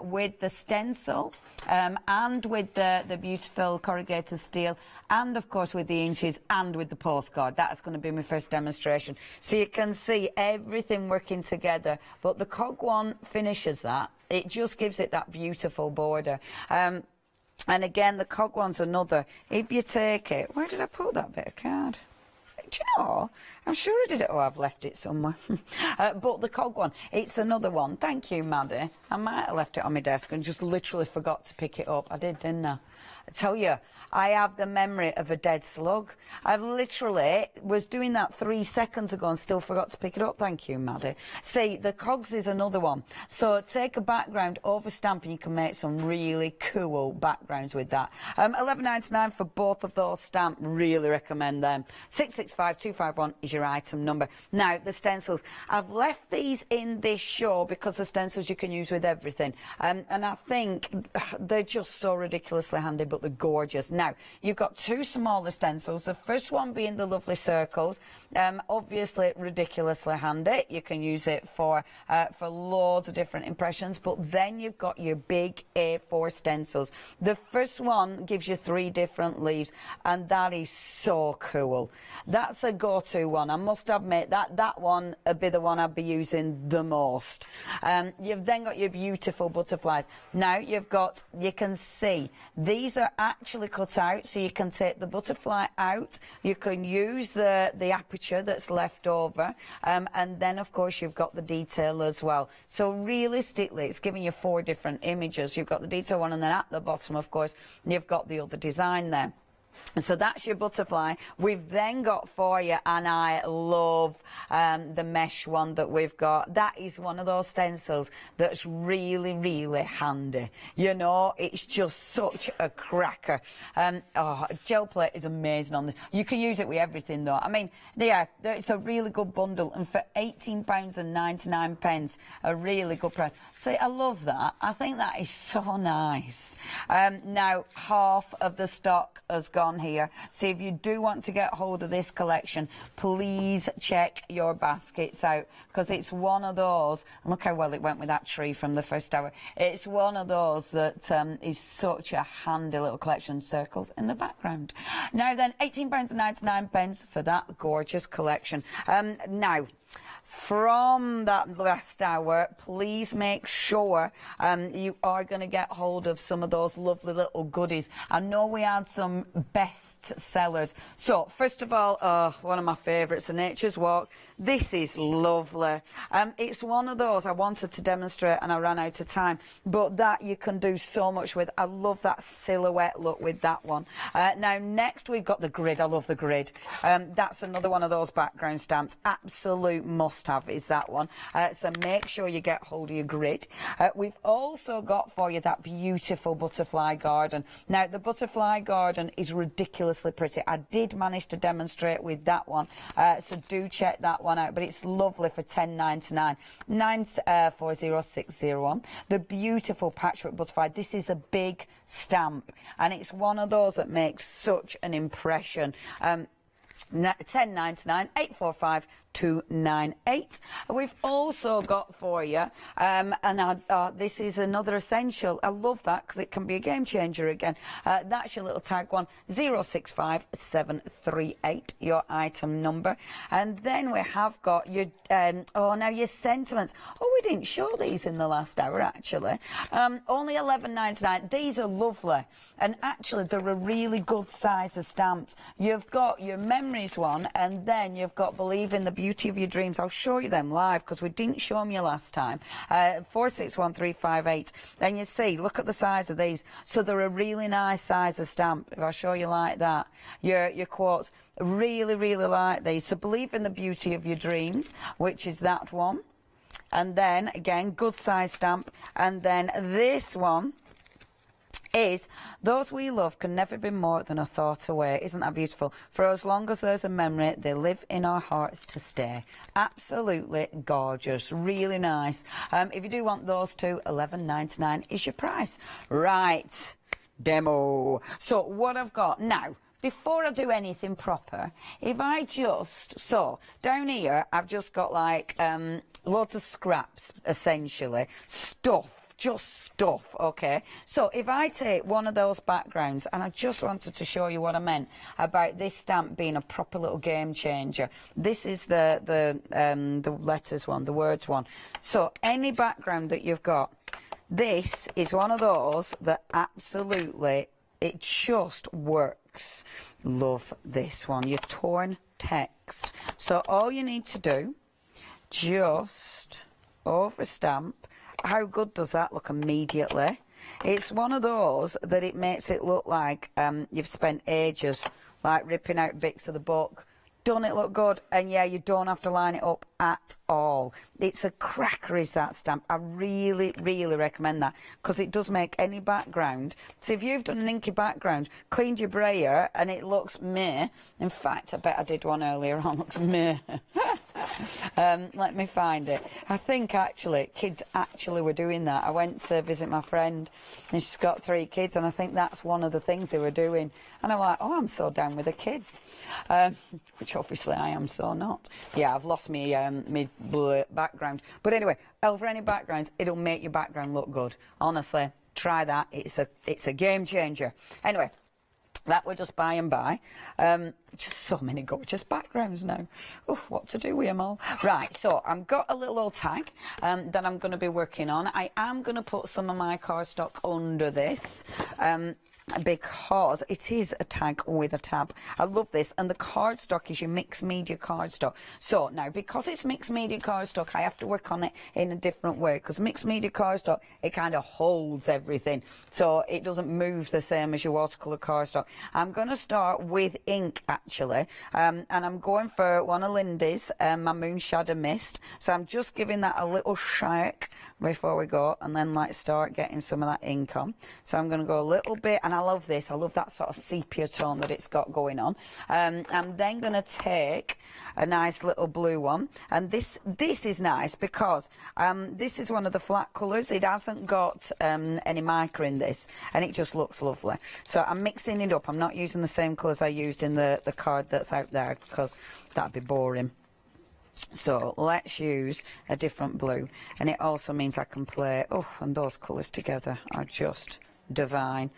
with the stencil and with the beautiful corrugated steel, and of course with the inches and with the postcard. That's going to be my first demonstration. So you can see everything working together, but the cog one finishes that. It just gives it that beautiful border. And again, the cog one's another. If you take it, where did I put that bit of card? Do you know? I'm sure I did it. Oh, I've left it somewhere. But the cog one, it's another one. Thank you, Maddie. I might have left it on my desk and just literally forgot to pick it up. I did, didn't I? I tell you, I have the memory of a dead slug. I literally was doing that 3 seconds ago and still forgot to pick it up. Thank you, Maddie. See, the cogs is another one. So take a background, over stamp, and you can make some really cool backgrounds with that. £11.99 for both of those stamps. Really recommend them. 665251 is your item number. Now, the stencils. I've left these in this show because the stencils you can use with everything. And I think they're just so ridiculously handy, but they're gorgeous. Now, you've got two smaller stencils, the first one being the lovely circles. Obviously ridiculously handy. You can use it for loads of different impressions, but then you've got your big A4 stencils. The first one gives you 3 different leaves, and that is so cool. That's a go-to one. I must admit that one would be the one I'd be using the most. You've then got your beautiful butterflies. Now you can see these are actually cut out, so you can take the butterfly out, you can use the aperture that's left over, and then of course you've got the detail as well. So realistically it's giving you 4 different images. You've got the detail one, and then at the bottom of course you've got the other design there. So that's your butterfly. We've then got for you, and I love the mesh one that we've got. That is one of those stencils that's really, really handy. You know, it's just such a cracker. Gel plate is amazing on this. You can use it with everything though. I mean, yeah, it's a really good bundle, and for £18.99, a really good price. See, I love that. I think that is so nice. Now, half of the stock has gone here, so if you do want to get hold of this collection, please check your baskets out, because it's one of those, and look how well it went with that tree from the first hour. It's one of those that is such a handy little collection. Circles in the background. Now then, £18.99 for that gorgeous collection. Now, from that last hour, please make sure you are going to get hold of some of those lovely little goodies. I know we had some best sellers. So first of all, one of my favourites, the Nature's Walk. This is lovely. It's one of those I wanted to demonstrate and I ran out of time, but that you can do so much with. I love that silhouette look with that one. Now next we've got the grid. I love the grid. That's another one of those background stamps. Absolute must must-have is that one. So make sure you get hold of your grid. We've also got for you that beautiful butterfly garden. Now, the butterfly garden is ridiculously pretty. I did manage to demonstrate with that one, so do check that one out. But it's lovely for $10.99. 940601. The beautiful patchwork butterfly. This is a big stamp, and it's one of those that makes such an impression. $10.99, 845-298. We've also got for you, and this is another essential. I love that because it can be a game changer again. That's your little tag one, 065738, your item number. And then we have got your, now your sentiments. Oh, we didn't show these in the last hour, actually. Only $11.99. These are lovely. And actually, they're a really good size of stamps. You've got your memories one, and then you've got Believe in the Beauty of Your Dreams. I'll show you them live because we didn't show them you last time. 461358. And you see, look at the size of these. So they're a really nice size of stamp. If I show you like that, your quotes, really, really like these. So Believe in the Beauty of Your Dreams, which is that one. And then, again, good size stamp. And then this one is those we love can never be more than a thought away. Isn't that beautiful? For as long as there's a memory, they live in our hearts to stay. Absolutely gorgeous, really nice. If you do want those two, $11.99 is your price. Right, demo. So what I've got now, before I do anything proper, if I just, so down here I've just got like loads of scraps, essentially, just stuff, okay? So if I take one of those backgrounds, and I just wanted to show you what I meant about this stamp being a proper little game changer. This is the letters one, the words one. So any background that you've got, this is one of those that absolutely, it just works. Love this one, your torn text. So all you need to do, just over stamp. How good does that look immediately? It's one of those that it makes it look like you've spent ages like ripping out bits of the book, done it look good, and yeah, you don't have to line it up at all. It's a cracker, is that stamp. I really, really recommend that because it does make any background. So if you've done an inky background, cleaned your brayer and it looks meh. In fact, I bet I did one earlier on, looks meh. Let me find it. I think actually kids actually were doing that. I went to visit my friend and she's got 3 kids, and I think that's one of the things they were doing. And I'm like, oh, I'm so down with the kids, which obviously I am so not. Yeah, I've lost me background. But anyway, over any backgrounds, it'll make your background look good. Honestly, try that. It's a game changer. Anyway, that we're just by and by. Just so many gorgeous backgrounds now. Oh, what to do with them all. Right, so I've got a little old tag that I'm going to be working on. I am going to put some of my cardstock under this. Because it is a tag with a tab. I love this, and the cardstock is your mixed media cardstock. So now, because it's mixed media cardstock, I have to work on it in a different way, because mixed media cardstock, it kind of holds everything, so it doesn't move the same as your watercolour cardstock. I'm going to start with ink, actually, and I'm going for one of Lindy's, my Moon Shadow Mist. So I'm just giving that a little shake before we go, and then like start getting some of that ink on. So I'm going to go a little bit, and I love this. I love that sort of sepia tone that it's got going on. I'm then going to take a nice little blue one, and this is nice because this is one of the flat colours. It hasn't got any mica in this, and it just looks lovely. So I'm mixing it up. I'm not using the same colours I used in the card that's out there because that'd be boring. So let's use a different blue, and it also means I can play, oh, and those colours together are just divine.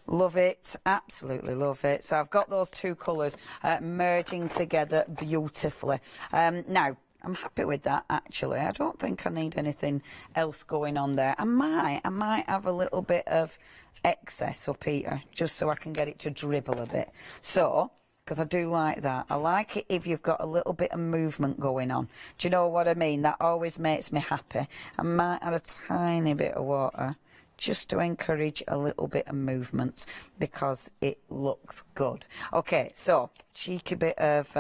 Love it, absolutely love it. So I've got those 2 colours merging together beautifully. Now, I'm happy with that, actually. I don't think I need anything else going on there. I might have a little bit of excess up here, just so I can get it to dribble a bit. So, because I do like that. I like it if you've got a little bit of movement going on. Do you know what I mean? That always makes me happy. I might add a tiny bit of water just to encourage a little bit of movement because it looks good. Okay, so cheeky bit of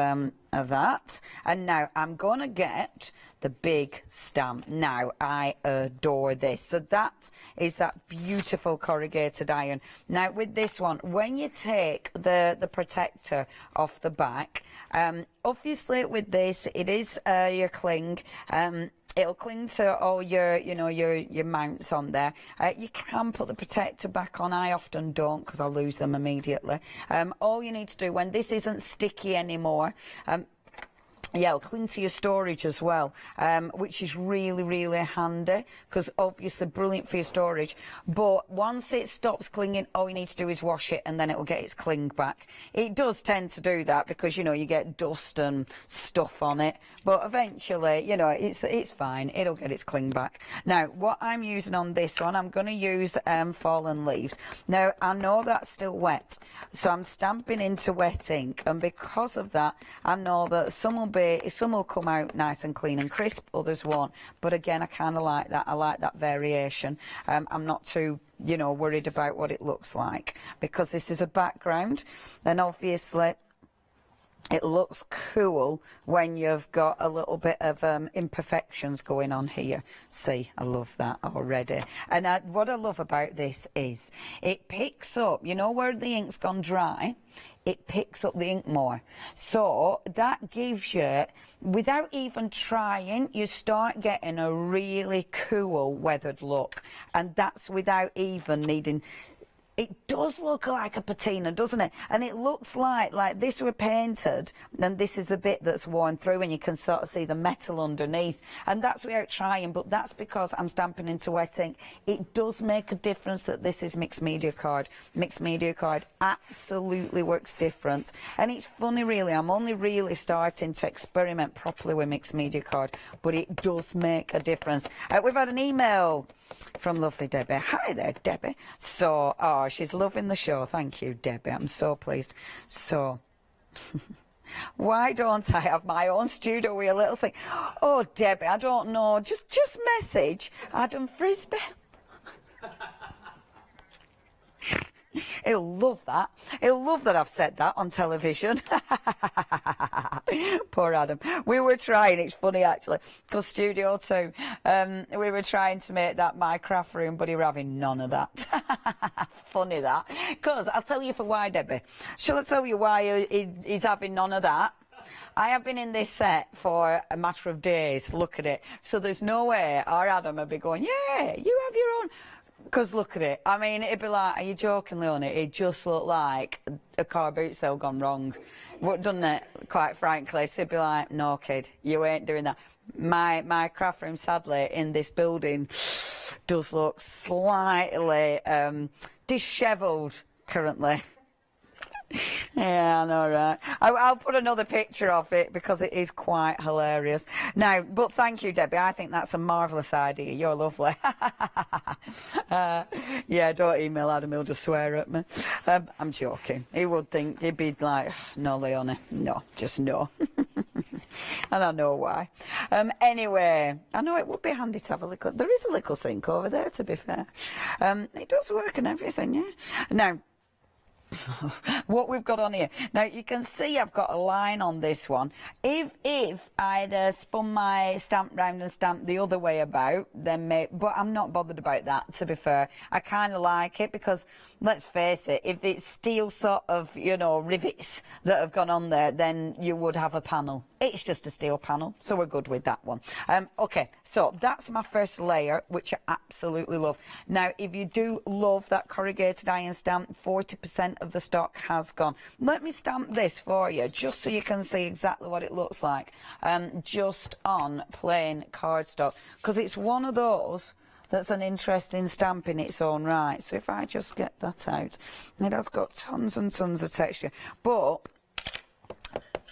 that, and now I'm gonna get the big stamp. Now I adore this. So that is that beautiful corrugated iron. Now with this one, when you take the protector off the back, obviously with this it is your cling. It'll cling to all your, you know, your mounts on there. You can put the protector back on. I often don't because I lose them immediately. All you need to do when this isn't sticky anymore, yeah, it'll cling to your storage as well, which is really, really handy because obviously brilliant for your storage. But once it stops clinging, all you need to do is wash it and then it'll get its cling back. It does tend to do that because, you know, you get dust and stuff on it. But eventually, you know, it's fine. It'll get its cling back. Now, what I'm using on this one, I'm going to use Fallen Leaves. Now, I know that's still wet, so I'm stamping into wet ink. And because of that, I know that some will come out nice and clean and crisp, others won't. But again, I kind of like that. I like that variation. I'm not too, you know, worried about what it looks like because this is a background, and obviously it looks cool when you've got a little bit of imperfections going on here. See, I love that already. And what I love about this is it picks up, you know, where the ink's gone dry, it picks up the ink more. So that gives you, without even trying, you start getting a really cool weathered look. And that's without even needing... It does look like a patina, doesn't it? And it looks like this were painted, and this is a bit that's worn through, and you can sort of see the metal underneath. And that's without trying, but that's because I'm stamping into wet ink. It does make a difference that this is mixed media card. Mixed media card absolutely works different. And it's funny, really, I'm only really starting to experiment properly with mixed media card, but it does make a difference. We've had an email from lovely Debbie. Hi there, Debbie. So, oh, she's loving the show. Thank you, Debbie. I'm so pleased. So, why don't I have my own studio with a little thing? Oh, Debbie, I don't know. Just message Adam Frisbee. He'll love that. He'll love that I've said that on television. Poor Adam. We were trying, it's funny actually, because Studio 2, we were trying to make that my craft room, but you're having none of that. Funny that. Because I'll tell you for why, Debbie. Shall I tell you why he's having none of that? I have been in this set for a matter of days. Look at it. So there's no way our Adam would be going, yeah, you have your own. Because look at it. I mean, it'd be like, are you joking, Leonie? It just looked like a car boot sale gone wrong. Doesn't it? Quite frankly. So it'd be like, no, kid, you ain't doing that. My craft room, sadly, in this building does look slightly dishevelled currently. Yeah, I know, right? I'll put another picture of it because it is quite hilarious. Now, but thank you, Debbie. I think that's a marvellous idea. You're lovely. Yeah, don't email Adam. He'll just swear at me. I'm joking. He would think, he'd be like, no, Leonie, no, just no. And I know why. Anyway, I know it would be handy to have a little... There is a little sink over there, to be fair. It does work and everything, yeah? Now, what we've got on here now, you can see I've got a line on this one. If I'd spun my stamp round and stamped the other way about, then but I'm not bothered about that, to be fair. I kind of like it because, let's face it, if it's steel sort of, you know, rivets that have gone on there, then you would have a panel. It's just a steel panel, so we're good with that one. Okay, so that's my first layer, which I absolutely love. Now, if you do love that corrugated iron stamp, 40% of the stock has gone. Let me stamp this for you, just so you can see exactly what it looks like, just on plain cardstock, because it's one of those that's an interesting stamp in its own right. So if I just get that out, it has got tons and tons of texture, but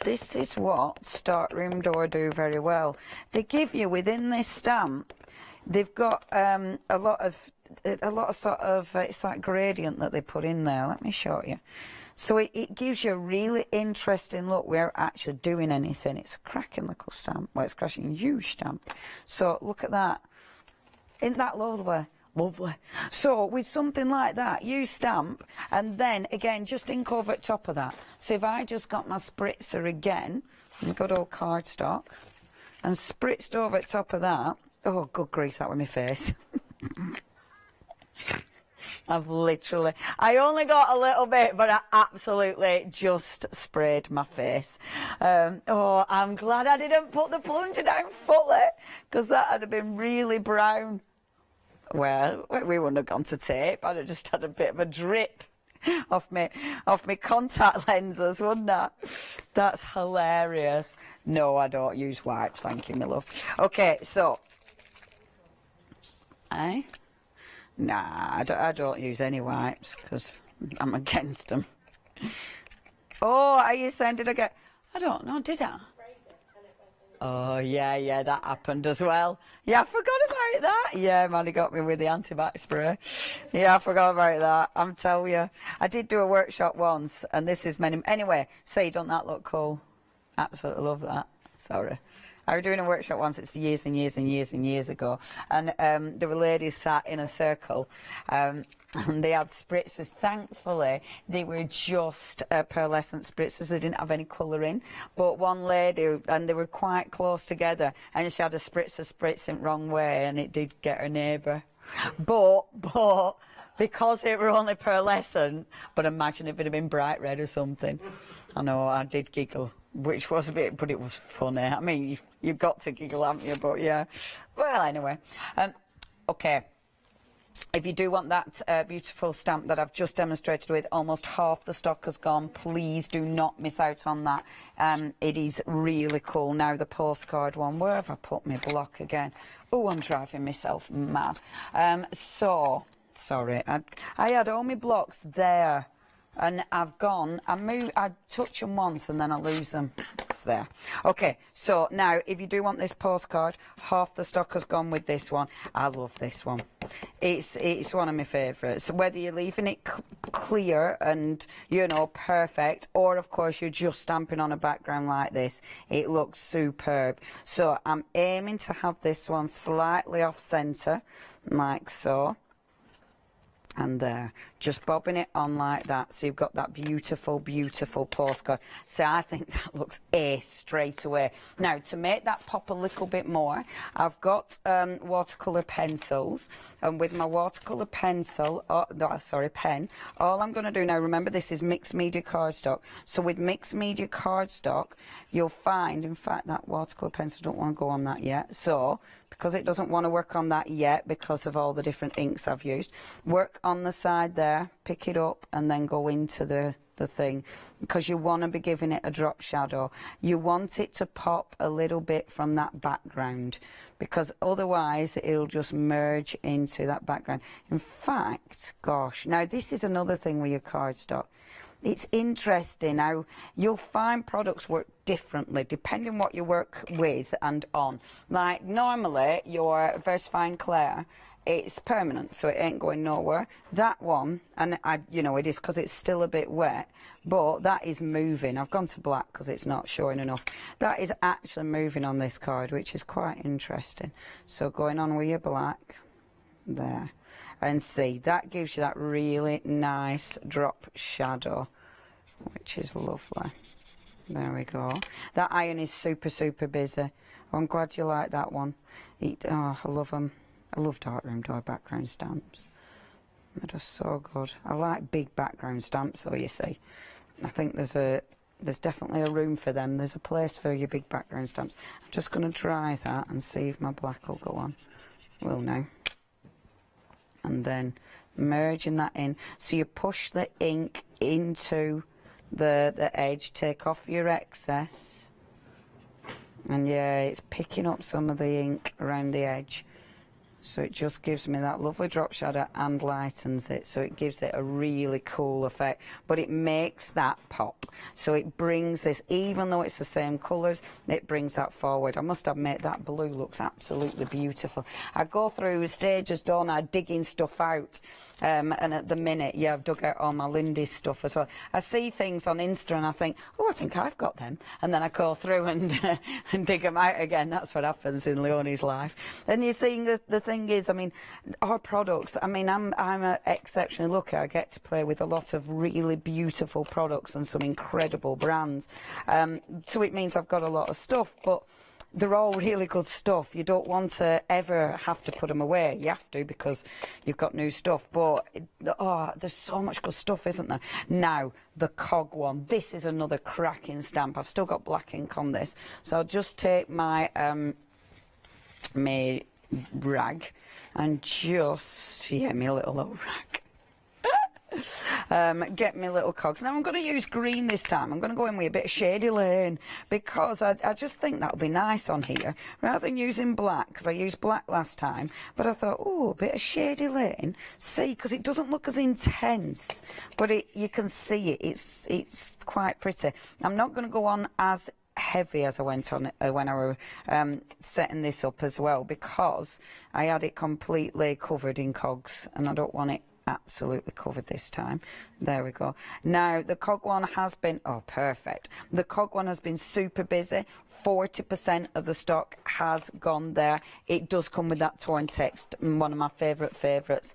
this is what Start Room Door do very well. They give you, within this stamp, they've got a lot of sort of, it's that gradient that they put in there. Let me show you. So it gives you a really interesting look without actually doing anything. It's a cracking little stamp. Well, it's a cracking huge stamp. So look at that. Isn't that lovely? Lovely. So with something like that, you stamp, and then again, just ink over the top of that. So if I just got my spritzer again, good old cardstock, and spritzed over the top of that, oh, good grief, that was my face. I only got a little bit, but I absolutely just sprayed my face. Oh, I'm glad I didn't put the plunger down fully, because that would have been really brown. Well, we wouldn't have gone to tape. I'd have just had a bit of a drip off me contact lenses, wouldn't I? That's hilarious. No, I don't use wipes, thank you, my love. Okay, so, nah, I don't use any wipes because I'm against them. Oh, are you saying did I get? I don't know, did I? Oh, yeah, that happened as well. Yeah, I forgot about that. Yeah, man, he got me with the antibac spray. Yeah, I forgot about that. I'm telling you. I did do a workshop once, and this is many... Anyway, see, don't that look cool? Absolutely love that. Sorry. I was doing a workshop once, it's years and years and years and years ago, and there were ladies sat in a circle, and they had spritzers. Thankfully, they were just pearlescent spritzers. They didn't have any colour in. But one lady, and they were quite close together, and she had a spritzer spritzing wrong way, and it did get her neighbour. But because it were only pearlescent, but imagine if it had been bright red or something. I know, I did giggle, which was a bit, but it was funny. I mean, you've got to giggle, haven't you? But yeah. Well, anyway. Okay. If you do want that beautiful stamp that I've just demonstrated with, almost half the stock has gone. Please do not miss out on that. It is really cool. Now the postcard one, where have I put my block again? Oh, I'm driving myself mad. So, sorry, I had all my blocks there. And I've gone, I touch them once and then I lose them. It's there. Okay, so now if you do want this postcard, half the stock has gone with this one. I love this one. It's one of my favourites. Whether you're leaving it clear and, you know, perfect, or of course you're just stamping on a background like this, it looks superb. So I'm aiming to have this one slightly off centre, like so. And there, just bobbing it on like that, so you've got that beautiful, beautiful postcard. So I think that looks ace straight away. Now, to make that pop a little bit more, I've got watercolour pencils, and with my watercolour pencil, pen, all I'm going to do now, remember this is mixed media cardstock, so with mixed media cardstock, you'll find, in fact, that watercolour pencil, don't want to go on that yet, so because it doesn't want to work on that yet because of all the different inks I've used, work on the side there, pick it up and then go into the thing, because you want to be giving it a drop shadow. You want it to pop a little bit from that background, because otherwise it'll just merge into that background. In fact, gosh, now this is another thing with your cardstock. It's interesting how you'll find products work differently depending what you work with and on. Like normally your VersaFine Clair, it's permanent, so it ain't going nowhere. That one, and you know it is because it's still a bit wet, but that is moving. I've gone to black because it's not showing enough. That is actually moving on this card, which is quite interesting. So going on with your black, there. And see, that gives you that really nice drop shadow, which is lovely. There we go. That iron is super, super busy. I'm glad you like that one. Oh, I love them. I love darkroom door background stamps. They're just so good. I like big background stamps, so you see. I think there's definitely a room for them. There's a place for your big background stamps. I'm just going to dry that and see if my black will go on. Will now. And then merging that in, so you push the ink into the edge, take off your excess, and yeah, it's picking up some of the ink around the edge, so it just gives me that lovely drop shadow and lightens it, so it gives it a really cool effect, but it makes that pop, so it brings this, even though it's the same colours, it brings that forward. I must admit that blue looks absolutely beautiful. I go through stages, don't I, digging stuff out, and at the minute, yeah, I've dug out all my Lindy stuff as well. I see things on Insta and I think, oh, I think I've got them, and then I go through and dig them out again. That's what happens in Leonie's life. And you're seeing the thing is, I mean, our products, I mean, I'm exceptionally lucky. I get to play with a lot of really beautiful products and some incredible brands. So it means I've got a lot of stuff, but they're all really good stuff. You don't want to ever have to put them away. You have to because you've got new stuff. But, oh, there's so much good stuff, isn't there? Now, the cog one. This is another cracking stamp. I've still got black ink on this. So I'll just take my, my rag and just, yeah, my little old rag. Get me little cogs. Now I'm going to use green this time. I'm going to go in with a bit of Shady Lane because I just think that'll be nice on here rather than using black, because I used black last time. But I thought, oh, a bit of Shady Lane. See, because it doesn't look as intense, but you can see it. It's quite pretty. I'm not going to go on as heavy as I went on when I were setting this up as well, because I had it completely covered in cogs and I don't want it absolutely covered this time. There we go. Now the cog one has been, oh perfect, the cog one has been super busy. 40% of the stock has gone there. It does come with that torn text, one of my favourites.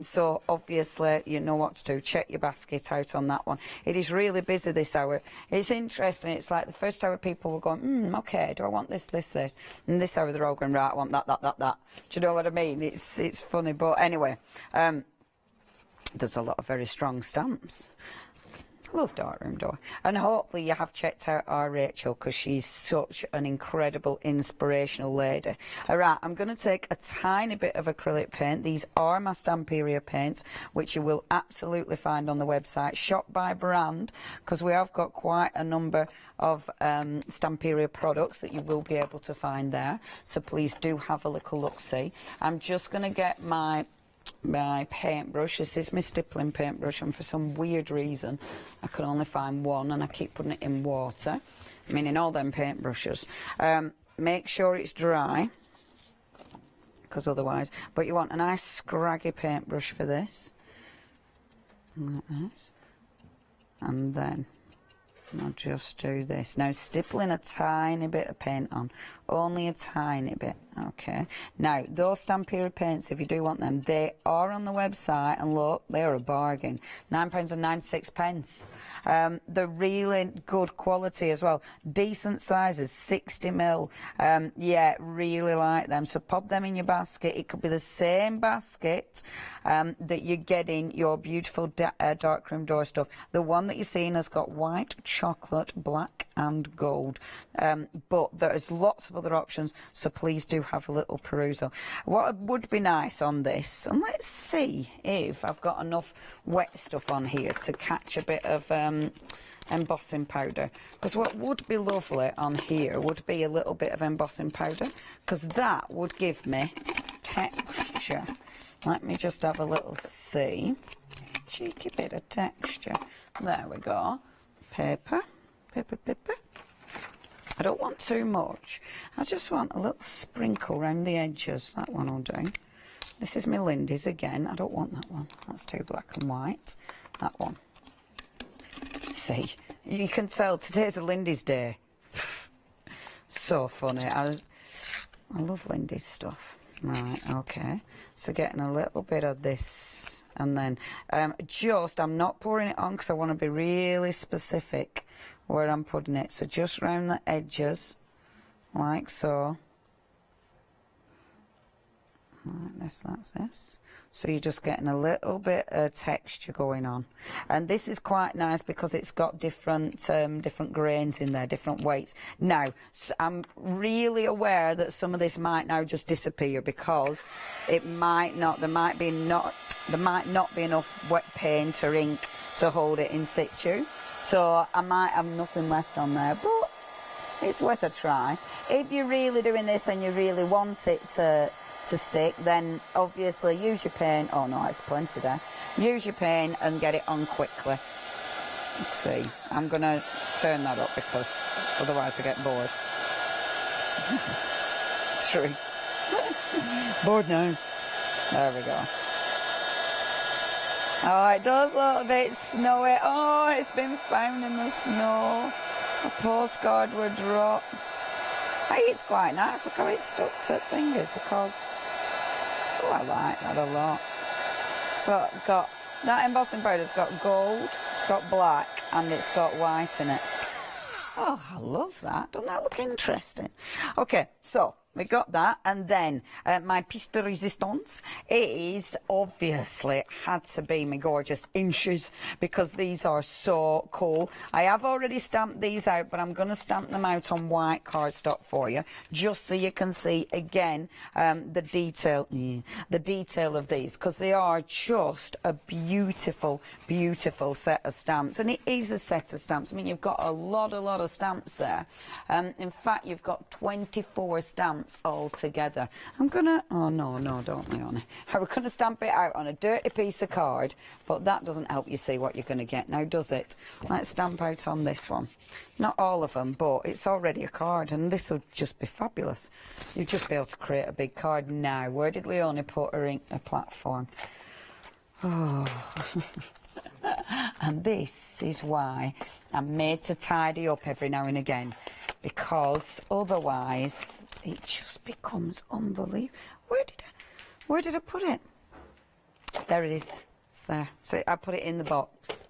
So obviously you know what to do. Check your basket out on that one. It is really busy this hour. It's interesting. It's like the first hour people were going, okay, do I want this, and this hour they're all going, right, I want that. Do you know what I mean? It's funny, but anyway, there's a lot of very strong stamps. I love Darkroom Door. And hopefully you have checked out our Rachel, because she's such an incredible, inspirational lady. All right, I'm going to take a tiny bit of acrylic paint. These are my Stamperia paints, which you will absolutely find on the website. Shop by brand, because we have got quite a number of Stamperia products that you will be able to find there. So please do have a little look-see. I'm just going to get my paintbrush. This is my stippling paintbrush, and for some weird reason I can only find one, and I keep putting it in water. I mean, in all them paintbrushes. Make sure it's dry, because otherwise, but you want a nice scraggy paintbrush for this, like this, and then I'll just do this. Now, stippling a tiny bit of paint on, only a tiny bit, okay. Now, those Stamperia paints, if you do want them, they are on the website, and look, they're a bargain. £9.96. They're really good quality as well. Decent sizes, 60mm. Yeah, really like them. So pop them in your basket. It could be the same basket that you're getting your beautiful darkroom door stuff. The one that you're seeing has got white, chocolate, black and gold. But there's lots of other options, so please do have a little perusal. What would be nice on this, and let's see if I've got enough wet stuff on here to catch a bit of embossing powder, because what would be lovely on here would be a little bit of embossing powder, because that would give me texture. Let me just have a little see. Cheeky bit of texture. There we go. Paper. I don't want too much. I just want a little sprinkle around the edges. That one will do. This is my Lindy's again. I don't want that one. That's too black and white. That one. See, you can tell today's a Lindy's day. So funny. I love Lindy's stuff. Right, okay. So getting a little bit of this, and then I'm not pouring it on because I want to be really specific where I'm putting it. So just round the edges, like so. Like this, that's this. So you're just getting a little bit of texture going on, and this is quite nice because it's got different grains in there, different weights. Now, I'm really aware that some of this might now just disappear because it might not. There might not be enough wet paint or ink to hold it in situ. So I might have nothing left on there, but it's worth a try. If you're really doing this and you really want it to stick, then obviously use your paint. Oh no, it's plenty there. Use your paint and get it on quickly. Let's see. I'm going to turn that up because otherwise I get bored. True. Bored now. There we go. Oh, it does look a bit snowy. Oh, it's been found in the snow. A postcard were dropped. Hey, it's quite nice. Look how it's stuck to fingers, the cogs. Oh, I like that a lot. So got that embossing powder's got gold, it's got black, and it's got white in it. Oh, I love that. Doesn't that look interesting? Okay, so we got that, and then my piece de resistance is obviously had to be my gorgeous inches, because these are so cool. I have already stamped these out, but I'm going to stamp them out on white cardstock for you, just so you can see again the detail of these, because they are just a beautiful, beautiful set of stamps. And it is a set of stamps. I mean, you've got a lot of stamps there. In fact, you've got 24 stamps all together. I'm gonna, oh no, don't Leonie. We're gonna stamp it out on a dirty piece of card, but that doesn't help you see what you're gonna get now, does it? Let's stamp out on this one. Not all of them, but it's already a card, and this will just be fabulous. You'll just be able to create a big card now. Where did Leonie put her platform? Oh. And this is why I'm made to tidy up every now and again, because otherwise it just becomes unbelievable. Where did I put it? There it is. It's there. So I put it in the box.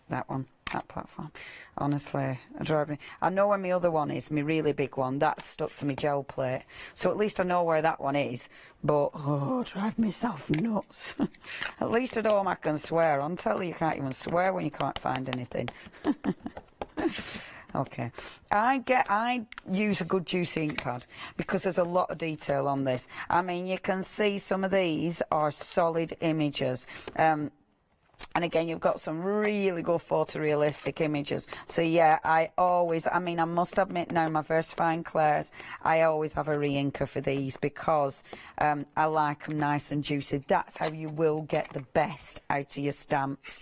That one, that platform. Honestly, it drives me. I know where my other one is, my really big one. That's stuck to my gel plate. So at least I know where that one is. But, oh, drive myself nuts. At least at home I can swear. On telly you can't even swear when you can't find anything. Okay, I use a good juicy ink pad, because there's a lot of detail on this. I mean, you can see some of these are solid images. And again, you've got some really good photorealistic images. So yeah, I mean, I must admit now, my Versifying Clairs, I always have a re-inker for these, because I like them nice and juicy. That's how you will get the best out of your stamps.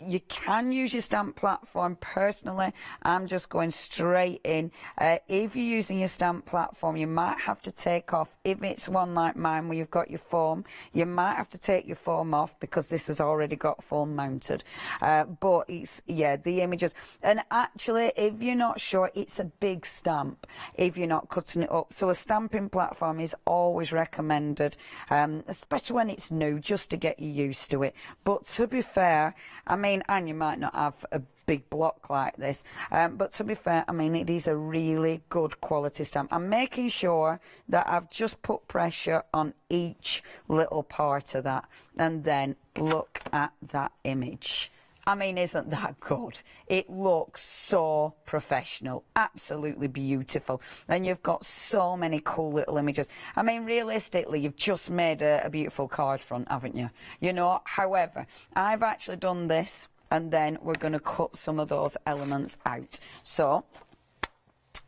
You can use your stamp platform. Personally, I'm just going straight in. If you're using your stamp platform, you might have to take off, if it's one like mine where you've got your foam, you might have to take your foam off, because this has already got foam mounted. But it's, yeah, the images. And actually, if you're not sure, it's a big stamp if you're not cutting it up. So a stamping platform is always recommended, especially when it's new, just to get you used to it. But to be fair, I mean, and you might not have a big block like this, but to be fair, I mean, it is a really good quality stamp. I'm making sure that I've just put pressure on each little part of that, and then look at that image. I mean, isn't that good? It looks so professional, absolutely beautiful. And you've got so many cool little images. I mean, realistically, you've just made a beautiful card front, haven't you? You know, however, I've actually done this, and then we're going to cut some of those elements out. So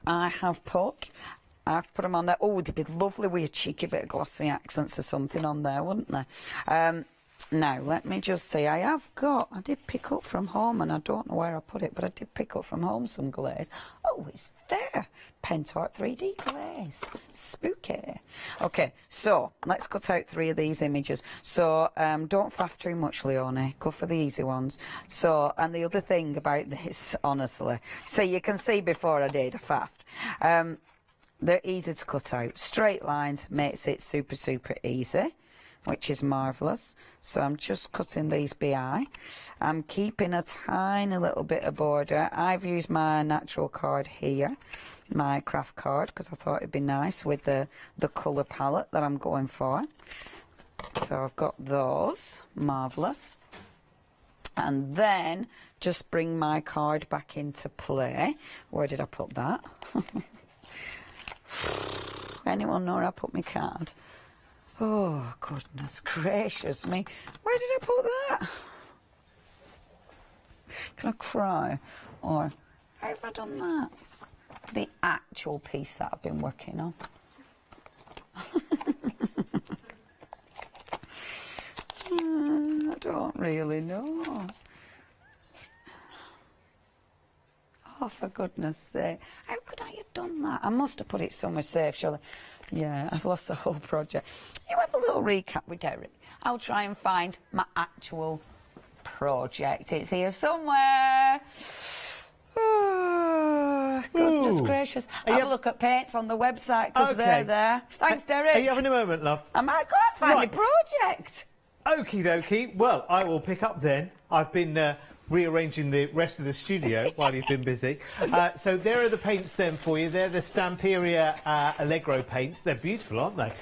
I've put them on there. Oh, they'd be lovely with a cheeky bit of glossy accents or something on there, wouldn't they? Now, let me just see. I did pick up from home, and I don't know where I put it, but I did pick up from home some glaze. Oh, it's there. Pentel 3D glaze. Spooky. Okay, so let's cut out 3 of these images. So don't faff too much, Leonie. Go for the easy ones. So, and the other thing about this, honestly, so you can see before I faffed. They're easy to cut out. Straight lines makes it super, super easy, which is marvellous. So I'm just cutting these BI. I'm keeping a tiny little bit of border. I've used my natural card here, my craft card, because I thought it'd be nice with the colour palette that I'm going for. So I've got those, marvellous. And then just bring my card back into play. Where did I put that? Anyone know where I put my card? Oh, goodness gracious me. Where did I put that? Can I cry? Or how have I done that? The actual piece that I've been working on. I don't really know. Oh, for goodness sake. How could I have done that? I must have put it somewhere safe, surely. Yeah, I've lost the whole project. You have a little recap with Derek. I'll try and find my actual project. It's here somewhere. Goodness gracious. Have a look at paints on the website because they're there. Thanks, Derek. Are you having a moment, love? I might go and find Right. a project. Okie dokie. Well, I will pick up then. I've been rearranging the rest of the studio while you've been busy. So there are the paints then for you. They're the Stamperia Allegro paints. They're beautiful, aren't they?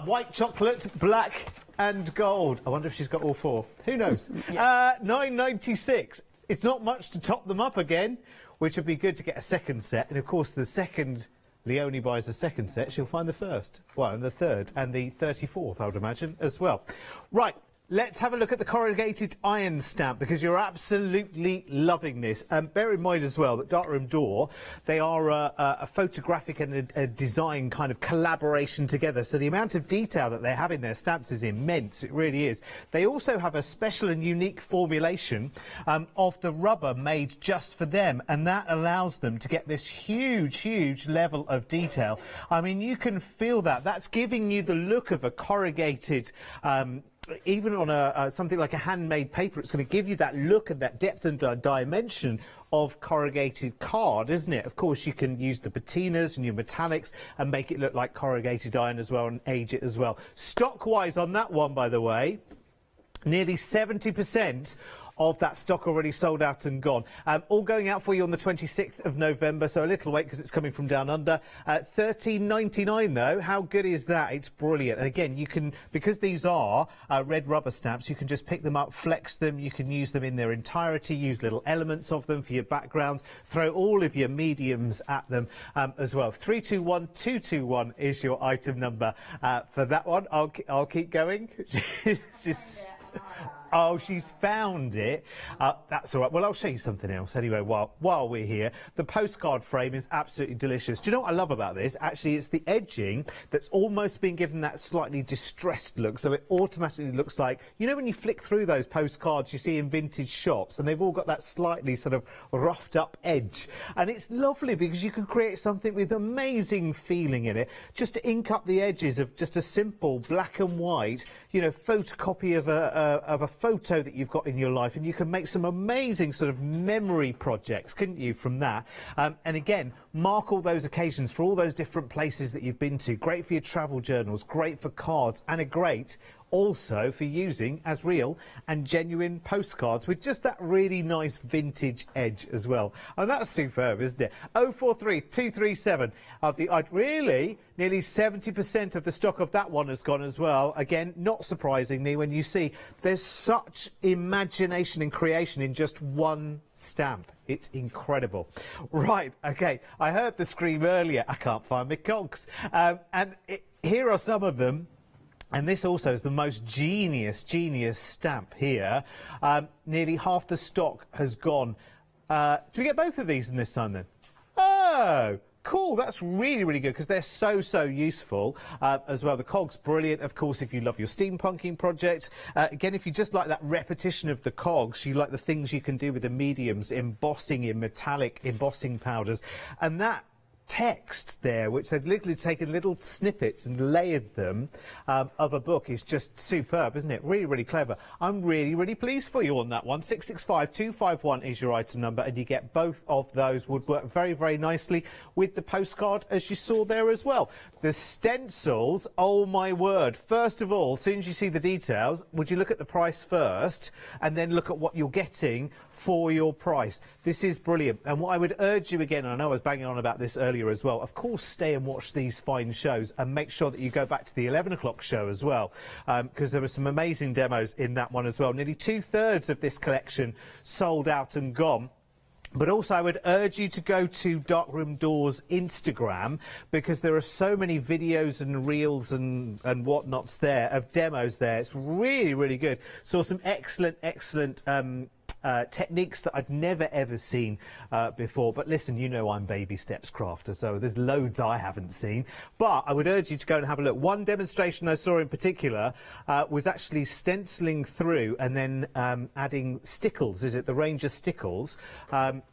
White chocolate, black and gold. I wonder if she's got all four. Who knows? $9.96. It's not much to top them up again, which would be good to get a second set. And of course, the second Leonie buys the second set, she'll find the first. Well, and the third and the 34th, I would imagine, as well. Right. Let's have a look at the corrugated iron stamp because you're absolutely loving this. Bear in mind as well that Darkroom Door, they are a photographic and a design kind of collaboration together. So the amount of detail that they have in their stamps is immense. It really is. They also have a special and unique formulation of the rubber made just for them, and that allows them to get this huge level of detail. I mean, you can feel that. That's giving you the look of a corrugated even on something like a handmade paper, it's going to give you that look and that depth and dimension of corrugated card, isn't it? Of course, you can use the patinas and your metallics and make it look like corrugated iron as well and age it as well. Stock-wise on that one, by the way, nearly 70% of that stock already sold out and gone. All going out for you on the 26th of November, so a little wait because it's coming from down under. $13.99 though. How good is that? It's brilliant. And again, you can, because these are red rubber stamps, you can just pick them up, flex them, you can use them in their entirety, use little elements of them for your backgrounds, throw all of your mediums at them as well. 321221 is your item number for that one. I'll keep going. Oh, she's found it. That's all right. Well, I'll show you something else anyway while we're here. The postcard frame is absolutely delicious. Do you know what I love about this? Actually, it's the edging that's almost been given that slightly distressed look, so it automatically looks like, you know when you flick through those postcards you see in vintage shops, and they've all got that slightly sort of roughed up edge. And it's lovely because you can create something with amazing feeling in it. Just to ink up the edges of just a simple black and white, you know, photocopy of a photo that you've got in your life, and you can make some amazing sort of memory projects, couldn't you, from that? And again, mark all those occasions for all those different places that you've been to. Great for your travel journals, great for cards, and a great also for using as real and genuine postcards with just that really nice vintage edge as well. And that's superb, isn't it? 043237 of the really nearly 70% of the stock of that one has gone as well. Again, not surprisingly, when you see there's such imagination and creation in just one stamp. It's incredible. Right, okay, I heard the scream earlier, I can't find my cogs. Here are some of them. And this also is the most genius stamp here. Nearly half the stock has gone. Do we get both of these in this time then? Oh, cool. That's really good because they're so useful as well. The cog's brilliant, of course, if you love your steampunking project. Again, if you just like that repetition of the cogs, you like the things you can do with the mediums, embossing in metallic embossing powders. And that text there, which they've literally taken little snippets and layered them of a book, is just superb, isn't it? Really clever. I'm really pleased for you on that one. 665251 is your item number, and you get both of those. Would work very nicely with the postcard, as you saw there as well. The stencils, oh my word. First of all, as soon as you see the details, would you look at the price first and then look at what you're getting for your price? This is brilliant. And what I would urge you again, and I know I was banging on about this earlier as well, of course stay and watch these fine shows and make sure that you go back to the 11 o'clock show as well, because there were some amazing demos in that one as well. Nearly 2/3 of this collection sold out and gone. But also I would urge you to go to Darkroom Door's Instagram, because there are so many videos and reels and whatnots there of demos there. It's really good. Saw some excellent techniques that I'd never ever seen before. But listen, you know I'm baby steps crafter, so there's loads I haven't seen. But I would urge you to go and have a look. One demonstration I saw in particular was actually stenciling through and then adding stickles. Is it the Ranger stickles?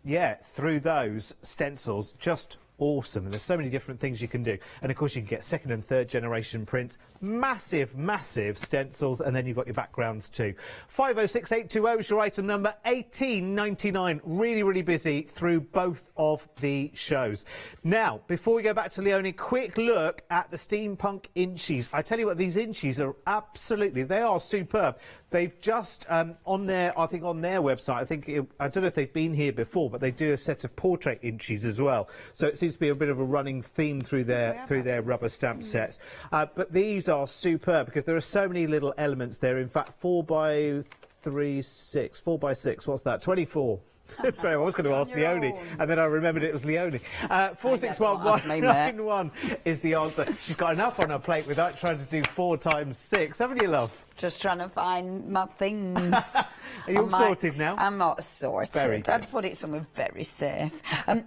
Yeah, through those stencils. Just awesome. And there's so many different things you can do. And of course you can get second and third generation prints, massive stencils, and then you've got your backgrounds too. 506820 is your item number, $18.99. Really busy through both of the shows. Now, before we go back to Leonie, quick look at the steampunk inchies. I tell you what, these inchies are absolutely, they are superb. They've just on their website, I don't know if they've been here before, but they do a set of portrait inchies as well. So it seems to be a bit of a running theme through their rubber stamp sets. But these are superb because there are so many little elements there. In fact, 4x6, what's that? 24. I was going to ask Leonie, and then I remembered it was Leonie. 461191 is the answer. She's got enough on her plate without trying to do 4 times 6, haven't you, love? Just trying to find my things. Are you all sorted now? I'm not sorted. Very good. I'd put it somewhere very safe.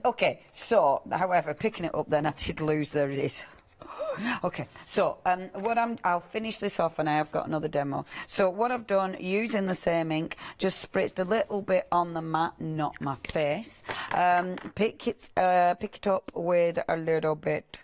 Okay, so, however, picking it up then, I did lose, there it is. Okay, so I'll finish this off and I have got another demo. So what I've done, using the same ink, just spritzed a little bit on the mat, not my face. Pick it up with a little bit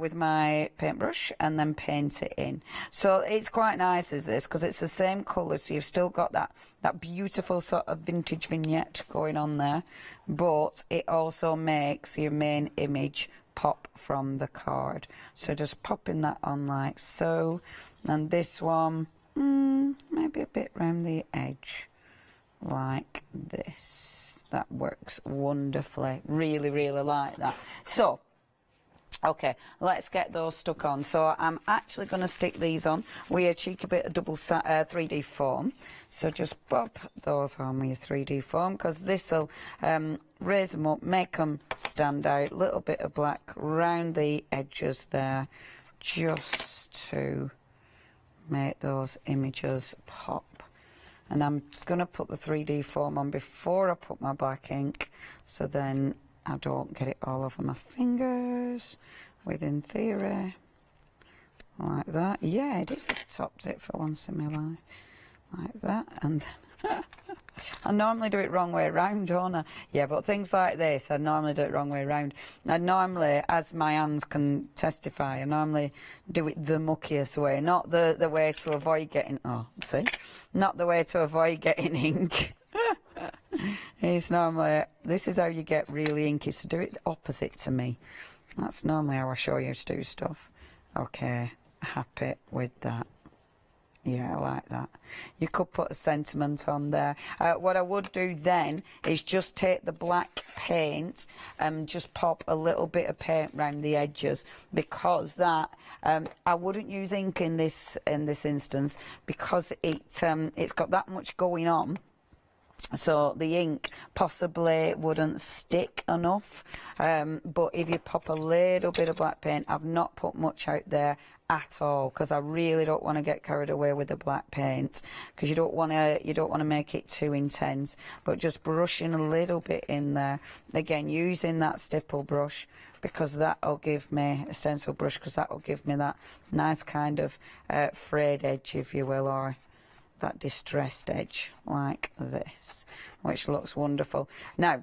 with my paintbrush and then paint it in. So it's quite nice, is this, because it's the same colour, so you've still got that beautiful sort of vintage vignette going on there, but it also makes your main image pop from the card. So just popping that on like so, and this one maybe a bit round the edge like this. That works wonderfully. Really like that. So okay, let's get those stuck on. So I'm actually going to stick these on with a cheeky bit of double 3D foam. So just pop those on with your 3D foam, because this will raise them up, make them stand out. A little bit of black round the edges there, just to make those images pop. And I'm going to put the 3D foam on before I put my black ink, so then I don't get it all over my fingers, within theory, like that. Yeah, it is a top tip for once in my life, like that. And I normally do it wrong way around, don't I? Yeah, but things like this, I normally do it wrong way around. I normally, as my hands can testify, I normally do it the muckiest way, not the way to avoid getting, not the way to avoid getting ink. It's normally, this is how you get really inky, so do it the opposite to me. That's normally how I show you to do stuff. Okay, happy with that. Yeah, I like that. You could put a sentiment on there. What I would do then is just take the black paint and just pop a little bit of paint around the edges, because that I wouldn't use ink in this instance, because it's got that much going on. So the ink possibly wouldn't stick enough, but if you pop a little bit of black paint, I've not put much out there at all, because I really don't want to get carried away with the black paint, because you don't want to make it too intense, but just brushing a little bit in there, again using that stipple brush, because that'll give me a stencil brush, because that'll give me that nice kind of frayed edge, if you will, or that distressed edge like this, which looks wonderful. Now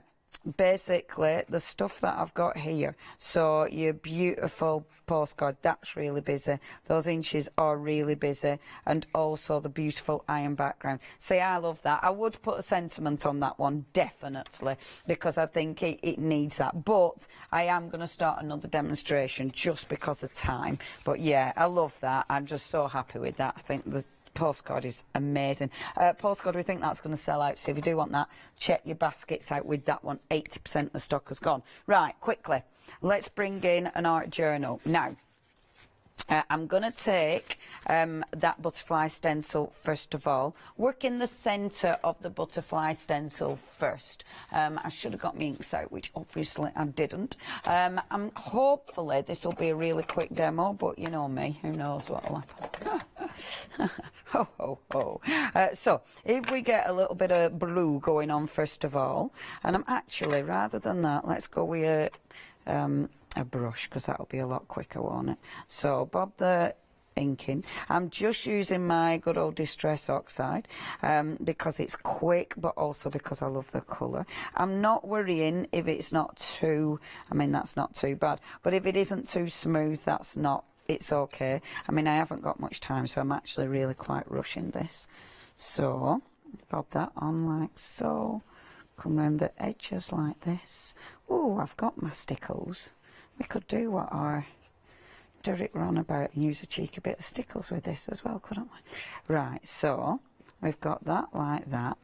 basically the stuff that I've got here, so your beautiful postcard, that's really busy, those inches are really busy, and also the beautiful iron background. See, I love that. I would put a sentiment on that one, definitely, because I think it needs that, but I am going to start another demonstration just because of time. But yeah, I love that. I'm just so happy with that. I think the postcard is amazing. Postcard, we think that's going to sell out, so if you do want that, check your baskets out with that one. 80% of the stock has gone. Right, quickly, let's bring in an art journal. Now, I'm going to take that butterfly stencil first of all, work in the centre of the butterfly stencil first. I should have got my inks out, which obviously I didn't. Hopefully this will be a really quick demo, but you know me, who knows what will happen. Ho, ho, ho. So if we get a little bit of blue going on first of all, and I'm actually, rather than that, let's go with a brush, because that'll be a lot quicker, won't it? So bob the inking. I'm just using my good old Distress Oxide because it's quick, but also because I love the colour. I'm not worrying if it's not too, I mean, that's not too bad, but if it isn't too smooth, that's not, it's okay. I mean, I haven't got much time, so I'm actually really quite rushing this. So, pop that on like so. Come round the edges like this. Oh, I've got my stickles. We could do what our Derek were on about and use a cheeky bit of stickles with this as well, couldn't we? Right, so we've got that like that,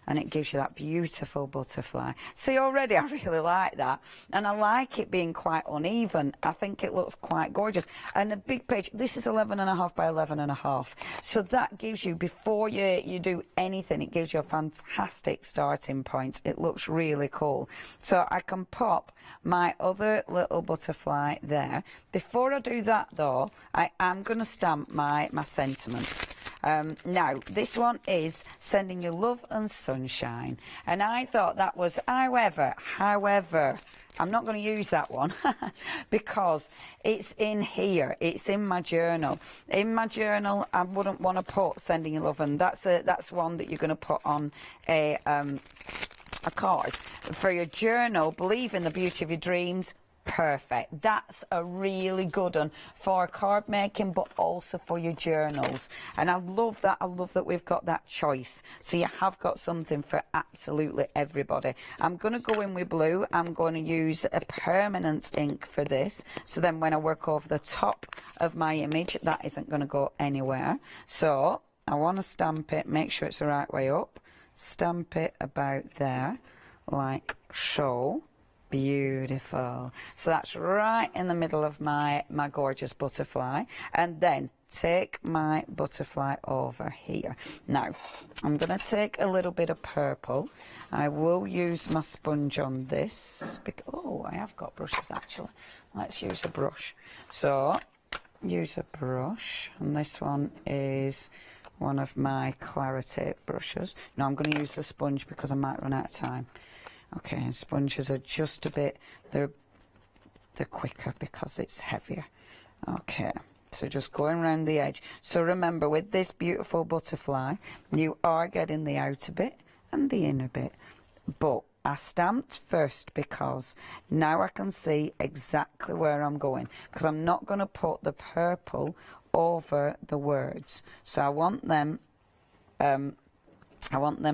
and it gives you that beautiful butterfly. See, already I really like that, and I like it being quite uneven. I think it looks quite gorgeous. And a big page, this is 11.5 by 11.5, so that gives you, before you do anything, it gives you a fantastic starting point. It looks really cool. So I can pop my other little butterfly there. Before I do that though, I am going to stamp my sentiments. Now, this one is Sending You Love and Sunshine, and I thought that was, however, I'm not going to use that one because it's in here, it's in my journal. In my journal, I wouldn't want to put Sending You Love, and that's one that you're going to put on a card. For your journal, believe in the beauty of your dreams. Perfect. That's a really good one for card making, but also for your journals. And I love that. I love that we've got that choice. So you have got something for absolutely everybody. I'm going to go in with blue. I'm going to use a permanent ink for this. So then when I work over the top of my image, that isn't going to go anywhere. So I want to stamp it, make sure it's the right way up. Stamp it about there, like so. Beautiful. So that's right in the middle of my gorgeous butterfly, and then take my butterfly over here. Now I'm going to take a little bit of purple. I will use my sponge on this because, oh, I have got brushes actually. Let's use a brush. So use a brush, and this one is one of my Clarity brushes. Now I'm going to use the sponge because I might run out of time. Okay, and sponges are just a bit, they're quicker because it's heavier. Okay, so just going around the edge. So remember, with this beautiful butterfly, you are getting the outer bit and the inner bit. But I stamped first because now I can see exactly where I'm going, because I'm not going to put the purple over the words. So I want them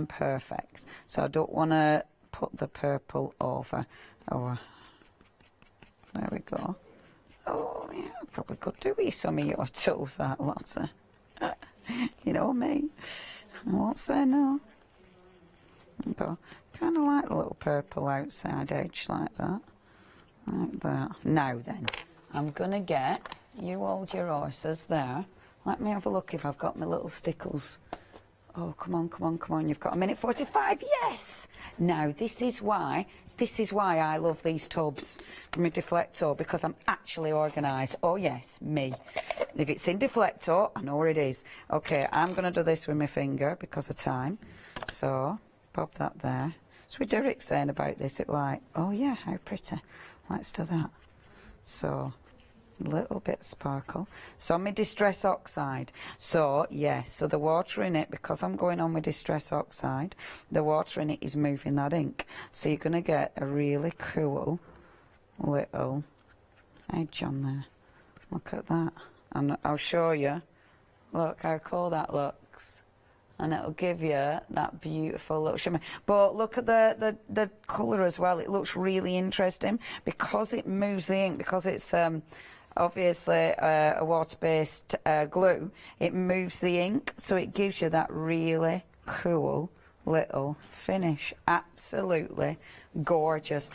perfect. So I don't want to put the purple over. Oh, there we go. Oh yeah, I probably could do with some of your tools, that Lotta. You know me, I won't say no. Go kind of like a little purple outside edge like that, like that. Now then, I'm gonna get, you hold your horses there. Let me have a look if I've got my little stickles. Oh, come on, come on, come on. You've got a minute 45. Yes! Now, this is why I love these tubs from a Deflector, because I'm actually organised. Oh, yes, me. If it's in Deflector, I know where it is. Okay, I'm going to do this with my finger because of time. So, pop that there. So, with Derek saying about this, it's like, oh, yeah, how pretty. Let's do that. So, a little bit of sparkle. So my Distress Oxide. So yes, so the water in it, because I'm going on with Distress Oxide, the water in it is moving that ink. So you're going to get a really cool little edge on there. Look at that. And I'll show you. Look how cool that looks. And it'll give you that beautiful little shimmer. But look at the colour as well. It looks really interesting because it moves the ink, because it's obviously a water-based glue. It moves the ink, so it gives you that really cool little finish. Absolutely gorgeous.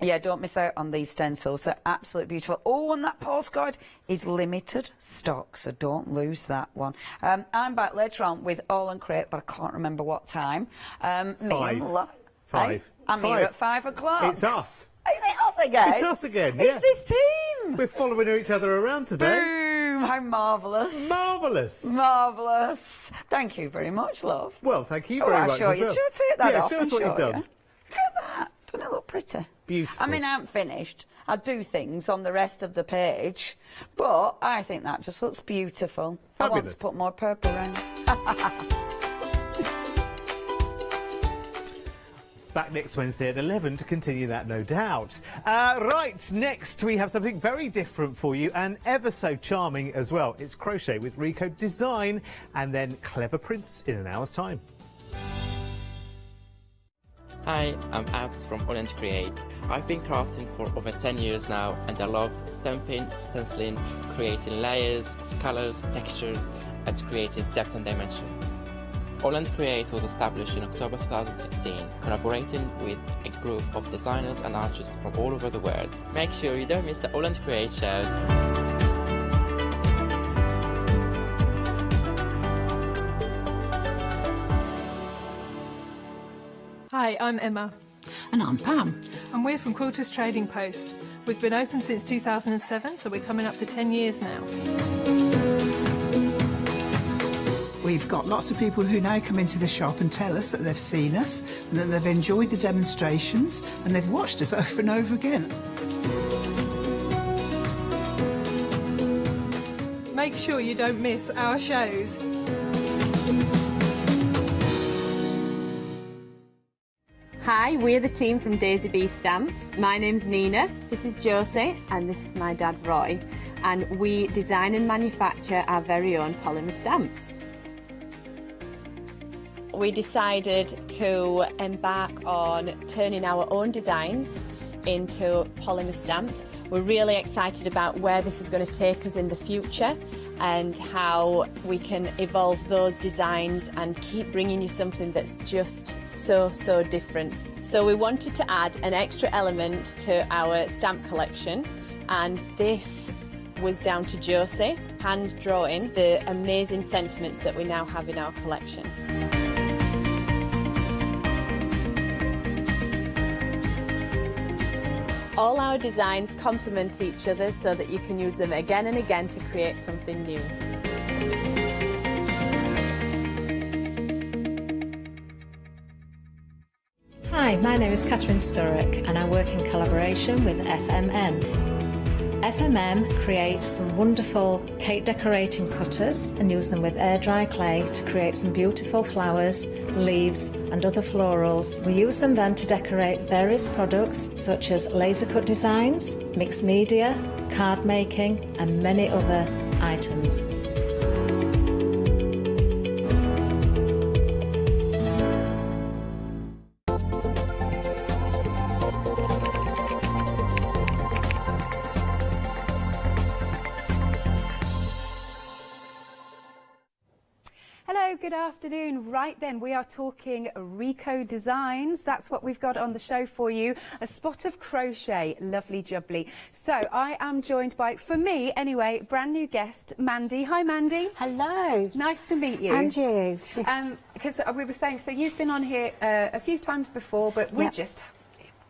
Yeah, don't miss out on these stencils. They're absolutely beautiful. Oh, and that postcard is limited stock, so don't lose that one. I'm back later on with AALL Create, but I can't remember what time. Five. I'm here at 5 o'clock. It's us. Is it us again? It's us again, yeah. It's this team. We're following each other around today. Boom! How marvellous. Marvellous. Marvellous. Thank you very much, love. Well, thank you very much. I'll show you. Well. Should I take that off? Show us what you've done. Look at that. Doesn't it look pretty? beautiful. I mean, I haven't finished. I do things on the rest of the page, but I think that just looks beautiful. Fabulous. I want to put more purple around. Back next Wednesday at 11 to continue that, no doubt. Right, next we have something very different for you and ever so charming as well. It's crochet with Rico Design and then clever prints in an hour's time. Hi, I'm Abs from AALL Create. I've been crafting for over 10 years now and I love stamping, stenciling, creating layers of colours, textures and creating depth and dimension. AALL Create was established in October 2016, collaborating with a group of designers and artists from all over the world. Make sure you don't miss the AALL Create shows. Hi, I'm Emma. And I'm Pam. And we're from Quilters Trading Post. We've been open since 2007, so we're coming up to 10 years now. We've got lots of people who now come into the shop and tell us that they've seen us, and that they've enjoyed the demonstrations, and they've watched us over and over again. Make sure you don't miss our shows. Hi, we're the team from Daisy Bee Stamps. My name's Nina, this is Josie, and this is my dad Roy. And we design and manufacture our very own polymer stamps. We decided to embark on turning our own designs into polymer stamps. We're really excited about where this is going to take us in the future and how we can evolve those designs and keep bringing you something that's just so different. So we wanted to add an extra element to our stamp collection, and this was down to Josie, hand drawing the amazing sentiments that we now have in our collection. All our designs complement each other so that you can use them again and again to create something new. Hi, my name is Catherine Sturrock and I work in collaboration with FMM. FMM creates some wonderful cake decorating cutters and use them with air dry clay to create some beautiful flowers, leaves and other florals. We use them then to decorate various products such as laser cut designs, mixed media, card making and many other items. Good afternoon. Right then, we are talking Rico Designs. That's what we've got on the show for you. A spot of crochet. Lovely jubbly. So I am joined by, for me anyway, brand new guest, Mandy. Hi, Mandy. Hello. Nice to meet you. And you. Because we were saying, so you've been on here a few times before, but we're just...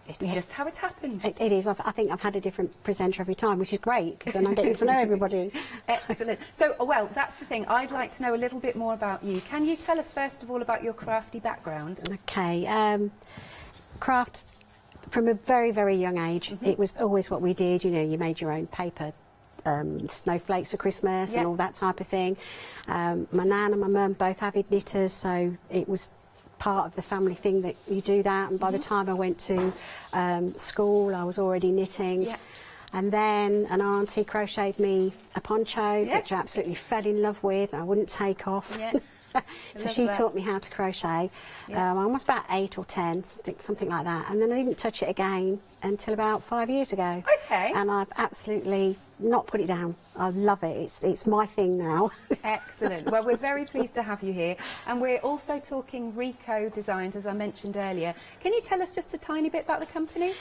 It's just how it's happened. It is. I think I've had a different presenter every time, which is great, because then I'm getting to know everybody. Excellent. So, well, that's the thing. I'd like to know a little bit more about you. Can you tell us, first of all, about your crafty background? Okay. Crafts, from a very, very young age, it was always what we did. You know, you made your own paper snowflakes for Christmas and all that type of thing. My nan and my mum both avid knitters, so it was part of the family thing that you do that, and by the time I went to school I was already knitting. And then an auntie crocheted me a poncho which I absolutely fell in love with and I wouldn't take off. So she taught me how to crochet. I was about 8 or 10, something like that, and then I didn't touch it again until about 5 years ago. Okay. And I've absolutely not put it down. I love it. It's my thing now. Excellent. Well, we're very pleased to have you here, and we're also talking Rico Designs, as I mentioned earlier. Can you tell us just a tiny bit about the company?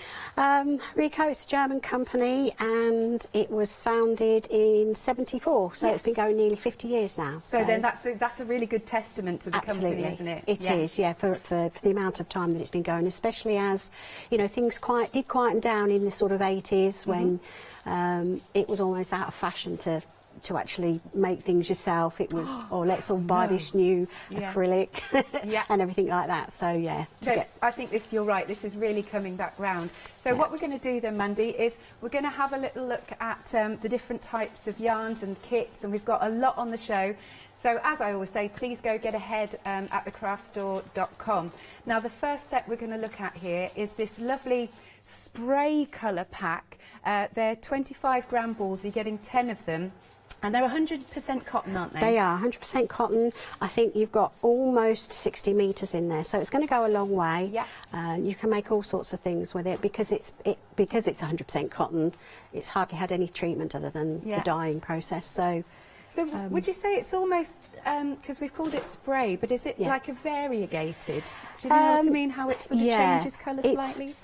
Rico is a German company, and it was founded in '74, so it's been going nearly 50 years now. So then that's a really good testament to the company, isn't it? It is, for the amount of time that it's been going, especially as, you know, things did quieten down in the sort of 80s when it was almost out of fashion to to actually make things yourself. It was, oh, let's all buy this new acrylic and everything like that. So yeah. So I think this, you're right, this is really coming back round. So what we're going to do then, Mandy, is we're going to have a little look at the different types of yarns and kits, and we've got a lot on the show. So as I always say, please go get ahead at thecraftstore.com. Now the first set we're going to look at here is this lovely spray colour pack. They're 25 gram balls, you're getting 10 of them. And they're 100% cotton, aren't they? They are 100% cotton. I think you've got almost 60 metres in there, so it's going to go a long way. Yeah. You can make all sorts of things with it because it's 100% cotton. It's hardly had any treatment other than the dyeing process. So would you say it's almost, because we've called it spray, but is it like a variegated? Do you know what I mean? How it sort of changes colour slightly?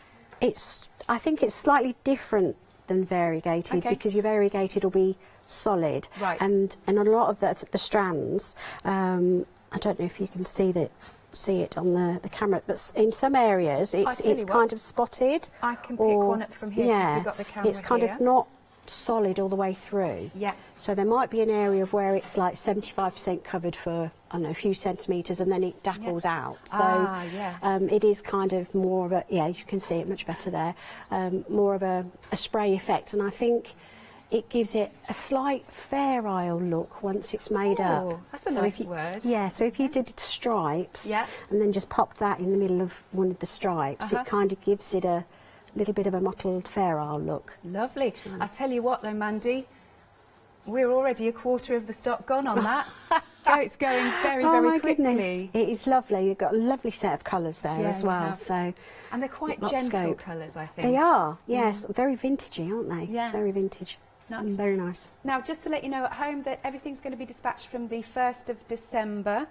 I think it's slightly different than variegated because your variegated will be solid, and a lot of the strands. I don't know if you can see it on the camera, but in some areas it's kind of spotted. I can pick one up from here because we've got the camera it's kind of not solid all the way through. Yeah. So there might be an area of where it's like 75% covered for, I don't know, a few centimetres, and then it dapples out. So it is kind of more of a, you can see it much better there, more of a spray effect, and I think it gives it a slight Fair Isle look once it's made up. That's a nice word. Yeah, so if you did stripes and then just popped that in the middle of one of the stripes, it kind of gives it a little bit of a mottled Fair Isle look. Lovely. I tell you what though, Mandy, we're already a quarter of the stock gone on that. It's going very, very quickly. Goodness. It is lovely. You've got a lovely set of colours there as well. So, and they're quite gentle colours, I think. They are, yes. Very vintagey, aren't they? Yeah. Very vintage. Nice. Very nice. Now, just to let you know at home that everything's going to be dispatched from the 1st of December.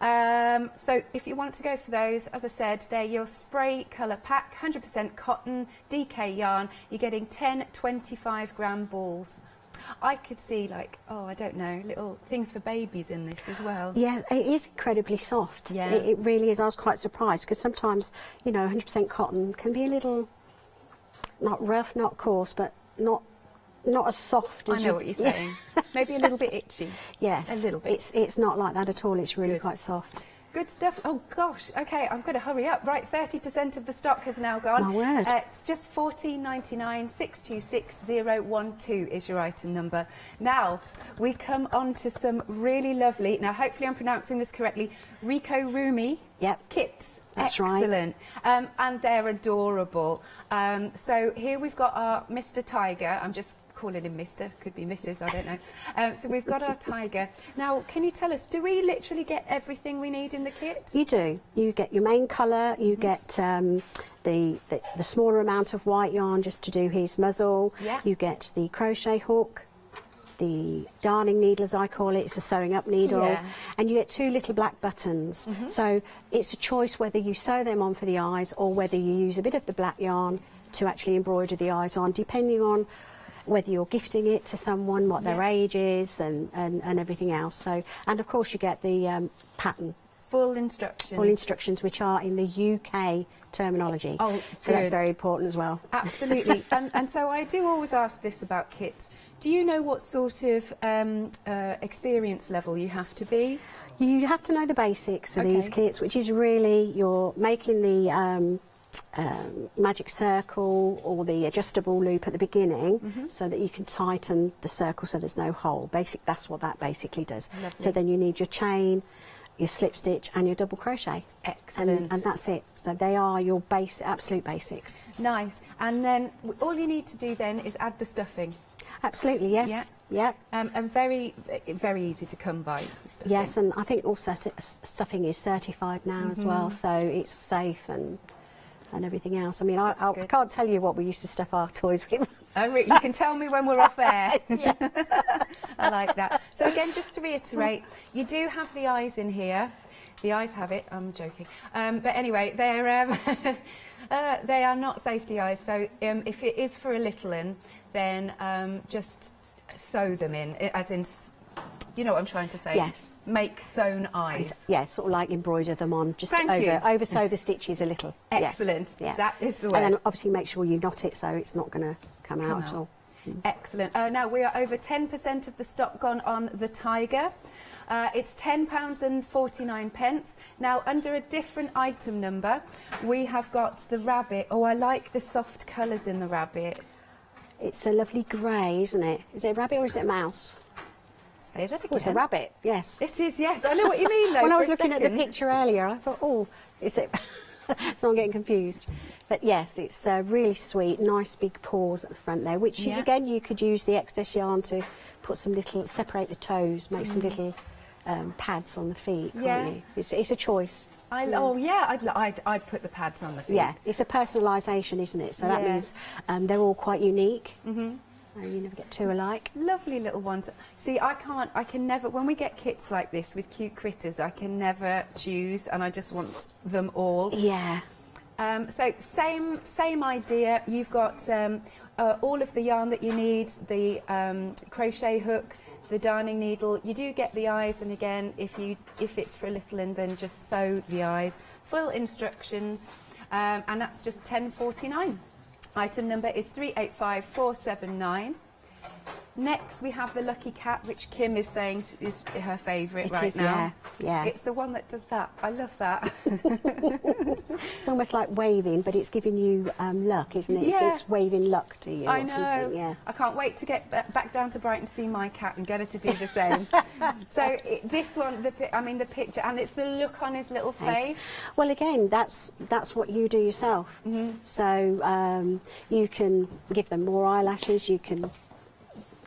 So if you want to go for those, as I said, they're your spray colour pack, 100% cotton, DK yarn. You're getting 10 25 gram balls. I could see, like, I don't know, little things for babies in this as well. Yeah, it is incredibly soft. Yeah. It really is. I was quite surprised because sometimes, 100% cotton can be a little, not rough, not coarse, but not as soft as I know what you're saying. Maybe a little bit itchy. Yes. A little bit. It's not like that at all. It's really quite soft. Good stuff. Oh gosh. Okay, I'm going to hurry up. Right, 30% of the stock has now gone. My word. It's just $14.99. 626012 is your item number. Now we come on to some really lovely. Now, hopefully, I'm pronouncing this correctly. Rico Rumi. Yep. Kits. That's right. Excellent. And they're adorable. So here we've got our Mr. Tiger. I'm just calling him Mr. Could be Mrs. I don't know. So we've got our tiger. Now, can you tell us, do we literally get everything we need in the kit? You do. You get your main colour. You get the smaller amount of white yarn just to do his muzzle. Yeah. You get the crochet hook, the darning needle, as I call it. It's a sewing up needle, and you get 2 little black buttons. So it's a choice whether you sew them on for the eyes or whether you use a bit of the black yarn to actually embroider the eyes on, depending on whether you're gifting it to someone, what their age is, and everything else. So, and of course you get the pattern. Full instructions. Full instructions, which are in the UK terminology. Oh, so that's very important as well. Absolutely. and so I do always ask this about kits. Do you know what sort of experience level you have to be? You have to know the basics for these kits, which is really you're making the magic circle or the adjustable loop at the beginning so that you can tighten the circle so there's no hole. That's what that basically does. Lovely. So then you need your chain, your slip stitch and your double crochet. Excellent. And that's it. So they are your absolute basics. Nice. And then all you need to do then is add the stuffing. Absolutely, yes. Yeah. And very, very easy to come by. Stuffing. Yes, and I think also stuffing is certified now as well, so it's safe and everything else. I mean, I can't tell you what we used to stuff our toys with. You can tell me when we're off air. I like that. So again, just to reiterate, you do have the eyes in here. The eyes have it. I'm joking. But anyway, they're they are not safety eyes. So if it is for a little one, then just sew them in, as in. You know what I'm trying to say? Yes. Make sewn eyes. Yes, sort of like embroider them on, just over sew the stitches a little. Excellent. Yeah. That is the way. And then obviously make sure you knot it so it's not going to come out at all. Excellent. Now we are over 10% of the stock gone on the tiger. It's £10.49. Now, under a different item number, we have got the rabbit. Oh, I like the soft colours in the rabbit. It's a lovely grey, isn't it? Is it a rabbit or is it a mouse? Say that again. Oh, it's a rabbit, yes. It is, yes. I know what you mean, though. When I was for a looking at the second. picture earlier, I thought, oh, is it... So I'm getting confused. But yes, it's really sweet, nice big paws at the front there, which Yeah. again, you could use the excess yarn to put some little, separate the toes, make some little pads on the feet, can't Yeah. you? It's a choice. Oh, yeah, I'd put the pads on the feet. Yeah, it's a personalisation, isn't it? So that Yeah. means they're all quite unique. So you never get two alike. Lovely little ones. See, I can never, when we get kits like this with cute critters, I can never choose, and I just want them all. Yeah. So same idea. You've got all of the yarn that you need, the crochet hook, the darning needle. You do get the eyes, and again, if it's for a little one, then just sew the eyes. Full instructions, and that's just £10.49. Item number is 385479. Next, we have the Lucky Cat, which Kim is saying is her favourite right now. Yeah. It's the one that does that. I love that. It's almost like waving, but it's giving you luck, isn't it? Yeah. It's waving luck to you. I or know. something, yeah. I can't wait to get back down to Brighton to see my cat and get her to do the same. So this one, the picture, and it's the look on his little face. Yes. Well, again, that's what you do yourself. So you can give them more eyelashes. You can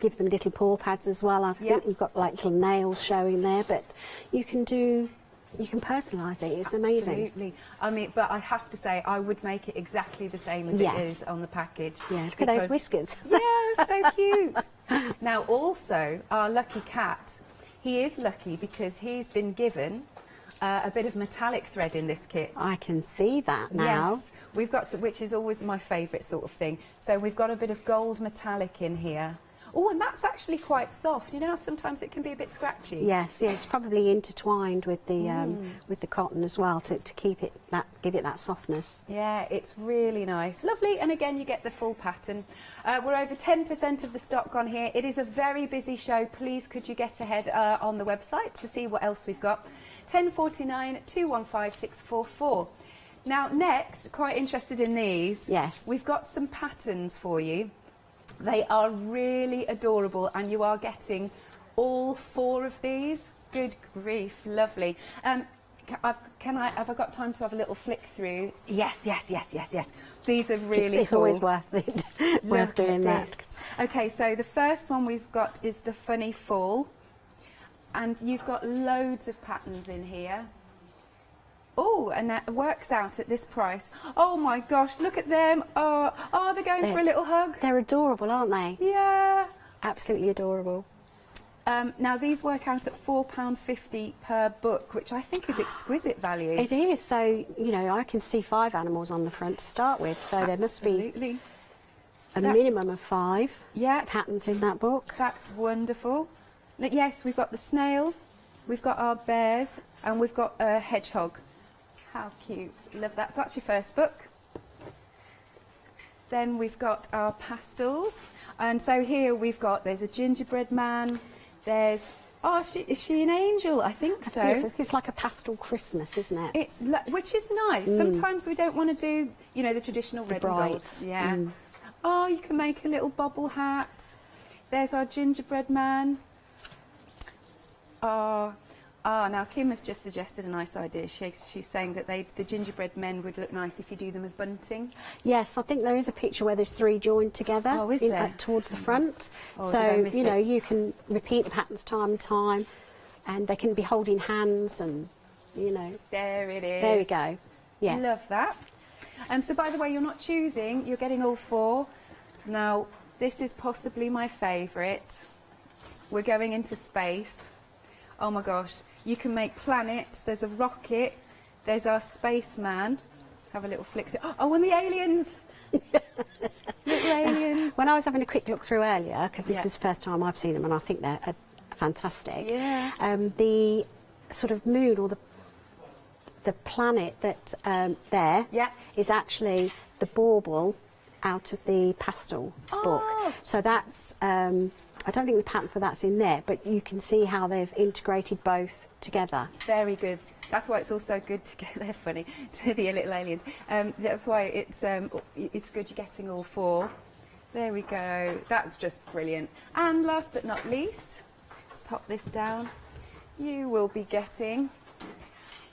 give them little paw pads as well. I think you've got like little nails showing there, but you can personalise it. It's amazing. Absolutely. I mean, but I have to say, I would make it exactly the same as it is on the package. Yeah, look at those whiskers. Yeah, so cute. Now, also, our Lucky Cat, he is lucky because he's been given a bit of metallic thread in this kit. I can see that now. Yes, we've got some, which is always my favourite sort of thing. So we've got a bit of gold metallic in here. Oh, and that's actually quite soft. You know, sometimes it can be a bit scratchy. Yes, it's probably intertwined with the cotton as well to give it that softness. Yeah, it's really nice. Lovely, and again, you get the full pattern. We're over 10% of the stock gone here. It is a very busy show. Please, could you get ahead on the website to see what else we've got? 1049 215 644. Now, next, quite interested in these. Yes. We've got some patterns for you. They are really adorable, and you are getting all 4 of these. Good grief, lovely. Have I got time to have a little flick through? Yes. These are really It's cool. always worth it. Worth doing that. Okay, so the first one we've got is the Funny Fall, and you've got loads of patterns in here. Oh, and that works out at this price. Oh my gosh, look at them. Oh, they're going for a little hug. They're adorable, aren't they? Yeah. Absolutely adorable. Now, these work out at £4.50 per book, which I think is exquisite value. It is. So, you know, I can see 5 animals on the front to start with. So there must be a minimum of 5 patterns in that book. That's wonderful. Yes, we've got the snail, we've got our bears, and we've got a hedgehog. How cute. Love that. That's your first book. Then we've got our pastels. And so here we've got, there's a gingerbread man, there's, is she an angel? I think so. It's like a pastel Christmas, isn't it? It's which is nice. Sometimes we don't want to do, you know, the traditional red and gold. Yeah. Oh, you can make a little bobble hat. There's our gingerbread man. Now Kim has just suggested a nice idea. She's saying that the gingerbread men would look nice if you do them as bunting. Yes, I think there is a picture where there's 3 joined together. Oh, is there? Towards the front. Oh, so, did I miss you know, it? you can repeat the patterns time and time, and they can be holding hands and, you know. There it is. There we go. Yeah. Love that. So by the way, you're not choosing, you're getting all 4. Now, this is possibly my favourite. We're going into space. Oh my gosh, you can make planets. There's a rocket. There's our spaceman. Let's have a little flick. Oh, and the aliens. Little aliens. When I was having a quick look through earlier, because this is the first time I've seen them, and I think they're fantastic. Yeah. The sort of moon or the planet that there is actually the bauble out of the pastel book. So that's, I don't think the pattern for that's in there, but you can see how they've integrated both together. Very good. That's why it's also good to get, they're funny, to the little aliens. That's why it's good you're getting all four. There we go. That's just brilliant. And last but not least, let's pop this down. You will be getting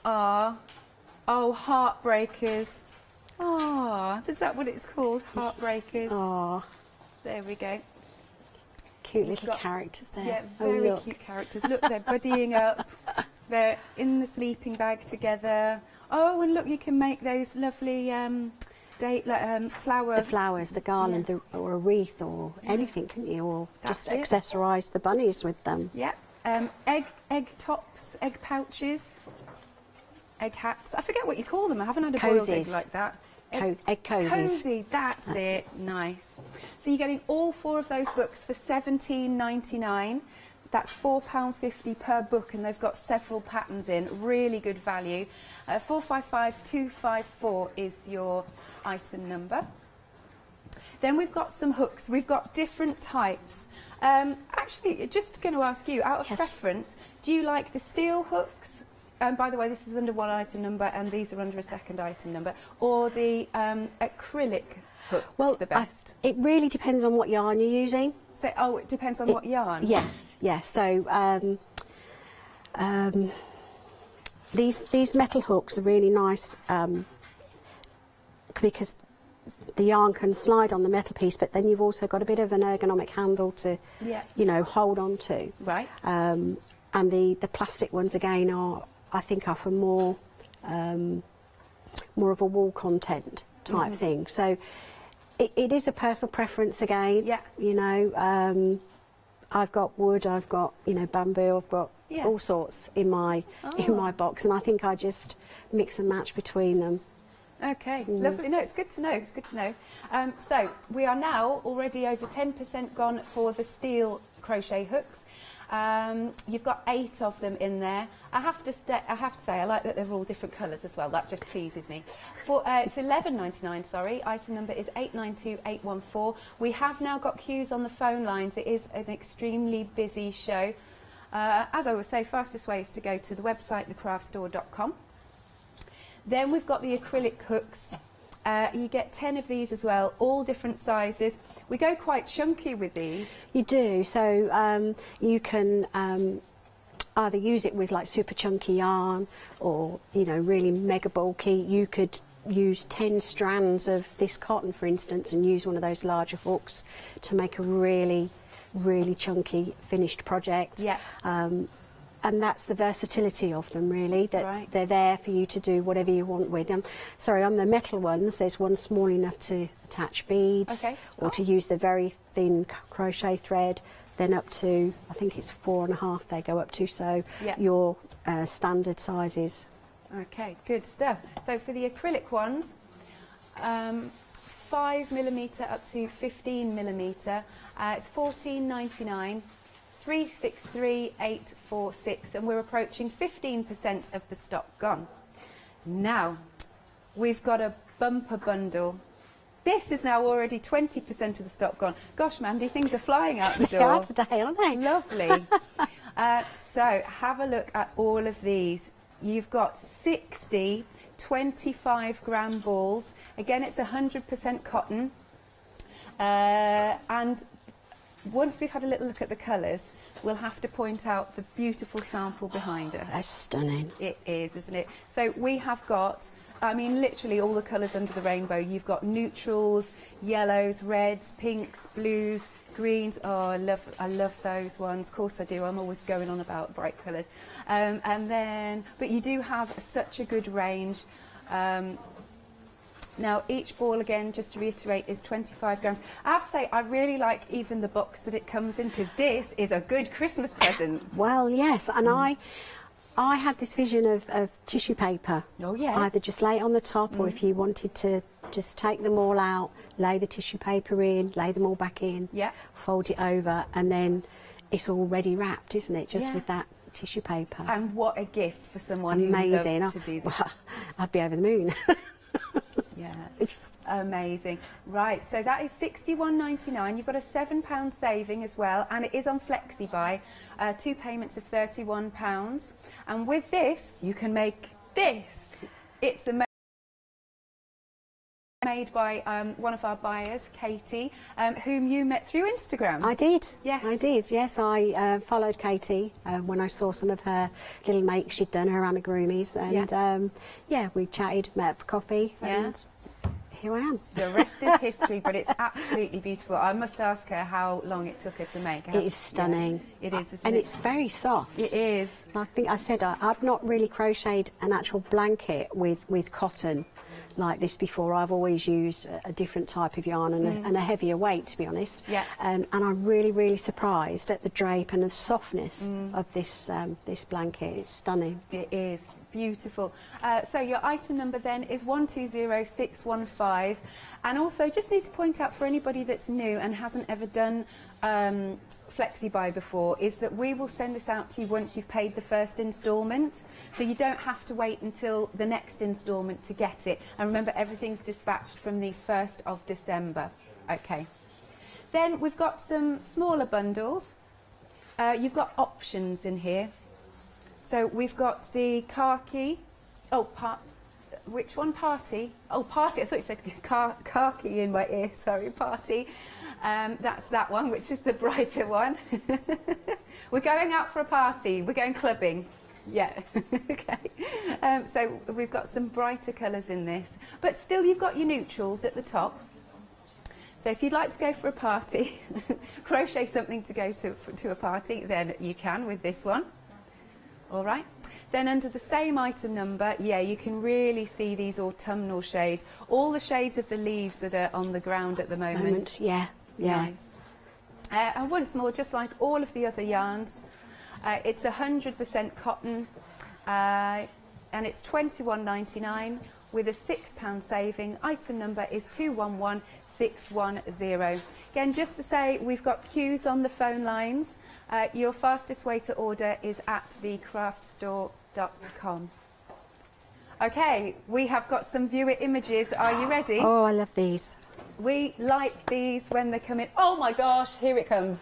our, Heartbreakers. Is that what it's called? Heartbreakers. There we go. Cute little characters there. Yeah, very cute characters. Look, they're buddying up. They're in the sleeping bag together. Oh, and look, you can make those lovely flower... The flowers, the garland, or a wreath, or anything, couldn't you? Or just accessorise the bunnies with them. Yeah. Egg tops, egg pouches, egg hats. I forget what you call them. I haven't had a boiled egg like that. Egg cozies. Cozy, that's it. Nice. So you're getting all four of those books for £17.99. That's £4.50 per book, and they've got several patterns in. Really good value. 455254 is your item number. Then we've got some hooks. We've got different types. Actually, just going to ask you, out of preference, do you like the steel hooks? By the way, this is under one item number, and these are under a second item number. Or the acrylic hooks, the best? It really depends on what yarn you're using. So, it depends on what yarn? Yes, yes. So these metal hooks are really nice because the yarn can slide on the metal piece, but then you've also got a bit of an ergonomic handle to, you know, hold on to. Right. And the plastic ones again are, I think, are for more of a wall content type thing. So it is a personal preference again. Yeah. You know, I've got wood, I've got, you know, bamboo, I've got all sorts in my box, and I think I just mix and match between them. Okay, lovely. No, it's good to know. It's good to know. So we are now already over 10% gone for the steel crochet hooks. You've got 8 of them in there. I have to say I like that they're all different colours as well. That just pleases me. It's £11.99. Sorry, item number is 892814. We have now got queues on the phone lines. It is an extremely busy show. As I would say, fastest way is to go to the website, thecraftstore.com. Then we've got the acrylic hooks. You get 10 of these as well, all different sizes. We go quite chunky with these. You do, so you can either use it with like super chunky yarn, or, you know, really mega bulky. You could use 10 strands of this cotton, for instance, and use one of those larger hooks to make a really, really chunky finished project. Yeah. And that's the versatility of them, really, that they're there for you to do whatever you want with them. Sorry, on the metal ones, there's one small enough to attach beads, or to use the very thin crochet thread, then up to, I think it's 4.5 they go up to, so your standard sizes. Okay, good stuff. So for the acrylic ones, 5mm up to 15mm, it's £14.99. 363846, and we're approaching 15% of the stock gone. Now we've got a bumper bundle. This is now already 20% of the stock gone. Gosh, Mandy, things are flying out the door. They are today, aren't they? Lovely. So have a look at all of these. You've got 60 25-gram balls. Again, it's 100% cotton, and once we've had a little look at the colours, we'll have to point out the beautiful sample behind us. That's stunning. It is, isn't it? So we have got, I mean, literally all the colours under the rainbow. You've got neutrals, yellows, reds, pinks, blues, greens. Oh, I love those ones. Of course I do. I'm always going on about bright colours. And then, but you do have such a good range. Now, each ball, again, just to reiterate, is 25 grams. I have to say, I really like even the box that it comes in, because this is a good Christmas present. Well, yes, and I had this vision of tissue paper. Oh, yeah. Either just lay it on the top, or if you wanted to just take them all out, lay the tissue paper in, lay them all back in, fold it over, and then it's all ready wrapped, isn't it, just with that tissue paper. And what a gift for someone who loves to do this. Well, I'd be over the moon. Yeah, it's just amazing. Right, so that is £61.99. You've got a £7 saving as well, and it is on FlexiBuy, 2 payments of £31. And with this, you can make this. It's made by one of our buyers, Katie, whom you met through Instagram. I did. Yes. I did. Yes, I followed Katie when I saw some of her little makes she'd done, her amigurumis, and yeah, we chatted, met up for coffee, and here I am. The rest is history, but it's absolutely beautiful. I must ask her how long it took her to make. It is stunning. Yeah, it is, isn't and it? it's very soft. It is. I think I said I've not really crocheted an actual blanket with cotton like this before. I've always used a different type of yarn and a heavier weight, to be honest. Yeah. And I'm really surprised at the drape and the softness of this this blanket. It's stunning. It is beautiful. So your item number then is 120615, and also just need to point out for anybody that's new and hasn't ever done FlexiBuy before, is that we will send this out to you once you've paid the first instalment, so you don't have to wait until the next instalment to get it. And remember, everything's dispatched from the 1st of December. Okay. Then we've got some smaller bundles. You've got options in here. So we've got the khaki. Which one? Party? Oh, party. I thought you said khaki in my ear. Sorry, party. That's that one, which is the brighter one. We're going out for a party. We're going clubbing. Yeah. Okay. So we've got some brighter colours in this, but still you've got your neutrals at the top. So if you'd like to go for a party, crochet something to go to a party, then you can with this one. All right. Then under the same item number, yeah, you can really see these autumnal shades, all the shades of the leaves that are on the ground at the moment. Yeah. Nice. And once more, just like all of the other yarns, it's 100% cotton, and it's £21.99 with a £6 saving. Item number is 211610. Again, just to say, we've got queues on the phone lines. Your fastest way to order is at thecraftstore.com. Okay, we have got some viewer images. Are you ready? Oh, I love these. We like these when they come in. Oh my gosh, here it comes.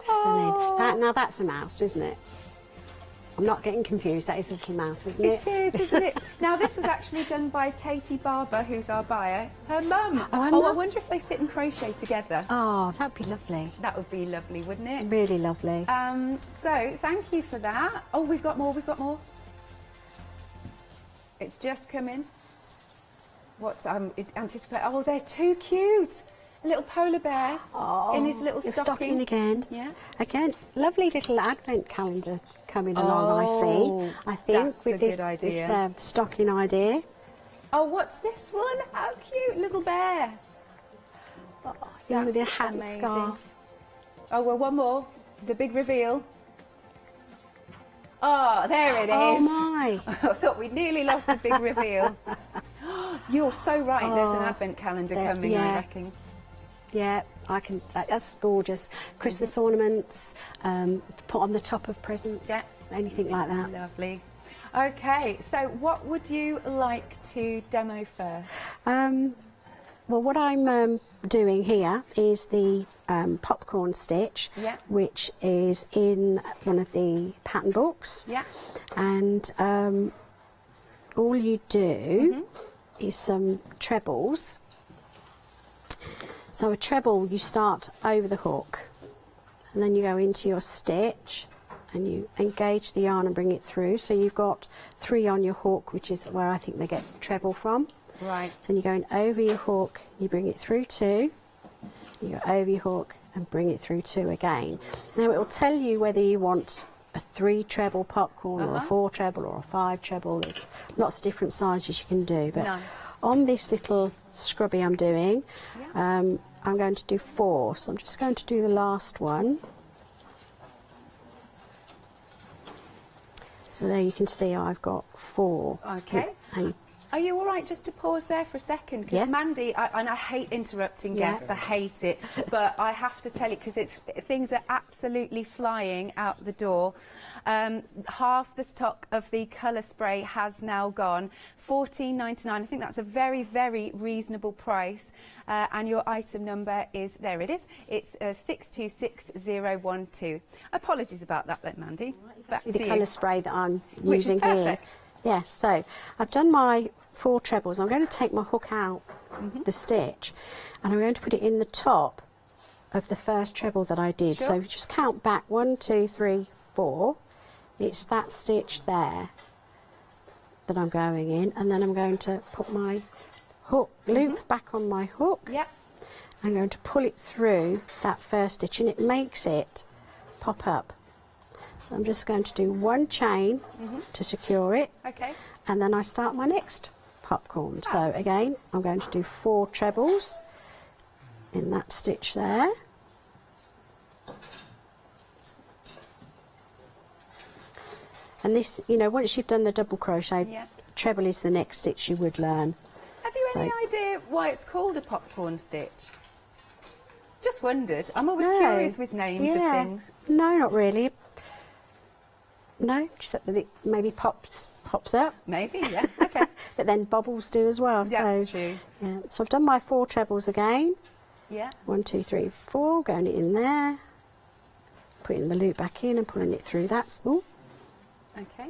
Stunning. Now that's a mouse, isn't it? I'm not getting confused. That is a little mouse, isn't it? It is, isn't it? Now, this was actually done by Katie Barber, who's our buyer. Her mum. I wonder if they sit and crochet together. Oh, that'd be lovely. That would be lovely, wouldn't it? Really lovely. So, thank you for that. Oh, we've got more, It's just come in. What anticipate? Oh, they're too cute. A little polar bear in his little stocking. again. Yeah. Again, lovely little advent calendar coming along, I see. I think that's with a this, good idea. this stocking idea. Oh, what's this one? How cute, little bear. Yeah, with the hat and scarf. Oh, well, one more. The big reveal. Oh, there it is. Oh, my. I thought we'd nearly lost the big reveal. You're so right. There's an advent calendar coming, I reckon. Yeah, I can. That's gorgeous. Christmas ornaments, put on the top of presents. Yeah. Anything like that. Lovely. Okay, so what would you like to demo first? Well, what I'm doing here is the popcorn stitch, which is in one of the pattern books. Yeah. And all you do is some trebles. So a treble, you start over the hook, and then you go into your stitch, and you engage the yarn and bring it through. So you've got 3 on your hook, which is where I think they get treble from. Right. So you're going over your hook, you bring it through 2, you go over your hook and bring it through 2 again. Now it will tell you whether you want a 3 treble popcorn or a 4 treble or a 5 treble. There's lots of different sizes you can do. But on this little scrubby I'm doing, I'm going to do 4. So I'm just going to do the last one. So there you can see I've got 4. Okay. And Are you all right just to pause there for a second? Because Mandy, and I hate interrupting guests, I hate it, but I have to tell you because things are absolutely flying out the door. Half the stock of the colour spray has now gone. $14.99. I think that's a very, very reasonable price. And your item number is, there it is, it's 626012. Apologies about that then, Mandy. Back to the you. colour spray that I'm Which is using here. perfect. Yes, so I've done my 4 trebles. I'm going to take my hook out the stitch and I'm going to put it in the top of the first treble that I did. So just count back 1, 2, 3, 4. It's that stitch there that I'm going in, and then I'm going to put my hook loop back on my hook. I'm going to pull it through that first stitch and it makes it pop up. So I'm just going to do 1 chain to secure it, and then I start my next popcorn. So again, I'm going to do 4 trebles in that stitch there. And this, you know, once you've done the double crochet, treble is the next stitch you would learn. Have you any idea why it's called a popcorn stitch? Just wondered. I'm always curious with names of things. No, not really. No, except that it maybe pops up. Maybe, yeah. Okay. But then bobbles do as well. That's so, true. Yeah. So I've done my 4 trebles again. Yeah. 1, 2, 3, 4. Going it in there. Putting the loop back in and pulling it through that. Ooh. Okay.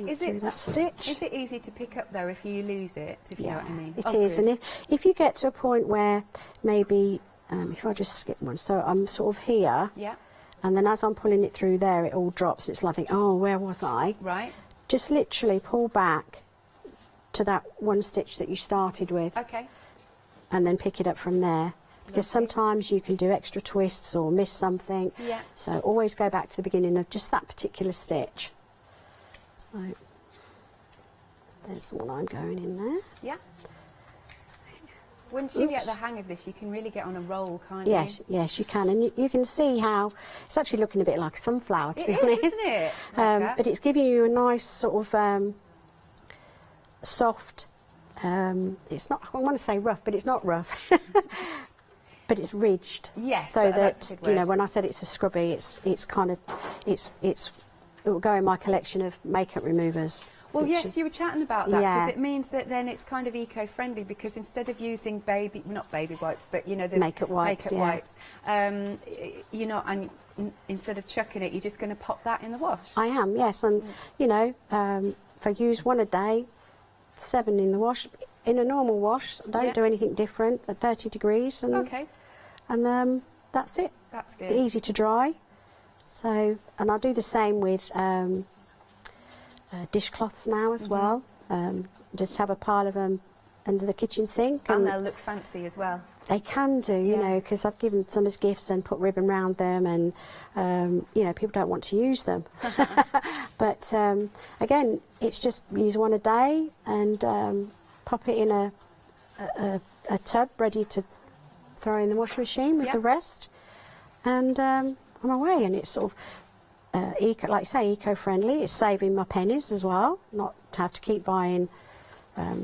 Is that stitch? Is it easy to pick up though if you lose it? If you know what I mean. It is, and if you get to a point where maybe if I just skip one, so I'm sort of here. Yeah. And then as I'm pulling it through there, it all drops. It's like, oh, where was I? Right. Just literally pull back to that 1 stitch that you started with. Okay. And then pick it up from there. Because sometimes you can do extra twists or miss something. Yeah. So always go back to the beginning of just that particular stitch. So there's the one I'm going in there. Yeah. Once you get the hang of this, you can really get on a roll, can't you? Yes, you can. And you can see how it's actually looking a bit like a sunflower, to be honest. Isn't it? But it's giving you a nice sort of soft, it's not, I want to say rough, but it's not rough. But it's ridged. Yes, so that's that a good you know, word. when I said it's a scrubby, it's kind of it will go in my collection of makeup removers. Well, yes, you were chatting about that because Yeah. it means that then it's kind of eco-friendly because instead of using not baby wipes, but you know the Makeup wipes, you know, and instead of chucking it, you're just going to pop that in the wash. I am, yes, and you know, if I use 1 a day, 7 in the wash. In a normal wash, don't do anything different at 30 degrees, and and that's it. That's good. It's easy to dry. So, and I'll do the same with dishcloths now as well. Just have a pile of them under the kitchen sink, And they'll look fancy as well. They can do, you know, because I've given some as gifts and put ribbon round them, and you know, people don't want to use them. But again, it's just use 1 a day and pop it in a tub ready to throw in the washing machine with the rest, and I'm away. And it's sort of eco, like you say, eco-friendly. It's saving my pennies as well, not to have to keep buying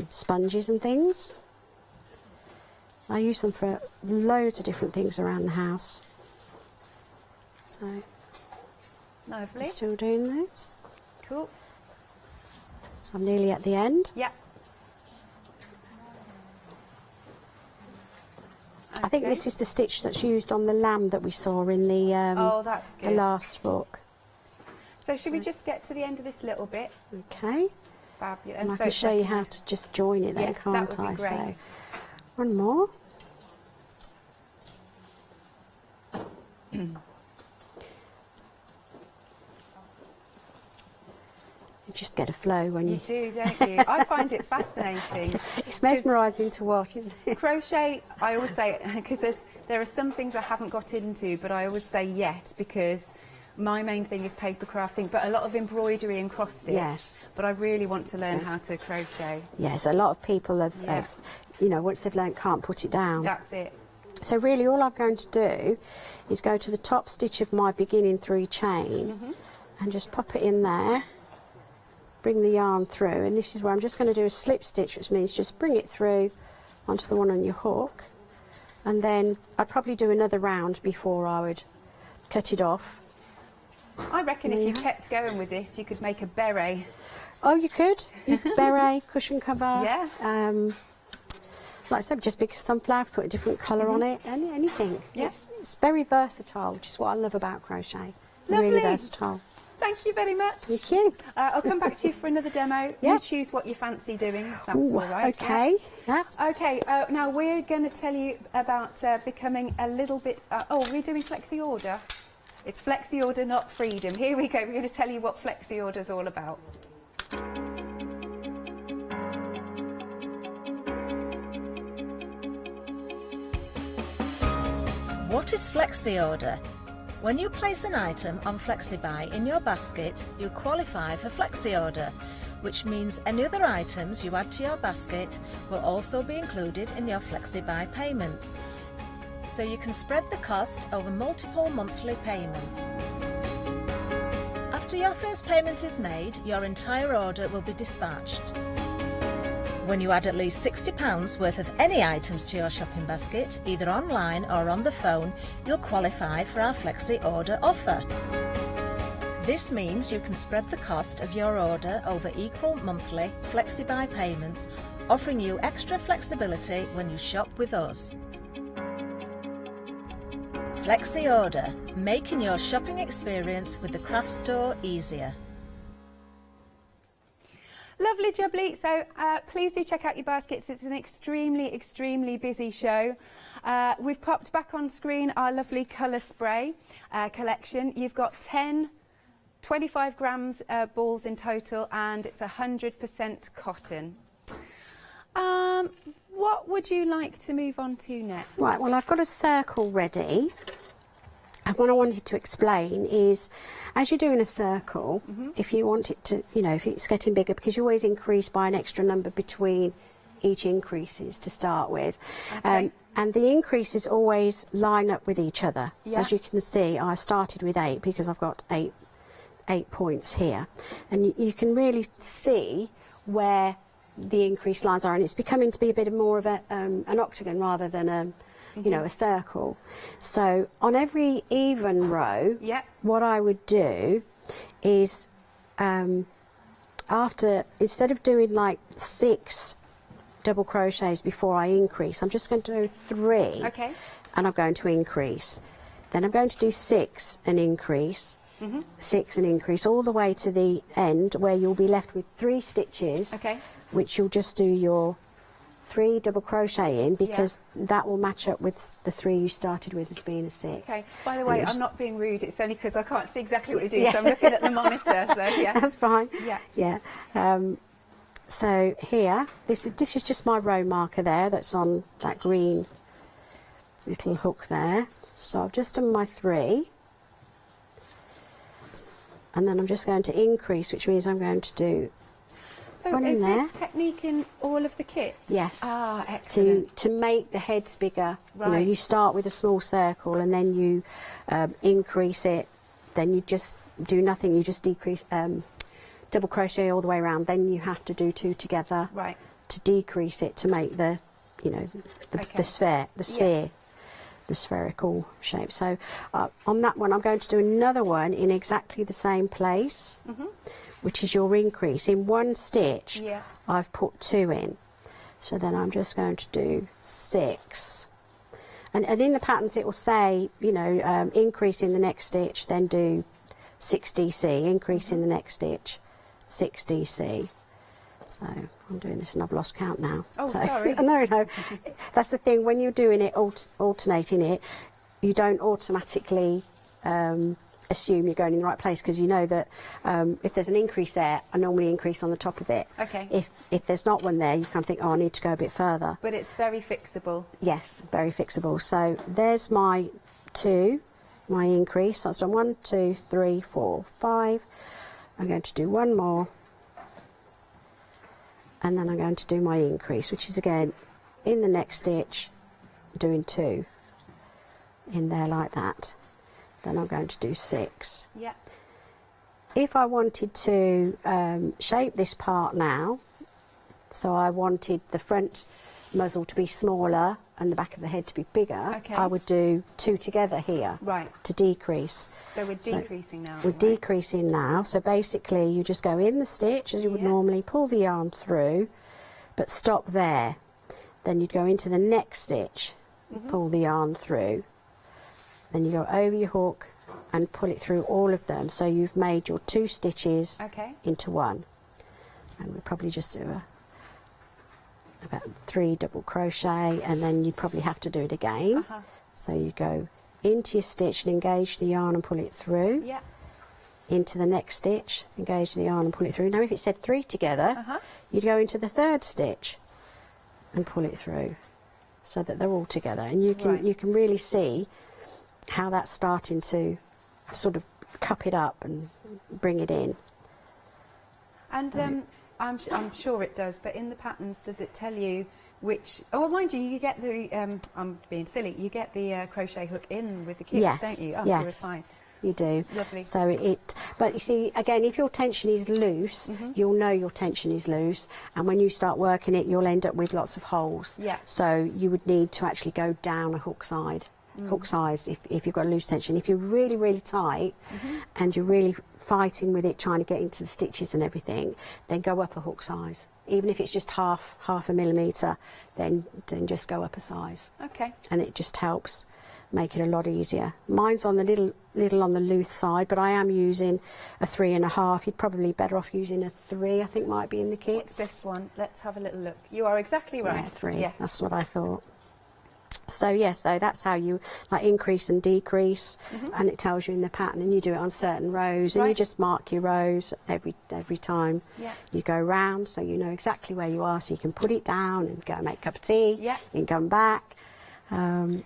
sponges and things. I use them for loads of different things around the house. So, Lovely. I'm still doing this. Cool. So I'm nearly at the end. Yeah. I think this is the stitch that's used on the lamb that we saw in the Oh, that's the good. last book. So should we just get to the end of this little bit? Okay. Fabulous. And I so can it's show you like- how to just join it then, Yeah, can't that would I? be great. So, 1 more. You just get a flow when You do, don't you? I find it fascinating. It's mesmerising to watch, isn't it? Crochet, I always say, because there are some things I haven't got into, but I always say yet because my main thing is paper crafting, but a lot of embroidery and cross stitch. Yes. But I really want to learn how to crochet. Yes, a lot of people have, you know, once they've learned, can't put it down. That's it. So really all I'm going to do is go to the top stitch of my beginning 3 chain and just pop it in there bring the yarn through, and this is where I'm just going to do a slip stitch, which means just bring it through onto the one on your hook, and then I'd probably do another round before I would cut it off. I reckon if you kept going with this, you could make a beret. Oh, you could. Beret, cushion cover. Yeah. Like I said, just pick some flower, put a different colour on it, anything. Yeah. It's very versatile, which is what I love about crochet. Lovely. Really versatile. Thank you very much. Thank you. I'll come back to you for another demo. Yeah. You choose what you fancy doing, if that's Ooh, all right. okay. Yeah. Okay, now we're going to tell you about becoming a little bit... we're doing flexi order. It's flexi order, not freedom. Here we go. We're going to tell you what flexi order is all about. What is flexi order? When you place an item on FlexiBuy in your basket, you qualify for flexi order, which means any other items you add to your basket will also be included in your FlexiBuy payments. So you can spread the cost over multiple monthly payments. After your first payment is made, your entire order will be dispatched. When you add at least £60 worth of any items to your shopping basket, either online or on the phone, you'll qualify for our Flexi Order offer. This means you can spread the cost of your order over equal monthly FlexiBuy payments, offering you extra flexibility when you shop with us. Flexi Order, making your shopping experience with the craft store easier. Lovely jubbly. So please do check out your baskets. It's an extremely, extremely busy show. We've popped back on screen our lovely colour spray collection. You've got 25 grams balls in total, and it's 100% cotton. What would you like to move on to next? Right, well, I've got a circle ready. And what I wanted to explain is, as you're doing a circle, if you want it to, if it's getting bigger, because you always increase by an extra number between each increases to start with. Okay. And the increases always line up with each other. So as you can see, I started with 8 because I've got eight points here. And you can really see where the increased lines are, and it's becoming to be a bit more of an octagon rather than a circle. So on every even row, what I would do is instead of doing like 6 double crochets before I increase, I'm just going to do 3, and I'm going to increase. Then I'm going to do 6 and increase, 6 and increase, all the way to the end where you'll be left with 3 stitches, which you'll just do your 3 double crochet in, because that will match up with the 3 you started with as being a 6. Okay. By the way, I'm not being rude. It's only because I can't see exactly what you're doing, so I'm looking at the monitor. So that's fine. Yeah. So here, this is just my row marker there. That's on that green little hook there. So I've just done my 3, and then I'm just going to increase, which means I'm going to do. So is this technique in all of the kits? Yes. Ah, excellent. To make the heads bigger. Right. You start with a small circle and then you increase it. Then you just do nothing. You just decrease, double crochet all the way around. Then you have to do 2 together. Right. To decrease it to make the, the sphere, the spherical shape. So on that one, I'm going to do another one in exactly the same place. Which is your increase. In one stitch, I've put 2 in. So then I'm just going to do 6. And in the patterns it will say, increase in the next stitch, then do 6 DC, increase in the next stitch, 6 DC. So I'm doing this and I've lost count now. Oh, so, sorry. No. That's the thing, when you're doing it, alternating it, you don't automatically assume you're going in the right place, because you know that if there's an increase there, I normally increase on the top of it. Okay. If there's not one there, you kind of think, oh, I need to go a bit further. But it's very fixable. Yes, very fixable. So there's my 2, my increase. So I've done 1, 2, 3, 4, 5. I'm going to do 1 more, and then I'm going to do my increase, which is again in the next stitch, doing 2 in there like that. Then I'm going to do 6. Yeah. if I wanted to shape this part now, so I wanted the front muzzle to be smaller and the back of the head to be bigger, Okay. I would do 2 together here to decrease. So we're decreasing now. We're decreasing now, so basically you just go in the stitch as you would normally, pull the yarn through, but stop there. Then you'd go into the next stitch, pull the yarn through, then you go over your hook and pull it through all of them, so you've made your 2 stitches into 1. And we'll probably just do about 3 double crochet, and then you'd probably have to do it again. So you go into your stitch and engage the yarn and pull it through, into the next stitch, engage the yarn and pull it through. Now if it said 3 together, you'd go into the 3rd stitch and pull it through, so that they're all together, and you can really see how that's starting to sort of cup it up and bring it in. And So- I'm sure it does, but in the patterns, does it tell you which... Oh, mind you get the... I'm being silly. You get the crochet hook in with the kits, Yes, don't you? Oh, yes. so it's fine. You do. Lovely. So but you see, again, if your tension is loose, you'll know your tension is loose, and when you start working it, you'll end up with lots of holes. Yeah. So you would need to actually go down a hook side. Hook size if you've got a loose tension. If you're really, really tight and you're really fighting with it, trying to get into the stitches and everything, then go up a hook size. Even if it's just half a millimetre, then just go up a size. Okay. And it just helps make it a lot easier. Mine's on the little on the loose side, but I am using a 3.5. You'd probably better off using a 3, I think might be in the kit. What's this one? Let's have a little look. You are exactly right. Yeah, 3. Yes. That's what I thought. So yeah, so that's how you like increase and decrease, and it tells you in the pattern, and you do it on certain rows, and you just mark your rows every time you go round, so you know exactly where you are, so you can put it down and go make a cup of tea, and come back, and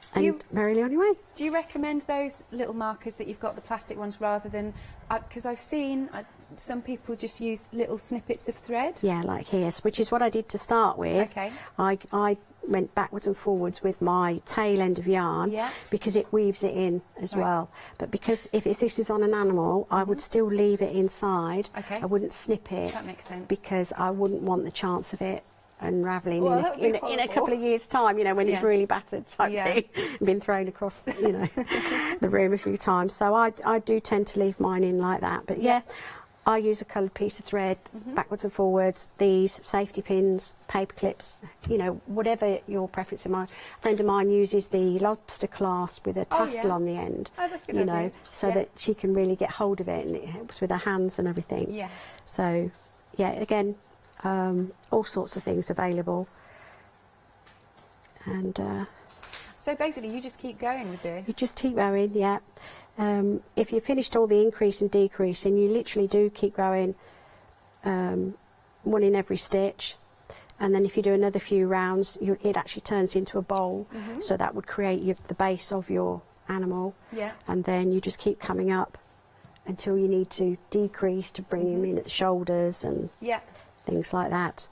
merrily on your way. Do you recommend those little markers that you've got, the plastic ones, rather than... Because I've seen some people just use little snippets of thread. Yeah, like here, which is what I did to start with. Okay. I went backwards and forwards with my tail end of yarn because it weaves it in as well. But because if this is on an animal, I would still leave it inside. Okay. I wouldn't snip it. That makes sense. Because I wouldn't want the chance of it unravelling Well, in a couple of years' time, you know, when it's really battered type thing, been thrown across, you know, the room a few times. So I do tend to leave mine in like that. But yeah, I use a coloured piece of thread, backwards and forwards, these safety pins, paper clips, you know, whatever your preference. A friend of mine uses the lobster clasp with a tassel on the end, that's a good you idea. know, so that she can really get hold of it, and it helps with her hands and everything. Yes. So, yeah, again, all sorts of things available. And So basically, you just keep going with this. you just keep going, yeah. If you finished all the increase and decrease, and you literally do keep going, one in every stitch, and then if you do another few rounds, it actually turns into a bowl, so that would create the base of your animal. Yeah. And then you just keep coming up until you need to decrease to bring him in at the shoulders and things like that.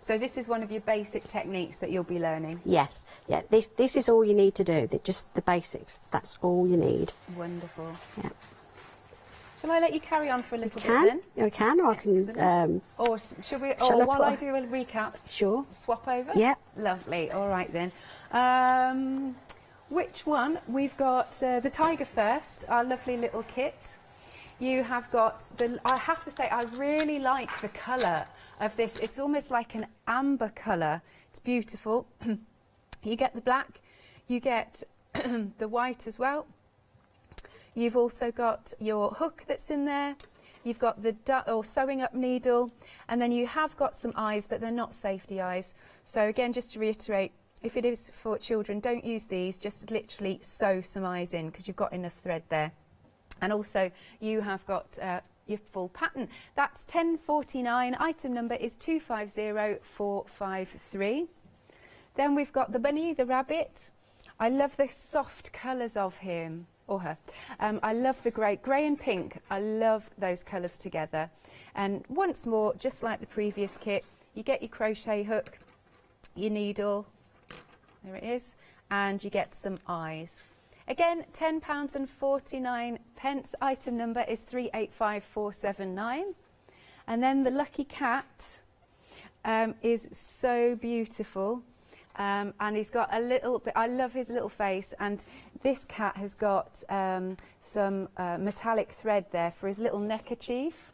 So this is one of your basic techniques that you'll be learning? Yes, yeah, this is all you need to do, just the basics, that's all you need. Wonderful. Yeah. Shall I let you carry on for a little bit then? I can, or I can... or should we, shall or I while put- I do a recap, Sure. swap over? Yeah. Lovely, all right then. Which one? We've got the Tiger first, our lovely little kit. You have got I have to say, I really like the colour of this. It's almost like an amber colour. It's beautiful. You get the black, you get the white as well. You've also got your hook that's in there. You've got the sewing up needle, and then you have got some eyes, but they're not safety eyes. So again, just to reiterate, if it is for children, don't use these, just literally sew some eyes in because you've got enough thread there. And also you have got your full pattern. That's 10.49, item number is 250453. Then we've got the bunny, the rabbit. I love the soft colours of him or her. I love the grey and pink. I love those colours together. And once more, just like the previous kit, you get your crochet hook, your needle, there it is, and you get some eyes. Again, £10.49. Item number is 385479. And then the lucky cat is so beautiful. And he's got a little bit, I love his little face, and this cat has got some metallic thread there for his little neckerchief.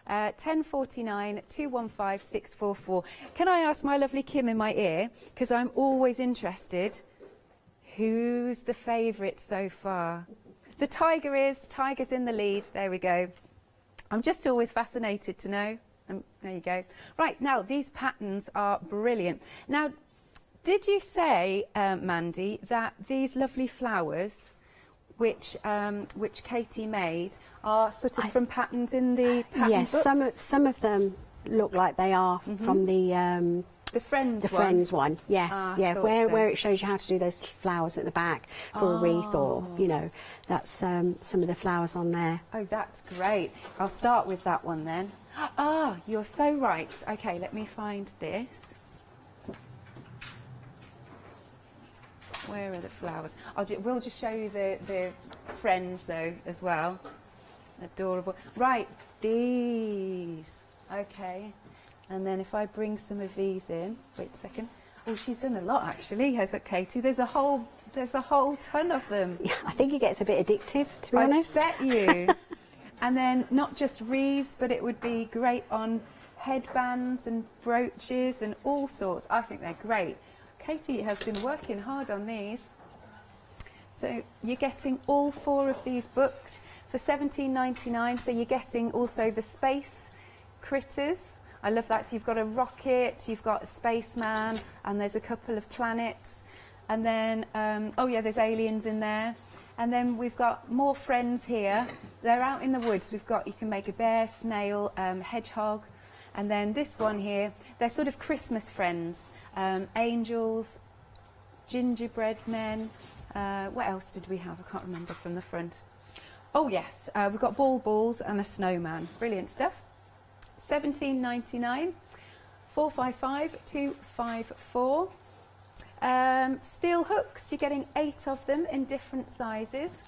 1049 215 644. Can I ask my lovely Kim in my ear, because I'm always interested, who's the favourite so far? The Tiger's in the lead. There we go. I'm just always fascinated to know. There you go. Right, now these patterns are brilliant. Now, did you say, Mandy, that these lovely flowers, which Katie made, are sort of from patterns in the pattern yes, books? some of them look like they are from the Friends one. Yes, yeah, where it shows you how to do those flowers at the back for a wreath, or you know, that's some of the flowers on there. Oh, that's great. I'll start with that one then. Ah, you're so right. Okay, let me find this. Where are the flowers? We'll just show you the Friends though as well. Adorable. Right, these. Okay. And then if I bring some of these in, wait a second. Oh, she's done a lot actually, hasn't Katie? There's a whole ton of them. Yeah, I think it gets a bit addictive, to be honest. I bet you. And then not just wreaths, but it would be great on headbands and brooches and all sorts. I think they're great. Katie has been working hard on these. So you're getting all 4 of these books for £17.99. So you're getting also the space critters. I love that. So you've got a rocket, you've got a spaceman, and there's a couple of planets. And then, oh yeah, there's aliens in there. And then we've got more Friends here. They're out in the woods. We've got, you can make a bear, snail, hedgehog. And then this one here, they're sort of Christmas friends. Angels, gingerbread men. What else did we have? I can't remember from the front. Oh yes, we've got balls and a snowman. Brilliant stuff. £17.99. 455 254. Steel hooks, you're getting 8 of them in different sizes.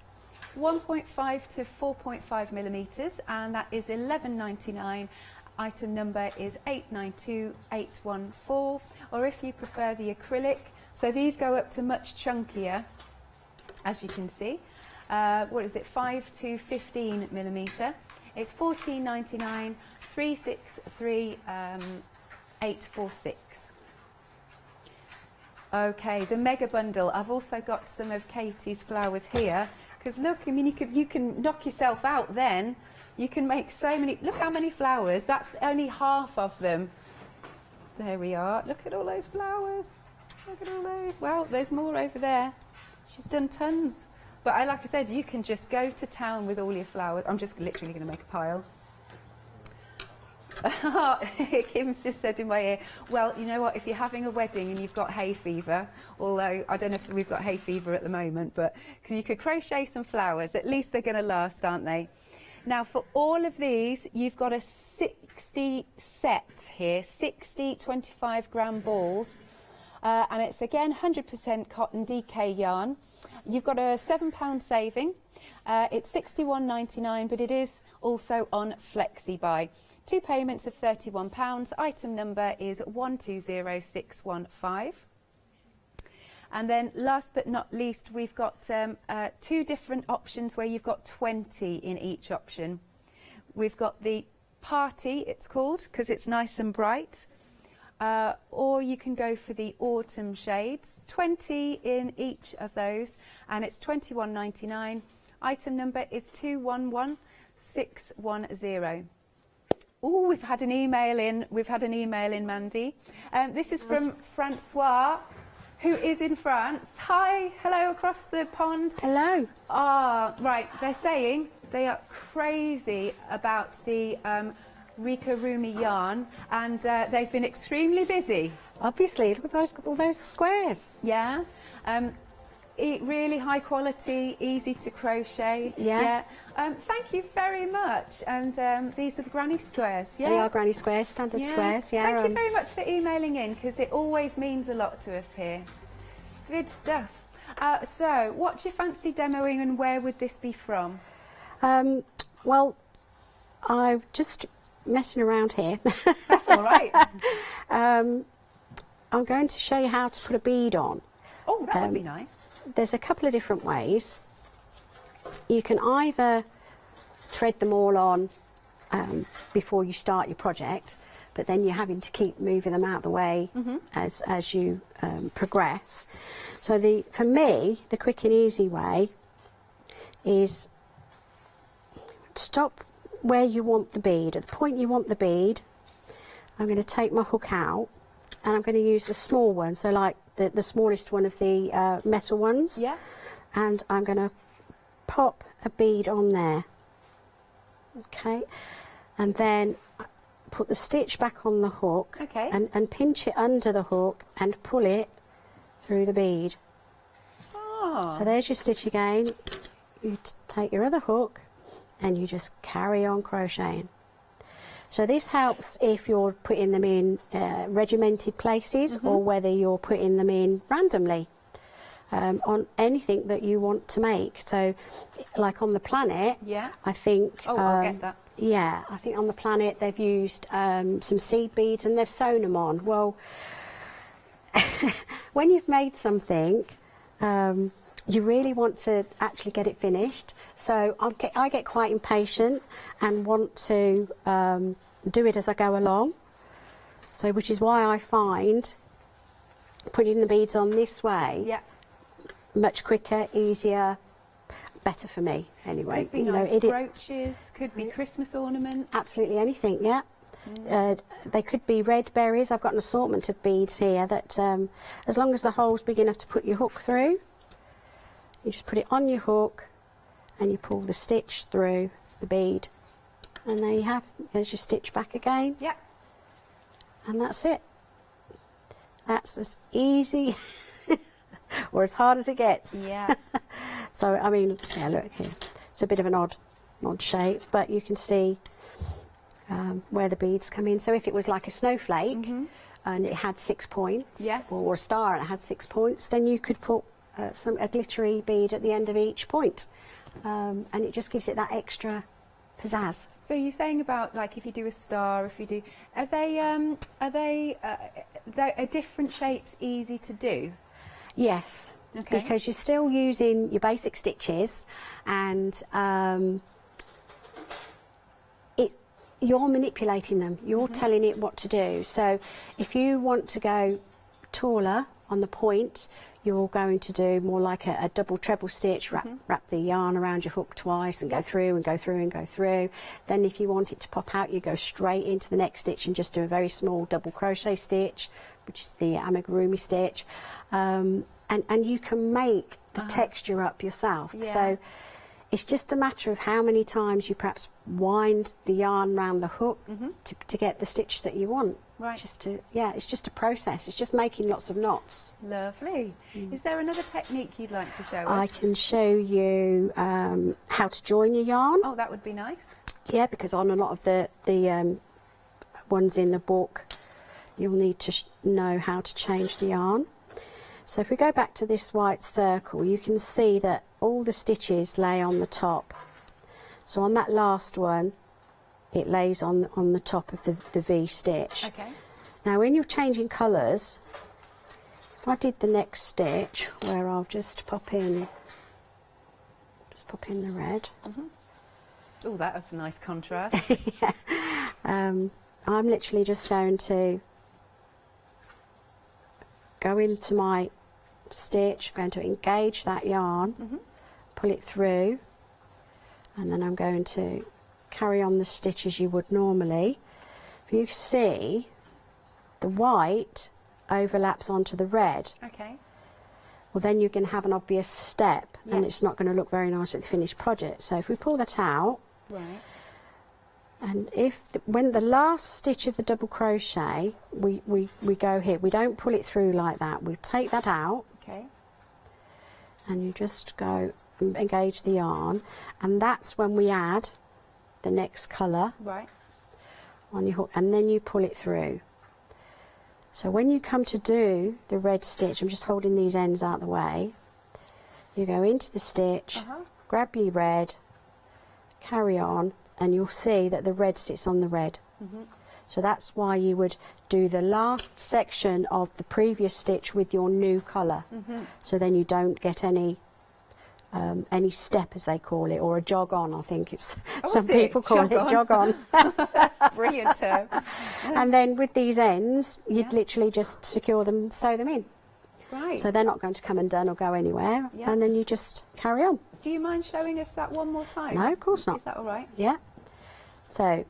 1.5 to 4.5 millimetres, and that is £11.99. Item number is 892814, or if you prefer the acrylic, so these go up to much chunkier, as you can see. What is it, 5 to 15 millimetre? It's £14.99, 363 846. Okay, the mega bundle. I've also got some of Katie's flowers here, because look, I mean, you can knock yourself out then. You can make so many, look how many flowers, that's only half of them. There we are, look at all those flowers. Look at all those. Well, there's more over there. She's done tons. But like I said, you can just go to town with all your flowers. I'm just literally going to make a pile. Kim's just said in my ear, well, you know what, if you're having a wedding and you've got hay fever, although I don't know if we've got hay fever at the moment, but because you could crochet some flowers, at least they're going to last, aren't they? Now, for all of these, you've got a 60 set here, 60 25-gram balls, and it's again 100% cotton DK yarn. You've got a £7 saving. It's £61.99, but it is also on Flexi Buy. 2 payments of £31. Item number is 120615. And then last but not least, we've got 2 different options where you've got 20 in each option. We've got the Party, it's called, because it's nice and bright. Or you can go for the Autumn shades, 20 in each of those, and it's £21.99. Item number is 211610. Oh, we've had an email in. Mandy. This is from Francois, who is in France. Hi, hello across the pond. Hello. Right, they're saying they are crazy about the Rika Rumi yarn, and they've been extremely busy. Obviously, look at all those squares. Yeah. Really high quality, easy to crochet. Yeah. Thank you very much. And these are the granny squares. Yeah. They are granny squares, standard squares. Yeah. Thank you very much for emailing in, because it always means a lot to us here. Good stuff. So, what do you fancy demoing and where would this be from? Well, I'm just messing around here. That's all right. I'm going to show you how to put a bead on. Oh, that would be nice. There's a couple of different ways. You can either thread them all on before you start your project, but then you're having to keep moving them out of the way as you progress. So for me, the quick and easy way is stop where you want the bead. At the point you want the bead, I'm going to take my hook out and I'm going to use the small one, so like the smallest one of the metal ones. Yeah. And I'm going to pop a bead on there. Okay. And then put the stitch back on the hook. Okay. And pinch it under the hook and pull it through the bead. Oh. So there's your stitch again. You take your other hook and you just carry on crocheting. So this helps if you're putting them in regimented places or whether you're putting them in randomly on anything that you want to make. So like on the planet, yeah. I think... Oh, I'll get that. Yeah, I think on the planet they've used some seed beads and they've sewn them on. Well, when you've made something, you really want to actually get it finished. So I get quite impatient and want to do it as I go along. So which is why I find putting the beads on this way much quicker, easier, better for me anyway. Could be nice brooches, could be Christmas ornaments. Absolutely anything, yeah. They could be red berries. I've got an assortment of beads here that as long as the hole's big enough to put your hook through, you just put it on your hook and you pull the stitch through the bead. And there you have, there's your stitch back again. Yeah. And that's it. That's as easy or as hard as it gets. Yeah. So, I mean, yeah, look here. It's a bit of an odd shape, but you can see where the beads come in. So if it was like a snowflake and it had 6 points, or a star and it had 6 points, then you could put a glittery bead at the end of each point. And it just gives it that extra pizzazz. So you're saying about like if you do a star, if you do, are they different shapes easy to do? Yes. Okay. Because you're still using your basic stitches and you're manipulating them, you're telling it what to do. So if you want to go taller on the point, you're going to do more like a double treble stitch, wrap the yarn around your hook twice and go through and go through and go through. Then if you want it to pop out, you go straight into the next stitch and just do a very small double crochet stitch, which is the amigurumi stitch. And you can make the texture up yourself. Yeah. So it's just a matter of how many times you perhaps wind the yarn around the hook to get the stitch that you want. Right. It's just a process. It's just making lots of knots. Lovely. Is there another technique you'd like to show us? I can show you how to join your yarn. Oh, that would be nice. Yeah, because on a lot of the ones in the book, you'll need to know how to change the yarn. So if we go back to this white circle, you can see that all the stitches lay on the top. So on that last one, it lays on the top of the V stitch. Okay. Now when you're changing colours, if I did the next stitch, where I'll just pop in the red. Oh, that was a nice contrast. I'm literally just going to go into my stitch, I'm going to engage that yarn, pull it through, and then I'm going to carry on the stitch as you would normally. If you see, the white overlaps onto the red. Okay. Well, then you can have an obvious step, and it's not going to look very nice at the finished project. So if we pull that out, right. And when the last stitch of the double crochet, we go here. We don't pull it through like that. We take that out. Okay. And you just go and engage the yarn, and that's when we add the next colour on your hook, and then you pull it through. So when you come to do the red stitch, I'm just holding these ends out of the way, you go into the stitch, grab your red, carry on, and you'll see that the red sits on the red. So that's why you would do the last section of the previous stitch with your new colour. So then you don't get any step, as they call it, or a jog on, I think it's some people call it jog on. That's a brilliant term. And then with these ends, you'd literally just secure them, sew them in. Right. So they're not going to come undone or go anywhere, and then you just carry on. Do you mind showing us that one more time? No, of course not. Is that all right? Yeah. So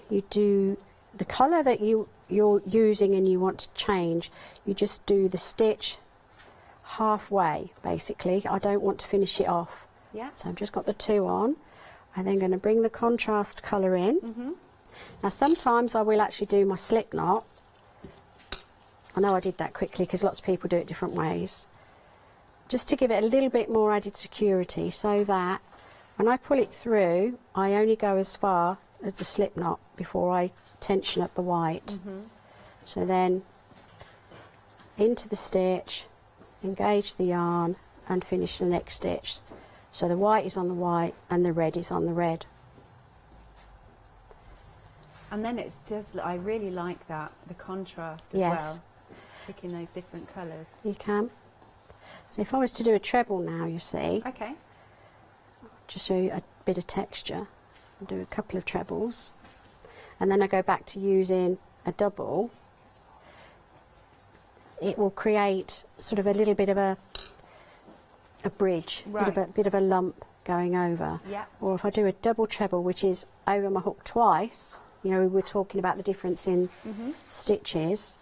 you do the colour that you're using and you want to change, you just do the stitch halfway, basically. I don't want to finish it off. Yeah. So I've just got the two on. I'm then going to bring the contrast colour in. Now sometimes I will actually do my slip knot. I know I did that quickly because lots of people do it different ways. Just to give it a little bit more added security, so that when I pull it through, I only go as far as the slip knot before I tension up the white. So then into the stitch, engage the yarn and finish the next stitch. So the white is on the white and the red is on the red. And then it's just, I really like that, the contrast as well. Picking those different colours. You can. So if I was to do a treble now, you see. Okay. Just show you a bit of texture. I'll do a couple of trebles. And then I go back to using a double. It will create sort of a little bit of a bridge, bit of a lump going over. Yeah. Or if I do a double treble, which is over my hook twice, you know, we were talking about the difference in stitches.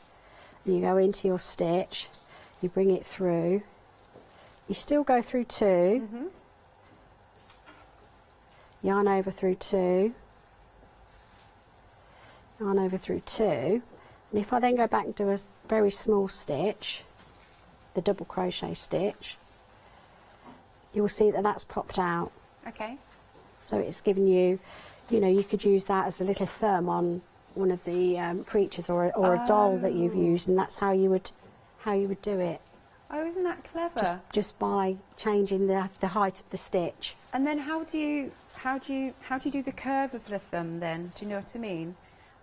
You go into your stitch, you bring it through, you still go through two, yarn over through two, yarn over through two, and if I then go back and do a very small stitch, the double crochet stitch, you will see that that's popped out. Okay. So it's given you, you know, you could use that as a little thumb on one of the creatures or a doll that you've used, and that's how you would do it. Oh, isn't that clever? Just by changing the height of the stitch. And then how do you do the curve of the thumb then? Do you know what I mean?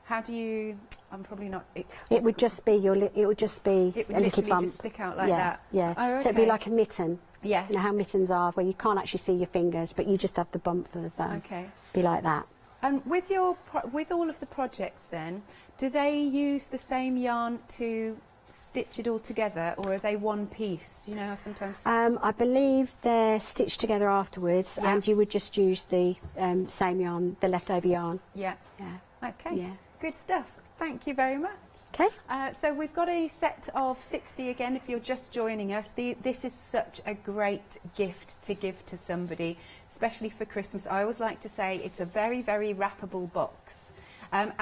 How do you? I'm probably not. It would just be a little bump. Just stick out like that. Yeah. Oh, okay. So it'd be like a mitten. Yes. You know how mittens are, where you can't actually see your fingers, but you just have the bump for the thumb. Okay. Be like that. And with all of the projects then, do they use the same yarn to stitch it all together, or are they one piece? You know how sometimes... I believe they're stitched together afterwards, and you would just use the same yarn, the leftover yarn. Yeah. Yeah. Okay. Yeah. Good stuff. Thank you very much. Okay. So we've got a set of 60 again if you're just joining us. This is such a great gift to give to somebody, especially for Christmas. I always like to say it's a very, very wrappable box. And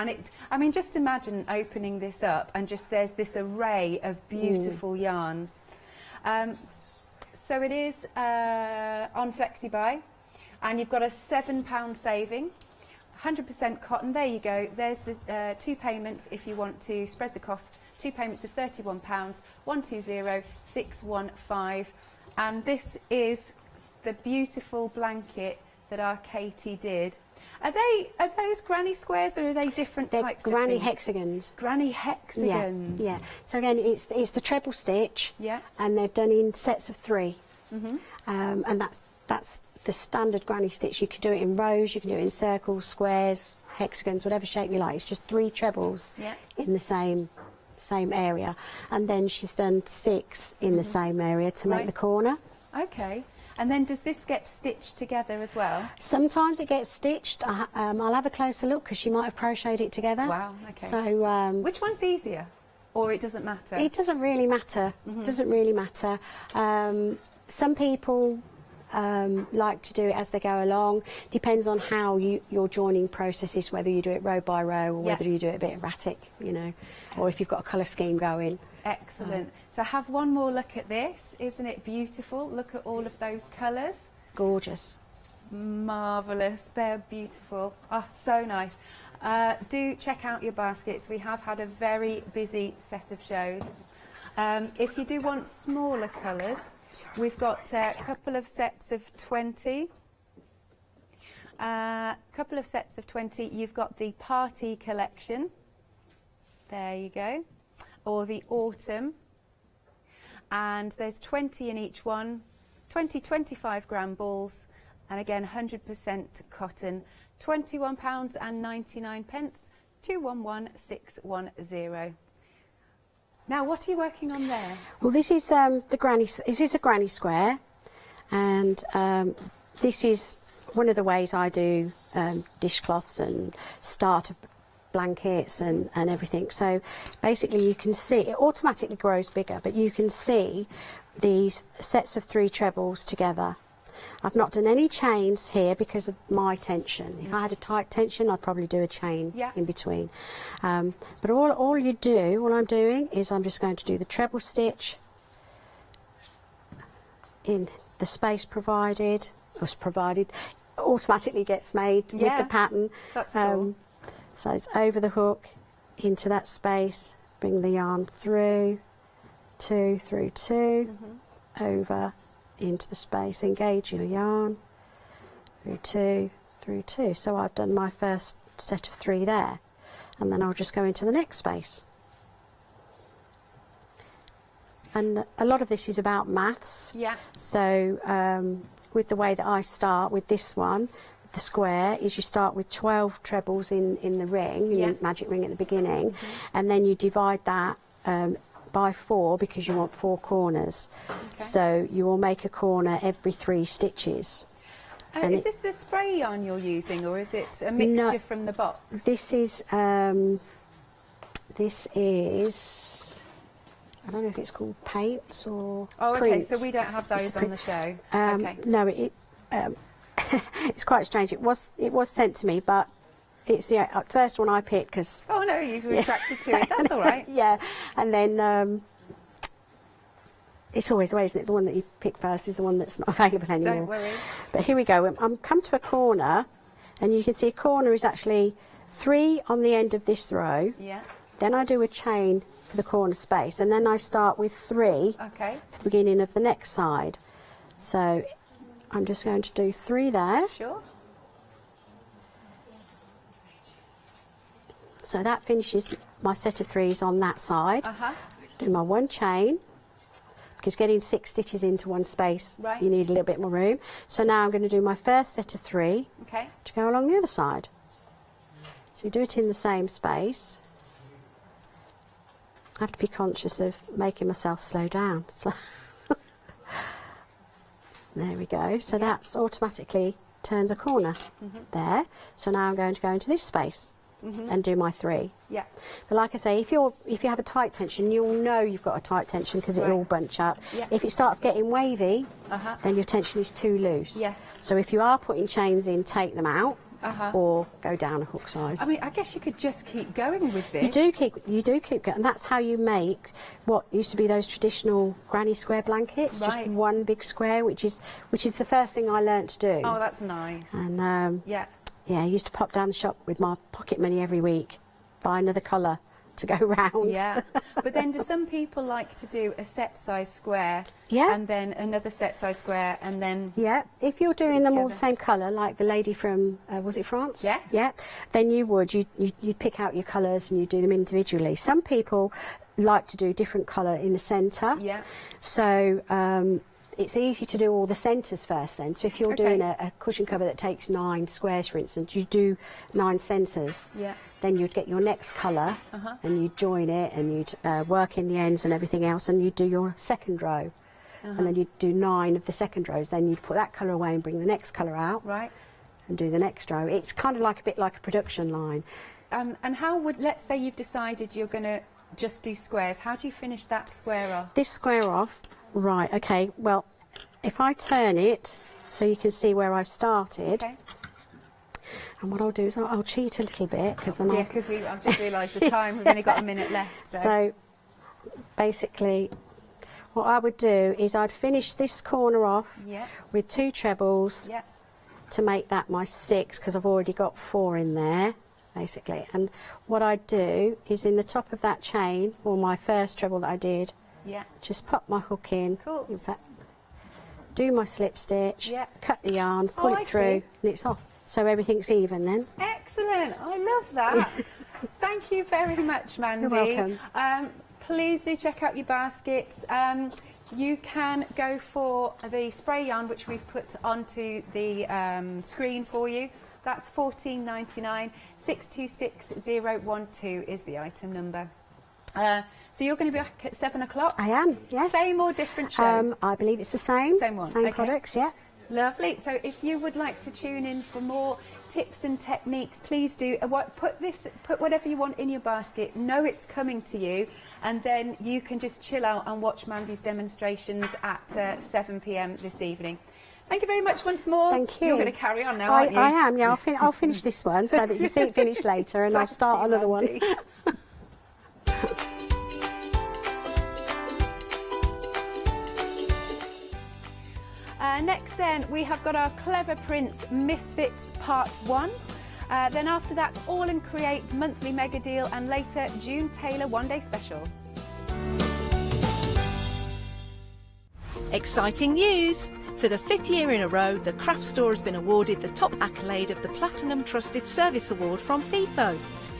I mean, just imagine opening this up and just there's this array of beautiful yarns. So it is on FlexiBuy, and you've got a £7 saving. 100% cotton, there you go. There's the 2 payments if you want to spread the cost. 2 payments of £31, 120615. And this is the beautiful blanket that our Katie did. Are those granny squares, or are they different types of granny things? Hexagons. Granny hexagons. Yeah. So again, it's the treble stitch. Yeah. And they're done in sets of 3. Mm-hmm. And that's the standard granny stitch. You could do it in rows, you can do it in circles, squares, hexagons, whatever shape you like. It's just 3 trebles in the same area, and then she's done 6 in the same area to make the corner. Okay. And then does this get stitched together as well? Sometimes it gets stitched. I'll have a closer look because she might have crocheted it together. Wow. Okay. So which one's easier, or it doesn't matter? It doesn't really matter. It doesn't really matter. Some people like to do it as they go along. Depends on how your joining process is, whether you do it row by row or whether you do it a bit erratic, you know, or if you've got a colour scheme going. Excellent. So have one more look at this. Isn't it beautiful? Look at all of those colours. It's gorgeous. Marvellous. They're beautiful. Oh, so nice. Do check out your baskets. We have had a very busy set of shows. If you do want smaller colours, We've got a couple of sets of 20. Couple of sets of 20. You've got the party collection. There you go. Or the autumn. And there's 20 in each one. 20 25-gram balls. And again, 100% cotton. £21.99. 211610. Now, what are you working on there? Well, this is the granny. This is a granny square, and this is one of the ways I do dishcloths and starter blankets and everything. So basically, you can see it automatically grows bigger, but you can see these sets of 3 trebles together. I've not done any chains here because of my tension. If I had a tight tension, I'd probably do a chain in between. But all you do, all I'm doing is I'm just going to do the treble stitch in the space provided, automatically gets made with the pattern. That's cool. So it's over the hook, into that space, bring the yarn through, 2 through 2, over, into the space, engage your yarn, through 2. So I've done my first set of 3 there, and then I'll just go into the next space. And a lot of this is about maths. Yeah. So with the way that I start with this one, the square, is you start with 12 trebles in the ring, in the magic ring at the beginning, and then you divide that by 4 because you want 4 corners. So you will make a corner every 3 stitches. Is this the spray yarn you're using, or is it a mixture from the box? This is I don't know if it's called paints or prints. So we don't have those on the show. No, it's quite strange. It was sent to me, but it's the first one I picked because... Oh no, you've retracted to it. That's all right. Yeah, and then it's always the way, isn't it? The one that you pick first is the one that's not available anymore. Don't worry. But here we go. I'm come to a corner, and you can see a corner is actually 3 on the end of this row. Yeah. Then I do a chain for the corner space, and then I start with 3 for the beginning of the next side. So I'm just going to do 3 there. Sure. So that finishes my set of 3s on that side. Do my 1 chain, because getting 6 stitches into one space, you need a little bit more room. So now I'm going to do my first set of 3 to go along the other side. So you do it in the same space. I have to be conscious of making myself slow down. So there we go. So that's automatically turned a corner there. So now I'm going to go into this space. And do my 3. Yeah. But like I say, if you have a tight tension, you'll know you've got a tight tension because it'll all bunch up. Yeah. If it starts getting wavy, then your tension is too loose. Yes. So if you are putting chains in, take them out or go down a hook size. I mean, I guess you could just keep going with this. You do keep going, and that's how you make what used to be those traditional granny square blankets, just one big square, which is the first thing I learnt to do. Oh, that's nice. And yeah, I used to pop down the shop with my pocket money every week, buy another colour to go round. Yeah, but then do some people like to do a set size square and then another set size square and then... Yeah, if you're doing them all the same colour, like the lady from, was it France? Yes. Yeah, then you'd pick out your colours and you do them individually. Some people like to do different colour in the centre. Yeah. So it's easy to do all the centres first then. So if you're doing a cushion cover that takes 9 squares, for instance, you do 9 centres. Yeah. Then you'd get your next colour and you'd join it and you'd work in the ends and everything else, and you'd do your second row. And then you'd do 9 of the second rows. Then you'd put that colour away and bring the next colour out. Right. And do the next row. It's kind of like a bit like a production line. And how would, let's say you've decided you're going to just do squares, how do you finish that square off? This square off, right, okay, well, if I turn it so you can see where I've started, and what I'll do is I'll cheat a little bit, because then I've just realised the time, we've only got a minute left. So basically, what I would do is I'd finish this corner off with 2 trebles to make that my 6, because I've already got 4 in there, basically. And what I'd do is in the top of that chain, or my first treble that I did, just pop my hook in. Cool. In fact, do my slip stitch, Yeah. cut the yarn, pull I it through, see. and it's off. So everything's even then. Excellent. I love that. Thank you very much, Mandy. You're welcome. Please do check out your baskets. You can go for the spray yarn, which we've put onto the screen for you. That's $14.99. 626012 is the item number. So you're going to be back at 7 o'clock? I am, yes. Same or different show? I believe it's the same. Same one. Same Okay. products, yeah. Lovely. So if you would like to tune in for more tips and techniques, please do. Put whatever you want in your basket. Know it's coming to you, and then you can just chill out and watch Mandy's demonstrations at 7 p.m. this evening. Thank you very much once more. Thank you. You're going to carry on now, aren't you? I am, yeah. I'll finish this one so that you see it finished later, and I'll start another one. Next then, we have got our Clever Prints Misfits Part 1. Then after that, AALL Create monthly mega deal, and later June Taylor one-day special. Exciting news! For the 5th year in a row, the craft store has been awarded the top accolade of the Platinum Trusted Service Award from FIFO.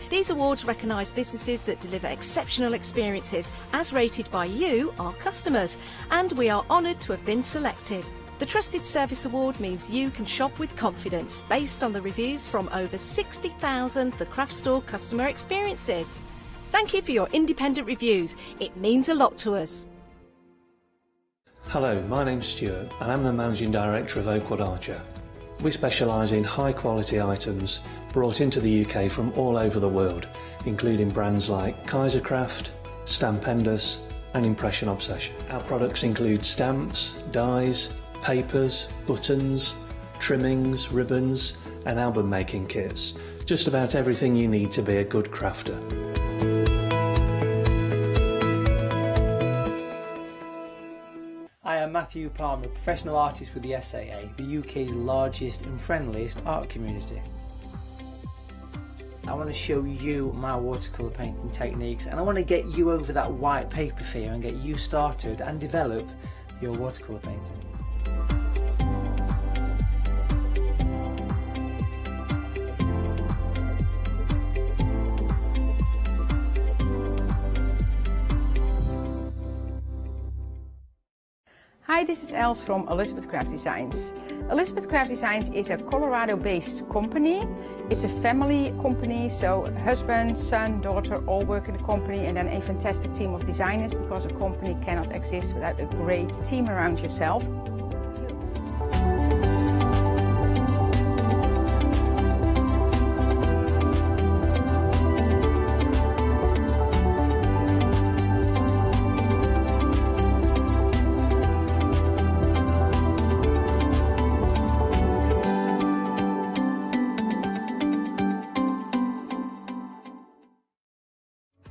These awards recognise businesses that deliver exceptional experiences as rated by you, our customers, and we are honoured to have been selected. The Trusted Service Award means you can shop with confidence based on the reviews from over 60,000 The Craft Store customer experiences. Thank you for your independent reviews. It means a lot to us. Hello, my name's Stuart and I'm the Managing Director of Oakwood Archer. We specialise in high quality items brought into the UK from all over the world, including brands like Kaisercraft, Stampendous and Impression Obsession. Our products include stamps, dies, papers, buttons, trimmings, ribbons and album making kits. Just about everything you need to be a good crafter. I am Matthew Palmer, professional artist with the SAA, the UK's largest and friendliest art community. I want to show you my watercolour painting techniques, and I want to get you over that white paper fear and get you started and develop your watercolour painting. Hi, this is Els from Elizabeth Craft Designs. Elizabeth Craft Designs is a Colorado-based company. It's a family company, so husband, son, daughter all work in the company, and then a fantastic team of designers, because a company cannot exist without a great team around yourself.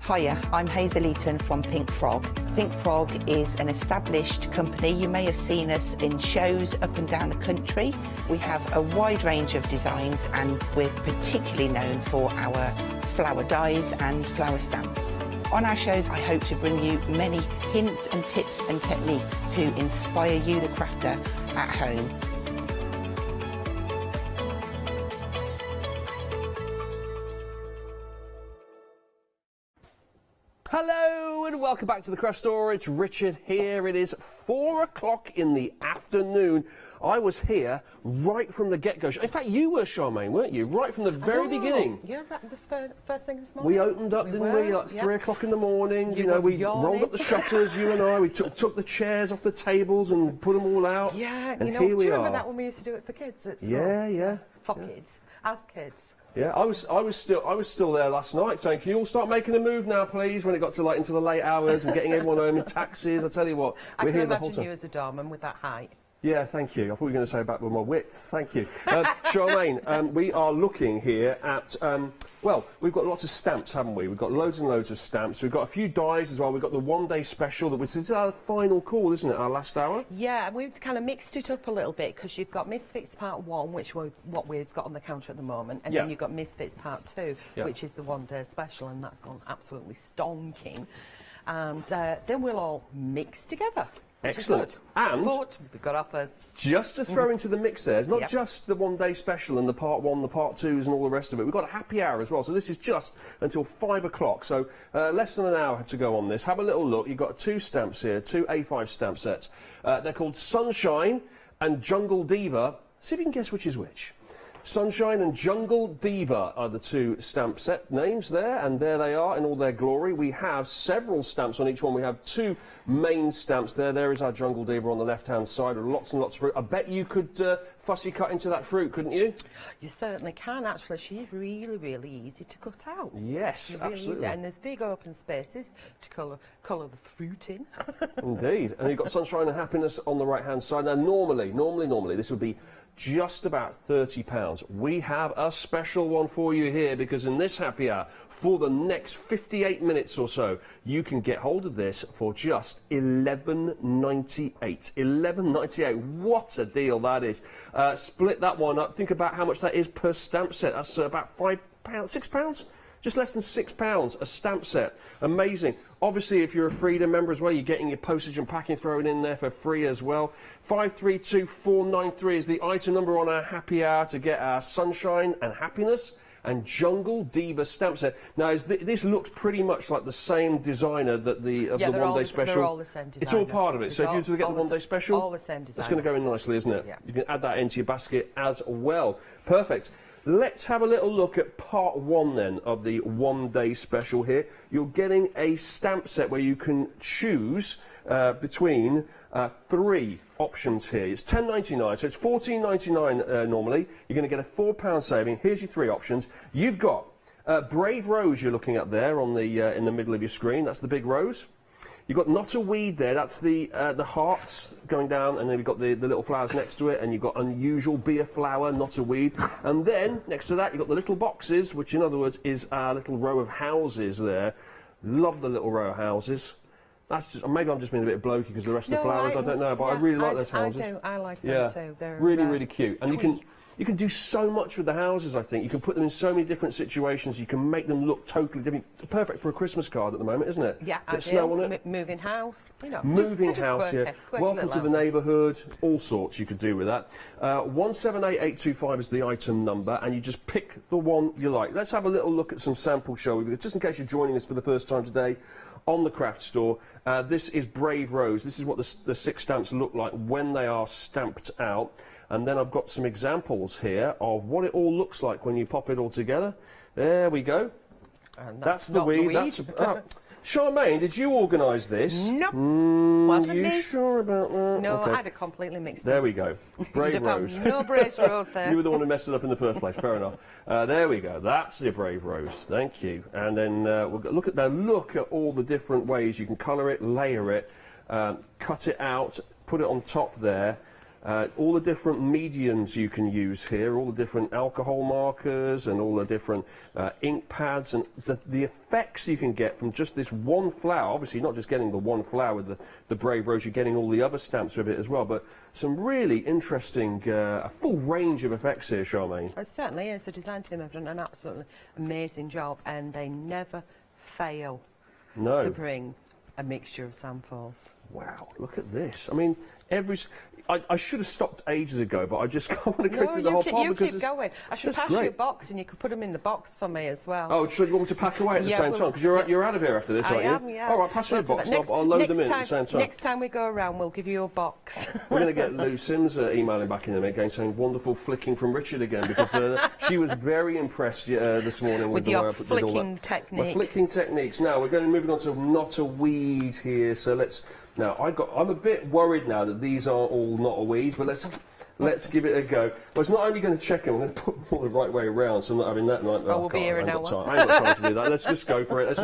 Hiya, I'm Hazel Eaton from Pink Frog. Pink Frog is an established company. You may have seen us in shows up and down the country. We have a wide range of designs, and we're particularly known for our flower dies and flower stamps. On our shows, I hope to bring you many hints and tips and techniques to inspire you, the crafter, at home. Hello and welcome back to the Craft Store. It's Richard here. It is 4 o'clock in the afternoon. I was here right from the get-go. In fact, you were, Charmaine, weren't you? Right from the very beginning. Yeah, the first thing this morning. We opened up, didn't we? Like 3 o'clock in the morning. You know, we rolled up the shutters, you and I. We took the chairs off the tables and put them all out. Yeah, and you know, here do we you remember are. that when we used to do it for kids at school? Yeah. For kids, as kids. Yeah, I was still there last night saying, can you all start making a move now, please? When it got to like into the late hours and getting everyone home in taxis. I tell you what, we're here the whole time. I can imagine you as a doorman with that height. Yeah, thank you. I thought you were going to say about with my width. Thank you. Charmaine, we are looking here at, well, we've got lots of stamps, haven't we? We've got loads and loads of stamps. We've got a few dies as well. We've got the one-day special, which is our final call, isn't it, our last hour? Yeah, we've kind of mixed it up a little bit, because you've got Misfits Part 1, which is what we've got on the counter at the moment, and then you've got Misfits Part 2, which is the one-day special, and that's gone absolutely stonking. And then we'll all mix together. Excellent. And but we've got offers. Just to throw into the mix there, it's not just the one-day special and the part 1, the part 2s and all the rest of it. We've got a happy hour as well, so this is just until 5 o'clock. So less than an hour to go on this. Have a little look. You've got 2 stamps here, 2 A5 stamp sets. They're called Sunshine and Jungle Diva. See if you can guess which is which. Sunshine and Jungle Diva are the 2 stamp set names there, and there they are in all their glory. We have several stamps on each one. We have 2 main stamps there. There is our Jungle Diva on the left-hand side with lots and lots of fruit. I bet you could fussy cut into that fruit, couldn't you? You certainly can, actually. She's really, really easy to cut out. Yes, Really absolutely. easy. And there's big open spaces to colour the fruit in. Indeed. And you've got Sunshine and Happiness on the right-hand side. Now, normally, this would be just about £30. We have a special one for you here, because in this happy hour, for the next 58 minutes or so, you can get hold of this for just £11.98. £11.98. What a deal that is. Split that one up. Think about how much that is per stamp set. That's about £5, £6? Just less than £6 a stamp set. Amazing. Obviously, if you're a Freedom member as well, you're getting your postage and packing thrown in there for free as well. 532493 is the item number on our happy hour to get our Sunshine and Happiness and Jungle Diva stamp set. Now, this looks pretty much like the same designer that the one-day special. They're all the same designer. It's all part of it. So if you were to get the one-day special, all the same designer. that's going to go in nicely, isn't it? Yeah. You can add that into your basket as well. Perfect. Let's have a little look at part 1 then of the one-day special here. You're getting a stamp set where you can choose between 3 options here. It's £10.99, so it's £14.99 normally. You're going to get a £4 saving. Here's your 3 options. You've got Brave Rose you're looking at there on the in the middle of your screen. That's the big rose. You've got Not a Weed there, that's the hearts going down, and then you've got the little flowers next to it, and you've got Unusual, Be a Flower, Not a Weed. And then, next to that, you've got the little boxes, which in other words is our little row of houses there. Love the little row of houses. That's just, maybe I'm just being a bit blokey because the rest of the flowers, I don't know, but I really like those houses. I like them too. They're really cute. And you can do so much with the houses, I think. You can put them in so many different situations. You can make them look totally different. Perfect for a Christmas card at the moment, isn't it? Yeah, Bit snow on it. Moving house, you know. Moving house, yeah. Welcome to the neighbourhood. All sorts you could do with that. 178825 is the item number, and you just pick the one you like. Let's have a little look at some samples, shall we? Just in case you're joining us for the first time today on the craft store. This is Brave Rose. This is what the 6 stamps look like when they are stamped out. And then I've got some examples here of what it all looks like when you pop it all together. There we go. And that's the weed. That's Charmaine, did you organise this? Nope. Are you sure about that? No, okay. I had it completely mixed There up. we go. Brave Rose. No Brave Rose there. You were the one who messed it up in the first place. Fair enough. There we go. That's your Brave Rose. Thank you. And then we'll look at all the different ways you can colour it, layer it, cut it out, put it on top there. All the different mediums you can use here, all the different alcohol markers and all the different ink pads, and the effects you can get from just this one flower. Obviously, not just getting the one flower with the Brave Rose, you're getting all the other stamps with it as well. But some really interesting, a full range of effects here, Charmaine. It certainly is. The design team have done an absolutely amazing job, and they never fail to bring a mixture of samples. Wow, look at this. I mean, I should have stopped ages ago, but I just can't want to go through the whole part because keep going. I should pass you a box and you could put them in the box for me as well. Oh, should you want me to pack away at the same time? Because you're out of here after this, aren't you? I am, yeah. All right, pass me a box. I'll load them in at the same time. Next time we go around, we'll give you a box. We're going to get Lou Sims emailing back in a minute, again, saying wonderful flicking from Richard again, because she was very impressed this morning with the way I put all that. Technique. My flicking techniques. Now we're moving on to Not a Weed here. So let's. Now I'm a bit worried now that these are all not a weed, but let's give it a go. Well, it's not only going to check them, I'm going to put them all the right way around, so I'm not having that night. Oh, we'll be here an hour. I ain't got time to do that. Let's just go for it.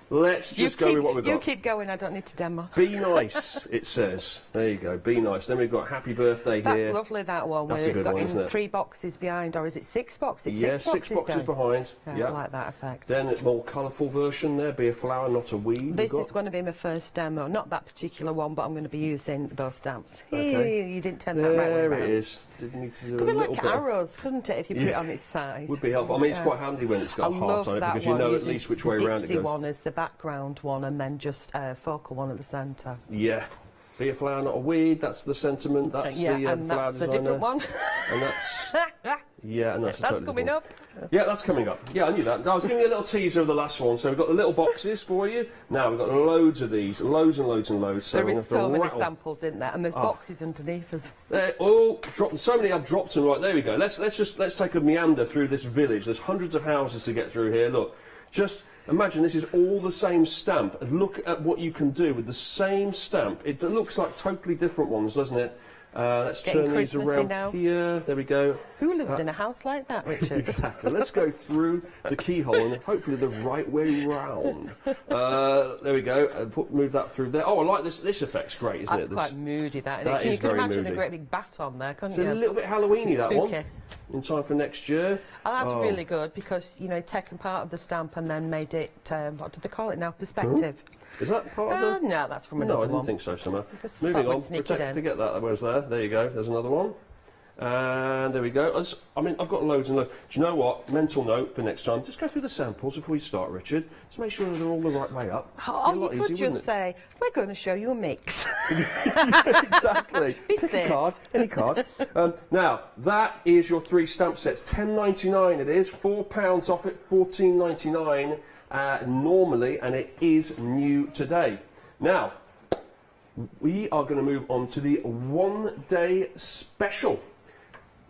Let's just go with what we've got. You keep going, I don't need to demo. Be nice, it says. There you go, be nice. Then we've got Happy Birthday here. That's lovely, that one. That's a good one, isn't it? 3 boxes behind, or is it 6 boxes? Yeah, 6 boxes behind. Yeah, I like that effect. Then a more colourful version there, Be a Flower, Not a Weed. This is going to be my first demo. Not that particular one, but I'm going to be using those stamps. Okay. You didn't turn that right way around. There it is. Didn't need to do Could a be little like bit arrows, couldn't it, if you put it on its side? Would be helpful. I mean, it's quite handy when it's got a heart on it, because you know at least which way around it goes. The Dipsy one is the background one, and then just a focal one at the centre. Yeah. Be a flower, not a weed. That's the sentiment. That's the and flower that's designer. a different one. And that's yeah, and that's, that's totally coming different. up. Yeah, that's coming up. Yeah, I knew that. I was giving you a little teaser of the last one. So we've got the little boxes for you. Now we've got loads of these, loads and loads and loads. So There I'm is gonna so many rattle. samples in there, and there's boxes underneath as well. Dropped so many. I've dropped them. Right, there we go. Let's take a meander through this village. There's hundreds of houses to get through here. Look, just imagine this is all the same stamp. And look at what you can do with the same stamp. It looks like totally different ones, doesn't it? Let's turn these around here. There we go. Who lives in a house like that, Richard? Exactly. Let's go through the keyhole and hopefully the right way round. There we go. And move that through there. Oh, I like this. This effect's great, isn't it? That's quite moody, that, isn't that it? is You can very imagine moody. a great big bat on there, couldn't It's you? a little bit Halloween-y, that Spooky. one. In time for next year. Oh, that's really good because, you know, taken part of the stamp and then made it, what did they call it now? Perspective. Is that part of the... No, that's from another No, I one. didn't think so, Summer. Just Moving thought we'd on. sneak it in. Forget that. Where's there? There you go. There's another one. And there we go. I mean, I've got loads and loads. Do you know what? Mental note for next time. Just go through the samples before you start, Richard. Just make sure they're all the right way up. Oh, you could just say, we're going to show you a mix. Exactly. Be Pick safe. a card, any card. Now, that is your 3 stamp sets. £10.99 it is. £4 off it, $14.99 normally, and it is new today. Now, we are going to move on to the one-day special.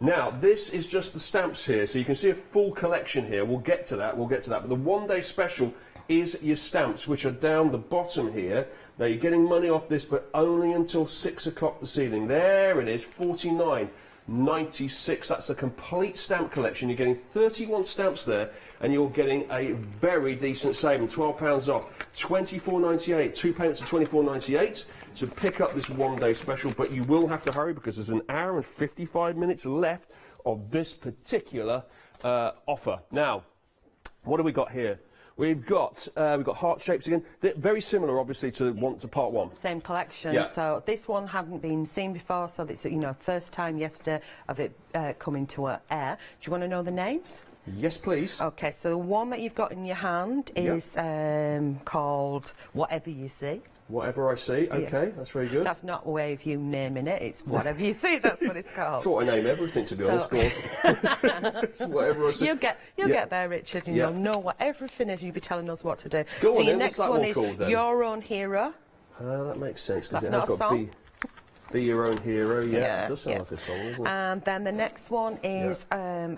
Now, this is just the stamps here, so you can see a full collection here. We'll get to that, But the one-day special is your stamps, which are down the bottom here. Now, you're getting money off this, but only until 6 o'clock this evening. There it is, $49.96. That's a complete stamp collection. You're getting 31 stamps there, and you're getting a very decent saving. £12 off, $24.98. 2 payments of $24.98 to pick up this one-day special, but you will have to hurry because there's an hour and 55 minutes left of this particular offer. Now, what have we got here? We've got heart shapes again. They're very similar, obviously, to part one. Same collection. Yeah. So this one hadn't been seen before, so it's first time yesterday of it coming to air. Do you want to know the names? Yes, please. Okay, so the one that you've got in your hand is called Whatever You See. Whatever I see. Okay, that's very good. That's not a way of you naming it. It's Whatever You See. That's what it's called. That's what I name everything, to be honest. Go on. It's whatever I see. You'll get there, Richard, and you'll know what everything is. You'll be telling us what to do. Go so on, your then. next What's that one one is called, then? Your Own Hero. That makes sense because it That's has not a got song? Be Your Own Hero. Yeah, Yeah, it does sound yeah. like a song, doesn't it? And then the next one is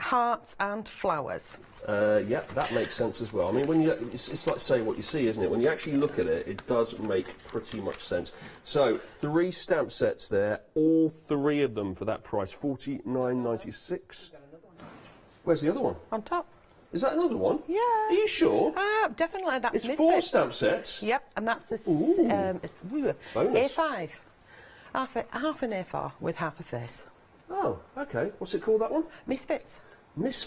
Hearts and Flowers. Yeah, that makes sense as well. I mean, it's like say what you see, isn't it? When you actually look at it, it does make pretty much sense. So 3 stamp sets there, all 3 of them for that price, $49.96. Where's the other one? On top. Is that another one? Yeah. Are you sure? Definitely. That's It's 4 stamp sets. Yep, and that's the Bonus. A5. Half an A4 with half a face. Oh, okay. What's it called, that one? Misfits.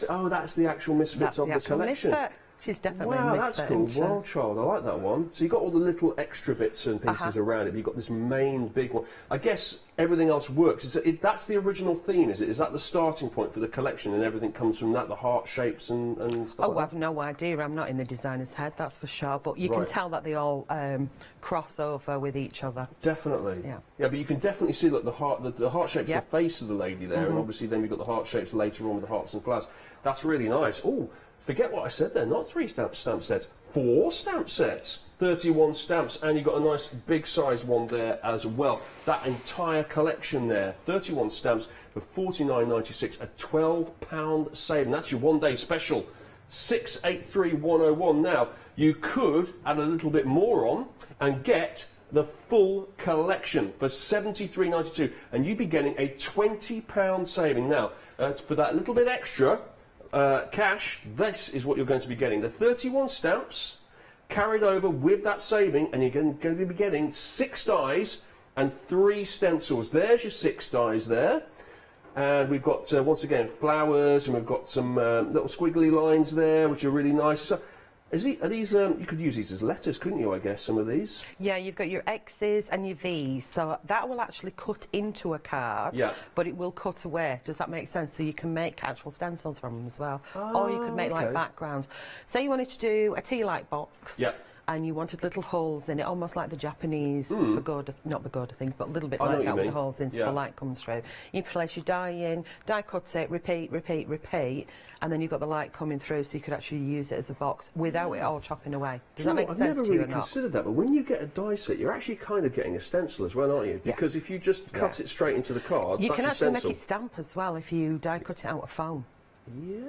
Oh, that's the actual Misfits of the collection. Misfit. She's definitely Wow, a misfit. that's cool. isn't she? Wild Child, I like that one. So you've got all the little extra bits and pieces around it, but you've got this main big one. I guess everything else works. That's the original theme, is it? Is that the starting point for the collection and everything comes from that, the heart shapes and stuff Oh, like I've no idea. I'm not in the designer's head, that's for sure. But you can Right. tell that they all cross over with each other. Definitely. Yeah. Yeah, but you can definitely see the heart shapes Yep. the face of the lady there, and obviously then you've got the heart shapes later on with the hearts and flowers. That's really nice. Oh, forget what I said there, not 3 stamp sets, 4 stamp sets. 31 stamps, and you've got a nice big size one there as well. That entire collection there, 31 stamps for $49.96, a £12 saving. That's your one-day special. 683101. Now, you could add a little bit more on and get the full collection for $73.92, and you'd be getting a £20 saving. Now, for that little bit extra cash, this is what you're going to be getting. The 31 stamps carried over with that saving, and you're going to be getting 6 dies and 3 stencils. There's your 6 dies there. And we've got, once again, flowers, and we've got some little squiggly lines there, which are really nice. So, are these, you could use these as letters, couldn't you, I guess, some of these? Yeah, you've got your X's and your V's, so that will actually cut into a card, but it will cut away. Does that make sense? So you can make actual stencils from them as well. Or you could make like backgrounds. Say you wanted to do a tea light box. Yeah. and you wanted little holes in it, almost like the Japanese pagoda, not pagoda thing, but a little bit like that with the holes in so the light comes through. You place your die in, die cut it, repeat, repeat, repeat, and then you've got the light coming through, so you could actually use it as a box without it all chopping away. Does that make sense to you or not? I've never really considered that, but when you get a die set, you're actually kind of getting a stencil as well, aren't you? Because if you just cut it straight into the card, you that's can a actually stencil. make it stamp as well if you die cut it out of foam. Yeah,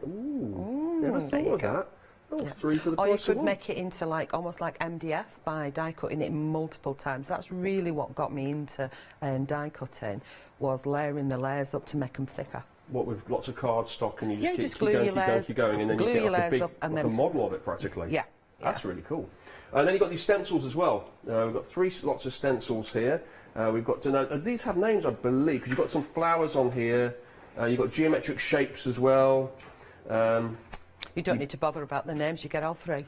never thought of that. Oh, 3 for the or you price of could one. make it into like almost like MDF by die cutting it multiple times. That's really what got me into die cutting, was layering the layers up to make them thicker. What, with lots of card stock, and you just keep glue going, your layers, keep going, and then glue you get your like a layers big up and like then a model of it practically. Yeah. That's really cool. And then you've got these stencils as well. We've got lots of stencils here. We've got to know, these have names, I believe, because you've got some flowers on here. You've got geometric shapes as well. You don't need to bother about the names, you get all 3. You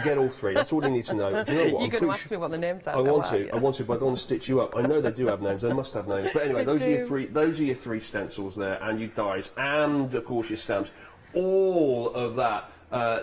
get all 3, that's all you need to know. Do you know what? You're going to ask me what the names are. I want to, but I don't want to stitch you up. I know they do have names, they must have names. But anyway, those are your 3 stencils there, and your dies, and of course your stamps. All of that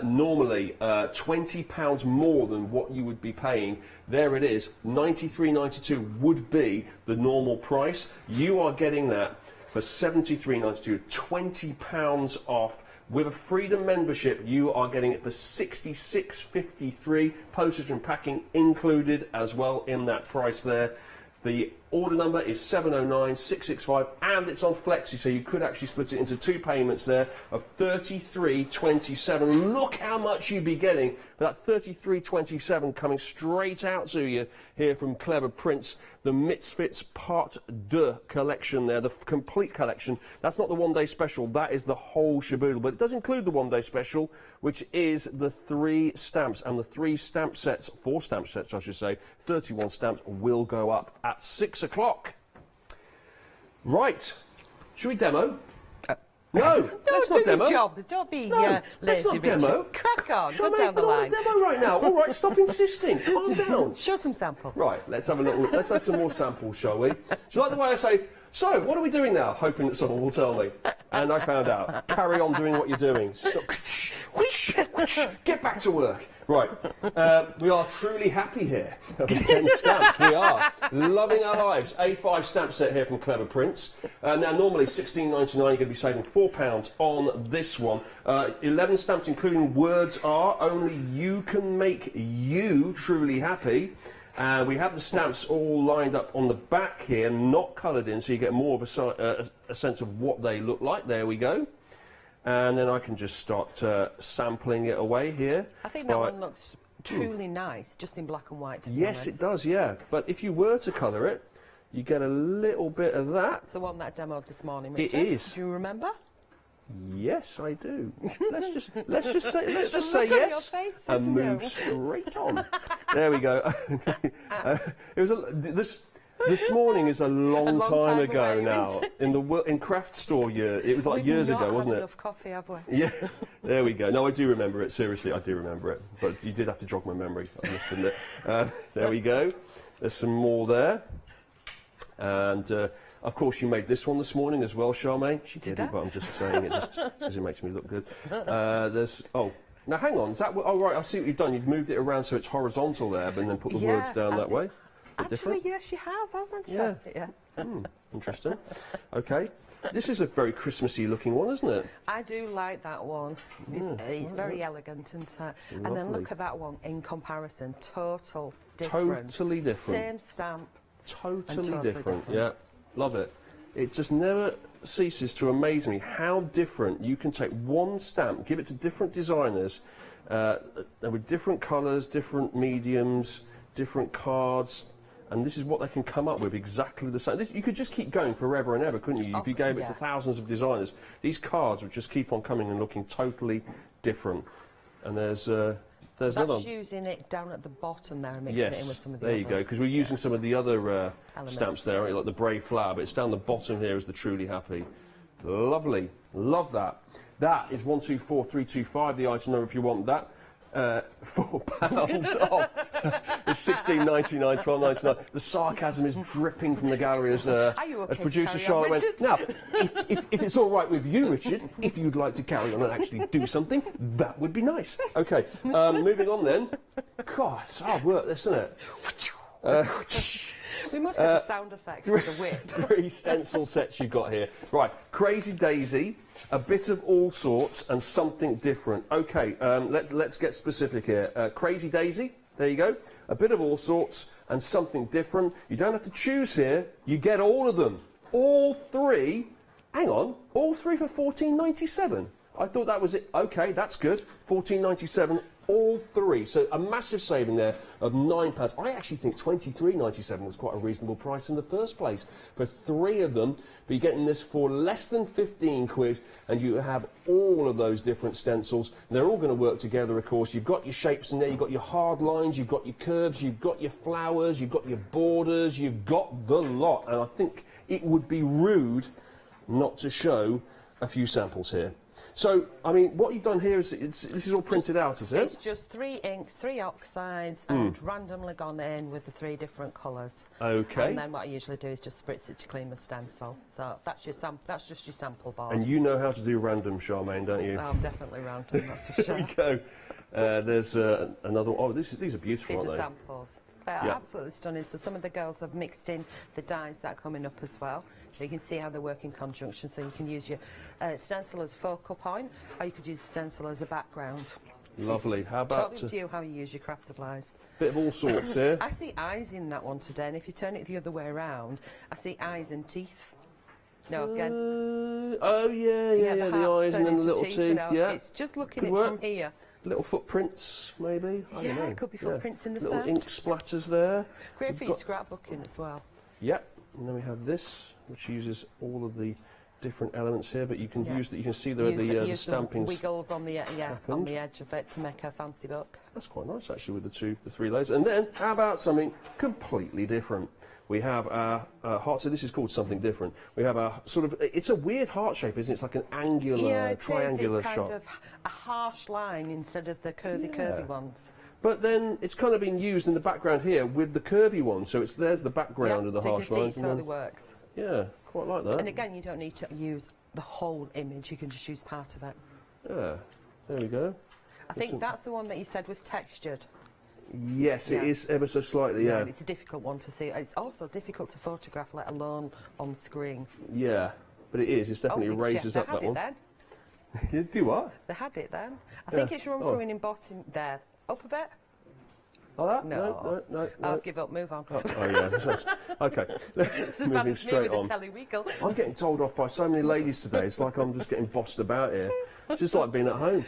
normally £20 more than what you would be paying. There it is, $93.92 would be the normal price. You are getting that for $73.92, £20 off. With a Freedom membership, you are getting it for $66.53, postage and packing included as well in that price there. The order number is 709665, and it's on Flexi, so you could actually split it into 2 payments there of $33.27. Look how much you'd be getting for that $33.27 coming straight out to you here from Clever Prints. The Misfits Part 2 collection there, the complete collection. That's not the one-day special, that is the whole shaboodle, but it does include the one-day special, which is the 3 stamps, and the 3 stamp sets, 4 stamp sets I should say, 31 stamps will go up at 6 o'clock. Right, should we demo? No, let's not demo. Job. Don't be let's lazy not demo. Crack on, Shall go I down the make line. a demo right now? All right, stop insisting. Calm down. Show some samples. Right, let's have some more samples, shall we? So like the way I say, so what are we doing now? Hoping that someone will tell me. And I found out. Carry on doing what you're doing. Get back to work. Right, we are truly happy here. 10 stamps, we are. Loving our lives. A5 stamp set here from Clever Prints. Now, normally $16.99, you're going to be saving £4 on this one. 11 stamps, including words are. Only you can make you truly happy. We have the stamps all lined up on the back here, not coloured in, so you get more of a sense of what they look like. There we go. And then I can just start sampling it away here. I think that one looks truly nice, just in black and white, to be Yes, honest. it does, yeah. But if you were to colour it, you get a little bit of that. That's the one that I demoed this morning, It Richard. is. Do you remember? Yes, I do. Let's just say yes and move straight on. There we go. This morning is a long time ago now. In craft store year, it was like years ago, wasn't it? Enough coffee, have we? Yeah, there we go. No, I do remember it. Seriously, I do remember it. But you did have to jog my memory, I must admit. There we go. There's some more there. And, of course, you made this one this morning as well, Charmaine. She didn't, but I'm just saying it just because it makes me look good. Now hang on. Is that what, oh, right, I see what you've done. You've moved it around so it's horizontal there, and then put the words down that way. Actually, yes, she has, hasn't she? Yeah. Interesting. Okay. This is a very Christmassy looking one, isn't it? I do like that one. It's very elegant, isn't it? And then look at that one in comparison. Totally different. Same stamp. Totally different. Yeah. Love it. It just never ceases to amaze me how different you can take one stamp, give it to different designers, with different colours, different mediums, different cards, and this is what they can come up with, exactly the same. You could just keep going forever and ever, couldn't you? If you gave it to thousands of designers, these cards would just keep on coming and looking totally different. And there's another. That's using it down at the bottom there and mixing it in with some of the there others. you go, because we're using some of the other stamps there, like the Brave Flower, but it's down the bottom here is the Truly Happy. Lovely. Love that. That is 124325, the item number if you want that. £4 off. It's £16.99, £12.99. The sarcasm is dripping from the gallery as producer Charlotte went. Now, if it's all right with you, Richard, if you'd like to carry on and actually do something, that would be nice. Okay, moving on then. God, it's hard work, this, isn't it? We must have a sound effect for the whip. 3 stencil sets you've got here. Right, Crazy Daisy, a bit of all sorts, and something different. Okay, let's get specific here. Crazy Daisy, there you go. A bit of all sorts and something different. You don't have to choose here. You get all of them. All 3. Hang on, all 3 for £14.97. I thought that was it. Okay, that's good. £14.97. All 3, so a massive saving there of £9. I actually think £23.97 was quite a reasonable price in the first place for 3 of them. But you're getting this for less than 15 quid, and you have all of those different stencils. They're all going to work together, of course. You've got your shapes in there, you've got your hard lines, you've got your curves, you've got your flowers, you've got your borders, you've got the lot. And I think it would be rude not to show a few samples here. So, I mean, what you've done here is, this is all printed out, is it? It's just 3 inks, 3 oxides, and randomly gone in with the 3 different colours. Okay. And then what I usually do is just spritz it to clean the stencil. So that's your that's just your sample board. And you know how to do random, Charmaine, don't you? Oh, definitely random, that's for sure. Here we go. There's another. Oh, these are beautiful, These aren't are they? samples. They're absolutely stunning. So some of the girls have mixed in the dyes that are coming up as well. So you can see how they work in conjunction. So you can use your stencil as a focal point, or you could use the stencil as a background. Lovely. How about totally up to you how you use your craft supplies. Bit of all sorts here. I see eyes in that one today, and if you turn it the other way around, I see eyes and teeth. No, again. Oh yeah, the eyes and then the little teeth. Yeah. It's just looking at it from here. Little footprints, maybe. I don't know. It could be footprints in the little sand. ink splatters there. Great for your scrapbooking as well. Yep. And then we have this, which uses all of the different elements here, but you can use that. You can see the stampings. Wiggles on the on the edge of it to make a fancy book. That's quite nice actually with the 3 layers. And then how about something completely different? We have our heart. So this is called something different. We have our sort of. It's a weird heart shape, isn't it? It's like an angular, triangular it's shot. kind of a harsh line instead of the curvy ones. But then it's kind of been used in the background here with the curvy one. So there's the background of the harsh lines. It totally works. Yeah, quite like that. And again, you don't need to use the whole image. You can just use part of it. Yeah, there we go. I think that's the one that you said was textured. Yes, it is ever so slightly, yeah. It's a difficult one to see. It's also difficult to photograph, let alone on screen. Yeah, but it is. It's definitely raises up that one. Then. You do what? They had it then. I think it's run through an embossing there. Up a bit. Oh, that? No. No. I'll give up. Move on. Oh yeah. Okay. Moving straight on. I'm getting told off by so many ladies today. It's like I'm just getting bossed about here. It's just like being at home.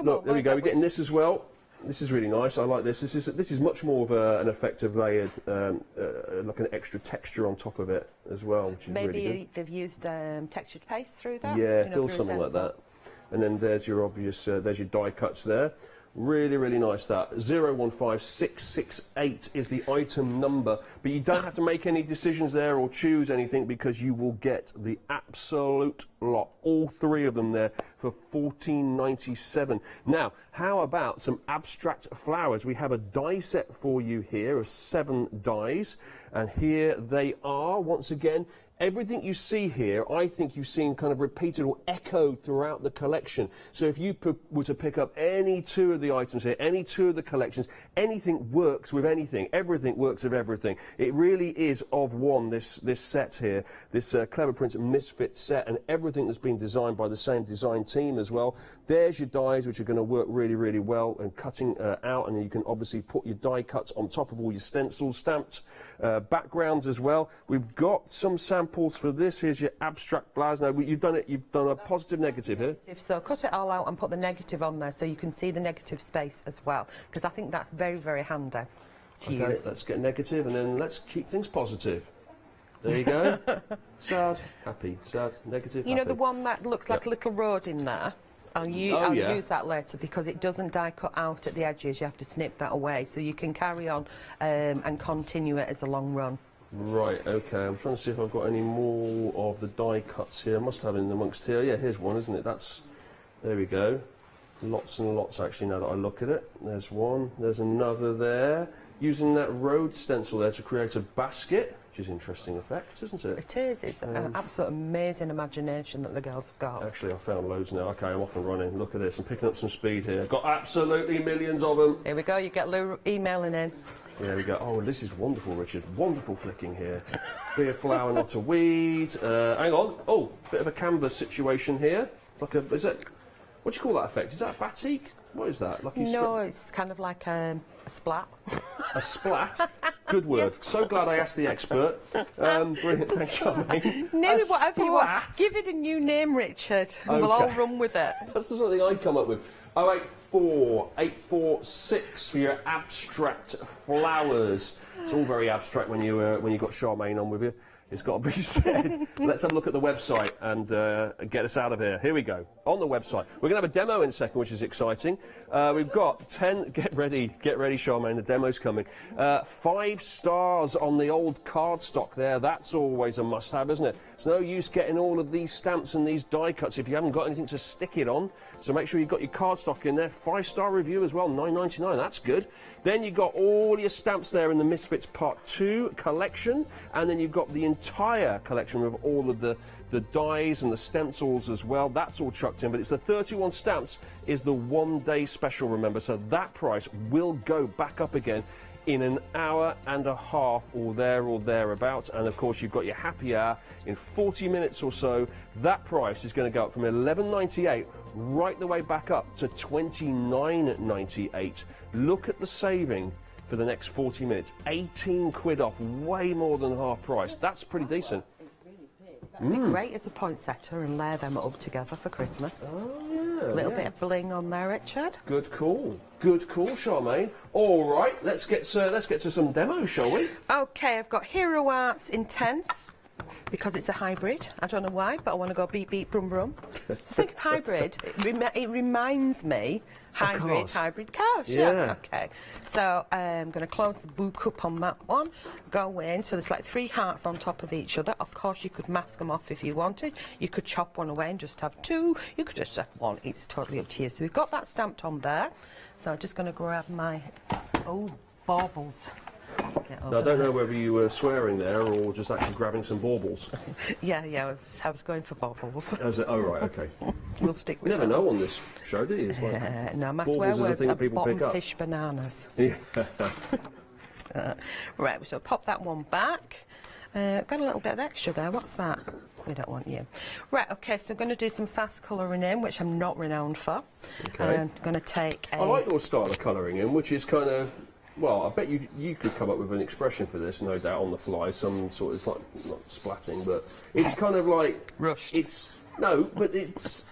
Look, there we go. We're getting this as well. This is really nice. I like this. This is much more of an effective layered, like an extra texture on top of it as well, which is really good. Maybe they've used textured paste through that. Yeah, feels something like that. And then there's your obvious, there's your die cuts there. Really, really nice that. 015668 is the item number, but you don't have to make any decisions there or choose anything because you will get the absolute lot. All 3 of them there for £14.97. Now, how about some abstract flowers? We have a die set for you here of 7 dies, and here they are once again. Everything you see here, I think you've seen kind of repeated or echoed throughout the collection. So if you were to pick up any 2 of the items here, any 2 of the collections, anything works with anything. Everything works with everything. It really is of one, this set here, this Clever Prints Misfit set, and everything that's been designed by the same design team as well. There's your dies, which are going to work really, really well, and cutting out, and then you can obviously put your die cuts on top of all your stencils, stamped backgrounds as well. We've got some samples for this. Here's your abstract flowers. Now you've done a positive, negative here. So cut it all out and put the negative on there so you can see the negative space as well, because I think that's very, very handy to use. Let's get negative and then let's keep things positive. There you go. Sad, happy, sad, negative, You know the one that looks like a little road in there? I'll use that later because it doesn't die cut out at the edges. You have to snip that away so you can carry on and continue it as a long run. Right, okay. I'm trying to see if I've got any more of the die cuts here. I must have in amongst here. Yeah, here's one, isn't it? There we go. Lots and lots, actually, now that I look at it. There's one, there's another there. Using that road stencil there to create a basket, which is an interesting effect, isn't it? It is. It's an absolute amazing imagination that the girls have got. Actually, I found loads now. Okay, I'm off and running. Look at this. I'm picking up some speed here. Got absolutely millions of them. Here we go. You get Lou emailing in. There we go. Oh, this is wonderful, Richard. Wonderful flicking here. Be a flower, not a weed. Hang on. Oh, bit of a canvas situation here. Like a, is it, what do you call that effect? Is that batik? What is that? Like No, it's kind of like a splat. A splat? Good word. Yeah. So glad I asked the expert. Brilliant. Thanks, Charmaine. Name it whatever you want. Give it a new name, Richard, and we'll all run with it. That's just something I'd come up with. 084-846 for your abstract flowers. It's all very abstract when you got Charmaine on with you. It's got to be said. Let's have a look at the website and get us out of here. Here we go. On the website. We're going to have a demo in a second, which is exciting. We've got 10... Get ready, Charmaine. The demo's coming. 5 stars on the old cardstock there. That's always a must-have, isn't it? It's no use getting all of these stamps and these die cuts if you haven't got anything to stick it on. So make sure you've got your cardstock in there. 5-star review as well, $9.99. That's good. Then you've got all your stamps there in the Misfits Part 2 collection, and then you've got the entire collection with all of the dies and the stencils as well. That's all chucked in, but it's the 31 stamps is the one-day special, remember, so that price will go back up again in an hour and a half or thereabouts. And of course you've got your happy hour in 40 minutes or so. That price is going to go up from $11.98 right the way back up to $29.98. Look at the saving for the next 40 minutes. 18 quid off, way more than half price. That's pretty decent. That'd be great as a poinsettia and layer them up together for Christmas. Oh, yeah. A little bit of bling on there, Richard. Good call. Good call, Charmaine. All right, let's get to some demos, shall we? Okay, I've got Hero Arts Intense, because it's a hybrid. I don't know why, but I want to go beep, beep, brum, brum. So think of hybrid. It reminds me hybrid cars. Yeah. Okay. So I'm going to close the book up on that one. Go in. So there's like 3 hearts on top of each other. Of course, you could mask them off if you wanted. You could chop one away and just have 2. You could just have 1. It's totally up to you. So we've got that stamped on there. So I'm just going to grab my baubles. Now, I don't know whether you were swearing there or just actually grabbing some baubles. Yeah, I was going for baubles. Oh, right, okay. We'll stick with You never know on this show, do you? It's like no, my swear baubles is a words thing are that people pick up. fish bananas. Yeah. Right, so pop that one back. Got a little bit of extra there. What's that? We don't want you. Right, okay, so I'm going to do some fast colouring in, which I'm not renowned for. Okay. I'm going to take I like your style of colouring in, which is kind of... Well, I bet you could come up with an expression for this, no doubt, on the fly. Some sort of, like, not splatting, but it's kind of like... Rushed. But it's...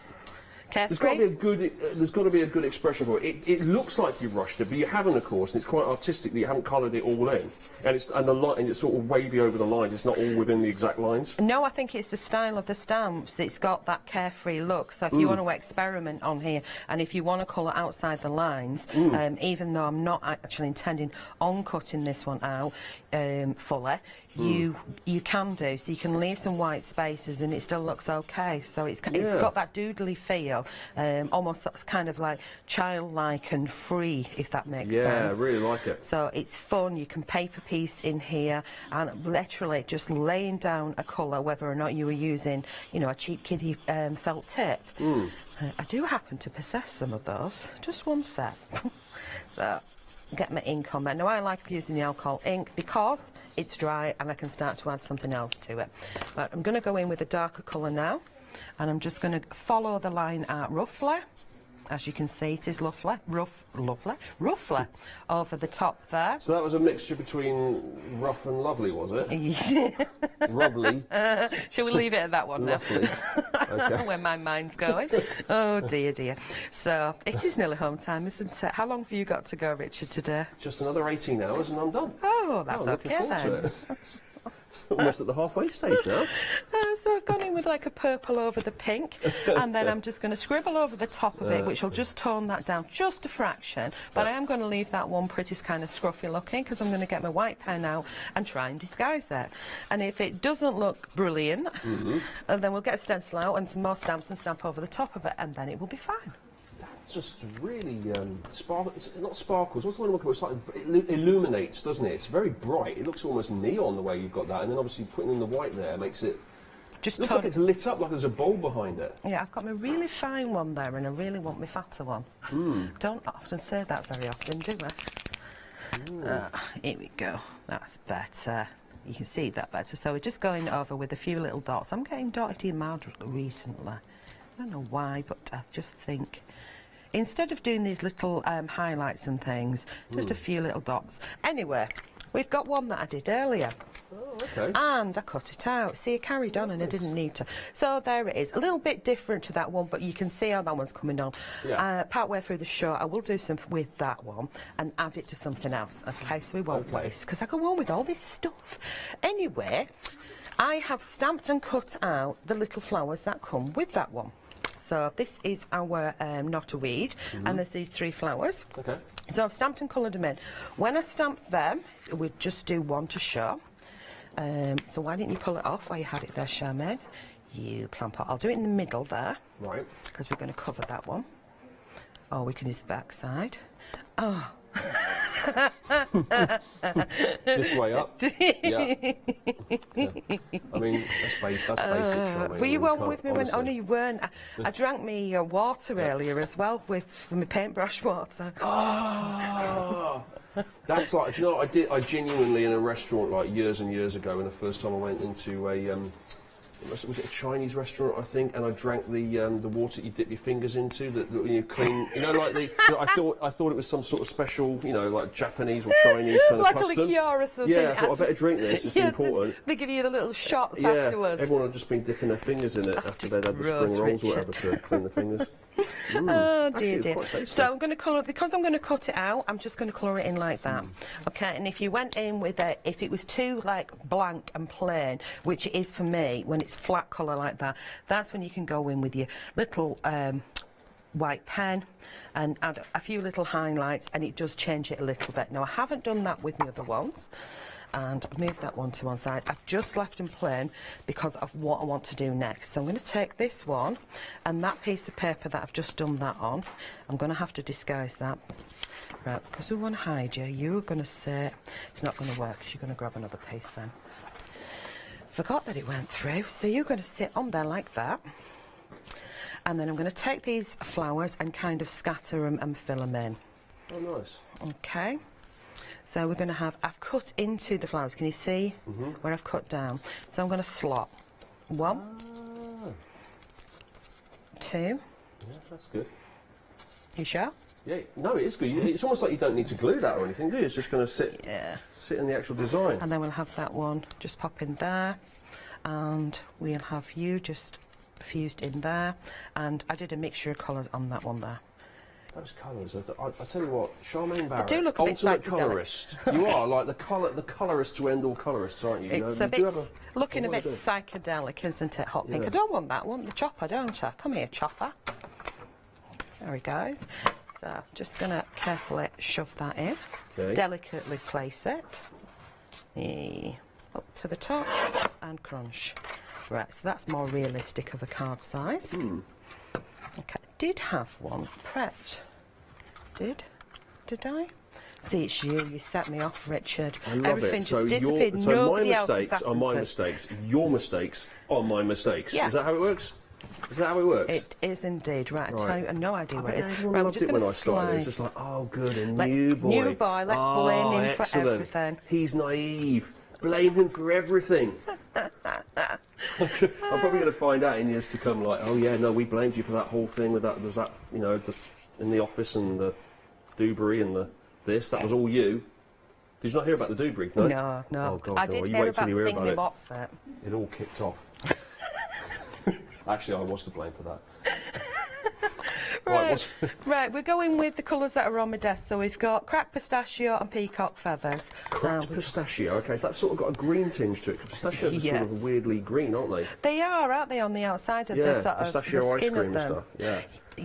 Carefree? There's got to be a good expression for it. It looks like you've rushed it, but you haven't, of course, and it's quite artistic that you haven't coloured it all in, and it's sort of wavy over the lines. It's not all within the exact lines. No, I think it's the style of the stamps. It's got that carefree look. So if you want to experiment on here, and if you want to colour outside the lines, even though I'm not actually intending on cutting this one out fully, you can do. So you can leave some white spaces, and it still looks okay. So it's got that doodly feel. Almost kind of like childlike and free, if that makes sense. Yeah, I really like it. So it's fun. You can paper piece in here and literally just laying down a colour, whether or not you were using, a cheap kiddie felt tip. I do happen to possess some of those. Just one set. So get my ink on there. Now I like using the alcohol ink because it's dry and I can start to add something else to it. But I'm going to go in with a darker colour now. And I'm just going to follow the line out roughly. As you can see, it is roughly over the top there. So that was a mixture between rough and lovely, was it? Lovely. Shall we leave it at that one now? Lovely. Okay. Where my mind's going. Oh dear. So it is nearly home time, isn't it? How long have you got to go, Richard, today? Just another 18 hours and I'm done. Oh, that's okay then. Almost at the halfway stage now. So I've gone in with like a purple over the pink, and then I'm just going to scribble over the top of it, which will just tone that down just a fraction. But I am going to leave that one pretty kind of scruffy looking because I'm going to get my white pen out and try and disguise it. And if it doesn't look brilliant, then we'll get a stencil out and some more stamps and stamp over the top of it, and then it will be fine. just really it's not sparkles. What's the one I'm looking for? It illuminates, doesn't it? It's very bright. It looks almost neon the way you've got that, and then obviously putting in the white there makes it. Just looks like it's lit up, like there's a bulb behind it. Yeah, I've got my really fine one there, and I really want my fatter one. Don't often say that very often, do I? Here we go. That's better. You can see that better. So we're just going over with a few little dots. I'm getting dotted in moderately recently. I don't know why, but I just think instead of doing these little highlights and things, just a few little dots. Anyway, we've got one that I did earlier. Oh, okay. And I cut it out. See, I carried on and I didn't need to. So there it is. A little bit different to that one, but you can see how that one's coming on. Yeah. Part way through the show, I will do some with that one and add it to something else. Okay, so we won't waste, because I go on with all this stuff. Anyway, I have stamped and cut out the little flowers that come with that one. So this is our not a weed, and there's these 3 flowers. Okay. So I've stamped and coloured them in. When I stamp them, we'll just do one to show. So why didn't you pull it off while you had it there, Charmaine? You plump it. I'll do it in the middle there. Right. Because we're going to cover that one. Or we can use the back side. Oh. This way up. Yeah. I mean, that's basic. Charmaine. Were you on with me when? Oh no, you weren't. I drank me water earlier as well with my paintbrush water. Oh, that's like. Do you know what I did? I genuinely in a restaurant like years and years ago, when the first time I went into a. Was it a Chinese restaurant, I think, and I drank the water you dip your fingers into, that you clean, you know, like the. I thought it was some sort of special, you know, like Japanese or Chinese kind like of custom. Like a liqueur or something. Yeah, I thought I better drink this. It's important. They give you the little shots yeah, afterwards. Everyone had just been dipping their fingers in it after they'd had the spring rolls or whatever to clean the fingers. Oh dear, dear. So I'm going to colour, because I'm going to cut it out, I'm just going to colour it in like that. Okay, and if you went in with it, if it was too like blank and plain, which it is for me, when it's flat colour like that, that's when you can go in with your little white pen and add a few little highlights, and it does change it a little bit. Now I haven't done that with the other ones. And I've moved that one to one side. I've just left them plain because of what I want to do next. So I'm going to take this one and that piece of paper that I've just done that on. I'm going to have to disguise that. Right, because we want to hide you, you're going to say it's not going to work, because you're going to grab another piece then. Forgot that it went through, so you're going to sit on there like that. And then I'm going to take these flowers and kind of scatter them and fill them in. Oh, nice. Okay. So we're going to have, I've cut into the flowers, can you see where I've cut down? So I'm going to slot 1, 2. Yeah, that's good. You sure? Yeah, no, it is good. It's almost like you don't need to glue that or anything, do you? It's just going to sit in the actual design. And then we'll have that one just pop in there, and we'll have you just fused in there. And I did a mixture of colours on that one there. Those colours, I tell you what, Charmaine Barrett, do look a bit ultimate psychedelic. colourist. You are like the colourist to end all colourists, aren't you? It's a bit looking a bit psychedelic, isn't it? Hot pink. I don't want that. I want the chopper, don't I? Come here, chopper. There he goes. So just going to carefully shove that in. Okay. Delicately place it. Up to the top and crunch. Right, so that's more realistic of a card size. Okay, did have one prepped. Did I? See, it's you. You set me off, Richard. I love Everything it. just So, disappeared. so my Nobody else mistakes are my mistakes. Your mistakes are my mistakes. Yeah. Is that how it works? Is that how it works? It is indeed. Right, I tell you, I have no idea what it is. Everyone Right, loved it when I started. It was just like, oh, good, a new boy. New boy, let's blame him for excellent. everything. He's naive. Blame him for everything. I'm probably going to find out in years to come, like, oh yeah, no, we blamed you for that whole thing with that. There's that, you know, in the office and the Dewberry and the this. That was all you. Did you not hear about the Dewberry? No. No. Oh God, I no. did You hear wait till about you hear about it. what's it. It all kicked off. Actually, I was to blame for that. Right, we're going with the colours that are on my desk. So we've got cracked pistachio and peacock feathers. Cracked pistachio, okay, so that's sort of got a green tinge to it. Pistachios are sort of weirdly green, aren't they? They are, aren't they, on the outside of the sort of pistachio the ice skin cream of and them. stuff, yeah.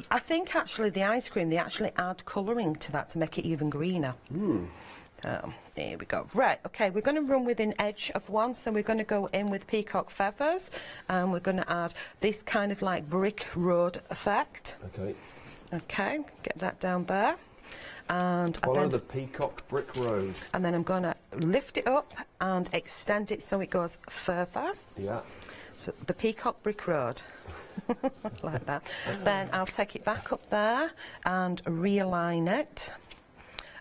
I think actually the ice cream, they actually add colouring to that to make it even greener. There we go. Right, okay, we're going to run with an edge of one, so we're going to go in with peacock feathers, and we're going to add this kind of like brick road effect. Okay. Okay, get that down there. And follow the peacock brick road. And then I'm going to lift it up and extend it so it goes further. Yeah. So the peacock brick road. Like that. Then I'll take it back up there and realign it.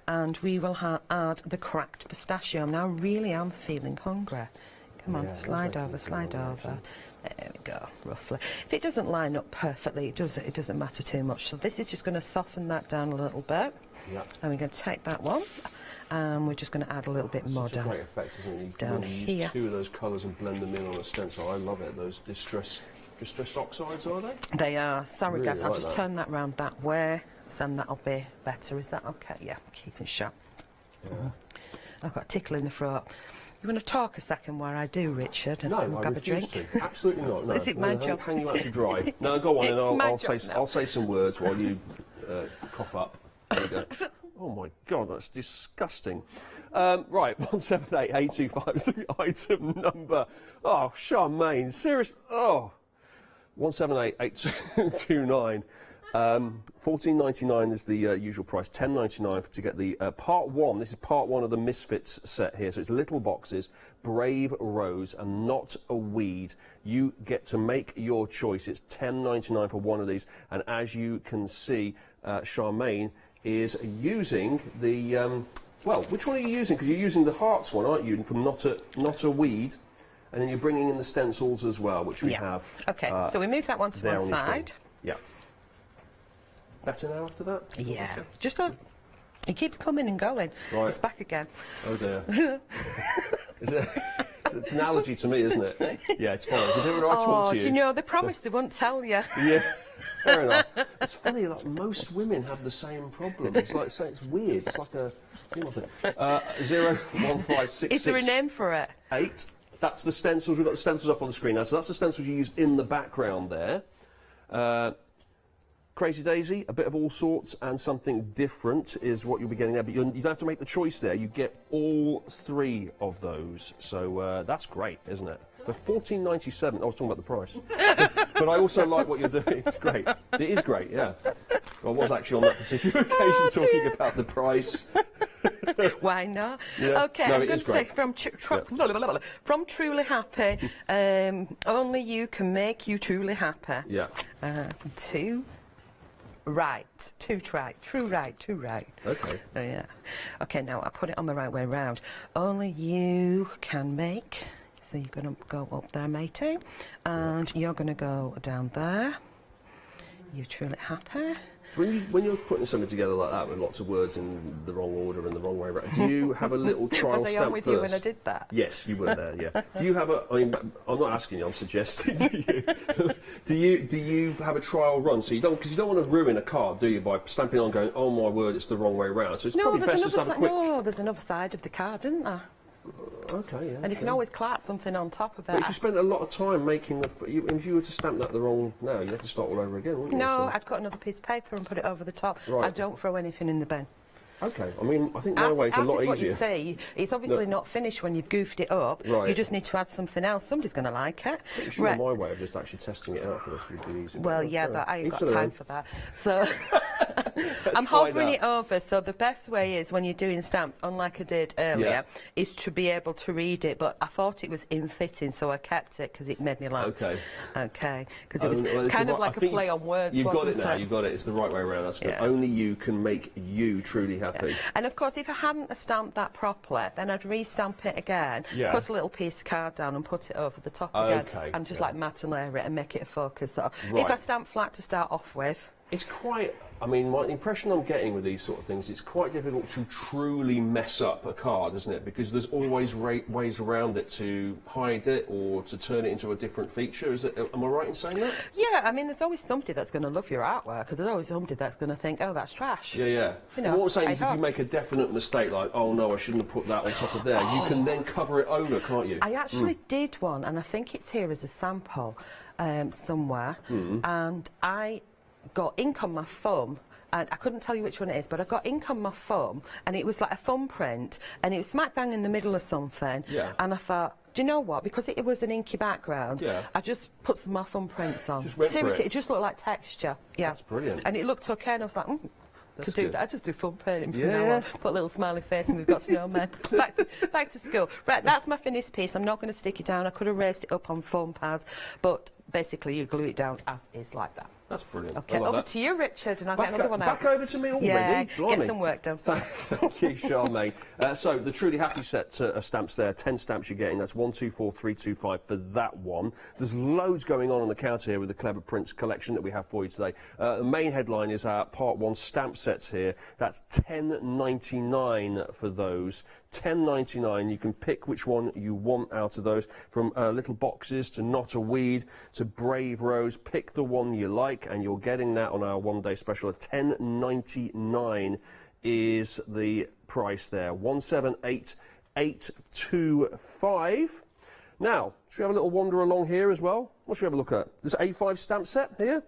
And we will add the cracked pistachio. Now, I really am feeling hungry. Come on, slide over, slide over. There we go, roughly. If it doesn't line up perfectly, it doesn't matter too much. So this is just going to soften that down a little bit. Yeah. And we're going to take that one, and we're just going to add a little bit more down. down. Great effect, isn't it? You down really here. use two of those colours and blend them in on a stencil. I love it. Those distressed oxides, are they? They are. Sorry, really guys. I'll like just turn that round that way, so that'll be better. Is that okay? Yeah, keeping sharp. Yeah. I've got a tickle in the throat. You want to talk a second while I do, Richard? And No, grab I a drink? refuse to. Absolutely not. No. Is it my job? Hang you out to dry. No, go on, and It's my I'll say some words while you cough up. There we go. Oh my God, that's disgusting. Right, 178825 is the item number. Oh, Charmaine, serious. Oh, 178829. $14.99 is the usual price. $10.99 to get the part one. This is part one of the Misfits set here. So it's little boxes, Brave Rose, and Not a Weed. You get to make your choice. It's $10.99 for one of these. And as you can see, Charmaine is using the well, which one are you using? Because you're using the Hearts one, aren't you? From Not a Weed. And then you're bringing in the stencils as well, which we have. Okay, so we move that one to one side. Yeah. Better now after that? Yeah. Just it keeps coming and going. Right. It's back again. Oh dear. It's an allergy to me, isn't it? Yeah, it's fine. Whatever I talk to you. Do you know, they promised they wouldn't tell you. Yeah. Fair enough. It's funny, like most women have the same problem. It's like it's weird. It's like a female thing. 01566. Is there a name for it? 8. That's the stencils. We've got the stencils up on the screen now. So that's the stencils you use in the background there. Crazy Daisy, a bit of all sorts and something different is what you'll be getting there. But you don't have to make the choice there. You get all three of those. So that's great, isn't it? For $14.97, I was talking about the price. But I also like what you're doing. It's great. It is great, yeah. I was actually on that particular occasion talking about the price. Why not? Yeah. Okay, No, I'm it going is to say great. from Truly Happy, only you can make you truly happy. Yeah. True right. Okay. Oh, yeah. Okay, now I put it on the right way round. Only you can make. So you're going to go up there, matey, and you're going to go down there. You're truly happy. When you're putting something together like that with lots of words in the wrong order and the wrong way around, do you have a little trial Was I stamp on with first? you when I did that? Yes, you were there. Yeah. Do you have a? I mean, I'm not asking you. I'm suggesting to you. Do you have a trial run? So you don't, because you don't want to ruin a card, do you, by stamping on, going, oh my word, it's the wrong way round. So it's probably best just to have a quick. No, there's another side of the card, isn't there? Okay, yeah. And you can always clap something on top of it. But if you spent a lot of time making the, if you were to stamp that the wrong now, you'd have to start all over again, wouldn't you? No, So- I'd cut another piece of paper and put it over the top. Right. I don't throw anything in the bin. Okay, I mean, I think my way's a lot What easier. you see, it's obviously No. not finished when you've goofed it up. Right. You just need to add something else. Somebody's going to like it. Pretty sure my way of just actually testing it out for us would be easy. Well, yeah, but I ain't Each got to their time own. for that. So I'm find hovering out. it over. So the best way is when you're doing stamps, unlike I did earlier, is to be able to read it. But I thought it was in-fitting, so I kept it because it made me laugh. Okay. Okay. Because it was Well, it's kind the of right- like I a think play on words. You've got it wasn't now. You've got it. It's the right way around. That's good. Yeah. Only you can make you truly happy. And of course, if I hadn't stamped that properly, then I'd re-stamp it again, Yeah. put a little piece of card down and put it over the top again, Okay, and just yeah. like matte and layer it and make it a focus. So Right. if I stamp flat to start off with, It's quite, I mean, my impression I'm getting with these sort of things, it's quite difficult to truly mess up a card, isn't it? Because there's always ways around it to hide it or to turn it into a different feature. Am I right in saying that? yeah, I mean, there's always somebody that's going to love your artwork, and there's always somebody that's going to think, oh, that's trash. Yeah, yeah. You know, But what I'm saying I is if you hope. make a definite mistake, like, oh no, I shouldn't have put that on top of there, you can then cover it over, can't you? I actually did one, and I think it's here as a sample somewhere, and I got ink on my thumb and I couldn't tell you which one it is, but I got ink on my thumb, and it was like a thumbprint, and it was smack bang in the middle of something. Yeah. And I thought, do you know what? Because it was an inky background, I just put some of my thumbprints on. Seriously, it just looked like texture. Yeah. That's brilliant. And it looked okay, and I was like, could do good. that. I just do thumb painting from now on. Put a little smiley face, and we've got snowmen. back to school. Right, that's my finished piece. I'm not going to stick it down. I could have raised it up on foam pads, but basically you glue it down as is like that. That's brilliant. Okay, over to you, Richard, and I'll get another one out. Back over to me already? Yeah, Blimey. get some work done. Thank you, Charmaine. So the Truly Happy set of stamps there, 10 stamps you're getting. That's 1, 2, 4, 3, 2, 5 for that one. There's loads going on the counter here with the Clever Prints collection that we have for you today. The main headline is our Part 1 stamp sets here. That's $10.99 for those. $10.99. You can pick which one you want out of those, from little boxes to Not a Weed to Brave Rose. Pick the one you like, and you're getting that on our one-day special. $10.99 is the price there. 178825. Now, should we have a little wander along here as well? What should we have a look at? This A5 stamp set here.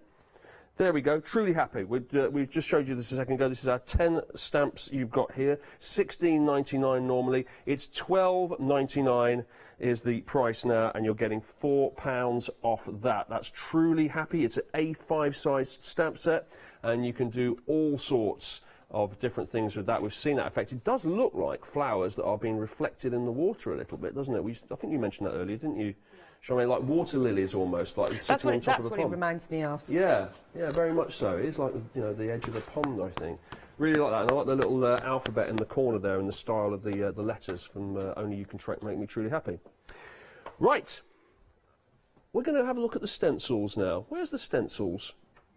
There we go, Truly Happy. We just showed you this a second ago. This is our 10 stamps you've got here. $16.99 normally. It's $12.99 is the price now, and you're getting £4 off that. That's Truly Happy. It's an A5 size stamp set, and you can do all sorts of different things with that. We've seen that effect. It does look like flowers that are being reflected in the water a little bit, doesn't it? I think you mentioned that earlier, didn't you? Charmaine, like water lilies almost, like sitting on top of a pond. That's what it reminds me of. Yeah, yeah, very much so. It is like, you know, the edge of a pond, I think. Really like that, and I like the little alphabet in the corner there, and the style of the letters from Only You Can Make Me Truly Happy. Right, we're going to have a look at the stencils now. Where's the stencils?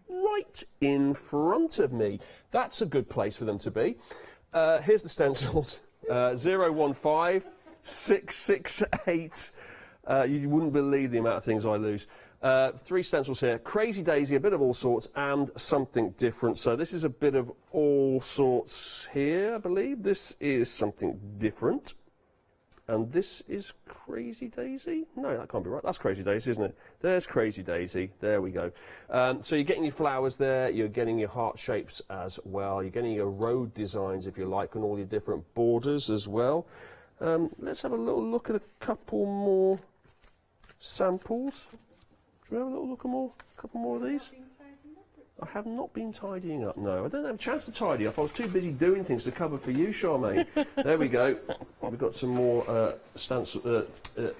Right in front of me. That's a good place for them to be. Here's the stencils. 015668. You wouldn't believe the amount of things I lose. 3 stencils here. Crazy Daisy, a bit of all sorts, and something different. So this is a bit of all sorts here, I believe. This is something different. And this is Crazy Daisy? No, that can't be right. That's Crazy Daisy, isn't it? There's Crazy Daisy. There we go. So you're getting your flowers there. You're getting your heart shapes as well. You're getting your road designs, if you like, and all your different borders as well. Let's have a little look at a couple more samples. Should we have a little look at a couple more of these? I have not been tidying up, no. I don't have a chance to tidy up. I was too busy doing things to cover for you, Charmaine. There we go. We've got some more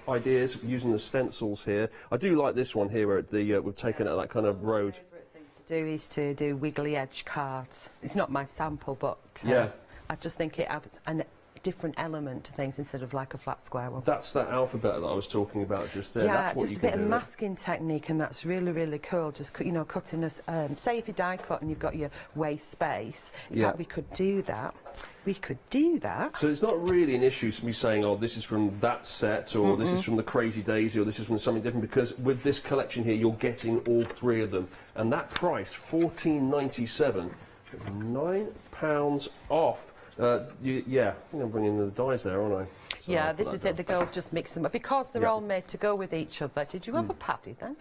ideas using the stencils here. I do like this one here where we've taken out that kind of road. My favourite thing to do is to do wiggly edge cards. It's not my sample, but yeah. I just think it adds a different element to things instead of like a flat square one. That's that alphabet that I was talking about just there. Yeah, that's what just you a can bit do. of masking technique, and that's really, really cool. Just, you know, cutting this, say if you die cut and you've got your waste space, in fact, we could do that. We could do that. So it's not really an issue to me saying, oh, this is from that set, or this is from the Crazy Daisy, or this is from something different, because with this collection here, you're getting all 3 of them. And that price, $14.97, £9 off. Yeah, I think I'm bringing the dies there, aren't I? So yeah, this is it. The girls just mix them up because they're all made to go with each other. Did you have a paddy then?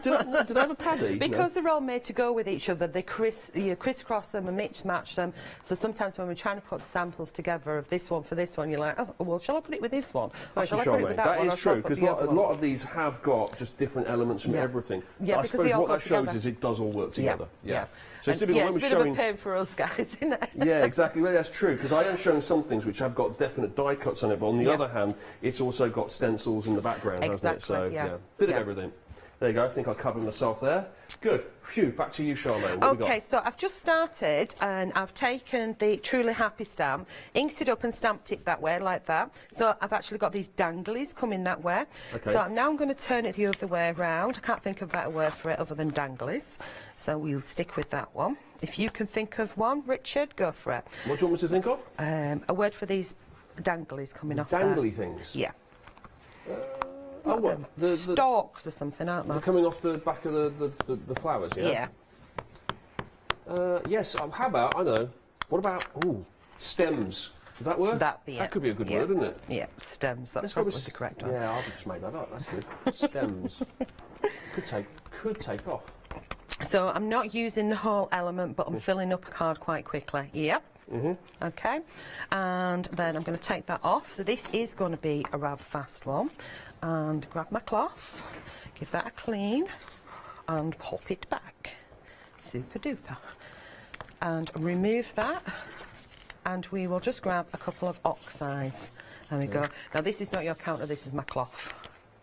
Did I have a paddy? Because they're all made to go with each other, they crisscross them and match them. So sometimes when we're trying to put the samples together of this one for this one, you're like, oh, well, shall I put it with this one? Thank you, Charmaine. That is true, because a lot of these have got just different elements from everything. Yeah, I suppose what that shows is it does all work together. Yeah. So it's typical when we're it's a bit showing... of a pain for us guys, isn't it? Yeah, exactly. Well, that's true, because I am showing some things which have got definite die cuts on it, but on the other hand, it's also got stencils in the background, hasn't it? So, bit of everything. There you go. I think I covered myself there. Good. Phew, back to you, Charmaine. What okay, so I've just started, and I've taken the Truly Happy stamp, inked it up and stamped it that way, like that. So I've actually got these danglies coming that way. Okay. So now I'm going to turn it the other way around. I can't think of a better word for it other than danglies. So we'll stick with that one. If you can think of one, Richard, go for it. What do you want me to think of? A word for these danglies coming off Dangly there. things? Yeah. Oh, what? The stalks or something, aren't they? They're coming off the back of the flowers, yeah? Yeah. Yes, how about, I know, what about, stems? Would that work? That could be a good word, wouldn't it? Yeah, stems, that's probably the correct one. Yeah, I've just made that up, that's good. Stems. Could take off. So I'm not using the whole element, but I'm filling up a card quite quickly. Yep. Okay, and then I'm going to take that off. So this is going to be a rather fast one. And grab my cloth, give that a clean, and pop it back. Super duper. And remove that, and we will just grab a couple of oxides. There we go. Now this is not your counter, this is my cloth.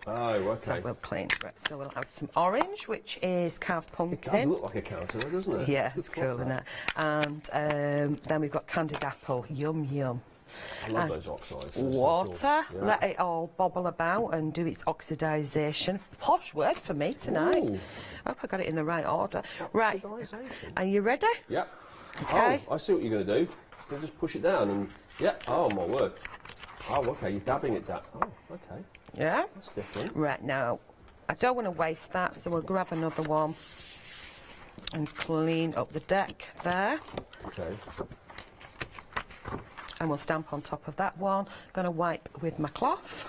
Oh, okay. So we'll clean. Right, so we'll add some orange, which is carved pumpkin. It does look like a counter, doesn't it? Yeah, it's cool, isn't it? And then we've got candied apple. Yum, yum. I love those oxides. Water, Cool. Yeah. let it all bobble about and do its oxidisation. Posh word for me tonight. Ooh. I hope I got it in the right order. Right, are you ready? Yep. Okay. Oh, I see what you're going to do. You just push it down and, yeah, oh my word. Oh, okay, you're dabbing it down. Oh, okay. Yeah? That's different. Right, now, I don't want to waste that, so we'll grab another one and clean up the deck there. Okay. And we'll stamp on top of that one. Going to wipe with my cloth.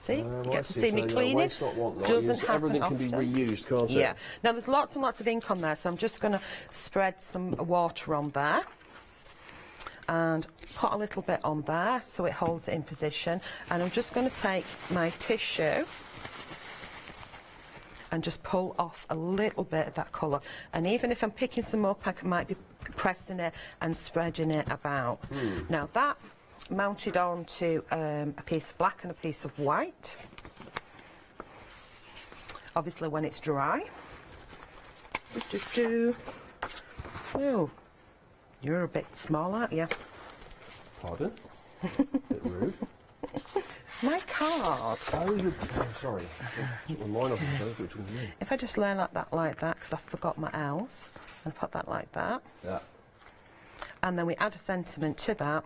See, get to see me cleaning. Waste not, want not. Doesn't happen Everything can often. be reused, can't it? Yeah. Now there's lots and lots of ink on there, so I'm just going to spread some water on there. And put a little bit on there so it holds it in position. And I'm just going to take my tissue and just pull off a little bit of that colour. And even if I'm picking some up, I might be pressing it and spreading it about. Now that mounted onto a piece of black and a piece of white. Obviously when it's dry. Oh, you're a bit small, aren't you? Pardon? Bit rude. My card. Oh, sorry. Mine off. If I just lay like that, because I forgot my L's, and put that like that. Yeah. And then we add a sentiment to that.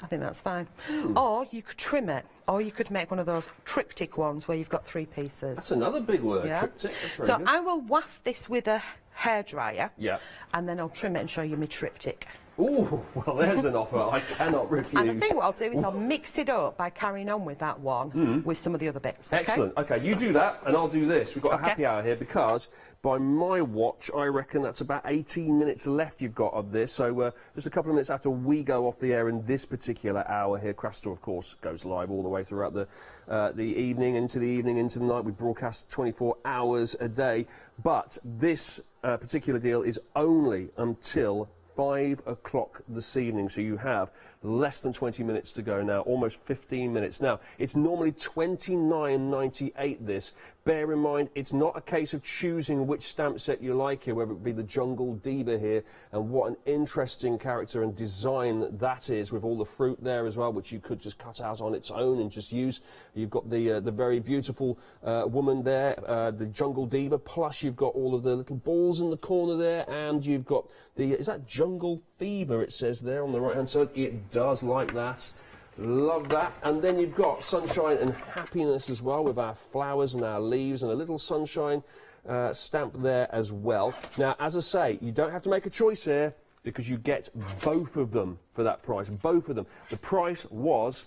I think that's fine. Or you could trim it, or you could make one of those triptych ones where you've got 3 pieces. That's another big word, Yeah. triptych. That's very So good. I will waft this with a hairdryer. Yeah. And then I'll trim it and show you my triptych. Ooh, well, there's an offer I cannot refuse. And I think what I'll do is I'll mix it up by carrying on with that one with some of the other bits. Okay? Excellent. Okay, you do that, and I'll do this. We've got a happy hour here because, by my watch, I reckon that's about 18 minutes left you've got of this. So just a couple of minutes after we go off the air in this particular hour here. Craft Store, of course, goes live all the way throughout the evening, into the evening, into the night. We broadcast 24 hours a day. But this particular deal is only until 5 o'clock this evening, so you have less than 20 minutes to go now, almost 15 minutes. Now, it's normally $29.98 this. Bear in mind, it's not a case of choosing which stamp set you like here, whether it be the Jungle Diva here, and what an interesting character and design that is, with all the fruit there as well, which you could just cut out on its own and just use. You've got the very beautiful woman there, the Jungle Diva, plus you've got all of the little balls in the corner there, and you've got the, is that Jungle Fever, it says there on the right-hand side? It does like that. Love that. And then you've got sunshine and happiness as well, with our flowers and our leaves and a little sunshine stamp there as well. Now, as I say, you don't have to make a choice here because you get both of them for that price. Both of them. The price was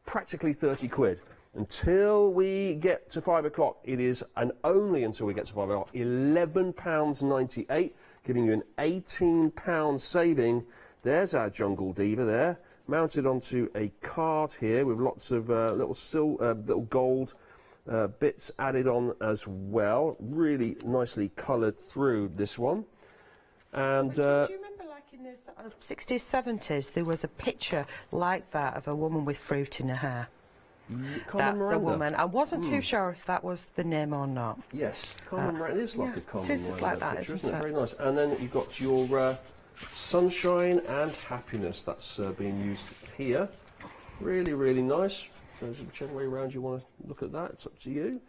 practically 30 quid. Until we get to 5 o'clock, it is, and only until we get to 5 o'clock, £11.98, giving you an £18 saving. There's our Jungle Diva there, mounted onto a card here with lots of little gold bits added on as well. Really nicely coloured through this one. And do you remember, like in the sort of 60s, 70s, there was a picture like that of a woman with fruit in her hair? That's Miranda. a woman. I wasn't too sure if that was the name or not. Yes, Carmen Miranda. It is like a Carmen it is Miranda like that, picture, isn't it? Very nice. And then you've got your sunshine and happiness that's being used here. Really, really nice. So whichever way around you want to look at that, it's up to you.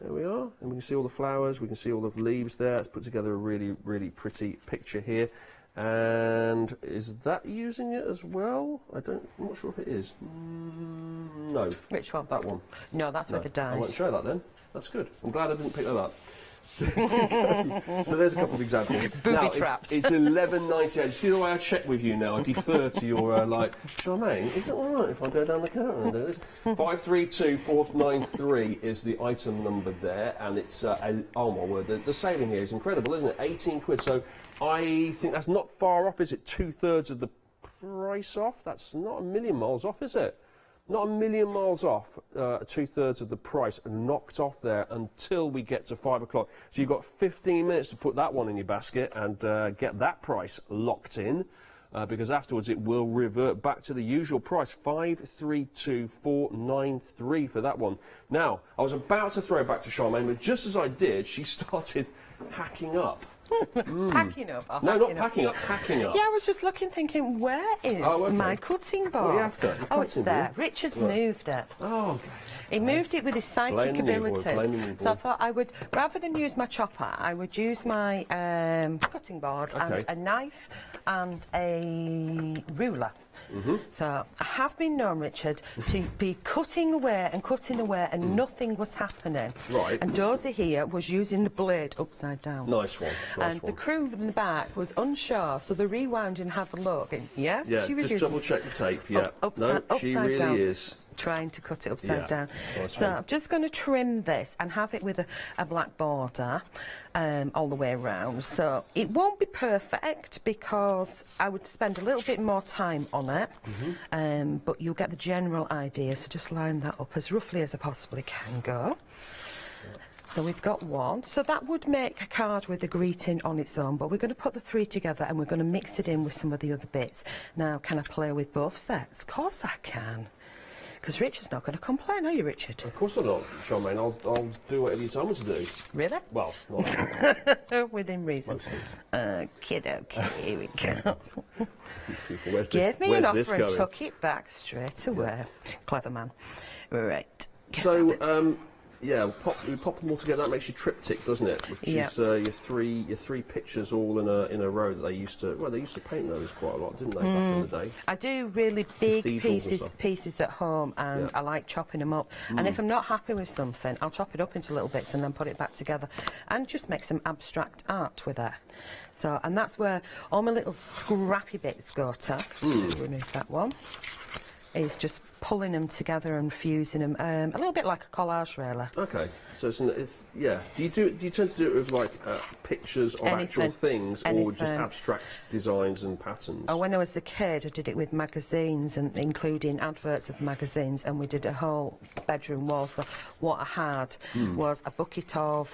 There we are. And we can see all the flowers, we can see all the leaves there. It's put together a really, really pretty picture here. And is that using it as well? I'm not sure if it is. No. Which one? That one. No, that's with the dies. I won't show that then. That's good. I'm glad I didn't pick that up. So there's a couple of examples. Booby trapped. It's 11.98. See the way I check with you now? I defer to your like. Charmaine, is it all right if I go down the counter and do this? 532493 is the item number there, and it's oh my word, the saving here is incredible, isn't it? 18 quid. So I think that's not far off, is it? 2/3 of the price off. That's not a million miles off, is it? Not a million miles off, 2/3 of the price knocked off there until we get to 5 o'clock. So you've got 15 minutes to put that one in your basket and get that price locked in, because afterwards it will revert back to the usual price, 532493 for that one. Now, I was about to throw it back to Charmaine, but just as I did, she started hacking up. Packing up? No, not packing up, hacking up. Yeah, I was just looking, thinking, where is my cutting board? What are you after? Oh, it's there. Richard's moved it. Oh, okay. He moved it with his psychic abilities. So I thought I would, rather than use my chopper, I would use my cutting board and a knife and a ruler. So I have been known, Richard, to be cutting away and nothing was happening. Right. And Dozy here was using the blade upside down. Nice one. Nice and one. the crew in the back was unsure, so they rewound and had a look. And yes, Yeah, she was just using double check the tape. Yeah. upside she really down. is. Trying to cut it upside down. Nice So one. I'm just going to trim this and have it with a black border all the way around. So it won't be perfect because I would spend a little bit more time on it, but you'll get the general idea. So just line that up as roughly as I possibly can go. So we've got one. So that would make a card with a greeting on its own, but we're going to put the three together and we're going to mix it in with some of the other bits. Now, can I play with both sets? Of course I can. Because Richard's not going to complain, are you, Richard? Of course I'm not, Charmaine. I'll do whatever you tell me to do. Really? Well, not within reason. Kid, okay, here we go. Give me an offer and took it back straight away. Clever man. Right. So, yeah, we pop them all together. That makes your triptych, doesn't it? Which is your three pictures all in a row that they used to. Well, they used to paint those quite a lot, didn't they, back in the day? I do really big Cathedrals pieces at home, and I like chopping them up. And if I'm not happy with something, I'll chop it up into little bits and then put it back together, and just make some abstract art with it. So, and that's where all my little scrappy bits go to. So remove that one. Is just pulling them together and fusing them, a little bit like a collage, really. Okay, so it's yeah. Do you tend to do it with like pictures of actual things, or just abstract designs and patterns? Oh, when I was a kid, I did it with magazines, and including adverts of magazines, and we did a whole bedroom wall. So what I had was a bucket of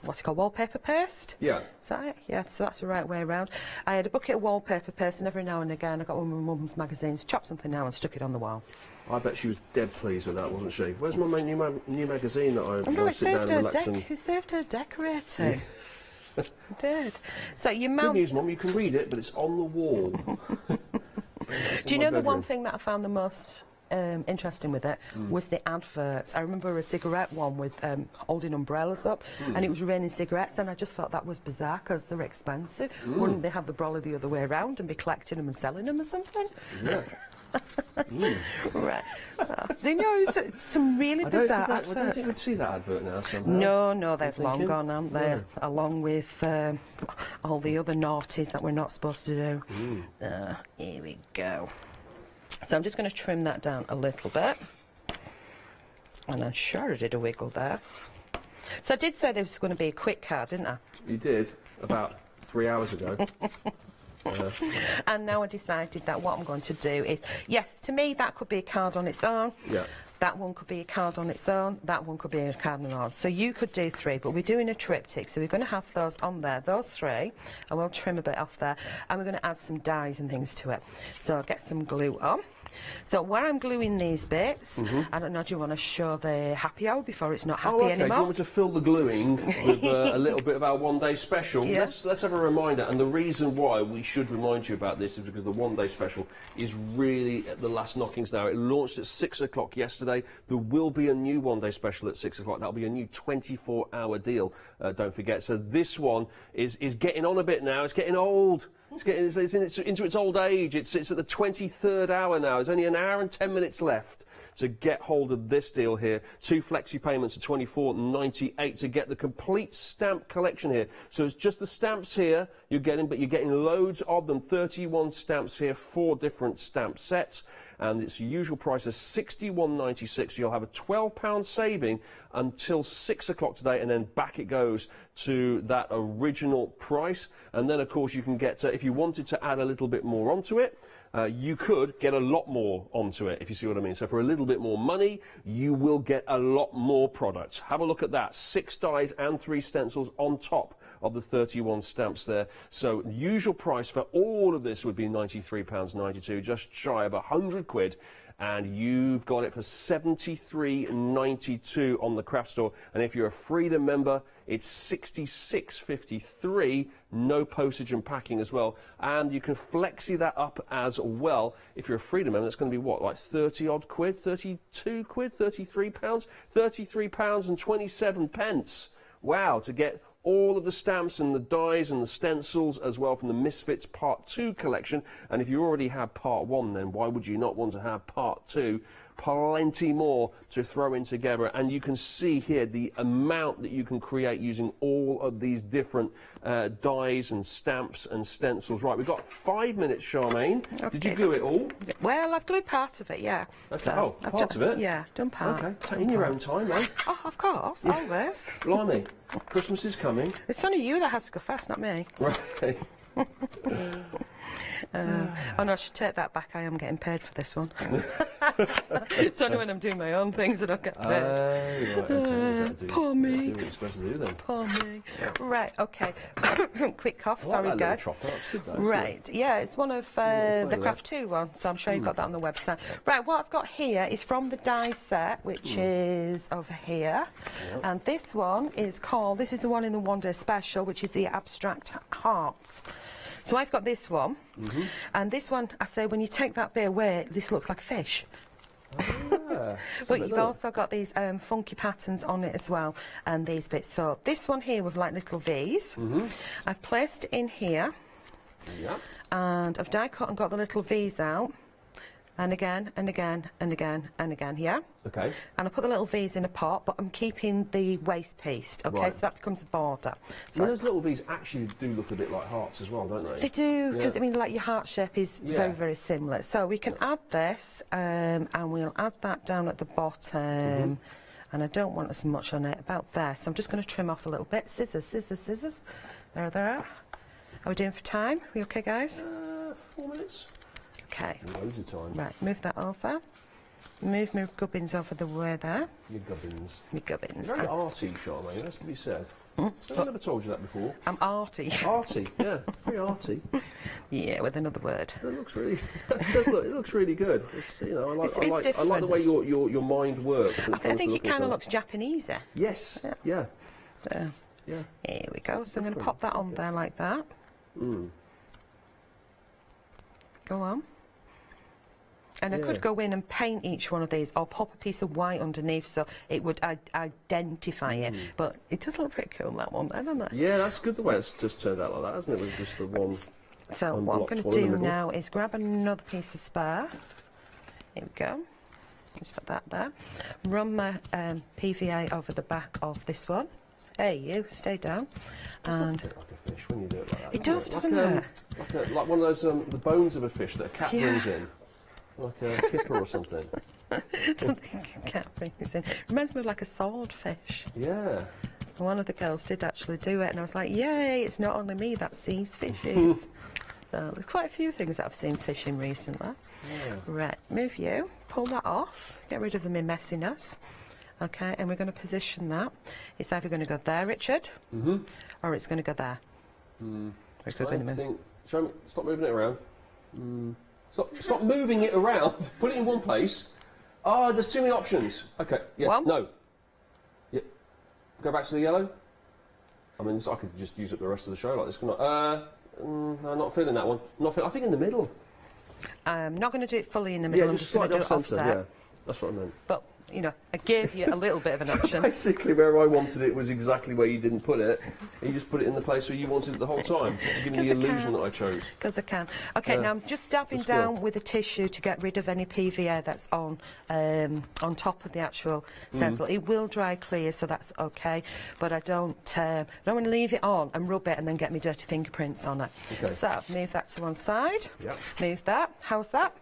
what's it called, wallpaper paste? Yeah. Is that it? Yeah, so that's the right way around. I had a bucket of wallpaper paste, and every now and again I got one of my mum's magazines, chopped something out and stuck it on the wall. I bet she was dead pleased with that, wasn't she? Where's my new magazine that I no, sit down and relax and... It saved her decorating. It did. So your mum... Good news, Mum, you can read it, but it's on the wall. Do you know the one thing that I found the most interesting with it was the adverts. I remember a cigarette one with holding umbrellas up, and it was raining cigarettes, and I just thought that was bizarre because they're expensive. Wouldn't they have the brolly the other way around and be collecting them and selling them or something? Yeah. Right. You know, some really bizarre adverts. I don't think we'd see that advert now somehow. No, they've long gone, haven't they? Yeah. Along with all the other naughties that we're not supposed to do. Here we go. So I'm just going to trim that down a little bit. And I'm sure I did a wiggle there. So I did say this was going to be a quick card, didn't I? You did, about 3 hours ago. And now I decided that what I'm going to do is, yes, to me that could be a card on its own. Yeah. That one could be a card on its own. That one could be a card on its own. So you could do three, but we're doing a triptych, so we're going to have those on there, those three. I will trim a bit off there, and we're going to add some dies and things to it. So I'll get some glue on. So where I'm gluing these bits, I don't know, do you want to show the happy hour before it's not happy anymore? Do you want me to fill the gluing with a little bit of our one-day special? Yeah. Let's have a reminder, and the reason why we should remind you about this is because the one-day special is really at the last knockings now. It launched at 6 o'clock yesterday. There will be a new one-day special at 6 o'clock. That'll be a new 24-hour deal, don't forget. So this one is getting on a bit now. It's getting old. It's into its old age. It's at the 23rd hour now. There's only an hour and 10 minutes left. to get hold of this deal here. 2 flexi payments of $24.98 to get the complete stamp collection here. So it's just the stamps here you're getting, but you're getting loads of them. 31 stamps here, 4 different stamp sets, and its usual price is $61.96. You'll have a £12 saving until 6 o'clock today, and then back it goes to that original price. And then, of course, you can get, if you wanted to add a little bit more onto it, you could get a lot more onto it, if you see what I mean. So for a little bit more money, you will get a lot more product. Have a look at that. 6 dies and 3 stencils on top of the 31 stamps there. So usual price for all of this would be £93.92, just shy of 100 quid. And you've got it for $73.92 on the craft store. And if you're a Freedom member, it's $66.53, no postage and packing as well. And you can flexi that up as well. If you're a Freedom member, that's going to be what, like 30 odd quid, 32 quid, 33 pounds, 33 pounds and 27 pence. Wow, to get all of the stamps and the dies and the stencils as well from the Misfits Part 2 collection. And if you already have Part 1, then why would you not want to have Part 2? Plenty more to throw in together, and you can see here the amount that you can create using all of these different dies and stamps and stencils. Right, we've got 5 minutes, Charmaine. Okay. Did you glue it all? Well, I've glued part of it, yeah. Okay. So Oh, part of it? Yeah, done part. Okay, take in your own time, eh? Oh, of course, always. Blimey, Christmas is coming. It's only you that has to go first, not me. Right. Oh no, I should take that back. I am getting paid for this one. It's only when I'm doing my own things that I get paid. Right, okay, Poor me. Do what you're supposed to do then. Poor me. Right, okay. Quick cough, I like sorry that guys. little chopper, that's good, that, Right, yeah, it's one of the Craft 2 ones, so I'm sure you've got that on the website. Right, what I've got here is from the die set, which is over here. Yep. And this one is called, this is the one in the One Day Special, which is the Abstract Hearts. So I've got this one, and this one, I say, when you take that bit away, this looks like a fish. But you've also got these funky patterns on it as well, and these bits. So this one here with like little V's, I've placed in here, and I've die cut and got the little V's out, and again, and again, and again, and again, yeah? Okay. And I put the little V's in a pot, but I'm keeping the waist piece, okay? Right. So that becomes a border. So those little V's actually do look a bit like hearts as well, don't they? They do, because Yeah. I mean, like your heart shape is very, very similar. So we can add this, and we'll add that down at the bottom. And I don't want as much on it, about there. So I'm just going to trim off a little bit. Scissors, scissors, scissors. There. Are we doing for time? We okay, guys? 4 minutes. Okay. Loads of time. Right, move that over. Move my gubbins over the way there. Your gubbins. My gubbins. Very arty, Charmaine, that's to be said. I've never told you that before. I'm arty. Arty, yeah, very arty. Yeah, with another word. That looks really. It looks really good. It's, you know, I like different. the way your mind works. I think it kind of looks Japanesey. Yes. Yeah. So, yeah. Here we go. So I'm going to pop that on there like that. Go on. And I could go in and paint each one of these, or pop a piece of white underneath so it would identify it. But it does look pretty cool, that one, doesn't it? Yeah, that's good the way it's just turned out like that, hasn't it? With just the one. So what I'm going to do now is grab another piece of spare. Here we go. Just put that there. Run my PVA over the back of this one. Hey, you, stay down. And It's a bit like a fish when you do it like that. it does, doesn't like, it? like one of those the bones of a fish that a cat brings in, like a kipper or something. Cat brings in. Reminds me of like a swordfish. Yeah. One of the girls did actually do it, and I was like, yay, it's not only me that sees fishes. So there's quite a few things that I've seen fishing recently. Yeah. Right, move you, pull that off, get rid of the messiness. Okay, and we're going to position that. It's either going to go there, Richard, or it's going to go there. I think. Stop moving it around. Stop moving it around. Put it in one place. Oh, there's too many options. Okay. Yeah. One. No. Yeah. Go back to the yellow. I mean, I could just use up the rest of the show like this. Can I? I'm not feeling that one. I think in the middle. I'm not going to do it fully in the middle. Yeah, I'm just going to do slightly it off centre. offset. Yeah. That's what I meant. But, you know, I gave you a little bit of an option. Basically, where I wanted it was exactly where you didn't put it. You just put it in the place where you wanted it the whole time, to give me the illusion that I chose. Because I can. Okay, now I'm just dabbing down with a tissue to get rid of any PVA that's on top of the actual stencil. It will dry clear, so that's okay. But I don't want to leave it on and rub it and then get me dirty fingerprints on it. Okay. So move that to one side. Yep. Move that. How's that?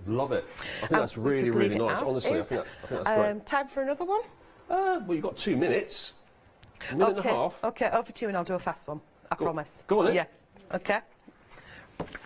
Love it. I think that's really, really nice. Honestly, I think that's great. Time for another one? Well, you've got 2 minutes. A minute and a half. Okay, over to you and I'll do a fast one. I promise. Go on then. Yeah. Okay.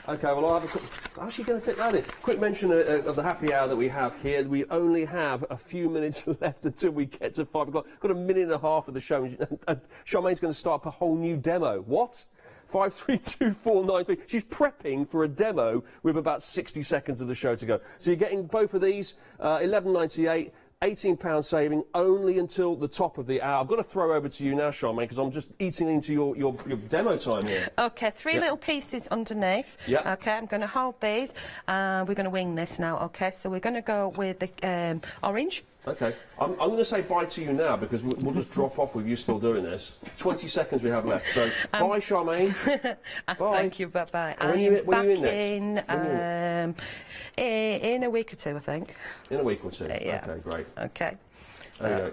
Okay, well, I'll have a quick... How's she going to fit that in? Quick mention of the happy hour that we have here. We only have a few minutes left until we get to 5 o'clock. Got a minute and a half of the show. And Charmaine's going to start up a whole new demo. What? 532493. She's prepping for a demo with about 60 seconds of the show to go. So you're getting both of these, £11.98, £18 saving, only until the top of the hour. I've got to throw over to you now, Charmaine, because I'm just eating into your demo time here. Okay, 3 little pieces underneath. Yeah. Okay, I'm going to hold these. We're going to wing this now, okay? So we're going to go with the orange. Okay, I'm going to say bye to you now because we'll just drop off with you still doing this. 20 seconds we have left, so bye, Charmaine. Bye. Thank you, bye-bye. When are you in next? In a week or two, I think. In a week or two? Yeah. Okay, great. Okay.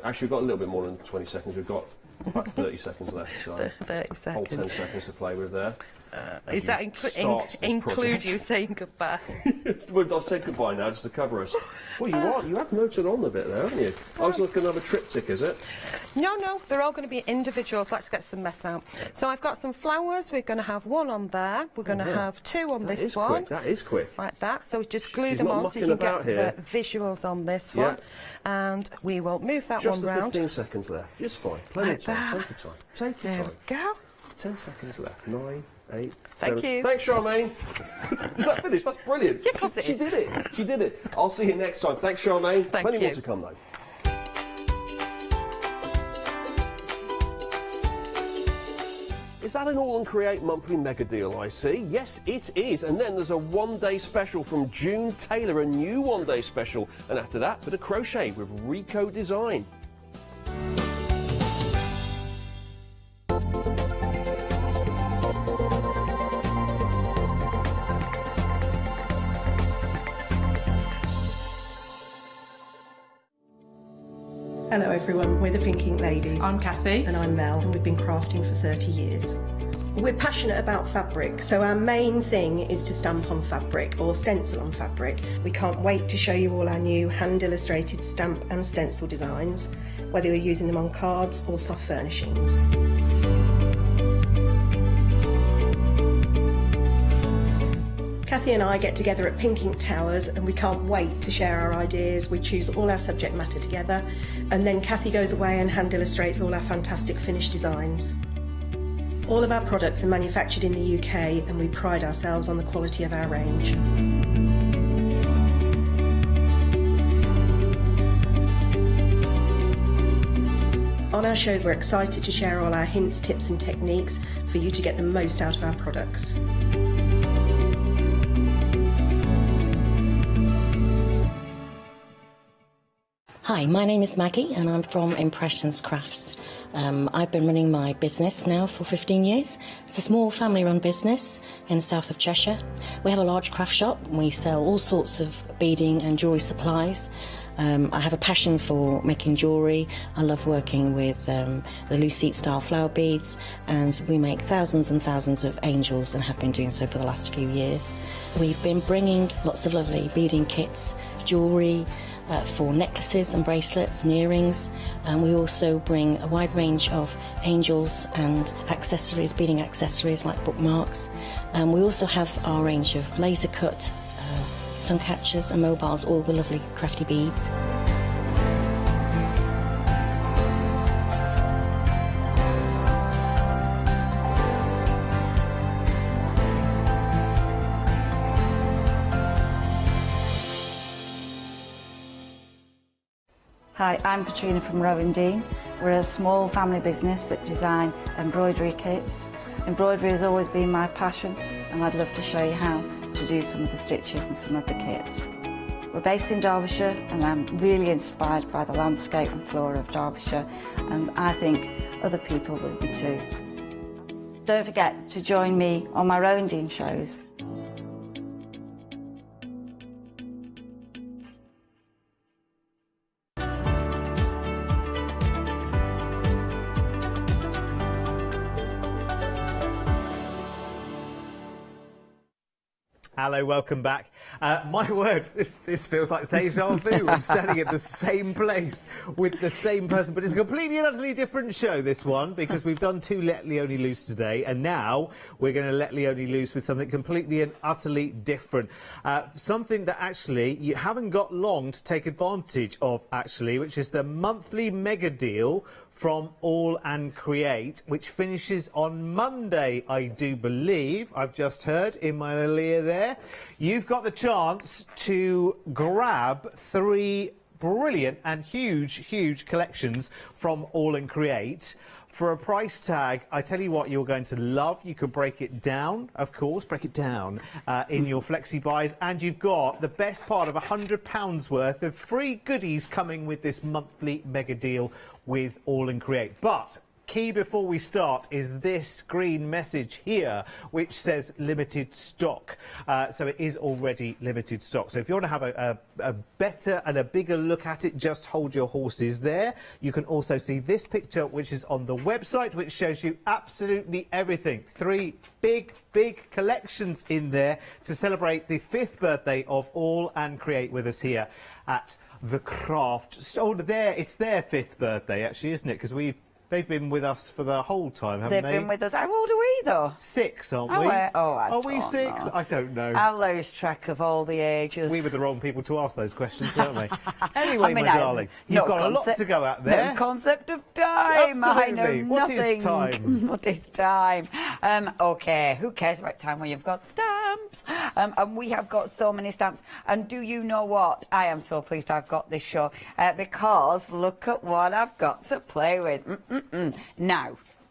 Actually, we've got a little bit more than 20 seconds. We've got about 30 seconds left, so 30 seconds. whole 10 seconds to play with there. Does that include you saying goodbye? Well, I've said goodbye now, just to cover us. Well, you have noted on a bit there, haven't you? I was looking at a triptych, is it? No, they're all going to be individuals. Let's get some mess out. So I've got some flowers. We're going to have 1 on there. We're going to have 2 on this one. Quick. That is quick. Like that. So we just glue She's them not on so you can mucking get about the visuals on this one. And we will move that Just one round. Just 15 seconds left. Just fine. Plenty of time. Take your time. Take your There time. we go. 10 seconds left. 9, 8, 7. Thank you. Thanks, Charmaine. Is that finished? That's brilliant. Yeah, of course she did it. She did it. I'll see you next time. Thanks, Charmaine. Plenty more to come, though. Is that an AALL Create monthly mega deal I see? Yes, it is. And then there's a one-day special from June Taylor, a new one-day special. And after that, bit of crochet with Rico Design. Hello everyone, we're the Pink Ink Ladies. I'm Kathy. And I'm Mel, and we've been crafting for 30 years. We're passionate about fabric, so our main thing is to stamp on fabric or stencil on fabric. We can't wait to show you all our new hand-illustrated stamp and stencil designs, whether you're using them on cards or soft furnishings. Kathy and I get together at Pink Ink Towers and we can't wait to share our ideas. We choose all our subject matter together and then Kathy goes away and hand illustrates all our fantastic finished designs. All of our products are manufactured in the UK and we pride ourselves on the quality of our range. On our shows we're excited to share all our hints, tips and techniques for you to get the most out of our products. Hi, my name is Maggie and I'm from Impressions Crafts. I've been running my business now for 15 years. It's a small family-run business in the south of Cheshire. We have a large craft shop. We sell all sorts of beading and jewellery supplies. I have a passion for making jewellery. I love working with the Lucite style flower beads, and we make thousands and thousands of angels and have been doing so for the last few years. We've been bringing lots of lovely beading kits, jewellery, for necklaces and bracelets and earrings, and we also bring a wide range of angels and accessories, beading accessories like bookmarks. We also have our range of laser cut sun catchers and mobiles, all with lovely crafty beads. Hi, I'm Katrina from Rowan Dean. We're a small family business that design embroidery kits. Embroidery has always been my passion and I'd love to show you how to do some of the stitches and some of the kits. We're based in Derbyshire, and I'm really inspired by the landscape and flora of Derbyshire, and I think other people will be too. Don't forget to join me on my Rounding shows. Hello, welcome back. My word, this feels like deja vu. I'm standing at the same place with the same person, but it's a completely and utterly different show, this one, because we've done 2 Let Leonie Loose today, and now we're going to let Leonie loose with something completely and utterly different. Something that actually you haven't got long to take advantage of, actually, which is the monthly mega deal from AALL Create, which finishes on Monday, I do believe. I've just heard in my little ear there. You've got the chance to grab 3 brilliant and huge collections from AALL Create for a price tag. I tell you what, you're going to love. You can break it down, of course, break it down in your flexi buys, and you've got the best part of £100 worth of free goodies coming with this monthly mega deal with AALL Create. But key before we start is this green message here, which says limited stock. So it is already limited stock. So if you want to have a better and a bigger look at it, just hold your horses there. You can also see this picture, which is on the website, which shows you absolutely everything. 3 big collections in there to celebrate the 5th birthday of AALL Create with us here at the craft. Oh, there, it's their 5th birthday, actually, isn't it? Because they've been with us for the whole time, haven't they? They've been with us. How old are we, though? 6, aren't Oh, we? Are we 6? I don't know. I lose track of all the ages. We were the wrong people to ask those questions, weren't we? Anyway, my darling, you've got a lot to go out there. No concept of time. Absolutely. I know What nothing. is time? What is time? OK, who cares about time when you've got stamps? And we have got so many stamps. And do you know what? I am so pleased I've got this show because look at what I've got to play with.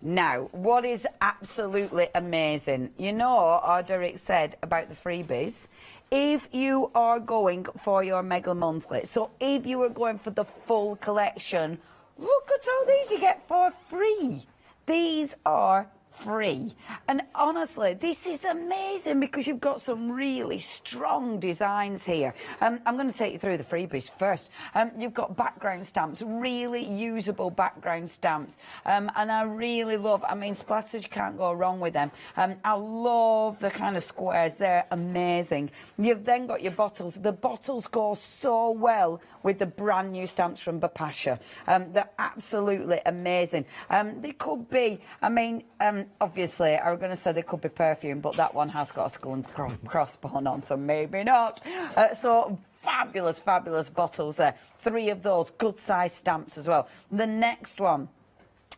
Now, what is absolutely amazing, you know, our Derek said about the freebies, if you are going for your mega monthly, so if you are going for the full collection, look at all these you get for free. These are free. And honestly, this is amazing because you've got some really strong designs here. I'm going to take you through the freebies first. You've got background stamps, really usable background stamps. And I really love, I mean, splatters, you can't go wrong with them. I love the kind of squares, they're amazing. You've then got your bottles. The bottles go so well with the brand new stamps from Bapasha. They're absolutely amazing. They could be, I mean, obviously, I was going to say they could be perfume, but that one has got a skull and crossbone on, so maybe not. So fabulous bottles there. 3 of those, good size stamps as well. The next one,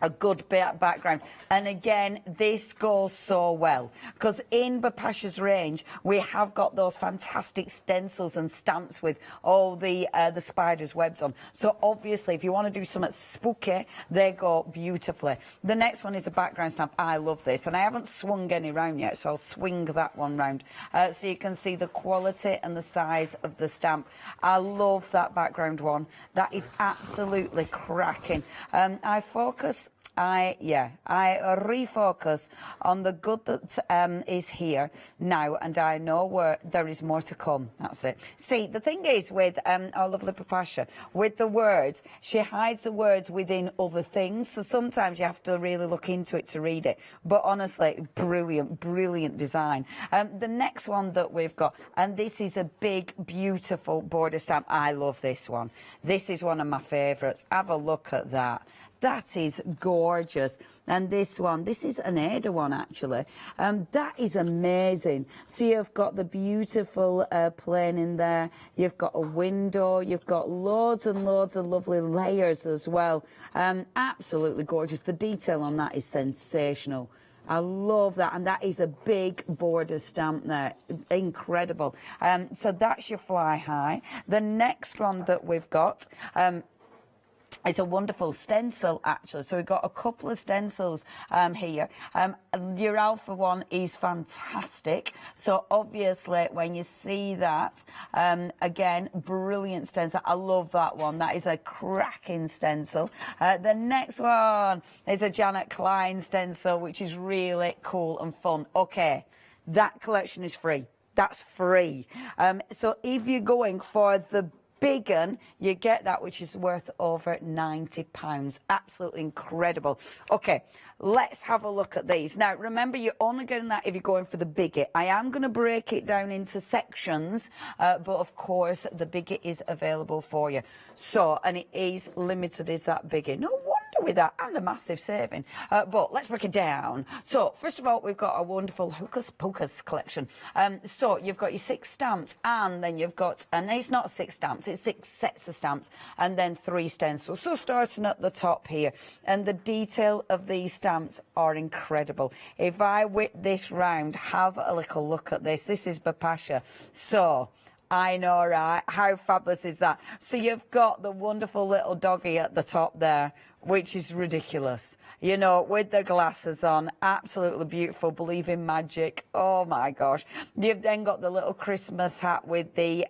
a good background, and again this goes so well because in Bapasha's range we have got those fantastic stencils and stamps with all the spiders' webs on, so obviously if you want to do something spooky, they go beautifully. The next one is a background stamp. I love this, and I haven't swung any round yet, so I'll swing that one round so you can see the quality and the size of the stamp. I love that background one. That is absolutely cracking. I refocus on the good that is here now, and I know where there is more to come. That's it. See, the thing is with our lovely Bapasha, with the words, she hides the words within other things, so sometimes you have to really look into it to read it. But honestly, brilliant design. The next one that we've got, and this is a big, beautiful border stamp. I love this one. This is one of my favourites. Have a look at that. That is gorgeous. And this one, this is an Ada one actually. That is amazing. So you've got the beautiful plane in there. You've got a window. You've got loads and loads of lovely layers as well. Absolutely gorgeous. The detail on that is sensational. I love that, and that is a big border stamp there. Incredible. So that's your fly high. The next one that we've got, It's a wonderful stencil, actually. So we've got a couple of stencils here. Your alpha one is fantastic. So obviously, when you see that, again, brilliant stencil. I love that one. That is a cracking stencil. The next one is a Janet Klein stencil, which is really cool and fun. Okay, that collection is free. That's free. So if you're going for the big one, you get that, which is worth over £90. Absolutely incredible. Okay, let's have a look at these. Now, remember, you're only getting that if you're going for the biggie. I am going to break it down into sections, but of course, the biggie is available for you. So, and it is limited, is that biggie. No wonder with that, and a massive saving. But let's break it down. So, first of all, we've got a wonderful Hocus Pocus collection. So, you've got your 6 stamps, and then you've got, and it's not 6 stamps, it's 6 sets of stamps, and then 3 stencils. So, starting at the top here, and the detail of these stamps are incredible. If I whip this round, have a little look at this. This is Bapasha. So, I know, right? How fabulous is that? So you've got the wonderful little doggy at the top there, which is ridiculous. You know, with the glasses on, absolutely beautiful, believe in magic. Oh my gosh. You've then got the little Christmas hat with the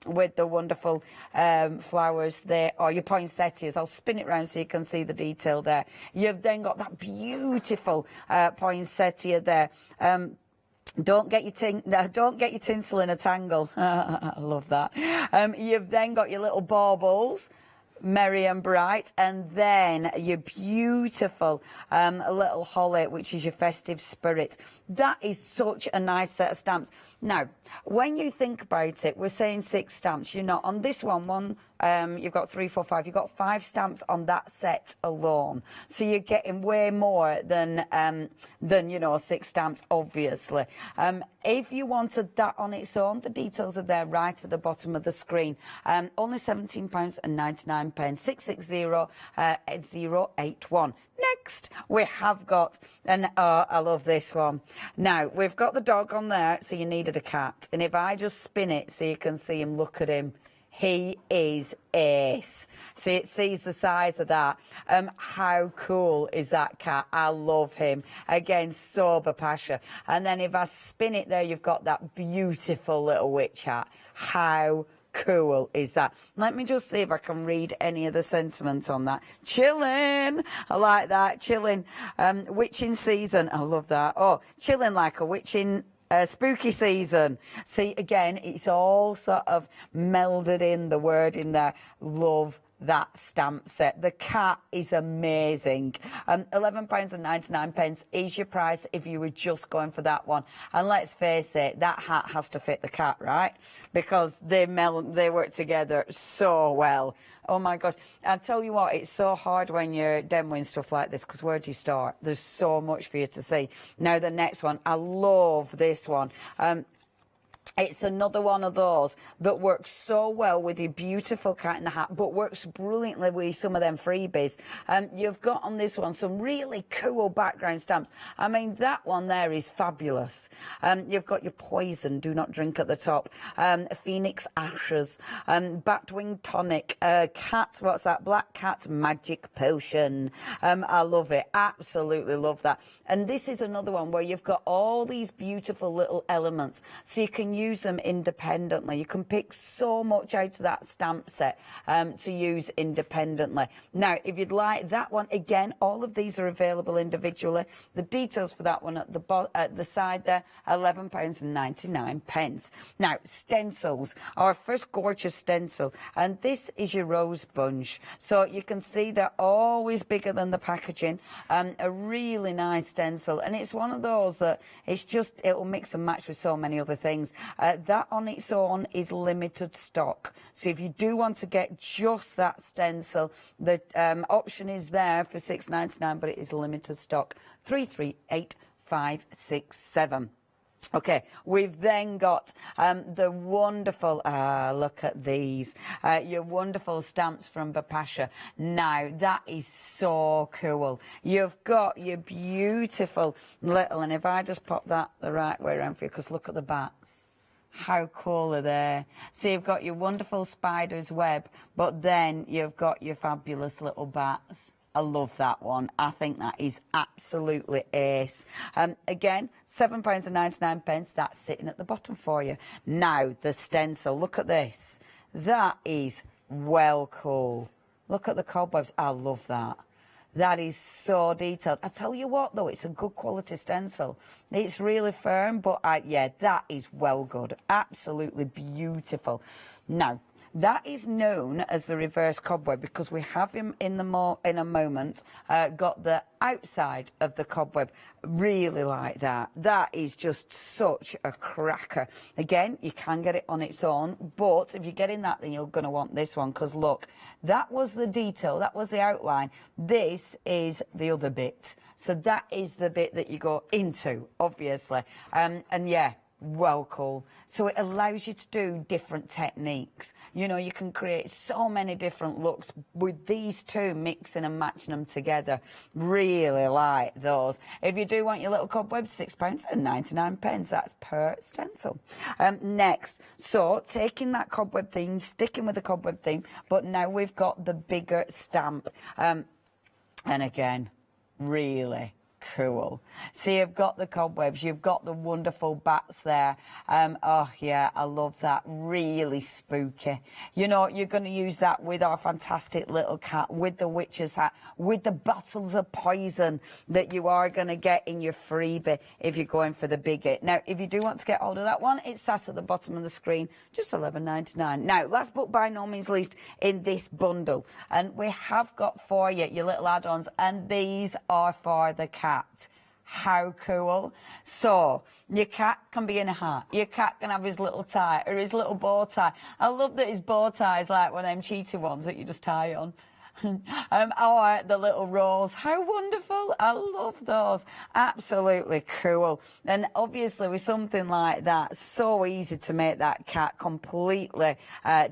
wonderful flowers there, or your poinsettias. I'll spin it around so you can see the detail there. You've then got that beautiful poinsettia there. Don't get your tinsel in a tangle. I love that. You've then got your little baubles, merry and bright, and then your beautiful little holly, which is your festive spirit. That is such a nice set of stamps. Now, when you think about it, we're saying 6 stamps. You're not on this one. You've got 3, 4, 5. You've got 5 stamps on that set alone. So you're getting way more than you know, 6 stamps, obviously. If you wanted that on its own, the details are there right at the bottom of the screen. Only £17.99. 660-8081. Next, we have got, and I love this one. Now, we've got the dog on there, so you needed a cat. And if I just spin it so you can see him, look at him. He is ace. See, it sees the size of that. How cool is that cat? I love him. Again, so Bapasha. And then if I spin it there, you've got that beautiful little witch hat. How cool is that? Let me just see if I can read any of the sentiments on that. Chilling. I like that. Chilling. Witching season. I love that. Oh, chilling like a witching spooky season. See, again, it's all sort of melded in, the word in there. Love that stamp set. The cat is amazing. £11.99 is your price if you were just going for that one. And let's face it, that hat has to fit the cat, right? Because they work together so well. Oh my gosh. I'll tell you what, it's so hard when you're demoing stuff like this, because where do you start? There's so much for you to see. Now the next one, I love this one. It's another one of those that works so well with your beautiful cat in the hat, but works brilliantly with some of them freebies. You've got on this one some really cool background stamps. I mean, that one there is fabulous. You've got your poison, do not drink at the top. Phoenix ashes, Batwing tonic, cat, what's that? Black cat magic potion. I love it. Absolutely love that. And this is another one where you've got all these beautiful little elements, so you can use them independently. You can pick so much out of that stamp set to use independently. Now, if you'd like that one, again, all of these are available individually. The details for that one at the side there, £11.99. Now, stencils. Our first gorgeous stencil, and this is your rose bunch. So you can see they're always bigger than the packaging. A really nice stencil, and it's one of those that it's just, it will mix and match with so many other things. That on its own is limited stock. So if you do want to get just that stencil, the option is there for £6.99, but it is limited stock. 338567. Okay, we've then got the wonderful, look at these, your wonderful stamps from Bapasha. Now, that is so cool. You've got your beautiful little, and if I just pop that the right way around for you, because look at the backs. How cool are they? So you've got your wonderful spider's web, but then you've got your fabulous little bats. I love that one. I think that is absolutely ace. Again, £7.99. That's sitting at the bottom for you. Now, the stencil. Look at this. That is well cool. Look at the cobwebs. I love that. That is so detailed. I tell you what, though, it's a good quality stencil. It's really firm, but yeah, that is well good. Absolutely beautiful. Now, that is known as the reverse cobweb because we have him in a moment got the outside of the cobweb. Really like that. That is just such a cracker. Again, you can get it on its own, but if you're getting that, then you're going to want this one because look, that was the detail, that was the outline. This is the other bit. So that is the bit that you go into, obviously. And yeah, well cool. So it allows you to do different techniques. You know, you can create so many different looks with these two, mixing and matching them together. Really like those. If you do want your little cobwebs, £6.99. That's per stencil. Next, so taking that cobweb theme, sticking with the cobweb theme, but now we've got the bigger stamp. And again, really cool. So you've got the cobwebs, you've got the wonderful bats there. Oh yeah, I love that. Really spooky. You know, you're going to use that with our fantastic little cat, with the witch's hat, with the bottles of poison that you are going to get in your freebie if you're going for the bigger. Now, if you do want to get hold of that one, it's sat at the bottom of the screen, just £11.99. Now, last but by no means least in this bundle, and we have got for you your little add-ons, and these are for the cat. How cool. So your cat can be in a hat, your cat can have his little tie or his little bow tie. I love that his bow tie is like one of them cheetah ones that you just tie on. Or the little rolls. How wonderful. I love those. Absolutely cool. And obviously with something like that, so easy to make that cat completely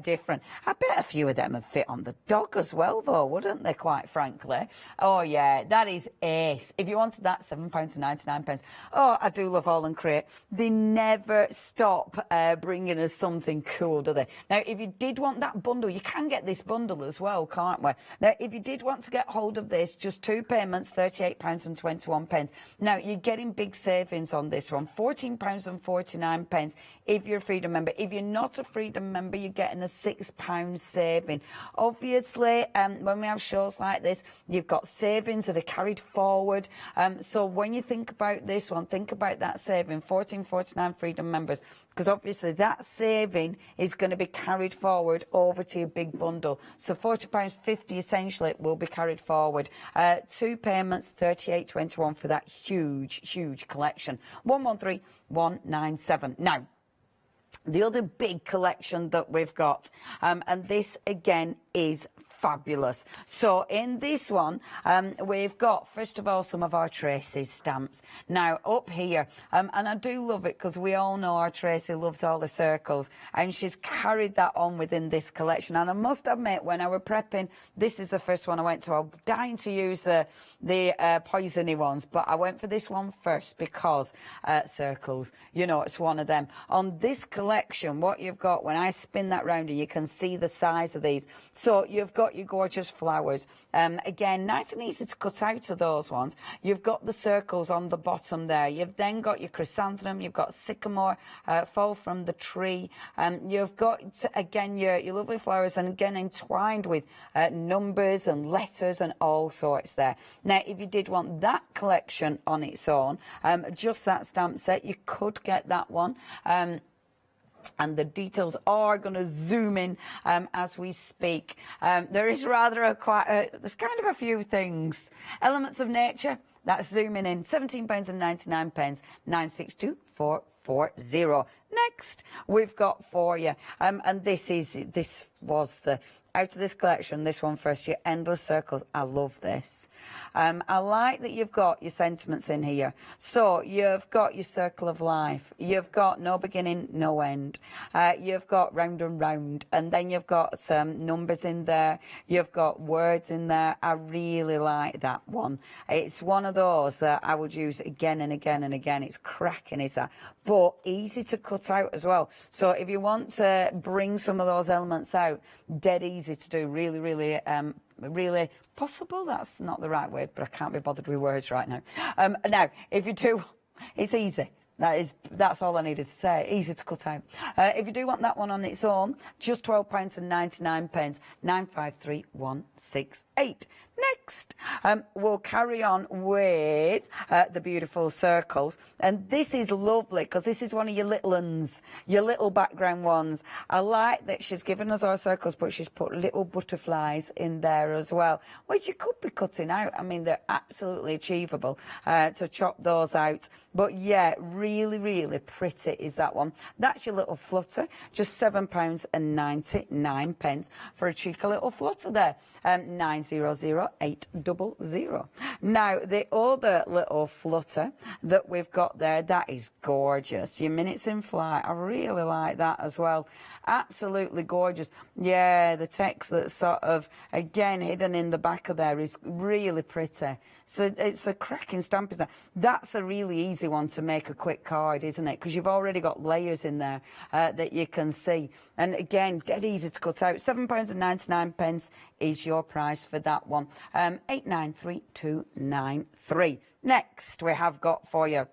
different. I bet a few of them would fit on the dog as well, though, wouldn't they, quite frankly? Oh yeah, that is ace. If you wanted that, £7.99. Oh, I do love AALL Create. They never stop bringing us something cool, do they? Now, if you did want that bundle, you can get this bundle as well, can't we? Now, if you did want to get hold of this, just 2 payments, £38.21. Now, you're getting big savings on this one, £14.49 if you're a Freedom member. If you're not a Freedom member, you're getting a £6 saving. Obviously, when we have shows like this, you've got savings that are carried forward. So when you think about this one, think about that saving, £14.49 Freedom members, because obviously that saving is going to be carried forward over to your big bundle. So £40.50 essentially will be carried forward. 2 payments, £38.21 for that huge collection. 113197. Now, the other big collection that we've got, and this again is fabulous. So in this one, we've got, first of all, some of our Tracy's stamps. Now, up here, and I do love it because we all know our Tracy loves all the circles, and she's carried that on within this collection. And I must admit, when I was prepping, this is the first one I went to. I was dying to use the poisony ones, but I went for this one first because circles, you know, it's one of them. On this collection, what you've got, when I spin that round, and you can see the size of these. So you've got your gorgeous flowers. Again, nice and easy to cut out of those ones. You've got the circles on the bottom there. You've then got your chrysanthemum, you've got sycamore, fall from the tree. You've got, again, your lovely flowers, and again, entwined with numbers and letters and all sorts there. Now, if you did want that collection on its own, just that stamp set, you could get that one. And the details are going to zoom in as we speak. There is rather there's kind of a few things. Elements of nature, that's zooming in, £17.99, 962440. Next, we've got for you, and this was the, out of this collection, this one first, your endless circles. I love this. I like that you've got your sentiments in here. So you've got your circle of life. You've got no beginning, no end. You've got round and round. And then you've got some numbers in there. You've got words in there. I really like that one. It's one of those that I would use again and again and again. It's cracking, is that? But easy to cut cut out as well. So if you want to bring some of those elements out, dead easy to do, really, really, really possible. That's not the right word, but I can't be bothered with words right now. Now, if you do, it's easy. That's all I needed to say. Easy to cut out. If you do want that one on its own, just £12.99, 953168. Next, we'll carry on with the beautiful circles. And this is lovely because this is one of your little ones, your little background ones. I like that she's given us our circles, but she's put little butterflies in there as well, which you could be cutting out. I mean, they're absolutely achievable to chop those out. But yeah, really, really pretty is that one. That's your little flutter, just £7.99 for a cheeky little flutter there. 900800. Now, the other little flutter that we've got there, that is gorgeous. Your minutes in flight, I really like that as well. Absolutely gorgeous. Yeah, the text that's sort of, again, hidden in the back of there is really pretty. So it's a cracking stamp. That's a really easy one to make a quick card, isn't it? Because you've already got layers in there that you can see. And again, dead easy to cut out. £7.99 is your price for that one. 893293. Next, we have got for you,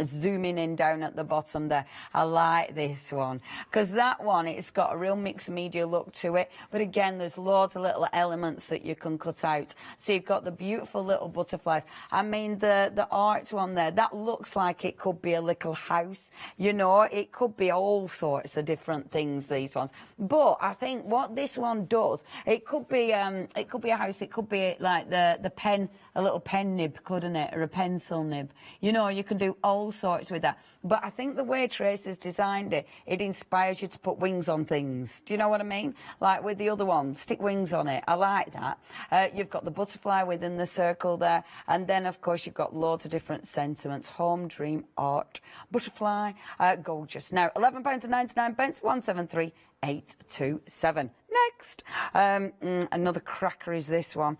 zooming in down at the bottom there, I like this one because that one, it's got a real mixed media look to it, but again, there's loads of little elements that you can cut out. So you've got the beautiful little butterflies. I mean, the art one there, that looks like it could be a little house, you know, it could be all sorts of different things, these ones. But I think what this one does, it could be a house, it could be like the pen, a little pen nib, couldn't it, or a pencil nib, you know, you can do all sorts with that. But I think the way Tracy's designed it, it inspires you to put wings on things. Do you know what I mean? Like with the other one, stick wings on it. I like that. You've got the butterfly within the circle there, and then of course you've got loads of different sentiments. Home, dream, art, butterfly, gorgeous. Now £11.99, 173827. Next, another cracker is this one.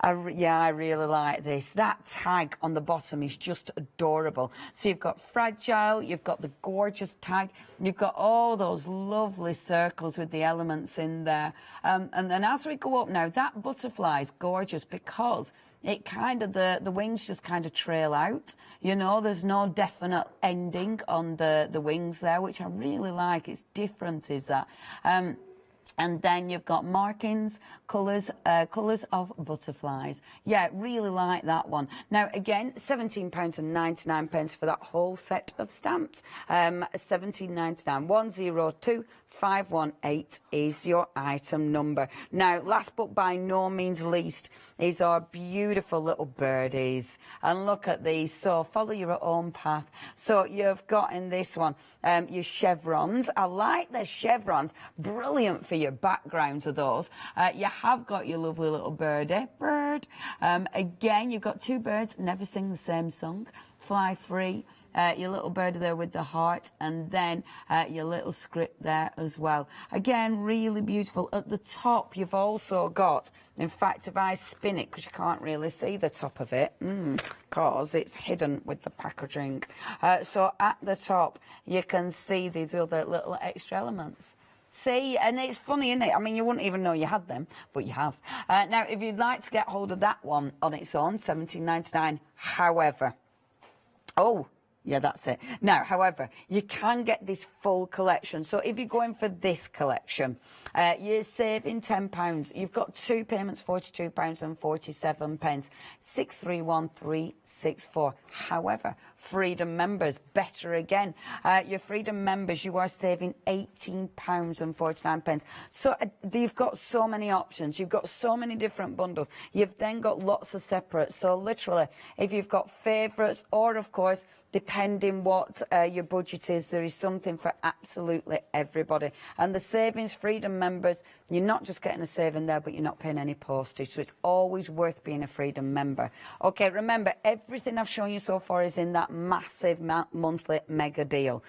I really like this. That tag on the bottom is just adorable. So you've got fragile, you've got the gorgeous tag, you've got all those lovely circles with the elements in there. And then as we go up now, that butterfly is gorgeous because it kind of, the wings just kind of trail out. You know, there's no definite ending on the wings there, which I really like. It's different, is that. And then you've got markings, colours of butterflies. Yeah, really like that one. Now, again, £17.99 for that whole set of stamps. £17.99, 102518 is your item number. Now, last but by no means least is our beautiful little birdies. And look at these. So follow your own path. So you've got in this one your chevrons. I like the chevrons. Brilliant for your backgrounds of those. You have got your lovely little birdie. Bird. Again, you've got two birds, never sing the same song. Fly free. Your little bird there with the heart, and then your little script there as well. Again, really beautiful. At the top, you've also got, in fact, if I spin it, because you can't really see the top of it, because it's hidden with the packaging. So at the top, you can see these other little extra elements. See, and it's funny, isn't it? I mean, you wouldn't even know you had them, but you have. Now, if you'd like to get hold of that one on its own, £17.99. However, yeah, that's it. Now, however, you can get this full collection. So if you're going for this collection, you're saving £10. You've got two payments, £42.47, 631364. However, Freedom members, better again. Your Freedom members, you are saving £18.49. So you've got so many options. You've got so many different bundles. You've then got lots of separate. So literally, if you've got favourites, or of course, depending what your budget is, there is something for absolutely everybody. And the savings, Freedom members, you're not just getting a saving there, but you're not paying any postage. So it's always worth being a Freedom member. Okay, remember, everything I've shown you so far is in that that massive monthly mega deal.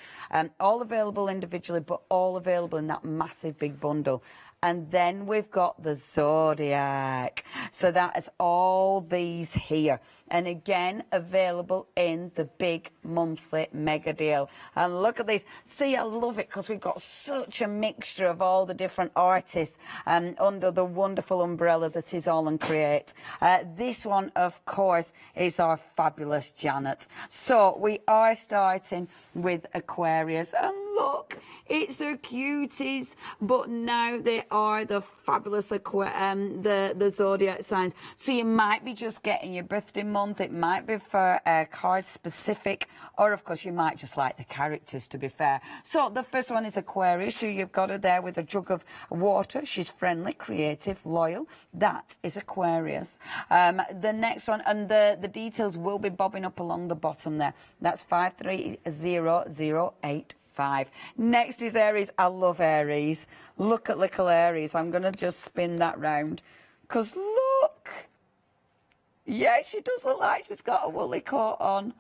All available individually, but all available in that massive big bundle. And then we've got the Zodiac. So that is all these here. And again, available in the big monthly mega deal. And look at these. See, I love it because we've got such a mixture of all the different artists under the wonderful umbrella that is AALL Create. This one, of course, is our fabulous Janet. So we are starting with Aquarius. And look, it's her cuties, but now they are the fabulous the zodiac signs. So you might be just getting your birthday month. It might be for card specific, or of course you might just like the characters, to be fair. So the first one is Aquarius. So you've got her there with a jug of water. She's friendly, creative, loyal. That is Aquarius. The next one, and the details will be bobbing up along the bottom there. That's 530085. Next is Aries. I love Aries. Look at little Aries. I'm going to just spin that round. Because look. Yeah, she does look like she's got a woolly coat on.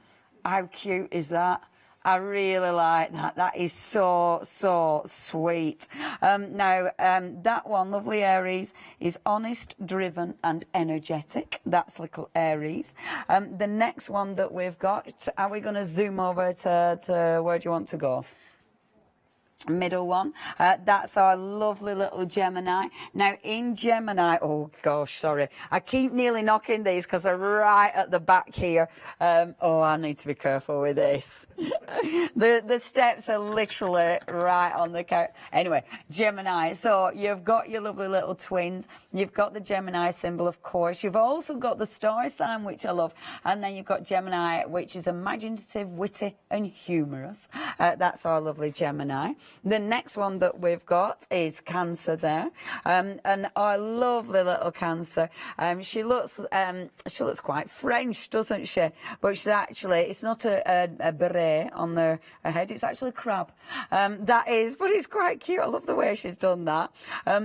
How cute is that? I really like that. That is so, so sweet. That one, lovely Aries, is honest, driven and energetic. That's little Aries. The next one that we've got, are we going to zoom over to where do you want to go? Middle one, that's our lovely little Gemini. Now in Gemini, oh gosh, sorry, I keep nearly knocking these because they're right at the back here. Oh, I need to be careful with this. The steps are literally right on the couch. Anyway, Gemini, so you've got your lovely little twins, you've got the Gemini symbol, of course, you've also got the star sign, which I love, and then you've got Gemini, which is imaginative, witty and humorous. That's our lovely Gemini. The next one that we've got is Cancer there, and our lovely little Cancer. She looks quite French, doesn't she? But she's actually, it's not a beret on her head, it's actually a crab. That is, but it's quite cute. I love the way she's done that.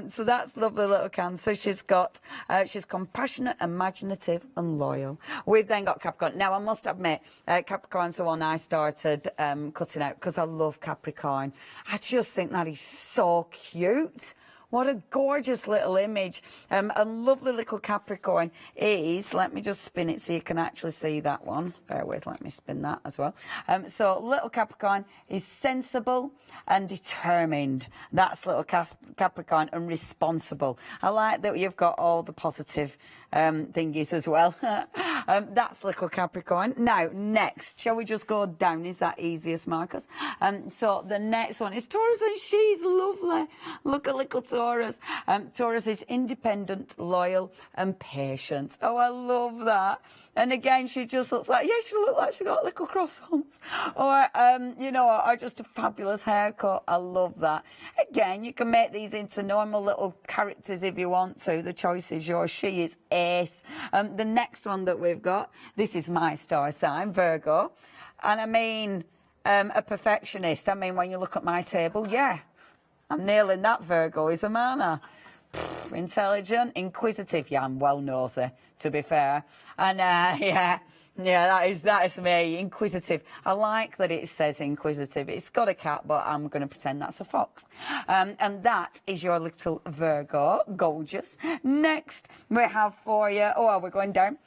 So that's lovely little Cancer. She's compassionate, imaginative and loyal. We've then got Capricorn. Now I must admit, Capricorn's the one I started cutting out because I love Capricorn. I just think that is so cute. What a gorgeous little image. A lovely little Capricorn is, let me just spin it so you can actually see that one. Bear with, let me spin that as well. So little Capricorn is sensible and determined. That's little Capricorn, and responsible. I like that you've got all the positive thingies as well. That's little Capricorn. Now, next, shall we just go down? Is that easiest, Marcus? So the next one is Taurus, and she's lovely. Look at little Taurus. Taurus is independent, loyal and patient. Oh, I love that. And again, she just looks like, yeah, she looks like she got little croissants. Or, or just a fabulous haircut. I love that. Again, you can make these into normal little characters if you want to. The choice is yours. She is ace. The next one that we've got, this is my star sign, Virgo. And I mean, a perfectionist. I mean, when you look at my table, yeah, I'm nailing that Virgo, is a man. Intelligent, inquisitive. Yeah, I'm well nosy, to be fair. And yeah, that is me, inquisitive. I like that it says inquisitive. It's got a cat, but I'm going to pretend that's a fox. And that is your little Virgo. Gorgeous. Next, we have for you, we're going down.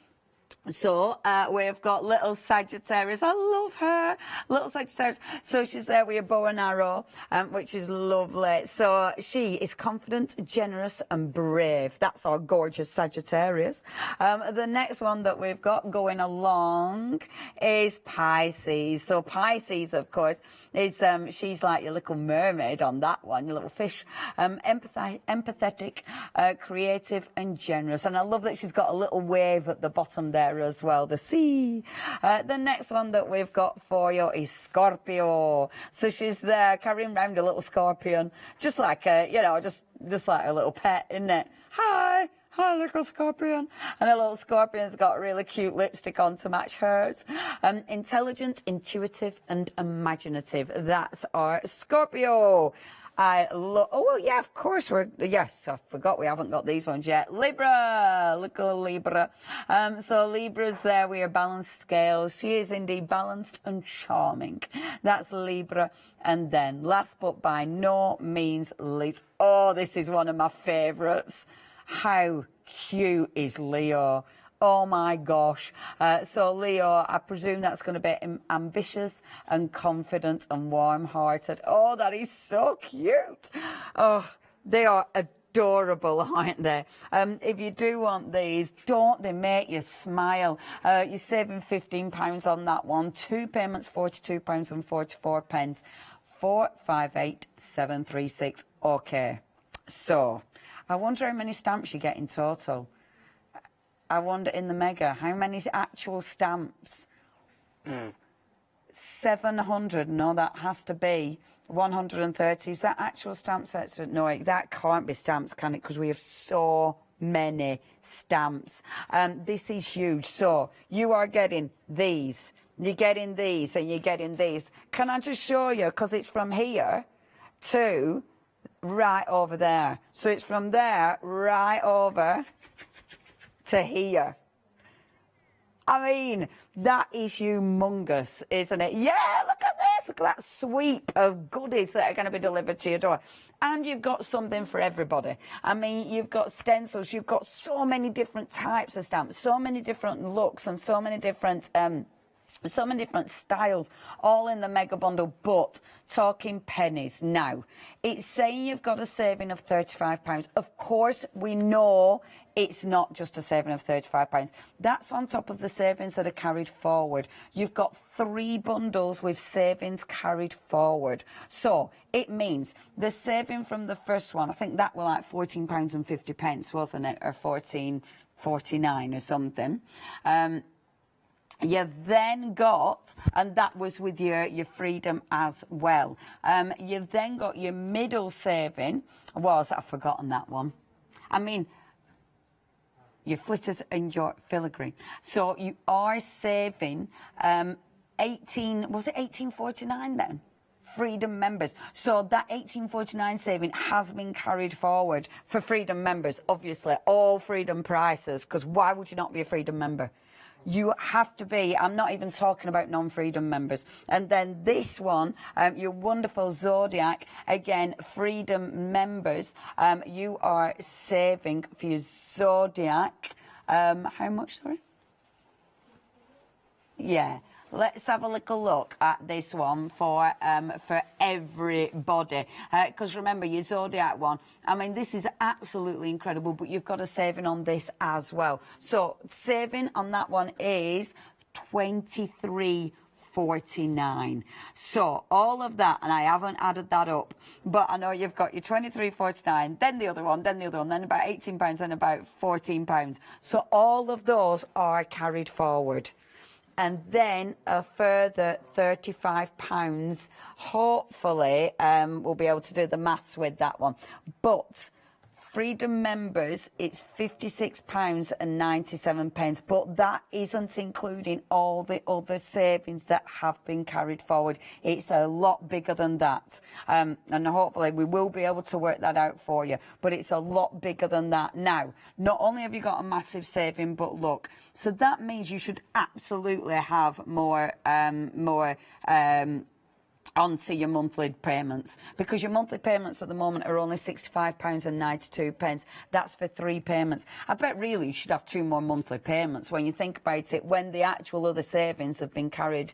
So we've got little Sagittarius. I love her, little Sagittarius. So she's there with a bow and arrow, which is lovely. So she is confident, generous and brave. That's our gorgeous Sagittarius. The next one that we've got going along is Pisces. So Pisces, of course, is she's like your little mermaid on that one, your little fish. Empathetic, creative and generous. And I love that she's got a little wave at the bottom there as well, the sea. The next one that we've got for you is Scorpio. So she's there carrying around a little scorpion, just like a, just like a little pet, isn't it? Hi, little scorpion. And a little scorpion's got really cute lipstick on to match hers. Intelligent, intuitive and imaginative. That's our Scorpio. I love... Oh, yeah, of course. Yes, I forgot we haven't got these ones yet. Libra. Look at Libra. So Libra's there. We are balanced scales. She is indeed balanced and charming. That's Libra. And then, last but by no means least... Oh, this is one of my favourites. How cute is Leo? Oh my gosh. So Leo, I presume that's going to be ambitious and confident and warm-hearted. Oh, that is so cute. Oh, they are adorable, aren't they? If you do want these, don't they make you smile? You're saving £15 on that one. 2 payments, £42 and 44 pence. 458736. Okay. So, I wonder how many stamps you get in total. I wonder in the mega, how many actual stamps? 700. No, that has to be 130. Is that actual stamps? No, that can't be stamps, can it? Because we have so many stamps. This is huge. So you are getting these. You're getting these and you're getting these. Can I just show you? Because it's from here to right over there. So it's from there right over to here. I mean, that is humongous, isn't it? Yeah, look at this. Look at that sweep of goodies that are going to be delivered to your door. And you've got something for everybody. I mean, you've got stencils. You've got so many different types of stamps, so many different looks and so many different styles, all in the mega bundle. But talking pennies now, it's saying you've got a saving of £35. Of course, we know it's not just a saving of £35. That's on top of the savings that are carried forward. You've got 3 bundles with savings carried forward. So it means the saving from the first one, I think that were like £14.50, wasn't it? Or £14.49 or something. You've then got, and that was with your freedom as well. You've then got your middle saving. I've forgotten that one. I mean, your flitters and your filigree. So you are saving was it 1849 then? Freedom members. So that 1849 saving has been carried forward for freedom members. Obviously, all freedom prices, because why would you not be a freedom member? You have to be. I'm not even talking about non-freedom members. And then this one, your wonderful Zodiac, again, freedom members, you are saving for your Zodiac, how much, sorry? Yeah. Let's have a little look at this one for everybody. Because remember, your Zodiac one, I mean, this is absolutely incredible, but you've got a saving on this as well. So saving on that one is £23.49. So all of that, and I haven't added that up, but I know you've got your £23.49, then the other one, then about £18, then about £14. So all of those are carried forward. And then a further £35. Hopefully, we'll be able to do the maths with that one. But freedom members, it's £56.97. But that isn't including all the other savings that have been carried forward. It's a lot bigger than that. And hopefully we will be able to work that out for you. But it's a lot bigger than that. Now, not only have you got a massive saving, but look, so that means you should absolutely have more onto your monthly payments, because your monthly payments at the moment are only £65.92. That's for 3 payments. I bet really you should have 2 more monthly payments when you think about it, when the actual other savings have been carried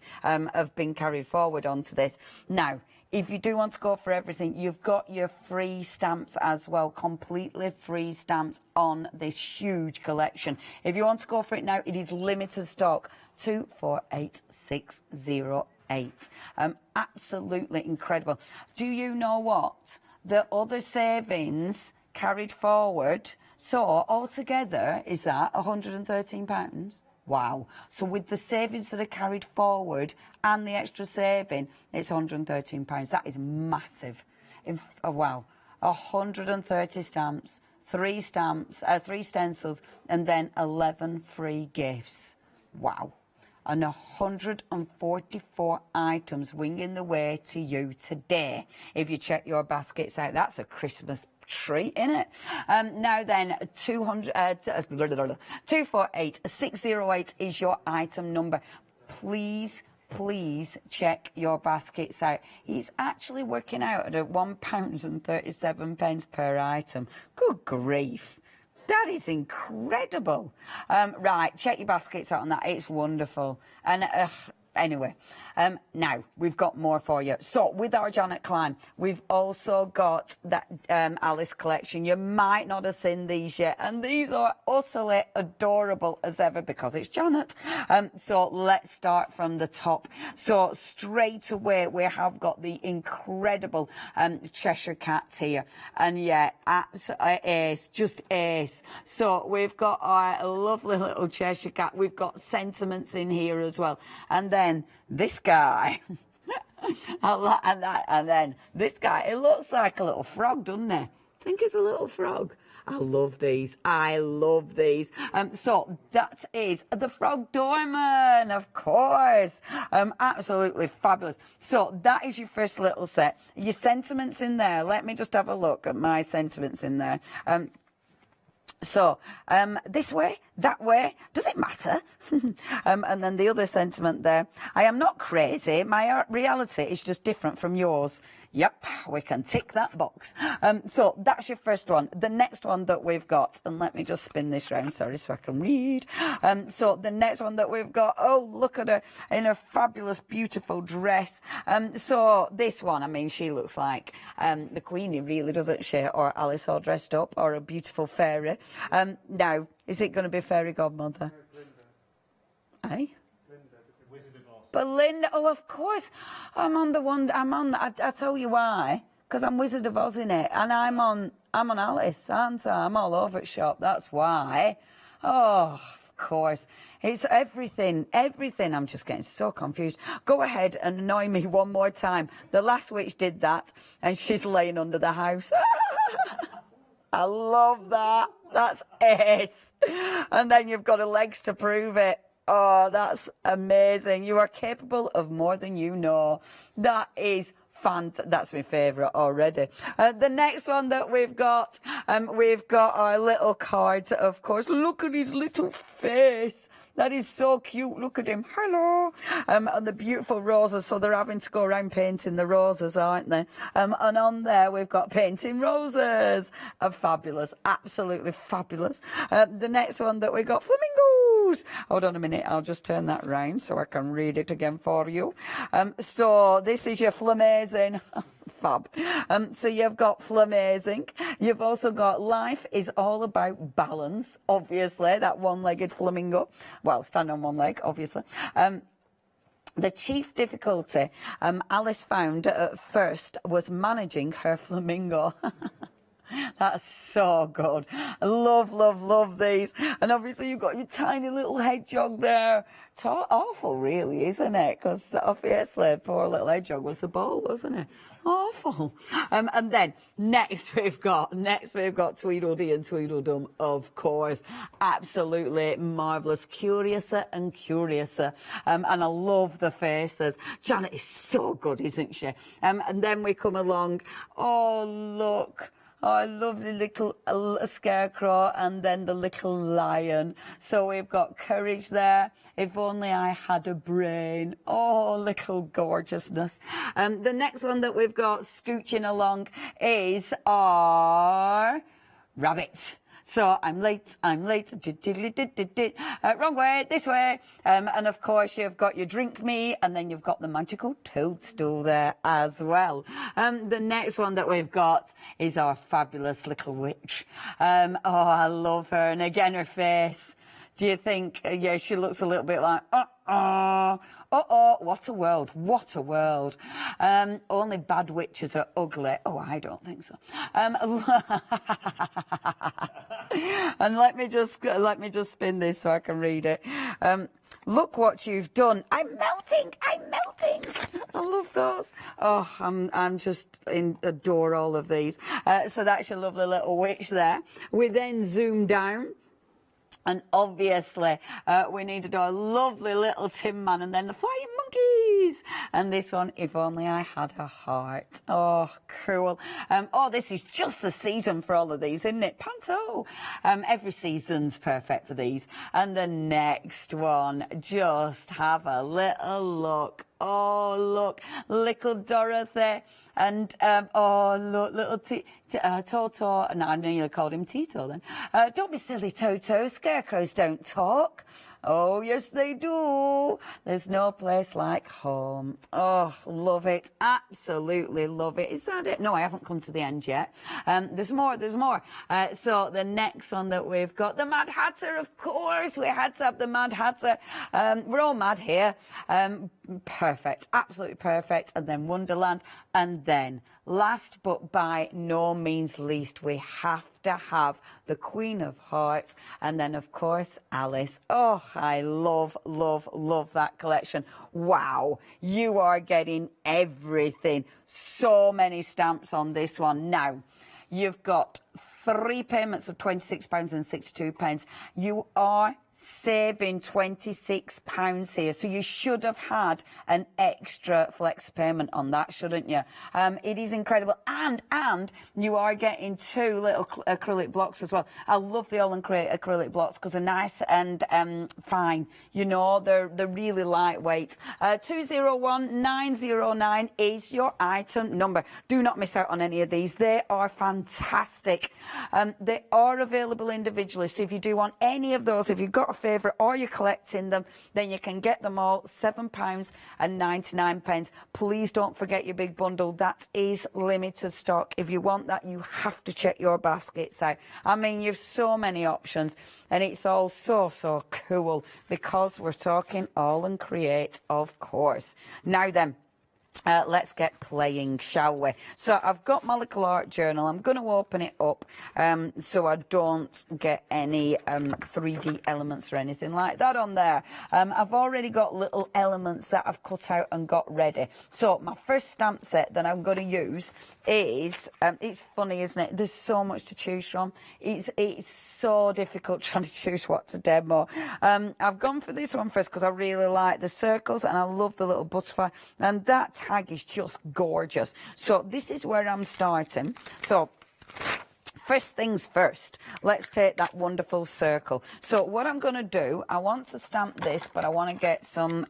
forward onto this. Now, if you do want to go for everything, you've got your free stamps as well, completely free stamps on this huge collection. If you want to go for it now, it is limited stock, 248608. Absolutely incredible. Do you know what? The other savings carried forward, so altogether, is that £113? Wow. So with the savings that are carried forward and the extra saving, it's £113. That is massive. Wow. 130 stamps, 3 stencils, and then 11 free gifts. Wow. and 144 items winging the way to you today. If you check your baskets out, that's a Christmas treat, innit? Now then, 248 608 is your item number. Please check your baskets out. He's actually working out at £1.37 per item. Good grief. That is incredible. Right, check your baskets out on that. It's wonderful. And anyway, now we've got more for you. So with our Janet Klein, we've also got that Alice collection. You might not have seen these yet, and these are utterly adorable as ever because it's Janet. So let's start from the top. So straight away we have got the incredible Cheshire Cats here, and yeah, absolutely ace, just ace. So we've got our lovely little Cheshire Cat. We've got sentiments in here as well, and then this guy. and then this guy, it looks like a little frog, doesn't it? I think it's a little frog. I love these. I love these. So that is the Frog Doorman, of course. Absolutely fabulous. So that is your first little set. Your sentiments in there. Let me just have a look at my sentiments in there. So, this way, that way, does it matter? And then the other sentiment there, I am not crazy, my reality is just different from yours. Yep, we can tick that box. So that's your first one. The next one that we've got, and let me just spin this round, sorry, so I can read. So the next one that we've got, oh, look at her in a fabulous, beautiful dress. So this one, I mean, she looks like the Queenie, really, doesn't she? Or Alice all dressed up, or a beautiful fairy. Now, is it going to be Fairy Godmother? Eh? But Linda, oh, of course, I tell you why, because I'm Wizard of Oz in it, and I'm on Alice, aren't I? I'm all over the shop, that's why. Oh, of course. It's everything, I'm just getting so confused. Go ahead and annoy me one more time. The last witch did that, and she's laying under the house. I love that. That's ace. And then you've got her legs to prove it. Oh, that's amazing. You are capable of more than you know. That is fantastic. That's my favourite already. The next one that we've got our little cards, of course. Look at his little face. That is so cute. Look at him. Hello. And the beautiful roses. So they're having to go around painting the roses, aren't they? And on there, we've got painting roses. Fabulous. Absolutely fabulous. The next one that we got, flamingos. Hold on a minute. I'll just turn that round so I can read it again for you. So this is your flamazing. Fab. So you've got flamazing. You've also got life is all about balance. Obviously, that one-legged flamingo. Well, stand on one leg, obviously. The chief difficulty Alice found at first was managing her flamingo. That's so good. Love, love, love these. And obviously you've got your tiny little hedgehog there. It's awful, really, isn't it? Because obviously poor little hedgehog was a ball, wasn't it? Awful. And then next we've got Tweedledee and Tweedledum, of course. Absolutely marvellous. Curiouser and curiouser. And I love the faces. Janet is so good, isn't she? And then we come along. Oh, look. Oh, I love the little scarecrow and then the little lion. So we've got courage there. If only I had a brain. Oh, little gorgeousness. The next one that we've got scooching along is our rabbit. So I'm late, wrong way, this way. And of course you've got your drink me, and then you've got the magical toadstool there as well. The next one that we've got is our fabulous little witch. Oh, I love her. And again, her face. Do you think, yeah, she looks a little bit like, what a world, what a world. Only bad witches are ugly. Oh, I don't think so. And let me just spin this so I can read it. Look what you've done. I'm melting. I love those. Oh, I'm just adore all of these. So that's your lovely little witch there. We then zoom down. And obviously, we needed our lovely little Tin Man and then the flying monkeys. And this one, If Only I Had a Heart. Oh, cool. Oh, this is just the season for all of these, isn't it? Panto. Every season's perfect for these. And the next one, just have a little look. Oh, look, little Dorothy. And, oh, look, little Toto. No, I know you called him Tito then. Don't be silly, Toto. Scarecrows don't talk. Oh, yes, they do. There's no place like home. Oh, love it. Absolutely love it. Is that it? No, I haven't come to the end yet. There's more. So the next one that we've got, the Mad Hatter, of course. We had to have the Mad Hatter. We're all mad here. Perfect. Absolutely perfect. And then Wonderland. And then, last but by no means least, we have to have the Queen of Hearts, and then of course Alice. Oh, I love that collection. Wow, you are getting everything. So many stamps on this one. Now, you've got 3 payments of £26.62. You are saving £26 here, so you should have had an extra flex payment on that, shouldn't you? It is incredible, and you are getting 2 little acrylic blocks as well. I love the AALL Create acrylic blocks because they're nice and fine. You know, they're really lightweight. 201909 is your item number. Do not miss out on any of these. They are fantastic. They are available individually, so if you do want any of those, if you've got a favourite or you're collecting them, then you can get them all. £7.99. Please don't forget your big bundle. That is limited stock. If you want that, you have to check your baskets out. I mean, you've so many options, and it's all so cool because we're talking AALL Create, of course. Now then, let's get playing, shall we? So I've got my little art journal. I'm going to open it up so I don't get any 3D elements or anything like that on there. I've already got little elements that I've cut out and got ready. So my first stamp set that I'm going to use is, it's funny, isn't it? There's so much to choose from. It's so difficult trying to choose what to demo. I've gone for this one first because I really like the circles and I love the little butterfly, and that tag is just gorgeous. So this is where I'm starting. So first things first, let's take that wonderful circle. So what I'm going to do, I want to stamp this, but I want to get some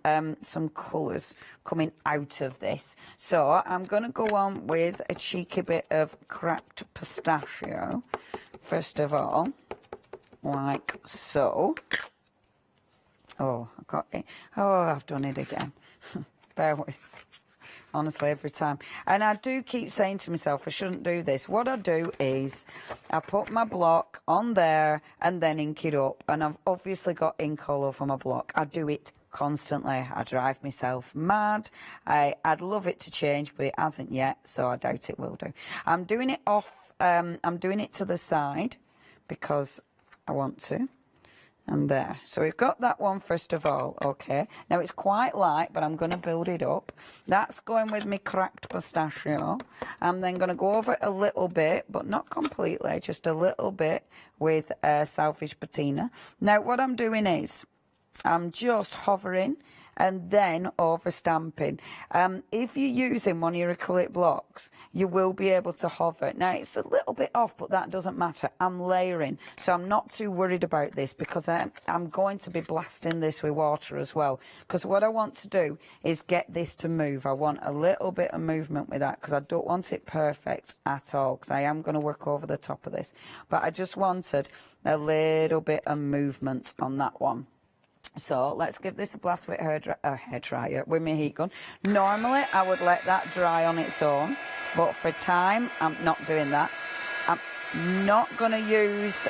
colours coming out of this. So I'm going to go on with a cheeky bit of cracked pistachio, first of all, like so. Oh, I got it. Oh, I've done it again. Bear with. Honestly, every time. And I do keep saying to myself, I shouldn't do this. What I do is I put my block on there and then ink it up. And I've obviously got ink all over my block. I do it constantly. I drive myself mad. I'd love it to change, but it hasn't yet, so I doubt it will do. I'm doing it off, I'm doing it to the side because I want to. And there. So we've got that one first of all, okay. Now it's quite light, but I'm going to build it up. That's going with me cracked pistachio. I'm then going to go over it a little bit, but not completely, just a little bit with Selfish Patina. Now what I'm doing is, I'm just hovering and then over stamping. If you're using one of your acrylic blocks, you will be able to hover. Now it's a little bit off, but that doesn't matter. I'm layering, so I'm not too worried about this because I'm going to be blasting this with water as well. Because what I want to do is get this to move. I want a little bit of movement with that because I don't want it perfect at all, because I am going to work over the top of this. But I just wanted a little bit of movement on that one. So let's give this a blast with hair dryer, with my heat gun. Normally I would let that dry on its own, but for time I'm not doing that. I'm not going to use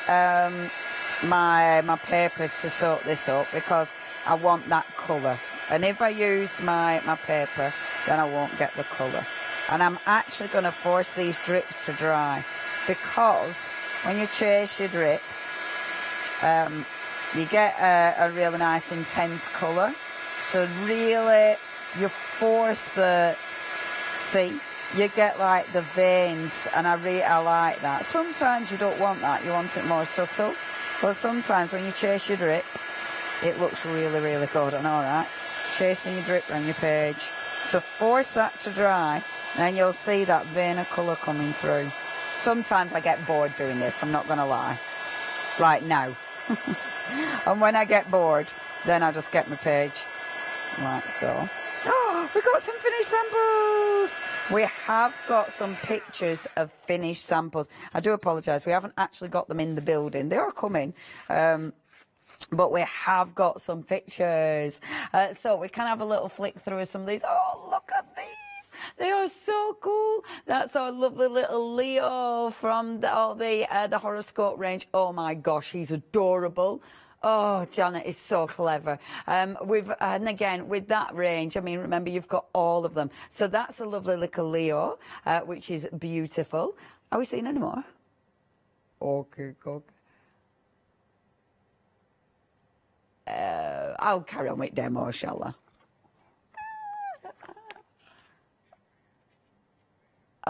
my paper to soak this up because I want that colour. And if I use my paper, then I won't get the colour. And I'm actually going to force these drips to dry because when you chase your drip, you get a really nice intense colour. So really, you force you get like the veins, and I like that. Sometimes you don't want that, you want it more subtle. But sometimes when you chase your drip, it looks really, really good. And all right, chasing your drip around your page. So force that to dry, and you'll see that vein of colour coming through. Sometimes I get bored doing this, I'm not going to lie. Like now. And when I get bored, then I just get my page like so. Oh, we got some finished samples. We have got some pictures of finished samples. I do apologise, we haven't actually got them in the building. They are coming. But we have got some pictures. So we can have a little flick through some of these. Oh, look at these. They are so cool. That's our lovely little Leo from the horoscope range. Oh my gosh, he's adorable. Oh, Janet is so clever. And again, with that range, I mean, remember, you've got all of them. So that's a lovely little Leo, which is beautiful. Are we seeing any more? Okay, okay. I'll carry on with demo, shall I?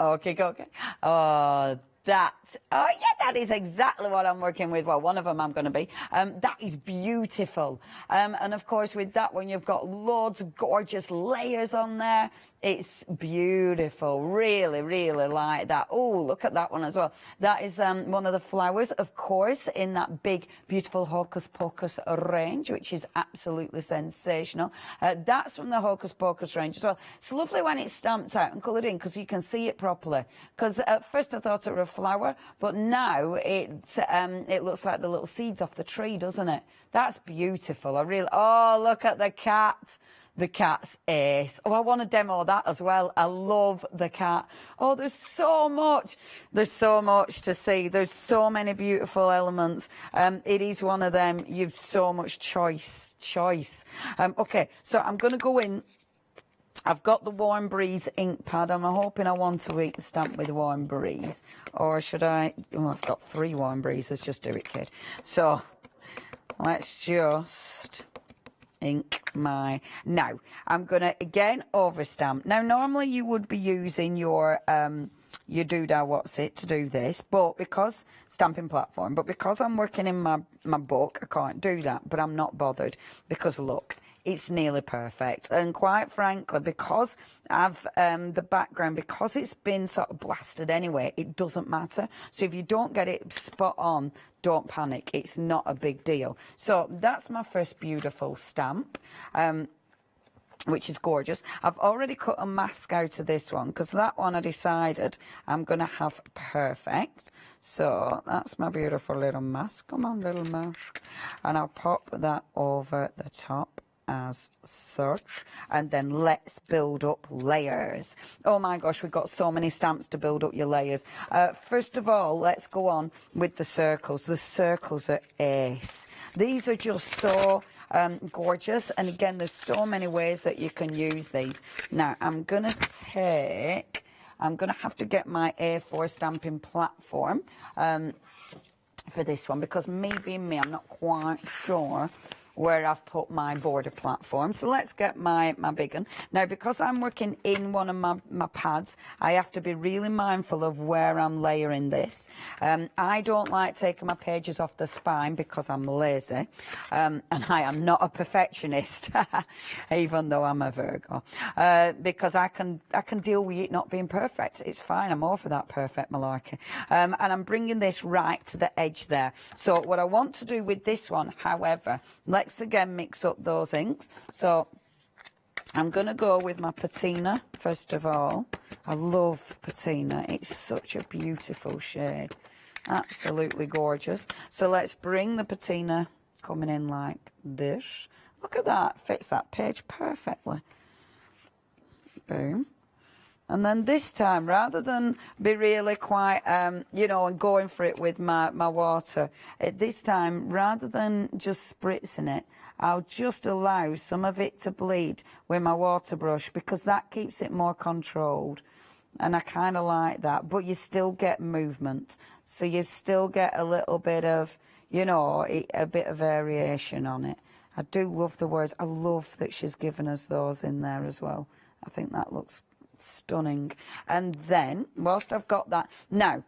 Okay, okay. Oh, that. Oh, yeah, that is exactly what I'm working with. Well, one of them I'm going to be. That is beautiful. And of course, with that one, you've got loads of gorgeous layers on there. It's beautiful. Really, really like that. Oh, look at that one as well. That is one of the flowers, of course, in that big, beautiful Hocus Pocus range, which is absolutely sensational. That's from the Hocus Pocus range as well. It's lovely when it's stamped out and coloured in because you can see it properly. Because at first I thought it was a flower, but now it looks like the little seeds off the tree, doesn't it? That's beautiful. Oh, look at the cat. The cat's ace. Oh, I want to demo that as well. I love the cat. Oh, there's so much. There's so much to see. There's so many beautiful elements. It is one of them. You've so much choice. Okay, so I'm going to go in. I've got the Warm Breeze ink pad. I'm hoping I want to stamp with Warm Breeze. Or should I? Oh, I've got 3 Warm Breezes. Just do it, kid. So let's just ink my. Now I'm gonna again overstamp. Now normally you would be using your doodah what's it to do this, but because stamping platform, but because I'm working in my book, I can't do that. But I'm not bothered because look, it's nearly perfect. And quite frankly, because I've the background, because it's been sort of blasted anyway, it doesn't matter. So if you don't get it spot on, don't panic. It's not a big deal. So that's my first beautiful stamp, which is gorgeous. I've already cut a mask out of this one because that one I decided I'm going to have perfect. So that's my beautiful little mask. Come on, little mask. And I'll pop that over the top as such, and then let's build up layers. Oh my gosh, we've got so many stamps to build up your layers. First of all, let's go on with the circles. The circles are ace. These are just so gorgeous, and again, there's so many ways that you can use these. Now I'm gonna have to get my A4 stamping platform for this one, because me being me, I'm not quite sure where I've put my border platform. So let's get my big one. Now, because I'm working in one of my pads, I have to be really mindful of where I'm layering this. I don't like taking my pages off the spine because I'm lazy. And I am not a perfectionist, even though I'm a Virgo. Because I can deal with it not being perfect. It's fine, I'm all for that perfect malarkey. And I'm bringing this right to the edge there. So what I want to do with this one, however, let's again mix up those inks. So I'm going to go with my patina first of all. I love patina. It's such a beautiful shade. Absolutely gorgeous. So let's bring the patina coming in like this. Look at that. Fits that page perfectly. Boom. And then this time, rather than be really quite, you know, and going for it with my water, this time, rather than just spritzing it, I'll just allow some of it to bleed with my water brush, because that keeps it more controlled. And I kind of like that. But you still get movement. So you still get a little bit of, you know, a bit of variation on it. I do love the words. I love that she's given us those in there as well. I think that looks stunning. And then whilst I've got that, now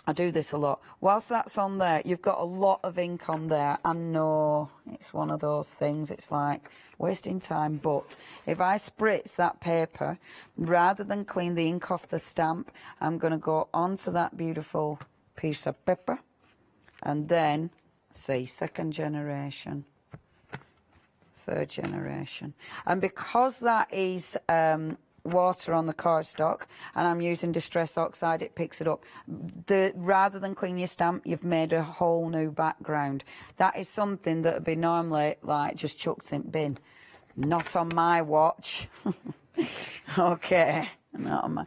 I do this a lot. Whilst that's on there, you've got a lot of ink on there. I know it's one of those things, it's like wasting time, but if I spritz that paper, rather than clean the ink off the stamp, I'm going to go onto that beautiful piece of paper, and then, see, second generation, third generation. And because that is water on the cardstock and I'm using Distress Oxide, it picks it up. Rather than clean your stamp, you've made a whole new background. That is something that would be normally like just chucked in bin. Not on my watch. Okay, not on my,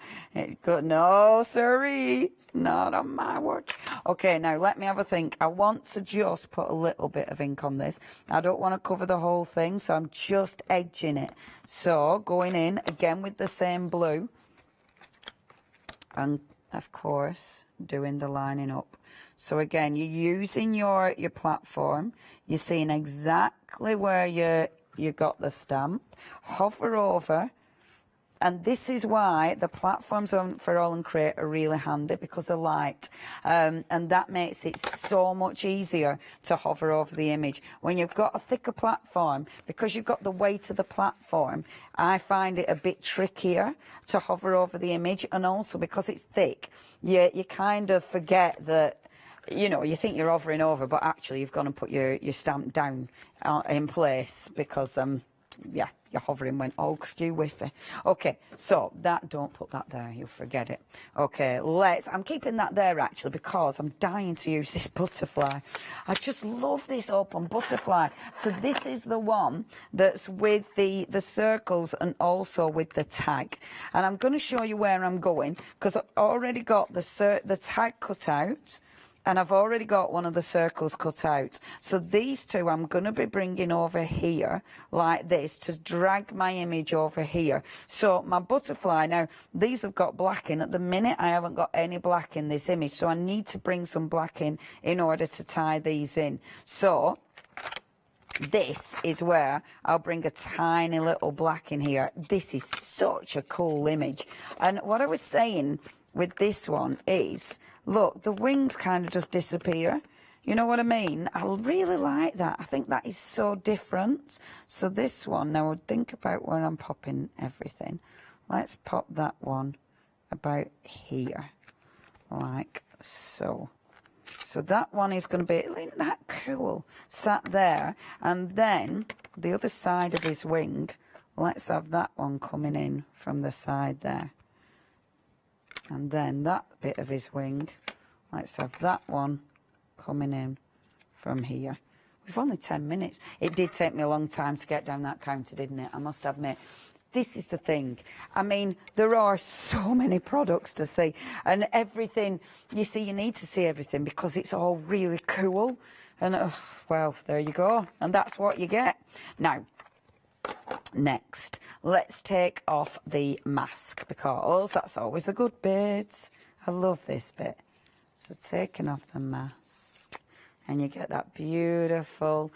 no siree, not on my watch. Okay, now let me have a think. I want to just put a little bit of ink on this. I don't want to cover the whole thing, so I'm just edging it. So going in again with the same blue, and of course doing the lining up. So again, you're using your platform. You're seeing exactly where you got the stamp. Hover over. And this is why the platforms for AALL Create are really handy, because they're light. And that makes it so much easier to hover over the image. When you've got a thicker platform, because you've got the weight of the platform, I find it a bit trickier to hover over the image. And also because it's thick, you kind of forget that, you know, you think you're hovering over, but actually you've gone and put your stamp down in place because, yeah, you're hovering when, oh, skew whiffy. Okay, so don't put that there, you'll forget it. Okay, I'm keeping that there actually because I'm dying to use this butterfly. I just love this open butterfly. So this is the one that's with the circles and also with the tag. And I'm going to show you where I'm going because I've already got the tag cut out. And I've already got one of the circles cut out. So these two I'm going to be bringing over here like this to drag my image over here. So my butterfly, now these have got black in. At the minute I haven't got any black in this image. So I need to bring some black in order to tie these in. So this is where I'll bring a tiny little black in here. This is such a cool image. And what I was saying with this one is, look, the wings kind of just disappear. You know what I mean? I really like that. I think that is so different. So this one, now think about where I'm popping everything. Let's pop that one about here, like so. So that one is going to be, isn't that cool? Sat there. And then the other side of his wing, let's have that one coming in from the side there. And then that bit of his wing, let's have that one coming in from here. We've only 10 minutes. It did take me a long time to get down that counter, didn't it? I must admit. This is the thing. I mean, there are so many products to see. And everything, you see, you need to see everything because it's all really cool. And, well, there you go. And that's what you get. Now, next, let's take off the mask because that's always a good bit. I love this bit. So taking off the mask and you get that beautiful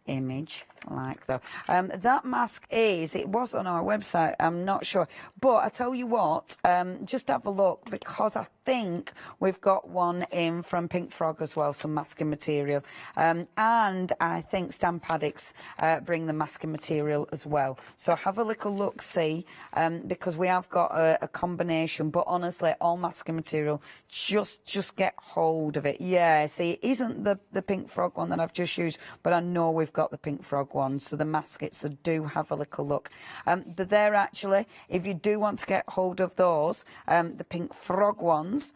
image like that. That mask it was on our website, I'm not sure. But I tell you what, just have a look because I think we've got one in from Pink Frog as well, some masking material. And I think Stamp Addicts bring the masking material as well. So have a little look, see, because we have got a combination. But honestly, all masking material, just get hold of it. Yeah, see, it isn't the Pink Frog one that I've just used, but I know we've got the Pink Frog ones, so the maskets, so do have a little look. They're there actually. If you do want to get hold of those, the Pink Frog ones,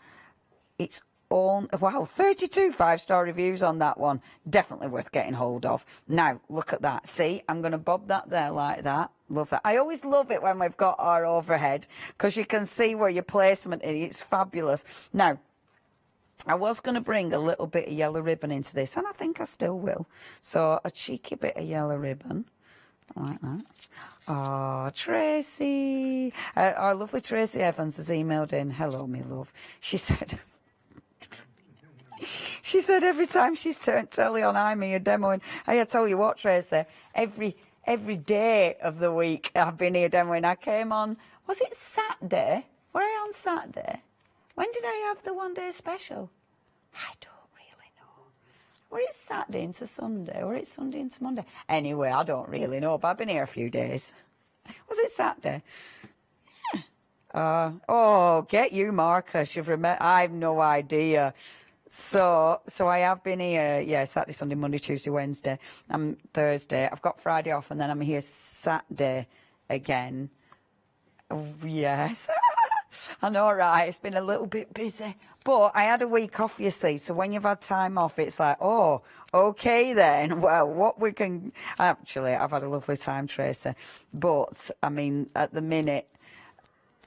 it's all, wow, 32 5-star reviews on that one. Definitely worth getting hold of. Now, look at that. See, I'm going to bob that there like that. Love that. I always love it when we've got our overhead because you can see where your placement is. It's fabulous. Now, I was going to bring a little bit of yellow ribbon into this, and I think I still will. So a cheeky bit of yellow ribbon, like that. Oh, Tracy. Our lovely Tracy Evans has emailed in. Hello, me love. She said every time she's turned telly on, I'm here demoing. I tell you what, Tracy, every day of the week I've been here demoing. I came on, was it Saturday? Were I on Saturday? When did I have the one-day special? I don't really know. Or it's Saturday into Sunday, or it's Sunday into Monday. Anyway, I don't really know, but I've been here a few days. Was it Saturday? Yeah. Oh, get you, Marcus. You've I've no idea. So I have been here, yeah, Saturday, Sunday, Monday, Tuesday, Wednesday, Thursday. I've got Friday off, and then I'm here Saturday again. Yes. I know, right? It's been a little bit busy. But I had a week off, you see, so when you've had time off, it's like, oh, okay then. Well, what we can... Actually, I've had a lovely time, Tracy. But, I mean, at the minute,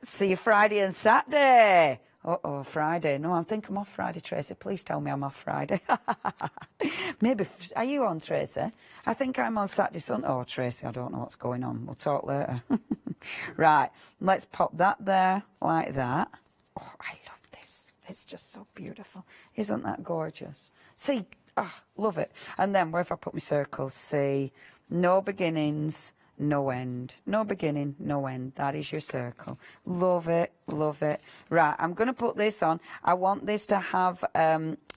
see you Friday and Saturday. Uh-oh, Friday. No, I think I'm off Friday, Tracy. Please tell me I'm off Friday. Maybe... Are you on, Tracy? I think I'm on Saturday, Sunday. Oh, Tracy, I don't know what's going on. We'll talk later. Right, let's pop that there like that. Oh, I love this. It's just so beautiful. Isn't that gorgeous? See, love it. And then where have I put my circles? See, no beginnings, no end. No beginning, no end. That is your circle. Love it, love it. Right, I'm going to put this on. I want this to have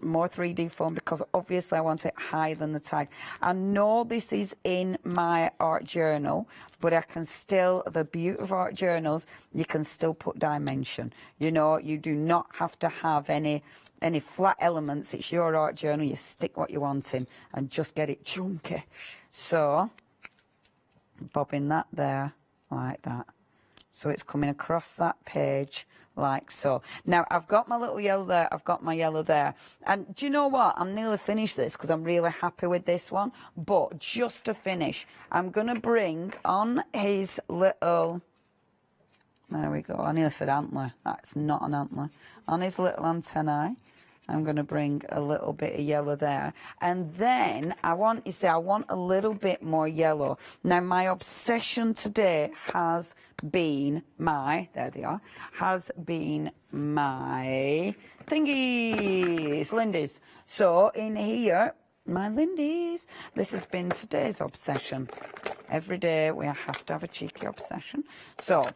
more 3D form because obviously I want it higher than the tag. I know this is in my art journal, but I can still, the beauty of art journals, you can still put dimension. You know, you do not have to have any flat elements. It's your art journal. You stick what you want in and just get it chunky. So... bobbing that there like that, so it's coming across that page like so. Now I've got my little yellow there, I've got my yellow there, and do you know what, I'm nearly finished this because I'm really happy with this one. But just to finish, I'm gonna bring on his little, there we go, I nearly said antler, that's not an antler, on his little antennae. I'm going to bring a little bit of yellow there. And then I want, you see, I want a little bit more yellow. Now, my obsession today has been my, there they are, has been my thingies, Lindy's. So in here, my Lindy's, this has been today's obsession. Every day we have to have a cheeky obsession. So...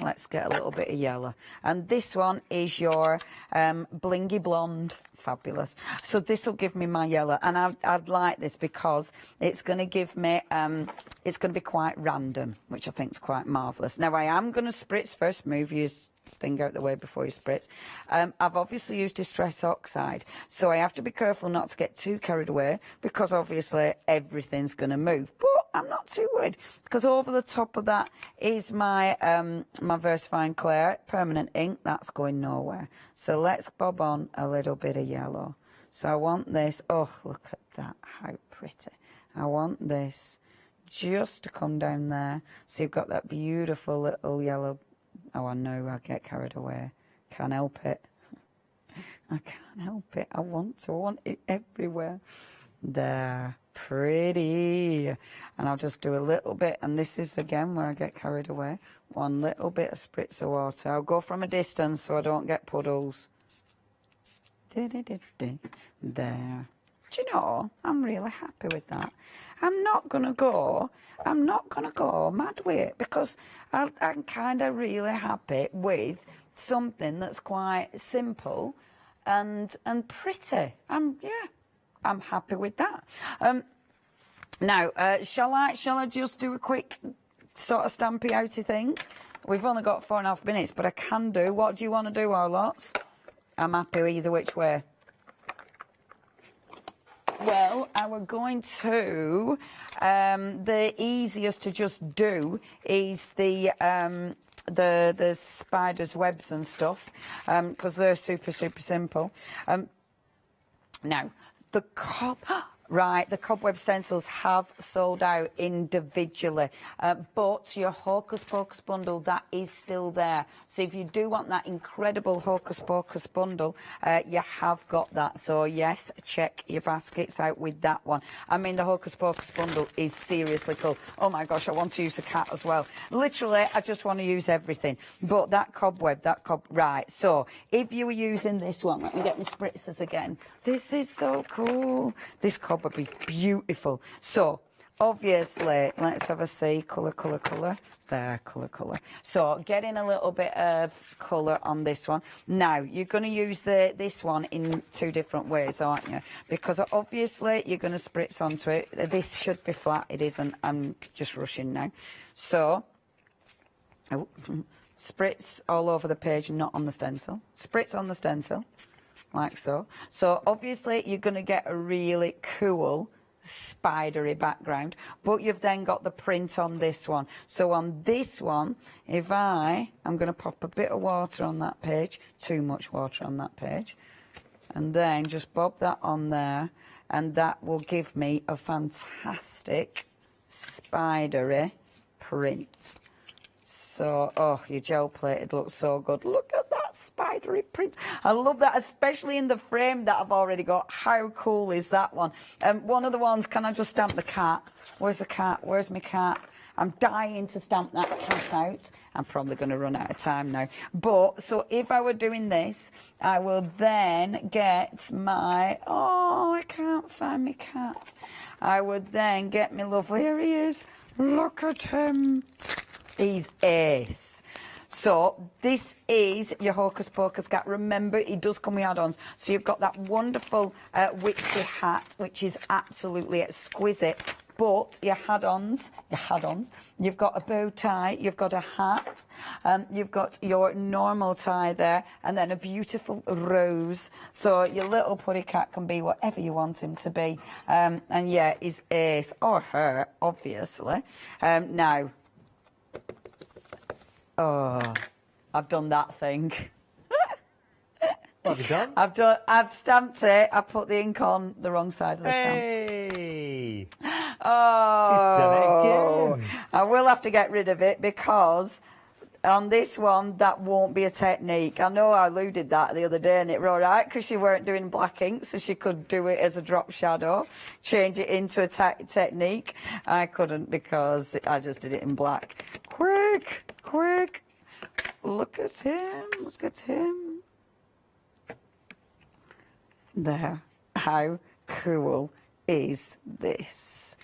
let's get a little bit of yellow. And this one is your blingy blonde. Fabulous. So this will give me my yellow. And I'd like this because it's going to give me, it's going to be quite random, which I think is quite marvellous. Now, I am going to spritz first. Move your thing out the way before you spritz. I've obviously used Distress Oxide. So I have to be careful not to get too carried away because obviously everything's going to move. But I'm not too worried because over the top of that is my my VersaFine Clair permanent ink. That's going nowhere. So let's bob on a little bit of yellow. So I want this. Oh, look at that. How pretty. I want this just to come down there. So you've got that beautiful little yellow. Oh, I know I get carried away. Can't help it. I can't help it. I want it everywhere. There. Pretty. And I'll just do a little bit, and this is again where I get carried away. One little bit of spritz of water. I'll go from a distance so I don't get puddles. There. Do you know, I'm really happy with that. I'm not gonna go mad with it because I'm kind of really happy with something that's quite simple and pretty. I'm happy with that. Now, shall I just do a quick sort of stampy outy thing? We've only got 4.5 minutes, but I can do. What do you want to do, our lots? I'm happy either which way. Well, I were going to, the easiest to just do is the spiders' webs and stuff, because they're super simple. Now, the cobweb stencils have sold out individually, but your Hocus Pocus bundle, that is still there. So if you do want that incredible Hocus Pocus bundle, you have got that. So yes, check your baskets out with that one. I mean, the Hocus Pocus bundle is seriously cool. Oh my gosh, I want to use the cat as well. Literally, I just want to use everything. But that cobweb, right. So if you were using this one, let me get my spritzers again. This is so cool. This cobweb is beautiful. So obviously, let's have a see, colour. There, colour. So getting a little bit of colour on this one. Now, you're going to use this one in 2 different ways, aren't you? Because obviously you're going to spritz onto it. This should be flat. It isn't. I'm just rushing now. So, spritz all over the page, not on the stencil. Spritz on the stencil, like so. So obviously you're going to get a really cool spidery background, but you've then got the print on this one. So on this one, if I'm going to pop a bit of water on that page, too much water on that page, and then just bob that on there, and that will give me a fantastic spidery print. So, oh, your gel plated looks so good. Look at that spidery print. I love that, especially in the frame that I've already got. How cool is that one? One of the ones, can I just stamp the cat? Where's the cat? Where's my cat? I'm dying to stamp that cat out. I'm probably going to run out of time now. But, so if I were doing this, I will then get my... Oh, I can't find my cat. I would then get my lovely... Here he is. Look at him. He's ace. So this is your Hocus Pocus cat. Remember, it does come with add-ons. So you've got that wonderful witchy hat, which is absolutely exquisite. But your add-ons, you've got a bow tie, you've got a hat, you've got your normal tie there, and then a beautiful rose. So your little putty cat can be whatever you want him to be. And yeah, he's ace, or her, obviously. Now, oh, I've done that thing. What have you done? I've stamped it. I put the ink on the wrong side of the stamp. Hey! Oh, she's done it again. I will have to get rid of it because on this one that won't be a technique. I know I alluded that the other day and it were all right because she weren't doing black ink, so she could do it as a drop shadow, change it into a technique. I couldn't because I just did it in black. Quick! Look at him. There. How cool is this?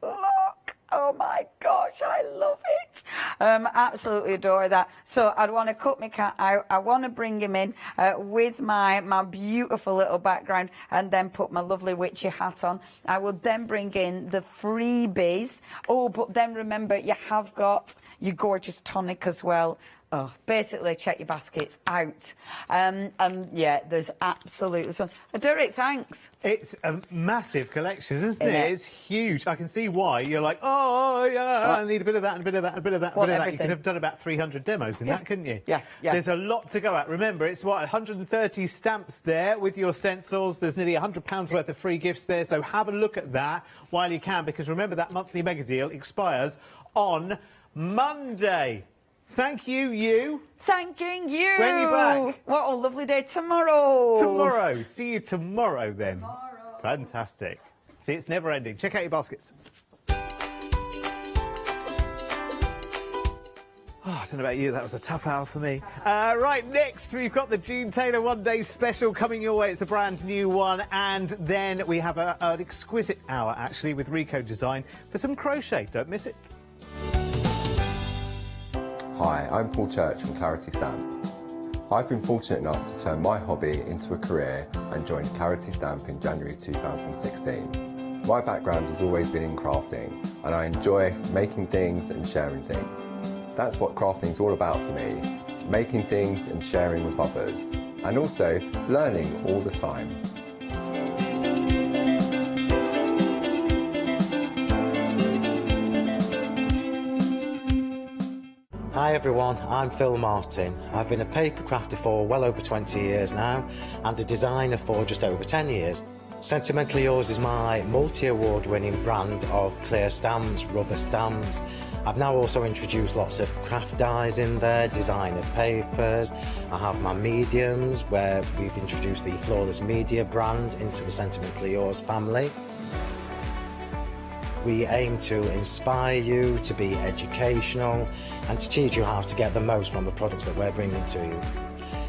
Look! Oh my gosh, I love it. Absolutely adore that. So I'd want to cut my cat out. I want to bring him in with my beautiful little background and then put my lovely witchy hat on. I will then bring in the freebies. Oh, but then remember, you have got your gorgeous tonic as well. Oh, basically check your baskets out. And yeah, there's absolutely some. Derek, thanks. It's a massive collection, isn't it? It's huge. I can see why. You're like, oh, yeah, I need a bit of that and a bit of that and a bit of that. Well, bit of that. You could have done about 300 demos in that, couldn't you? Yeah. There's a lot to go at. Remember, it's, 130 stamps there with your stencils. There's nearly £100 worth of free gifts there, so have a look at that while you can, because remember, that monthly mega deal expires on Monday. Thank you. Thanking you. When are you back? What a lovely day tomorrow. Tomorrow. See you tomorrow then. Tomorrow. Fantastic. See, it's never ending. Check out your baskets. Oh, I don't know about you, that was a tough hour for me. Right, next we've got the June Taylor One Day Special coming your way. It's a brand new one. And then we have an exquisite hour, actually, with Rico Design for some crochet. Don't miss it. Hi, I'm Paul Church from Clarity Stamp. I've been fortunate enough to turn my hobby into a career and joined Clarity Stamp in January 2016. My background has always been in crafting and I enjoy making things and sharing things. That's what crafting is all about for me, making things and sharing with others, and also learning all the time. Hi everyone, I'm Phil Martin. I've been a paper crafter for well over 20 years now and a designer for just over 10 years. Sentimentally Yours is my multi-award winning brand of clear stamps, rubber stamps. I've now also introduced lots of craft dyes in there, designer papers. I have my mediums where we've introduced the Flawless Media brand into the Sentimentally Yours family. We aim to inspire you, to be educational and to teach you how to get the most from the products that we're bringing to you.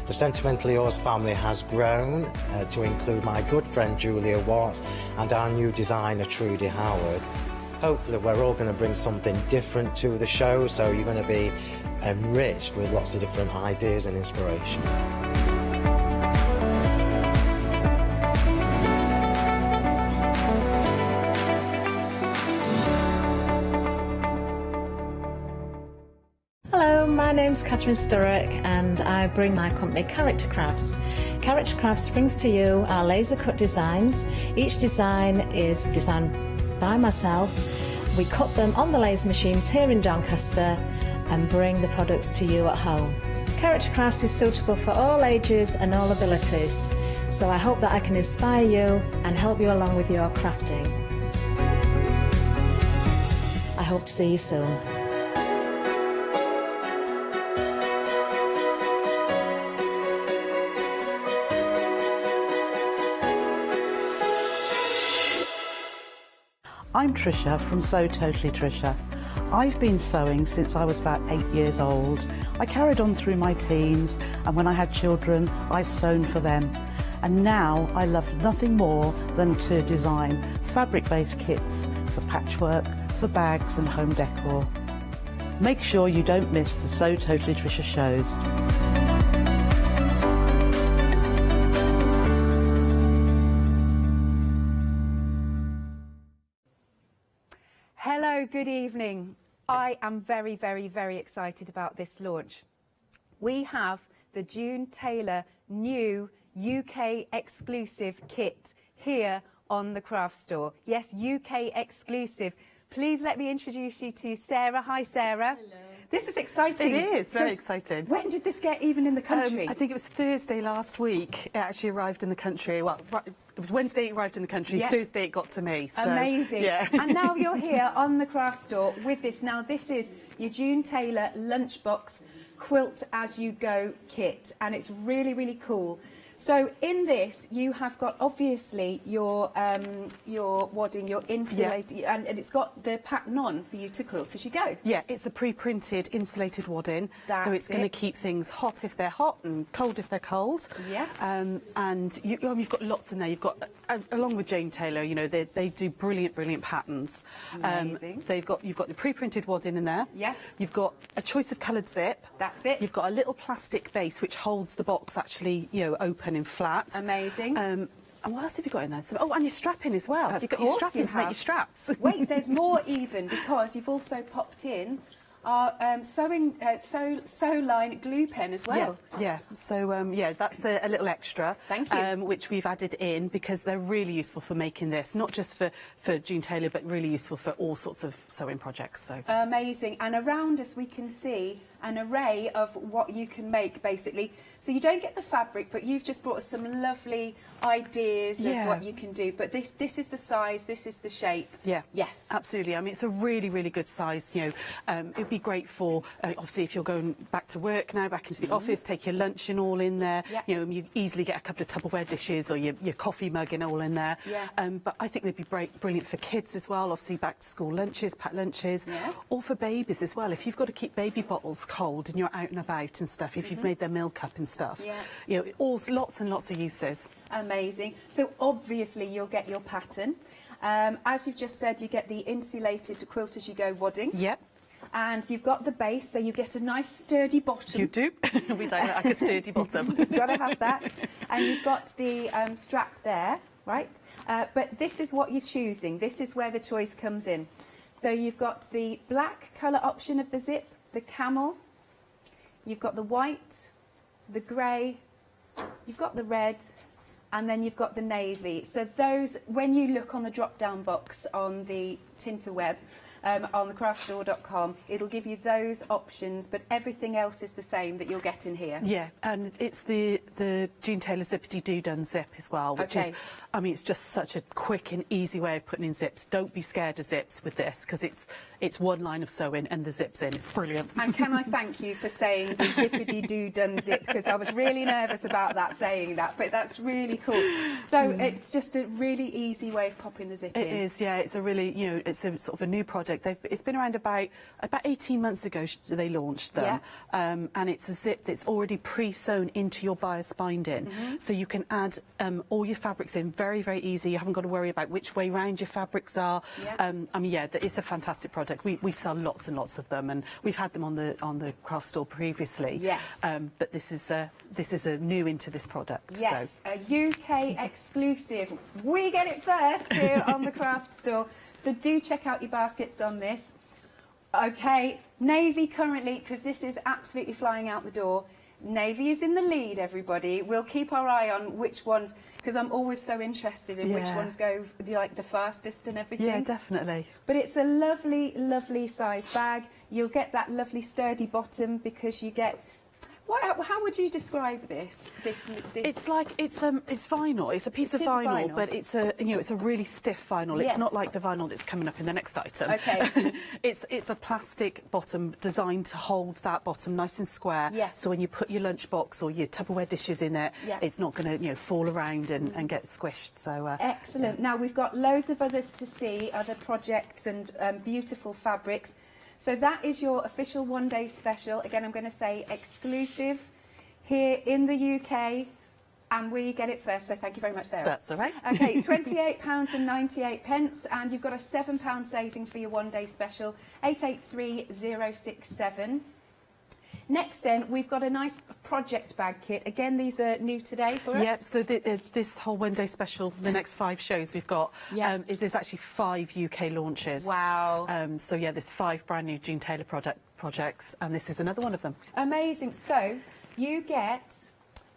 The Sentimentally Yours family has grown to include my good friend Julia Watt and our new designer Trudy Howard. Hopefully we're all going to bring something different to the show, so you're going to be enriched with lots of different ideas and inspiration. Hello, my name's Catherine Sturrock and I bring my company Character Crafts. Character Crafts brings to you our laser cut designs. Each design is designed by myself. We cut them on the laser machines here in Doncaster and bring the products to you at home. Character Crafts is suitable for all ages and all abilities, so I hope that I can inspire you and help you along with your crafting. I hope to see you soon. I'm Trisha from Sew Totally Trisha. I've been sewing since I was about 8 years old. I carried on through my teens, and when I had children, I've sewn for them. And now I love nothing more than to design fabric-based kits for patchwork, for bags and home decor. Make sure you don't miss the Sew Totally Trisha shows. Hello, good evening. I am very, very, very excited about this launch. We have the June Taylor new UK exclusive kit here on the craft store. Yes, UK exclusive. Please let me introduce you to Sarah. Hi, Sarah. Hello. This is exciting. It is, very exciting. When did this get even in the country? I think it was Thursday last week. It actually arrived in the country. Well, it was Wednesday it arrived in the country. Yeah. Thursday it got to me. So, amazing. Yeah. And now you're here on the craft store with this. Now this is your June Taylor lunchbox quilt as you go kit, and it's really, really cool. So in this, you have got obviously your wadding, your insulated, and it's got the pattern on for you to quilt as you go. Yeah, it's a pre-printed insulated wadding, so it's going to keep things hot if they're hot and cold if they're cold. Yes. And you've got lots in there. You've got, along with Jane Taylor, you know, they do brilliant patterns. Amazing. You've got the pre-printed wadding in there. Yes. You've got a choice of coloured zip. That's it. You've got a little plastic base which holds the box actually, you know, open in flat. Amazing. And what else have you got in there? Oh, and your strapping as well. You've got your strapping to make your straps. Wait, there's more even, because you've also popped in our sew line glue pen as well. Yeah. So yeah, that's a little extra. Thank you. Which we've added in because they're really useful for making this, not just for June Taylor, but really useful for all sorts of sewing projects. So amazing. And around us we can see an array of what you can make, basically. So you don't get the fabric, but you've just brought us some lovely ideas of what you can do. But this is the size, this is the shape. Yeah. Yes. Absolutely. I mean, it's a really good size. You know, it'd be great for obviously if you're going back to work now, back into the office, take your lunch in all in there. Yeah. You know, you easily get a couple of Tupperware dishes or your coffee mug in all in there. Yeah. But I think they'd be brilliant for kids as well. Obviously, back to school lunches, packed lunches, or for babies as well. If you've got to keep baby bottles cold and you're out and about and stuff, if you've made their milk up and stuff, you know, lots and lots of uses. Amazing. So obviously you'll get your pattern. As you've just said, you get the insulated quilt as you go wadding. Yep. And you've got the base, so you get a nice sturdy bottom. You do. We don't like a sturdy bottom. You've got to have that. And you've got the strap there, right? But this is what you're choosing. This is where the choice comes in. So you've got the black colour option of the zip, the camel, you've got the white, the grey, you've got the red, and then you've got the navy. So those, when you look on the drop-down box on the Tinterweb, on the craftstore.com, it'll give you those options, but everything else is the same that you'll get in here. Yeah, and it's the the Jean Taylor Zippity Doo Done zip as well, which is, I mean, it's just such a quick and easy way of putting in zips. Don't be scared of zips with this, because it's one line of sewing and the zip's in. It's brilliant. And can I thank you for saying the Zippity Doo Done zip, because I was really nervous about that, saying that, but that's really cool. So it's just a really easy way of popping the zip in. It is, yeah. It's a really, you know, it's a sort of a new project. It's been around about 18 months ago they launched them, and it's a zip that's already pre-sewn into your bias binding, so you can add all your fabrics in very, very easy. You haven't got to worry about which way round your fabrics are. I mean, yeah, it's a fantastic product. We sell lots and lots of them, and we've had them on the craft store previously. Yes. But this is a new into this product. Yes, so. a UK exclusive. We get it first here on the craft store. So do check out your baskets on this. Okay, navy currently, because this is absolutely flying out the door. Navy is in the lead, everybody. We'll keep our eye on which ones, because I'm always so interested in which ones go like the fastest and everything. Yeah, definitely. But it's a lovely, lovely size bag. You'll get that lovely sturdy bottom because you get. How would you describe this? It's like it's vinyl. It's a piece of vinyl, but it's a really stiff vinyl. It's not like the vinyl that's coming up in the next item. Okay. it's a plastic bottom designed to hold that bottom nice and square. Yes. So when you put your lunchbox or your Tupperware dishes in it, it's not going to fall around and get squished. So excellent. Now we've got loads of others to see, other projects and beautiful fabrics. So that is your official one-day special. Again, I'm going to say exclusive here in the UK, and we get it first. So thank you very much, Sarah. That's all right. Okay, £28.98, and you've got a £7 saving for your one-day special, 883067. Next then, we've got a nice project bag kit. Again, these are new today for us. Yeah, so this whole one-day special, the next 5 shows we've got, there's actually 5 UK launches. Wow. So yeah, there's 5 brand new Jean Taylor projects, and this is another one of them. Amazing. So you get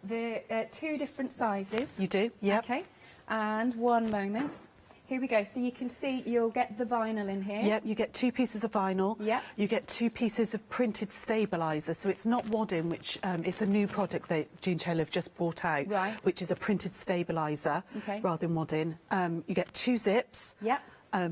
the 2 different sizes. You do, yeah. Okay, and one moment. Here we go. So you can see you'll get the vinyl in here. Yep, you get 2 pieces of vinyl. Yep. You get 2 pieces of printed stabiliser. So it's not wadding, which it's a new product that Jean Taylor have just brought out, which is a printed stabiliser rather than wadding. You get 2 zips. Yep.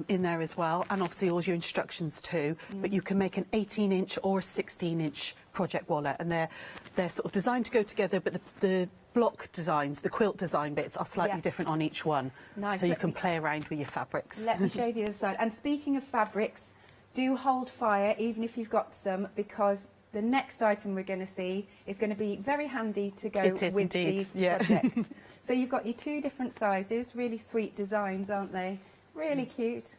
In there as well, and obviously all your instructions too. But you can make an 18-inch or a 16-inch project wallet, and they're sort of designed to go together, but the block designs, the quilt design bits, are slightly different on each one. Nice. So you can play around with your fabrics. Let me show you the other side. And speaking of fabrics, do hold fire even if you've got some, because the next item we're going to see is going to be very handy to go with indeed. these projects. So you've got your 2 different sizes, really sweet designs, aren't they? Really cute.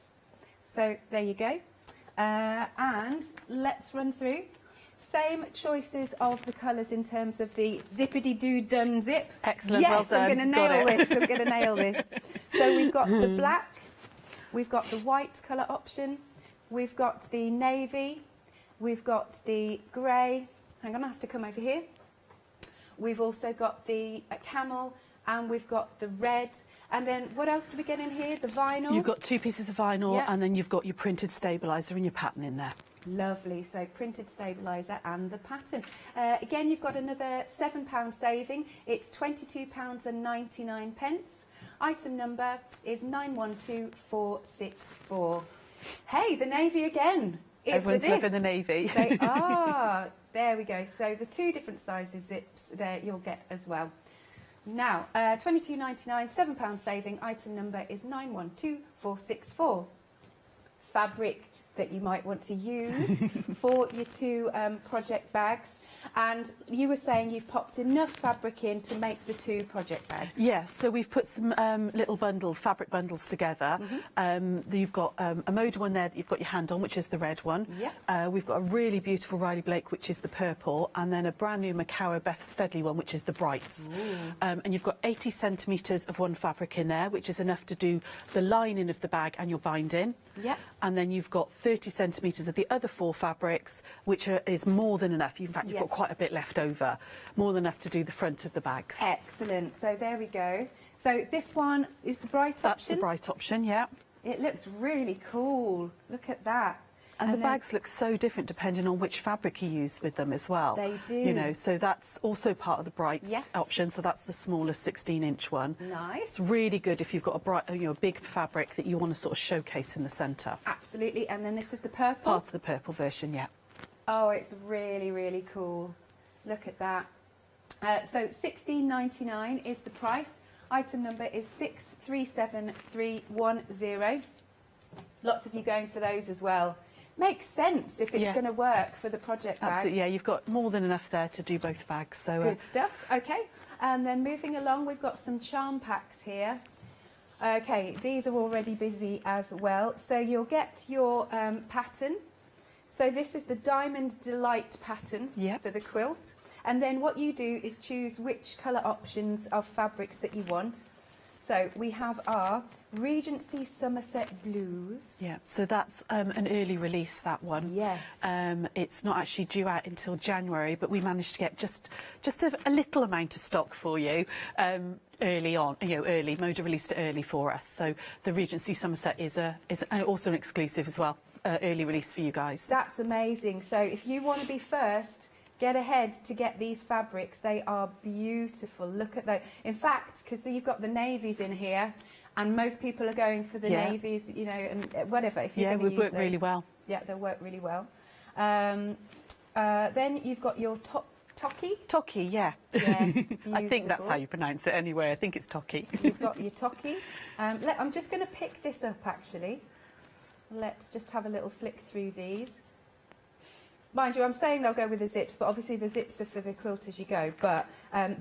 So there you go. And let's run through. Same choices of the colours in terms of the Zippity Doo Done zip. Excellent, yes, well done. I'm going to nail this. I'm going to nail this. So we've got the black, we've got the white colour option, we've got the navy, we've got the grey. Hang on, I have to come over here. We've also got the camel, and we've got the red. And then what else do we get in here? The vinyl. You've got 2 pieces of vinyl, and then you've got your printed stabiliser and your pattern in there. Lovely. So printed stabiliser and the pattern. Again, you've got another £7 saving. It's £22.99. Item number is 912464. Hey, the navy again. Everyone's loving the navy. They are. There we go. So the 2 different sizes zips there you'll get as well. Now, £22.99, £7 saving. Item number is 912464. Fabric that you might want to use for your 2 project bags. And you were saying you've popped enough fabric in to make the 2 project bags. Yes, so we've put some little fabric bundles together. You've got a mode one there that you've got your hand on, which is the red one. We've got a really beautiful Riley Blake, which is the purple, and then a brand new Macawa Beth Steadley one, which is the brights. And you've got 80 centimetres of one fabric in there, which is enough to do the lining of the bag and your binding. And then you've got 30 centimetres of the other 4 fabrics, which is more than enough. In fact, you've got quite a bit left over, more than enough to do the front of the bags. Excellent. So there we go. So this one is the bright option. That's the bright option, yeah. It looks really cool. Look at that. And the bags look so different depending on which fabric you use with them as well. They do. You know, so that's also part of the Brights option. So that's the smallest 16-inch one. Nice. It's really good if you've got a bright, you know, a big fabric that you want to sort of showcase in the centre. Absolutely. And then this is the purple. Part of the purple version, yeah. Oh, it's really, really cool. Look at that. So $16.99 is the price. Item number is 637310. Lots of you going for those as well. Makes sense if it's going to work for the project bags. Absolutely, yeah. You've got more than enough there to do both bags. So good stuff. Okay, and then moving along, we've got some charm packs here. Okay, these are already busy as well. So you'll get your pattern. So this is the Diamond Delight pattern for the quilt. And then what you do is choose which colour options of fabrics that you want. So we have our Regency Somerset Blues. Yeah, so that's an early release, that one. Yes. It's not actually due out until January, but we managed to get just a little amount of stock for you early on. You know, early. Moda released it early for us. So the Regency Somerset is also an exclusive as well, early release for you guys. That's amazing. So if you want to be first, get ahead to get these fabrics. They are beautiful. Look at those. In fact, because you've got the navies in here, and most people are going for the navies, you know, and whatever. If you're going to use work really well. Yeah, they'll work really well. Then you've got your Toki. Toki, yeah. Yes, I think that's how you pronounce it anyway. I think it's Toki. You've got your Toki. I'm just going to pick this up, actually. Let's just have a little flick through these. Mind you, I'm saying they'll go with the zips, but obviously the zips are for the quilt as you go. But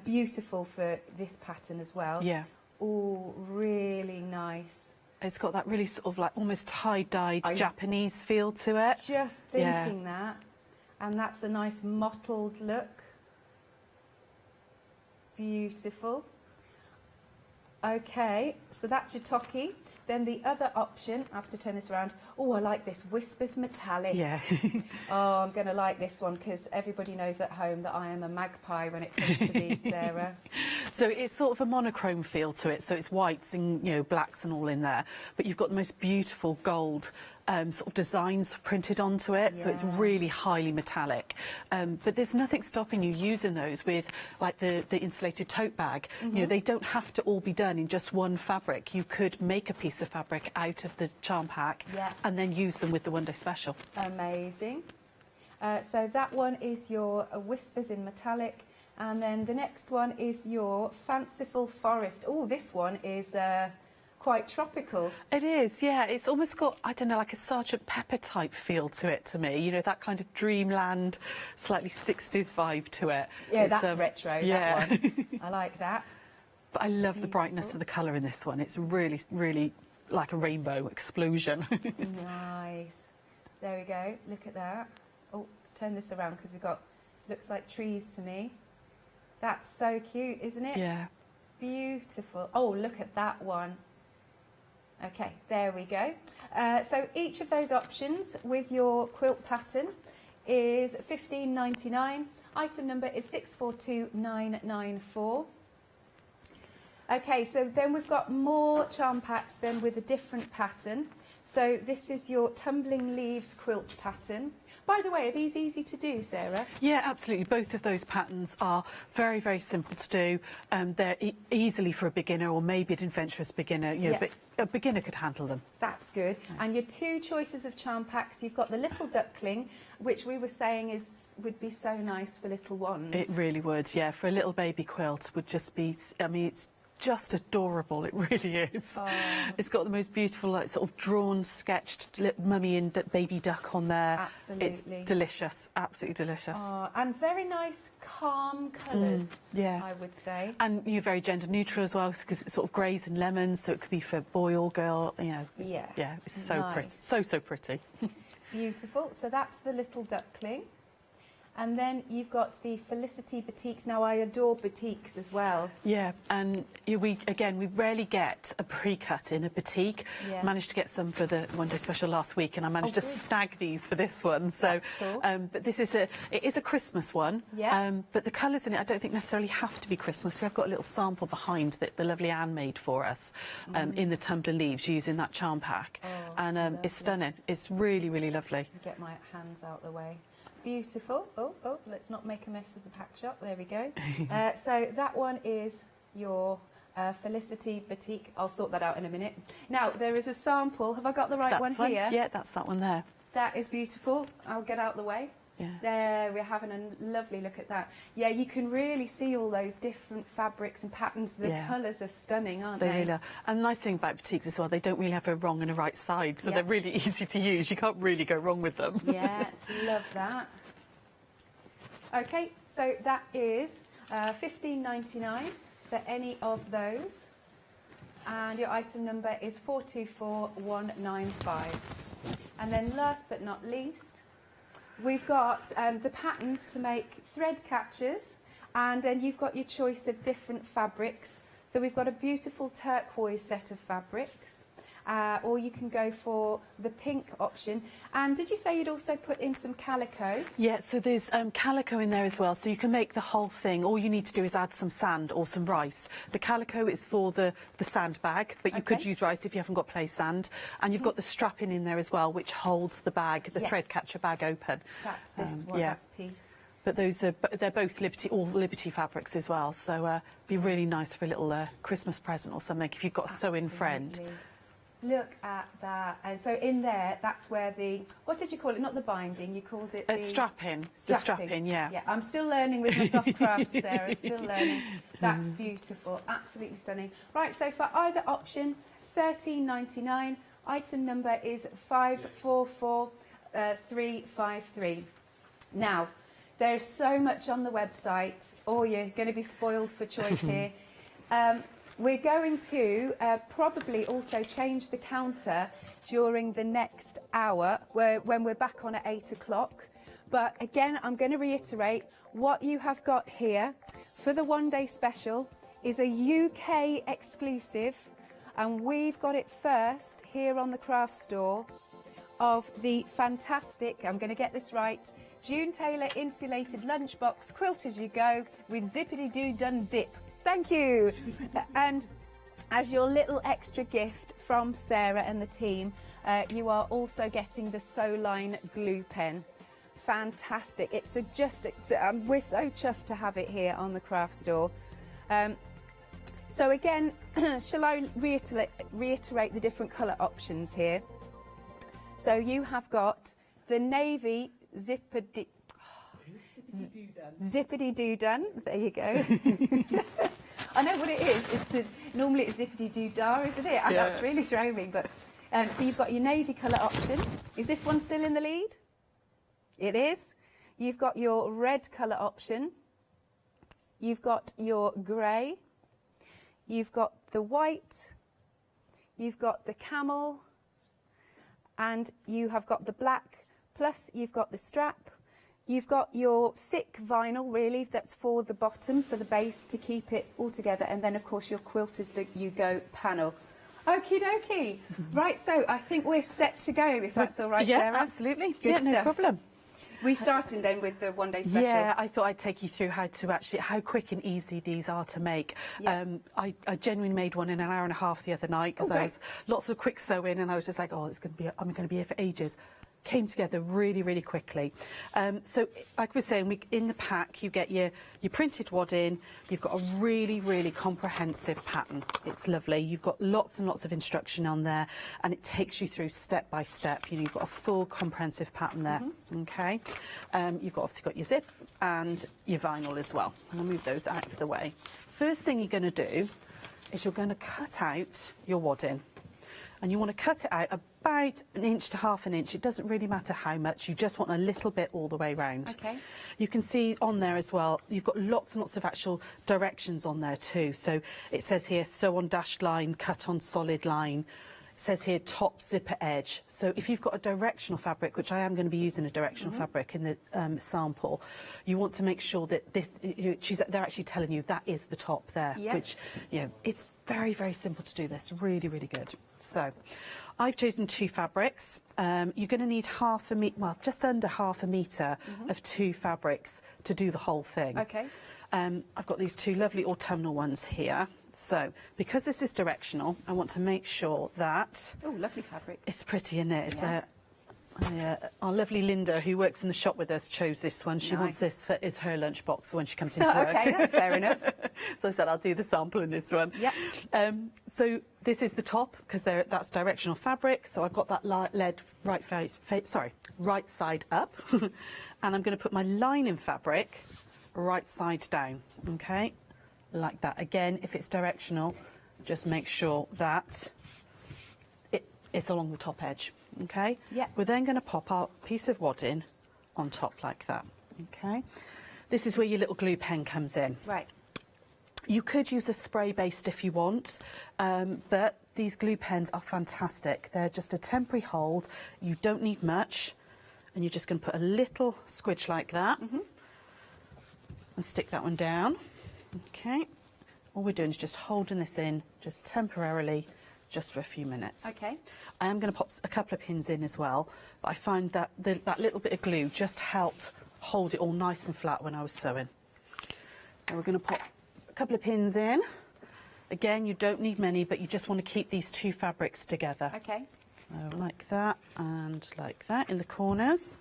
beautiful for this pattern as well. Yeah. Oh, really nice. It's got that really sort of like almost tie-dyed Japanese feel to it. Just thinking that. And that's a nice mottled look. Beautiful. Okay, so that's your Toki. Then the other option, I have to turn this around. Oh, I like this Whispers Metallic. Yeah. Oh, I'm going to like this one because everybody knows at home that I am a magpie when it comes to these, Sarah. So it's sort of a monochrome feel to it. So it's whites and, you know, blacks and all in there. But you've got the most beautiful gold sort of designs printed onto it, so it's really highly metallic. But there's nothing stopping you using those with like the insulated tote bag. You know, they don't have to all be done in just one fabric. You could make a piece of fabric out of the charm pack and then use them with the one day special. Amazing. So that one is your Whispers in Metallic, and then the next one is your Fanciful Forest. Oh, this one is quite tropical. It is, yeah. It's almost got, I don't know, like a Sergeant Pepper type feel to it to me. You know, that kind of dreamland, slightly 60s vibe to it. Yeah, that's retro, that one. I like that. But I love the brightness of the colour in this one. It's really, really like a rainbow explosion. Nice. There we go. Look at that. Oh, let's turn this around because we've got, looks like trees to me. That's so cute, isn't it? Yeah. Beautiful. Oh, look at that one. Okay, there we go. So each of those options with your quilt pattern is $15.99. Item number is 642994. Okay, so then we've got more charm packs then with a different pattern. So this is your Tumbling Leaves quilt pattern. By the way, are these easy to do, Sarah? Yeah, absolutely. Both of those patterns are very, very simple to do. They're easily for a beginner or maybe an adventurous beginner, you know, but a beginner could handle them. That's good. And your two choices of charm packs, you've got the Little Duckling, which we were saying would be so nice for little ones. It really would, yeah. For a little baby quilt would just be, I mean, it's just adorable, it really is. Oh. It's got the most beautiful, like, sort of drawn, sketched mummy and baby duck on there. Absolutely. It's delicious, absolutely delicious. Oh, and very nice, calm colours, I would say. And you're very gender neutral as well, because it's sort of greys and lemons, so it could be for boy or girl, you know. Yeah, it's so pretty, so pretty. Beautiful. So that's the Little Duckling. And then you've got the Felicity Batiks. Now, I adore batiks as well. Yeah, and we rarely get a pre-cut in a batik. Yeah. Managed to get some for the one day special last week, and I managed to snag these for this one. So, cool. But it is a Christmas one. Yeah. But the colours in it, I don't think necessarily have to be Christmas. We've got a little sample behind that the lovely Anne made for us in the tumbler leaves using that charm pack. and it's stunning. It's really, really lovely. Get my hands out the way. Beautiful. Oh, let's not make a mess of the pack shop. There we go. So that one is your Felicity Batik. I'll sort that out in a minute. Now, there is a sample. Have I got the right one here? Yeah, that's that one there. That is beautiful. I'll get out the way. Yeah. There, we're having a lovely look at that. Yeah, you can really see all those different fabrics and patterns. The colours are stunning, aren't they? They really are. And the nice thing about boutiques as well, they don't really have a wrong and a right side, so they're really easy to use. You can't really go wrong with them. Yeah, love that. Okay, so that is $15.99 for any of those. And your item number is 424195. And then last but not least, we've got the patterns to make thread catchers, and then you've got your choice of different fabrics. So we've got a beautiful turquoise set of fabrics, or you can go for the pink option. And did you say you'd also put in some calico? Yeah, so there's calico in there as well, so you can make the whole thing. All you need to do is add some sand or some rice. The calico is for the sand bag, but you could use rice if you haven't got play sand. And you've got the strapping in there as well, which holds the bag, the thread catcher bag open. That's this one, that's piece. But they're both Liberty fabrics as well, so be really nice for a little Christmas present or something if you've got a sewing friend. Look at that. And so in there, that's where the, what did you call it? Not the binding, you called it the... strapping. The strapping, yeah. Yeah, I'm still learning with my soft crafts, Sarah, still learning. That's beautiful, absolutely stunning. Right, so for either option, $13.99. Item number is 544353. Now, there's so much on the website, or you're going to be spoiled for choice here. We're going to probably also change the counter during the next hour when we're back on at 8 o'clock. But again, I'm going to reiterate what you have got here for the one-day special is a UK exclusive, and we've got it first here on the craft store of the fantastic, I'm going to get this right, June Taylor insulated lunchbox quilt as you go with zippity-doo-dun zip. Thank you. And as your little extra gift from Sarah and the team, you are also getting the Sewline glue pen. Fantastic. We're so chuffed to have it here on the craft store. So again, shall I reiterate the different colour options here? So you have got the navy zippity-doo-dun. There you go. I know what it is. Normally it's zippity-doo-dah, isn't it? And that's really throwing me. But so you've got your navy colour option. Is this one still in the lead? It is. You've got your red colour option. You've got your grey. You've got the white. You've got the camel. And you have got the black. Plus you've got the strap. You've got your thick vinyl, really, that's for the bottom, for the base, to keep it all together. And then, of course, your quilters that you go panel. Okie dokie. Right, so I think we're set to go, if that's all right, Sarah. Yeah, absolutely. Good no stuff. problem. We started then with the one-day special. Yeah, I thought I'd take you through how quick and easy these are to make. Yeah. I genuinely made one in an hour and a half the other night because I was lots of quick sewing, and I was just like, I'm going to be here for ages. Came together really, really quickly. So, like we were saying, in the pack you get your printed wadding. You've got a really, really comprehensive pattern. It's lovely. You've got lots and lots of instruction on there, and it takes you through step by step. You know, you've got a full comprehensive pattern there. Okay. You've obviously got your zip and your vinyl as well. I'm going to move those out of the way. First thing you're going to do is you're going to cut out your wadding. And you want to cut it out about 1 inch to ½ an inch. It doesn't really matter how much. You just want a little bit all the way round. Okay. You can see on there as well, you've got lots and lots of actual directions on there too. So it says here, sew on dashed line, cut on solid line. It says here, top zipper edge. So if you've got a directional fabric, which I am going to be using a directional fabric in the sample, you want to make sure that they're actually telling you that is the top there, which, it's very, very simple to do this. Really, really good. So I've chosen 2 fabrics. You're going to need just under ½ a metre of 2 fabrics to do the whole thing. Okay. I've got these 2 lovely autumnal ones here. So, because this is directional, I want to make sure that... Oh, lovely fabric. It's pretty, isn't it? It's our lovely Linda, who works in the shop with us, chose this one. She wants this for is her lunchbox for when she comes into work. Okay, that's fair enough. So I said I'll do the sample in this one. Yep. So this is the top, because that's directional fabric. So I've got that lead right side up, and I'm going to put my lining fabric right side down. Okay, like that. Again, if it's directional, just make sure that it's along the top edge. Okay. Yeah. We're then going to pop our piece of wadding on top like that. Okay. This is where your little glue pen comes in. Right. You could use a spray based if you want, but these glue pens are fantastic. They're just a temporary hold. You don't need much, and you're just going to put a little squidge like that and stick that one down. Okay. All we're doing is just holding this in just temporarily, just for a few minutes. Okay. I am going to pop a couple of pins in as well, but I find that that little bit of glue just helped hold it all nice and flat when I was sewing. So we're going to pop a couple of pins in. Again, you don't need many, but you just want to keep these two fabrics together. Okay. So like that and like that in the corners.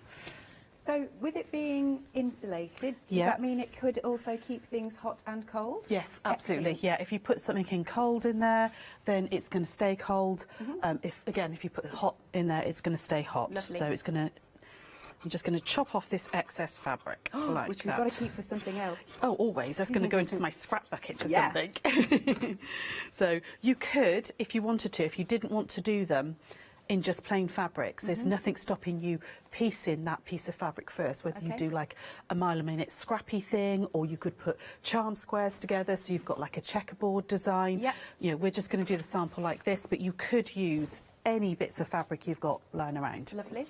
So with it being insulated, does that mean it could also keep things hot and cold? Yes, absolutely. Excellent. Yeah, if you put something in cold in there, then it's going to stay cold. If you put hot in there, it's going to stay hot. Lovely. So it's going to. I'm just going to chop off this excess fabric like which we've that. got to keep for something else. Oh, always. That's going to go into my scrap bucket for Yeah. something. So you could, if you wanted to, if you didn't want to do them in just plain fabrics, there's nothing stopping you piecing that piece of fabric first, whether you do like a mile a minute scrappy thing, or you could put charm squares together so you've got like a checkerboard design. You know, we're just going to do the sample like this, but you could use any bits of fabric you've got lying around. Lovely.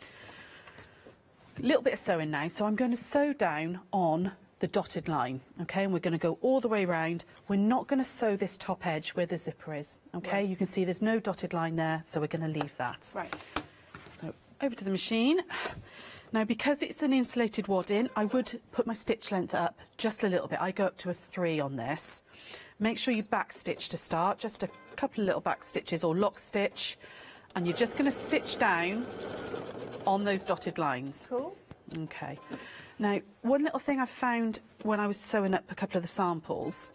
A little bit of sewing now, so I'm going to sew down on the dotted line, okay, and we're going to go all the way around. We're not going to sew this top edge where the zipper is, okay? Right. You can see there's no dotted line there, so we're going to leave that. Right. So over to the machine. Now, because it's an insulated wadding, I would put my stitch length up just a little bit. I go up to a 3 on this. Make sure you back stitch to start, just a couple of little back stitches or lock stitch, and you're just going to stitch down on those dotted lines. Cool. Okay. Now, one little thing I found when I was sewing up a couple of the samples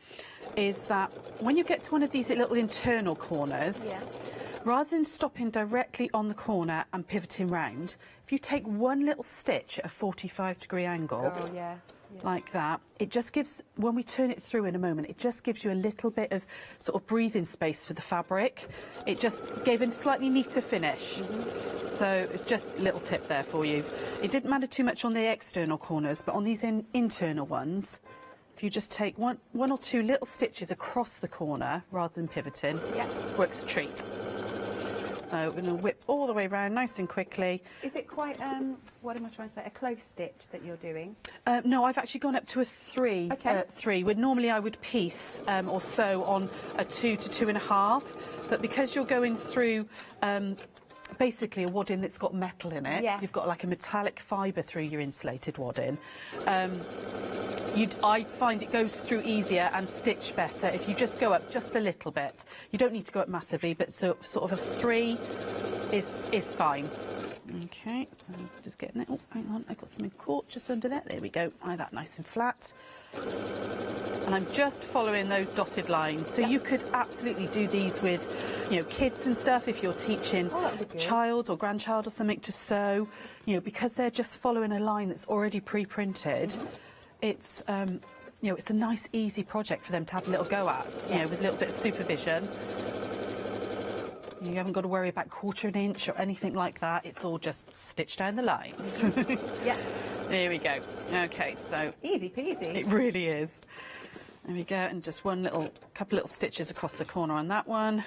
is that when you get to one of these little internal corners, rather than stopping directly on the corner and pivoting round, if you take one little stitch at a 45-degree angle, like that, it just gives, when we turn it through in a moment, it just gives you a little bit of sort of breathing space for the fabric. It just gave a slightly neater finish. So it's just a little tip there for you. It didn't matter too much on the external corners, but on these internal ones, if you just take one or two little stitches across the corner rather than pivoting, works a treat. So we're going to whip all the way around nice and quickly. Is it quite, what am I trying to say, a close stitch that you're doing? No, I've actually gone up to a 3. Okay. 3. Where normally I would piece or sew on a 2 to 2.5, but because you're going through basically a wadding that's got metal in it, you've got like a metallic fibre through your insulated wadding. I find it goes through easier and stitch better if you just go up just a little bit. You don't need to go up massively, but sort of a 3 is fine. Okay, so just getting it. Oh, hang on, I got something caught just under there. There we go. Eye that nice and flat. And I'm just following those dotted lines. So you could absolutely do these with, you know, kids and stuff if you're teaching child or grandchild or something to sew. You know, because they're just following a line that's already pre-printed. It's you know, it's a nice easy project for them to have a little go at, you know, with a little bit of supervision. You haven't got to worry about 1/4 inch or anything like that. It's all just stitch down the lines. There we go. Okay, so easy peasy. It really is. There we go, and just couple little stitches across the corner on that one,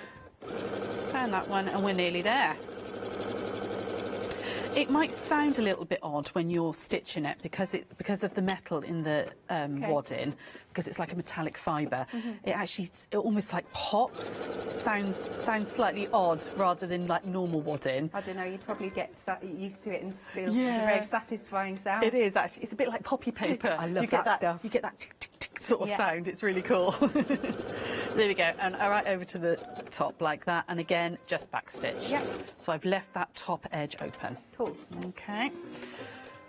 and that one, and we're nearly there. It might sound a little bit odd when you're stitching it because of the metal in the wadding, because it's like a metallic fibre. It almost like pops. Sounds slightly odd rather than like normal wadding. I don't know. You'd probably get used to it and feel it's a very satisfying sound. It is actually. It's a bit like poppy paper. I love that stuff. You get that tick, tick, tick sort of sound. It's really cool. There we go, and right over to the top like that, and again, just back stitch. Yep. So I've left that top edge open. Cool. Okay.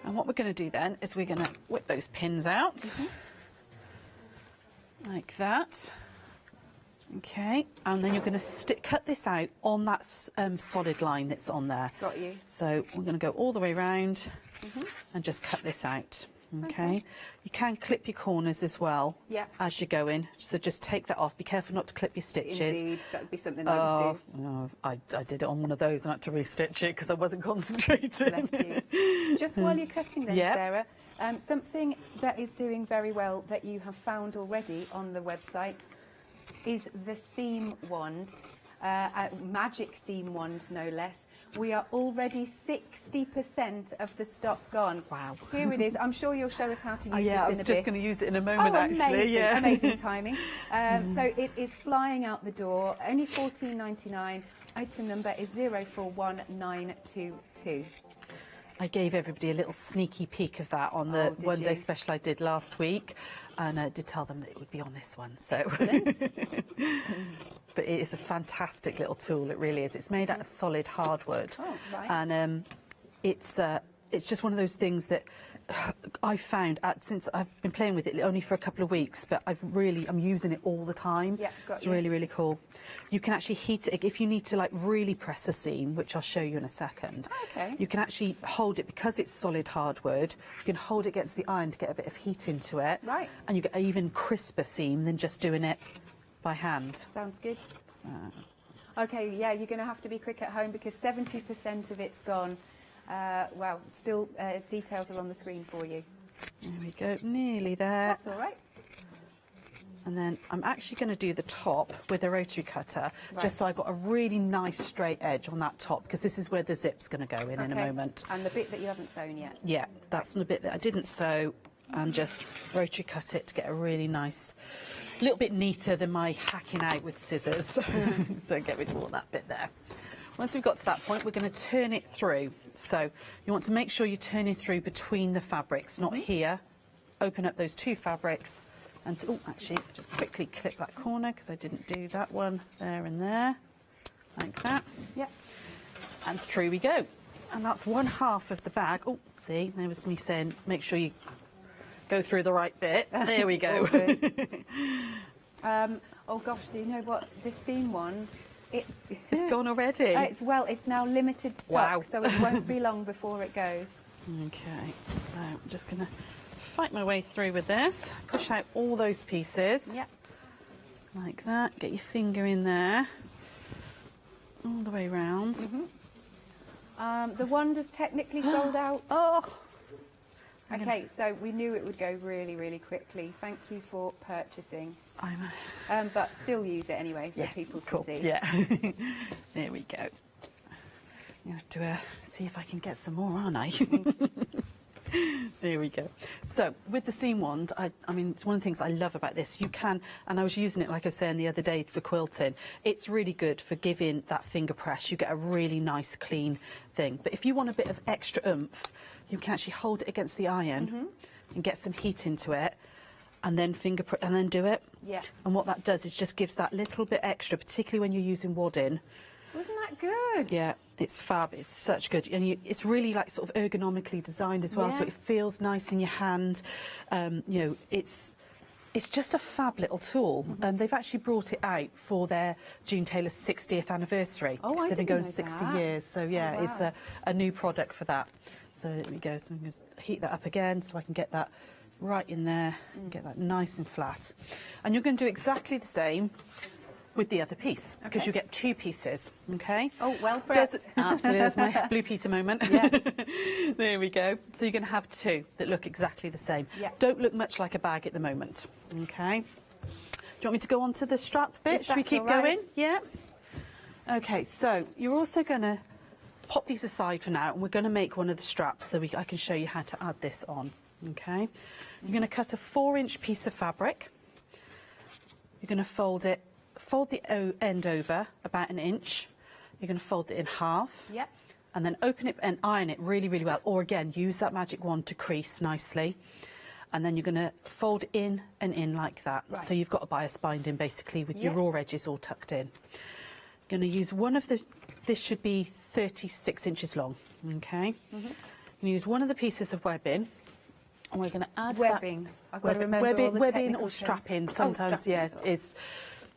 And what we're going to do then is we're going to whip those pins out. Like that. Okay, and then you're going to cut this out on that solid line that's on there. Got you. So we're going to go all the way around and just cut this out. Okay. You can clip your corners as well as you're going, so just take that off. Be careful not to clip your stitches. Indeed, that would be something I would do. No, I did it on one of those and I had to restitch it because I wasn't concentrating. Bless you. Just while you're cutting then, Sarah, something that is doing very well that you have found already on the website is the seam wand, a magic seam wand no less. We are already 60% of the stock gone. Wow. Here it is. I'm sure you'll show us how to use this in a bit. I was just going to use it in a moment, actually. Amazing, amazing timing. So it is flying out the door, only $14.99. Item number is 041922. I gave everybody a little sneaky peek of that on the one-day special I did last week, and I did tell them that it would be on this one. So, but it is a fantastic little tool. It really is. It's made out of solid hardwood, and it's just one of those things that I've found since I've been playing with it only for a couple of weeks, but I'm using it all the time. Yeah, it's really, really cool. You can actually heat it if you need to like really press a seam, which I'll show you in a second. Okay. You can actually hold it because it's solid hardwood. You can hold it against the iron to get a bit of heat into it. Right. And you get an even crisper seam than just doing it by hand. Sounds good. Okay, yeah, you're going to have to be quick at home because 70% of it's gone. Well, still details are on the screen for you. There we go, nearly there. That's all right. And then I'm actually going to do the top with a rotary cutter, just so I got a really nice straight edge on that top, because this is where the zip's going to go in a moment. And the bit that you haven't sewn yet. Yeah, that's the bit that I didn't sew, and just rotary cut it to get a really nice, a little bit neater than my hacking out with scissors. So get rid of all that bit there. Once we've got to that point, we're going to turn it through. So you want to make sure you're turning through between the fabrics, not here. Open up those two fabrics. And actually, just quickly clip that corner because I didn't do that one there and there. Like that. Yep. And through we go. And that's one half of the bag. Oh, see, there was me saying, make sure you go through the right bit. There we go. Oh gosh, do you know what? This seam wand, it's gone already. It's now limited stock, so it won't be long before it goes. Okay, so I'm just going to fight my way through with this. Push out all those pieces. Yep. Like that. Get your finger in there. All the way round. The wand is technically sold out. Oh! Okay, so we knew it would go really, really quickly. Thank you for purchasing. I know. But still use it anyway for people to see. Yeah. There we go. You have to see if I can get some more, aren't I? There we go. So with the seam wand, I mean, it's one of the things I love about this. You can, and I was using it, like I was saying the other day, for quilting. It's really good for giving that finger press. You get a really nice, clean thing. But if you want a bit of extra oomph, you can actually hold it against the iron and get some heat into it, and then and then do it. Yeah. And what that does is just gives that little bit extra, particularly when you're using wadding. Wasn't that good? Yeah, it's fab. It's such good, and it's really like sort of ergonomically designed as well, so it feels nice in your hand. You know, it's just a fab little tool. They've actually brought it out for their June Taylor's 60th anniversary. Oh, I They've been didn't going know 60 that. years, so yeah, it's a new product for that. So there we go. So I'm going to heat that up again so I can get that right in there and get that nice and flat. And you're going to do exactly the same with the other piece, because you get two pieces, okay? Oh, well pressed. Absolutely, there's my Blue Peter moment. Yeah. There we go. So you're going to have two that look exactly the same. Yeah. Don't look much like a bag at the moment, okay? Do you want me to go on to the strap bit? Should we keep going? Yeah. Okay, so you're also going to pop these aside for now, and we're going to make one of the straps so I can show you how to add this on, okay? You're going to cut a 4-inch piece of fabric. You're going to fold the end over about 1 inch. You're going to fold it in half. Yep. And then open it and iron it really, really well. Or again, use that magic wand to crease nicely. and then you're going to fold in and in like that. Right. So you've got a bias binding basically with your raw edges all tucked in. Going to use one of the, this should be 36 inches long, okay? You're going to use one of the pieces of webbing, and we're going to add webbing. that. I've got to remember all the webbing technical or terms. strapping. Sometimes, strapping,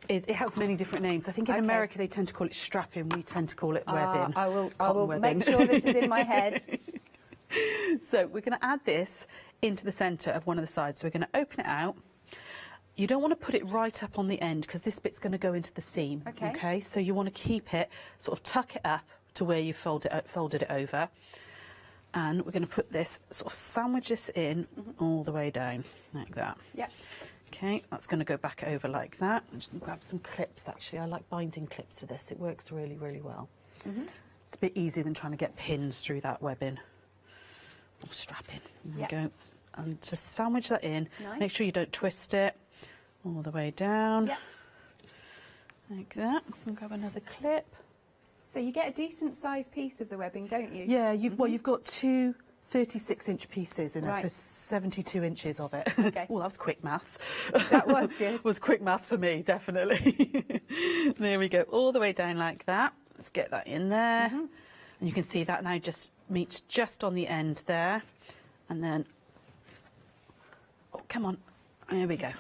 it has many different names. I think in America they tend to call it strapping. We tend to call it webbing. I will webbing. make sure this is in my head. So we're going to add this into the centre of one of the sides. So we're going to open it out. You don't want to put it right up on the end because this bit's going to go into the seam. Okay. So you want to keep it, sort of tuck it up to where you folded it over. And we're going to put this, sort of sandwich this in all the way down, like that. Yeah. Okay, that's going to go back over like that. I'm just going to grab some clips, actually. I like binding clips for this. It works really, really well. It's a bit easier than trying to get pins through that webbing or strapping. There we go. And just sandwich that in. Nice. Make sure you don't twist it all the way down. Yeah. Like that. And grab another clip. So you get a decent sized piece of the webbing, don't you? Yeah, well, you've got two 36-inch pieces in Right. it, so 72 inches of it. Okay. Well, that was quick maths. That was good. Was quick maths for me, definitely. There we go, all the way down like that. Let's get that in there. And you can see that now just meets just on the end there. And then, oh, come on, there we go.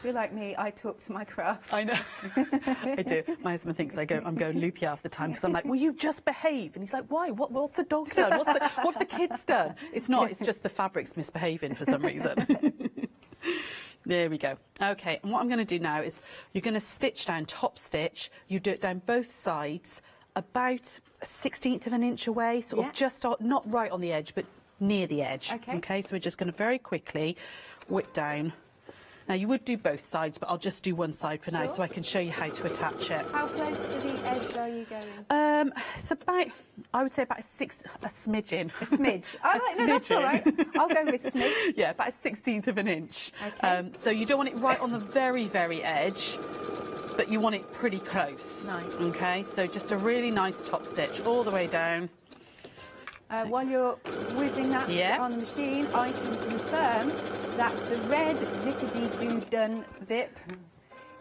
You're like me, I talk to my craft. I know. I do. My husband thinks I'm going loopy half the time because I'm like, will you just behave? And he's like, why? What's the dog done? What have the kids done? It's not. It's just the fabric's misbehaving for some reason. There we go. Okay, and what I'm going to do now is you're going to stitch down, top stitch. You do it down both sides, about a 1/16 of an inch away, sort of just not right on the edge, but near the edge. Okay, so we're just going to very quickly whip down. Now, you would do both sides, but I'll just do one side for now so I can show you how to attach it. How close to the edge are you going? It's about, I would say about a smidgen. A smidge. Oh, right, no, that's all right. I'll go with smidge. Yeah, about a 1/16 of an inch. Okay. So you don't want it right on the very, very edge, but you want it pretty close. Nice. Okay, so just a really nice top stitch all the way down. While you're whizzing that on the machine, I can confirm that the red zippity-doo-dun zip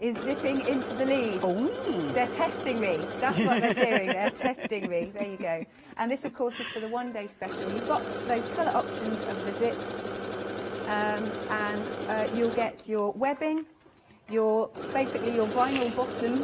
is zipping into the lead. Oh. They're testing me. That's what they're doing. They're testing me. There you go. And this, of course, is for the one-day special. You've got those colour options of the zips, and you'll get your webbing, basically your vinyl bottom,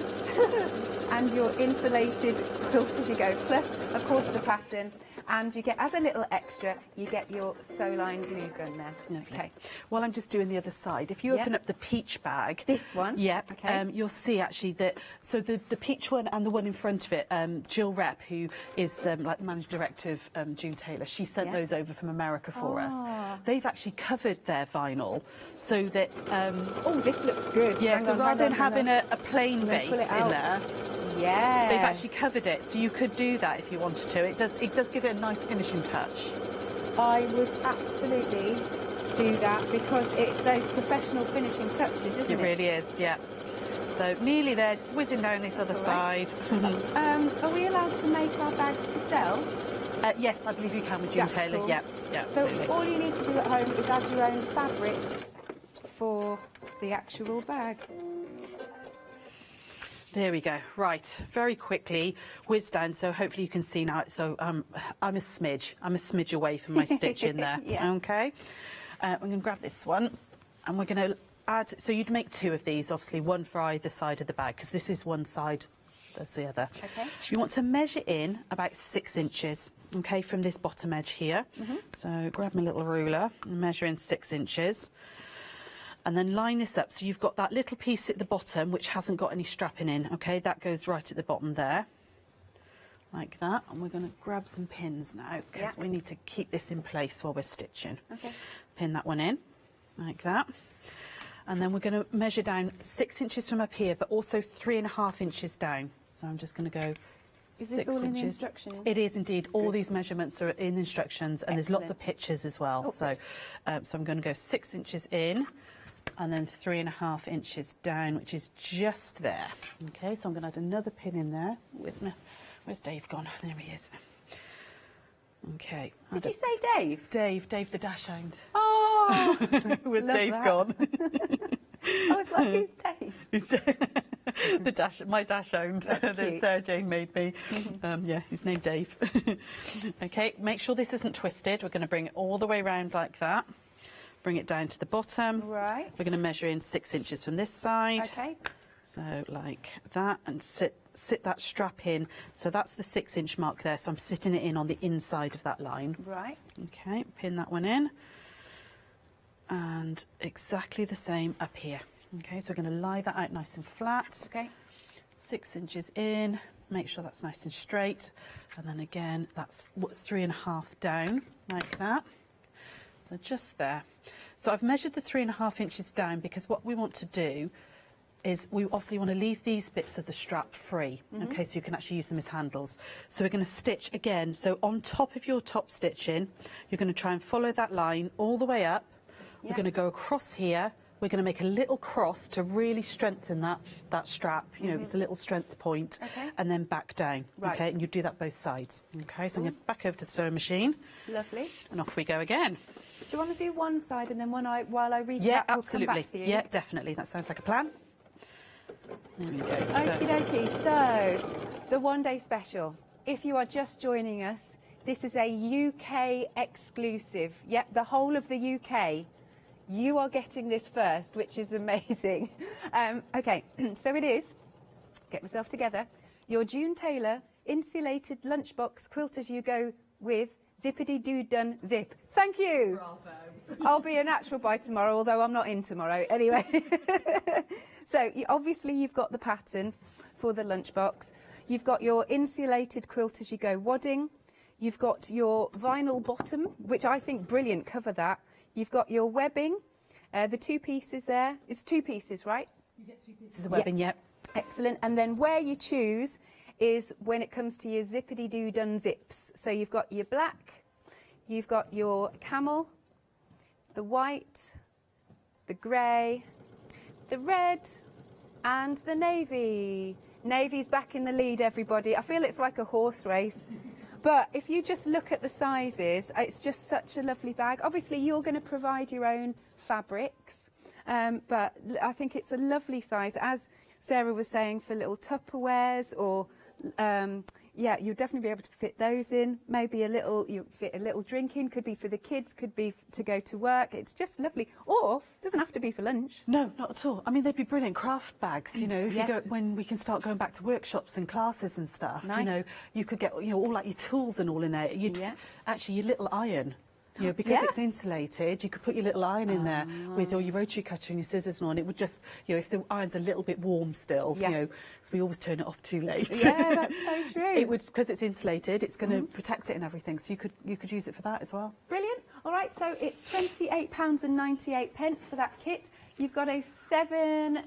and your insulated quilt as you go. Plus, of course, the pattern. And you get, as a little extra, you get your sew-line glue gun there. Okay. Well, I'm just doing the other side. If you open up the peach bag, this one, you'll see actually that. So the peach one and the one in front of it, Jill Rep, who is like the managing director of June Taylor, she sent those over from America for us. They've actually covered their vinyl so that. Oh, this looks good. Yeah. So rather than having a plain base in there. Yeah. They've actually covered it, so you could do that if you wanted to. It does give it a nice finishing touch. I would absolutely do that because it's those professional finishing touches, isn't it? It really is, yeah. So nearly there, just whizzing down this other side. Are we allowed to make our bags to sell? Yes, I believe you can with June Taylor. Cool. Yeah, absolutely. So all you need to do at home is add your own fabrics for the actual bag. There we go. Right, very quickly whiz down. So hopefully you can see now. So I'm a smidge away from my stitch in there. Okay. I'm going to grab this one, and we're going to add. So you'd make two of these, obviously, one for either side of the bag, because this is one side, that's the other. Okay. You want to measure in about 6 inches. Okay, from this bottom edge here. So grab my little ruler and measure in 6 inches. And then line this up, so you've got that little piece at the bottom which hasn't got any strapping in, okay? That goes right at the bottom there, like that. And we're going to grab some pins now, because we need to keep this in place while we're stitching. Okay. Pin that one in, like that. And then we're going to measure down 6 inches from up here, but also 3.5 inches down. So I'm just going to go Is 6 this all inches. in the instructions? It is indeed. All these measurements are in the instructions, and there's lots of Excellent. pictures as well. Oh, so I'm going to go 6 inches in, and then 3.5 inches down, which is just there. Okay, so I'm going to add another pin in there. Where's Dave gone? There he is. Okay. Did you say Dave? Dave the Dachshund. Oh, Oh, Was love Dave that. gone? I was like, who's Dave? The dash, my dash owned that cute. Sarah Jane made me. Yeah, he's named Dave. Okay, make sure this isn't twisted. We're going to bring it all the way around like that. Bring it down to the bottom. Right. We're going to measure in 6 inches from this side. Okay. So like that, and sit that strap in. So that's the 6-inch mark there. So I'm sitting it in on the inside of that line. Right. Okay, pin that one in. And exactly the same up here. Okay, so we're going to lie that out nice and flat. Okay. 6 inches in, make sure that's nice and straight. And then again, that's 3.5 down, like that. So just there. So I've measured the 3.5 inches down because what we want to do is we obviously want to leave these bits of the strap free, okay, so you can actually use them as handles. So we're going to stitch again. So on top of your top stitching, you're going to try and follow that line all the way up. We're going to go across here. We're going to make a little cross to really strengthen that strap. You know, it's a little strength point. Okay. And then back down. Right. Okay, and you do that both sides. Okay, so I'm going to back over to the sewing machine. Lovely. And off we go again. Do you want to do one side and then while I recap, Yeah, we'll absolutely. come back to you? Yeah, definitely. That sounds like a plan. There we go. Okie dokie. So, the one-day special. If you are just joining us, this is a UK exclusive. Yep, the whole of the UK. You are getting this first, which is amazing. Okay, so it is, get myself together, your June Taylor insulated lunchbox quilt as you go with zippity-doo-done zip. Thank you. Bravo. I'll be a natural by tomorrow, although I'm not in tomorrow. Anyway, so obviously you've got the pattern for the lunchbox. You've got your insulated quilt as you go wadding. You've got your vinyl bottom, which I think brilliant, cover that. You've got your webbing, the 2 pieces there. It's 2 pieces, right? You get 2 pieces of webbing, yep. Excellent. And then where you choose is when it comes to your zippity-doo-done zips. So you've got your black, you've got your camel, the white, the grey, the red, and the navy. Navy's back in the lead, everybody. I feel it's like a horse race. But if you just look at the sizes, it's just such a lovely bag. Obviously, you're going to provide your own fabrics, but I think it's a lovely size. As Sarah was saying, for little Tupperwares or, yeah, you'll definitely be able to fit those in. Maybe you fit a little drink in, could be for the kids, could be to go to work. It's just lovely. Or it doesn't have to be for lunch. No, not at all. I mean, they'd be brilliant craft bags, you know, if Yes. you go, when we can start going back to workshops and classes and stuff, Nice. you know, you could get, you know, all like your tools and all in there. You'd actually, your little iron, you know, because it's insulated, you could put your little iron in there with all your rotary cutter and your scissors and all, and it would just, you know, if the iron's a little bit warm still, you know, because we always turn it off too late. Yeah, that's so true. It would, because it's insulated, it's going to protect it and everything, so you could use it for that as well. Brilliant. All right, so it's £28.98 for that kit. You've got a £7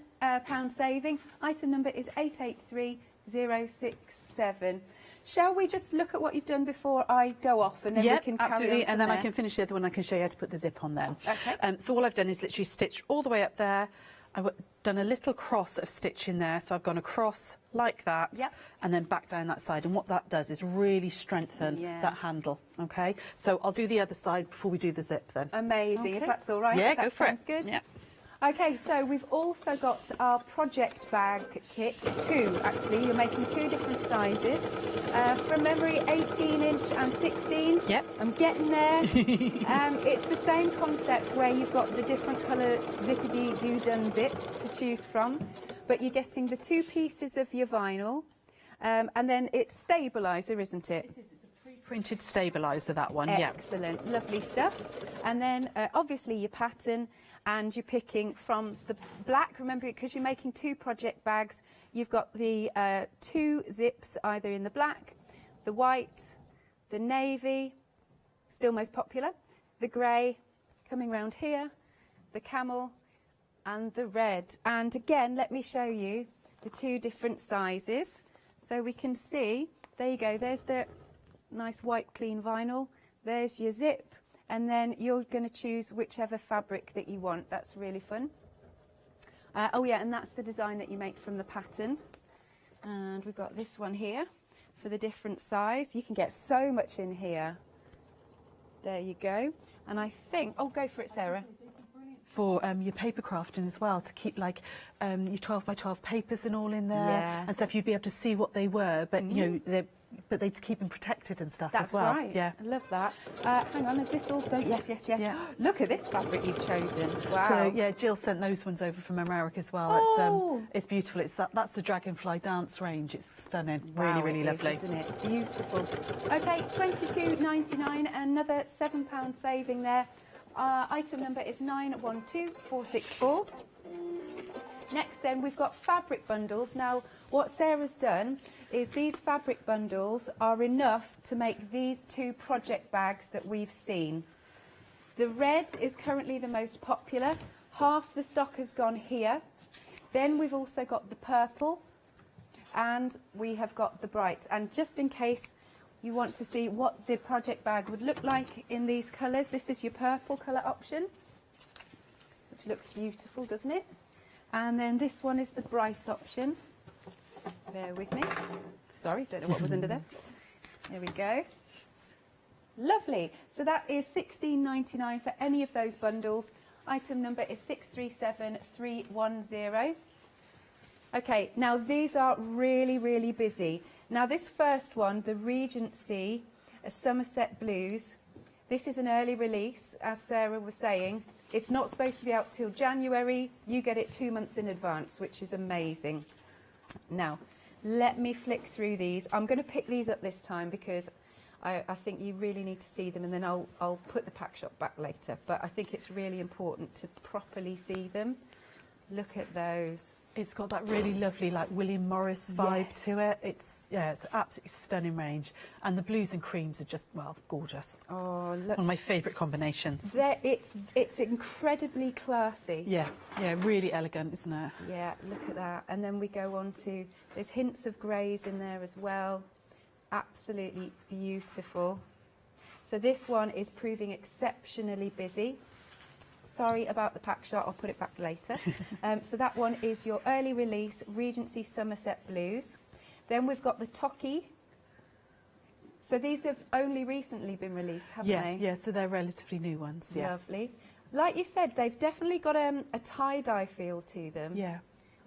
saving. Item number is 883067. Shall we just look at what you've done before I go off, and then we can carry absolutely, on and then from I can finish the other one. I can show you how to put the zip on then. Okay. So all I've done is literally stitch all the way up there. I've done a little cross of stitch in there, so I've gone across like that, and then back down that side. And what that does is really strengthen that handle. Okay, so I'll do the other side before we do the zip then. Amazing, if that's all right. Yeah, that go for sounds it. good. Yeah. Okay, so we've also got our project bag kit, 2 actually. You're making 2 different sizes. From memory, 18-inch and 16. Yep. I'm getting there. It's the same concept where you've got the different colour zippity-doo-done zips to choose from, but you're getting the 2 pieces of your vinyl, and then it's stabiliser, isn't it? It is. It's a pre-printed stabiliser, that one. Excellent, lovely stuff. And then obviously your pattern. And you're picking from the black, remember, because you're making 2 project bags, you've got the 2 zips either in the black, the white, the navy, still most popular, the grey, coming round here, the camel, and the red. And again, let me show you the 2 different sizes. So we can see, there you go, there's the nice white clean vinyl, there's your zip. And then you're going to choose whichever fabric that you want. That's really fun. Oh yeah, and that's the design that you make from the pattern. And we've got this one here for the different size. You can get so much in here. There you go. And I think, oh, go for it, Sarah. For your paper crafting as well, to keep like your 12 by 12 papers and all in there and stuff, you'd be able to see what they were, but you know, but they'd keep them protected and stuff as well. That's right. Yeah. I love that. Hang on, is this also? Yes. Yeah. Look at this fabric you've chosen. Wow. So yeah, Jill sent those ones over from America as well. It's beautiful. That's the Dragonfly Dance range. It's stunning. Wow, really lovely. Isn't it? Beautiful. Okay, £22.99. Another £7 saving there. Item number is 912464. Next then we've got fabric bundles. Now what Sarah's done is these fabric bundles are enough to make these two project bags that we've seen. The red is currently the most popular. Half the stock has gone here. Then we've also got the purple and we have got the bright. And just in case you want to see what the project bag would look like in these colours, this is your purple colour option, which looks beautiful, doesn't it? And then this one is the bright option. Bear with me. Sorry, don't know what was under there. There we go. Lovely. So that is £16.99 for any of those bundles. Item number is 637310. Okay, now these are really busy. Now this first one, the Regency Somerset Blues, this is an early release, as Sarah was saying. It's not supposed to be out till January. You get it 2 months in advance, which is amazing. Now, let me flick through these. I'm going to pick these up this time because I think you really need to see them, and then I'll put the pack shop back later. But I think it's really important to properly see them. Look at those. It's got that really lovely, like William Morris vibe to it. It's an absolutely stunning range, and the blues and creams are just, well, gorgeous. Oh, look! One of my favourite combinations. It's incredibly classy. Yeah, really elegant, isn't it? Yeah, look at that. And then we go on to, there's hints of greys in there as well. Absolutely beautiful. So this one is proving exceptionally busy. Sorry about the pack shot, I'll put it back later. So that one is your early release Regency Somerset Blues. Then we've got the Tocky. So these have only recently been released, haven't they? Yeah, so they're relatively new ones. Yeah. Lovely. Like you said, they've definitely got a tie-dye feel to them. Yeah.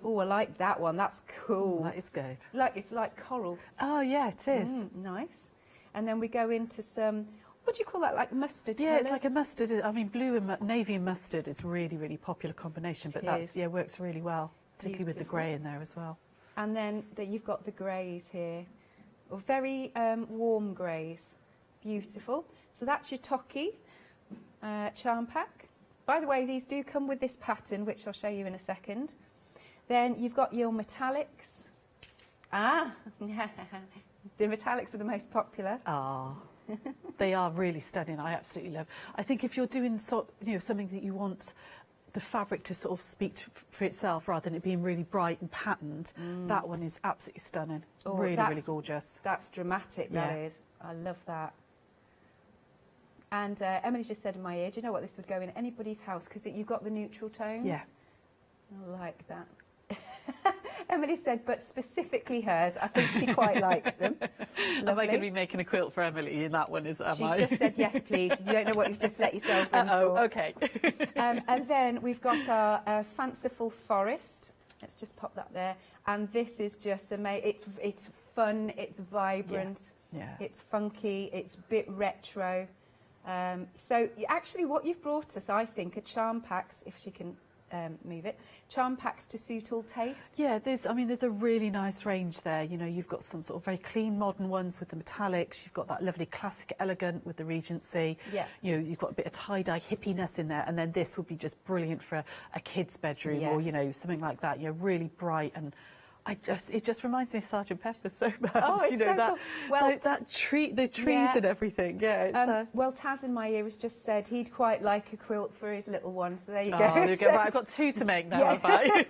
Oh, I like that one. That's cool. That is good. It's like coral. Oh, yeah, it is. Nice. And then we go into some, what do you call that, like mustard Yeah, colours? it's like a mustard. I mean, blue and navy and mustard is really popular combination, but that's works really well, particularly with the grey in there as well. And then you've got the greys here, very warm greys, beautiful. So that's your Tocky charm pack. By the way, these do come with this pattern, which I'll show you in a second. Then you've got your metallics. The metallics are the most popular. They are really stunning. I absolutely love. I think if you're doing something that you want the fabric to sort of speak for itself rather than it being really bright and patterned, that one is absolutely stunning. Really gorgeous. That's dramatic. That is. I love that. And Emily's just said in my ear, do you know what, this would go in anybody's house because you've got the neutral tones. Yeah. I like that. Emily said, but specifically hers. I think she quite likes them. Am I going to be making a quilt for Emily in that one? She's just said yes, please. You don't know what you've just let yourself in for. Okay. And then we've got our Fanciful Forest. Let's just pop that there. And this is just amazing. It's fun. It's vibrant. Yeah. It's funky. It's a bit retro. So actually, what you've brought us, I think, are charm packs. If she can. Move it. Charm packs to suit all tastes. Yeah, there's a really nice range there. You know, you've got some sort of very clean modern ones with the metallics. You've got that lovely classic elegant with the Regency. Yeah. You know, you've got a bit of tie-dye hippiness in there, and then this would be just brilliant for a kid's bedroom or something like that. Really bright, and it just reminds me of Sgt. Pepper's so much. Oh, it's so that, cool. Well, the trees and everything. Yeah. Well, Taz in my ear has just said he'd quite like a quilt for his little one. So there you go. There you go. Right, I've got 2 to make now, have I?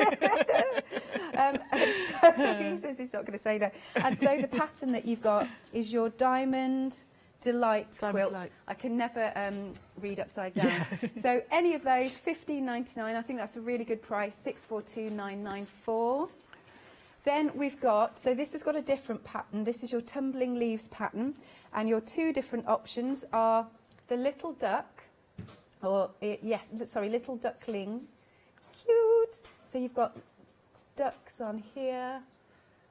So he says he's not going to say no. And so the pattern that you've got is your Diamond Delight quilt. I can never read upside down. Yeah. So any of those, $15.99. I think that's a really good price. 642,994. Then we've got, so this has got a different pattern. This is your Tumbling Leaves pattern, and your 2 different options are the little duck, or yes, sorry, little duckling. Cute. So you've got ducks on here.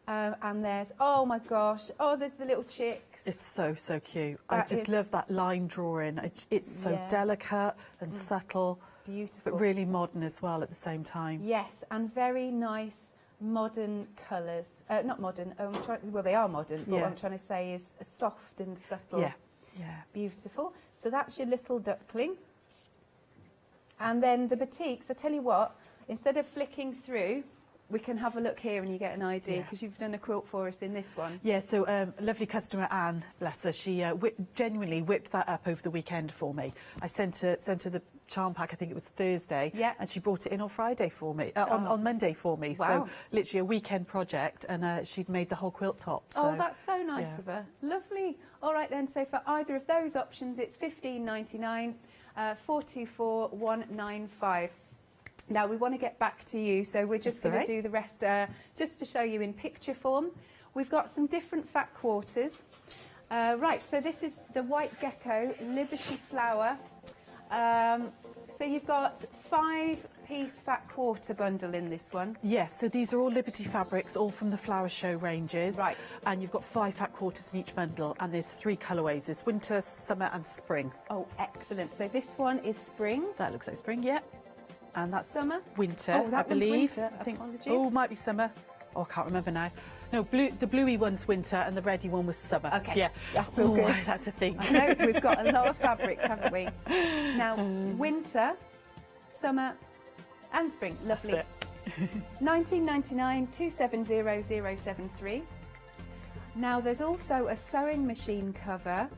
And there's, oh my gosh, oh, there's the little chicks. It's so, so cute. I just love that line drawing. It's so delicate and subtle. Beautiful. But really modern as well at the same time. Yes, and very nice modern colours. Not modern, well, they are modern, but what I'm trying to say is soft and subtle. Yeah, yeah. Beautiful. So that's your little duckling. And then the batiks, I tell you what, instead of flicking through, we can have a look here and you get an idea, because you've done a quilt for us in this one. Yeah, so lovely customer Anne, bless her, she genuinely whipped that up over the weekend for me. I sent her the charm pack, I think it was Thursday, and she brought it in on Friday for me, on Monday for me. Wow. So literally a weekend project, and she'd made the whole quilt top. So, oh, that's so nice of her. Lovely. All right then, so for either of those options, it's $15.99, 424,195. Now we want to get back to you, so we're just going to do the rest just to show you in picture form. We've got some different fat quarters. Right, so this is the White Gecko Liberty Flower. So you've got 5-piece fat quarter bundle in this one. Yes, so these are all Liberty fabrics, all from the Flower Show ranges. Right. And you've got 5 fat quarters in each bundle, and there's 3 colourways. There's winter, summer and spring. Oh, excellent. So this one is spring. That looks like spring, yeah. And that's summer. Winter, oh, that I believe. Winter. I think. Apologies. Oh, might be summer. Oh, I can't remember now. No, the bluey one's winter and the reddy one was summer. Okay, yeah, that's all good. I had to think. I know, we've got a lot of fabrics, haven't we? Now, winter, summer and spring. Lovely. $19.99 270073. Now, there's also a sewing machine cover.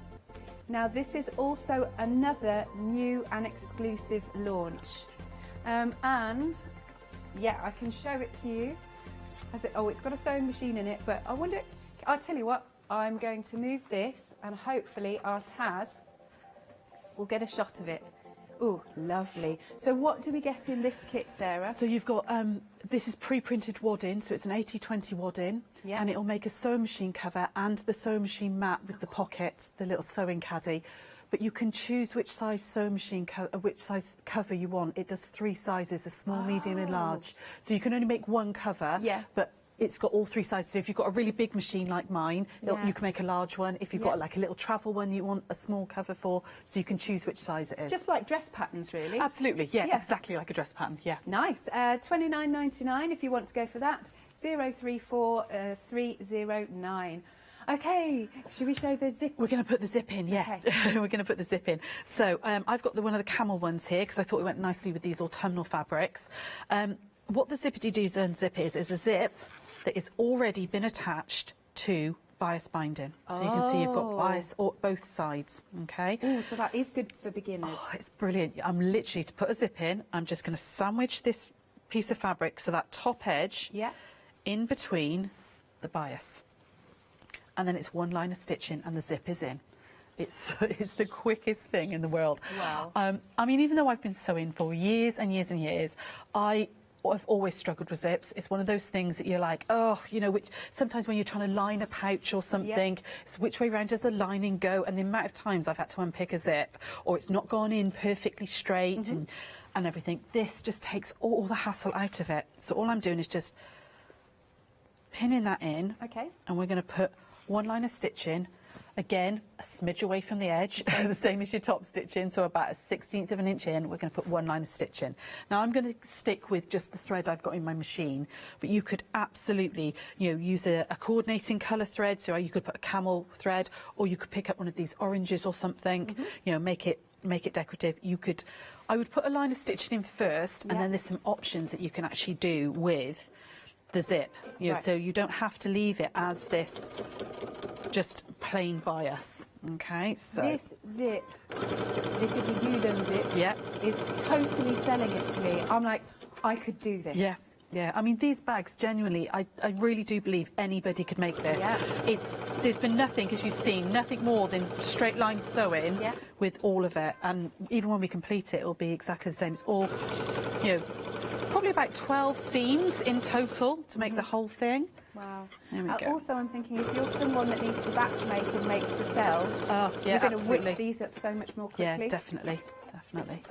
Now, this is also another new and exclusive launch. And, yeah, I can show it to you. Oh, it's got a sewing machine in it, but I wonder, I'll tell you what, I'm going to move this and hopefully our Taz will get a shot of it. Oh, lovely. So what do we get in this kit, Sarah? So you've got, this is pre-printed wadding, so it's an 80/20 wadding, and it'll make a sewing machine cover and the sewing machine mat with the pockets, the little sewing caddy. But you can choose which size sewing machine, which size cover you want. It does 3 sizes, a small, medium and large. So you can only make one cover, but it's got all 3 sizes. So if you've got a really big machine like mine, you can make a large one. If you've got like a little travel one you want a small cover for, so you can choose which size it is. Just like dress patterns, really? Absolutely, yeah, exactly like a dress pattern, yeah. Nice. $29.99 if you want to go for that. 034309. Okay, should we show the zip? We're going to put the zip in, yeah. Okay. We're going to put the zip in. So I've got one of the camel ones here because I thought it went nicely with these autumnal fabrics. What the zippity-doo zone zip is a zip that is already been attached to bias binding. So you can see you've got bias on both sides, okay? Oh, so that is good for beginners. Oh, it's brilliant. I'm literally, to put a zip in, I'm just going to sandwich this piece of fabric so that top edge in between the bias. And then it's one line of stitching and the zip is in. It's the quickest thing in the world. Wow. I mean, even though I've been sewing for years and years and years, I've always struggled with zips. It's one of those things that you're like, oh, you know, which sometimes when you're trying to line a pouch or something, it's which way round does the lining go? And the amount of times I've had to unpick a zip, or it's not gone in perfectly straight and everything. This just takes all the hassle out of it. So all I'm doing is just pinning that in. Okay. And we're going to put one line of stitching, again a smidge away from the edge, the same as your top stitching, so about a 1/16 of an inch in. We're going to put one line of stitching. Now I'm going to stick with just the thread I've got in my machine, but you could absolutely, you know, use a coordinating colour thread. So you could put a camel thread, or you could pick up one of these oranges or something. You know, make it decorative. I would put a line of stitching in first, and then there's some options that you can actually do with the zip, you know, so you don't have to leave it as this just plain bias. Okay, so this zip, zippity-doo-dum zip, is totally selling it to me. I'm like, I could do this. Yeah, I mean, these bags, genuinely, I really do believe anybody could make this. There's been nothing, as you've seen, nothing more than straight line sewing with all of it. And even when we complete it, it'll be exactly the same. It's all, you know, it's probably about 12 seams in total to make the whole thing. Wow. There we go. Also, I'm thinking if you're someone that needs to batch make and make to sell, you're going to whip these up so much more quickly. Yeah, definitely, definitely.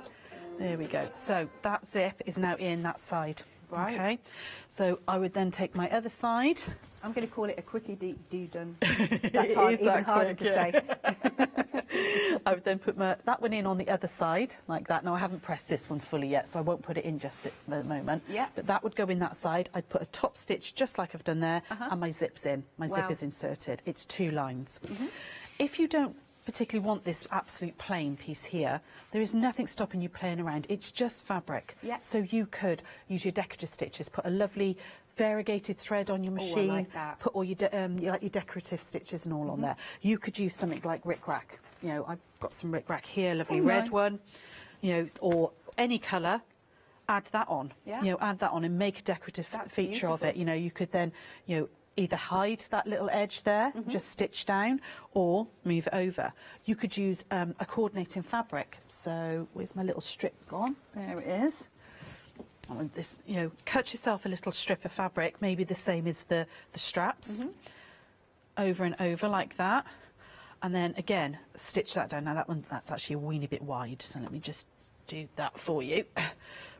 There we go. So that zip is now in that side. Right. Okay. So I would then take my other side. I'm going to call it a quickie do done. That's hard, even harder to say. I would then put that one in on the other side, like that. Now, I haven't pressed this one fully yet, so I won't put it in just at the moment. Yeah. But that would go in that side. I'd put a top stitch, just like I've done there, and my zip's in. My zip is inserted. It's 2 lines. If you don't particularly want this absolute plain piece here, there is nothing stopping you playing around. It's just fabric. Yeah. So you could use your decorative stitches, put a lovely variegated thread on your machine, I like that. put all your, your decorative stitches and all on there. You could use something like rickrack. You know, I've got some rickrack here, lovely red one, you know, or any colour. Add that on. Yeah. You know, add that on and make a decorative feature of it. You know, you could then, you know, either hide that little edge there, just stitch down, or move it over. You could use a coordinating fabric. So where's my little strip gone? There it is. This, you know, cut yourself a little strip of fabric, maybe the same as the straps, over and over like that, and then again stitch that down. Now that one, that's actually a weeny bit wide, so let me just do that for you.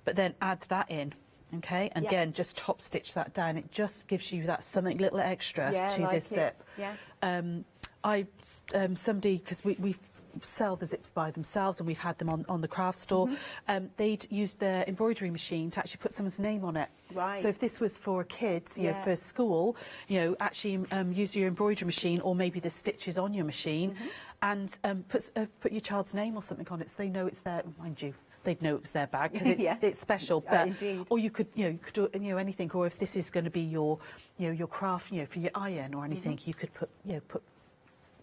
But then add that in. Okay, and again, just top stitch that down. It just gives you that something little extra to like this zip. Yeah. Somebody, because we sell the zips by themselves, and we've had them on the craft store. They'd used their embroidery machine to actually put someone's name on it. Right. So if this was for a kid, you know, for school, you know, actually use your embroidery machine, or maybe the stitches on your machine, and put your child's name or something on it, so they know it's there. Mind you, they'd know it was their bag because it's special. But or you could you could do anything. Or if this is going to be your your craft, for your iron or anything, you could put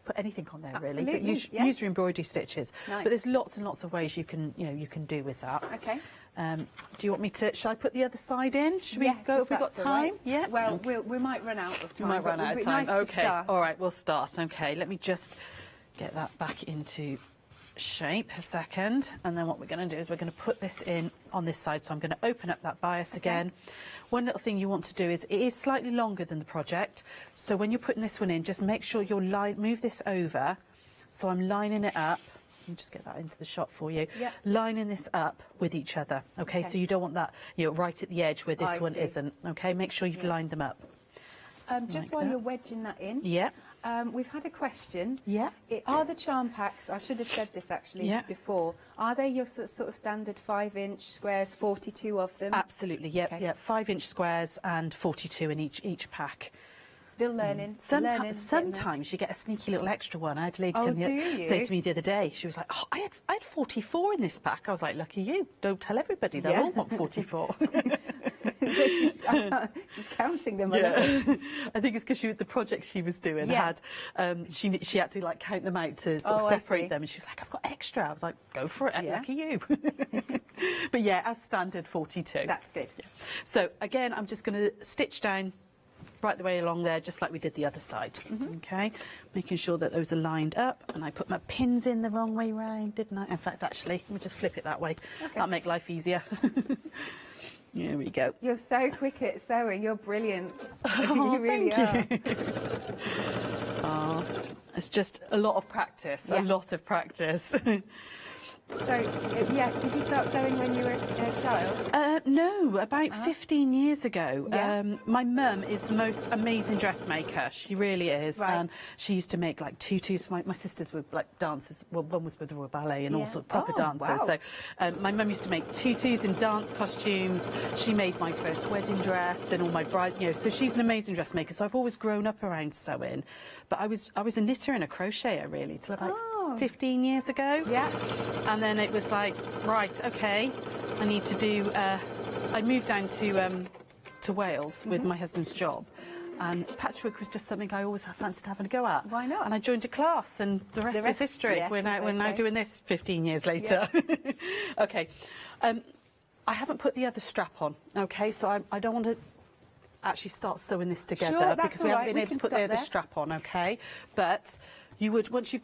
put anything on there. Really, but use your embroidery stitches. Nice. But there's lots and lots of ways you can you can do with that. Okay. Do you want me to? Shall I put the other side in? Should we go? Have we got time? Yeah. Well, we might run out of time. We might run out of time. Nice okay. To start. All right. We'll start. Okay. Let me just get that back into shape a second, and then what we're going to do is we're going to put this in on this side. So I'm going to open up that bias again. One little thing you want to do is it is slightly longer than the project, so when you're putting this one in, just make sure you're move this over. So I'm lining it up. Let me just get that into the shot for you. Lining this up with each other. Okay, so you don't want that right at the edge where this one isn't. Okay, make sure you've lined them up. Just while you're wedging that in. We've had a question. Are the charm packs, I should have said this actually before, are they your sort of standard 5-inch squares, 42 of them? Absolutely, yep. 5-inch squares and 42 in each pack. Still learning. Sometimes you get a sneaky little extra one. I had a lady come say to me the other day, she was like, oh, I had 44 in this pack. I was like, lucky you. Don't tell everybody, they'll all want 44. She's counting them. I think it's because the project she was doing had she had to like count them out to sort of separate them, and she was like, I've got extra. I was like, go for it, lucky you. But as standard 42. That's good. So again, I'm just going to stitch down right the way along there, just like we did the other side. Okay, making sure that those are lined up. And I put my pins in the wrong way round, didn't I? In fact, actually, let me just flip it that way. That'll make life easier. Here we go. You're so quick at sewing. You're brilliant. You really are. It's just a lot of practice. A lot of practice. So, did you start sewing when you were a child? No, about 15 years ago. My mum is the most amazing dressmaker. She really is. And she used to make like tutus. My sisters were like dancers. Well, one was with the Royal Ballet and all sorts of proper dancers. Wow. So my mum used to make tutus and dance costumes. She made my first wedding dress and all my bride. So she's an amazing dressmaker. So I've always grown up around sewing. But I was a knitter and a crocheter really till about 15 years ago. And then it was like, right, okay, I need to do. I moved down to Wales with my husband's job, and patchwork was just something I always fancied having a go at. Why not? And I joined a class, and the rest is history. We're now doing this 15 years later. Okay, I haven't put the other strap on. Okay, so I don't want to actually start sewing this together because we haven't been able to put the other strap on. Okay, but you would, once you've